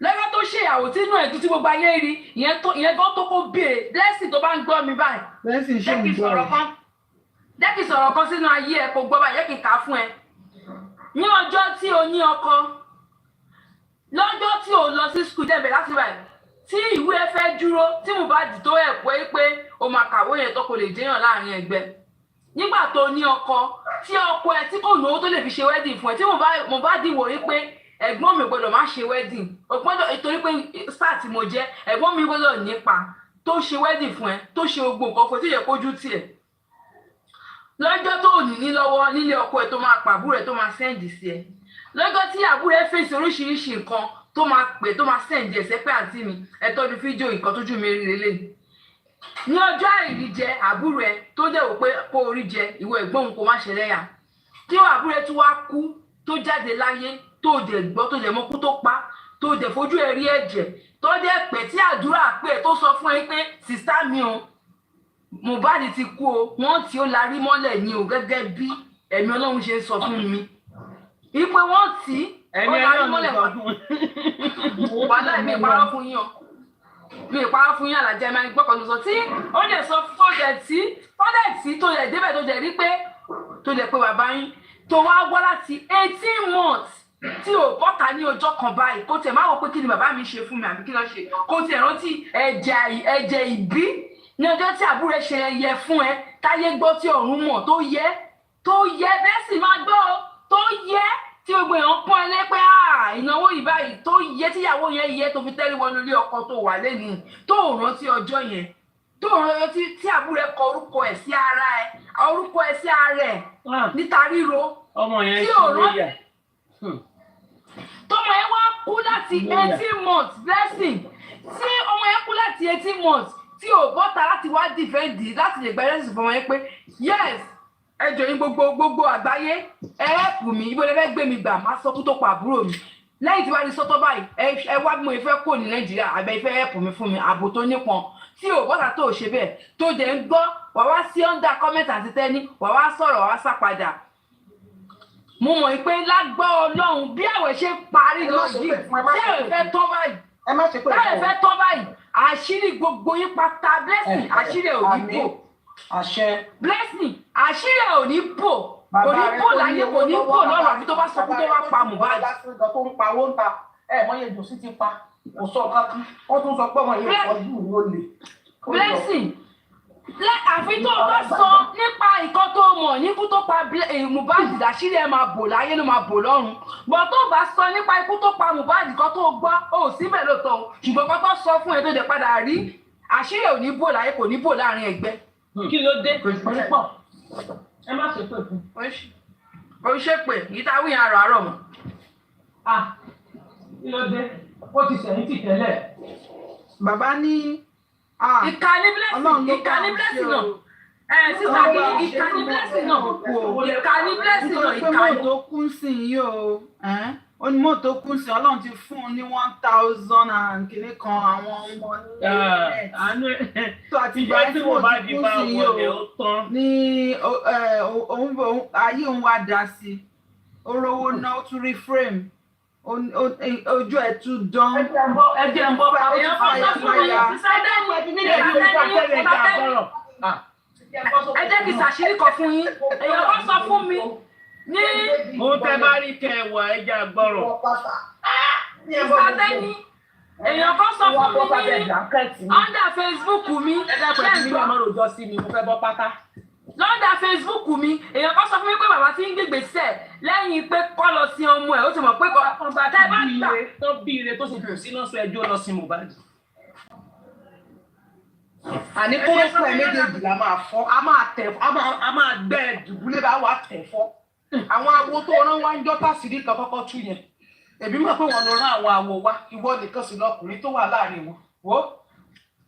lọ́jọ́ tó ṣe ìyàwó tí inú ẹ̀dùn tí gbogbo ayé rí ìyẹn gan tó kó béèrè blessing tó bá ń gbọ́ mi báyìí. blessing ṣe ń gbọ́ rẹ̀. jẹ́ kí sọ̀rọ̀ kan sínú ayé ẹ kò gbọ́ báyìí jẹ́ kí n kà á fún ẹ. ní ọjọ́ tí o ní ọkọ lọ́jọ́ tí o lọ sí skul dẹ́bẹ̀ láti rà tí ìwé ẹ fẹ́ dúró tí Mohbad tó ẹ̀ pé o máa kàwé yẹn tó kò lè déyàn láàrin ẹgbẹ́ nígbà tó ní ọkọ tí ọkọ ẹ tí kò lówó tó lè fi ṣe wedding fún ẹ tí Mohbad wò yí pé ẹ̀gbọ́n mi gbọ́dọ̀ má ṣe wedding ọgbọ́dọ̀ torí pé star tí mo jẹ́ ẹ̀gbọ́n mi gbọ́dọ̀ nípa tó ṣe wedding fún ẹ tó ṣe gbogbo nǹkan fún ẹ tó yẹ kójú tiẹ̀ lọ́jọ́ tó ní lọ́wọ́ nílé ọkọ ẹ tó máa pàbúrò ẹ tó máa sẹ́ǹdì sí ẹ lọ́jọ́ tí àbúrò ẹ fèsì oríṣiríṣi nǹkan tó máa pè tó máa sẹ́ǹdì ẹ̀sẹ̀ pé àǹtí mi ẹ tọ́jú fídíò nǹkan tójú mi rí lélẹ̀ ní ọjọ́ àìríjẹ àbúrò ẹ tó dẹ̀ wò pé kó orí jẹ ìwọ ẹ̀gbọ́n kò má ṣẹlẹ́yà kí àbúrò ẹ tún wá kú tó jáde láyé tó dẹ̀ gbọ́ tó dẹ̀ mọ kú tó pa tó dẹ̀ fojú ẹ rí ẹ̀jẹ̀ tó dẹ̀ pẹ̀ tí àdúrà pé tó sọ fún ẹ pé sìstá mi o Mohbad ti kú o wọ́n tí ó larí mọ́lẹ̀ ni o gẹ́gẹ́ bí ẹ̀mí Ọlọ́run ṣe sọ fún mi ìpè wọ́n tí ó larí mọ́lẹ̀ wàhálà mi ìparọ́ fún yín o mi ìparọ́ fún yín àlàjẹ́ máa ń gbọ́kàn ló sọ tí ó lè sọ tó dẹ̀ tí tó lè débẹ̀ tó dẹ̀ rí pé tó lè pe bàbá yín tó wá wá láti 18 months tí ò bọ́ta ní ọjọ́ kan báyìí kó tẹ̀ máa wọ pé kí ni bàbá mi ṣe fún mi àbí kí ló ṣe kó tẹ̀ rántí ẹ̀jẹ̀ ìbí ní ọjọ́ tí àbúrò ṣe yẹ fún ẹ táyé gbọ́ tí ọ̀run mọ̀ tó yẹ bẹ́ẹ̀ sì máa gbọ́ ọ tó yẹ tí gbogbo èèyàn pọ́n ẹ lé pé ìnáwó yìí báyìí tó yẹ tíyàwó yẹn yẹ tó fi tẹ́lẹ̀ wọnú ilé ọkọ tó wà lẹ́nu tó rántí ọjọ́ yẹn tó rántí tí àbúrò ẹ kọ orúkọ ẹ sí ara ẹ níta ríro tí ò rántí tọmọ ẹ wá kú láti 18 months blessing tí ọmọ ẹ kú láti 18 months tí ò bọ́ta láti wá dìfẹ́ǹdì láti lè gba ẹlẹ́sìn fún wọn yẹn pé yes ẹjọ́ yín gbogbo àgbáyé ẹ hẹ́pù mi ibo lè fẹ́ gbé mi gbà má sọ kú tó pa àbúrò mi lẹ́yìn tí wàá di sọ́tọ́ báyìí ẹ wá bí mo fẹ́ kó ní Nàìjíríà àbẹ́ ìfẹ́ hẹ́pù mi fún mi ààbò tó nípọn tí ò bọ́ta tó ṣe bẹ́ẹ̀ tó jẹ́ ń gbọ́ wà wá sí under comment àti tẹ́ni wà wá sọ̀rọ̀ wà wá sá padà mo mọ̀ pé lágbọ́ Ọlọ́run bí àwẹ̀ ṣe parí lọ yìí tí àwẹ̀ fẹ́ tán báyìí àṣírí gbogbo yín pátá blessing àṣírí ẹ̀ ò ní bò blessing àṣírí ẹ̀ ò ní bò kò ní bò láyé kò ní bò lọ́rọ̀ àbí tó bá sọ pé tó bá pa Mohbad. tó ń pa owó ń ta mọ́yé jòsí ti pa kò sọ kankan ó tún sọ pé ọmọ yẹn ìfọ́jú ló lè. blessing àfi tó o bá sọ nípa nǹkan tó mọ̀ níkú tó pa Mohbad àṣírí ẹ̀ máa bò láyé ló máa bò lọ́run bọ̀ tó o bá sọ nípa ikú tó pa Mohbad nǹkan tó gbọ́ ó síbẹ̀ ló tọ̀ ṣùgbọ́n kan tó sọ fún ẹ tó dẹ̀ padà rí àṣírí ẹ̀ ò ní bò láyé kò ní bò láàrin ẹgbẹ́. kí ló dé pọ̀ ẹ má ṣe pé fún. o ṣe pé yìí tá wíyàn àrọ̀ mọ́. kí ló dé ó ti sẹ̀yìn tì tẹ́lẹ̀. bàbá ní ìkànnì blessing náà sísá ní ìkànnì blessing náà ìkànnì tó kún sí yìí o onímọ̀ tó kún sí Ọlọ́run ti fún un ní 1,000 and kìíní kan àwọn ọmọ ní tó àti ìgbà tí mo bá di bá wọlé ó tán ní ayé òun wá dá sí ó rówó náà ó tún rí frame ojú ẹ̀ tún dán ẹ̀jẹ̀ ń bọ́ èèyàn kan sọ fún mi ẹ jẹ́ kí ṣàṣírí kan fún yín èèyàn kan sọ fún mi ní. mo tẹ bá rí kẹwà ẹja gbọ́rọ̀. ìsàtẹ́ni èèyàn kan sọ fún mi ní under Facebook mi. ẹ dákun ẹ ti ní ọmọ rojọ́ sí mi mo fẹ́ bọ́ pátá. lọ́dà Facebook mi èèyàn kan sọ fún mi pé bàbá ti ń gbègbèsẹ̀ lẹ́yìn pé kọ́ lọ sí ọmọ ẹ̀ ó ti mọ̀ pé kọ́ bá tẹ́ bá gbà. tó bí ire tó sì kù sí lọ́sọ̀ ẹjọ́ lọ sí Mohbad. àní kórópù ẹ̀ méjèèjì la máa fọ́ a máa gbẹ́ dùbúlẹ̀ bá wà tẹ̀ fọ́. àwọn awo tó rán wá ń jọ́ tásìrí kan kọ́kọ́ tú yẹn èmi mọ̀ pé wọ́n lọ rán àwọn awo wá ìwọ nìkan sì lọkùnrin tó wà láàrin wọn wo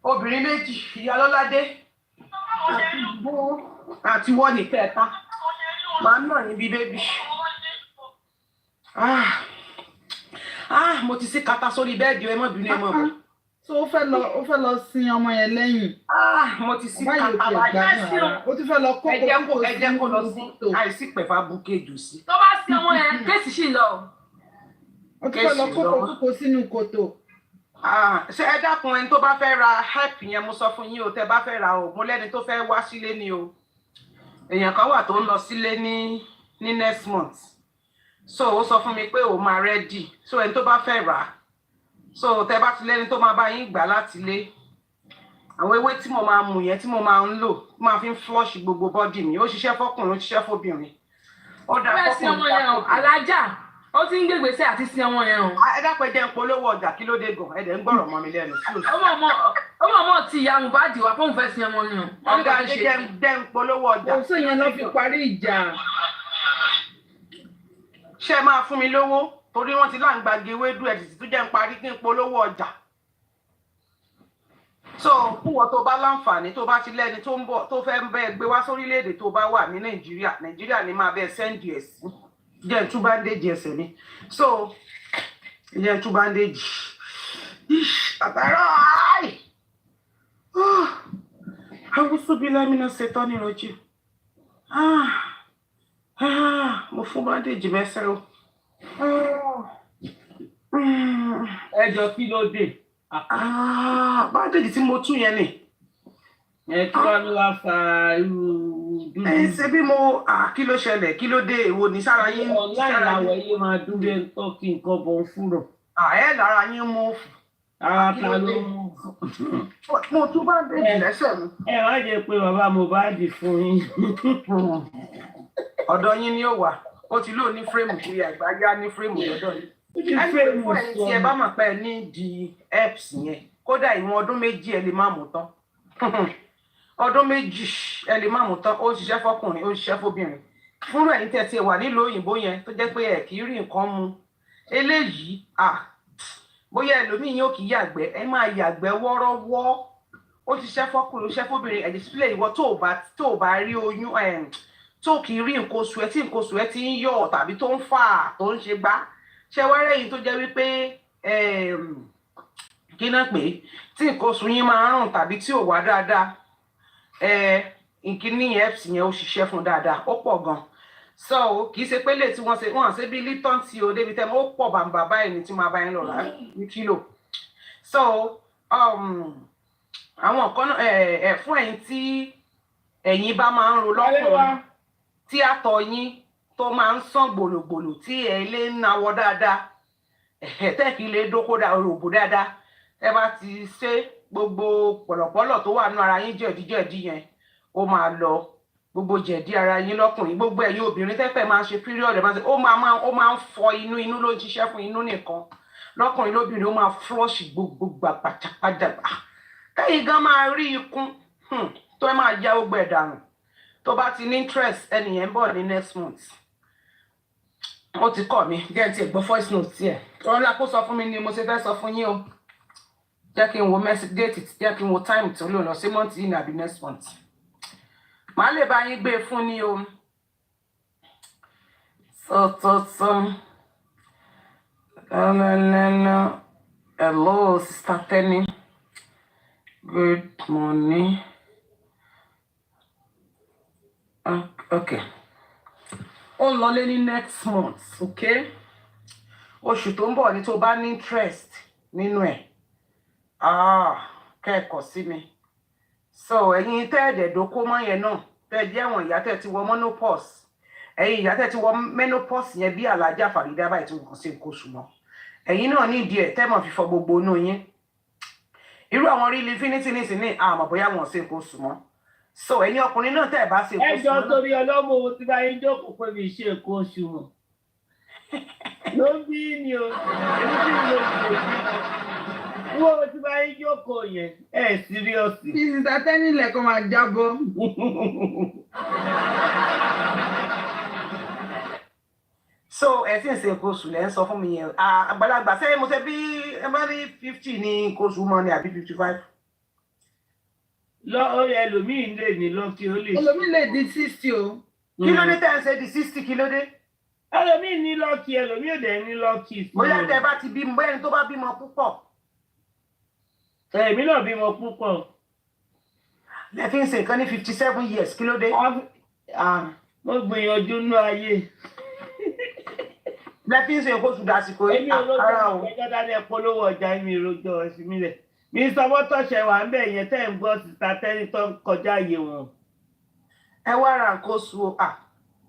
obìnrin méjì Ìyálọ́ládé àti wọ́n ní kẹta máa ń nà yín bí bébì mo ti sí kata sórí bẹ́ẹ̀dì ẹ mọ́ bínú ẹ mọ́ bọ̀. so ó fẹ́ lọ sin ọmọ yẹn lẹ́yìn. mo ti sí kata báyìí ó ti fẹ́ lọ kó ẹjẹ kó lọ sí àìsí pẹ̀fà búkéjù sí. tó bá sí ọmọ yẹn kéèsì sì lọ. ó ti fẹ́ lọ kókó sínú kòtò. ṣé ẹ dákun ẹni tó bá fẹ́ ra help yẹn mo sọ fún yín o tẹ́ bá fẹ́ ra o mo lẹ́ni tó fẹ́ wá sílé ni o èèyàn kan wà tó ń lọ sílé ní next month so ó sọ fún mi pé ó máa ready so ẹni tó bá fẹ́ rà á so tẹ́ bá ti lẹ́ni tó máa bá yín gbà láti lé àwọn ewé tí mo máa mú yẹn tí mo máa ń lò máa fi ń flush gbogbo body mi ó ṣiṣẹ́ fọ́kùnrin ó ṣiṣẹ́ fóbìnrin ó dá fọ́kùnrin alájà ó ti ń gbègbèsè àti sin ọmọ yẹn o. ẹ dápẹ́ jẹ́ ń polówó ọjà kí ló dé gan ẹ dẹ̀ ń gbọ́rọ̀ mọ́ mi lẹ́nu sí òsì. ọmọ ti ìyá Mohbad wá fóun fẹ́ sin ọmọ ni o. ọ̀gá adé jẹ́ ń polówó ọjà. òun sì yẹn lọ fi parí ìjà. ṣé máa fún mi lówó torí wọ́n ti láǹgbàgé ewédú ẹ̀ sì tún jẹ́ ń parí kí n polówó ọjà. So fúnwọ́ tó bá láǹfààní tó bá ti lẹ́ni tó ń bọ̀ tó fẹ́ bẹ́ẹ̀ gbé wá sórílẹ̀-èdè tó bá wà ní Nàìjíríà ni máa bẹ́ẹ̀ sẹ́ndì ẹ̀ sí jẹ́ tú bandage ẹsẹ̀ mi so jẹ́ tú bandage àtàrà awúsùbí lámìnà ṣetán ní ìrọ̀jì mo fún bandage mẹ́sẹ̀ o. Ẹjọ́ kí ló dé? Bandage tí mo tún yẹn ni. Kí wá ló wá fa irú dúdú? Ṣé bí mo kí ló ṣẹlẹ̀ kí ló dé èwo ní sára yín? Online làwọ̀ yìí máa dúró ẹ̀ tó kí nǹkan bọ̀ ń fúrọ̀. Ẹ lára yín mú. Ara ta ló mú. Mo tún bandage lẹ́sẹ̀ mi. Ẹ wá jẹ́ pé bàbá Mohbad fún yín. Ọ̀dọ̀ yín ni ó wà. Ó ti lóò ní fírémù kiri àgbáyá ní fírémù lọ́dọ̀ yìí. Ẹni fún ẹni tí ẹ bá mọ̀ pé ẹ ní di apps yẹn kódà ìwọ̀n ọdún méjì ẹ lè má mú tán. Ọdún méjì ẹ lè má mú tán ó ṣiṣẹ́ fọkùnrin ó ṣiṣẹ́ fóbìnrin. Fúnrú ẹ̀yin tẹ́ ti wà nílùú òyìnbó yẹn tó jẹ́ pé ẹ kì í rí nǹkan mu. Eléyìí bóyá ẹlòmíì yóò kì í yàgbẹ́ ẹ máa yàgbẹ́ wọ́rọ́wọ́ ó ṣiṣẹ́ fọkùnrin ó ṣiṣẹ́ fóbìnrin ẹ̀ display ìwọ tó ò bá rí oyún tó kì í rí nǹkan oṣù ẹ tí nǹkan oṣù ẹ ti ń yọ̀ tàbí tó ń fà tó ń ṣe gbá ṣe wẹ́rẹ́ yìí tó jẹ́ wípé kí náà pé tí nǹkan oṣù yín máa ń rùn tàbí tí ò wá dáadáa ìkíní apps yẹn ó ṣiṣẹ́ fún dáadáa ó pọ̀ gan so kì í ṣe pé lè tí wọ́n ṣe bí Lipton tí o débi tẹ́mọ́ ó pọ̀ bàǹbà báyìí ní tí máa bá yín lọ rà ní kílò so àwọn kan fún ẹ̀yin tí ẹ̀yin bá máa ń ro lọ́kùnrin tí àtọ̀ yín tó máa ń sàn gbòlògbòlò tí ẹ lè náwó dáadáa tẹ́ẹ̀kì lè dókòdà òròbó dáadáa ẹ bá ti ṣe gbogbo pọ̀lọ̀pọ̀lọ̀ tó wà nínú ara yín jẹ̀díjẹ̀dí yẹn ó máa lọ gbogbo jẹ̀dí ara yín lọ́kùnrin gbogbo ẹ̀yin obìnrin tẹ́fẹ̀ máa ṣe period ó máa ń fọ inú ló ń ṣiṣẹ́ fún inú nìkan lọ́kùnrin lóbìnrin ó máa flush gbogbo gbàgbàjàgbàjà kẹ́yìn gan máa rí ikún tó ẹ máa ya gbogbo ẹ̀ dànù tó bá ti ní interest ẹnìyẹn ń bọ̀ ní next month ó ti kọ́ mi jẹ́ ti ẹ̀gbọ́n voice note tiẹ̀ ọlá kó sọ fún mi ni mo ṣe fẹ́ sọ fún yín o jẹ́ kí n wo message date jẹ́ kí n wo time tó lò lọ sí month yìí nàbí next month màá lè bá yín gbé e fún ní o hello sister Tenny good morning okay ó lọ lé ní next month okay oṣù tó ń bọ̀ ní tó bá ní interest nínú ẹ̀ kẹ́ẹ̀kọ́ sí mi so ẹ̀yin tẹ́ẹ̀dẹ̀dókó mọ́ yẹn náà tẹ́ẹ̀ jẹ́ àwọn ìyá tẹ́ẹ̀ ti wọ menopause ẹ̀yin ìyá tẹ́ẹ̀ ti wọ menopause yẹn bí alájà Fàrídà báyìí tí wọ́n ṣe nǹkan oṣù mọ́ ẹ̀yin náà ní ìdí ẹ̀ tẹ́ẹ̀mọ̀ fífọ gbogbo inú yín irú àwọn rí infinity nísìnyí àmọ́ bóyá wọ́n ṣe nǹkan oṣù mọ́ so ẹ̀yin ọkùnrin náà tẹ́ẹ̀ bá ṣe nǹkan oṣù mọ́ ẹjọ́ torí ọlọ́mọ owó tí bá yín jókòó pé mi ṣe nǹkan oṣù mọ́ ló ń bí ni o èmi tí mo ṣe wo tí bá yín jókòó yẹn síríọ̀sì. ìsìta tẹ́nilẹ̀ kan máa jábọ́. so ẹ tí ń ṣe nǹkan oṣù lẹ́ ń sọ fún mi yẹn àgbàlagbà sẹ́yìn mo ṣe bí ẹ bá rí 50 ní nǹkan oṣù mọ́ ni àbí 55. lọ ẹlòmíín lè ní lọ́kì ó lè ṣe. ẹlòmíín lè di 60 o. kí ló dé tẹ́ ẹ ṣe di 60 kí ló dé. ẹlòmíín ní lọ́kì ẹlòmíín ò dẹ̀ ní lọ́kì. bóyá tẹ́ bá ti bímọ ẹni tó bá bímọ púpọ̀. èmi náà bímọ púpọ̀. ẹ fi ń ṣe nǹkan ní 57 years kí ló dé. mo gbìyànjú nú ayé. lẹ́tí ń ṣe nǹkan oṣù dàsìkò èmi olóògbé ẹjọ́ dání ẹ polówó ọjà mi ìròjọ ẹ̀sìn mi lẹ̀ mi sọmọ́ tọ̀ṣẹ̀ wà ń bẹ̀ yẹn tẹ́ ń gbọ́ síta tẹ́ni tó ń kọjá ààyè wọn. ẹ wá ra nǹkan oṣù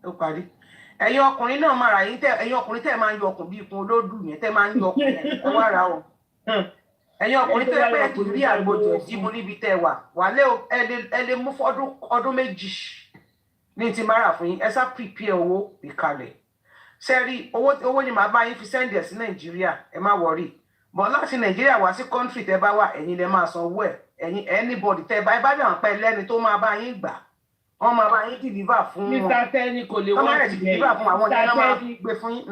ó parí ẹ̀yin ọkùnrin náà máa rà yín tẹ́ ẹ̀yin ọkùnrin tẹ́ máa ń yọ ọkùn bí ikùn olódù yẹn tẹ́ máa ń yọ ọkùn yẹn ẹ wá ra o ẹ̀yin ọkùnrin tẹ́ pẹ́ kì í rí àgbòjò ìdìbò níbi tẹ́ wà lé ẹ lè mú ọdún méjì ní ti máa rà fún yín ẹ sá prepare owó ìkàlẹ̀ sẹ́rí owó ni màá bá yín fi send ẹ̀ sí Nàìjíríà ẹ má wọrí bọ̀ láti Nàìjíríà wá sí country tẹ́ bá wà ẹ̀yin lẹ máa san owó ẹ̀ ẹ̀yin anybody tẹ́ bá ní àwọn pẹ́ lẹ́ni tó máa bá yín gbà wọ́n máa bá yín deliver fún wọn. Mr. Tẹ́ni kò lè wọ́n máa wọ́ọ̀kì deliver fún àwọn yẹn náà máa bẹ́ẹ̀ gbé fún yín.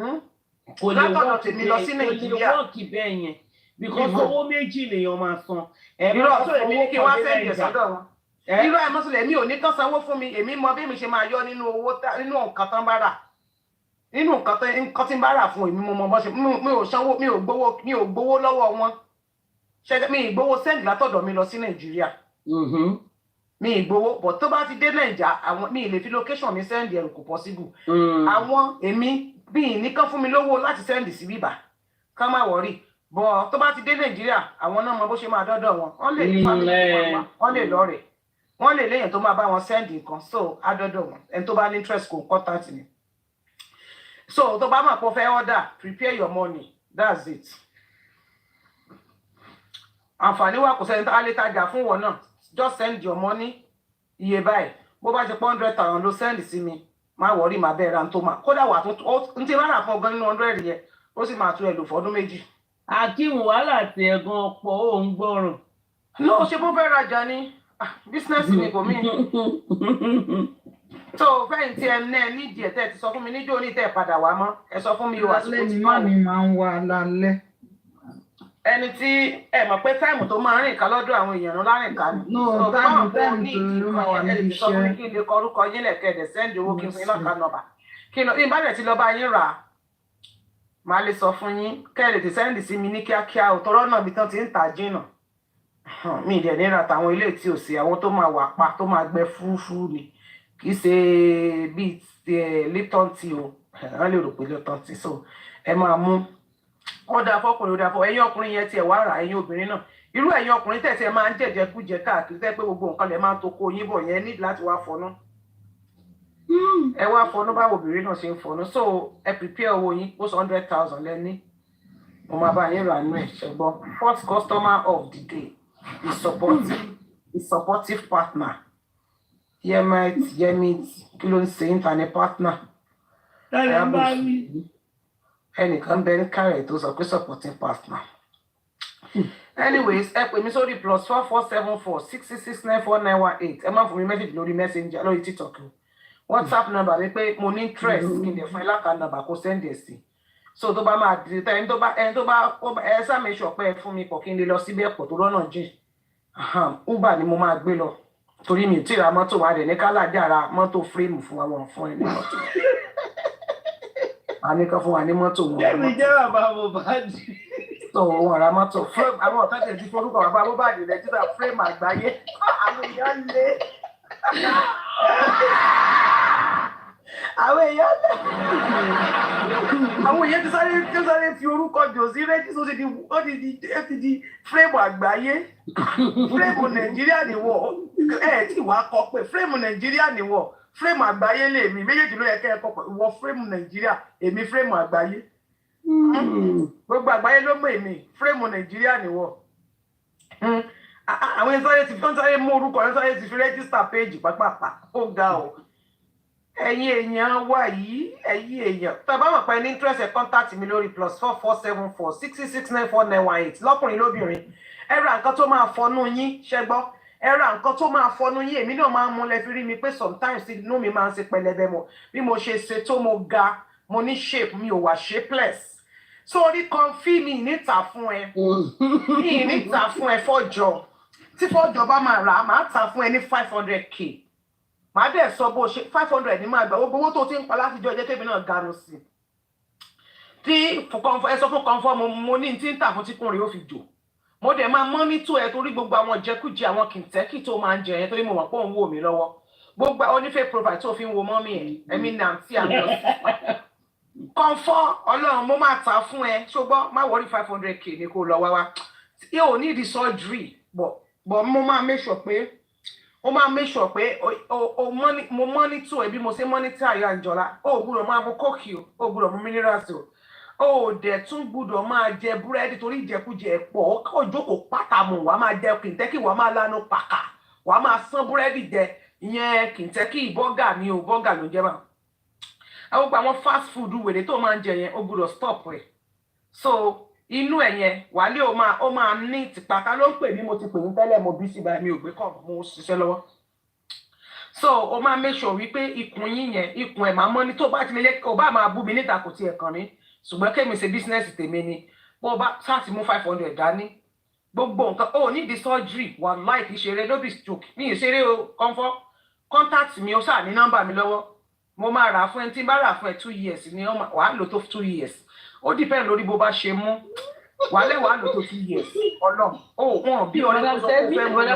kò lè látọ̀dọ̀ tèmi lọ sí Nàìjíríà. wọ́ọ̀kì bẹ́ẹ̀ yẹn because owó méjì lèèyàn máa san. irọ́ tó èmi ní kí wọ́n sẹ́ǹdì sọ́dọ̀ wọn. irọ́ ẹ̀ mọ́sílẹ̀ mi ò ní kán sanwó fún mi èmi mọ bí mi ṣe máa yọ nínú owó nínú nǹkan tán bá rà nínú nǹkan tí ń bá rà fún èmi mo mọ bọ́ ṣe mi ò sanwó mi ò gbowó lọ́wọ́ wọn ṣẹ́gẹ́ mi ì gbowó sẹ́ǹdì látọ̀dọ̀ mi lọ sí Nàìjíríà mi ì gbowó but tó bá ti dé Nàìjà àwọn mi ì lè fi location mi sẹ́ǹdì ẹ̀rù kò possible àwọn èmi bí ì ní kán fún mi lówó láti sẹ́ǹdì sí bíbà ká má wọ̀rí bọ̀ tó bá ti dé Nàìjíríà àwọn náà mọ bó ṣe máa dọ́dọ̀ wọn wọ́n lè ní family wọ́n lè lọ́rẹ̀ẹ́ wọ́n lè léyìn tó máa bá wọn sẹ́ǹdì nǹkan so adọ́dọ̀ wọn ẹni tó bá ní interest kò contact ni so tó bá máa pọ̀ fẹ́ order prepare your money that's it àǹfààní wà kò sẹ́ni tá a lè tajà fún wọn náà just send your money iye báyìí bó bá ṣe pọ̀ 100,000 ló send sí mi má wọrí má bẹ́ẹ̀ ra tó máa kódà wà tó ń tí bá rà fún ọgán nínú 100 yẹn ó sì máa tún ẹ lò fọdún méjì. Akeem wàhálà tí ẹ̀gan ọ̀pọ̀ ò ń gbọ́ràn. ló ṣe bó fẹ́ rajà ní business mi kò mí. tó fẹ́yìn tí ẹ ní ẹ nídìí ẹ̀ tẹ́ ẹ ti sọ fún mi níjó ní tẹ́ ẹ padà wá mọ́ ẹ sọ fún mi o àsìkò tí má mi máa ń wá lálẹ́. ẹni tí ẹ mọ̀ pé táìmù tó máa ń rìn ká lọ́dọ̀ àwọn èèyàn ńlá rìn ká ni. no táìmù tó máa wà níbi iṣẹ́. sọ fún mi kí n lè kọ orúkọ yín lẹ̀kẹ́dẹ̀ sẹ́ndì owó kí n fún yín lọ́ka nọ́mbà kí n bá dẹ̀ ti lọ bá yín rà á màá lè sọ fún yín kẹ́lẹ̀ tí sẹ́ndì sí mi ní kíákíá ò tọrọ náà bí tán ti ń tà jìnnà mi ìdẹ̀ níra tàwọn ilé tí ò sí àwọn tó máa wà pa tó máa gbẹ fúrúfúrú ni kì í ṣe bíi Lipton tea o wọ́n lè rò pé Lipton tea so ẹ máa mú ó dáa fọkùnrin ó dáa fọ ẹ̀yin ọkùnrin yẹn tiẹ̀ wá rà ẹ̀yin obìnrin náà irú ẹ̀yin ọkùnrin tẹ̀sí ẹ máa ń jẹ̀jẹ̀ kújẹ káàkiri tẹ́ pé gbogbo nǹkan lẹ̀ máa ń toko yín bọ̀ yẹn nídìí láti wá fọnú ẹ wá fọnú báwo obìnrin náà ṣe ń fọnú so ẹ prepare owó yín ó sọ 100,000 lẹ́ní mo máa bá yín rà nú ẹ̀ ṣẹ́gbọ́n first customer of the day is supportive partner yemit kí ló ń ṣe internet partner ẹnìkan bẹ ní kárẹ̀ tó sọ pé supporting partner anyways ẹ pè mí sórí +4474 6669491 ẹ má fún mi message lórí messenger lórí TikTok WhatsApp number mi pé mo ní interest kí n lè fún ẹ lákàá number kó send ẹ sí so tó bá máa di ẹni tó bá ẹ sàmì ìṣọpẹ fún mi pọ̀ kí n lè lọ síbẹ̀ pọ̀ tó lọ́nà jìn Uber ni mo máa gbé lọ torí mi ò tí ì ra mọ́tò wa rẹ̀ ní káládé ara mọ́tò fírémù fún àwọn fún ẹ ní mọ́tò a ní kan fún wa ní mọ́tò wọn. Jẹ́mi jẹ́ bàbá Mohbad. tó wọn ra mọ́tò frame àwọn ọ̀tá tẹ̀ ti forúkọ bàbá Mohbad rẹ̀ títà frame àgbáyé àwọn èèyàn lé àwọn èèyàn ti sáré fi orúkọ jòsí rẹ́jísì ó ti di frame àgbáyé frame Nàìjíríà nìwọ̀ ẹ̀ tí wàá kọ pé frame Nàìjíríà nìwọ̀ frame àgbáyé lè mi méjèèjì ló yẹ kẹ́ ẹ kọ pé ìwọ frame Nàìjíríà èmi frame àgbáyé gbogbo àgbáyé ló mọ èmi frame Nàìjíríà nìwọ̀ àwọn ìsọ̀rọ̀ ti fi sáré mú orúkọ ìsọ̀rọ̀ ti fi rẹ́jísítà péjì pápápá ó ga o ẹ̀yin èèyàn wà yìí ẹ̀yin èèyàn tàbá mọ̀ pé ní interest ẹ̀ contact mi lórí +4474 6669491 lọ́kùnrin lóbìnrin ẹ ra nǹkan tó máa fọnú yín ṣẹ́gbọ́ ẹ ra nǹkan tó máa fọnú yín èmi náà máa ń mú lẹ́fi rí mi pé sometimes inú mi máa ń ṣe pẹlẹbẹ mọ́ bí mo ṣe ṣe tó mo ga mo ní shape mi ò wà shapeless sórí kọfí mi níta fún ẹ mi níta fún ẹ fọ́jọ́ tí fọ́jọ́ bá máa rà á máa ta fún ẹ ní 500k màá dẹ̀ sọ bó ṣe 500 ní máa gbà owó tó ti ń pa látijọ́ ẹjẹ́ tèmi náà ganu sí tí ẹ sọ fún kọ́ńfọ́ mo ní tí ń tà fún tíkùn rí ó fi jò mo dẹ̀ máa mọ́nítò ẹ torí gbogbo àwọn ìjẹkújẹ àwọn kìntẹ́kì tó máa ń jẹ yẹn torí mo mọ̀ pé òun wò mí lọ́wọ́ gbogbo onífẹ́ profile tó fi ń wo mọ́mí ẹ̀ ẹ̀mí náà tí a lọ sí kọ́ńfọ́ ọlọ́run mo máa tà fún ẹ ṣùgbọ́n má wọrí 500k ní kó lọ wá yóò ní ìdí surgery but mo máa make sure pé mo monitor ẹ bí mo ṣe monitor Àyà Ìjọlá ó gbúdọ̀ máa mu kókì ó gbúdọ̀ mu minerals ó dẹ̀ tún gbúdọ̀ máa jẹ búrẹ́dì torí ìjẹkújẹ pọ̀ ó jókòó pátàmù wàá máa jẹ kìntẹ́kì wàá máa lánú pàkà wàá máa sán búrẹ́dì jẹ ìyẹn kìntẹ́kì bọ́gà ni o bọ́gà ló jẹ́ bá àwọn gba àwọn fast food wèrè tó máa ń jẹ yẹn ó gbúdọ̀ stop ẹ̀ so inú ẹ̀ yẹn wàálé ó máa ní tìpàkà ló ń pè mí mo ti pè ní tẹ́lẹ̀ mo bí sí báyìí mi ò gbé kọ̀ mo ṣiṣẹ́ lọ́wọ́ so o máa make sure wípé ikùn yín yẹn ikùn ẹ̀ máa mọ́ ní tó bá ti lè jẹ́ kó bá máa bú mi níta kò tiẹ̀ kàn mí ṣùgbọ́n kémi ṣe business tèmi ni bó bá sáàtì mú 500 dání gbogbo nǹkan ó ní di surgery wà láì fi ṣeré no be joke ní ìṣeré o comfort contact mi ó sáà ní nọ́mbà mi lọ́wọ́ mo máa rà fún ẹ tí n bá rà fún ẹ 2 years ni wàá lò tó 2 years ó depend lórí bó bá ṣe mú wàá lò tó 2 years ọlọ́run ó wọn bí ọlọ́run tó fẹ́ mú lọ.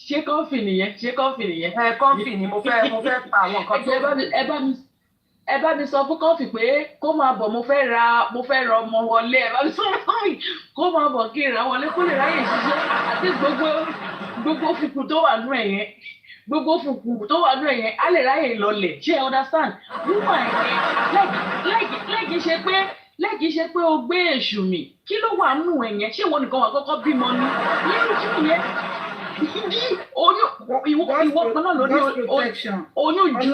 ṣé kọ́fì nìyẹn kọ́fì ni mo fẹ́ ta àwọn nǹkan tó ẹ bá mi sọ fún kọ́fì pé kó máa bọ̀ mo fẹ́ ra ọmọ wọlé ẹ bá mi sọ fún kọ́fì kó máa bọ̀ kí n ra wọlé kó lè ráyè ṣiṣẹ́ àti gbogbo fùkù tó wà nú ẹ̀ yẹn gbogbo fùkù tó wà nú ẹ̀ yẹn á lè ráyè lọlẹ̀ ṣé ẹ understand woman yẹn lẹ́ẹ̀kì ṣe pé o gbé èṣù mi kí ló wà nú ẹ̀ yẹn ṣé ìwọ nìkan wà kọ́kọ́ bímọ ni nínú kí yẹn ìwọ kan náà ló ní oyún ìjú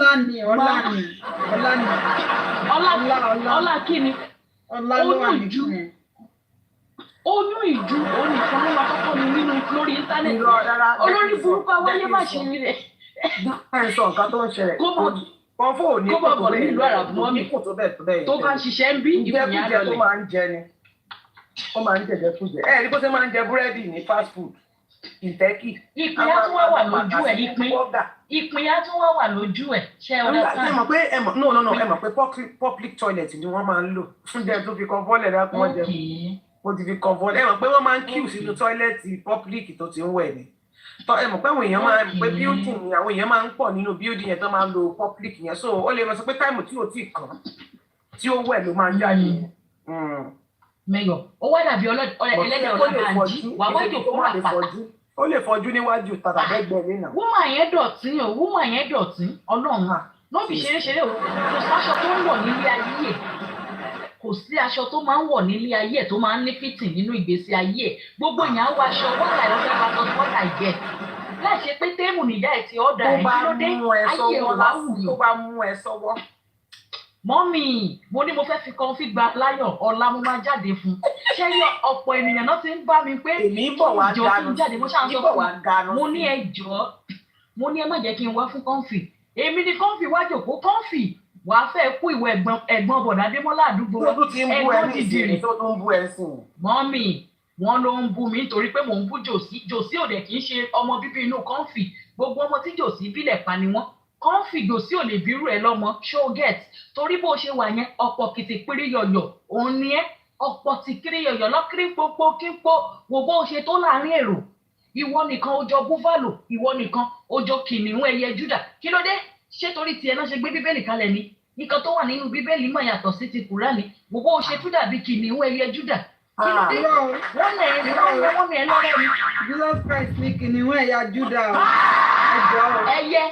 ọlá kí ni oyún ìjú òun nìkan ló máa kọ́kọ́ ní nínú lórí íńtánẹ́ẹ̀tì olórí burúkú awáyé má ṣe rí rẹ̀. ẹ sọ nǹkan tó ń ṣẹlẹ̀ kó bọ̀ bọ̀ nílùú àràbùmọ́ mi tó bá ṣiṣẹ́ ń bí ìkùnyà lọlẹ̀. tó máa ń jẹ ni ó máa ń jẹjẹ fún jẹ ẹ rí bó ṣe máa ń jẹ búrẹ́dì ní fast food ìtẹ́kì. ìpín á tún wá wà lójú ẹ̀ ìpín á tún wá wà lójú ẹ̀ ṣé o lè ẹ mọ̀ pé ẹ mọ̀ pé public toilet ni wọ́n máa ń lò fún jẹ tó fi kan bọ́ọ̀lẹ̀ dákun wọ́n jẹ mo ti fi kan bọ́ọ̀lẹ̀ ẹ mọ̀ pé wọ́n máa ń queue sínú tọ́ílẹ̀tì public tó ti ń wẹ̀ ni ẹ mọ̀ pé àwọn èèyàn máa ń pé building ni àwọn èèyàn máa ń pọ̀ nínú building yẹn tó máa ń lo public yẹn so ó lè mọ̀ sọ pé táìmù tí ò tí ì kàn tí ó wẹ̀ ló máa ń jáde. mẹ́yọ̀ ó wá dàbí ẹlẹ́dẹ̀ ọ̀làbànjí wà wájú òkú wà pàtà. ó lè fọjú níwájú tàbẹ́gbẹ́ nínà. wúmà yẹn dọ̀tí ọlọ́run lọ́ọ̀bì ṣeréṣeré o kò sáṣọ tó ń wọ̀ nílé ayé ẹ̀ kò sí aṣọ tó máa ń wọ̀ nílé ayé ẹ̀ tó máa ń ní fìtì nínú ìgbésí ayé ẹ̀ gbogbo èèyàn á wọ aṣọ wọ́tà ìrọ́lẹ́ bá tọ́ wọ́tà ìjẹ́ láì ṣe pé téèmù nìyá ẹ̀ ti ọ̀dà ẹ̀ kí ló dé ayé ọ̀la wù yìí. tó bá mú ẹ sọ́wọ́. mọ́mì mo ní mo fẹ́ fi kan fi gba láyọ̀ ọ̀la mo máa jáde fún ṣé yọ ọ̀pọ̀ ènìyàn náà ti ń bá mi pé ìjọ kí n jáde mo ṣáà sọ fún mo ní ẹjọ́ mo ní ẹ má jẹ́ kí n wá fún kọ́ńfì èmi ni kọ́ńfì wá jòkó kọ́ńfì wàá fẹ́ kú ìwọ ẹ̀gbọ́n bọ̀dá démọ́lá àdúgbò ẹ̀gbọ́n dìdìrì tó tún bú ẹ sìn. mọ́mì wọ́n ló ń bú mi nítorí pé mò ń bú jòsí òde kì í ṣe ọmọ bíbí inú kọ́ńfì gbogbo ọmọ tí jòsí bílẹ̀ pa ni wọ́n kọ́ńfì jòsí ò lè bírú ẹ lọ́mọ show get torí bó ṣe wà yẹn ọ̀pọ̀ kìtìpírí yọ̀yọ̀ òun ni ẹ́ ọ̀pọ̀ tìkírí yọ̀yọ̀ lọ́kírí pópó kípo wò bó ṣe tó láàrin èrò ìwọ nìkan ó jọ búfàlò ìwọ nìkan ó jọ kìnìún ẹyẹ júdà kí ló dé ṣé torí tiẹ̀ náà ṣe gbé bíbélì kalẹ̀ ni nǹkan tó wà nínú bíbélì mọ̀ yàtọ̀ sí ti kùránì gbogbo ó ṣe tún dàbí kìnìún ẹyẹ júdà kí ló dé wọ́n lẹ̀ ẹ́ lọ́wọ́ mi ẹ lọ́rẹ́ mi. Jesus Christ ní kìnìún ẹ̀yà júdà ẹyẹ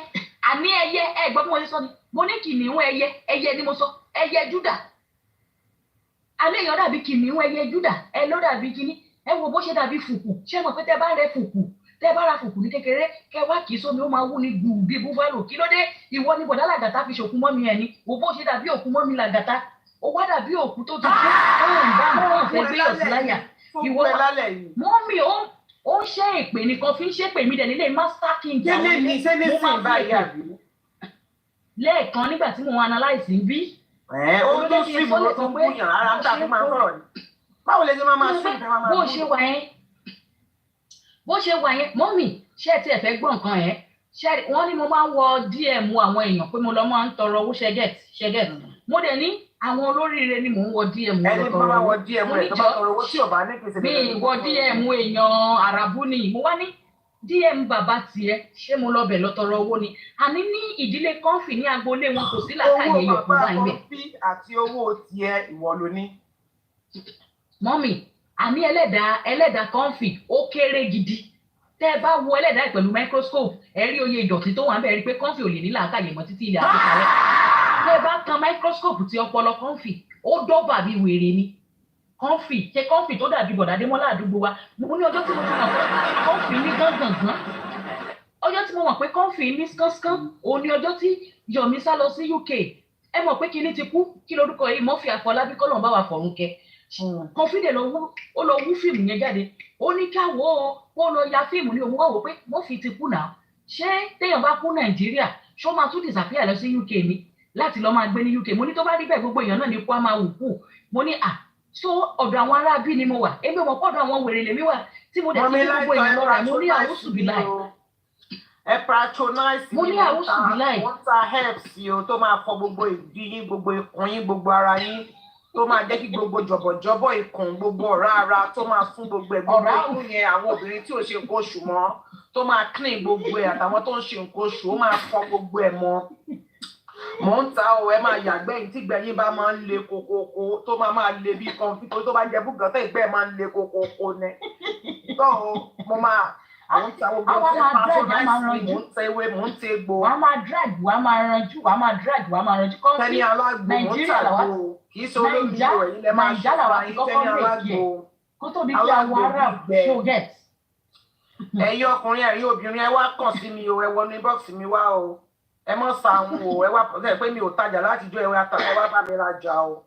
àní ẹyẹ ẹ gbọ́ bí mo ṣe sọ ni mo ní kìnìún ẹyẹ ni mo sọ ẹyẹ júdà alẹ́ èèyàn dàbí kìnìún ẹyẹ júdà ẹ ló dàbí kíní ẹ wo bó ṣe dàbí fùkù ṣé mọ̀ pé tẹ bá rẹ fùkù tẹ bá ra fùkù ní kékeré kẹ wá kì í sómi ó máa wú ní gbùù bí búfálò kí ló dé ìwọ ni bọ̀dá làgàtà fi ṣòkú mọ́ mi ẹ̀ ni wo bó ṣe dàbí òkú mọ́ mi làgàtà ó wá dàbí òkú tó ti kú ó ń bá nǹkan fẹ́ gbé ọ̀sìn láyà ìwọ mọ́mì ó ń ṣe èpè nìkan fi ń ṣe èpè mi dẹ̀ nílé master king lẹ́ẹ̀kan nígbà tí mo analyse ń bí. ó tó síbò ló tó ń búyàn rárá nígbà tó máa ń sọ̀rọ̀ ni báwo lè ṣe máa sún ìfẹ́ máa bó ṣe wà yẹn mọ́mì ṣé ẹ tiẹ̀ fẹ́ gbọ́ nǹkan yẹn wọ́n ní mo máa ń wọ DM àwọn èèyàn pé mo lọ máa ń tọrọ owó ṣẹ́gẹ̀t mo dẹ̀ ní àwọn olóríire ni mò ń wọ DM ẹni tó bá wọ DM rẹ̀ tó bá tọrọ owó tí ò bá ní pèsè mi wọ DM èèyàn àràbù ni mo wá ní DM bàbá tiẹ̀ ṣé mo lọ bẹ̀ lọ tọrọ owó ni àní ní ìdílé kọ́ńfì ní agboolé wọn kò sí làkàyè yọkùn báyìí bẹ̀. owó bàbá kọ́ńfì àti owó tiẹ̀ ìwọ ló ní. mọ́mì àní ẹlẹ́dàá kọ́ńfì ó kéré gidi tẹ́ ẹ bá wo ẹlẹ́dàá pẹ̀lú microscope ẹ rí oye ìdọ̀tí tó wà ń bẹ̀ rí pé kọ́ńfì ò lè ní làákàyè mọ́ títí ilẹ̀ àfíríkà rẹ̀ tẹ́ ẹ bá kan microscope ti ọpọlọ kọ́ńfì ó dọ́bà bí wèrè ni kọ́ńfì tó dàbí bọ̀dá démọ́lá àdúgbò wa mo ní ọjọ́ tí mo ti mọ̀ pé kọ́ńfì ní gángangan ọjọ́ tí mo mọ̀ pé kọ́ńfì ní skánskan òun ni ọjọ́ tí Yomi sá lọ sí UK ẹ mọ̀ pé kinní ti kú kí lorúkọ yìí Murphy Àfọlábí kọ́ lọ́n bá wa fọ̀run kẹ kọ́ńfì dẹ̀ ó lọ wú fíìmù yẹn jáde ó ní káwọ́ ó lọ ya fíìmù ní òun wá wò pé Murphy ti kú náà ṣé téèyàn bá kú Nàìjíríà ṣó máa tún disappear lọ sí UK ni láti lọ máa gbé ní UK? Mo ní tó bá rí bẹ́ẹ̀ gbogbo èèyàn náà ní kó a máa wù kú. Mo ní so ọ̀dọ̀ àwọn aráabí ni mo wà, èmi ò mọ̀ pọ̀ ọ̀dọ̀ àwọn wèrè lèmi wà tí mo dẹ̀ ti gbogbo èèyàn lọ rẹ̀. Mo ní àwùsù bí láì. Ẹ patronize Mo ní àwùsù bí láì. wọ́n ta herbs yìí o tó máa fọ gbogbo ìdí yín, gbogbo ikùn yín, gbogbo ara yín, tó máa jẹ́ kí gbogbo jọ̀bọ̀jọ̀bọ̀ ikùn, gbogbo ọ̀rá ara tó máa fún gbogbo ẹ̀, gbogbo ikùn yẹn àwọn obìnrin tí ò ṣe nǹkan oṣù mọ́ tó máa clean gbogbo ẹ̀, àtàwọn tó ń ṣe nǹkan oṣù ó máa fọ gbogbo ẹ̀ mọ́. Mò ń ta o, ẹ máa yàgbẹ́ yìí tí gbẹ̀yìn bá máa ń le kokoko tó máa le bí kọ̀ǹfìtò tó bá jẹ búgàn tó ìgbẹ́ máa ń le kokoko ni. Tó mo máa àwọn ta gbogbo ọ̀sẹ̀ patronize, mò ń ta ewé, mò ń ta egbò. Wàá máa drag, wàá máa ranjú, wàá máa drag, wàá máa ranjú. Tẹ́ni alágbo mò ń ta gbò, kì í ṣe olóògbé rẹ̀ ilẹ̀ máa ṣe ara yín tẹ́ni alágbo. Kó tó di pé àwọn ará ṣó get. Ẹ̀yin ọkùnrin ẹ̀yin obìnrin ẹ wá kàn sí mi o, ẹ wọnú inbox mi wá o. Ẹ mọ̀ sàwọn o, ẹ wá pé mi ò tajà látijọ́ ẹ wá bá mi rajà o.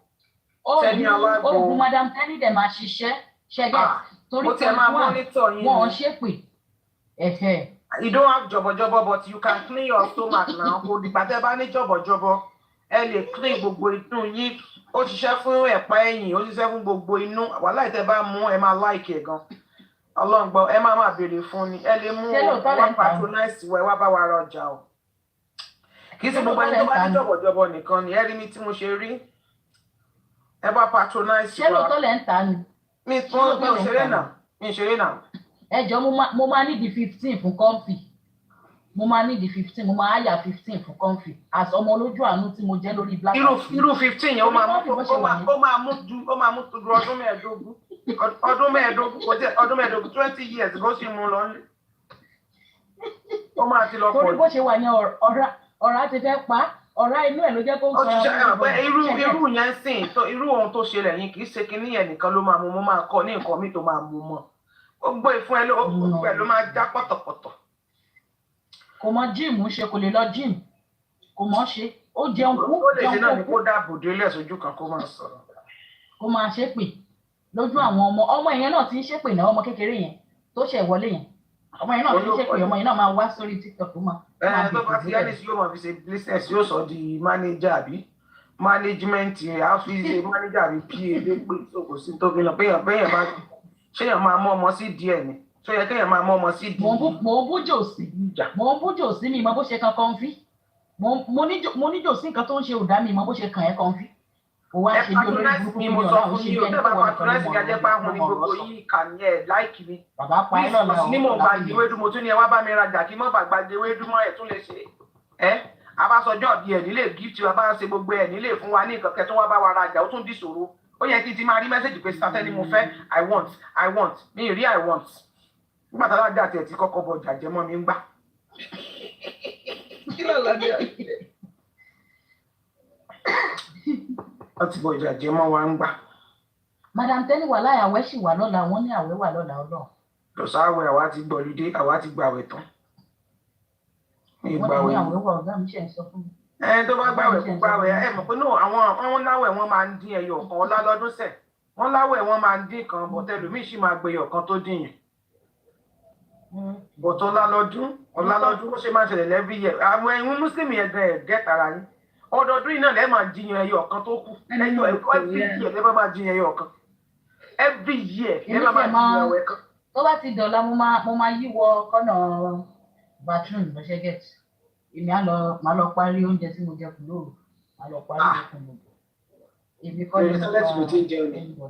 Oògùn Madam Tenny dẹ̀ máa ṣiṣẹ́ ṣẹ́gẹ̀ torí pé wọ́n ṣépè. You don't have jọ̀bọ̀jọ̀bọ̀ but you can clean your stomach now. Kò dìgbà tẹ́ bá ní jọ̀bọ̀jọ̀bọ̀ ẹ lè clean gbogbo inú yín. Ó ṣiṣẹ́ fún ẹ̀pá ẹ̀yìn, ó ṣiṣẹ́ fún gbogbo inú. Wàhálà ìtẹ́ bá mú ẹ máa like ẹ̀ gan. Ọlọ́run gbọ́ ẹ máa béèrè fún ni. Ẹ lè mú wá patronize wẹ wá bá wa ra ọjà o. Kì í ṣe gbogbo ẹni tó bá ní jọ̀bọ̀jọ̀bọ̀ nìkan ni ẹ rí mi tí mo ṣe rí. Ẹ bá patronize wa. Ṣé lóòótọ́ lẹ̀ ń ta ni? Mi ò ṣeré náà. Ẹ jọ mo máa nídìí 15 fún comfy. Mo máa nídìí 15, mo máa yà 15 fún comfy. As ọmọ olójú àánú tí mo jẹ́ lórí black. Irú 15 yẹn ó máa mú tó dúró ọdún mẹ́ẹ̀ẹ́dógún. Ọdún mẹ́ẹ̀ẹ́dógún 20 years ló sì mú lọ. Ó máa ti lọ pọ̀. Torí bó ṣe wà ní ọ̀rá ti fẹ́ pa ọ̀rá inú ẹ̀ ló jẹ́ kó ń sọ irú yẹn sìn irú ohun tó ṣe lẹ́yìn kì í ṣe kinní yẹn nìkan ló máa mú mo máa kọ ní nǹkan mi tó máa mú mọ́ ó gbọ́ ìfún ẹ ló máa já pọ̀tọ̀pọ̀tọ̀. Kò mọ jíìmù ṣe, kò lè lọ jíìmù, kò mọ ṣe, ó jẹun kú. Ó lè ṣe náà ni kó dáàbò délẹ̀ sójú kan kó máa sọ̀rọ̀. Kó máa ṣépè lójú àwọn ọmọ ìyẹn náà ti ń ṣépè náà, ọmọ kékeré yẹn tó ṣẹ̀ wọlé yẹn. Ọmọ yẹn náà ti ń ṣépè, ọmọ yẹn náà máa wá sórí TikTok tó máa. Tó bá ti yẹ́nì sí yóò máa fi ṣe business yóò sọ di manager àbí management á fi ṣe manager àbí PA lépè tó kò sí tó fi lọ péyàn máa ṣéyàn máa mú ọmọ sí díẹ̀ ni tó yẹ kéèyàn máa mú ọmọ sí díẹ̀. Mo ń bújò sí mi mọ bó ṣe kan kọ́ńfì. Mo ní jòsí nǹkan tó ń ṣe òdá mi mọ bó ṣe kàn ẹ́ kọ́ńfì. Ó wá ṣe bí olórí burúkú mi mo sọ fún yín o tẹ́ bá patronize gàjẹ́ pa àwọn ní gbogbo yìí ìkànnì ẹ̀ láìkì mi. Bàbá pa ẹ́ lọ́la ní mo gbàgbé ewédú mo tún ní ẹ wá bá mi rajà kí mo bá gbàgbé ewédú mọ́ ẹ̀ tún lè ṣe ẹ́ abásọjọ́ bí ẹ̀ nílé gift wa bá ṣe gbogbo ẹ̀ nílé fún wa ní nǹkan kẹtún wá bá wa rajà ó tún dì ṣòro ó yẹ kí n ti máa rí mẹ́sẹ̀gì pé Sister Tenny mo fẹ́ I want mi rí I want nígbà tá a lájà tiẹ̀ ti kọ́kọ́ bọ̀ jàjẹ́ mọ́ mi ń gbà. Kí ló lọ bí ọ̀yẹ́? Wọ́n ti bọ̀ ìjàjẹ́ mọ́ wa ń gbà. Madam Tenny wà láyà àwẹ̀ sì wà lọ́la, wọ́n ní àwẹ̀ wà lọ́la Ọlọ́run. Lọ́sàáwẹ̀ àwa ti gbọ̀lídé àwa ti gbàwẹ̀ tán. Wọ́n ní àwẹ̀ wà ọ̀gá mi ṣe ń sọ fún mi. Tó bá gbàwẹ̀ kó gbàwẹ̀ ẹ mọ̀ pé àwọn láwẹ̀ wọn máa ń dín ẹyọ kan ọlá lọ́dún sẹ̀. Wọ́n láwẹ̀ wọn máa ń dín kan bọ̀tẹ́lùmí sì máa gbé ẹyọ kan tó dín yẹn. Bọ̀tọ̀ ọlá lọ́dún ó ṣe máa ṣẹlẹ̀ lẹ́bí yẹ. Àwọn ẹ̀yin Mùsùlùmí yẹn gan ẹ̀ gẹ́tara yín. Ọdọọdún yìí náà lẹ́ẹ̀ máa jiyàn ẹyọ kan tó kù. Every year lẹ́ẹ̀ máa jiyàn ẹyọ kan. Every year lẹ́ẹ̀ máa jiyàn ẹyọ kan. Tó bá ti dọ̀la mo máa yíwọ kọ́nà bathroom lọ́sẹ̀ gẹ̀ẹ́tì. Èmi máa lọ parí oúnjẹ tí mo jẹ kù lóru. Máa lọ parí ìkùn mi. Èmi kọ́ ni mo bá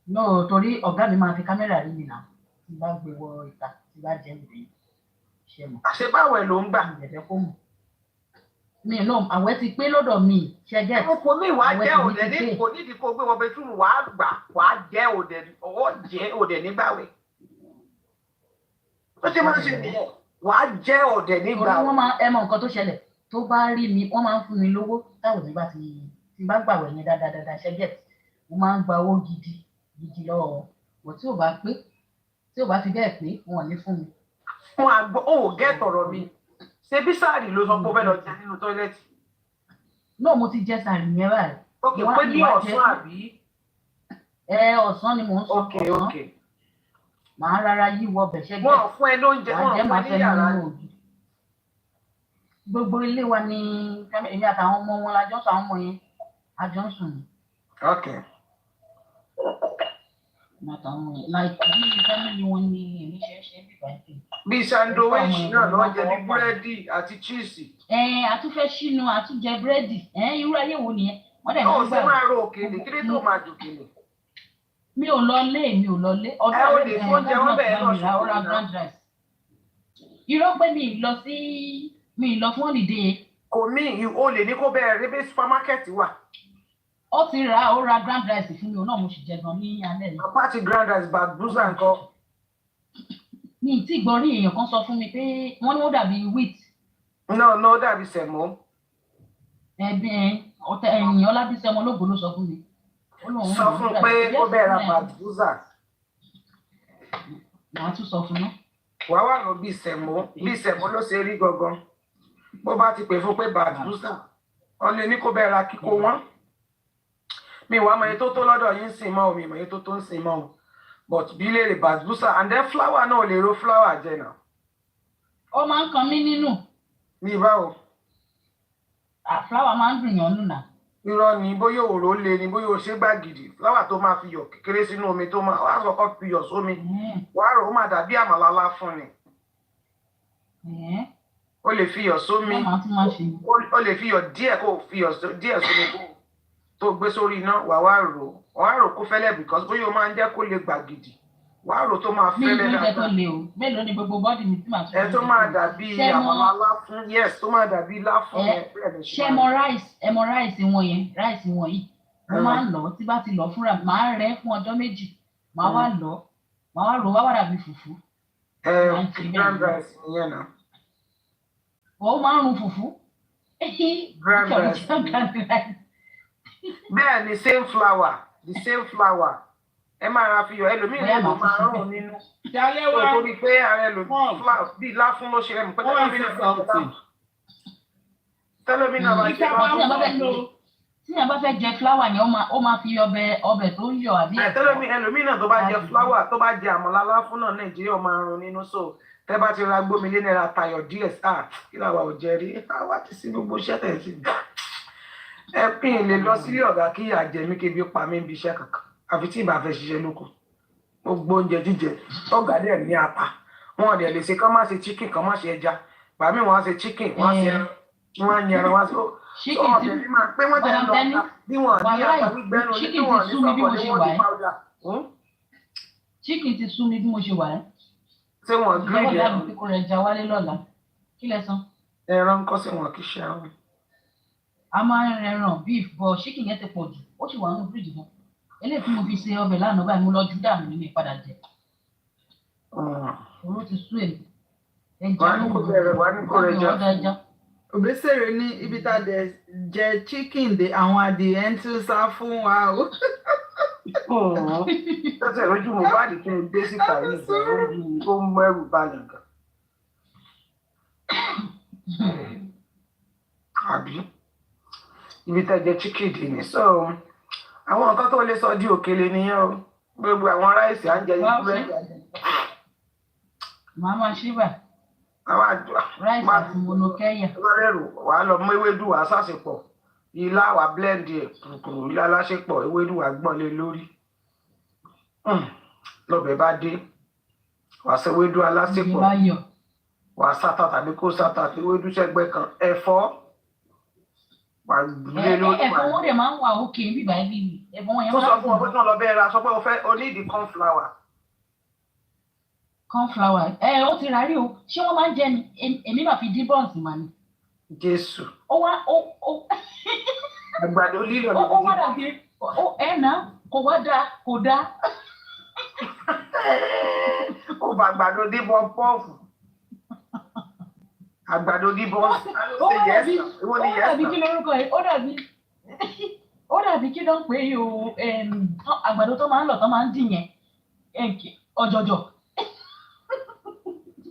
no torí ọ̀gá mi máa fi kámẹ́rà rí mi náà. Tí bá gbé wọ ìta, tí bá jẹ́ ìbí. Àṣebáwẹ̀ ló ń gbà. Mi náà àwẹ̀ ti pé lọ́dọ̀ mi ṣẹ́gẹ́. Ọkọ mi wàá jẹ́ òdẹ ní kò nídìí kó gbé wọn bẹ tún wàá gbà wàá jẹ́ òdẹ ọwọ́ jẹ́ òdẹ nígbàwẹ̀. Ó ti máa ń ṣe nìyẹn wàá jẹ́ òdẹ nígbàwẹ̀. Torí wọ́n máa ẹ mọ nǹkan tó ṣẹlẹ̀ tó bá rí mi wọ́n máa ń fún mi lówó táwọn mi bá ti bá gbàwẹ̀ yẹn dáadáa ṣẹ́gẹ́ mo máa ń gba owó gidi lọ́wọ́ wọn. Bọ̀ tí ò bá pé tí ò bá fi bẹ́ẹ̀ pé wọn ò ní fún mi. Fún àgbọ̀ ó gẹ́ tọ̀rọ̀ mi. Ṣé bí sáàrì ló sọ pé ó fẹ́ lọ jẹ nínú tọ́ílẹ̀tì? Náà mo ti jẹ sàárì yẹn báyìí. Ok, pé ní ọ̀sán àbí? Ọ̀sán ni mò ń sọ. Ok. màá rárá yíwọ ọbẹ̀ ṣẹ́gbẹ́. Wọ́n fún ẹ lóúnjẹ, wọ́n fún ẹ ní yàrá. Gbogbo ilé wa ni èmi àtàwọn ọmọ wọn lájọ́ sọ àwọn ọmọ yẹn àjọ ń sùn. Okay. Àtàwọn yẹn láìpẹ́ bí fámìlì wọn ni èmi ṣe bíbá ìpè. Bí sandwich náà ló ń jẹ ní búrẹ́dì àti chíìsì. Àtúnfẹ́ sínú àtúnjẹ búrẹ́dì irú ayé wo nìyẹn? Wọ́n dẹ̀ ní gbà. Ó sì máa ro òkèlè kí ló tó máa jòkèlè. Mi ò lọ lé. Ẹ ò lè fún oúnjẹ wọn bẹ̀rẹ̀ náà ṣùgbọ́n náà. Irọ́ pé mi lọ fún holiday. Kò mí o lè ní kó bẹ̀rẹ̀ rí bí supermarket wà. Ó ti ra grand rice fún mi òun náà mo sì jẹ gan ní alẹ́ yìí. Apáti grand rice bàbúzà nǹkan. Mi tí gbọ́ rí èèyàn kan sọ fún mi pé wọ́n ní ó dàbí wheat. No, ó dàbí sẹ̀mó. Ẹ̀yìn Ọlábísí ọmọ ológo ló sọ fún mi. Sọ fún pé kó bẹ̀rẹ̀ ra bàbúzà. Màá tún sọ fún náà. Wà wà lọ bí sẹ̀mó ló ṣe rí gangan. Bó bá ti pè fún pé bàbúzà, wọ́n lè ní kó bẹ̀rẹ̀ ra kíkó wọn. Mi wá mọ iye tó lọ́dọ̀ yín sìn mọ́ mi mọ iye tó ń sìn mọ́ o. But bí lè rè bàbúzà and then flour náà lè ro flour jẹ náà. Ó máa ń kan mí nínú. Ní báwo? Flour máa ń dùn yàn nù náà. Irọ́ ni bóyá òró le ni bóyá o ṣe gbàgìdì flour tó máa fi yọ̀ kékeré sínú omi tó máa wá sọ̀kọ́ fi yọ̀ sómi wàá rò ó máa dàbí àmàlà fún ni. O lè fi yọ̀ sómi o lè fi yọ̀ díẹ̀ kó fi yọ̀ díẹ̀ sómi tó gbé sórí iná wàá rò kó fẹ́lẹ́ because bóyá o máa ń jẹ́ kó lè gbàgìdì wàá rò tó máa fẹ́lẹ́ dáadáa. Mi ò ní jẹ́ tó le o mélòó ni gbogbo bọ́ọ̀dì mi tí màá tún. Ẹ tó máa dàbí àmàlà láfún yes tó máa dàbí láfún yẹn. Ṣé ẹ mọ ráìsì wọn yẹn ráìsì wọn yìí mo máa ń lọ tí bá ti lọ fúnra máa rẹ fún ọjọ́ méjì máa wá lọ máa wá rò wá wà dàbí fùfú. Grand rice yẹn náà. Wọ́n máa ń run fùfú. Grand rice. Bẹ́ẹ̀ ni the same flour ẹ máa ra fi yọ ẹlòmíì ló máa rún nínú. Torí pé ara ẹlòmíì bí láfún ló ṣe rẹ̀ mú pé tẹ́lómi náà bá jẹ́ láfún. Tí yàn bá fẹ́ jẹ flour ni ó máa fi ọbẹ̀ tó ń yọ àbí ẹ̀fọ́. Ẹlòmíì náà tó bá jẹ flour tó bá jẹ àmàlà láfún náà Nàìjíríà máa rún nínú so tẹ́ bá ti ra gbómi lé náírà tayọ̀ díẹ̀ kí làwa ò jẹ rí àwa ti sí gbogbo iṣẹ́ tẹ̀ sí. Ẹ pín lè lọ sílé ọ̀gá kí ìyà jẹ mí kébi pa mí bí iṣẹ́ kankan àfi tí ìbá fẹ́ ṣiṣẹ́ lóko gbogbo oúnjẹ jíjẹ ọ̀gá dẹ̀ ní ata wọn dẹ̀ lè ṣe kán má ṣe chicken kán má ṣe ẹja bàmí wọn á ṣe chicken wọn á ṣe ẹran wọn á yan ẹran wọn á ṣe ọ̀dẹ̀ bí máa pé wọ́n tẹ̀ ń lọ bí wọ́n ní ata gbígbẹ́nu ní bí wọ́n ní sọ́kọ̀ ní wọ́n ní powder. Chicken ti sú mi bí mo ṣe wà ẹ́. Ṣé wọn gírí ẹ̀? Ìjọba ìbí kò rẹ̀ já wálé lọ́la kí lẹ san. Ẹran kọ́ sí wọn kì í ṣe ẹran. A máa ń rẹran beef bọ chicken yẹn ti pọ̀ jù ó sì wà nínú fíríjì náà eléyìí tí mo fi ṣe ọbẹ̀ lánàá báyìí mo lọ jù dànù nínú ìpadà jẹ. Òru ti sú èmi. Wà ní kò bẹ̀rẹ̀ wà ní kò rẹ̀ jẹ́. Òbésèré ní ibi tá a dẹ̀ jẹ chicken dé àwọn adìyẹ ń tún sá fún wa o. Tọ́sẹ̀ lójú mo bá dì kí n gbé síta yìí ìgbà ó mú ẹrù balẹ̀ gan. Àbí ibi tá a jẹ chicken dé ní so àwọn nǹkan tó lè sọ di òkèlè nìyẹn o gbogbo àwọn ráìsì à ń jẹ yìí búrẹ́dì àjẹ. Màmá ṣíbà. Àwọn àjọ ráìsì àti monokẹ́yà. Lọ́rẹ́rù wàá lọ mú ewédú wàá sàṣepọ̀ ilá wàá blend ẹ̀ kùrùkùrù ilá aláṣepọ̀ ewédú wàá gbọ́n lé lórí. Lọ́bẹ̀ bá dé wàá sọ ewédú aláṣepọ̀ wàá sátà tàbí kó sátà tí ewédú sẹ́gbẹ́ kan ẹ̀fọ́. Ẹ̀fọ́ wọn dẹ̀ máa ń wà òkè bíbá ẹbí mi. Ẹ̀fọ́ wọn yẹn máa ń wà. Tó sọ fún ọ pé kí wọ́n lọ bẹ́ẹ̀ ra sọ pé o ní ìdí corn flour. Corn flour ó ti rárí o ṣé wọ́n máa ń jẹ ni èmi máa fi dín bọ́ǹsì mà ni. Jésù. Ó wá àgbàdo lílọ ní ó wá dàbí ẹ̀nà kò wá dá kò dá. Ó bá àgbàdo dín pọ́ọ̀fù. Àgbàdo díbọn ó dàbí kí lórúkọ ẹ ó dàbí kí ló ń pè é o àgbàdo tó máa ń lọ tó máa ń dì yẹn ọjọjọ.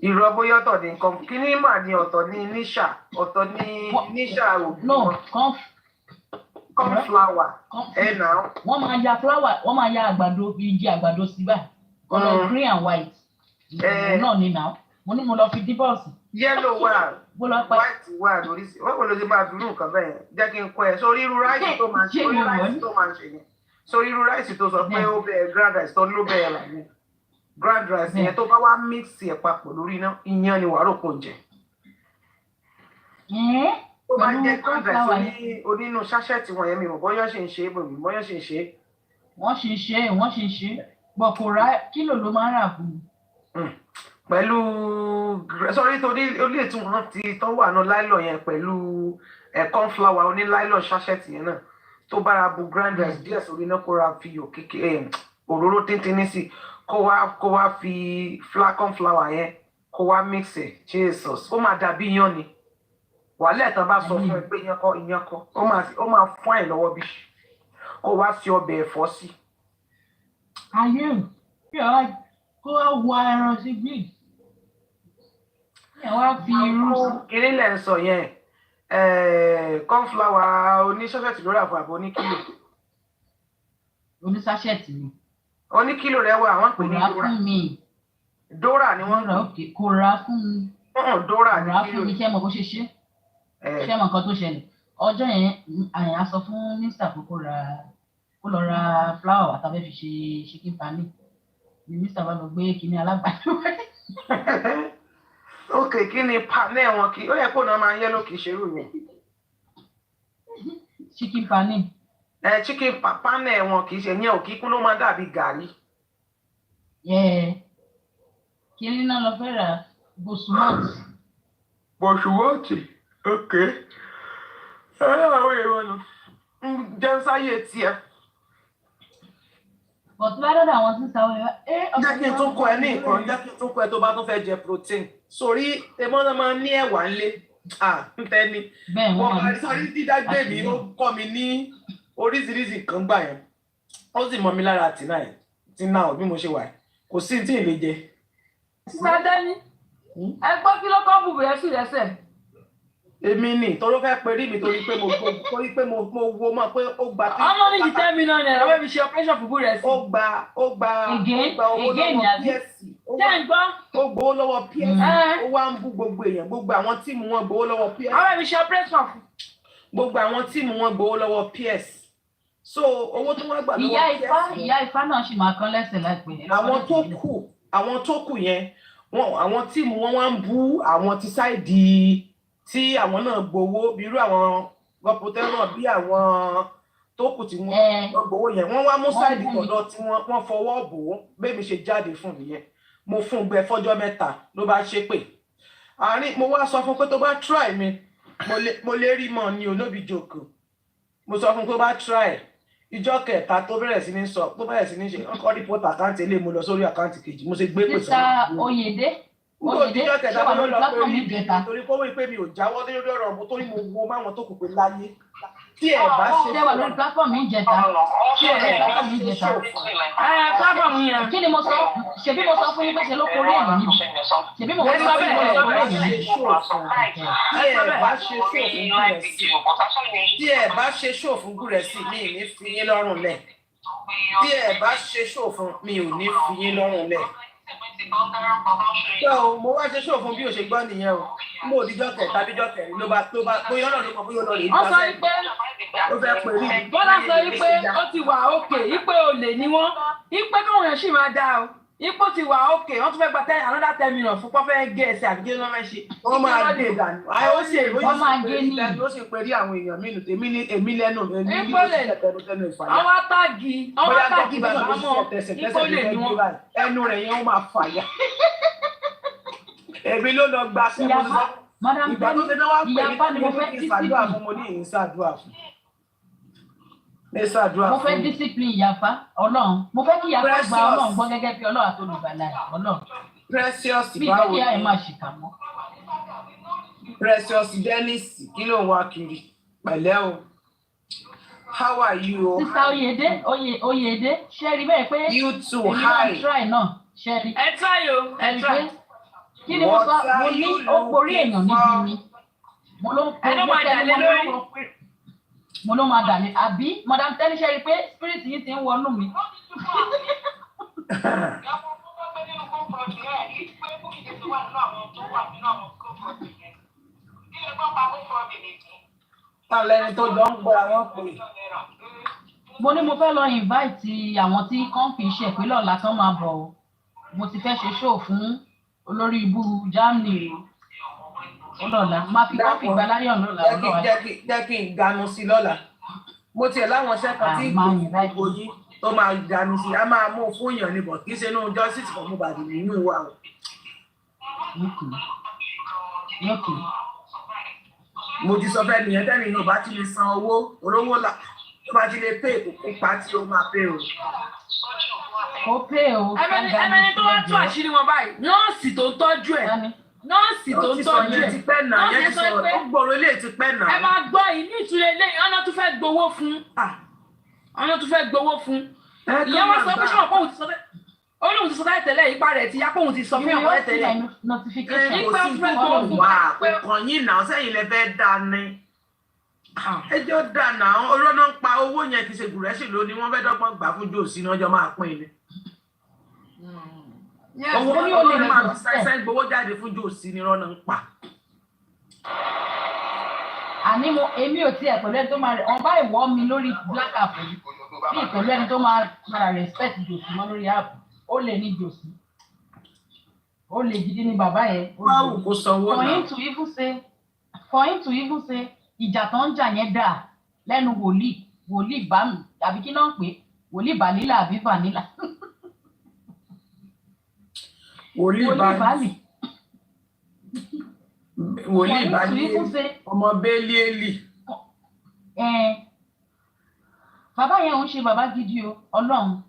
Ìrọ̀ bóyá ọ̀tọ̀ ní nǹkan kí ní mà ní ọ̀tọ̀ ní níṣà ọ̀tọ̀ ní níṣà òbí wọn. Corn flour wọ́n máa ya flour wọ́n máa ya àgbàdo igi àgbàdo sí báyìí color green and white náà ni náà mo ní mo lọ fi díbọ̀sì. yellow wà white wà lórí sí wọ́n kò ló ṣe máa dúró nǹkan bẹ́ẹ̀ jẹ́ kí n kọ́ ẹ sórí irú ráìsì tó máa ń ṣe yẹn sórí irú ráìsì tó sọ pé ó bẹ̀rẹ̀ grand rice tó ló bẹ̀rẹ̀ rà yẹn grand rice yẹn tó bá wá mix ẹ̀ papọ̀ lórí iná iyán ni wàá rò kó jẹ. ó máa jẹ grand rice onínú ṣáṣẹ́ẹ̀tì wọ̀nyẹn mi ò bọ́yọ́ ṣe ń ṣe é bòmí bọ́yọ́ ṣe ń ṣe é. wọ́n ṣe ń ṣe bọ̀ kò rà kílò ló máa ń rà fún mi. pẹ̀lú sọ́rí tó ní olè tí wọ́n ti tán wà náà láìlọ́ yẹn pẹ̀lú corn flour oní láìlọ́ ṣáṣẹ́ẹ̀tì yẹn náà tó bára bu grand rice díẹ̀ sórí náà kó ra fi òróró tíntínní sí kó wá fi corn flour yẹn kó wá mix ẹ̀ Jesus ó máa dàbí iyán ni wàhálà ẹ̀tàn bá sọ fún ẹ pé iyán kọ́ ó máa fún ẹ̀ lọ́wọ́ bí kó wá fi ọbẹ̀ ẹ̀fọ́ sí. ayé kó wá wọ ẹran sí bí wá fi irú sí. kiri lẹ̀ ń sọ yẹn corn flour oníṣẹ́ṣẹ́tì lórí àbọ̀ àbọ̀ oníkìlò. oníṣẹ́ṣẹ́tì ni. oníkìlò rẹ̀ wọ àwọn pè ní dora. kò rà fún mi. dora ni wọ́n. kò rà fún mi. dora ni kò rà fún mi ṣé mo bó ṣe ṣe. ṣé mo nǹkan tó ṣẹlẹ̀ ọjọ́ yẹn àyà sọ fún mínísítà pé kó lọ ra flour àtàbẹ́ fi ṣe chicken pani mínísítà bá lọ gbé kinní alágbàdo. ok kí ni panẹ́ wọn kí ó yẹ kó náà máa yẹ ló kì í ṣerú yẹn. chicken pani. chicken panẹ́ wọn kì í ṣe yẹn ò kíkún ló máa dàbí gàrí. kinní náà lọ fẹ́ ra bosumọ́ọ̀tì. bosumọ́ọ̀tì ok àwọn èrò nù jẹun sáyé tiẹ̀. bọ̀tú bá dọ́dọ̀ àwọn tí ń sáwọ́ jẹ́ kí n tún kọ ẹ ní nǹkan jẹ́ kí n tún kọ ẹ tó bá tún fẹ́ jẹ protein sórí emọ́ náà máa ń ní ẹ̀wà ńlé ń tẹ́ni wọ́n máa sórí dídágbé mi ó kọ́ mi ní oríṣiríṣi nǹkan gbà yẹn ó sì mọ́ mi lára tí náà bí mo ṣe wà kò sí tí ì lè jẹ. sísádẹ́ni ẹ gbọ́ kí ló kọ́ bùbù sí lẹ́sẹ̀. èmi ni tọ́lọ́ fẹ́ perí mi torí pé mo wo mọ̀ pé ó gba. ọmọ ní ìtẹ́ mi náà ni ẹ̀rọ bẹ́ẹ̀ fi ṣe operation fún búrẹ́ sí. ó gba owó lọ́wọ́ psc. jẹ́ ń gbọ́. ó gbowó lọ́wọ́ psc. ó wá ń bú gbogbo èèyàn gbogbo àwọn tíìmù wọn gbowó lọ́wọ́ psc. ọmọ mi ṣe operation fún. gbogbo àwọn tíìmù wọn gbowó lọ́wọ́ ps. so owó tó wọ́n gbà lọ́wọ́ ps. ìyá ifá náà ṣì máa kán lẹ́sẹ̀ láìpẹ́. àwọn tó kù yẹn àwọn tíìmù wọn wá ń bú àwọn ti sáìdì tí àwọn náà gbowó bí irú àwọn gọpọtẹ náà bí àwọn tó kù tí wọ́n gbowó yẹn wọ́n wá mú sáìdì tọ̀dọ̀ tí wọ́n fọwọ́ bò ó bẹ́ẹ̀ mi ṣe jáde fún nìyẹn mo fún un gbẹ fọ́jọ́ mẹ́ta ló bá ṣe pé àárín mo wá sọ fún pé tó bá try mi mo lè rí mọ ní olóbi jòkó mo sọ fún pé tó bá try ìjọ kẹta tó bẹ̀rẹ̀ sí ní sọ tó bẹ̀rẹ̀ sí ní ṣe ọkọ̀ rìpọ́tà àkáǹtì ilé mo lọ sórí àkáǹtì kejì mo ṣe gbé pèsè. mr oyede ìjọ kẹta mo lọ pé rí torí kó wí pé mi ò jáwọ́ lórí ọ̀rọ̀ mo torí mo wo máwọn tó kù pé láyé tí ẹ bá ṣe ṣé wà lórí platform yìí jẹta tí ẹ bá ṣe ṣòfò. platform yẹn kí ni mo sọ ṣebí mo sọ fún yín pé ṣe ló kórè èèyàn níbi ṣebí mo sọ fún yín pé ṣe ló kórè èèyàn níbi. tí ẹ bá ṣe ṣòfún gúrẹ́ sí mi ì ní fi yín lọ́rùn lẹ̀ tí ẹ bá ṣe ṣòfún mi ò ní fi yín lọ́rùn lẹ̀. So mo wá ṣe ṣòfún bí o ṣe gbọ́ nìyẹn o mo ò díjọ́ kẹ̀ tàbíjọ́ kẹrin ló bá bóyá ọ̀nà ló mọ̀ bóyá ọ̀nà lè gbà sẹ́yìn. ó fẹ́ pè rí mi. bọ́lá sọ wípé ó ti wà òkè wípé olè ni wọ́n wípé káwọn èèyàn sì máa dá o ipò ti wà òkè wọ́n tún fẹ́ gba another 10 million fún pọ́fẹ́ gé ẹsẹ̀ àbíjẹ́ ló máa ṣe. wọ́n máa gé ìdànù ó sì gé ní ó sì pè rí àwọn èèyàn mí nù èmi lẹ́nu èmi ní ìṣẹ̀tẹ̀nu ìfàyà. ọwọ́ táàgì bàbá mọ́ ipò lè ní wọ́n ẹnu rẹ̀ yẹn ó máa fàyà. èmi ló lọ gba sẹ́wọ́n lọ ìgbà tó ṣe náà wá pè mí ní ìṣàdúrà fún mo ní ìṣàdúrà fún. mo fẹ́ discipline ìyàfa ọlọ́run mo fẹ́ kí ìyàfa gba ọlọ́run gbọ́ gẹ́gẹ́ bí ọlọ́run àtolùgbàlà ọlọ́run. precious bí ìgbà ìyá ẹ̀ máa ṣìkà mọ́. precious dennis kí ló ń wá kiri pẹ̀lẹ́ o how are you o. sista oyede ṣe rí bẹ́ẹ̀ pé you too hi èmi náà try náà ṣe rí. ẹ try o ẹ try. kí ni mo sọ mo ní ó borí èèyàn níbi mi mo ló ń pè mo ló máa dàlẹ́ àbí madam tẹ́lẹ̀ ṣe rí pé spirit yìí ti ń wọnú mi. Talẹ́ni tó jọ ń gbọ́ra wọn pè. Mo ní mo fẹ́ lọ invite àwọn tí kọ́ńfì ṣe pé lọ́la tán máa bọ̀ o. Mo ti fẹ́ ṣe show fún olórí ibú Germany o. Lọ́la máa fi kọ́ńfì gba láyọ̀ lọ́la. Jẹ́ kí n ganu sí lọ́la. Mo tiẹ̀ láwọn iṣẹ́ kan tí gbogbo yín tó máa ganu sí. A máa mú fún èèyàn níbọ̀ kì í ṣe inú justice for Mohbad nínú ìwà o. Mo ti sọ fẹ́ nìyẹn tẹ́lẹ̀ ní ọba ti lè san owó olówó là tó bá ti lè pé kópa tí ó máa pé o. Ó pé o. Ẹmẹ́ni tó wá tú àṣírí wọn báyìí nọ́ọ̀sì tó ń tọ́jú ẹ̀ nọ́ọ̀sì tó ń tọ́jú ẹ̀ nọ́ọ̀sì sọ pé ó gbòòrò ilé ti pẹ́ náà. Ẹ máa gbọ́ yìí ní ìtúlẹ̀ ilé ọ̀nà tó fẹ́ gbowó fún ọ̀nà tó fẹ́ gbowó fún ìyẹn wọ́n sọ pé ṣé wọ́n pọ̀ òun ti sọ bẹ́ẹ̀ olóhùn ti sọ báyìí tẹ́lẹ̀ ipa rẹ̀ ti yá pé òun ti sọ fún ọ̀pọ̀ tẹ́lẹ̀ nípa fún ọ̀hún wa kàn yín náà sẹ́yìn lẹ fẹ́ dá ní ẹjọ́ dà náà olóná ń pa owó yẹn kì í ṣe gùrẹ́sì lónìí wọ́n fẹ́ dọ́gbọ́n gbà fún jòsí ní ọjọ́ máa pín in ni owó ní máa fi ṣẹ́ṣẹ́ gbowó jáde fún jòsí ní rọ́nà ń pa. Àní èmi ò tiẹ̀ pẹ̀lú ẹni tó máa rẹ̀ ọba ìwọ́ mi lórí black app bí pẹ̀lú ẹni tó máa respect jòsí mọ́ lórí app ó lè ní jòsí ó lè gidi ní bàbá yẹn. Báwo kò sanwó náà. For him to even say ìjà tó ń jà yẹn dà lẹ́nu wòlíì bá mi àbí kí náà ń pè wòlíì vanilla àbí vanilla. wòlíì bali ọmọ bẹ́ẹ̀lì. Bàbá yẹn ń ṣe bàbá gidi o Ọlọ́run.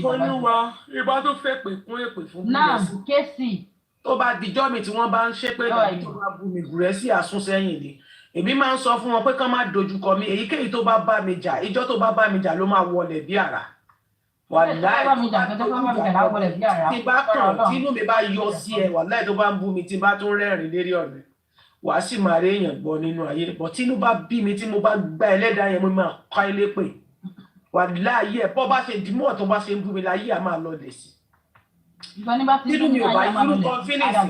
Olúwa ìbá tó fẹ́ pè kún èpè fún náà kéésì. Tó bá dijọ́ mi tí wọ́n bá ń ṣépè tàbí tó bá bú mi gùrẹ́sì àsúnsẹ́yìn ni èmi máa ń sọ fún wọn pé kán má dojúkọ mi èyíkéyìí tó bá bá mi jà ìjọ́ tó bá bá mi jà ló máa wọlẹ̀ bí àrá. Wàláì tí bá kàn tínú mi bá yọ sí ẹ wàláì tó bá ń bú mi tí bá tún rẹ́rìn lérí ọ̀rẹ́ wàá sì máa rí èèyàn gbọ́ nínú ayé bọ̀ tínú bá bí mi tí mo bá gbá ẹlẹ́dàá yẹn mo máa kọ́ ilé pè wàláì ẹ̀ bọ́ bá ṣe dìmọ́ tó bá ṣe ń bú mi láyé à máa lọ lẹ̀ sí. Nínú mi ò bá irú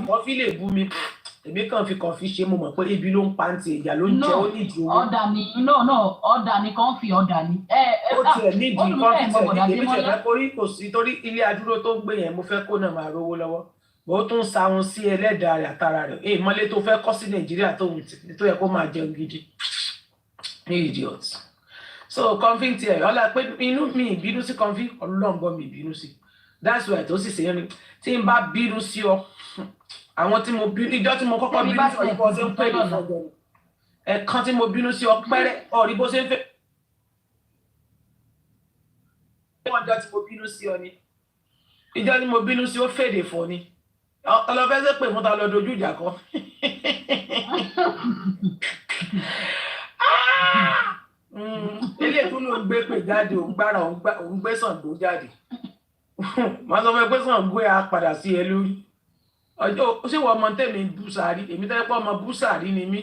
kọfí lè bú mi èmi kàn fi kọfí ṣe mo mọ̀ pé ebi ló ń pa ń ti ìyà ló ń jẹ ó nídìí owó. ọ̀dà ni kọ́ńfì ọ̀dà ni. Ó tiẹ̀ nídìí kọ́ńfì tiẹ̀ nídìí èmi tiẹ̀ fẹ́ kórí kò sí torí ilé adúró tó ń gbé yẹn mo fẹ́ kó náà máa rówó lọ́wọ́ bó tún sáwọn sí ẹlẹ́dàá rẹ̀ àtàrà rẹ̀ èyí mọ́lé tó fẹ́ kọ́ sí Nàìjíríà tó yẹ kó máa jẹun gidi ní idiot. So kọ́ńfì tiẹ̀ ọ̀la pé inú mi ìbínú sí kọ́ńfì ọlọ́ngbọ́n mi ìbínú sí that's why tó sì ṣe é tí n bá bínú sí ọ àwọn tí mo bínú ìjọ tí mo kọ́kọ́ bínú sí ọ bó ṣe ń pè ní ọjọ́ ẹ̀kan tí mo bínú sí ọ pẹ́rẹ́ ọ̀rí bó ṣe ń fẹ́ ọjọ́ tí mo bínú sí ọ ni ìjọ tí mo bínú sí ó fèdè fọ ni ọlọ́fẹ́ pè fún ta lọ dojú ìjà kan ilé ìtúnú gbé pè jáde òun gbára òun gbé Ṣàngó jáde màá sọ fún ẹ pé Ṣàngó ẹ á padà sí ẹ lórí ọjọ́ ṣé wọ́n ọmọ tẹ̀mí búsàárì èmi tẹ́lẹ̀ pé ọmọ búsàárì ni mí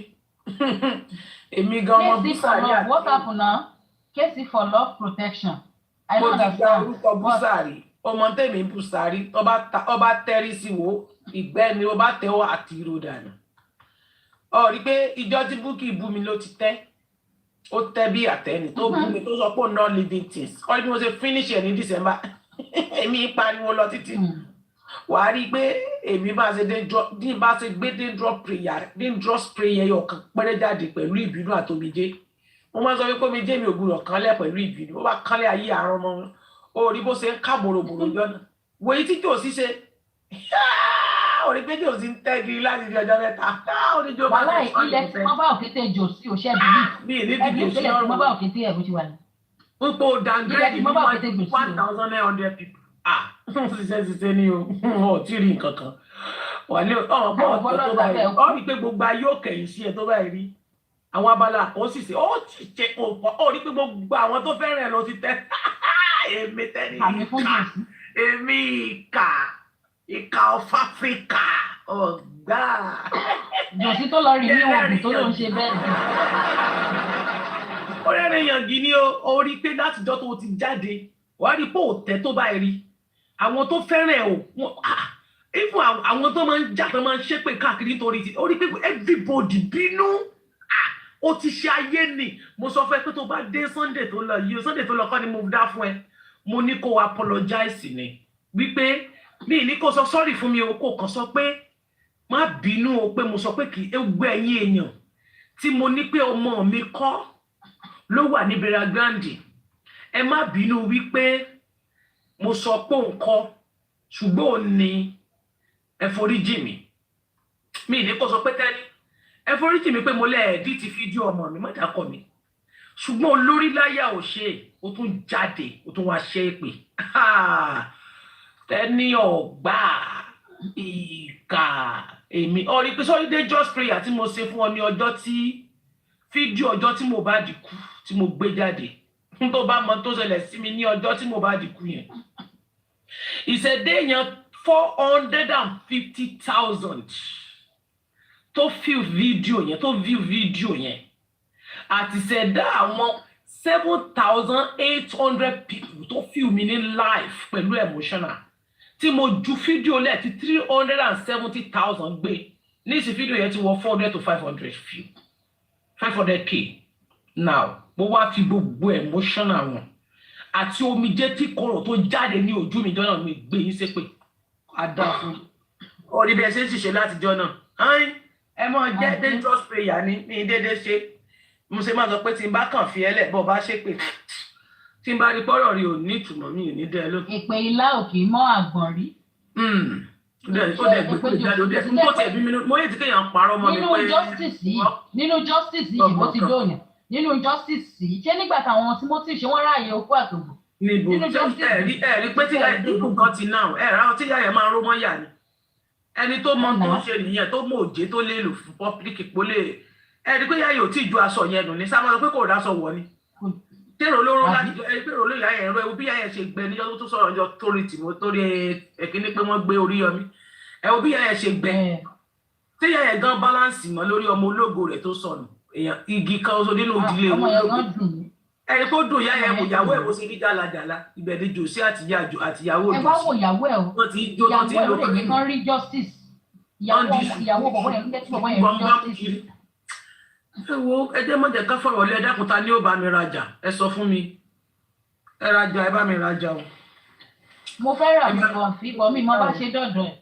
èmi gan ọmọ búsàárì àti what happen now case for love protection I mo don't ti gba understand orúkọ búsàárì ọmọ tẹ̀mí búsàárì ọba tẹ́rí sí wo ìgbẹ́ ni ọba tẹ́wọ́ àti ìró dànù ọ rí pé ìjọ tí Bukky bú mi ló ti tẹ́ ó tẹ́ bí àtẹ́ni tó bú mi tó sọ pé no living things ọ rí bí mo ṣe finish ẹ̀ ní December èmi pariwo lọ títí wàá rí i pé èmi bá ṣe gbé dangerous prayer ọkàn pẹ́rẹ́ jáde pẹ̀lú ìbínú àtòmíjé mo máa ń sọ wípé omijé mi ò gbúdọ̀ kánlẹ̀ pẹ̀lú ìbínú ó bá kánlẹ̀ ayé àárọ̀ ọmọ wọn ó rí bó ṣe ń ká bòròbòrò jọ́nà wòye tí jòsí ṣe ó rí pé jòsí ń tẹ́giri láti di ọjọ́ mẹ́ta oníjó bá wàhálà ilẹ̀ tí wọ́n bá òkété jòsí ò ṣẹ́ bí ẹbí ìṣẹ̀lẹ̀ tí wọ́n bá òkété ẹ̀ bó ti wà ní. púpọ̀ downgrade ní 1,900 people ṣiṣẹ́ ní o tí rí nǹkan kan wà ní ọmọ bọ́ọ̀ tó báyìí ọ rí pé gbogbo ayé òkè yìí sí ẹ tó báyìí rí àwọn abala kan sì ṣe ó ti ṣe ó rí pé gbogbo àwọn tó fẹ́ràn ẹ lọ ti tẹ́ èmi tẹ́ni èmi ìkà of Africa ọ̀gá. jòsí tó lọ rí ní oògùn tó ló ń ṣe bẹ́ẹ̀. ọ̀rẹ́ rẹ̀ yàn gí ni ó rí pé látijọ́ tó ti jáde wàá rí pé òtẹ́ tó báyìí rí àwọn tó fẹ́ràn ẹ̀ even àwọn tó máa ń jà tó máa ń ṣépè káàkiri nítorí ti ó rí pé everybody bínú ó ti ṣe ayé nì mo sọ fún ẹ pé tó bá dé Sunday tó lọ yìí Sunday tó lọ kọ́ ni mo dá fún ẹ mo ní kó apologize ni wípé mi ní kó sọ sorry fún mi o kó kàn sọ pé má bínú o pé mo sọ pé kì í gbé ẹ̀yin èèyàn tí mo ní pé ọmọ mi kọ́ ló wà ní Bera Grande ẹ má bínú wípé mo sọ pé òun kọ́ ṣùgbọ́n ò ní ẹ foríjì mi ní kó sọ pé tẹ́lẹ̀ ẹ foríjì mi pé mo lẹ́ẹ̀dí ti fídíò ọmọ mi mọ́dàkọ̀ mi ṣùgbọ́n olórí láyà ò ṣe ó tún jáde ó tún wá ṣe é pé ẹni ọ̀gbà ìkà èmi ọ̀rí pé sọ́rí dé just prayer tí mo ṣe fún ọ ní ọjọ́ tí fídíò ọjọ́ tí Mohbad kú tí mo gbé jáde tó bá mọ tó ṣẹlẹ̀ sí mi ní ọjọ́ tí Mohbad kú yẹn ìṣẹ̀dé yẹn 450,000 tó view fídíò yẹn àti ṣẹ̀dá àwọn 7,800 people tó view mi ní live pẹ̀lú emotional tí mo ju fídíò lẹ̀ tí 370,000 gbé ní ìsìn fídíò yẹn ti wọ 400 to 500 view 500k now mo wá fi gbogbo emotional wọn àti omijé tí kọ̀rọ̀ tó jáde ní ojú mi jọ́nà mi gbé yín ṣépè adá fún orí bí ẹ ṣe ń ṣiṣẹ́ láti jọ náà ẹ mọ jẹ́ dangerous prayer ní déédéé ṣe mo ṣe máa sọ pé tí n bá kàn fi ẹlẹ̀ bọ́ bá ṣépè tí n bá rí pọ́rọ̀ rí ò ní ìtumọ̀ mi ò ní dẹ́ ló. Èpè ilá òkè mọ́ àgbọ̀n rí. ó dẹ̀ gbé jáde ó dẹ̀ fún tó tẹ̀ bí mi mo yẹ ti kéèyàn parọ́ mọ́ mi pé. nínú justice yìí mo ti dóyàn nínú justice yìí ṣé nígbà táwọn Timothy ṣe wọ́n ráàyè okú àtògbò. níbo ẹ̀rí pé tí ìlú kan ti náà ráwọn tí ìyá yẹn máa ń ró mọ́ yà ni ẹni tó mọ tó ń ṣe nìyẹn tó mọ òjé tó lè lò fún public ìpolè ẹni pé ìyá yẹn ò tí ì ju aṣọ yẹn nù ní sábà sọ pé kò dáṣọ wọ ni tèrò olóró láti ẹni pé olóyè ìyá yẹn rọ ewu bí ìyá yẹn ṣe gbẹ níjọ́ tó sọ̀rọ̀ ọjọ́ torí tìmọ torí ẹkíní pé wọ́n gbé orí yọmí ẹwọ bí ìyá yẹn ṣe gbẹ tí ìyá yẹn gan balance mọ́ lórí ọmọ ológo rẹ̀ tó sọnù èèyàn igi kan oṣù nínú ìdílé ológo ẹni tó dùn ìyá yẹn wò ìyàwó ẹ̀ bó ṣe rí jàlàjàlà ibẹ̀ ni jòsí àtìyàwó jòsí. ẹ wá wo ìyàwó ẹ̀ o ìyàwó ẹ̀ ló lè ní kán rí justice ìyàwó bọ̀bọ̀ yẹn ń jẹ́ tí bọ̀bọ̀ yẹn rí justice. ẹ wo ẹ jẹ́ mọ̀jẹ̀ ká fọ̀rọ̀ lẹ́ dákúta ní ó bá mi rajà ẹ sọ fún mi ẹ rajà ẹ bá mi rajà o. mo fẹ́ rà mí kan fi bọ́ mi mo bá ṣe dọ̀dọ̀ ẹ̀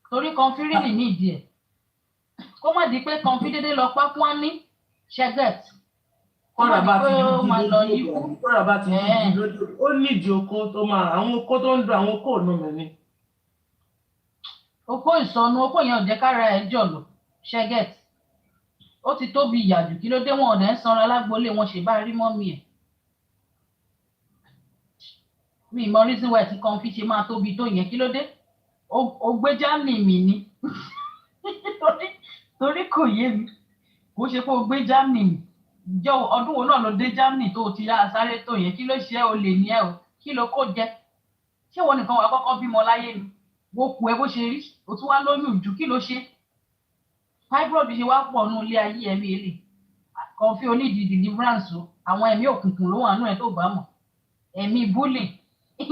torí kan fi rí nìní ìdí ẹ̀ kó má di pé kan fi dédé lọ pápá wọn ní ṣẹgẹt kọ́ra bá ti di lójú ó nídìí oko tó máa àwọn oko tó ń dùn àwọn oko ònú mi ni. oko ìsọnù oko yẹn ò jẹ́ kára ẹ̀ jọ̀lọ̀ ṣẹgẹt ó ti tóbi ìyàjù kí ló dé wọn ọ̀dẹ̀ ń sanra lágboolé wọn ṣe bá rí mọ́mí ẹ̀ mi ìmọ̀ reason why tí kan fi ṣe máa tóbi tó yẹn kí ló dé ó gbé Germany mi ni torí kò yé mi kò ṣe pé ó gbé Germany mi jọ ọdún wo náà ló dé Germany tó ti yá sáré tó yẹn kí ló ṣe ó lè ní ẹ o kí ló kó jẹ ṣé wọn nìkan wà kọ́kọ́ bímọ láyé ni wo kù ẹ bó ṣe rí o tún wá lóyún jù kí ló ṣe fibroid ṣe wá pọ̀ nù ilé ayé ẹ̀mí èlé kan fi onídìí deliverance o àwọn ẹ̀mí òkùnkùn ló wà nù ẹ̀ tó bá mọ̀ ẹ̀mí bully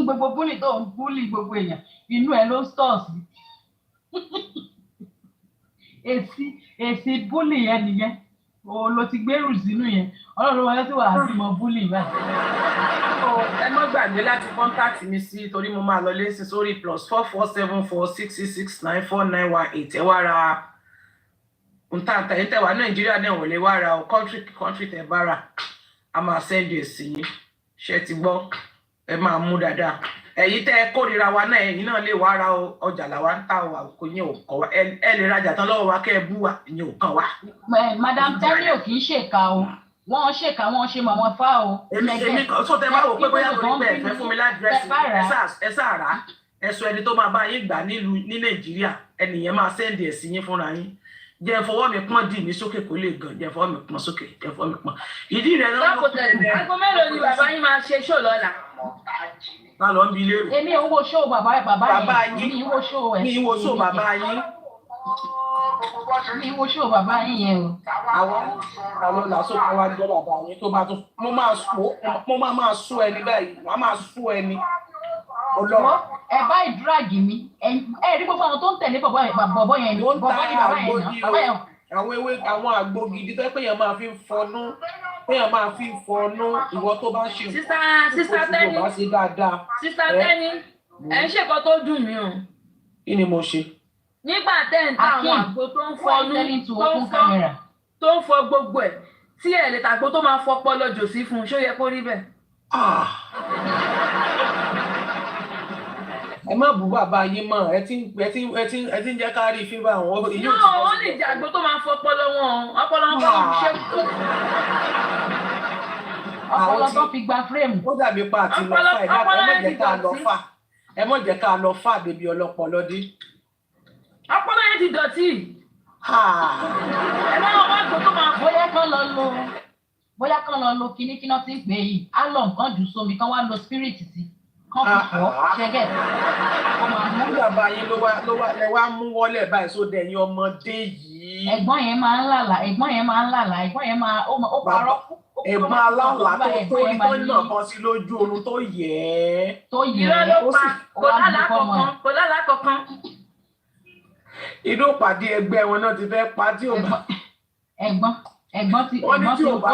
gbogbo bully tó ń bully gbogbo èèyàn inú ẹ̀ ló ń stọ̀ sí èsì bully yẹn nìyẹn o lo ti gbèrú sínú yẹn ọlọ́run wọlé tí wàá bímọ bully báyìí. ẹ má gbàgbé láti contact mi sí torí mo máa lọ lé sí sórí +4474669491 ẹ wá ra ntàntà yìí tẹwàá Nàìjíríà náà wọlé wá ra o country tẹ bá rà a máa sẹ́ndì èsì yín ṣe ti gbọ́ ẹ máa mú dáadáa ẹ̀yin tẹ́ ẹ kórìíra wa náà ẹ̀yin náà lè wá ra ọjà làwa ń tà wà kò yẹn ò kọ́ wa ẹ lè rajà tán lọ́wọ́ wa kẹ́ ẹ bú wa ìyẹn ò kàn wá. Madam Tẹ́lẹ̀ ò kì í ṣèkà o wọ́n ṣèkà wọ́n ṣe màmá fá o. èmi sọ tẹ bá wò pé bóyá lórí pé ẹ fẹ́ fún mi ládírẹ́sì ẹ sáà rà ẹ sọ ẹni tó máa bá yín gbà ní Nàìjíríà ẹnìyẹn máa sẹ́ndì ẹ̀ sí yín fúnra yín jẹ́ fọwọ́ mi pọ́n dì mí sókè kó lè gan jẹ́ fọwọ́ mi pọ́n sókè jẹ́ fọwọ́ mi pọ́n ìdí rẹ̀ náà. aago mélòó ni bàbá yín máa ṣe ṣó lọ́la. má lọ ń bi léèrè. èmi ò ń wo ṣó bàbá yẹn mi ń wo ṣó ẹ̀. mi ń wo ṣó bàbá yín. mi ń wo ṣó bàbá yín yẹn o. àwọn làásù kan wá jẹ́ bàbá yín tó bá tún mo máa sún ẹni báyìí màá máa sún ẹni. ẹ bá ìdúràgì mi ẹ rí gbogbo àwọn tó ń tẹ̀lé bọ̀bọ̀ yẹn bọ̀bọ̀ ni bàbá yẹn náà bàbá yẹn àwọn ewé àwọn àgbo gidi tó pé èèyàn máa fi ń fọnú èèyàn máa fi ń fọnú ìwọ tó bá ṣe sísá tẹ́ni bá ṣe dáadáa. sísá tẹ́ni ẹ̀ ń ṣèkọ́ tó dùn mí o. kí ni mo ṣe. nígbà tẹ́ ń ta àwọn àgbo tó ń fọnú tó ń fọ gbogbo ẹ̀ tí ẹ̀ lè tàgbo tó máa fọpọ́ lọ́jọ́ sí fún un ṣó yẹ kó rí bẹ́ẹ̀. ẹ má bú bàbá yín mọ́ ẹ ti ń jẹ́ ká rí fífa àwọn ìlú òtún. náà wọ́n lè jẹ àgbo tó máa fọpọlọ wọn ọpọlọ wọn kọ́ ṣe kú. ọpọlọ tó fi gba fírèmù. ó dàbí pa àti lọ fà ẹ má jẹ́ ká lọ fà débi ọlọ́pọlọ dé. ọpọlọ yẹn ti dọ̀tí. ẹ máa wá àgbo tó máa fọ. bóyá kán lọ lo kíníkíná tí ń pè yìí á lọ nǹkan jù sómi kán wá lo spirit sí kán fi pọ̀ ṣẹ́gẹ̀. bàbá yín ló wá mú wọlé báyìí sóde ẹ̀yin ọmọdé yìí. ẹ̀gbọ́n yẹn máa ń lálàá ẹ̀gbọ́n yẹn máa ó parọ́. ẹ̀gbọ́n alálà tó tóri tó nà kan sí lójú oorun tó yẹ ẹ́. irọ́ ló pa kò lálàá kankan. inú pàdé ẹgbẹ́ wọn náà ti fẹ́ pa tí ò bá. ẹ̀gbọ́n tí ó ti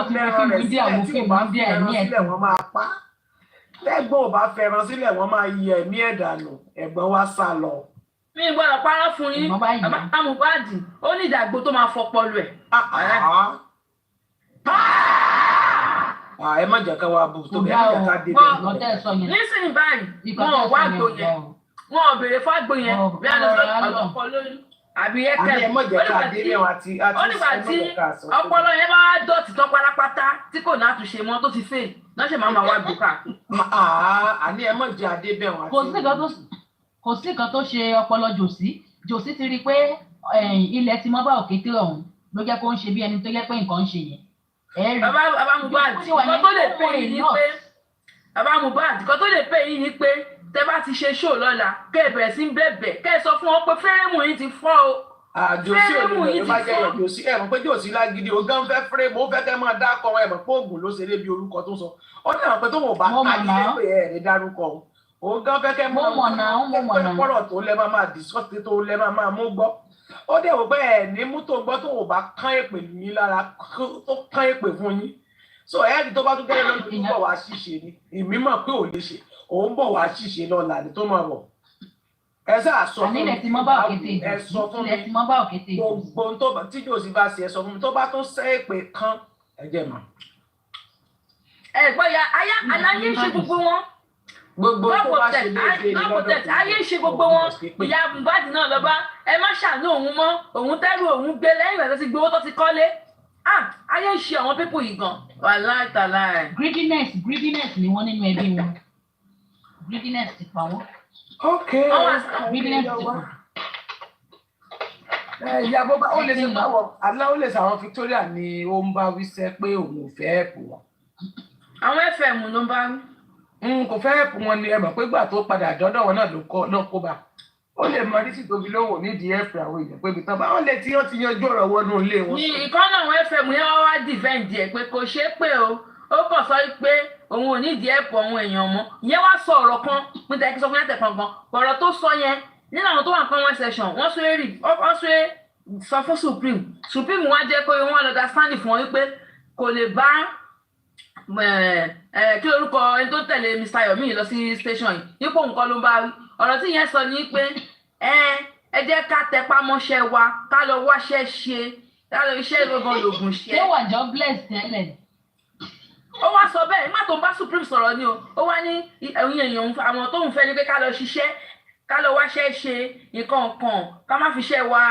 fi mídíà wo fíìmù mídíà ẹ̀mí ẹ̀ sílẹ̀ wọ́n máa pa. tẹ́gbọ́n ò bá fẹ́ràn sílẹ̀ wọ́n máa yẹ ẹ̀mí ẹ̀ dànù ẹ̀gbọ́n wá sá lọ. mi ò gbọ́dọ̀ parọ́ fún yín bàbá Mohbad ó ní ìdàgbò tó máa fọpọlọ ẹ̀. ẹ má jẹ́ ká wá bù tó bẹ́ẹ̀ ká dé bẹ́ẹ̀. nísìnyí báyìí wọn ò wá àgbo yẹn wọn ò béèrè fún àgbo yẹn bí a lọ sọ ọlọ́pọ̀ lóyún àbí ẹ̀kẹ́ ó nígbà tí ọpọlọ yẹn bá dọ̀tí tán pátápátá tí kò náà tún ṣe mọ́ tó ti fè náà ṣe máa wá gbò káàkiri. àní ẹ mọ̀ jẹ́ adé bẹ́ẹ̀ wá. kò sí nǹkan tó ṣe ọpọlọ jòsí ti rí i pé ilẹ̀ ti mọ́ bá òkété ọ̀hún ló jẹ́ kó ń ṣe bí ẹni tó jẹ́ pé nǹkan ń ṣe yẹn. bàbá Mohbad nǹkan tó lè pè yín ni pé bàbá Mohbad nǹkan tó lè pè yín ni pé tẹ bá ti ṣe ṣó lọ́la kẹ́ ẹ bẹ̀rẹ̀ sí ń bẹ̀bẹ̀ kẹ́ ẹ sọ fún wọn pé fẹ́rẹ́mù yín ti fọ́ o. àjòsí olùdó má jẹ́ ìjòsí ẹ̀ mọ̀ pé jòsí lágídí o gan fẹ́ fẹ́rẹ́mù ó fẹ́ kẹ́ máa dákọ̀ ẹ̀ mọ̀ pé oògùn ló ṣe débi orúkọ tó sọ ó ní àwọn pé tó wọ́n bá ká ilé pé ẹ̀ ní dárúkọ o gan fẹ́ kẹ́ máa pọ̀rọ̀ tó lẹ́ máa discuss tó lẹ́ máa mú gbọ́ ó dẹ̀ wò pé ẹ̀ ní mú tó gbọ́ tó wọ́n bá kán èpè yín lára tó kán èpè fún yín so ẹ̀ẹ́dì tó bá tún kẹ́lẹ́ lọ́dún tó bọ̀ wá ṣìṣe ni ìmímọ̀ pé ò lè ṣe òun bọ̀ wá ṣìṣe lọ́la ni tó máa bọ̀ ẹ sáà sọ fún mi ẹ sọ fún mi gbogbo tí jòsí bá ṣe ẹ sọ fún mi tó bá tún sẹ́ èpè kan ẹ jẹ́ mọ́. ẹ gbọ́ ya aláyé ń ṣe gbogbo wọn gbogbo tó bá ṣe léde ní lọ́dọ̀ ayé ń ṣe gbogbo wọn ìyá Mohbad náà lọ́ba ẹ má ṣàánú òun mọ́ òun tẹ́rù òun gbé lẹ́yìn ìgbà tó ti gbowó tó ti kọ́lé ayé ń ṣe àwọn pípò yìí gan wàláì tàláì. greediness ni wọ́n nínú ẹbí wọn greediness ti pa wọ́n. ok greediness ti pa. ìyá bó bá ó lè ṣe báwọ àlá ó lè ṣe àwọn Victoria ni ó ń bá wíṣẹ́ pé òun ò fẹ́ ẹ̀pù wọn. àwọn FM ló ń bá wí. kò fẹ́ ẹ̀pù wọn ni ẹ mọ̀ pé gbà tó padà dọ́dọ̀ wọn náà ló kó bá ó lè mọ ní tìtóbi lówó nídìí ẹ̀pù àwọn èèyàn pé ibi tán bá wọn lè tí wọ́n ti yanjú ọ̀rọ̀ wọnú ilé wọn. ní ìkànnì àwọn FM yẹn wá wá dìfẹ́ǹdì ẹ̀ pé kò ṣeé pé ó kàn sọ pé òun ò ní ìdí ẹ̀pọ̀ àwọn èèyàn mọ́ ìyẹn wá sọ ọ̀rọ̀ kan níta kí sọ fún yàtọ̀ kankan ọ̀rọ̀ tó sọ yẹn nínú àwọn tó wà nǹkan wọn section wọ́n sọ fún Supreme wá jẹ́ pé wọ́n lọ́dà stand fún wọn wípé kò lè bá kí lórúkọ ẹni tó tẹ̀lé Mr. Yomi lọ sí station yìí nípò nǹkan ló ń bá rí ọ̀rọ̀ tí ìyẹn sọ ni pé ẹ jẹ́ ká tẹpá mọ́ṣẹ́ wa ká lọ wáṣẹ́ ṣe ká lọ iṣẹ́ gbogbo lògùn ṣe. ṣé wà jọ bless tẹ́lẹ̀ ó wá sọ bẹ́ẹ̀ nígbà tó ń bá Supreme sọ̀rọ̀ ni ó wá ní ẹ̀yìn èèyàn àwọn tó ń fẹ́ ni pé ká lọ ṣiṣẹ́ ká lọ wáṣẹ́ ṣe nǹkan kan ká má fi ṣe wa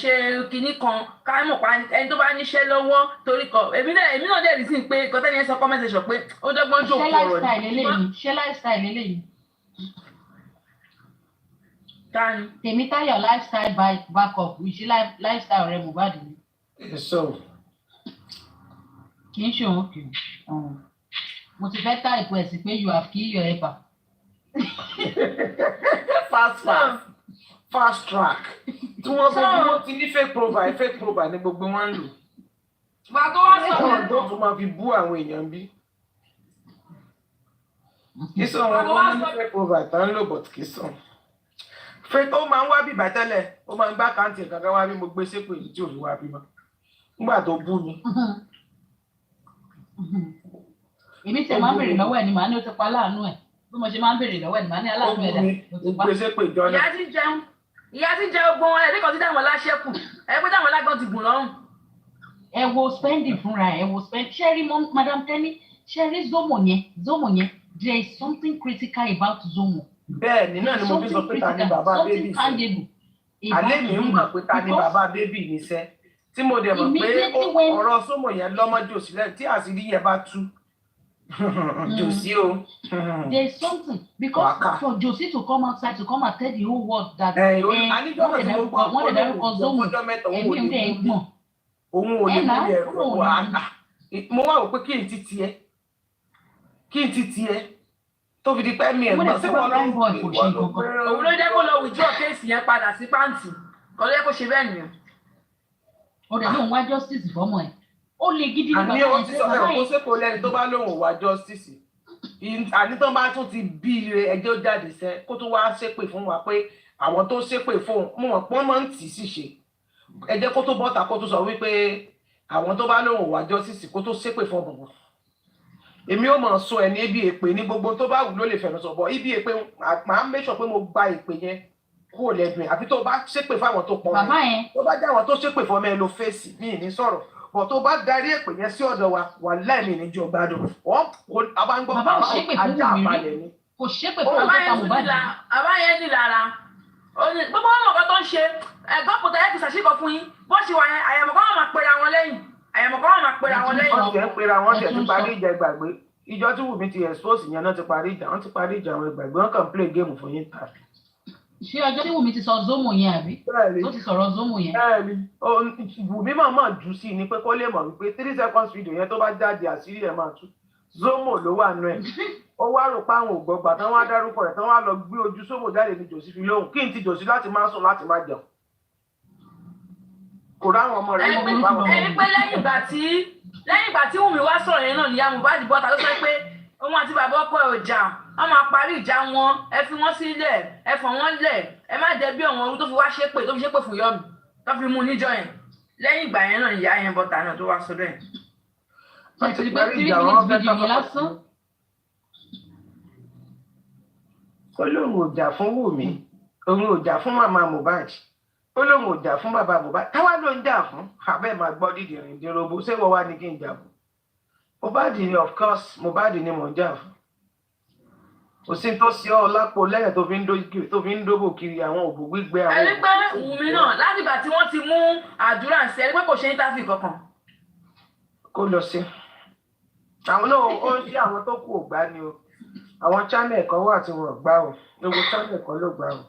ṣe kinní kan ká mọ̀ pa ẹni tó bá níṣẹ́ lọ́wọ́ torí kan èmi náà dẹ̀ rí sí pé nǹkan tẹ́ni ẹ sọ comment section pé ó dọ́gbọ́n jókòó ọ̀rọ̀ ni. ṣé lifestyle eléyìí tani. Tèmítáyọ̀ lifestyle backup ìṣe lifestyle rẹ Mohbad ni. kì í ṣe òun kì í mo ti fẹ́ tá ìpò ẹ̀sìn pé you have killed your helper. fast track tí wọ́n gbogbo wọn ti ní fake profile ní gbogbo wọn ń lò. bàtọ́ wá sọ̀rọ̀ tó tún máa fi bú àwọn èèyàn bí. kì í sọ wọn ní fake profile tá ń lò but kì í sọ. fẹ́ ó máa ń wá bíbá tẹ́lẹ̀ ó máa ń gbá káǹtì kankan wá bí mo gbé sépè tí ò fi wá bí mọ́ nígbà tó bú mi. èmi tẹ máa ń bèrè lọ́wọ́ ẹ̀ ni màá ní ó ti pa láàánú ẹ̀ bí mo ṣe máa ń bèrè lọ́wọ́ ẹ̀ ni màá ní aláàánú ẹ̀ dà ó ti pa. ìyá ti jẹ ogun ẹ̀rí kan ti dáwọn láṣẹ́kù ẹ̀ pé dáwọn lágbọ́n ti gùn lọ́rùn. ẹ wo spending fúnra ẹ wo spend ṣẹ́rí madam Tenny ṣẹ́rí zomo yẹn there is something critical about zomo. bẹ́ẹ̀ ni náà ni mo fi sọ pé ta ni bàbá bébì sẹ́ alẹ́ mi ń mọ̀ pé ta ni bàbá bébì ní sẹ́ tí mo dẹ̀ mọ̀ pé ọ̀rọ̀ sómò yẹn lọ́mọdé sílẹ̀ tí àṣírí yẹn bá tú jòsí o. there is something because for Josie to come outside to come and tell the whole world that wọ́n lè dárúkọ zomo ẹ̀mí ń dẹ̀ gbọ̀n. òun ò lè mú ẹ̀rọ mo wá wò pé kí n ti tiẹ̀ tó fi di pẹ́ mi ẹ̀gbọ́n sí wọn lọ́wọ́ òun ló jẹ́ kó lọ withdraw kéèsì yẹn padà sí pàǹtì kọ́ ló yẹ kó ṣe bẹ́ẹ̀ nìyẹn. ó dẹ̀ lóun wá justice fọ́mọ ẹ̀ ó lè gidi ní bàbá yẹn ṣe bàbá yẹn. àní o ti sọ pé kó lẹ́ni tó bá lóun wá justice àní tó bá tún ti bí ire ẹjọ́ jáde sẹ́ kó tó wá ṣépè fún wa pé àwọn tó ṣépè fóun mo mọ̀ pé wọ́n máa ń tì í sì ṣe ẹ jẹ́ kó tó bọ́ta kó tó sọ wípé àwọn tó bá lóun wá justice kó tó ṣépè fún ọmọ èmi ò mọ̀ sọ ẹ̀ ní ibi èpè ní gbogbo tó bá wù ló lè fẹ̀nu sọ̀bọ̀ ibi èpè màá make sure pé mo gba èpè yẹn kúrò lẹ́nu ẹ̀ àfi tó bá ṣépè fáwọn tó pọ̀ mọ́ tó bá jẹ́ àwọn tó ṣépè fún ọmọ ẹ ló fèsì mí ní sọ̀rọ̀ bọ̀ tó bá darí èpè yẹn sí ọ̀dọ̀ wa wà láìmí ní jọ gbádùn wọ́n abáńgbọ́ bàbá ajá àbálẹ̀ ni. kò ṣépè fún ọ̀dọ̀ Mohbad. bàbá yẹn ní lára gbogbo wọn mọ̀kọ́ tó ń ṣe ẹ̀gbọ́n kò tẹ̀yẹ́ kì í ṣàṣìkọ fún yín bó ṣe wà yẹn àyẹ̀mọ̀kọ́ wọn máa pera wọn lẹ́yìn àyẹ̀mọ̀kọ́ wọn máa pera wọn lẹ́yìn. wọ́n ti ń pera wọn tẹ̀ tún parí ìjà ìgbàgbé ìjọ tí Wùmí ti expose yẹn náà ti parí ìjà wọn ti parí ìjà àwọn ìgbàgbé wọn kàn play game fún yín ta. ṣé ọjọ́ tí Wùmí ti sọ zomo yẹn àbí tó ti sọ̀rọ̀ zomo yẹn. Wùmí máa jù sí ni pé kó lè mọ̀ wípé 3 seconds video yẹn tó bá jáde àṣírí ẹ̀ máa tú zomo ló wà nù ẹ̀ ó wá rò pé àwọn ògbọ́gbà tán wá dárúkọ rẹ̀ tán wá lọ gbé ojú zomo jáde ní jòsí fi lóhùn kí n ti jòsí láti má sùn láti má jẹun kò ráwọn ọmọ rẹ̀ ẹni pé lẹ́yìn ìgbà tí Wùmí wá sọ̀rọ̀ yẹn náà níyà Mohbad bọ́ta ló sọ pé òun àti bàbá ọkọ ẹ̀ ò jà wọ́n máa parí ìjà wọn ẹ fi wọ́n sílẹ̀ ẹ fọ̀ wọ́n lẹ̀ ẹ má jẹ́ bí ọ̀wọ́n orú tó fi wá ṣépè tó fi ṣépè fún Yomi tó fi mú níjọ yẹn lẹ́yìn ìgbà yẹn náà níyà yẹn bọ́ta náà tó wá sọ́dọ̀ yẹn. àti parí ìjà wọn fẹ́ tọ́kọ̀ ó lóun ò jà fún Wùmí òun ò jà fún màmá Mohbad ó lóun ò jà fún bàbá Mohbad táwa ló ń jà fún abẹ́ máa gbọ́ dídì rìndín robo ṣé wọ́n wá ní kí n jà fún Mohbad ni of course Mohbad ni mò ń jà fún kò sí tó ṣe ọ lápò lẹ́yìn tó fi ń dóbò kiri àwọn òbò gbígbé àwọn. ẹni pé Wùmí náà láti ìgbà tí wọ́n ti mú àdúrà sí ẹni pé kò ṣe interview kankan. kó lọ sí àwọn náà ó ń ṣe àwọn tó kù ò gbá ni o àwọn channel kan wà tí wọn gbá o gbogbo channel kan ló gbá o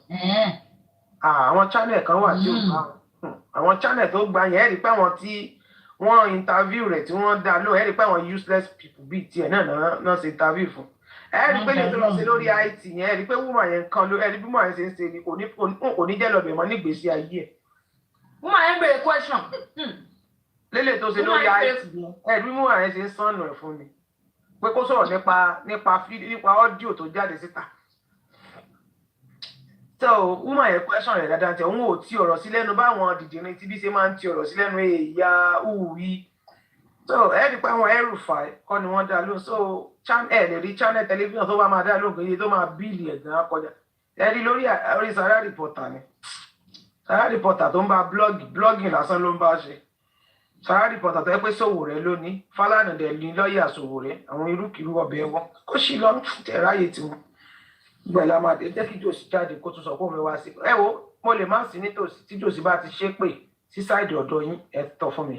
àwọn channel kan wà tí ò gbá o àwọn channel tó gbá yẹn ẹ rí pé àwọn tí wọ́n interview rẹ̀ tí wọ́n dá lóhùn ẹ rí pé àwọn useless people bíi tiẹ̀ náà ṣe interview fún ẹ rí pé lè tó lọ sí lórí IT yẹn ẹ rí pé woman yẹn kan ló ẹ rí bí woman yẹn ṣe ń ṣe ni kò ní jẹ́ lọ́bẹ̀ mọ́ nígbèésí ayé ẹ̀. woman yẹn béèrè question. lélẹ̀ tó ṣe lórí IT yẹn ẹ rí bí woman yẹn ṣe ń sànù ẹ̀ fún mi pé kó sọ̀rọ̀ nípa ọ́díò tó jáde síta. so woman yẹn question rẹ̀ dáadáa tí òun ò tí ọ̀rọ̀ sí lẹ́nu báwọn dìdìrín tí bí ṣe máa ń ti ọ̀rọ̀ sí lẹ́nu èèyà òwì. so ẹ rí pé àwọn ẹrùfà kọ́ ni wọ́n dá lóhùn so ẹ lè rí channel television tó bá máa dá lóhùn iye tó máa bíìlì ẹ̀gbọ́n akọjá ẹ rí lórí Sahara Reporter ni Sahara Reporter tó ń bá blogging lásán ló ń bá ṣe Sahara Reporter tó yẹ pé Sowore lónìí Fálànà dẹ̀ ní lọ́ọ̀yà Sowore àwọn irúkìrú ọbẹ̀ wọn kó sì lọ tẹ̀ráyè tiwọn gbẹ̀lá máa dé jẹ́ kí jòsí jáde kó tún sọ pé òun wá sí ẹ wo mo lè má sí nítòsí tí jòsí bá ti ṣépè sí sáìdì ọ̀dọ̀ yín ẹ tọ́ fún mi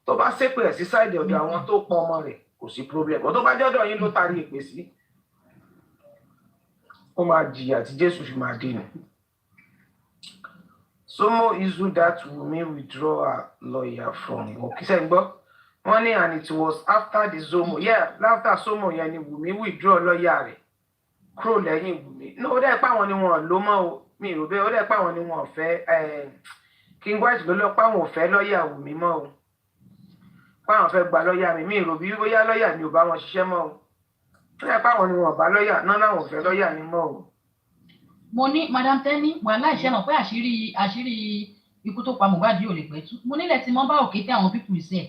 tó bá ṣépè ẹ̀ sí sáìdì ọ̀dọ̀ àwọn tó pọ̀ ọmọ rẹ̀ kò sí problem tó bá jọ́dọ̀ yín ló tarí èpè sí ó máa jìyà tí Jésù fi máa dé ni. Somo issue that Wunmi withdraw her lawyer from Okise gbọ́ wọ́n ní and it was after the Zomo after Somo yẹn ni Wunmi withdraw lawyer rẹ̀ kúrò lẹ́yìn Wunmi ní ó dẹ́ páwọn ni wọ́n ló mọ́ o mi rò bẹ́ẹ̀ ó dẹ́ páwọn ni wọ́n fẹ́ King White ló lọ páwọn ò fẹ́ lọ́ọ̀yà Wunmi mọ́ o páwọn fẹ́ gba lọ́ọ̀yà mi rò bí bóyá lọ́ọ̀yà ni ò bá wọn ṣiṣẹ́ mọ́ o ó dẹ́ páwọn ni wọ́n bá lọ́ọ̀yà náà láwọn ò fẹ́ lọ́ọ̀yà mi mọ́ o mo ní madam Tẹ́ní wàhálà ìṣẹ́ mọ̀ pé àṣírí ikú tó pa Mohbad ò lè pẹ́ tú mo nílẹ̀ tí wọ́n bá òkété àwọn pípù ìṣe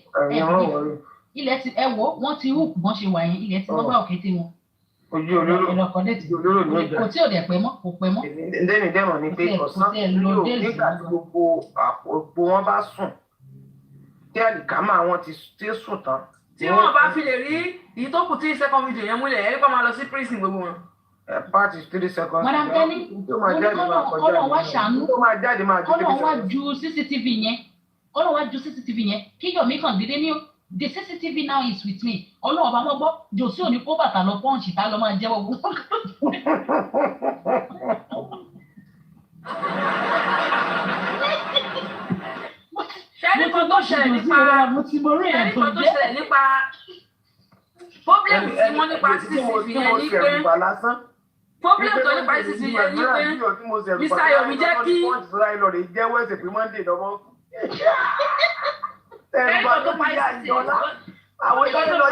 ilẹ̀ ti ẹ wo wọ́n ti hùkù wọ́n ṣe wà yẹn ilẹ̀ tí wọ́n bá òkété wọn ojú olóró kò tí ò dẹ̀ pẹ́ mọ́ kò pẹ́ mọ́. lẹ́nu dẹ́mọ̀ ni pé ọ̀sán yóò nígbà tí gbogbo wọn bá sùn tí àlìkámà wọn ti sùn tán. tí wọn bá fi lè rí èyí tó kù tí second video yẹn múlẹ̀ ẹ̀rí kọ́ máa lọ sí prison gbogbo wọn. Part is 3 seconds. Madam Tẹ́ní kọ́nà wá ṣàánú kọ́nà wá ju CCTV yẹn kọ́nà wá ju CCTV yẹn kí Yomi kàn dédé ní the CCTV now is with me ọlọ́wọ́ bá mọ́ gbọ́ jòsí òní kó bàtà lọ pọ́ǹsì tá lọ máa jẹ́wọ́ gbogbo. ṣẹ́ni kan tó ṣẹlẹ̀ nípa problem tí wọ́n nípa CCTV yẹn ní pé problem tó nípa CCTV yẹn ní pé Mr. Yomi jẹ́ kí ẹ̀rọ tó pa CCTV àwọn ìjọba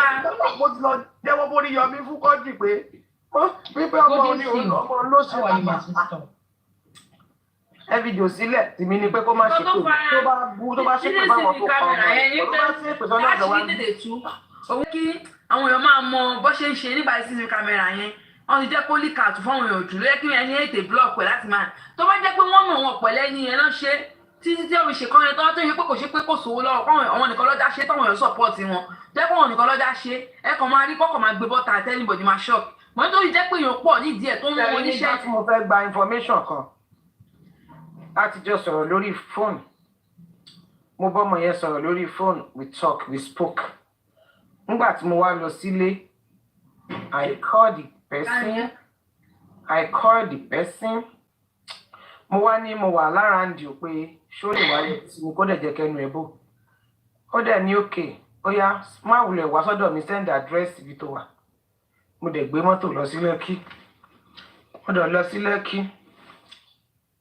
mo ti lọ jẹ́wọ́ bó ní Yomi fún kọ́jì pé pípẹ́ ọmọ ní ọmọ lóṣù ẹ fídíò sílẹ̀ tìmí ni pé kó má ṣe pé tó bá ṣe pé báwọn tó pa ọmọ tó bá ṣe pé sọ́nà ọ̀dọ̀ wa ní. òun kí àwọn èèyàn máa mọ bó ṣe ń ṣe nípa CCTV kámẹ́rà yẹn wọ́n ti jẹ́ kó líkà tó fáwọn èèyàn jù ló yẹ kí ẹni ètè blọọkì ẹ̀ láti máa tó bá jẹ́ pé wọ́n mọ̀ wọn pẹ̀lẹ́ ní ẹ̀ náà ṣe títí tí omi ṣèkan yẹn tó ṣe pé kò ṣe pé kò sówó lọ́wọ́ kọ́ àwọn nìkan lọ́jà ṣe táwọn èèyàn sọ̀pọ̀tì wọn jẹ́ kó àwọn nìkan lọ́jà ṣe ẹ kàn máa rí kọ́kọ́ máa gbé bọ́ta àtẹ́nibọ̀dì máa ṣọ́ọ̀k mọ́ nítorí jẹ́ pé èèyàn pọ̀ nídìí ẹ̀ tó ń mú oníṣẹ́. tí mo fẹ́ gba information kan láti jọ sọ̀rọ̀ lórí fóònù mo bọ́mọ yẹn sọ̀rọ̀ lórí fóònù we talk we spoke nígbà tí mo wá lọ sílé I call the person mo wá ní mo wà lára ń di ò pé ṣó lè wáyé tí mo kó dẹ̀ jẹ́ kẹnu ẹ̀ bò ó dẹ̀ ní òkè ó yá má wulẹ̀ wá sọ́dọ̀ mi send address ibi tó wà mo dẹ̀ gbé mọ́tò lọ sí Lẹ́kì mo dẹ̀ lọ sí Lẹ́kì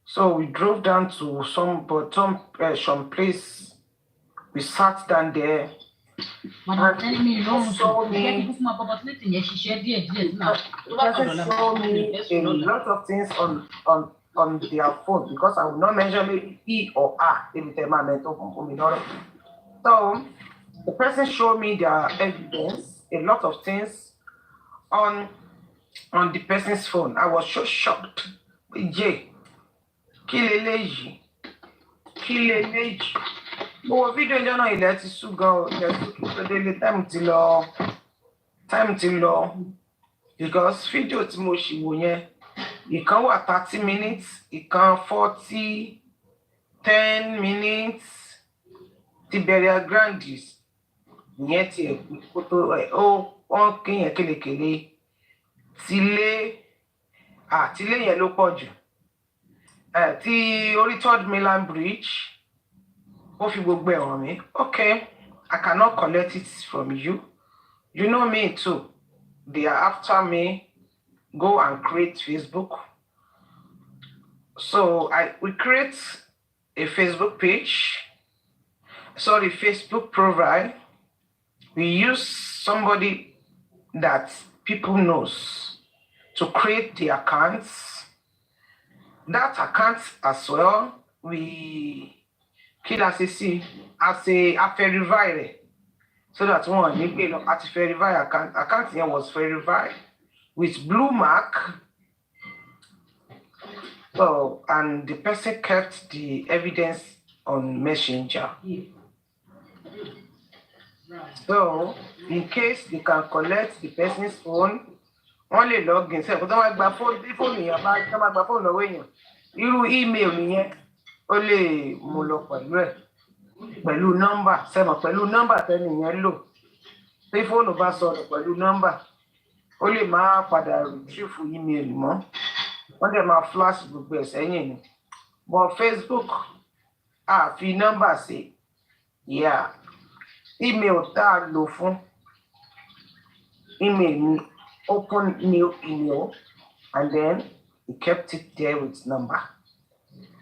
so we drove down to some place we sat down there. Madam Tẹ́ní mi lọ́rùn sọ jẹ́ kí fún opportunity yẹn ṣiṣẹ́ díẹ̀ sínú tó bá kàn lọ́la a lot of things on their phone because I will not mention maybe he or her if it's a man so the person showed me their evidence, a lot of things on the person's phone. I was so shocked. Jay, kí leléyìí. Mo wo fídíò ìjọ náà ilẹ̀ ti sú gan ilẹ̀ sú kí tó délé time ti lọ because fídíò tí mo ṣì wò yẹn ìkan wà 30 minutes ìkan 10 minutes ti bẹ̀rẹ̀ grandis ìyẹn ti ẹ̀kú kó tó wọ́n kéèyàn kélekèle tilé yẹn ló pọ̀ jù ti orí 3rd Mainland Bridge ó fi gbogbo ẹ̀ hàn mí okay I cannot collect it from you you know me too they are after me. Go and create Facebook. So we create a Facebook page, Facebook profile. We use somebody that people knows to create the accounts. That account as well, we kill as a verify so that one at verify account here was verified with blue mark. So, and the person kept the evidence on Messenger. So, in case they can collect the person's phone, only log in. So, if I gba phone lọ́wọ́ èèyàn, irú email nìyẹn, ó lè mú lọ pẹ̀lú nọ́mbà, sẹ́mọ̀ pẹ̀lú nọ́mbà tẹ́ni yẹn lò. Tí fóònù bá sọ̀rọ̀ pẹ̀lú nọ́mbà, ó lè máa padà retrieve email mọ́. Wọ́n dẹ̀ máa flash gbogbo ẹ̀ sẹ́yìn ni. But Facebook, fi nọ́mbà sí. Yeah. Email tá a lò fún. Email ni open new email and then we kept it there with number.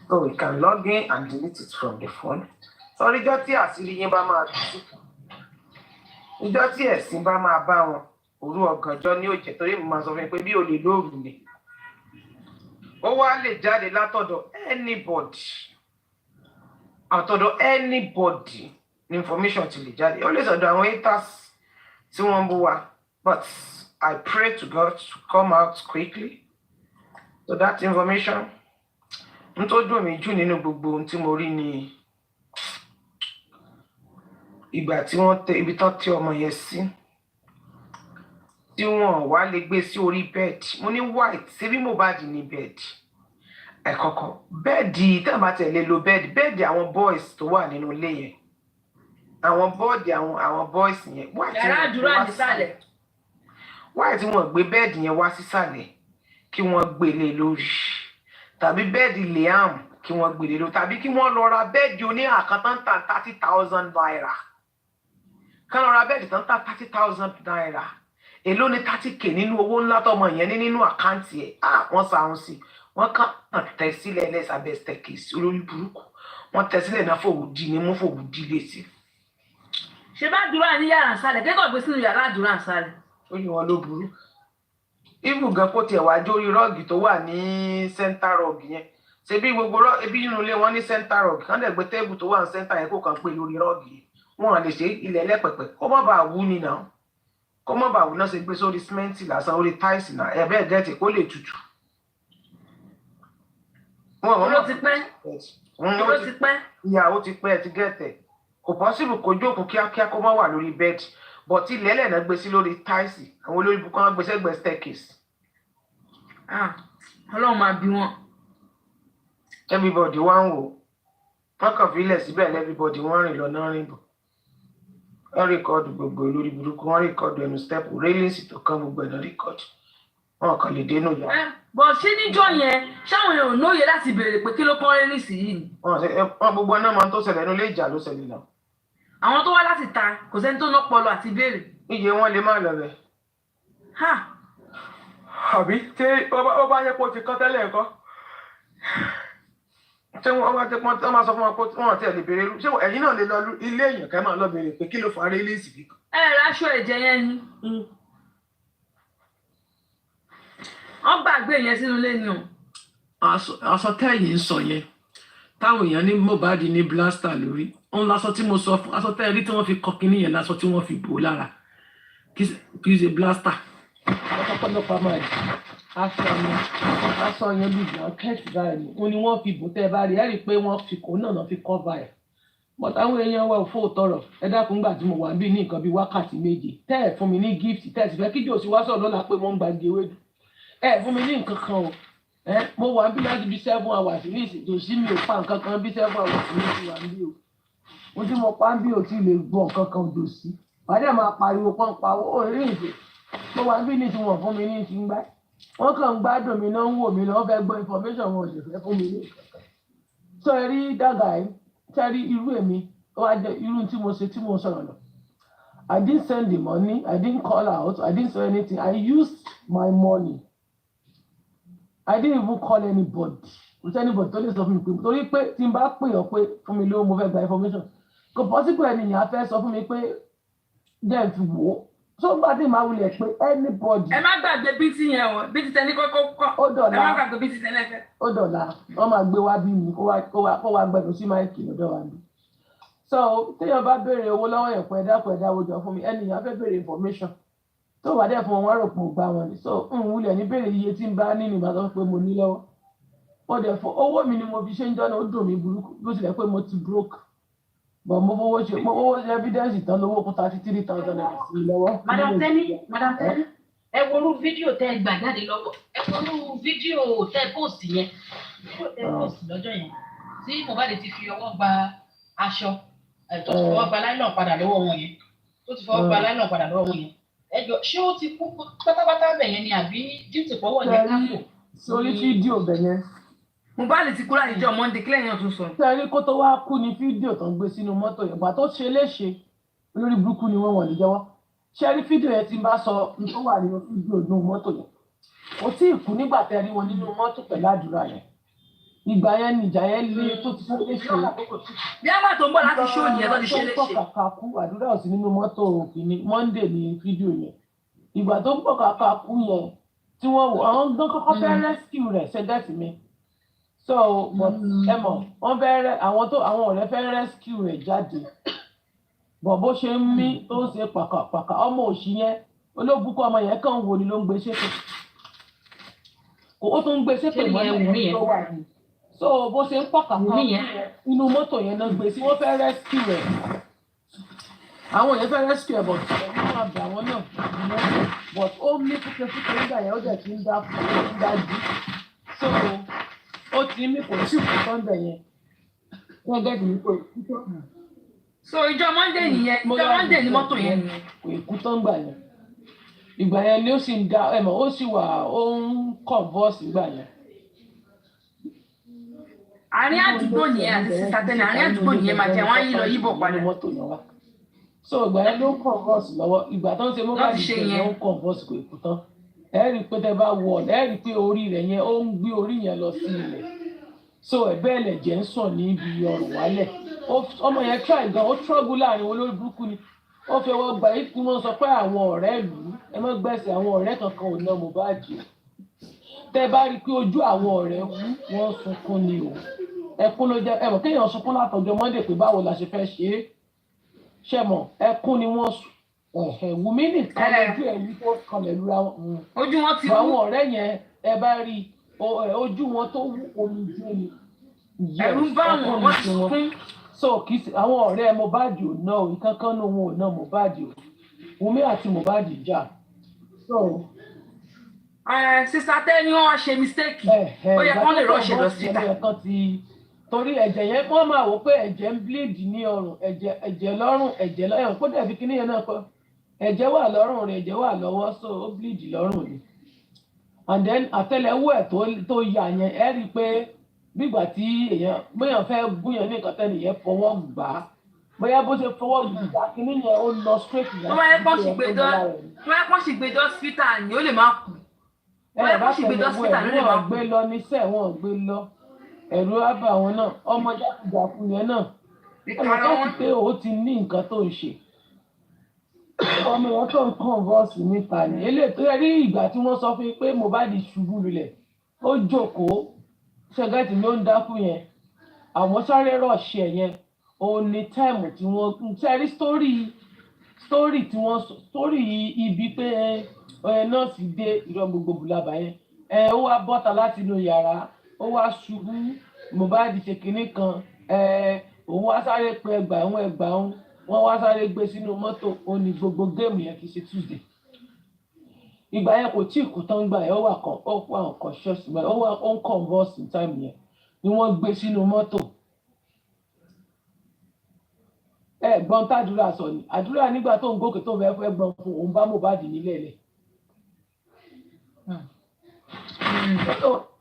So we can log in and delete it from the phone. So ìjọ́ tí àṣírí yín bá máa tú. Ìjọ́ tí ẹ̀sìn bá máa bá wọn. Òru ọ̀gànjọ́ ní òjẹ̀ torí mo máa sọ fún yín pé bí olè lóru ni. Ó ó wá lè jáde látọ̀dọ̀ anybody ní information ti lè jáde ó lè sọ̀dọ̀ àwọn haters tí wọ́n ń bú wa but I pray to God to come out quickly so that information n tó dùn mí jù nínú gbogbo ohun tí mo rí ni ìgbà tí wọ́n tẹ ibi tán tí ọmọ yẹn sí tí wọ́n wá lè gbé sí orí bed mo ní white ṣebí Mohbad ní bed ẹ̀kọ̀kọ̀ bẹ́ẹ̀dì tẹ́ bá tẹ̀lé lo bẹ́ẹ̀dì àwọn boys tó wà nínú ilé yẹn àwọn bọ́ọ̀dì àwọn boys yẹn yàrá àdúrà nísàlẹ̀ wáyé tí wọ́n gbé bẹ́ẹ̀dì yẹn wá sísàlẹ̀ kí wọ́n gbélé lórí tàbí bẹ́ẹ̀dì Liam kí wọ́n gbélé lórí tàbí kí wọ́n lọ ra bẹ́ẹ̀dì oníhàkàntàn 30,000 naira kán lọ ra bẹ́ẹ̀dì tán tà 30,000 naira èló ni 30k nínú owó ńlá tọmọ yẹn ní nínú àkáǹtì ẹ̀ wọ́n sàrùn sí wọ́n kàn tẹ̀ sílẹ̀ lẹ́sàbẹ̀ staircase olórí burúkú wọ́n tẹ̀ sílẹ̀ náà fòwò dí ni mú fòwò dí létí. ṣe bá dúrà ní yàrá nsàlẹ̀ kẹ́kọ̀ọ́ gbé sínú yàrá àdúrà nsàlẹ̀. ó ní wọn ló burú ibù gan kó tiẹ̀ wá jórí rọ́ọ̀gì tó wà ní center rọ́ọ̀gì yẹn ṣe bí gbogbo ebi nínú ilé wọn ní center rọ́ọ̀gì kán dẹ̀ gbé tébù tó wà ní center yẹn kó kàn pé lórí rọ́ọ̀gì yẹn wọn lè ṣe ilẹ̀ ẹlẹ́pẹ̀pẹ̀ kó má bàa wú ni náà kó má bàa wú náà ṣe gbé sórí símẹ́ǹtì lásán orí táìsì náà ẹ̀ bẹ́ẹ̀ gẹ́tì kó lè tutù. ló ti pẹ́ ìyàwó ti pẹ́ ti gẹ́tẹ̀ kò pọ́sibù kó jókòó kíákíá kó má wà lórí bẹ́ẹ̀dì bọ̀tí ilẹ̀ ẹlẹ́nà gbé sí lórí táìsì àwọn olórí bukọ́ wọn gbé sẹ́gbẹ̀ẹ́ staircase. Ọlọ́run máa bí wọn. everybody wá ń wò wọn kàn fi ilẹ̀ síbẹ̀ everybody wọ́n rìn lọ náà rìn bọ̀ wọ́n rìkọ́dù gbogbo olórí burúkú wọ́n rìkọ́dù ẹnu stẹ́pù rélíǹsì tó kán gbogbo ẹ̀nà rìkọ́dù wọn kàn lè dénú yá. bọ̀ ṣé níjọ́ yẹn ṣáwọn èèyàn ò lóye láti béèrè pé kí ló kọ́ rélíǹsì yìí ni. wọn gbogbo náà máa ń tó ṣẹlẹ̀ nílé ìjà ló ṣẹlẹ̀ náà. àwọn tó wá láti ta kò sẹ́ni tó ná pọlọ àti béèrè. iye wọn lè má lọ bẹ. àbí tí ó bá yẹ kó ti kán tẹ́lẹ̀ nǹkan ṣé wọ́n bá tẹ́ wọ́n máa sọ fún wọn pé wọ́n ti ẹ̀ lè béèrè ṣé ẹ̀yin náà lè lọ ilé èèyàn kẹ́ máa lọ béèrè pé kí ló fa rélíǹsì bí kan. ráṣọ ẹ̀jẹ̀ yẹn ni wọ́n gbàgbé yẹn sínú ilé ni o. aṣọ tẹ́yìn ń sọ yẹn táwọn èèyàn ní Mohbad ní blaster lórí òun lásọ tí mo sọ fún aṣọ tẹ́yìn rí tí wọ́n fi kọ́ kínní yẹn lásọ tí wọ́n fi bò lára kì í ṣe blaster. ọ̀pọ̀lọpọ̀ máa di aṣọ yẹn bí blanket báyìí ni òun ni wọ́n fi bò tẹ́ ẹ bá rí ẹ rí i pé wọ́n fi kó náà fi cover ẹ̀ but àwọn èèyàn wa ò fò tọrọ ẹ dákun gbà tí mo wà bí ní nǹkan bíi wákàtí méje tẹ́ ẹ fún mi ní gift tẹ́ ẹ sì fẹ́ kí jòsí wá sọ̀rọ̀ lọ́la pé wọ́n ń gba ewédú ẹ fún mi ní nǹkan kan o mo wà bí láti bí 7 hours ní ìsìnkú sí mi ò pa nǹkan kan bí 7 hours ní ìsìnkú wà bí o mo tí mo pa bí o tí lè gbọ́ nǹkan kan odò sí wàdí máa pariwo pọ́n pa owó orí ìsìn mo wà bí ní tí wọ́n fún mi ní ti ń gbá wọ́n kàn ń gbádùn mi náà ń wò mí náà fẹ́ gbọ́ information wọn ò sì fẹ́ fún mi ní nǹkan sọ ẹ rí dàgà ẹ ṣe rí irú èmi ó wá jẹ irú tí mo ṣe tí mo sọ̀rọ̀ lọ I didn't send the money I didn't call out I didn't say anything I used my money I didn't even call anybody with anybody tó lè sọ fún mi pé torí pé tí n bá pè ọ́ pé fún mi lówó mo fẹ́ gba information kò possible ènìyàn á fẹ́ sọ fún mi pé jẹ́ fi wò ó so bá dé máa wulẹ̀ pé anybody. ẹ má gbàgbé bíìtì yẹn o bíìtì tẹ ní kókó kọ́ ó dọ̀la ẹ má gbàgbé bíìtì tẹ lẹ́fẹ̀ẹ́. ó dọ̀la wọ́n máa gbé wá bí mi kó wá gbẹ̀dọ̀ sí máìkì lọ́dọ̀ wa bí. so téèyàn bá béèrè owó lọ́wọ́ yẹn pé ẹ̀dáwó jọ fún mi ènìyàn fẹ́ béèrè information tó wà dẹ́ fún wọn rò pé mo gbá wọn ni so n wulẹ̀ ní béèrè iye tí n bá ní ní ìbátan pé mo ní lọ́wọ́ wọ́n dẹ̀ fún owó mi ni mo fi ṣe ń jọ́nà ó dùn mí burúkú bó tilẹ̀ pé mo ti broke but mo fowó ṣe evidence tán lówó kún 33,000 naira sí lọ́wọ́. Madam Teni ẹ worú fídíò tẹ gbà jáde lọ́wọ́ ẹ worú fídíò tẹ post yẹn post lọ́jọ́ yẹn tí Mohbad ti fi ọwọ́ gba aṣọ tó ti fọwọ́ gba láìlọ́ọ̀ padà lọ́wọ́ wọn yẹn tó ti fọwọ́ gba láìlọ́ọ̀ padà lọ́wọ́ wọn yẹn ẹjọ ṣé ó ti kú pátápátá bẹ̀yẹn ni àbí díùtì pọ́wọ́ yẹn kápò. sórí fídíò bẹ̀yẹn. Mohbad ti kú láyìíjọ Monday kílẹ̀ yẹn tún sọ. sẹ́rí kó tó wá kú ni fídíò tó ń gbé sínú mọ́tò yẹn gbà tó ṣe léṣe olórí burúkú ni wọ́n wọ̀n lè jẹ́wọ́ sẹ́rí fídíò yẹn ti bá sọ tó wà nínú fídíò nínú mọ́tò yẹn kò tí ì kú nígbà tẹ́ rí wọn nínú mọ́tò pẹ̀lú àdúrà yẹn ìgbà yẹn ni ìjà yẹn lé tó ti ṣe léṣe. bí a bá tó ń bọ̀ láti ṣó nìyẹn tó ti ṣe léṣe. tó ń pọ̀ kàkà kú àdúrà ò sí nínú mọ́tò kìíní Monday ní fídíò yẹn ìgbà tó ń pọ̀ kàkà kú yẹn tí wọ́n wò àwọn gan kọ́kọ́ fẹ́ rescue rẹ̀ ṣe dẹ́tì mi so but ẹ mọ̀ wọ́n fẹ́ àwọn ọ̀rẹ́ fẹ́ rescue rẹ̀ jáde bọ̀ bó ṣe ń mí tó ń ṣe pàkàpàkà ọmọ òṣì yẹn olóbùkún ọmọ yẹn kàn wò ni ló ń gbé ṣépè ó tún ń gbé ṣépè mọ́ ẹ̀yìn tó wà ní so bó ṣe ń pàkàpàkà inú mọ́tò yẹn náà gbé sí wọ́n fẹ́ rescue rẹ̀ àwọn yẹn fẹ́ rescue ẹ̀ but ẹ̀mí máa bẹ̀ àwọn náà but ó ní fúkefúke nígbà yẹn ó dẹ̀ ti ń dájú so ó ti ní kò sí ìkú sọ́ńdẹ̀ yẹn wọ́n gẹ́gẹ́ bí kò ìkú tó kù. so ìjọ Monday nìyẹn ìjọ Monday ní mọ́tò yẹn nìyẹn. kò ìkú tó ń gbà yẹn ìgbà yẹn ni ó sì ń da ẹ̀mọ̀ ó sì wà ó ń converse ìgbà yẹn. àárín àdúgbò nìyẹn àti sísá tẹ́lẹ̀ àárín àdúgbò nìyẹn máa jẹ wọ́n á yí lọ yíbọ̀ padà. so ìgbà yẹn ló ń converse lọ́wọ́ ìgbà tó ń ṣe mobile phone yẹn ó ń converse kò ìkú tán ẹ rí i pé tẹ bá wọ ẹ rí i pé orí rẹ̀ yẹn ó ń gbé orí yẹn lọ sí ilẹ̀ so ẹ̀bẹ̀ ẹlẹ́jẹ̀ ń sàn níbi ọrùn wálẹ̀ ọmọ yẹn try gan ó struggle láàrin olórí burúkú ni ó fẹ́ wọ́n gbà yìí tí wọ́n sọ pé àwọn ọ̀rẹ́ ìlú ẹ má gbẹ̀sẹ̀ àwọn ọ̀rẹ́ kankan ò ná Mohbad tẹ bá rí i pé ojú àwọn ọ̀rẹ́ wọ́n sunkún ni o ẹkún ló jẹ́ ẹ̀mọ̀ kéèyàn sunkún látọjọ́ Monday pé báwo la ṣe fẹ́ ṣe é ṣẹ̀mọ̀ ẹkún ni wọ́n sùn Wùmí nìkan lójú ẹ̀ yìí tó kanlẹ̀ lura wọn. ojú wọn ti wú àwọn ọ̀rẹ́ yẹn ẹ bá rí ojú wọn tó wú omi jù ni. ẹ̀rù bá wọn ti kún. so kì í ṣe àwọn ọ̀rẹ́ Mohbad ò ná o ìkankan ní wọn ò ná Mohbad o Wùmí àti Mohbad jà. sísá tẹ́ ni wọ́n ṣe mistake ó yẹ kán lè rọ́ọ̀ṣẹ̀ lọ síta. torí ẹ̀jẹ̀ yẹn wọ́n máa wò pé ẹ̀jẹ̀ ń bleed ní ọrùn ẹ̀jẹ̀ lọ́rùn ẹ̀jẹ̀ lọ́rùn kó dẹ̀ fi kíní yẹn náà kọ́ ẹ̀jẹ̀ wà lọ́rùn rẹ̀ ẹ̀jẹ̀ wà lọ́wọ́ so ó bleed lọ́rùn ni and then àtẹ́lẹwọ́ ẹ̀ tó yà yẹn ẹ rí i pé bígbà tí èèyàn fẹ́ gúnyàn ní nǹkan tẹ́lẹ̀ yẹn fọwọ́ gbà á bóyá bó ṣe fọwọ́ gbà kíní yẹn ó lọ straight yẹn. wọ́n yẹ kó sì gbé hospital ni ó lè má kú. wọ́n yẹ kó sì gbé hospital ni ó lè má kú. wọ́n gbé lọ níṣẹ́ wọ́n gbé lọ ẹ̀rù àbá àwọn náà ọmọ jákujàku yẹn náà ọmọ jáde pé ó ti ní nǹkan tó ń ṣe ọmọ yẹn tó ń converse níta ní eléyìí tó yẹ rí ìgbà tí wọ́n sọ fún mi pé Mohbad ṣubú lulẹ̀ ó jókòó ṣẹ́gẹ́tì ló ń dákú yẹn àwọn sáré rọ̀ṣẹ̀ yẹn òun ni táìmù tí wọ́n ń sẹ́rí sítórì ibi pé nọ́ọ̀sì dé irọ́ gbogbo bùlábà yẹn ó wá bọ́ta láti inú yàrá ó wá ṣubú Mohbad ṣe kinní kan òun wá sáré pé ẹgbàún wọ́n wá sáré gbé sínú mọ́tò ó ní gbogbo géèmù yẹn kì í ṣe Tuesday ìgbà yẹn kò tí ì kú tán gbà yẹn ó wà unconscious gbà yẹn ó wà unconvulsed in time yẹn ni wọ́n gbé sínú mọ́tò gbọ́n tàdúrà sọ ni àdúrà nígbà tó ń gòkè tó fẹ́ gbọ́n fún òun bá Mohbad nílẹ̀ lẹ̀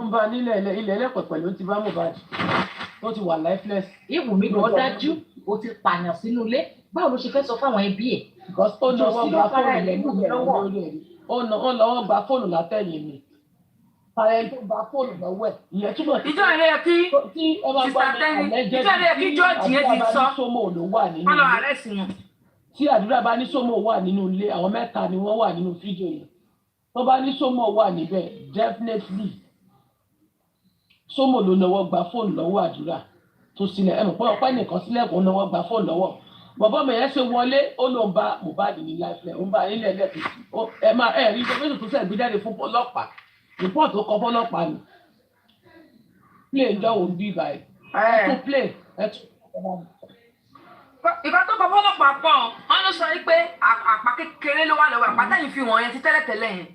ń bá nílẹ̀ ilẹ̀ ẹlẹ́pẹ̀pẹ̀ ló ti bá Mohbad tó ti wà lifeless. Ìwùmí lọ dájú o ti pààyàn sínú ilé báwo ló ṣe fẹ́ sọ fáwọn ẹbí ẹ̀. ó lọ́wọ́ gba fóònù lẹ́nu lórí ẹ̀ ó lọ́wọ́ gba fóònù látẹ̀yìn mi ààrẹ tó gba fóònù lọ́wọ́ ẹ̀ ìyẹn túbọ̀ ìjọ rẹ̀ kí sísá tẹ́ni ìjọ rẹ̀ kí jọ́ọ̀jì yẹn ti sọ wọ́n lọ àárẹ̀ sí wọn. tí àdúrà bá ní sómò wà nínú ilé àwọn mẹ́ta ni wọ́n wà nínú fídíò yẹn tó bá ní sómò wà níbẹ̀ definitely sómò ló náwó gba fóònù lọ́wọ́ àdúrà tó sílẹ̀ ẹ̀mọ̀ pé ọ̀pẹ́ nìkan sílẹ̀ kó náwó gba fóònù lọ́wọ́ bàbá mi yẹn ṣe wọlé ó ló ń bá Mohbad ní láìpẹ́ ó ń bá nílẹ̀ lẹ́kùn rí information tó sẹ́ẹ̀ gbé jáde fún ọlọ́pàá report tó kọ fọlọ́pàá ni play ìjọ wo bí báyìí tún play ìgbà tó kọ fọlọ́pàá pọ̀ wọ́n ló sọ pé àpá kékeré ló wà lọ́wọ́ àpá tẹ̀yìn fi wọ̀n yẹn ti tẹ́lẹ̀tẹ́lẹ̀ yẹn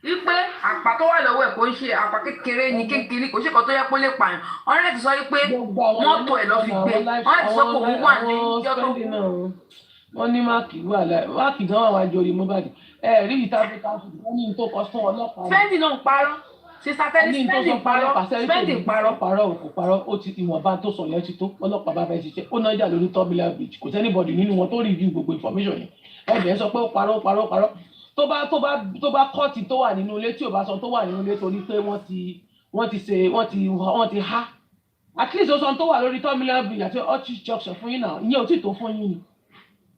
wípé àpá tó wà lọ́wọ́ ẹ̀ kò ń ṣe àpá kékeré ní kékeré kò ṣe kàn tó yẹ kó lè pààyàn wọ́n rẹ̀ ti sọ pé mọ́tò ẹ̀ lọ́ fi gbé wọ́n ti sọ pé òun wà ní ìjọ tó kù. wọ́n ní máàkì wà láì máàkì gan wà wájú orí Mohbad rí ìtàkùn wọ́n ní tó kọ fún ọlọ́pàá. Spendi náà ń parọ́ sísá tẹ́lẹ̀ Spendi ń parọ́ Spendi ń parọ́. kò parọ́ ó ti ìwọ̀nba tó sọ yẹn ti tó ọlọ́pàá bá fẹ́ ṣiṣẹ́ ó náà jà lórí tọ́bílà bridge kò sẹ́nibọ̀dì nínú wọn tó review gbogbo information yẹn ẹ̀bẹ̀ sọ pé ó parọ́ tó bá kọ́ọ̀tì tó wà nínú ilé tí ò bá sọ tó wà nínú ilé torí pé wọ́n ti há at least ó sọ tó wà lórí tọ́bílà bridge àti orchid junction fún yín náà ìyẹn ò tí tó fún yín ni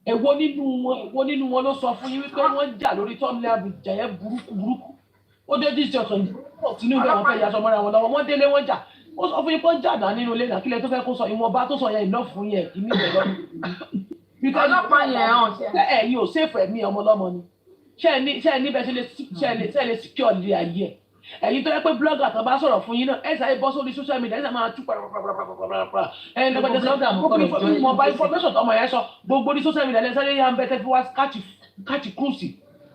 èwo nínú wọn ló sọ fún yín wípé wọ́n jà lórí tọ́bílà bridge jẹ̀yẹ́ burúkú ó dé dis junction Tinubu àwọn fẹ́ yasọ mọ́ra wọn lọ́wọ́ wọ́n délé wọ́n jà ó sọ fún yín pé jà náà nínú ilé náà kílẹ̀ tó fẹ́ kó sọ ìwọ̀nba tó sọ yẹn iná fún yẹn kì í níbẹ̀ lọ́dún. ọlọ́pàá yẹn hàn ṣe. ṣé ẹ̀yin ò ṣèfù ẹ̀mí ọmọ ọlọ́mọ ni ṣé ẹ níbẹ̀ ṣe lè secure ilé ayé ẹ̀ ẹ̀yin tó yẹ pé blogger kan bá sọ̀rọ̀ fún yín náà ẹ̀ sáré bọ́ sórí social media ẹ̀ sáré máa tú pàrọ̀pàrọ̀pàrọ̀pàrọ̀ ẹ̀ lọ́gbẹ̀dẹ̀ blogger mọ̀ bá information tọmọ yẹn sọ gbogbo ní social media ẹ̀ sáré yà ń bẹ́ tẹ́ fi wá káàtì cruise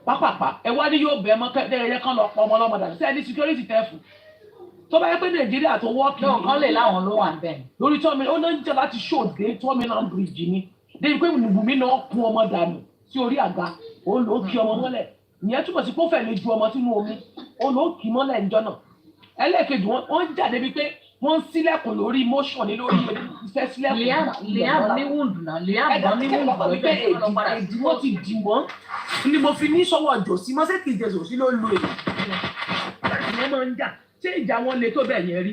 pápápá ẹ wá ní yóò bẹ́ẹ̀ mọ́ kẹ́ẹ̀yẹ kan lọ pọ̀ ọmọ ọlọ́mọ dànù sí ẹ ní security tẹ́ fún tó bá yẹ pé Nàìjíríà tó wọ́ọ̀kì náà kán lè láwọn ló wà bẹ́ẹ̀ lórí tọ́mi ó náà ń jẹ́ láti ṣòdè terminal bridge ni débi pé Bùnmi náà kún ọmọ dànù sí orí àga ó lò ó kí ọmọ mọ́lẹ̀ ìyẹn túmọ̀ sí pé ó fẹ́ lè ju ọmọ sínú omi ó lò ó kí mọ́lẹ̀ ńjọ́ náà ẹlẹ́ẹ̀kejì wọ́n ń jà débi pé wọ́n ń sílẹ̀kùn lórí motion ní lórí ìfẹ́ sílẹ̀kùn. Liam ní wúndù náà Liam ní wúndù wípé èdè wọ́n ti dì wọ́n ni mo fi ní sọ́wọ́ jòsí mọ́sẹ́ kì í jẹ jòsí ló lo èdè wọ́n máa ń jà ṣé ìjà wọn le tó bẹ̀ yẹn rí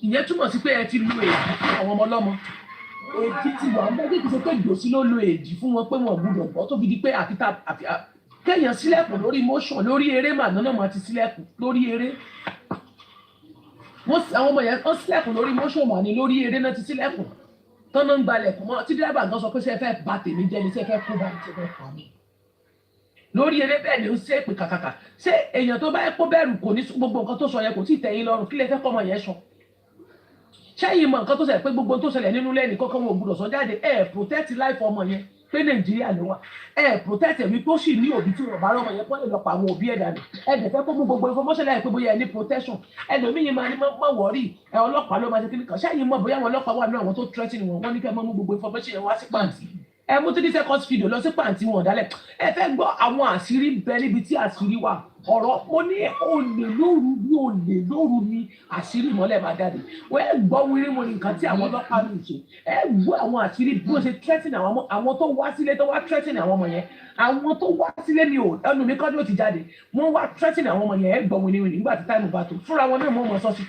ìyẹn túmọ̀ sí pé ẹ ti lo èdè fún àwọn ọmọ ọlọ́mọ èdè ti wà bẹ́ẹ̀ kì í ṣe pé jòsí ló lo èdè fún wọn pé wọn gbúdọ̀ gbọ́ tó fi di pé kéèyàn sílẹ̀kùn lórí motion lórí eré màdánù máa ti sílẹ̀kùn lórí eré àwọn ọmọ yẹn wọ́n sílẹ̀kùn lórí motion mà ní lórí eré náà ti sílẹ̀kùn tọ́nà ń gbalẹ̀kùn mọ́ tí dírẹ́bà gan sọ pé ṣe fẹ́ bà tèmi jẹ́ ni ṣe fẹ́ kó bá mi ṣe fẹ́ fà mí lórí eré bẹ́ẹ̀ ni ó ṣe pé kàkàkà ṣé èèyàn tó bá yẹ kó bẹ̀rù kò ní gbogbo nǹkan tó sọ yẹn kò tí ì tẹ̀yìn lọ́rùn kí lè fẹ́ kọ́ ọmọ yẹn sọ ṣẹ́yìn mọ̀ nǹkan tó ṣẹlẹ̀ pé gbogbo tó ṣẹlẹ̀ nínú lẹ́nì kọ́kọ́ wọn ò gbúdọ̀ sọ jáde protect life ọmọ yẹn pé Nàìjíríà ló wà protect ẹ̀mí tó sì ní òbí tí wọ́n bá rọ́mọ yẹn kọ́ lè lọ pa àwọn òbí ẹ̀ dànù ẹ̀dẹ̀ fẹ́ kó mú gbogbo information láì pé bóyá ẹ ní protection ẹlòmíyìn máa ní mọ̀ wọ́ọ̀rì ọlọ́pàá ló máa ṣe kíní kan ṣẹ́yìn mọ̀ bóyá àwọn ọlọ́pàá wà ní àwọn tó threatening wọn wọ́n ní kẹ́ mọ́ mú gbogbo information yẹn wá sí pàǹtí ẹ mú 3 seconds video lọ sí pàǹtí wọn dálẹ̀ ẹ fẹ́ gbọ́ àwọn àṣírí bẹ níbi tí àṣírí wà ọ̀rọ̀ mo ní olè lóru bí olè lóru ni àṣírí mọ́lẹ̀ máa jáde wọ́n ẹ gbọ́ wírí mo ní nǹkan tí àwọn ọlọ́pàá mi ṣe ẹ gbọ́ àwọn àṣírí bí wọ́n ṣe threaten àwọn tó wá sílé tó wá threaten àwọn ọmọ yẹn àwọn tó wá sílé ni ò ẹnu mi kọ́ ni ó ti jáde wọ́n wá threaten àwọn ọmọ yẹn ẹ gbọ́ wírí nígbà tí táìmù bá tó fúnra wọn náà mọ̀ ọmọ sọ́ọ̀sì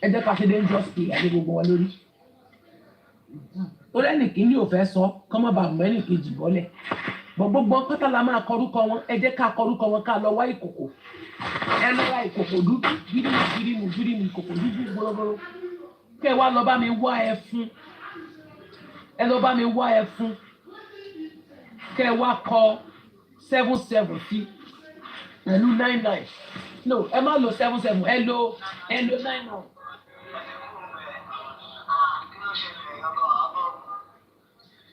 ẹ jẹ́ ká ṣe dangerous play àdé gbogbo wọn lórí ó lẹ́nì kìíní ò fẹ́ sọ kọ́ mọ́ bá mẹ́rin kejì bọ́lẹ̀ gbogbo pátá la máa kọrúkọ wọn ẹ jẹ́ ká kọrúkọ wọn ká lọ wá ìkòkò ẹ lọ wá ìkòkò dúdú gírímù ìkòkò dúdú gbọ́rọ́gbọ́rọ́ kẹ wá lọ bá mi wá ẹfun ẹ lọ bá mi wá ẹfun kẹ wá kọ 77 sí pẹ̀lú 99 no ẹ má lo 77 ẹ lo 99.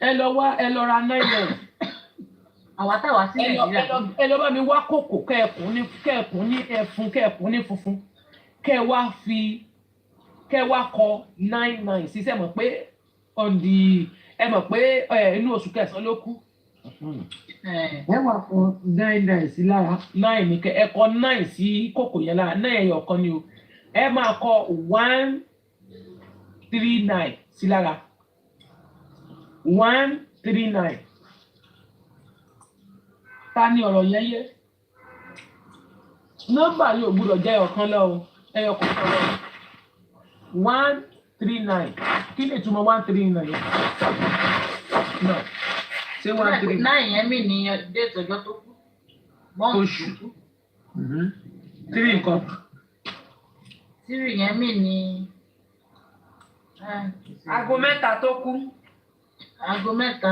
ẹ lọ ra 99 àwa táwa sí Nàìjíríà ẹ lọ bá mi wá kòkò kẹ́ẹ̀kún ní ẹfun kẹ́ẹ̀kún ní funfun kẹ́ wá kọ 99 sí sẹ mọ̀ pé ẹ mọ̀ pé inú oṣù kẹsàn-án ló kú ẹ wá kọ 99 sí lára 9 ní ẹ kọ 9 sí kòkò yẹn lára 9 ẹyọ kan ni o ẹ máa kọ 139 sí lára 139 ta ni ọ̀rọ̀ yẹn yé nọ́mbà yóò gbúdọ̀ jẹ́ ọ̀kan lọ o ẹyọ kọ̀ọ̀kan lọ 139 kí ni ìtumọ̀ 139 no ṣé 139 9 yẹn mì ní déètì ọjọ́ tó kú oṣù 3 nǹkan 3 yẹn mì ní aago mẹ́ta tó kú. aago mẹ́ta.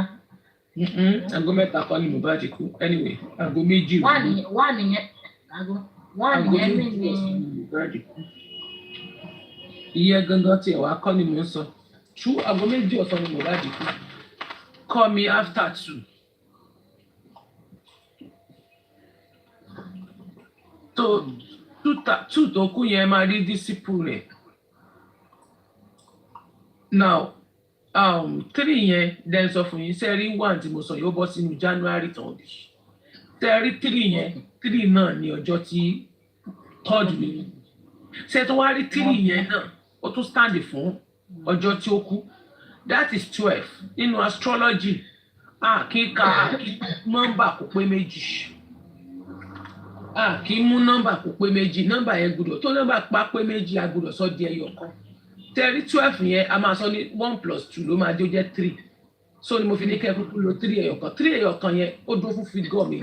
aago mẹ́ta kọ́ ni Mohbad kú anyway aago méjì. wà nìyẹn mí ni. iye gangan tiẹ̀ wá kọ́ ni mò ń sọ tú aago méjì ọ̀sán ni Mohbad kú call me after 2. two tó kú yẹn máa rí disciple rẹ̀ now 3 yẹn then sọ fún yín sẹ́rí 1 tí mo sọ yóò bọ́ sínú January tán bí sẹ́rí 3 yẹn 3 náà ní ọjọ́ tí 3rd week ṣé tó wá rí 3 yẹn náà ó tún stand fún ọjọ́ tí ó kú that is 12 nínú astrology kíka nọ́mbà kò pé méjì kí mú nọ́mbà kò pé méjì nọ́mbà yẹn gbọ́dọ̀ tó nọ́mbà pa pé méjì a gbọ́dọ̀ sọ di ẹyọ kan tẹ́rí 12 yẹn a máa sọ ní 1 + 2 ló máa jẹ́ 3 so ni mo fi ní kẹ́ kúkú lo 3 ẹyọ kan 3 ẹyọ kan yẹn ó dúró fún figure méjì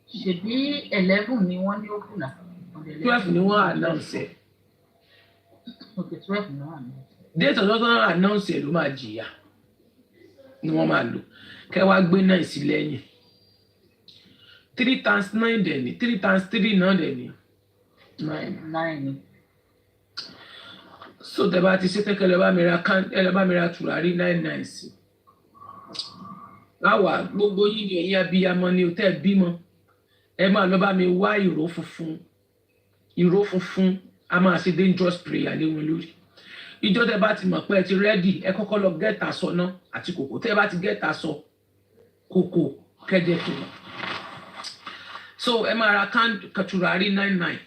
Ṣebí 11 ni wọ́n ní ó kù náà. 12 ni wọ́n announce ẹ̀. Okay, 12 ni wọ́n announce. Date ọjọ́ tó ń announce ẹ̀ ló máa jìyà ni wọ́n máa lò. Kẹ́ wá gbé 9 sí lẹ́yìn. 3 times 9 dẹ̀ ni 3 times 3 náà dẹ̀ ni 9 ni. So tẹ́ bá ti ṣe tẹ́kẹ́ ẹ bá mi ra tùràrí 99 sí. Láwa gbogbo yín ni ẹ̀yin abiyamọ ni o tẹ́ bímọ. Ẹ máa lọ bá mi wá ìró funfun. Ìró funfun a máa ṣe dangerous prayer lé wọn lórí. Ìjọ tẹ́ bá ti mọ̀ pé ẹ ti ready ẹ kọ́kọ́ lọ get aṣọ náà àti kòkó. Tẹ́ bá ti get aṣọ kòkó kẹ́jẹ́ fún wọn. So ẹ máa ra tùràrí 99.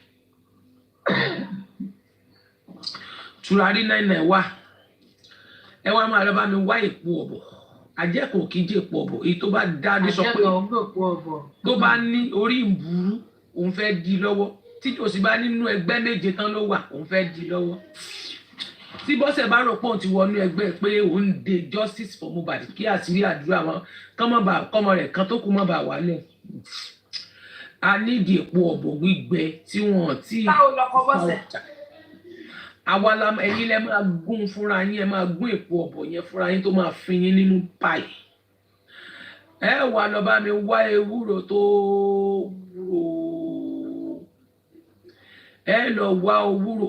Tùràrí 99 wà. Ẹ wá máa lọ bá mi wá èpo ọ̀bọ̀. Àjẹ́kọ̀ kì í jẹ́ èpo ọ̀bọ̀. Èyí tó bá dáadé sọ pé tó bá ní orí ìbúrú òun fẹ́ di lọ́wọ́. Tí o sì bá nínú ẹgbẹ́ méje tán ló wà òun fẹ́ di lọ́wọ́. Tí bọ́sẹ̀ bá rò pọ̀ ti wọnú ẹgbẹ́ pé òun de justice for Mohbad kí àṣírí àdúrà wọn kọ́mọ rẹ̀ kan tó kú mọ́ bá wálẹ̀. A nídìí èpo ọ̀bọ̀ gbígbẹ tí wọ́n ti báwo lọkọ bọ́sẹ̀. Àwa la ẹ̀yin lẹ máa gún fúnra yín ẹ máa gún èpo ọ̀bọ̀ yẹn fúnra yín tó máa fi yín nínú páì. Ẹ wá lọ bá mi wá ewúro tó wúro. Ẹ lọ wá ewúro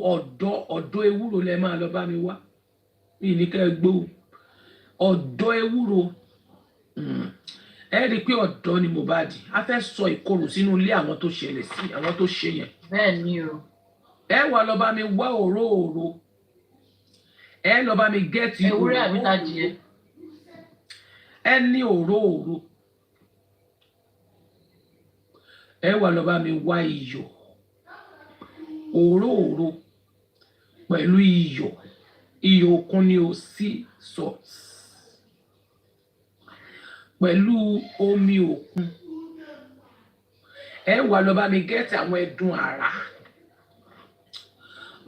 ọ̀dọ́ ewúro lẹ máa lọ bá mi wá. Mi ní kẹ́ gbó. Ọ̀dọ́ ewúro. Ẹ rí pé ọ̀dọ́ ni Mohbad. A fẹ́ sọ ìkorò sínú ilé àwọn tó ṣẹlẹ̀ sí àwọn tó ṣe yẹn. Bẹ́ẹ̀ ni o. Ẹ wá lọ bá mi wá òróró. Ẹ lọ bá mi gẹ́ẹ̀tì ewúrẹ́ àbí tadìẹ. Ẹ ní òróró. Ẹ wá lọ bá mi wá iyọ̀. Òróró pẹ̀lú iyọ̀. Iyọ̀ òkun ni o sí sauce. Pẹ̀lú omi òkun. Ẹ wá lọ bá mi gẹ́ẹ̀tì àwọn ẹ̀dùn àrá.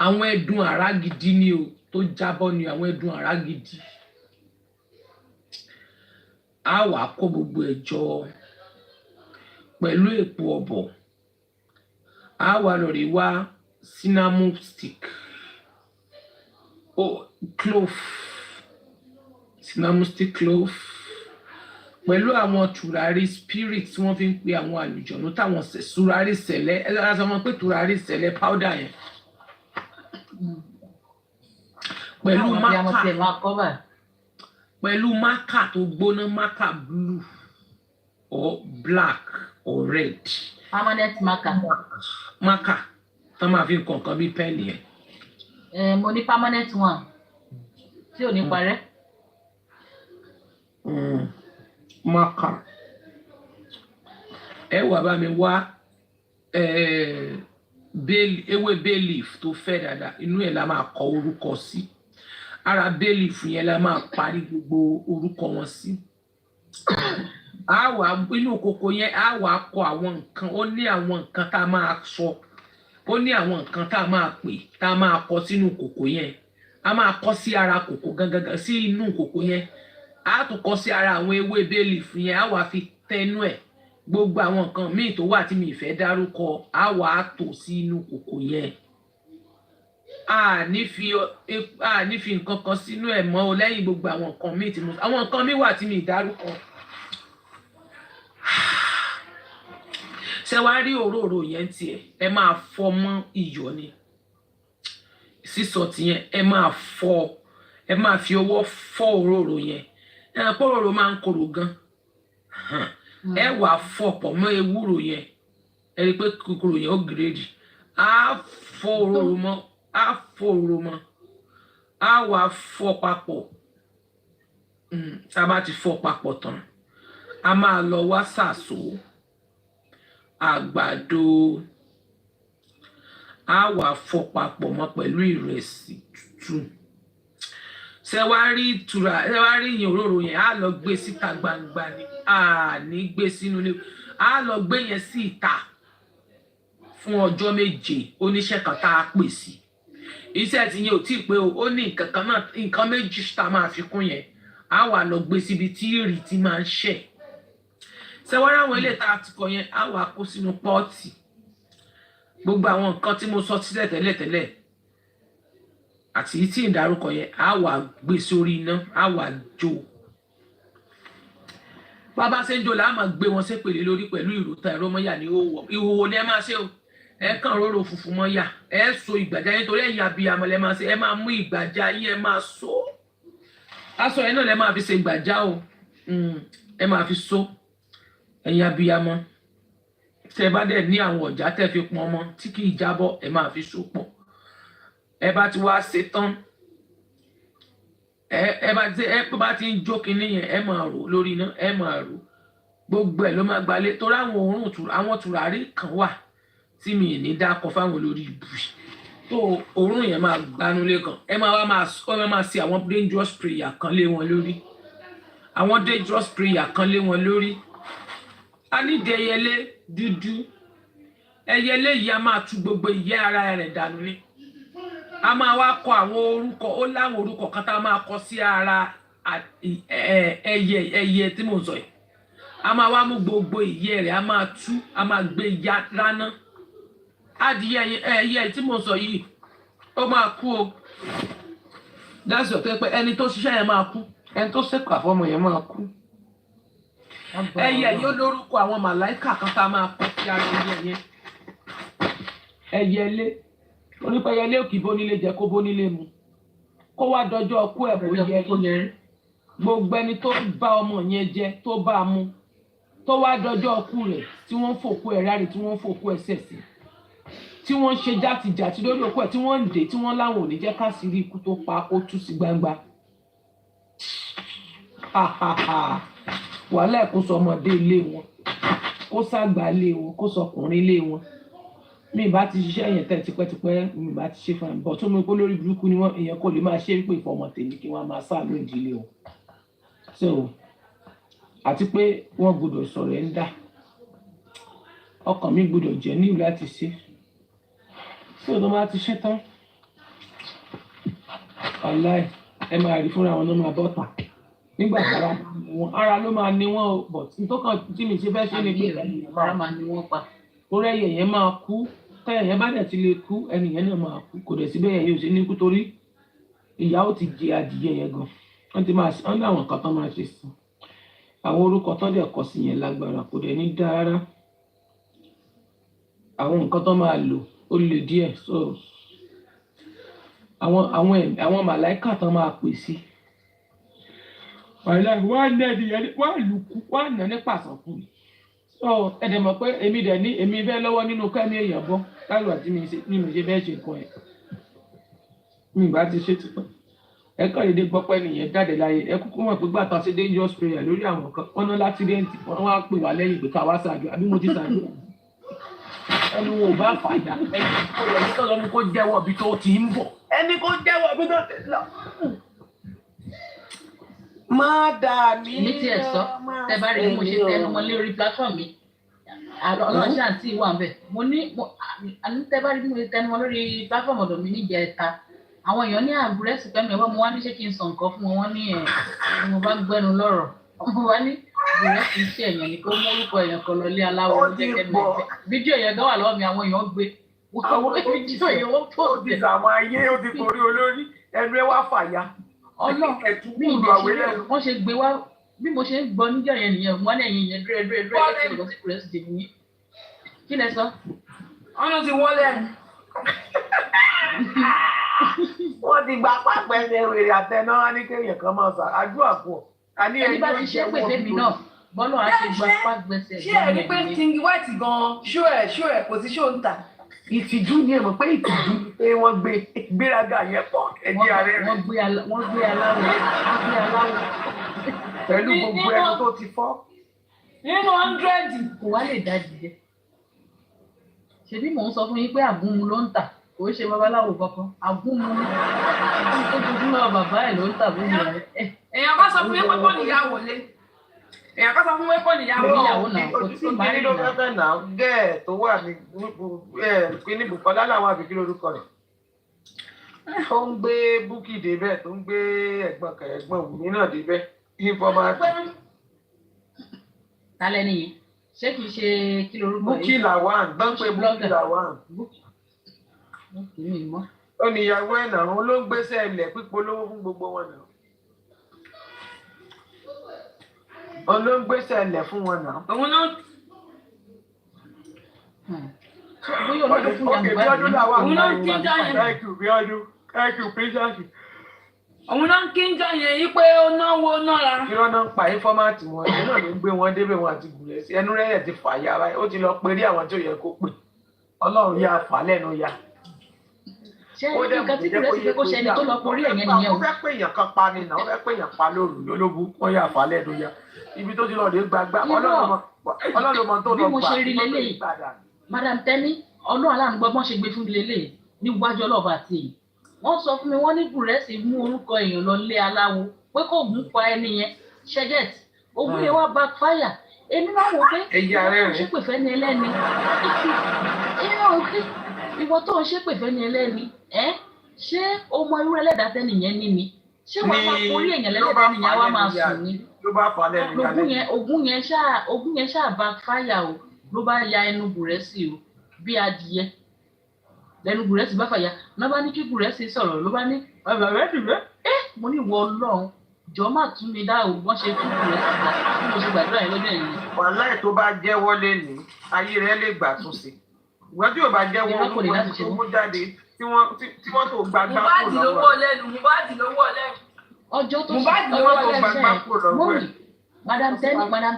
Àwọn ẹ̀dùn àrá gidi ni o tó jábọ́ ni àwọn ẹ̀dùn àrá gidi. A wá kó gbogbo ẹ̀ jọ pẹ̀lú èpo ọ̀bọ̀. A wá lọ rí wá cinnamon stick. Clove. Cinnamon stick clove. Pẹ̀lú àwọn tùràrí spirit tí wọ́n fi ń pe àwọn àlùjọ̀nú táwọn tùràrí sẹ̀lẹ̀ ẹ lọ́la sọ wọn pé tùràrí sẹ̀lẹ̀ powder yẹn. Pẹ̀lú mákà tó gbóná mákà blue or black or red. Permanent marker. Mákà tó máa fi kọ̀ọ̀kan bí pẹ́ẹ́lì yẹn. Mo ní permanent one tí ò ní parẹ́. Mákà. Ẹ wá bá mi wá ewé bay leaf tó fẹ́ dáadáa inú ẹ̀ la máa kọ orúkọ sí. Ara bay leaf yẹn la máa parí gbogbo orúkọ wọn sí. A wá inú kòkò yẹn a wá kọ àwọn nǹkan ó ní àwọn nǹkan tá a máa sọ. Ó ní àwọn nǹkan tá a máa pè tá a máa kọ sínú kòkò yẹn. A máa kọ sí ara kòkò gangan sí inú kòkò yẹn. A tún kọ sí ara àwọn ewé bay leaf yẹn a wá fi tẹnu ẹ̀. Gbogbo àwọn nǹkan míì tó wà tí mi fẹ́ dárúkọ a wá tò sí inú kòkò yẹn. A ní fi nǹkan kan sínú ẹ̀ mọ́ o lẹ́yìn gbogbo àwọn nǹkan míì tí àwọn nǹkan míì wà tí mi dárúkọ. Ṣé wàá rí òróró yẹn tiẹ̀ ẹ máa fọ mọ́ iyọ̀ ni. Sísọ tiyẹn ẹ máa fi ọwọ́ fọ òróró yẹn. Pé òróró máa ń korò gan. Ẹ wá fọ pọ̀ mọ́ ewúro yẹn. Ẹ rí pé kòkòrò yẹn ó gírèdì. A fọ òróró mọ́. A wá fọ papọ̀. Tá a bá ti fọ papọ̀ tán. A máa lọ wá sàsó. Àgbàdo. A wá fọ papọ̀ mọ́ pẹ̀lú ìrẹsì tútù. Ṣé wá rí ìyẹn òróró yẹn a lọ gbé síta gbangba ni a ní gbé sínú ilé a lọ gbé yẹn sí ìta fún ọjọ́ méje oníṣẹ́ kan tá a pè sí. Iṣẹ́ tí yẹn ò tí ì pé o ó ní nǹkan méjì tá a máa fi kún yẹn a wà lọ gbé síbi tí ìrì ti máa ń ṣẹ̀. ṣé wọ́n ráwọn ilé tá a ti kọ yẹn á wà kó sínú pọ́ọ̀tì gbogbo àwọn nǹkan tí mo sọ sílẹ̀ tẹ́lẹ̀tẹ́lẹ̀ àti tí ìdárúkọ yẹn á wà gbé sórí iná á wà jó bàbá ṣe ń jó là á máa gbé wọn sépèlé lórí pẹ̀lú ìròtà ẹ̀rọ mọ́yà ní ìhòòhò ni ẹ máa ṣe o ẹ kàn róró funfun mọ́yà ẹ so ìgbàjá yín torí ẹ̀yin abiyamọ lẹ máa ṣe ẹ máa mú ìgbàjá yín ẹ máa so aṣọ yẹn náà lẹ máa fi ṣe ìgbàjá o ẹ máa fi so ẹ̀yin abiyamọ tẹ bá dẹ̀ ní àwọn ọ̀já tẹ́ fi pọn ọmọ tí kì í jábọ́ ẹ máa fi so pọ̀ ẹ bá ti wá ṣe tán ẹ bá ti ń jó kinní yẹn ẹ máa rò lórí iná ẹ máa rò gbogbo ẹ ló máa gbalẹ̀ torí àwọn òórùn àwọn tùràrí kan wà tí mi ì ní dákọ fáwọn olórí ibu tó òórùn yẹn máa gbanulé kan ẹ máa máa ṣe àwọn dangerous prayer kan lé wọn lórí àwọn dangerous prayer kan lé wọn lórí a nídìí ẹyẹlé dúdú ẹyẹlé yìí a máa tú gbogbo ìyẹ́ ara rẹ̀ dànù ni a máa wá kọ àwọn orúkọ ó láwọn orúkọ kan tá a máa kọ sí ara ẹyẹ tí mo sọ yìí a máa wá mú gbogbo ìyẹ́ rẹ̀ a máa tú a máa gbé ya lánàá adìyẹ ẹyẹ tí mo sọ yìí ó máa kú o dáṣọ tó pé ẹni tó ṣiṣẹ́ yẹn máa kú ẹni tó ṣèkà fọmọ yẹn máa kú ẹyẹ yìí ó lórúkọ àwọn màláìkà kan tá a máa kọ sí ara ẹyẹ yẹn ẹyẹlé onípẹyẹlé òkì bónílé jẹ kó bónílé mu kó wá dọjọ́ ọkú ẹ bó yẹ gbogbo ẹni tó bá ọmọ yẹn jẹ tó bá mu tó wá dọjọ́ ọkú rẹ̀ tí wọ́n fòkú ẹ rárí tí wọ́n fòkú ẹ sẹsì tí wọ́n ṣe játijàti lórí òkú ẹ tí wọ́n ń dè tí wọ́n láwọn ò ní jẹ́ ká sí rí ikú tó pa ó tú sí gbangba wàhálà ẹ kó sọ ọmọdé ilé wọn kó sàgbà ilé wọn kó sọkùnrin ilé wọn mi bá ti ṣiṣẹ́ yẹn tẹ̀ tipẹ́tipẹ́ mi bá ti ṣe fún mi bọ̀ tó mú ipò lórí burúkú ni wọ́n èèyàn kò lè máa ṣe é pé ìfọmọ tèmi kí wọ́n máa sáà ló ìdílé o so àti pé wọ́n gbọ́dọ̀ sọ̀rọ̀ ẹ̀ ń dà ọkàn mi gbọ́dọ̀ jẹ́ nílùú láti ṣe so tó máa ti ṣe tán ọ̀la ẹ máa rí fúnra wọn náà máa bọ́ta nígbà tára ara ló máa ní wọn o but nítorí tí mi ṣe fẹ́ ṣe ni pé ara máa ní wọn pa orí ẹyẹ yẹn máa kú tẹ́yẹ̀ yẹn bá dẹ̀ ti lè kú ẹnìyẹn náà máa kú kò dẹ̀ síbẹ̀ yẹn yóò ṣe ní kú torí ìyá ó ti jẹ adìyẹ yẹn gan wọ́n ti máa wọ́n ní àwọn nǹkan tó máa ṣe sí àwọn orúkọ tó dẹ̀ kọ sí yẹn lágbára kò dẹ̀ ní dára àwọn nǹkan tó máa lò ó lè díẹ̀ so àwọn màláìkà tó máa pè sí wàhálà wọ́n á nà ẹnìyẹn wọ́n á lù kú wọ́n á nà ní pàṣọkù so ẹ̀dẹ̀ mọ̀ pé èmi dẹ̀ ní èmi bẹ́ẹ̀ lọ́wọ́ nínú kẹ́mi èèyàn bọ́ láìwà tí mi ṣe bẹ́ẹ̀ ṣe nǹkan ẹ̀ mi bá ti ṣe tipẹ́ ẹ kàn lédè gbọ́ pé nìyẹn jáde láyé ẹ kúkú mọ̀ pé gbàtà sí dangerous prayer lórí àwọn kan wọ́n ná láksidẹ́ǹtì wọ́n wá pè wá lẹ́yìn pé ká wá ṣáájú àbí mo ti ṣáájú ẹni wo bá fàyà ẹni kó lọ sí tọ́lọ́ ní kó jẹ́wọ́ ibi tó ti ń bọ̀ ẹni kó jẹ́wọ́ ibi tó ti lọ. má dà mí ní tí ẹ sọ tẹ bá rí bí mo ṣe tẹnu mọ́ lórí platform mi ọlọ́run ṣáà tí ì wà ń bẹ̀ mo ní tẹ bá rí bí mo ṣe tẹnu mọ́ lórí platform ọ̀dọ̀ mi níjẹta àwọn èèyàn ní àbúrẹ́sì pẹ́mi ẹ̀wọ́n mo wá ní ṣé kí n sọ nǹkan fún wọn ní ẹ̀ mo bá gbẹ́nu lọ́rọ̀ mo wá ní àbúrẹ́sì iṣẹ́ èèyàn ni kó mú orúkọ èèyàn kan lọ lé aláwọ̀ ló jẹ́ kẹ́mi ẹ̀fẹ́ fídíò yẹn gan wà lọ́wọ́ mi àwọn èèyàn gbé fídíò yẹn wọ́n pọ̀ ó ti sàwọn ayé ó ti torí olórí ẹnu ẹ wá fàyà ọlọ́run bí ìdẹ̀ṣẹ́ wọ́n ṣe gbé wá bí mo ṣe ń gbọ́ níjọ́ yẹn nìyẹn wọ́n lẹ́yìn yẹn dúró kí lẹ sọ. ọ̀nà ti wọlé ẹni. wọ́n ti gba pápẹ́ ní ewèrè àtẹná wá ní kéèyàn kan máa sà àdúrà pọ̀. ẹni bá ti ṣe pé fèmí náà bọ́lọ̀ á ṣe gba pápẹ́sẹ̀. ṣé ẹ rí pé King White gan-an ṣó ẹ̀ kò sí ṣó ń tà. ìtìjú ni èèmọ̀ pé ìtìjú ni pé wọ́n gbé gbéraga yẹn pọ̀ ẹ̀jẹ̀ ààrẹ rẹ̀. wọ́n gbé aláwọ̀ pẹ̀lú gbogbo ẹnu tó ti fọ́. nínú 100 kò wá lè dá jìjẹ ṣebí mò ń sọ fún yín pé àgúnmu ló ń tà kò ṣe babaláwo kankan àgúnmu tó dúdú náà bàbá ẹ̀ ló ń tà fún mi rẹ̀. èèyàn bá sọ fún yín pé kò níyàwó lé èèyàn bá sọ fún yín pé kò níyàwó náà kò tí ì bá rí ló fẹ́fẹ́ náà gẹ́ẹ̀ tó wà ní Bùkọ́lá làwọn àbíkí lórúkọ rẹ̀ tó ń gbé Búkì débẹ̀ tó ń gbé ẹ̀gbọ́n Wùmí náà débẹ̀ informati Tálẹ́ nìyẹn. Ṣé kìí ṣe kí lorúkọ yìí? Bukky Lawan gbọ́n pé Bukky Lawan. Ó ní ìyàwó ẹ̀ náà òun ló ń gbéṣẹ́ ilẹ̀ pípolówó fún gbogbo wọn náà. Òun ló ń gbéṣẹ́ ilẹ̀ fún wọn náà. Òun náà. Bíọ́dún làwọn Òun náà kí ń jọ yẹn. Thank you, Bíọ́dún. Thank you, Princess. Òun náà kí ń jọ yẹn yí pé ó náwó nára. Kí wọ́n náà ń pa yín fọ́mátì wọn, ìyẹn náà ló ń gbé wọn débẹ̀ wọn àti gùlẹ̀ sí. Ẹnu rẹ̀ ti fà ya báyìí, ó ti lọ perí àwọn tí ó yẹ kó pè. Ọlọ́run yá fà lẹ́nu ya. Ṣé nǹkan tí kúrẹ́ sí pé kó ṣe ẹni tó lọ porí ẹ̀yẹn nìyẹn o? Ó fẹ́ pé èèyàn kan pa ni náà, ó fẹ́ pé èèyàn pa lóru lólógún, wọ́n yá fà lẹ́nu ya. Ibi tó ti lọ lè gbàgbà, Ọlọ́run mọ tó lọ gbà. Bí mo ṣe rí lélẹ́yìí, Madam Tẹ́ni, Ọlọ́run aláàánú gbọ́gbọ́n ṣe gbé fún lélẹ́yìí níwájú ọlọ́ọ̀bà àti èyí. Wọ́n sọ fún mi, wọ́n ní Bùrẹ́sì mú orúkọ èèyàn lọ lé aláwo pé kó ògùn pa ẹni yẹn ṣẹ́gẹ̀t. Ògùn yẹn wá backfire. Èmi máa wò pé ìwọ tó ń ṣépè fẹ́ ni ẹlẹ́ni. Èmi máa wò pé ìwọ tó ń ṣépè fẹ́ ni ẹlẹ́ni. Ṣé o mọ irú ẹlẹ́dàá tẹ́ni yẹn ní ni? Ṣé wàá máa forí èèyàn lẹ́lẹ́dàá nìyẹn wá máa sùn ni? Ló bá fà lẹ́nu ya. Ògùn yẹn ṣáà backfire o ló bá ya ẹnu Bùrẹ́sì o bí adìyẹ. Lẹ́nu Bùrẹ́sì bá fàyà náà bá ní kí Bùrẹ́sì sọ̀rọ̀ ló bá ní mo ní ìwọ Ọlọ́run jọ máa tún mi dá o wọ́n ṣe fún Bùrẹ́sì dá bí mo ṣe gbàdúrà yẹn lọ́jọ́ yìí. Wàláì tó bá jẹ́wọ́ lẹ́nu ayé rẹ̀ lè gbà tún sí. Ìwọ́n tí ò bá jẹ́wọ́ olúwo tó mú jáde tí wọ́n tó gbàgbá kò lọ́wọ́. Mohbad ló wọ̀ lẹ́nu. Ọjọ́ tó ṣe Madam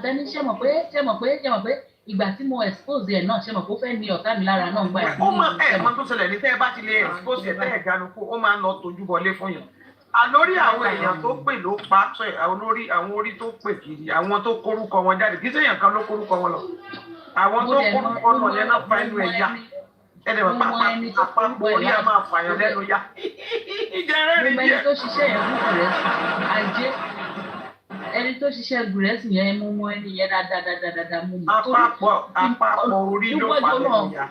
Tẹ́ni ṣe mọ̀ pé ìgbà tí mo expose ẹ̀ náà ṣe mọ̀ pé ó fẹ́ ní ọ̀tá mi lára náà gbà ó máa mọ tó ṣẹlẹ̀ ní tẹ́ ẹ bá ti lè expose ẹ̀ tẹ́ ẹ̀ ganu kó ó máa ń lọ tójú bọlé fún yàn. Àlórí àwọn èèyàn tó pè ló pa àwọn orí tó pè kiri àwọn tó kórúkọ wọn jáde kí sẹ́yìn kan ló kórúkọ wọn lọ. Àwọn tó kórúkọ lọ yẹn náà fa inú ẹ̀ yá. Ẹnì mọ̀ àpapọ̀ orí ẹ̀ máa fàyàn lẹ́nu yá. Gbogbo ẹni tó ṣiṣẹ́ yẹn fún Bùrẹ́sì ajé ẹni tó ṣiṣẹ́ Bùrẹ́sì yẹn mú mọ́ ẹni yẹn dáadáa mú mọ́. Àpapọ̀ orí ló fà lẹ́nu yá.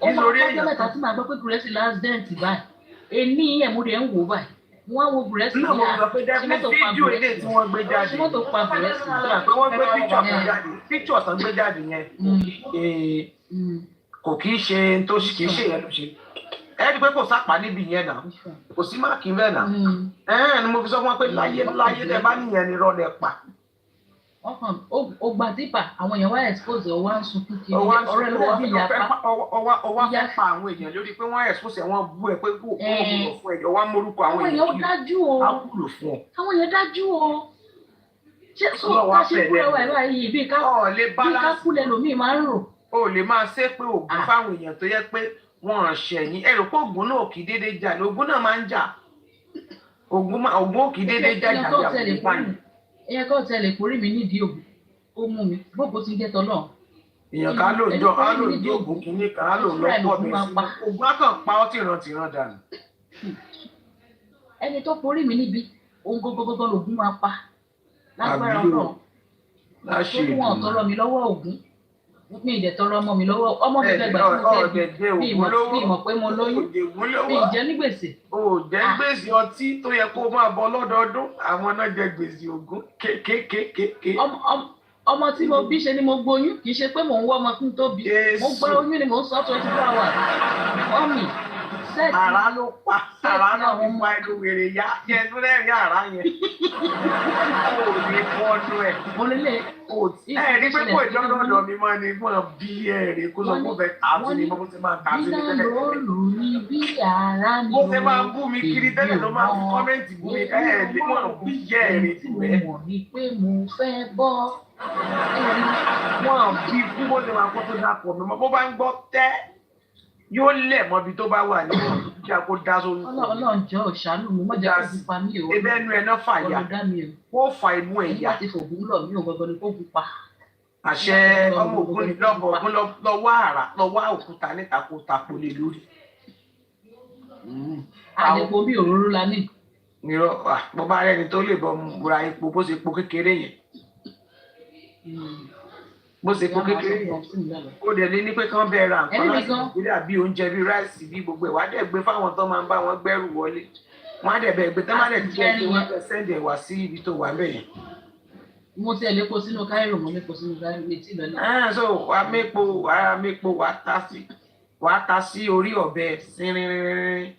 Ó máa pọ́jọ́ mẹ́ta tí màá gbọ́ pé Bùrẹ́sì last dent báyìí. Èní yẹn mo rẹ̀ ń wò báyìí. Wọ́n á wo Bùrẹ́sì ní mọ́tò pa Bùrẹ́sì. Wọ́n gbé píkṣọ̀ tán gbé jáde yẹn. Kò kì í ṣe tó kì í ṣe yẹn ló ṣe. Ẹni pé kò sápá níbi yẹn náà kò sí máàkì bẹ́ẹ̀ náà ni mo fi sọ fún wọn pé láyé tẹ bá nìyẹn ni rọlẹ̀ pa. Ó gba dípà àwọn èèyàn wá expose ọwọ́ ń sunkún kiri ọ̀rẹ́ ló dàbí ìyapa. Ọwọ́ fẹ́ pa àwọn èèyàn lórí pé wọ́n expose wọ́n bú ẹ pé kó wúlò fún ẹ̀yọ́ wá mórúkọ àwọn èèyàn kiri dájú o wúlò fún ọ. Àwọn èèyàn dájú o. Ṣé ká ṣe kúrẹ́ wà báyìí bí ká kúlẹ̀ lòmíì máa ń rò. O lè máa ṣe pé ògùn fáwọn èèyàn tó yẹ pé wọn ṣẹ̀yìn ẹ̀rọ pé ògùn náà kì í déédéé jà ní ògùn náà máa ń jà ògùn kì í déédéé jà jà ẹ̀yẹ kọ́ tẹ̀lé kórì mi nídìí ògùn ó mú mi gbogbo ti jẹ́ tọ́lọ́. Èèyàn ká ló jọ á lò ní ògùn kìíní kan á lò lọ́pọ̀ mi sí ògùn á kàn pa ọ́ tìran dànù. Ẹni tó porí mi níbi ohun gógógógó lògùn máa pa lágbára Ọlọ́run tó ní wọn tọrọ mi lọ́wọ́ ògùn mi ìdẹ̀ tọrọ ọmọ mi lọ́wọ́ ọmọ mi fẹ́ gbà fún ọ̀dẹ̀ mi ìmọ̀ pé mo lóyún mi ìjẹ́ ní gbèsè. O jẹ́ gbèsè ọtí tó yẹ kó máa bọ lọ́dọọdún àwọn náà jẹ gbèsè ògùn kékékéké. Ọmọ tí mo bí ṣe ni mo gbóyún kì í ṣe pé mò ń wọ́ ọmọ tí n tó bí mo gbọ́ oyún ni mò ń sọ 24 hours. Mọ́mì àrá ló pa àrá náà mo pa ẹnu wèrè yá yẹn tó lẹ́rìí àrá yẹn. O ò ní fọ́nú ẹ̀. Mo lélẹ̀ ẹ rí pé kò ìjọba ọ̀dọ̀ mi máa ní fún ọ bí ẹ̀rẹ̀ kó sọ fún bẹ́ẹ̀ tààtù ni mo ti máa tà sí mi tẹ́lẹ̀ tẹ́lẹ̀. Mo ṣe máa ń bú mi kiri tẹ́lẹ̀ ló máa ń kọ́mẹ́ǹtì bú mi lè mọ̀ bí ẹ̀rẹ̀ tù ẹ́. Mo ní pé mo fẹ́ bọ́. Wọ́n bí fún bó ṣe máa kó tó dápọ̀ mi mọ́ bó bá ń gbọ́ tẹ́ yóò lẹ̀ mọ́bi tó bá wà ní ìjà kó dá sórí. Ọlọ́run jẹ́ òṣàánú mi mọ́jà kó pupa mi o. Ebe ẹnu ẹ̀ náà fàyà kó fa imú ẹ̀ yá. Nígbà tí fògùn lọ mí ò gbọgbọ ni kó pupa. Àṣẹ ọmọ ògùn ni lọ́bọ̀ ògùn lọ wá àrà lọ wá òkúta níta kó tapo lé lórí. Àdèpọ̀ bí òróró la ní. Nírọ̀ bó bá rẹ́ni tó lè bọ́ ra epo bó ṣe po kékeré yẹn. Bó ṣe po kékeré yẹn ó dẹ̀ lé ní pé kán bẹ́ẹ̀ ra nǹkan láti Nàìjíríà bí oúnjẹ bí ráìsì bí gbogbo ẹ̀ wá dẹ̀ gbé fáwọn tó máa ń bá wọn gbẹ́rù wọlé wọ́n á dẹ̀ bẹ́ẹ̀ gbé tán má dẹ̀ ti jẹ́ pé wọ́n fẹ́ sẹ́ndì ẹ̀ wá sí ibi tó wà bẹ́ẹ̀ yẹn mo ti lè kó sínú Cairo mo lè kó sínú Cairo mi tí lọ ní. So wàá mépo wàá ta sí orí ọ̀bẹ sínrin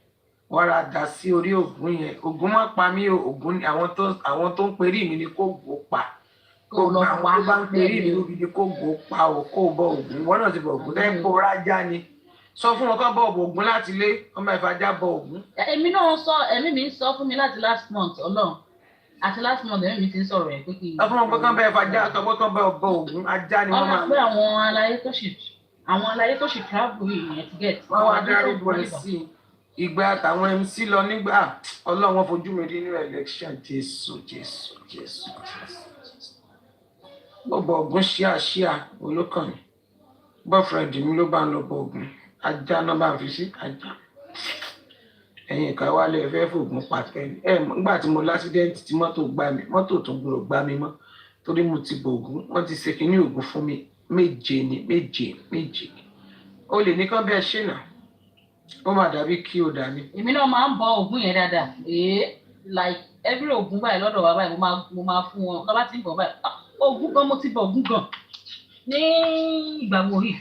wàá ra dà sí orí ògùn yẹn ògùn má pa mí o ògùn àwọn tó ń perí mi ni kò gbó pa kò lọ pa àwọn tó bá ń perí mi níbi ni kò gbó pa o kò bọ ògùn wọn náà ti bọ ògùn tẹ́ kó rájá ni sọ fún wọn kó bọ ògùn láti lé ọmọ ìfàjà bọ ògùn. èmi náà sọ ẹ̀mí mi sọ fún mi láti last month Ọlọ́run àti last month ẹ̀mí mi ti ń sọ̀rọ̀ ẹ̀ pé kí. sọ fún wọn pé kán bẹ ìfàjà sọ pé kán bẹ ọbọ ògùn ajá ni wọn máa. ọmọ pé àwọn aláyé tó ṣì travel yìí yẹn ti get. wọn wá dárúkọ rẹ sí ìgbà àtàwọn MC lọ nígbà Ọlọ́run wọn fojú mi rí nínú election Jésù. Bọ̀bọ̀ ògùn ṣíà olókàn mi boyfriend mi ló bá ń lọ bọ ògùn ajá náà bá ń fi sí ajá ẹ̀yìn ìka wálé ẹ̀fẹ́ fògùn pàtẹ́ nígbà tí mo lásídẹ́ǹtì tí mọ́tò gbá mi mọ́tò tó gbúrò gbá mi mọ́ torí mo ti bọ ògùn wọ́n ti ṣe kínní ògùn fún mi méje o lè ní kán bẹ́ẹ̀ ṣìnà ó mà dàbí kí o dà ní. èmi náà máa ń bọ ògùn yẹn dáadáa like every ògùn báyìí lọ́dọ̀ wa báyìí mo máa fún wọn lọ́ba tí ń bọ̀ báyìí ògùn gan mo ti bọ ògùn gan ní ìgbà wo yìí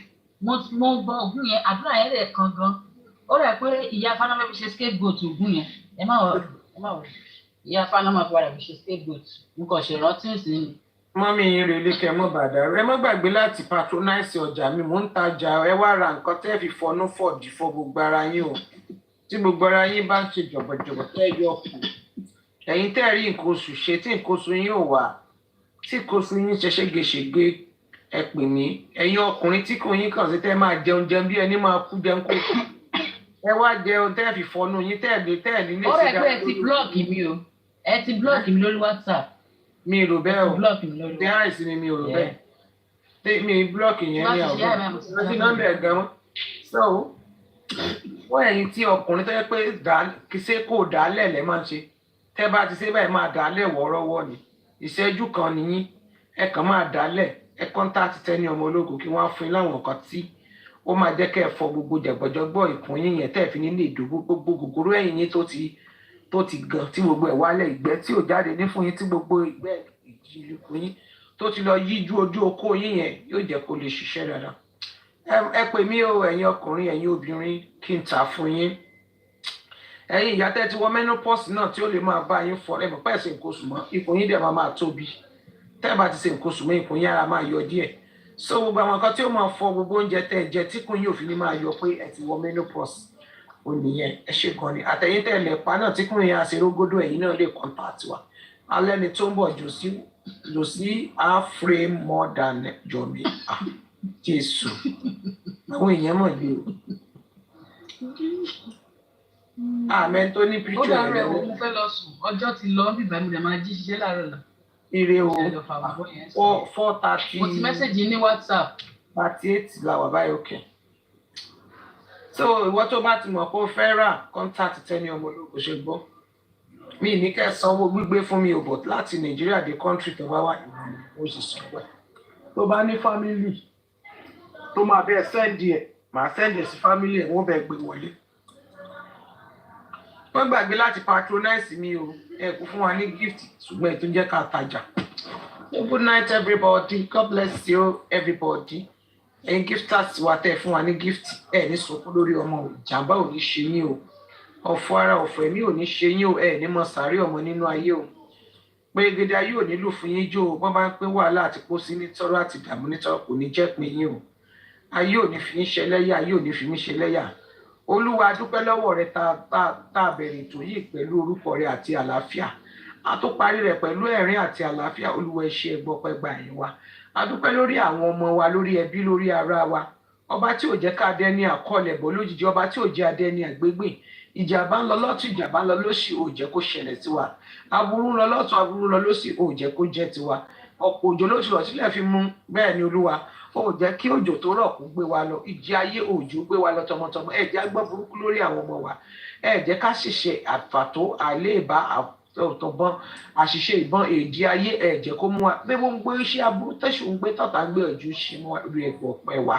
mo bọ ògùn yẹn àdúrà yẹn lè kan gan ó rẹ̀ pé ìyá Fánámà fi ṣe scapegoat ògùn yẹn ẹ má wọ ìyá Fánámà fi wàrà fi ṣe scapegoat nǹkan ṣèrántí sí ni. mọ́mí ìrèlè kẹ́ mọ́ bàdà ẹ má gbàgbé láti patronize ọjà mi mò ń tajà ẹ wá ra nǹkan tẹ́ fi fọnú fọ̀dí fọ gbogbo ara yín o tí gbogbo ara yín bá ń ṣe jọ̀bọ̀jọ̀bọ̀ tẹ́ yọ kù ẹ̀yin tẹ́ rí nǹkan oṣù ṣe tí nǹkan oṣù yín ò wà tí nǹkan oṣù yín ṣe ṣégeṣègbè ẹ pè mí ẹ̀yin ọkùnrin tí kò yín kàn sí tẹ́ máa jẹun bí ẹni máa kú jẹun kó kú ẹ wá jẹun tẹ́ fi fọnú yín tẹ́ lè ṣe dáadáa. ó rẹ̀ pé ẹ ti blọ́ọ̀kì mi o ẹ ti blọ́ọ̀kì mi lórí WhatsApp. mi rò bẹ́ẹ̀ o ṣé àìsí ni mi rò bẹ́ẹ̀ mi blọ́ọ̀kì yẹn ní àwọn ọ̀gbìn nọ́mbà ẹ̀ gan-an so wọ́n ẹ̀yin tí ọkùnrin tó yẹ pé ṣé kò dálẹ̀ lẹ́ máa ń ṣe tẹ́ bá ti ṣe báyìí máa dálẹ̀ wọ́ọ́rọ́wọ́ ni ìṣẹ́jú kan nìyí ẹ kàn máa dálẹ̀ ẹ kọ́ńtàtì Tenny ọmọ ológo kí wọ́n á fún yín láwọn nǹkan tí ó máa jẹ́ kẹ́ ẹ fọ gbogbo jẹ̀gbọ́jọ́gbọ́ ìkún yín yẹn tẹ́ ẹ fi ní lè dùn gbogbo gògóró ẹ̀yìn yín tó ti gan tí gbogbo ẹ̀ wálẹ̀ ìgbẹ́ tí ò jáde ní fún yín tí gbogbo ìgbẹ́ ìjìnlẹ̀kùn yín tó ti lọ yíjú ojú okó yín yẹn yóò jẹ́ kó lè ṣiṣẹ́ dáadáa. ẹ pè mí o ẹ̀yin ọkùnrin ẹ̀yin obìnrin kí n tà fún yín ẹ̀yin ìyá tẹ́ ti wọ menopause náà tí ó lè máa bá yín fọ ẹ mọ̀ pé ṣe nǹkan oṣù mọ́ ikùn yín dẹ̀ máa tóbi tẹ́ bá ti ṣe nǹkan oṣù mọ́ ikùn yín ara máa yọ díẹ̀ so gbogbo àwọn kan tí ó máa fọ gbogbo oúnjẹ tẹ́ ẹ jẹ tí kùn yín ò fi ní máa yọ pé ẹ ti wọ menopause ó nìyẹn ẹ ṣe gan ni àtẹ̀yìn tẹ́ lẹ̀ pa náà tí kùn yín àṣerógódó ẹ̀yin náà lè contact wa alẹ́ ni tó ń bọ̀ jò sí frame more than Yomi Jésù àwọn èèyàn mọ̀ bí o àmẹ́ tó ní píṣọ̀ ó dára ẹ̀ wọ́n mo fẹ́ lọ sùn ọjọ́ ti lọ bíbá mi lè máa jí ṣiṣẹ́ láàárọ̀ náà. ire o 4:30 mo ti mẹ́sẹ̀jì ní WhatsApp 38 la wà báyìí òkè so ìwọ tó bá ti mọ̀ pé ó fẹ́ rà contact Tenny ọmọ ológo ṣe gbọ́ mi ní kẹ́ sanwó gbígbé fún mi ò bọ̀ láti Nàìjíríà dé country tó bá wà ó sì sọ pé tó bá ní family tó máa bẹ́ẹ̀ sẹ́ndì ẹ̀ máa sẹ́ndì ẹ̀ sí family ẹ̀ wọ́n bẹ́ẹ̀ gbé wọlé wọ́n gbàgbé láti patronize mi o ẹ kú fún wa ní gift ṣùgbọ́n ètò jẹ́ ká tajà. Good night everybody, God bless you everybody. Ẹ̀yin gifters wa tẹ̀ fún wa ní gift ẹ̀ ní sọkún lórí ọmọ ìjàmbá ò ní ṣe yín o ọ̀fọ̀ ara ọ̀fọ̀ ẹ̀mí ò ní ṣe yín o ẹ̀ ní mọ sàárè ọmọ nínú ayé o pé gèdè ayé ò nílò fún yín jó o wọ́n bá ń pín wàhálà àti kó sí nítọ́rọ̀ àti ìdààmú nítọ́rọ̀ kò ní jẹ́ pin yín o ayé ò ní fi yín ṣe lẹ́yà ayé ò ní fi mí ṣe lẹ́yà Olúwa dúpẹ́ lọ́wọ́ rẹ tá bẹ̀rẹ̀ ètò yìí pẹ̀lú orúkọ rẹ àti àlàáfíà a tó parí rẹ pẹ̀lú ẹ̀rín àti àlàáfíà Olúwa ẹ ṣé ẹgbọ́pẹ́ gbà yín wa a dúpẹ́ lórí àwọn ọmọ wa lórí ẹbí lórí ara wa ọba tí ò jẹ́ ká adé ní àkọọ́lẹ̀ bọ̀ lójijì ọba tí ò jẹ́ adé ní àgbégbìn ìjàmbá ń lọ lọ́tún ìjàmbá ń lọ lósì ò jẹ́ kó ṣẹlẹ̀ sí wa aburú ń lọ lọ́tún aburú ń lọ lósì ò jẹ́ kó jẹ́ tiwa ọ̀pọ̀ òjò ló ti rọ̀ sílẹ̀ fi mú bẹ́ẹ̀ ni Olúwa ó jẹ́ kí òjò tó rọ̀ kó gbé wa lọ ìjì ayé òjò gbé wa lọ tọmọtọmọ ẹ jẹ́ agbọ́ burúkú lórí àwọn ọmọ wa ẹ jẹ́ ká ṣiṣẹ́ àfàtó àléèbá àtọ̀bọ̀n àṣìṣe ìbọn èdè ayé ẹ jẹ́ kó mú wa bí wọ́n ń gbé iṣẹ́ aburú tẹ̀sùn ń gbé tọ̀tà ń gbé ọ̀jú ṣe mọ́ rí ẹ̀gbọ́n pẹ́ wa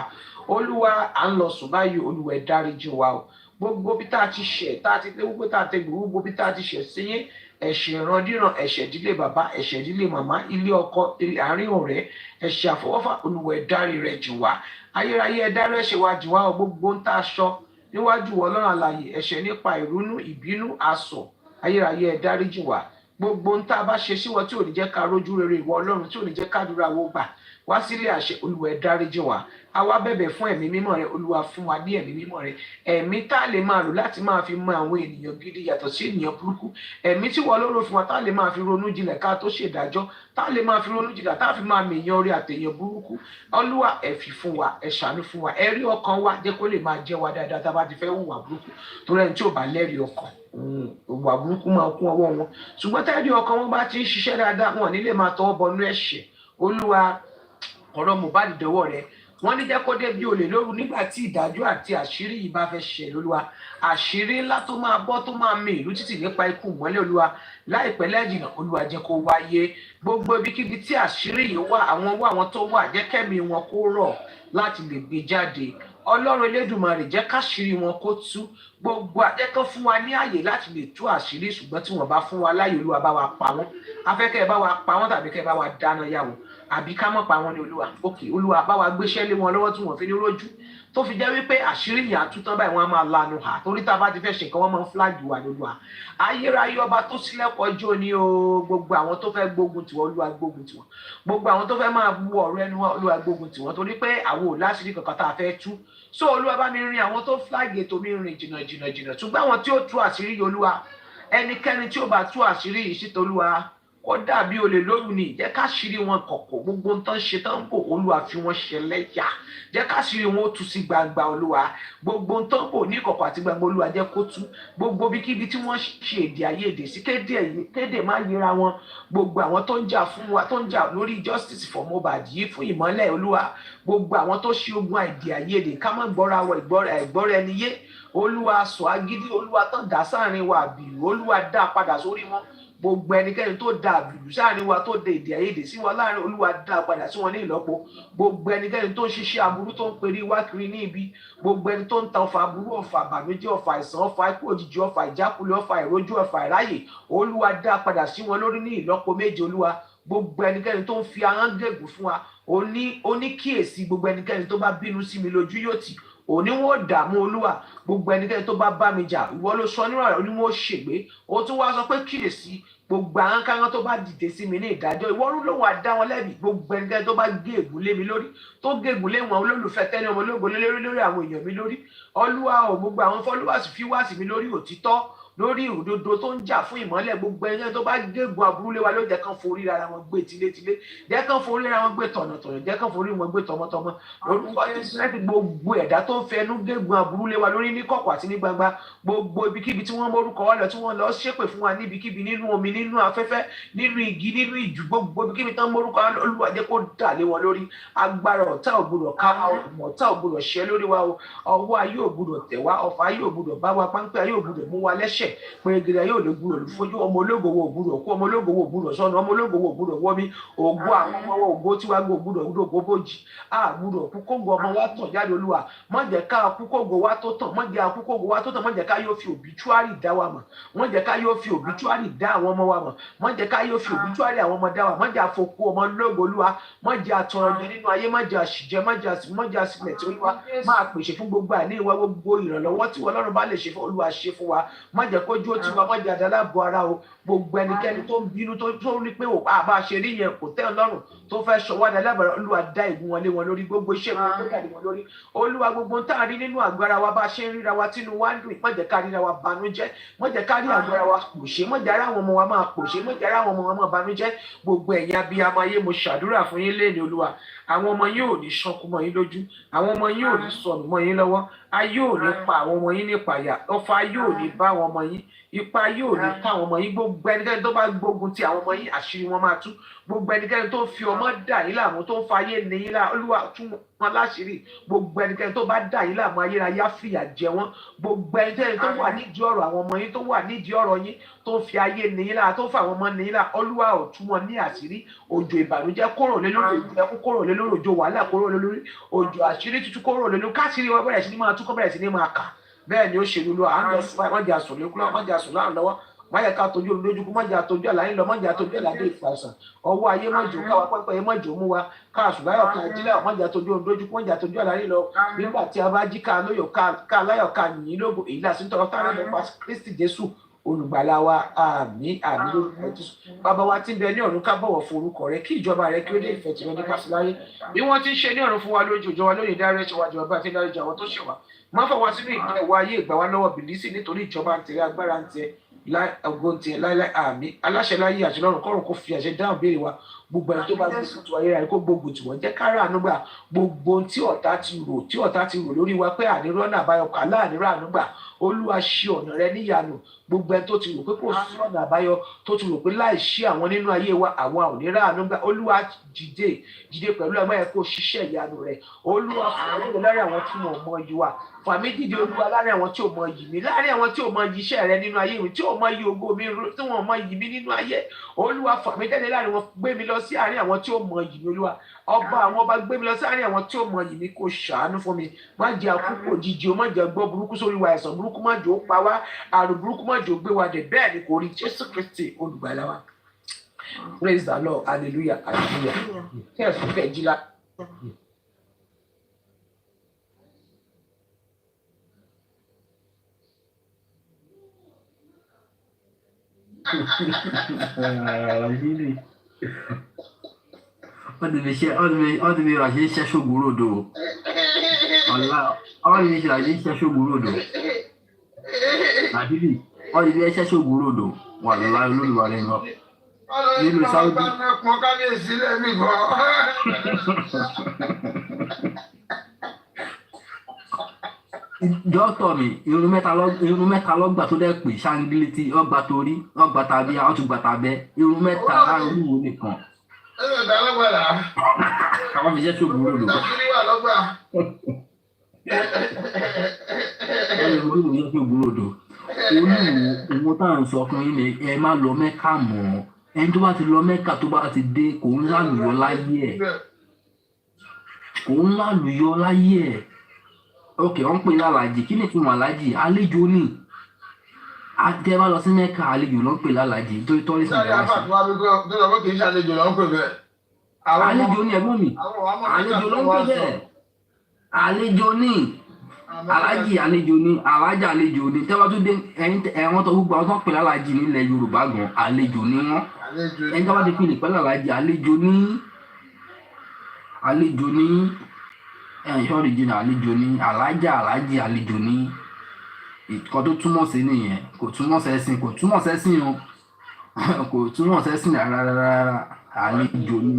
Olúwa à ń lọ sùn báyìí Olúwa ẹ dáríjì wa o gbogbo bí tá a ti ṣẹ̀ tá a ti dé gbogbo tá a ti gbogbo bí tá a ti ṣẹ̀ sí yín ẹ̀ṣẹ̀ ìrandíran, ẹ̀ṣẹ̀ ìdílé bàbá, ẹ̀ṣẹ̀ ìdílé màmá, ilé ọkọ, àárín ọ̀rẹ́, ẹ̀ṣẹ̀ àfọwọ́fà, Olúwa ẹ dárí rẹ̀ jì wá. Ayérayé ẹ dárí ẹ̀ṣẹ̀ wa jì wá o, gbogbo ń tá a sọ níwájú Ọlọ́run alààyè, ẹ̀ṣẹ̀ nípa ìrúnú, ìbínú, asọ̀, ayérayé ẹ dárí jì wá. Gbogbo ń tá a bá ṣe síwọ tí ò ní jẹ́ ká rójú rere ìwọ Ọlọ́run, tí ò ní jẹ́ ká dúrà wó gbà wá sílé àṣẹ, Olúwa ẹ dárí jì wá. A wá bẹ̀bẹ̀ fún ẹ̀mí mímọ́ rẹ, Olúwa fún wa ní ẹ̀mí mímọ́ rẹ, ẹ̀mí tá a lè máa lò láti máa fi mọ àwọn ènìyàn gidi yàtọ̀ sí ènìyàn burúkú, ẹ̀mí tí wọ́n lóró fún wa tá a lè máa fi ronú jinlẹ̀ ká tó ṣèdájọ́, tá a lè máa fi ronú jinlẹ̀ tá a fi máa mèèyàn orí àtẹ̀yàn burúkú. Olúwa ẹ fi fún wa, ẹ ṣàánú fún wa, ẹ rí ọkàn wa jẹ́ kó lè máa jẹ́ wa dáadáa tá a bá ti fẹ́ hùwà burúkú, torí ẹni tí ò bá lẹ́rìí ọkàn ìwà burúkú máa kún ọwọ́ wọn, ṣùgbọ́n tẹ́lẹ̀ ọkàn wọn bá ti ń ṣiṣẹ́ dáadáa wọn ò ní lè máa tọwọ́ bọnú ẹ̀ṣẹ̀. Olúwa ọ̀rọ̀ Mohbad dọwọ́ rẹ, wọ́n ní jẹ́ kó dé bí olè lóru nígbà tí ìdájọ́ àti àṣírí yìí bá fẹ́ ṣẹ lólúwa, àṣírí ńlá tó máa bọ́ tó máa mì ìlú títì nípa ikú mọ́lẹ̀ Olúwa láìpẹ́ lẹ́jìnà, Olúwa jẹ́ kó wáyé. Gbogbo ibikíbi tí àṣírí yìí wà, àwọn tó wà jẹ́ kẹ́mi wọn kó rọ̀ láti lè gbé jáde. Ọlọ́run Elédùmarè jẹ́ káṣírí wọn kó tú, gbogbo àjẹ́kọ́ fún wa ní àyè láti lè tú àṣírí, ṣùgbọ́n tí wọ́n bá fún wa láyè, Olúwa bá wa pa wọ́n, afẹ́kẹ́ bá wa pa wọ́n tàbí kẹ́ bá wa dáná yà wọ́n, àbí ká mọ̀ pa wọ́n ní Olúwa. Òkè Olúwa bá wa gbéṣẹ́ lé wọn lọ́wọ́ tí wọ́n fi ní rójú, tó fi jẹ́ wípé àṣírí yìí àtúntàn báyìí wọ́n á máa lanu hà, torí tá a bá ti fẹ́ ṣe nǹkan wọ́n máa ń fúláàgì wà Olúwa. Ayérayé ọba tó sílẹ̀kùn ọjọ́ ni o, gbogbo àwọn tó fẹ́ gbógun tiwọn Olúwa gbógun tiwọn, gbogbo àwọn tó fẹ́ máa bu ọ̀rọ̀ ẹnu wọn Olúwa gbógun tiwọn, torí pé àwọn ò láṣírí kankan tá a fẹ́ tú. So Olúwa bá mi rin àwọn tó fúláàgì ètò mi rìn jìnnà, ṣùgbọ́n àwọn tí ó tú àṣírí yìí Olúwa, ẹnikẹ́ni tí ó bá tú àṣírí yìí síta Olúwa, kó dàbí olè lóru ni, jẹ́ káṣírí wọn kọ̀kọ̀, gbogbo nǹkan ṣe tán bò Olúwa fi wọ́n ṣẹlẹ́yà, jẹ́ káṣírí wọn ó tú sí gbangba Olúwa, gbogbo nǹkan bò ní kọ̀kọ̀ àti gbangba Olúwa jẹ́ kó tú, gbogbo ibikíbi tí wọ́n ṣe èdè àìyedè sí kéde má yẹra wọn, gbogbo àwọn tó ń jà fún wa, tó ń jà lórí justice for Mohbad yìí fún ìmọ́lẹ̀ Olúwa, gbogbo àwọn tó ṣe ogun èdè àìyedè ká má gbọ́ra wọ ìgbọ́ra ẹni yé Olúwa, sọ agídí Olúwa tán dá sáàrin wa àbìrù Olúwa dá padà sórí wọn, gbogbo ẹnikẹ́ni tó da àbìlù sáàrin wa, tó de èdè àìyedè sí wa láàrin Olúwa dá padà sí wọn ní ìlọ́po, gbogbo ẹnikẹ́ni tó ń ṣiṣẹ́ aburú tó ń perí wá kiri ní ibi, gbogbo ẹni tó ń ta ọfà aburú, ọfà àbànújẹ́, ọfà àìsàn, ọfà ikú òjijì, ọfà ìjákulẹ̀, ọfà ìrójú, ọfà ìráyè, Olúwa dá padà sí wọn lórí ní ìlọ́po méje Olúwa. Gbogbo ẹnikẹ́ni tó ń fi ahọ́n gègùn fún wa, ó ní kíyèsí, gbogbo ẹnikẹ́ni tó bá bínú sí mi lójú yóò tì, òní wọn ò dààmú Olúwa, gbogbo ẹnikẹ́ni tó bá bá mi jà ìwọ ló sọ nínú ọ̀rọ̀, oníwọ̀n ṣègbé, ó tún wá sọ pé kíyèsí gbogbo àwọn káwọn tó bá dìde sí mi ní ìdájọ́ ìwọ ló wà dá wọn lẹ́bi, gbogbo ẹnikẹ́ni tó bá gé ègún lé mi lórí, tó gé ègún lé wọn olólùfẹ́ tẹ́lẹ̀ ọmọ ológun lórí àwọn èèyàn mi lórí, Olúwa ò gbogbo àwọn followers fi wá sí mi lórí òtítọ́, lórí òdodo tó ń jà fún ìmọ́lẹ̀, gbogbo ẹni tó bá gégùn aburú lé wa ló jẹ́ kán forí ara wọn gbé tilétilé, jẹ́ kán forí ara wọn gbé tọ̀nàtọ̀nà, jẹ́ kán forí wọn gbé tọmọtọmọ, lórúkọ Jésù gbogbo ẹ̀dá tó ń fẹnu gégùn aburú lé wa lórí ní kọ̀kọ̀ àti ní gbangba, gbogbo ibikíbi tí wọ́n mórúkọ wa lọ, tí wọ́n lọ ṣépè fún wa níbikíbi, nínú omi, nínú afẹ́fẹ́, nínú igi, nínú ìjù, gbogbo ibikíbi tán mórúkọ wa Olúwa jẹ́ kó dà lé wọn lórí, agbára ọ̀tá ò gbọdọ̀ ká wa, ọ̀tá ò gbọdọ̀ ṣẹ́ lórí wa o, ọwọ́ ayé ò gbọdọ̀ tẹ̀ wá, ọfà ayé ò gbọdọ̀ bá wa, páńpẹ́ ayé ò gbọdọ̀ mú wa lẹ́ṣẹ̀, pé yóò lè gbúrò fojú, ọmọ ológo wo ògbúrò kú, ọmọ ológo wo ògbúrò sọnù, ọmọ ológo wo ògbúrò wọmi, ògbó àwọn ọmọ wọn ògbó tí wàá gbó ògbúrò ògbúrò bójì, àgbúrò kúkóńgò ọmọ wa tàn jáde Olúwa, má jẹ́ ká kúkóńgò wa tó tàn, má jẹ́ kúkóńgò wa tó tàn, má jẹ́ ká yóò fi òbítúárì dá wa mọ̀, má jẹ́ ká yóò fi òbítúárì dá àwọn ọmọ wa mọ̀, má jẹ́ ká yóò fi òbítúárì àwọn ọmọ dá wa, má jẹ́ àfokù ọmọ ológo Olúwa, má jẹ́ àtọrọjẹ nínú ayé, má jẹ́ àṣìjẹ, má jẹ́ àsìlẹ̀ tí Olúwa máa pèsè fún gbogbo àìní wa, gbogbo ìrànlọ́wọ́ tí Ọlọ́run bá lè ṣe fún Olúwa ṣe fún wa, má jẹ́ kójú ó ti wa, má jẹ́ àdálábọ̀ ara o, gbogbo ẹnikẹ́ni tó ń bínú tó rí pé àbá ṣe rí yẹn kò tẹ́ Ọlọ́run tó fẹ́ ṣọwọ́ dálábàrá Olúwa dá ìgún wọn lé wọn lórí, gbogbo iṣẹ́ wọn tó dàdí wọn lórí Olúwa, gbogbo ń tàrí nínú àgbára wa bá ṣe ń ríra wa tínú wa ń dùn, má jẹ́ ká ríra wa banújẹ́, má jẹ́ ká rí àgbára wa pòṣé, má jẹ́ ara àwọn ọmọ wa máa pòṣé, má jẹ́ ara àwọn ọmọ wa máa banújẹ́, gbogbo ẹ̀yin abiyamọ ayé mo ṣàdúrà fún yín léèní Olúwa, àwọn ọmọ yín ò ní ṣánkú mọ́ yín lójú, àwọn ọmọ yín ò ní sọnù mọ́ yín lọ́wọ́, ayé ò ní pa àwọn ọmọ yín nípa àyà, ọfà ayé ò ní bá àwọn ọmọ yín, ipa yóò ní ká àwọn ọmọ yín, gbogbo ẹnikẹ́ni tó bá gbógun ti àwọn ọmọ yín àṣírí wọn máa tú, gbogbo ẹnikẹ́ni tó fi ọmọ dà yín láàmú, tó ń fa ayé ní yín láàmú Olúwa tú wọn láṣìírí, gbogbo ẹnikẹ́ni tó bá dà yín láàmú ayérayé á fìyà jẹ wọ́n, gbogbo ẹnikẹ́ni tó wà nídìí ọ̀rọ̀ àwọn ọmọ yín, tó wà nídìí ọ̀rọ̀ yín, tó ń fi ayé ní yín lára, tó ń fa àwọn ọmọ ní yín lára, Olúwa ò tú wọn ní àṣírí, òjò ìbànújẹ́ kóró lé lórí, òjò ẹkún kóró lé lórí, òjò wàhálà kóró lé lórí, òjò àṣírí tútù kóró lé lórí, káṣírí wọn bẹ̀rẹ̀ sí ní máa tú, kọ́ bẹ̀rẹ̀ sí ní máa kà, bẹ́ẹ̀ ni ó ṣe lulú à ń lọ sí wọn jà sùn lókùlọ́, wọn jà sùn láàrín lọ́wọ́ má yẹ ká tójú olójúkú má jẹ́ àtójú àlàyé lọ má jẹ́ àtójú àlàyé ìfàsàn ọwọ́ ayé mọ́jọ káwa pẹ́pẹ́ yẹn mọ́jọ mú wa ká àṣùláyọ̀ ká jíláyọ̀ má jẹ́ àtójú olójúkú má jẹ́ àtójú àlàyé lọ nígbà tí a bá jí ká lóyò ká láyọ̀ ká yìnyín lógo èyí láti tọrọ táwọn ẹ̀dọ̀ pa Kristi Jésù olùgbàlà wa àmín àmín lórúkọ Jésù bàbá wa tí ń bẹ ní ọ̀run ká bọ̀wọ̀ fún orúkọ rẹ kí ìjọba rẹ kí ó dé ìfẹ́ tìrẹ nípa sí láyé bí wọ́n ti ń ṣe ní ọ̀run fún wa lójoojúmọ́ wa lónìí dáre ṣe wá jọba àti dáre jẹ àwọn tó ṣe wá má fọwọ́ sínú ìgbà ẹ̀wọ̀ ayé ìgbà wa lọ́wọ́ bìlísì nítorí ìjọba ń tẹ̀lé agbára ń tẹ̀ ọgbọ́n tiẹ̀ láíláí àmín aláṣẹ láyé àti lọ́run kọ́run kó fi àṣẹ dáhùn béèrè wa gbogbo ẹni tó bá gbé tuntun ayé rẹ kó gbogbo tí wọ́n jẹ́ kára ànúgbà gbogbo tí ọ̀tá ti rò lórí wa pé ànírọ́nà àbáyọ aláànírà ànúgbà olúwa ṣí ọ̀nà rẹ níyanu gbogbo ẹni tó ti rò pé kò sí ọ̀nà àbáyọ tó ti rò pé láì ṣí àwọn nínú ayé wa àwọn ò ní rà ànúgbà olúwa dìde pẹ̀lú ẹgbẹ́ yẹn kó ṣiṣẹ́ ìyanu rẹ olúwa fún láàrin àwọn tí wọn mọ iyì wa fàmí dìde olúwa láàrin àwọn tí ò mọ iyì mi láàrin àwọn tí ò mọ iyì iṣẹ́ rẹ nínú ayé mi tí ò mọ iyì ògo mi tí wọn mọ iyì mi nínú ayé olúwa fàmí jáde láàrin wọn gbé mi lọ sí àárín àwọn tí ò mọ iyì mi olúwa ọba àwọn ọba gbé mi lọ sí àárín àwọn tí ò mọ iyì mi kó ṣàánú fún mi má jẹ́ àkókò òjijì o má jẹ́ gbọ́ burúkú sórí wa ẹ̀san burúkú má jẹ́ ó pa wá àrùn burúkú má jẹ́ ó gbé wa dé bẹ́ẹ̀ ni kò rí Jésù Kristi olùgbàlà wa praise the Lord hallelujah hallelujah kí ẹ̀sùn fẹ́ jí la. Ọdún mi ràṣẹ́ iṣẹ́ ṣògbóró odò. Ọdún mi ràṣẹ́ iṣẹ́ ṣògbóró odò. Àbílì, ọdún mi iṣẹ́ ṣògbóró odò wà láyé olólùwà rẹ̀ lọ. Nínú Sáúdí. Dọ́kítọ̀ mi, irun mẹ́ta lọ́gbà tó dẹ́ pè ṣáńgílítì ọgbà torí ọgbà tàbí ọtúgbà tàbẹ́ irun mẹ́ta láàrin olúwo nìkan. Àwọn fi jẹ́ tó burú lò. Olúwo jẹ́ tó burú lò. Olúwo tá à ń sọ fún yín ni ẹ má lọ Mẹ́kà mọ́. Ẹni tó bá ti lọ Mẹ́kà tó bá ti dé kò ń lálùyọ láyé ẹ̀. Kò ń lálùyọ láyé ẹ̀. Ok, wọ́n pè lálàjì kí ni fún àlájì àlejò ní àtẹ bá lọ sí Mẹ́kà àlejò ló ń pè lálàjì nítorí tọ́rísì ìjọba ṣe. Àlejò ní ẹ̀gbọ́n mi àlejò ló ń pè bẹ́ẹ̀ àlejò ní àlájì àlejò ní àlájà àlejò ní tẹ́wọ́ tó dé ẹ̀wọ̀n tó gbogbo àwọn tó ń pè lálàjì nílẹ̀ Yorùbá gan àlejò ní wọ́n ẹni tó bá ti pè ní pẹ́ lálàjì àlejò ní ẹ̀yọ́ ìjìnà àlejò ní alájì àlejò ní ìkọ́ tó túmọ̀ sí nìyẹn kò túmọ̀ sẹ́sìn o kò túmọ̀ sẹ́sìn rárá àlejò ní.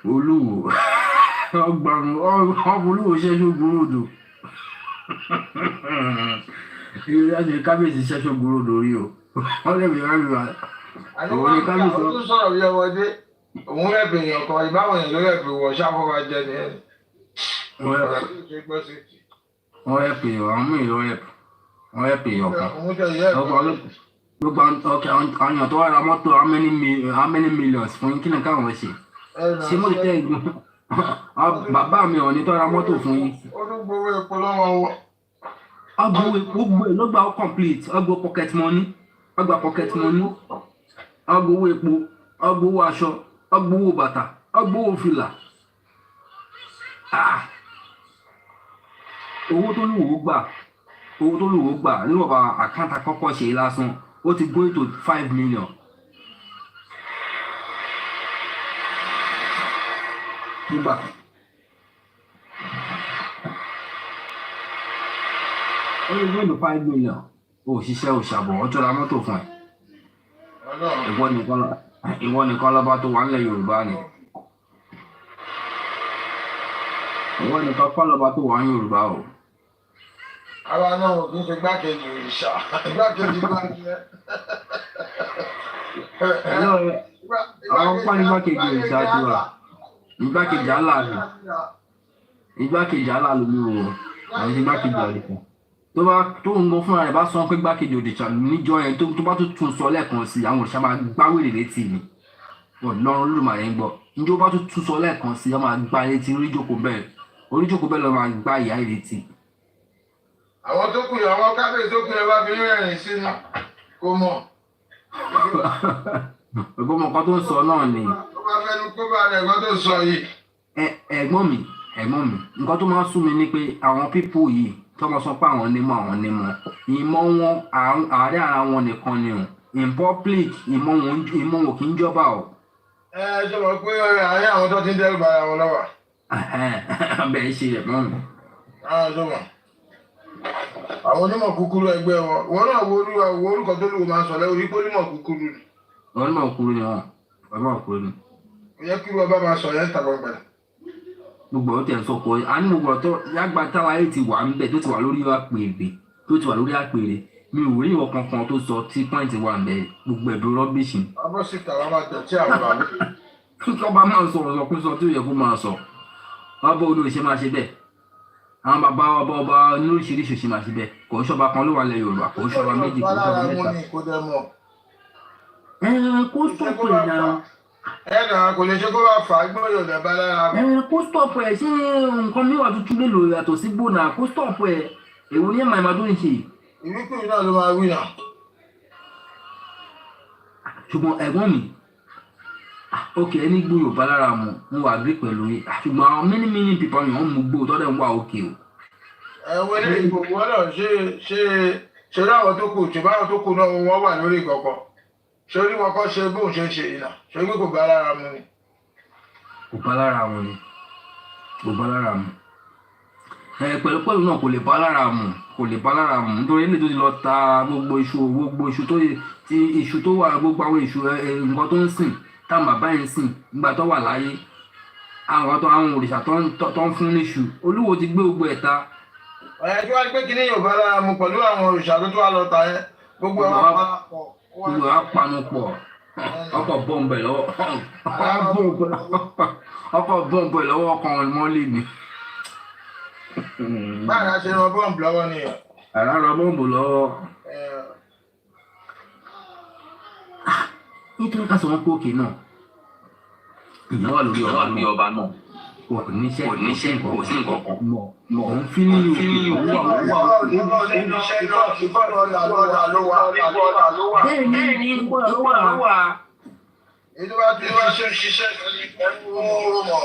Olúwo olúwo ṣẹ́ṣọ́ gbòròdò ìrìnàjò kábíyèsí ṣẹ́ṣọ́ gbòròdò rí o wọ́n lè mi rárá mi àwọn ní kábíyèsí tó sọ̀rọ̀ bí ọmọdé òun rẹ̀pì èèyàn kan ìbáwọn èèyàn ló rẹ̀pì wọ̀ ṣáfọ́fà jẹ ní ẹni. wọ́n rẹ̀pì àwọn míì ló rẹ̀pì wọ́n rẹ̀pì èèyàn kan gbogbo àwọn tó wà ra mọ́tò how many millions fún kí ni káwọn ṣe ṣé mo tẹ́ ìgbọ́n bàbá mi ò ní tó ra mọ́tò fún yín. ó tún gbowó epo lọ́wọ́ wọn. gbogbo ẹ̀ ló gba ó complete ọgbọ pocket money ọgbowó epo ọgbowó aṣọ ọgbowó bàtà ọgbowó fìlà owó tó lùwò gbà níwọ̀nba àkáǹtà kọ́kọ́ ṣe lásán ó ti go to 5 million. Nígbà ó lè go to 5 million òṣìṣẹ́ òṣàbọ̀ ọjọ́ ra mọ́tò fún ẹ̀. Ìwọ nìkan lọ́ba tó wà nílẹ̀ Yorùbá ni. Ìwọ nìkan kọ́ lọ́ba tó wà ní Yorùbá o. Àwa náà ò kí ń ṣe gbákejì òrìṣà gbákejì gbákejì. Àwọn pọ́n ní gbákejì òrìṣà ti wà. Igbákejì aláàlú. Igbákejì aláàlú mi wò àwọn ti gbákejì òrìṣà. Tó ń gbọ́ fúnra rẹ̀ bá sọ pé gbákejì òrìṣà níjọ́ yẹn tó bá tún sọ lẹ́ẹ̀kan sí àwọn òrìṣà máa gbáwèrè létí mi. Lọ́run ló máa ń gbọ́. Njó bá tún sọ lẹ́ẹ̀kan sí àwọn àgbà létí rí jókòó bẹ́ẹ̀. oríjókòó bẹ́ẹ̀ lọ máa gbá ìyá ìrètí. àwọn tó kù yẹn àwọn kábíyèsí tó kù yẹn bá fi rẹ́rìn sínú kó mọ̀. ẹ̀gbọ́n ọkọ tó ń sọ náà ni. ó bá fẹnu kó bá rẹ̀ ẹ̀gbọ́n tó sọ yìí. ẹ̀gbọ́n mi nǹkan tó máa ń sún mi ni pé àwọn pípò yìí tọmọ sọ pé àwọn nímọ̀ ìmọ̀ wọn àárẹ̀ ara wọn nìkan ni o in public ìmọ̀ wọn kì í jọba o. ṣe mọ̀ pé àárín àwọn tó ti ń dẹ́rù bara wọn lọ́wọ́. bẹ́ẹ̀ ṣe ẹ̀gbọ́n mi. àwọn onímọ̀ kúkúrú ẹgbẹ́ wọn náà wo orúkọ tó lù máa sọ lẹ́wọ̀ orí pé onímọ̀ kúkúrú ni. onímọ̀ kúkúrú ni wọn onímọ̀ kúkúrú ni. ó yẹ kí wọ́n bá máa sọ yẹn tàbí ọgbẹ́. gbogbo ọ̀tẹ̀ sọ pé a ní gbogbo ọ̀tọ̀ yàgbá táwa yìí ti wà ń bẹ̀ tó ti wà lórí àpèrè mi ò rí ìwọ kankan tó sọ tí pọ́ìntì wà ń bẹ̀ gbogbo ẹ̀dùn rọ́bìṣì. abọ́síta wa máa tẹ̀ tí àwọn bàbá. kíkọ́ bá máa sọ̀rọ̀ sọkúsọ tí ó yẹ kó máa sọ ọba olóòṣè máa ṣe bẹ́ẹ̀ àwọn bàbá ọba oníṣiríṣi ṣe máa ṣe bẹ́ẹ̀ kò ń ṣọba kan ló wà lẹ̀ Yorùbá kò ń ṣọba méjì kò ń ṣọba mẹ́ta. kó stop ẹ̀ náà. kò lè ṣe kó bá fà á gbọ́dọ̀ lẹ̀ bá lára. kó stop ẹ̀ ṣé nǹkan mìíràn tuntun lè lò yàtọ̀ sí gbóná kó stop ẹ̀ èwo ní ẹ̀ma tó ń ṣe. ìwíkúrú náà ló máa wí náà. ṣùgbọ́n ẹ̀gbọ́n mi ok ẹni gbó Yorùbá lára mu mo wà gbé pẹ̀lú yìí ṣùgbọ́n àwọn many people yàn ń mú gbó tọ́lẹ̀ ń wà òkè o. ẹ̀wọ̀n ilé ìbò wọn náà ṣe láwọn tó kù ṣùgbọ́n àwọn tó kù náà wọ́n wà lórí ìkọ̀kọ̀ ṣé orí wọn kọ́ ṣe bóun ṣe ń ṣe yìí náà ṣé pé kò bá lára mu ni. kò bá lára mu ni kò bá lára mu pẹ̀lú náà kò lè bá lára mu nítorí ilé tó ti lọ ta gbogbo iṣu tó wà gbogbo àwọn iṣu nǹkan tó ń sìn táwọn bàbá yẹn sìn nígbà tó wà láyé àwọn òrìṣà tó ń fún níṣu Olúwo ti gbé gbogbo ẹ̀ ta. ọ̀yẹ́ tí wọ́n ti pé kí ní Yorùbá lára mu pẹ̀lú àwọn òrìṣà tó tó wà lọ ta yẹn gbogbo ẹ̀ wá pa pọ̀. gbogbo ẹ̀ wá panu pọ̀ ọkọ̀ bọ́ǹbẹ̀ lọ́wọ́ ọkọ̀ mọ́lẹ̀ mi. báyìí a ṣe ran bọ́ǹbù lọ́wọ́ ni. àrà ran bọ́ǹbù lọ́wọ́. nítorí ká sọ wọn pé òkè náà ìyẹn wà lórí ọba náà kò níṣẹ́ kò sí nǹkan kan mọ̀ òun fi ní ìwà bẹ́ẹ̀ ni ìgbọ́dọ̀ ló wà. ètò bá ti ṣiṣẹ́ ẹ̀kú mọ̀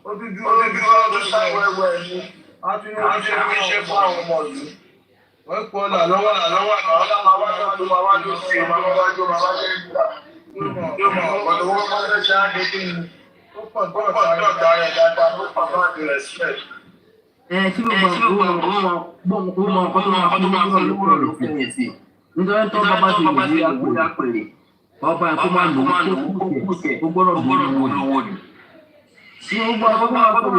ó dúdú ọdún sáwẹ́wẹ́ ni a tún ní ṣe fún àwọn ọmọ yìí. wọ́n pọ̀ là lọ́wọ́ àwọn aláwọ̀ tó máa wá lóṣù máa wá lé ìgbà. yóò mọ̀ ọ̀pọ̀lọpọ̀ owó máa ń ṣe àgbẹ̀ kí ni ó pọ̀ dọ́ọ̀tà rẹ̀ dáadáa ó pọ̀ dọ́ọ̀tà rẹ̀ sílẹ̀. tí gbogbo ọkọ̀ tó máa lówó lọ lókè sí nítorí tó bá ti lè rí àpèrè ọba ẹ̀kọ́ máa lò ó kúkẹ̀ ó gbọ́dọ̀ lówó ni. tí gbogbo ọkọ̀ tó máa lówó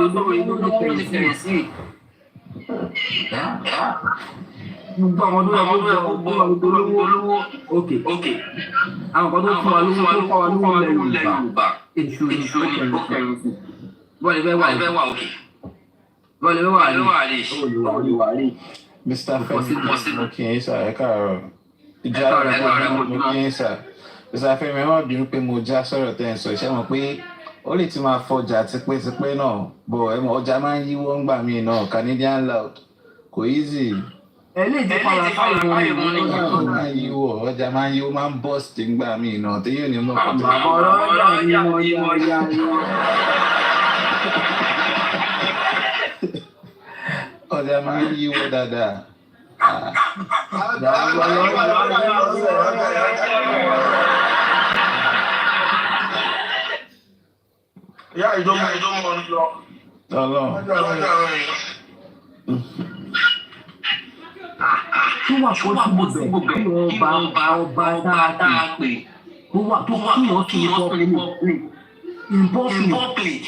lókè sí gbogbo àwọn tó yẹ kó gbọ́ olówó òkè àwọn kan tó fún wa lówó tó fún wa lówó ilẹ̀ Yorùbá èṣù ni ó kẹrin sí bọ́ọ̀lù bẹ́ẹ̀ wà òkè bọ́ọ̀lù bẹ́ẹ̀ wà lè. Mr. Femi mo kì í sà ẹ káàárọ̀ ìjà rẹ̀ mo kì í sà Mr. Femi ẹ má bínú pé mo já sọ̀rọ̀ tẹ́ ẹ sọ iṣẹ́ mọ̀ pé ó lè ti máa fọjà tipẹ́tipẹ́ náà bọ̀ ọjà máa ń yíwọ́ ńgbà míì náà Canadian loud kò easy. Eléyìí ti padà sáyé mọ́ ní ọjà máa ń yíwọ́ máa ń bọ́ọ̀sì ńgbà míì náà tí yóò ní mọ̀ kó tó. ọjà máa ń yíwọ́ dáadáa. ìyá ìdómọ̀ ń lọ. Tí wà kó sí gbogbo kí ọba tá a pè tó wà tó kí wọ́n tún in public.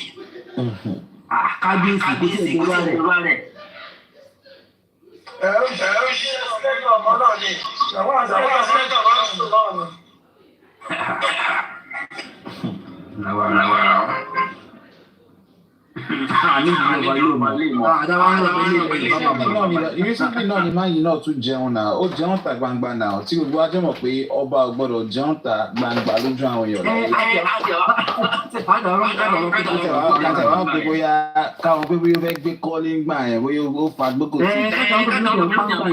Kábíyèsí kó sì ẹ̀dọ́ rẹ̀. Ẹ̀rù ṣe ẹ̀sìlẹ́gbẹ̀ ọmọ náà ni. Àwọn àṣẹ́gbẹ̀ máa ń sùn náà ni. Recently náà ni máa yìí náà tún jẹun náà ó jẹun ta gbangba náà tí gbogbo ajẹ́ mọ̀ pé ọba ò gbọ́dọ̀ jẹun ta gbangba lójú àwọn èèyàn lọ́wọ́ pé bóyá káwọn pé bóyá ó fẹ́ gbé kọ́lé ńgbà yẹn bóyá ó fa gbókò tí.